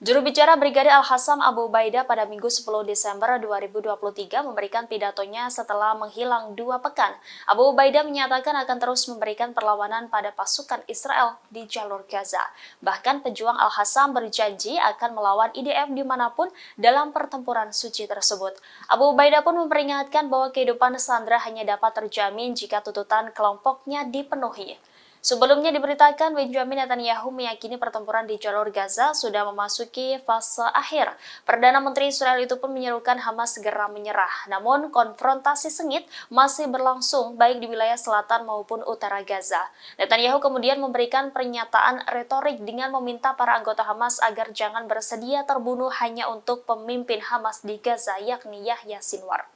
C: Juru bicara Brigadir Al-Hassam Abu Ubaidah pada Minggu 10 Desember 2023 memberikan pidatonya setelah menghilang 2 pekan. Abu Ubaidah menyatakan akan terus memberikan perlawanan pada pasukan Israel di jalur Gaza. Bahkan pejuang Al-Hassam berjanji akan melawan IDF dimanapun dalam pertempuran suci tersebut. Abu Ubaidah pun memperingatkan bahwa kehidupan sandera hanya dapat terjamin jika tuntutan kelompoknya dipenuhi. Sebelumnya diberitakan Benjamin Netanyahu meyakini pertempuran di jalur Gaza sudah memasuki fase akhir. Perdana Menteri Israel itu pun menyerukan Hamas segera menyerah. Namun konfrontasi sengit masih berlangsung baik di wilayah selatan maupun utara Gaza. Netanyahu kemudian memberikan pernyataan retorik dengan meminta para anggota Hamas agar jangan bersedia terbunuh hanya untuk pemimpin Hamas di Gaza yakni Yahya Sinwar.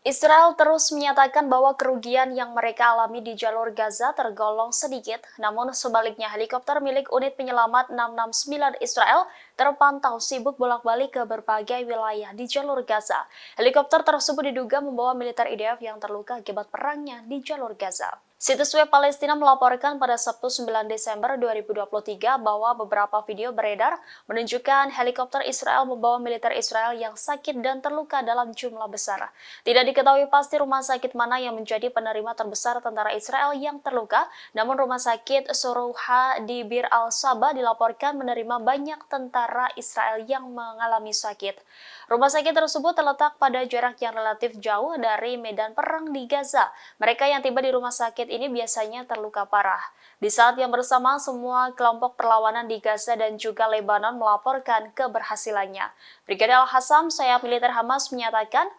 C: Israel terus menyatakan bahwa kerugian yang mereka alami di jalur Gaza tergolong sedikit, namun sebaliknya helikopter milik unit penyelamat 669 Israel terpantau sibuk bolak-balik ke berbagai wilayah di jalur Gaza. Helikopter tersebut diduga membawa militer IDF yang terluka akibat perangnya di jalur Gaza. Situs web Palestina melaporkan pada Sabtu 9 Desember 2023 bahwa beberapa video beredar menunjukkan helikopter Israel membawa militer Israel yang sakit dan terluka dalam jumlah besar. Tidak diketahui pasti rumah sakit mana yang menjadi penerima terbesar tentara Israel yang terluka, namun rumah sakit Sorouha di Bir al-Saba dilaporkan menerima banyak tentara Israel yang mengalami sakit. Rumah sakit tersebut terletak pada jarak yang relatif jauh dari medan perang di Gaza. Mereka yang tiba di rumah sakit ini biasanya terluka parah. Di saat yang bersamaan, semua kelompok perlawanan di Gaza dan juga Lebanon melaporkan keberhasilannya. Brigadir Al-Hassam, sayap militer Hamas, menyatakan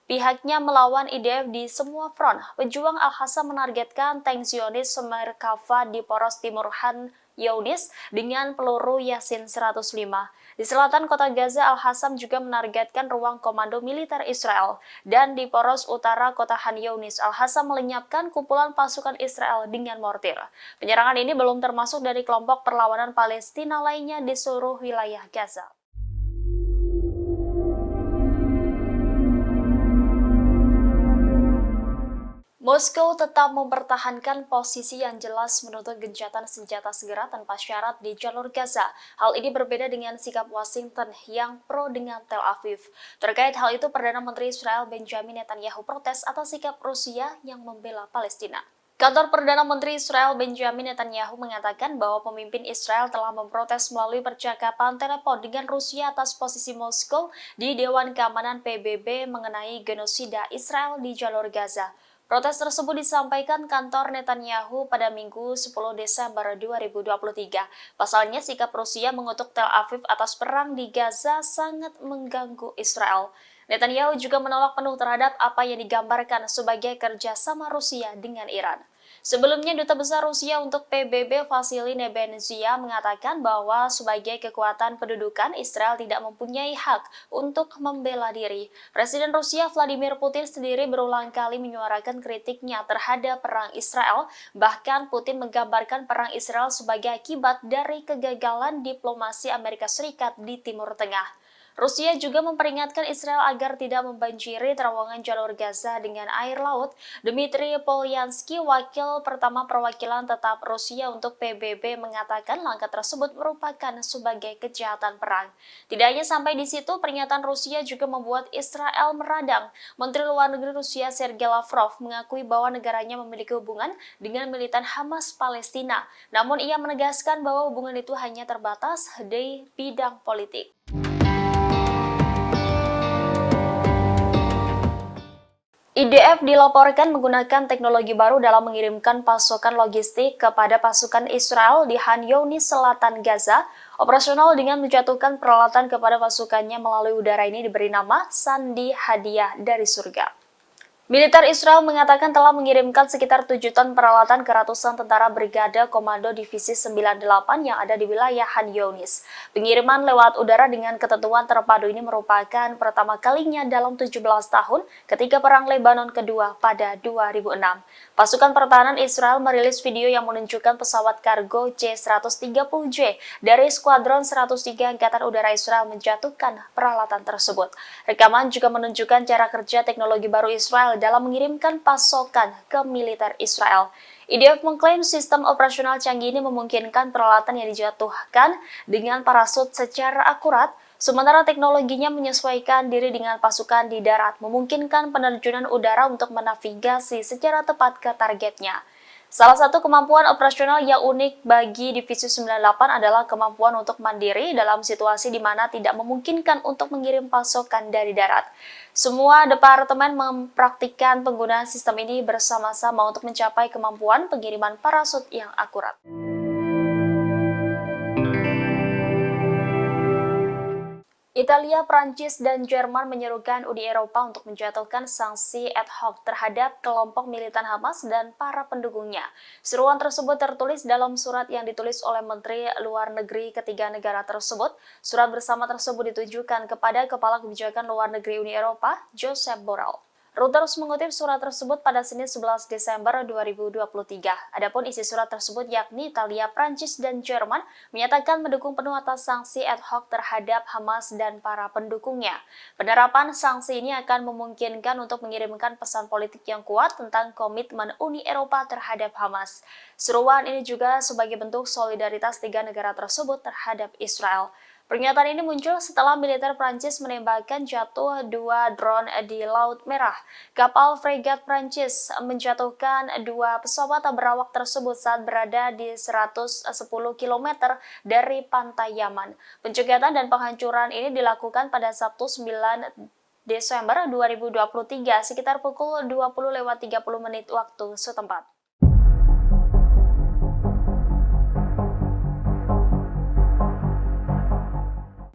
C: pihaknya melawan IDF di semua front. Pejuang Al-Hassam menargetkan tank Zionis Merkava di poros timur Han Younis dengan peluru Yasin 105. Di selatan kota Gaza, Al-Hassam juga menargetkan ruang komando militer Israel. Dan di poros utara kota Han Younis, Al-Hassam melenyapkan kumpulan pasukan Israel dengan mortir. Penyerangan ini belum termasuk dari kelompok perlawanan Palestina lainnya di seluruh wilayah Gaza. Moskow tetap mempertahankan posisi yang jelas menuntut gencatan senjata segera tanpa syarat di jalur Gaza. Hal ini berbeda dengan sikap Washington yang pro dengan Tel Aviv. Terkait hal itu, Perdana Menteri Israel Benjamin Netanyahu protes atas sikap Rusia yang membela Palestina. Kantor Perdana Menteri Israel Benjamin Netanyahu mengatakan bahwa pemimpin Israel telah memprotes melalui percakapan telepon dengan Rusia atas posisi Moskow di Dewan Keamanan PBB mengenai genosida Israel di jalur Gaza. Protes tersebut disampaikan kantor Netanyahu pada Minggu 10 Desember 2023. Pasalnya, sikap Rusia mengutuk Tel Aviv atas perang di Gaza sangat mengganggu Israel. Netanyahu juga menolak penuh terhadap apa yang digambarkan sebagai kerjasama Rusia dengan Iran. Sebelumnya, Duta Besar Rusia untuk PBB Vasily Nebenzia mengatakan bahwa sebagai kekuatan pendudukan, Israel tidak mempunyai hak untuk membela diri. Presiden Rusia Vladimir Putin sendiri berulang kali menyuarakan kritiknya terhadap perang Israel. Bahkan Putin menggambarkan perang Israel sebagai akibat dari kegagalan diplomasi Amerika Serikat di Timur Tengah. Rusia juga memperingatkan Israel agar tidak membanjiri terowongan jalur Gaza dengan air laut. Dmitry Polyansky, wakil pertama perwakilan tetap Rusia untuk PBB, mengatakan langkah tersebut merupakan sebagai kejahatan perang. Tidak hanya sampai di situ, pernyataan Rusia juga membuat Israel meradang. Menteri Luar Negeri Rusia Sergei Lavrov mengakui bahwa negaranya memiliki hubungan dengan militan Hamas Palestina. Namun ia menegaskan bahwa hubungan itu hanya terbatas di bidang politik. IDF dilaporkan menggunakan teknologi baru dalam mengirimkan pasokan logistik kepada pasukan Israel di Khan Younis, selatan Gaza. Operasional dengan menjatuhkan peralatan kepada pasukannya melalui udara ini diberi nama Sandi Hadiah dari Surga. Militer Israel mengatakan telah mengirimkan sekitar 7 ton peralatan ke ratusan tentara Brigade Komando Divisi 98 yang ada di wilayah Khan Younis. Pengiriman lewat udara dengan ketentuan terpadu ini merupakan pertama kalinya dalam 17 tahun ketika Perang Lebanon kedua pada 2006. Pasukan pertahanan Israel merilis video yang menunjukkan pesawat kargo C-130J dari Skuadron 103 Angkatan Udara Israel menjatuhkan peralatan tersebut. Rekaman juga menunjukkan cara kerja teknologi baru Israel dalam mengirimkan pasokan ke militer Israel. IDF mengklaim sistem operasional canggih ini memungkinkan peralatan yang dijatuhkan dengan parasut secara akurat, sementara teknologinya menyesuaikan diri dengan pasukan di darat, memungkinkan penerjunan udara untuk menavigasi secara tepat ke targetnya. Salah satu kemampuan operasional yang unik bagi Divisi 98 adalah kemampuan untuk mandiri dalam situasi di mana tidak memungkinkan untuk mengirim pasokan dari darat. Semua departemen mempraktikkan penggunaan sistem ini bersama-sama untuk mencapai kemampuan pengiriman parasut yang akurat. Italia, Prancis, dan Jerman menyerukan Uni Eropa untuk menjatuhkan sanksi ad hoc terhadap kelompok militan Hamas dan para pendukungnya. Seruan tersebut tertulis dalam surat yang ditulis oleh Menteri Luar Negeri ketiga negara tersebut. Surat bersama tersebut ditujukan kepada Kepala Kebijakan Luar Negeri Uni Eropa, Josep Borrell. Reuters mengutip surat tersebut pada Senin 11 Desember 2023. Adapun isi surat tersebut yakni Italia, Prancis, dan Jerman menyatakan mendukung penuh atas sanksi ad hoc terhadap Hamas dan para pendukungnya. Penerapan sanksi ini akan memungkinkan untuk mengirimkan pesan politik yang kuat tentang komitmen Uni Eropa terhadap Hamas. Seruan ini juga sebagai bentuk solidaritas tiga negara tersebut terhadap Israel. Pernyataan ini muncul setelah militer Prancis menembakkan jatuh 2 drone di Laut Merah. Kapal fregat Prancis menjatuhkan 2 pesawat berawak tersebut saat berada di 110 km dari pantai Yaman. Pencegatan dan penghancuran ini dilakukan pada Sabtu 9 Desember 2023 sekitar pukul 20.30 waktu setempat.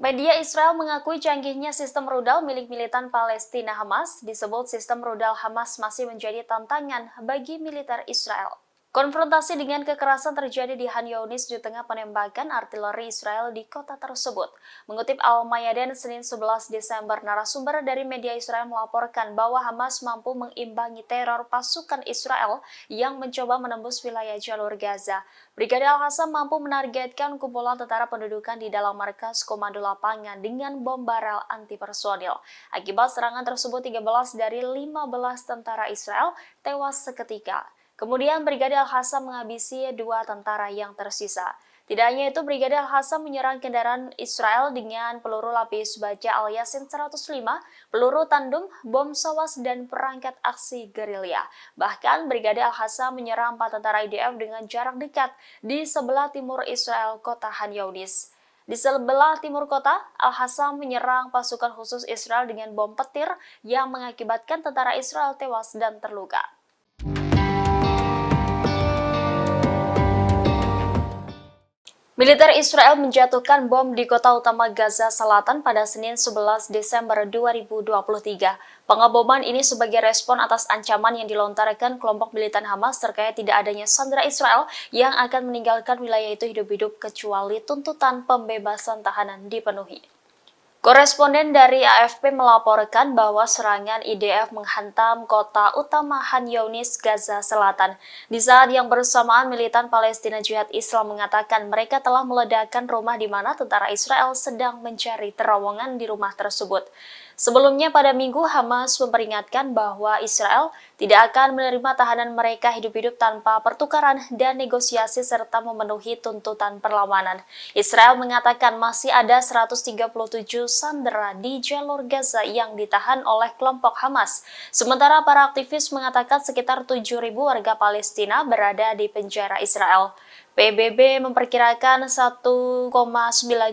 C: Media Israel mengakui canggihnya sistem rudal milik militan Palestina Hamas. Disebut sistem rudal Hamas masih menjadi tantangan bagi militer Israel. Konfrontasi dengan kekerasan terjadi di Khan Younis di tengah penembakan artileri Israel di kota tersebut. Mengutip Al-Mayadin Senin 11 Desember, narasumber dari media Israel melaporkan bahwa Hamas mampu mengimbangi teror pasukan Israel yang mencoba menembus wilayah jalur Gaza. Brigade Al-Qassam mampu menargetkan kumpulan tentara pendudukan di dalam markas komando lapangan dengan bom barel anti-personil. Akibat serangan tersebut, 13 dari 15 tentara Israel tewas seketika. Kemudian Brigade Al-Qassam menghabisi 2 tentara yang tersisa. Tidak hanya itu, Brigade Al-Qassam menyerang kendaraan Israel dengan peluru lapis baja Al-Yasin 105, peluru tandem, bom sawas, dan perangkat aksi gerilya. Bahkan Brigade Al-Qassam menyerang 4 tentara IDF dengan jarak dekat di sebelah timur Israel, kota Khan Younis. Di sebelah timur kota, Al-Qassam menyerang pasukan khusus Israel dengan bom petir yang mengakibatkan tentara Israel tewas dan terluka. Militer Israel menjatuhkan bom di kota utama Gaza Selatan pada Senin 11 Desember 2023. Pengeboman ini sebagai respon atas ancaman yang dilontarkan kelompok militan Hamas terkait tidak adanya sandera Israel yang akan meninggalkan wilayah itu hidup-hidup kecuali tuntutan pembebasan tahanan dipenuhi. Koresponden dari AFP melaporkan bahwa serangan IDF menghantam kota utama Khan Younis, Gaza Selatan. Di saat yang bersamaan, militan Palestina Jihad Islam mengatakan mereka telah meledakkan rumah di mana tentara Israel sedang mencari terowongan di rumah tersebut. Sebelumnya pada Minggu, Hamas memperingatkan bahwa Israel tidak akan menerima tahanan mereka hidup-hidup tanpa pertukaran dan negosiasi serta memenuhi tuntutan perlawanan. Israel mengatakan masih ada 137 sandera di jalur Gaza yang ditahan oleh kelompok Hamas. Sementara para aktivis mengatakan sekitar 7.000 warga Palestina berada di penjara Israel. PBB memperkirakan 1,9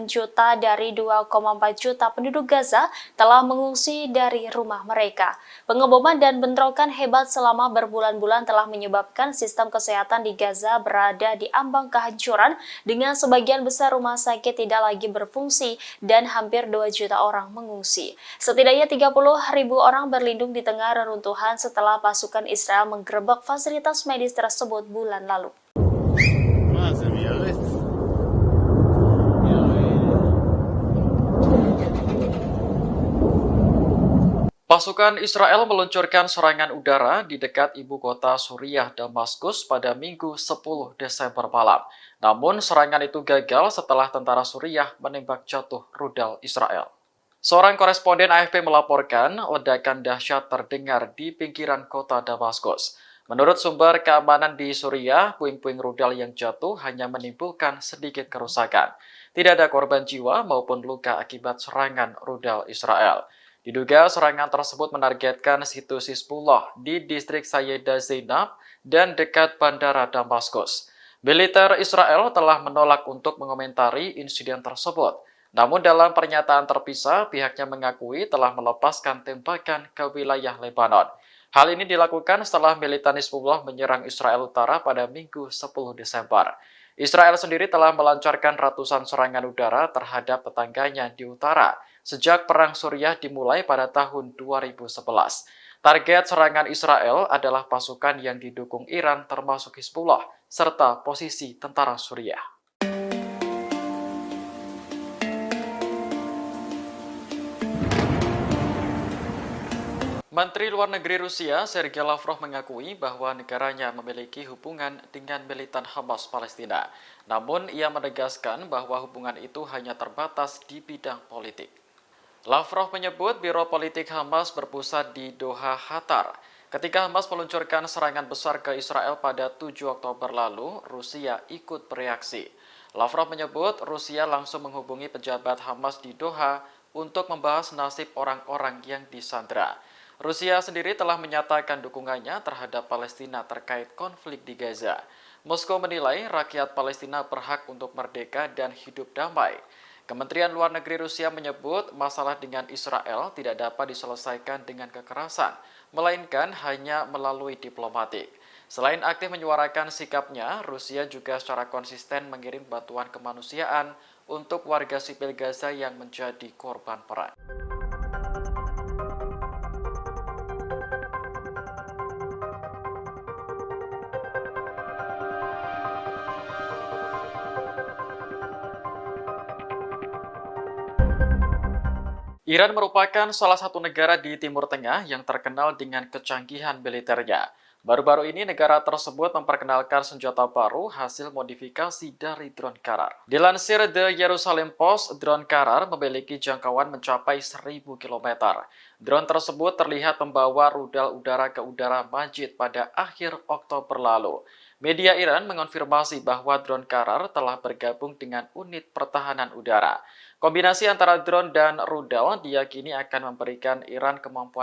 C: juta dari 2,4 juta penduduk Gaza telah mengungsi dari rumah mereka. Pengeboman dan bentrokan hebat selama berbulan-bulan telah menyebabkan sistem kesehatan di Gaza berada di ambang kehancuran dengan sebagian besar rumah sakit tidak lagi berfungsi dan hampir 2 juta orang mengungsi. Setidaknya 30.000 orang berlindung di tengah reruntuhan setelah pasukan Israel menggerebek fasilitas medis tersebut bulan lalu.
A: Pasukan Israel meluncurkan serangan udara di dekat ibu kota Suriah, Damaskus pada Minggu 10 Desember malam. Namun serangan itu gagal setelah tentara Suriah menembak jatuh rudal Israel. Seorang koresponden AFP melaporkan ledakan dahsyat terdengar di pinggiran kota Damaskus. Menurut sumber keamanan di Suriah, puing-puing rudal yang jatuh hanya menimbulkan sedikit kerusakan. Tidak ada korban jiwa maupun luka akibat serangan rudal Israel. Diduga serangan tersebut menargetkan situs Hizbullah di distrik Sayyidah Zainab dan dekat bandara Damaskus. Militer Israel telah menolak untuk mengomentari insiden tersebut. Namun dalam pernyataan terpisah, pihaknya mengakui telah melepaskan tembakan ke wilayah Lebanon. Hal ini dilakukan setelah militan Hizbullah menyerang Israel Utara pada Minggu 10 Desember. Israel sendiri telah melancarkan ratusan serangan udara terhadap tetangganya di utara sejak Perang Suriah dimulai pada tahun 2011. Target serangan Israel adalah pasukan yang didukung Iran termasuk Hizbullah serta posisi tentara Suriah. Menteri Luar Negeri Rusia, Sergei Lavrov mengakui bahwa negaranya memiliki hubungan dengan militan Hamas Palestina. Namun, ia menegaskan bahwa hubungan itu hanya terbatas di bidang politik. Lavrov menyebut Biro Politik Hamas berpusat di Doha, Qatar. Ketika Hamas meluncurkan serangan besar ke Israel pada 7 Oktober lalu, Rusia ikut bereaksi. Lavrov menyebut Rusia langsung menghubungi pejabat Hamas di Doha untuk membahas nasib orang-orang yang disandera. Rusia sendiri telah menyatakan dukungannya terhadap Palestina terkait konflik di Gaza. Moskow menilai rakyat Palestina berhak untuk merdeka dan hidup damai. Kementerian Luar Negeri Rusia menyebut masalah dengan Israel tidak dapat diselesaikan dengan kekerasan, melainkan hanya melalui diplomatik. Selain aktif menyuarakan sikapnya, Rusia juga secara konsisten mengirim bantuan kemanusiaan untuk warga sipil Gaza yang menjadi korban perang. Iran merupakan salah satu negara di Timur Tengah yang terkenal dengan kecanggihan militernya. Baru-baru ini negara tersebut memperkenalkan senjata baru hasil modifikasi dari drone Karar. Dilansir The Jerusalem Post, drone Karar memiliki jangkauan mencapai 1.000 km. Drone tersebut terlihat membawa rudal udara ke udara Majid pada akhir Oktober lalu. Media Iran mengonfirmasi bahwa drone Karar telah bergabung dengan unit pertahanan udara. Kombinasi antara drone dan rudal diyakini akan memberikan Iran kemampuan